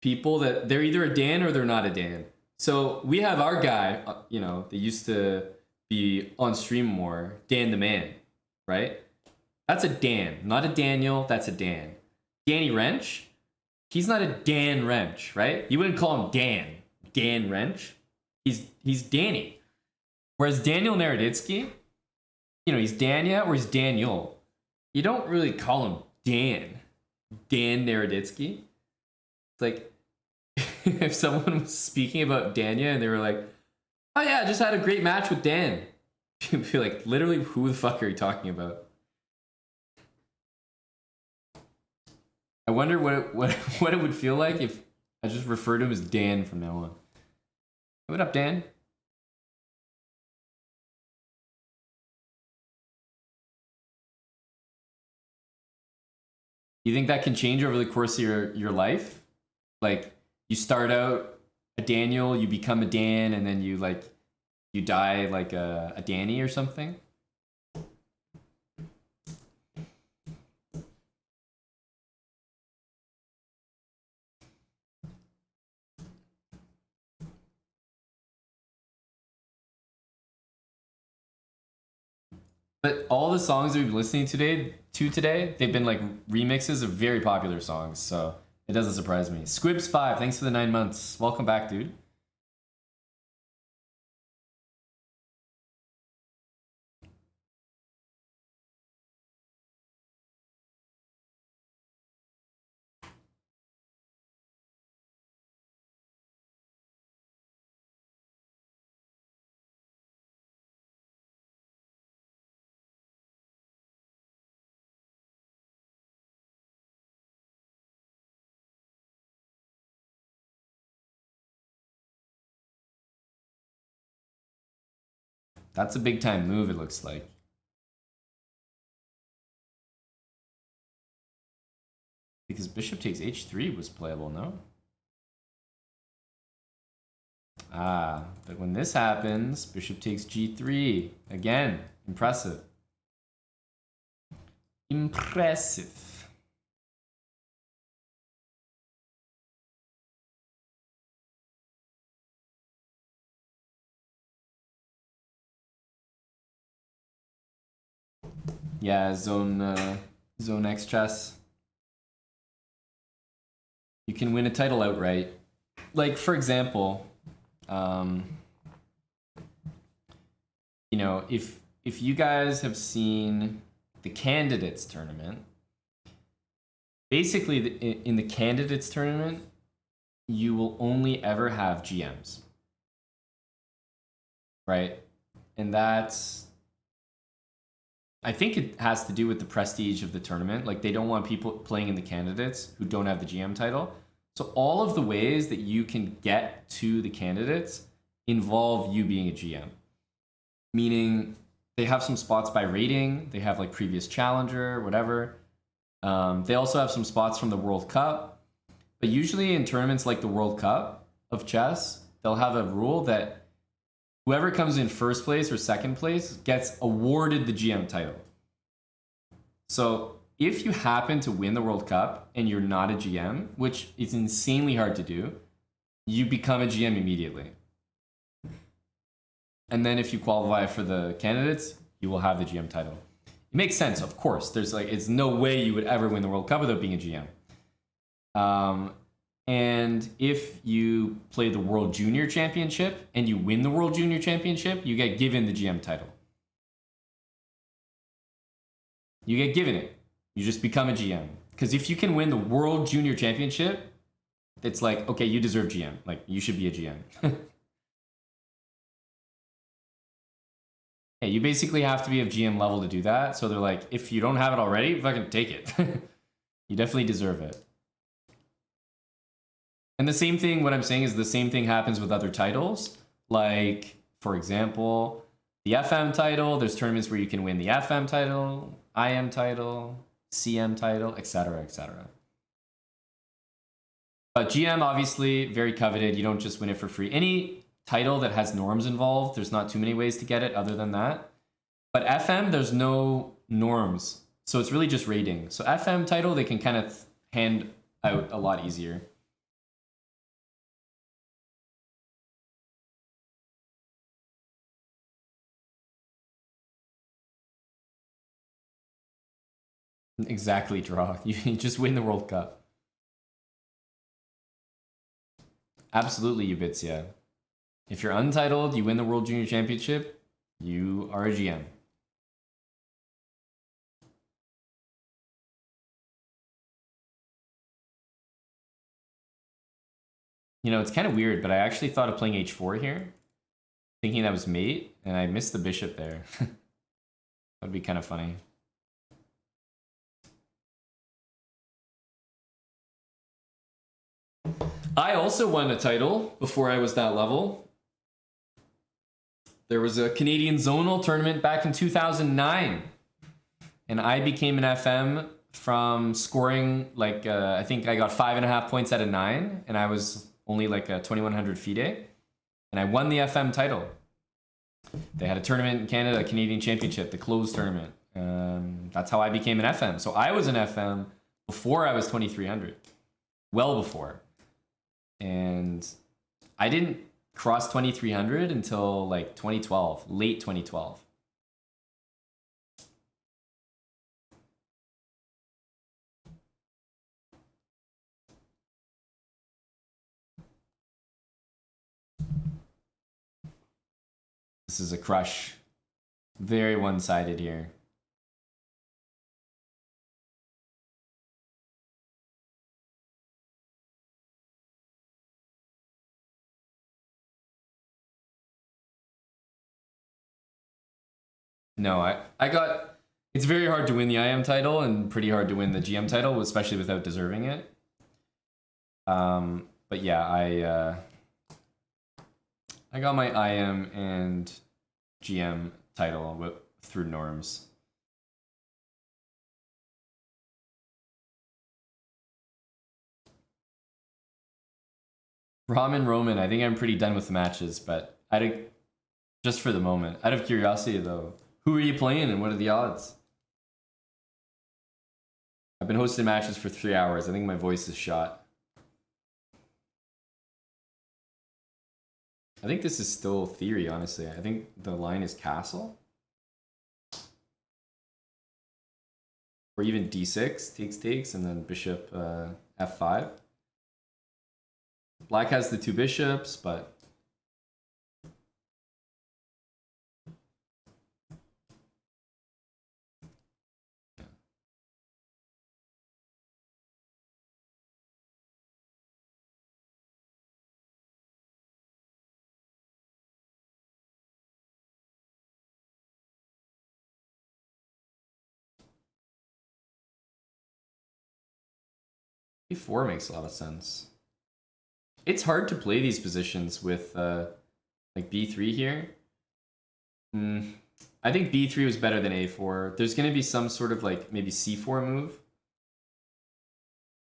people that they're either a Dan or they're not a Dan. So we have our guy, you know, that used to be on stream more, Dan the Man, right? That's a Dan, not a Daniel, that's a Dan. Danny Wrench, he's not a Dan Wrench, right? You wouldn't call him Dan Wrench. He's Danny. Whereas Daniel Naroditsky, you know, he's Danya or he's Daniel. You don't really call him Dan Naroditsky. It's like if someone was speaking about Danya and they were like, oh yeah, I just had a great match with Dan. You'd be like, literally, who the fuck are you talking about? I wonder what it would feel like if I just refer to him as Dan from now on. What up, Dan? You think that can change over the course of your life? Like, you start out a Daniel, you become a Dan, and then you die like a Danny or something? But all the songs we've been listening today, they've been like remixes of very popular songs, so it doesn't surprise me. Squibs5, thanks for the 9 months. Welcome back, dude. That's a big time move, it looks like. Because bishop takes h3 was playable, no? Ah, but when this happens, bishop takes g3. Again, impressive. Impressive. Yeah, zone X chess. You can win a title outright. Like, for example, you know, if you guys have seen the candidates tournament, basically in the candidates tournament, you will only ever have GMs. right? And that's, I think it has to do with the prestige of the tournament. Like they don't want people playing in the candidates who don't have the GM title. So all of the ways that you can get to the candidates involve you being a GM. Meaning they have some spots by rating. They have like previous challenger, whatever. They also have some spots from the World Cup. But usually in tournaments like the World Cup of chess, they'll have a rule that whoever comes in first place or second place gets awarded the GM title. So if you happen to win the World Cup and you're not a GM, which is insanely hard to do, you become a GM immediately. And then if you qualify for the candidates, you will have the GM title. It makes sense, of course. There's like, it's no way you would ever win the World Cup without being a GM. And if you play the World Junior Championship and you win the World Junior Championship, you get given the GM title. You get given it. You just become a GM. Because if you can win the World Junior Championship, it's like, okay, you deserve GM. Like, you should be a GM. Yeah, you basically have to be of GM level to do that. So they're like, if you don't have it already, fucking take it. You definitely deserve it. And the same thing, what I'm saying is the same thing happens with other titles. Like, for example, the FM title, there's tournaments where you can win the FM title, IM title, CM title, etc., etc. But GM, obviously, very coveted. You don't just win it for free. Any title that has norms involved, there's not too many ways to get it other than that. But FM, there's no norms. So it's really just rating. So FM title, they can kind of hand out a lot easier. Exactly, draw. You just win the World Cup. Absolutely, Ubitsia. If you're untitled, you win the World Junior Championship, you are a GM. You know, it's kind of weird, but I actually thought of playing h4 here, thinking that was mate, and I missed the bishop there. That'd be kind of funny. I also won a title before I was that level. There was a Canadian zonal tournament back in 2009, and I became an FM from scoring like I think I got 5.5 points out of 9, and I was only like a 2100 FIDE, and I won the FM title. They had a tournament in Canada, a Canadian Championship, the closed tournament. That's how I became an FM. So I was an FM before I was 2300, well before. And I didn't cross 2300 until like 2012, late 2012. This is a crush. Very one-sided here. No, I got, it's very hard to win the IM title and pretty hard to win the GM title, especially without deserving it. But yeah, I got my IM and GM title through norms. Ramen Roman, I think I'm pretty done with the matches, but just for the moment. Out of curiosity though, who are you playing and what are the odds? I've been hosting matches for 3 hours. I think my voice is shot. I think this is still theory, honestly. I think the line is castle. Or even d6, takes, and then bishop f5. Black has the 2 bishops, but E4 makes a lot of sense. It's hard to play these positions with like b3 here. I think b3 was better than a4. There's going to be some sort of like maybe c4 move.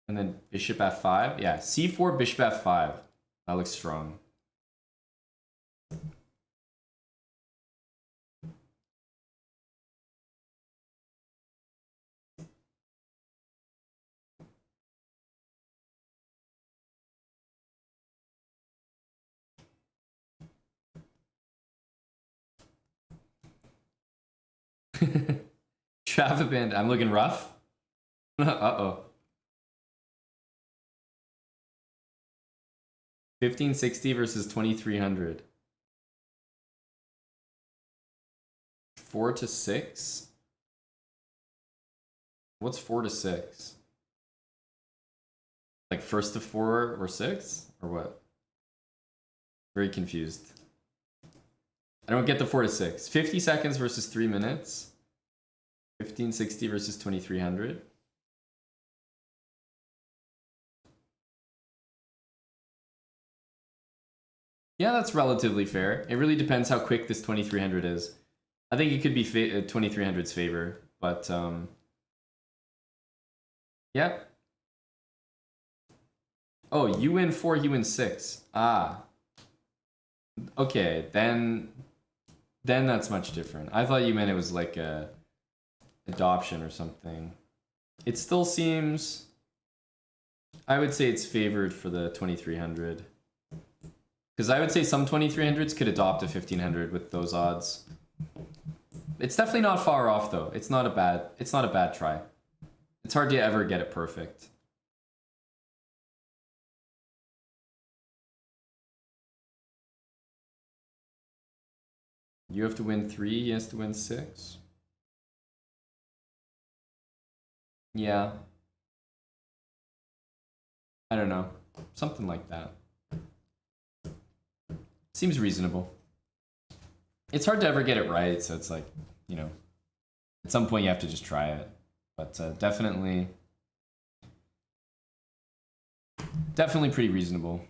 And then bishop f5. Yeah, c4, bishop f5. That looks strong. Travaband, I'm looking rough. Uh-oh. 1560 versus 2300. 4 to 6? What's 4 to 6? Like first to 4 or 6? Or what? Very confused. I don't get the 4 to 6. 50 seconds versus 3 minutes. 1560 versus 2300. Yeah, that's relatively fair. It really depends how quick this 2300 is. I think it could be 2300's favor, but yeah. Oh, you win 4, you win 6. Ah. Okay, then that's much different. I thought you meant it was like a adoption or something. It still seems, I would say it's favored for the 2300. Because I would say some 2300s could adopt a 1500 with those odds. It's definitely not far off though. It's not a bad try. It's hard to ever get it perfect. You have to win 3, he has to win 6. Yeah. I don't know. Something like that. Seems reasonable. It's hard to ever get it right, so it's like, you know, at some point you have to just try it. But definitely pretty reasonable.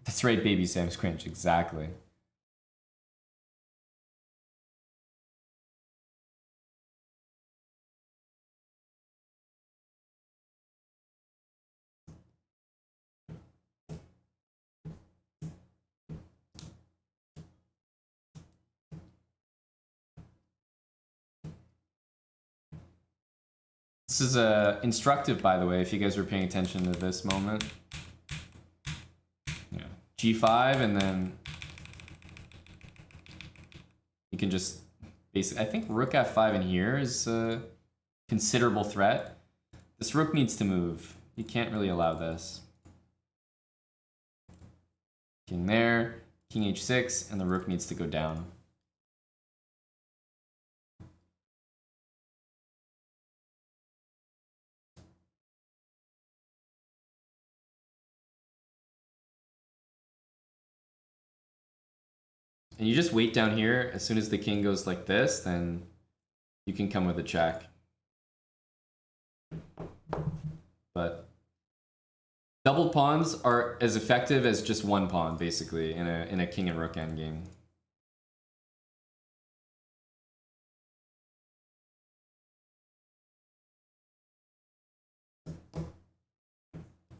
That's right, baby Sam Squinch, exactly. This is instructive, by the way, if you guys were paying attention to this moment. Yeah. G5, and then you can just basically, I think rook f5 in here is a considerable threat. This rook needs to move. You can't really allow this. King there, king h6, and the rook needs to go down. And you just wait down here. As soon as the king goes like this, then you can come with a check. But doubled pawns are as effective as just one pawn, basically, in a king and rook endgame.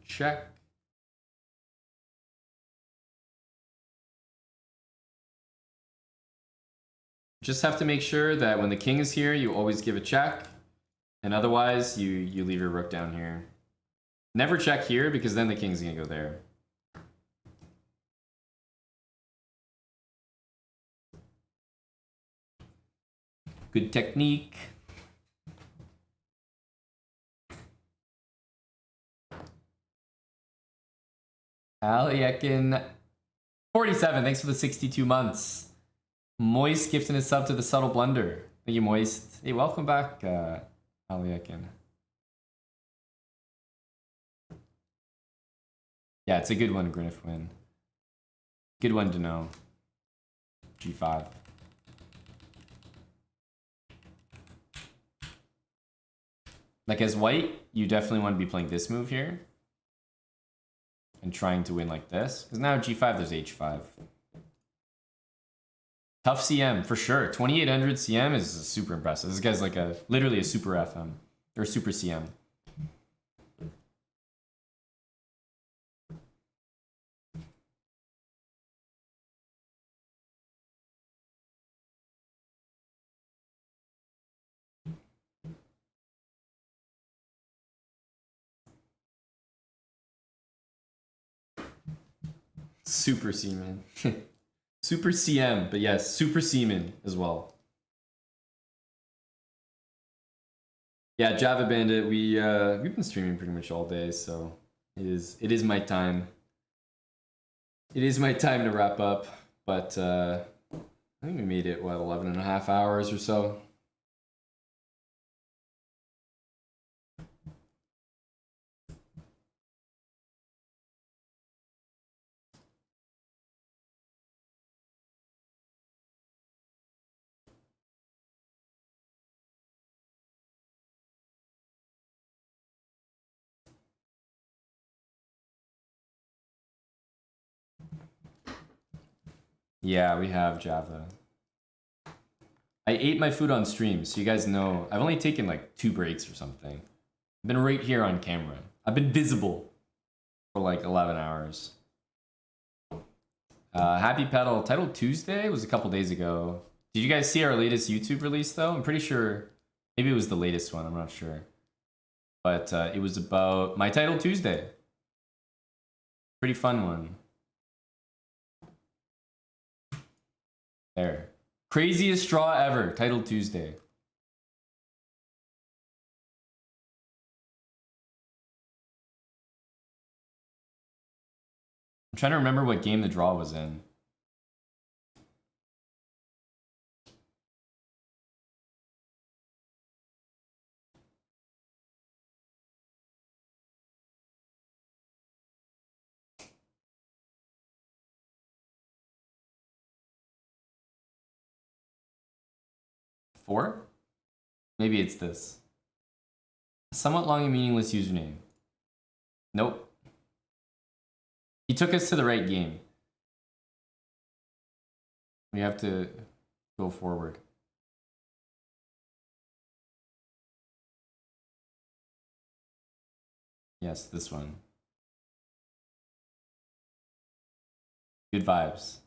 Check. Just have to make sure that when the king is here, you always give a check, and otherwise you leave your rook down here. Never check here, because then the king's gonna go there. Good technique. Aliekin 47, thanks for the 62 months. Moist gifting a sub to the Subtle Blunder. Thank you, Moist. Hey, welcome back, Aliekin. Yeah, it's a good one, Grinnith win. Good one to know. G5. Like as white, you definitely want to be playing this move here. And trying to win like this. Because now G5, there's H5. Tough CM, for sure. 2800 CM is super impressive. This guy's like literally a super FM. Or super CM. Super Seaman. Super CM, but yes, Super Seaman as well. Yeah, Java Bandit, we've been streaming pretty much all day, so it is my time. It is my time to wrap up, but I think we made it, what, 11 and a half hours or so. Yeah, we have Java. I ate my food on stream, so you guys know I've only taken like 2 breaks or something. I've been right here on camera. I've been visible for like 11 hours. Happy Pedal Title Tuesday was a couple days ago. Did you guys see our latest YouTube release though? I'm pretty sure, maybe it was the latest one, I'm not sure. But it was about my Title Tuesday. Pretty fun one. There. Craziest straw ever, Title Tuesday. I'm trying to remember what game the draw was in. Four? Maybe it's this. Somewhat long and meaningless username. Nope. He took us to the right game. We have to go forward. Yes, this one. Good vibes.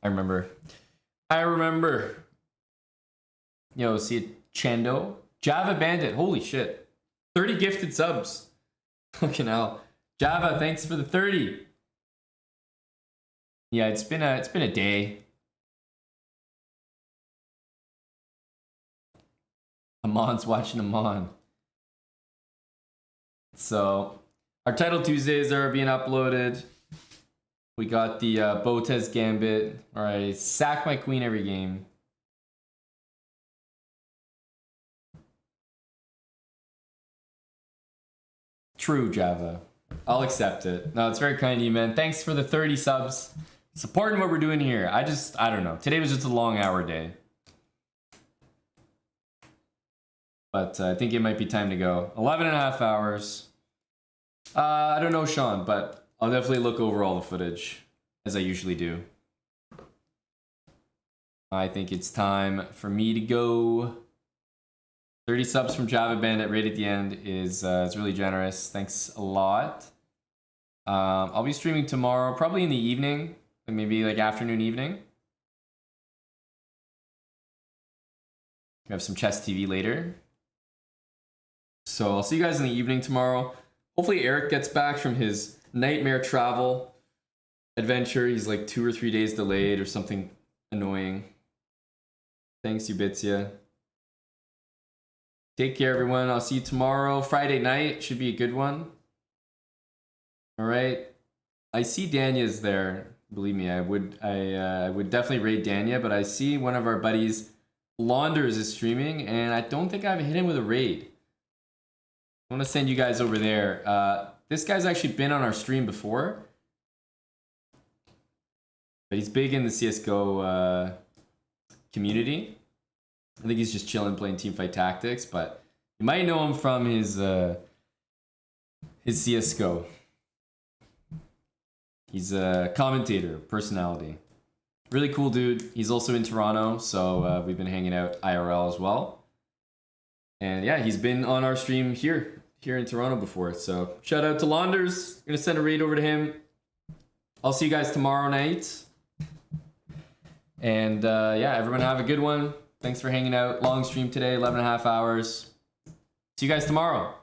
I remember. Yo, see it, Chando. Java Bandit, holy shit. 30 gifted subs. Fucking hell. Java, thanks for the 30. Yeah, it's been a day. Amon's watching Amon. So, our Title Tuesdays are being uploaded. We got the Botez Gambit, where I sack my queen every game. True, Java. I'll accept it. No, it's very kind of you, man. Thanks for the 30 subs. Supporting what we're doing here. I don't know. Today was just a long hour day. But I think it might be time to go. 11 and a half hours. I don't know, Sean, but I'll definitely look over all the footage, as I usually do. I think it's time for me to go. 30 subs from Java Bandit right at the end is really generous. Thanks a lot. I'll be streaming tomorrow, probably in the evening, like maybe like afternoon, evening. We have some chess TV later. So I'll see you guys in the evening tomorrow. Hopefully Eric gets back from his nightmare travel adventure. He's like 2 or 3 days delayed or something annoying. Thanks, Ubitsia. Take care, everyone. I'll see you tomorrow. Friday night should be a good one. All right. I see Danya's there. Believe me, I would definitely raid Danya, but I see one of our buddies, Blunders, is streaming, and I don't think I've hit him with a raid. I want to send you guys over there. This guy's actually been on our stream before. but he's big in the CS:GO community. I think he's just chilling playing Teamfight Tactics, but you might know him from his CS:GO. He's a commentator, personality. Really cool dude. He's also in Toronto, so we've been hanging out IRL as well. And yeah, he's been on our stream here in Toronto before. So shout out to Blunders. Gonna send a raid over to him. I'll see you guys tomorrow night. And yeah, everyone have a good one. Thanks for hanging out. Long stream today, 11.5 hours. See you guys tomorrow.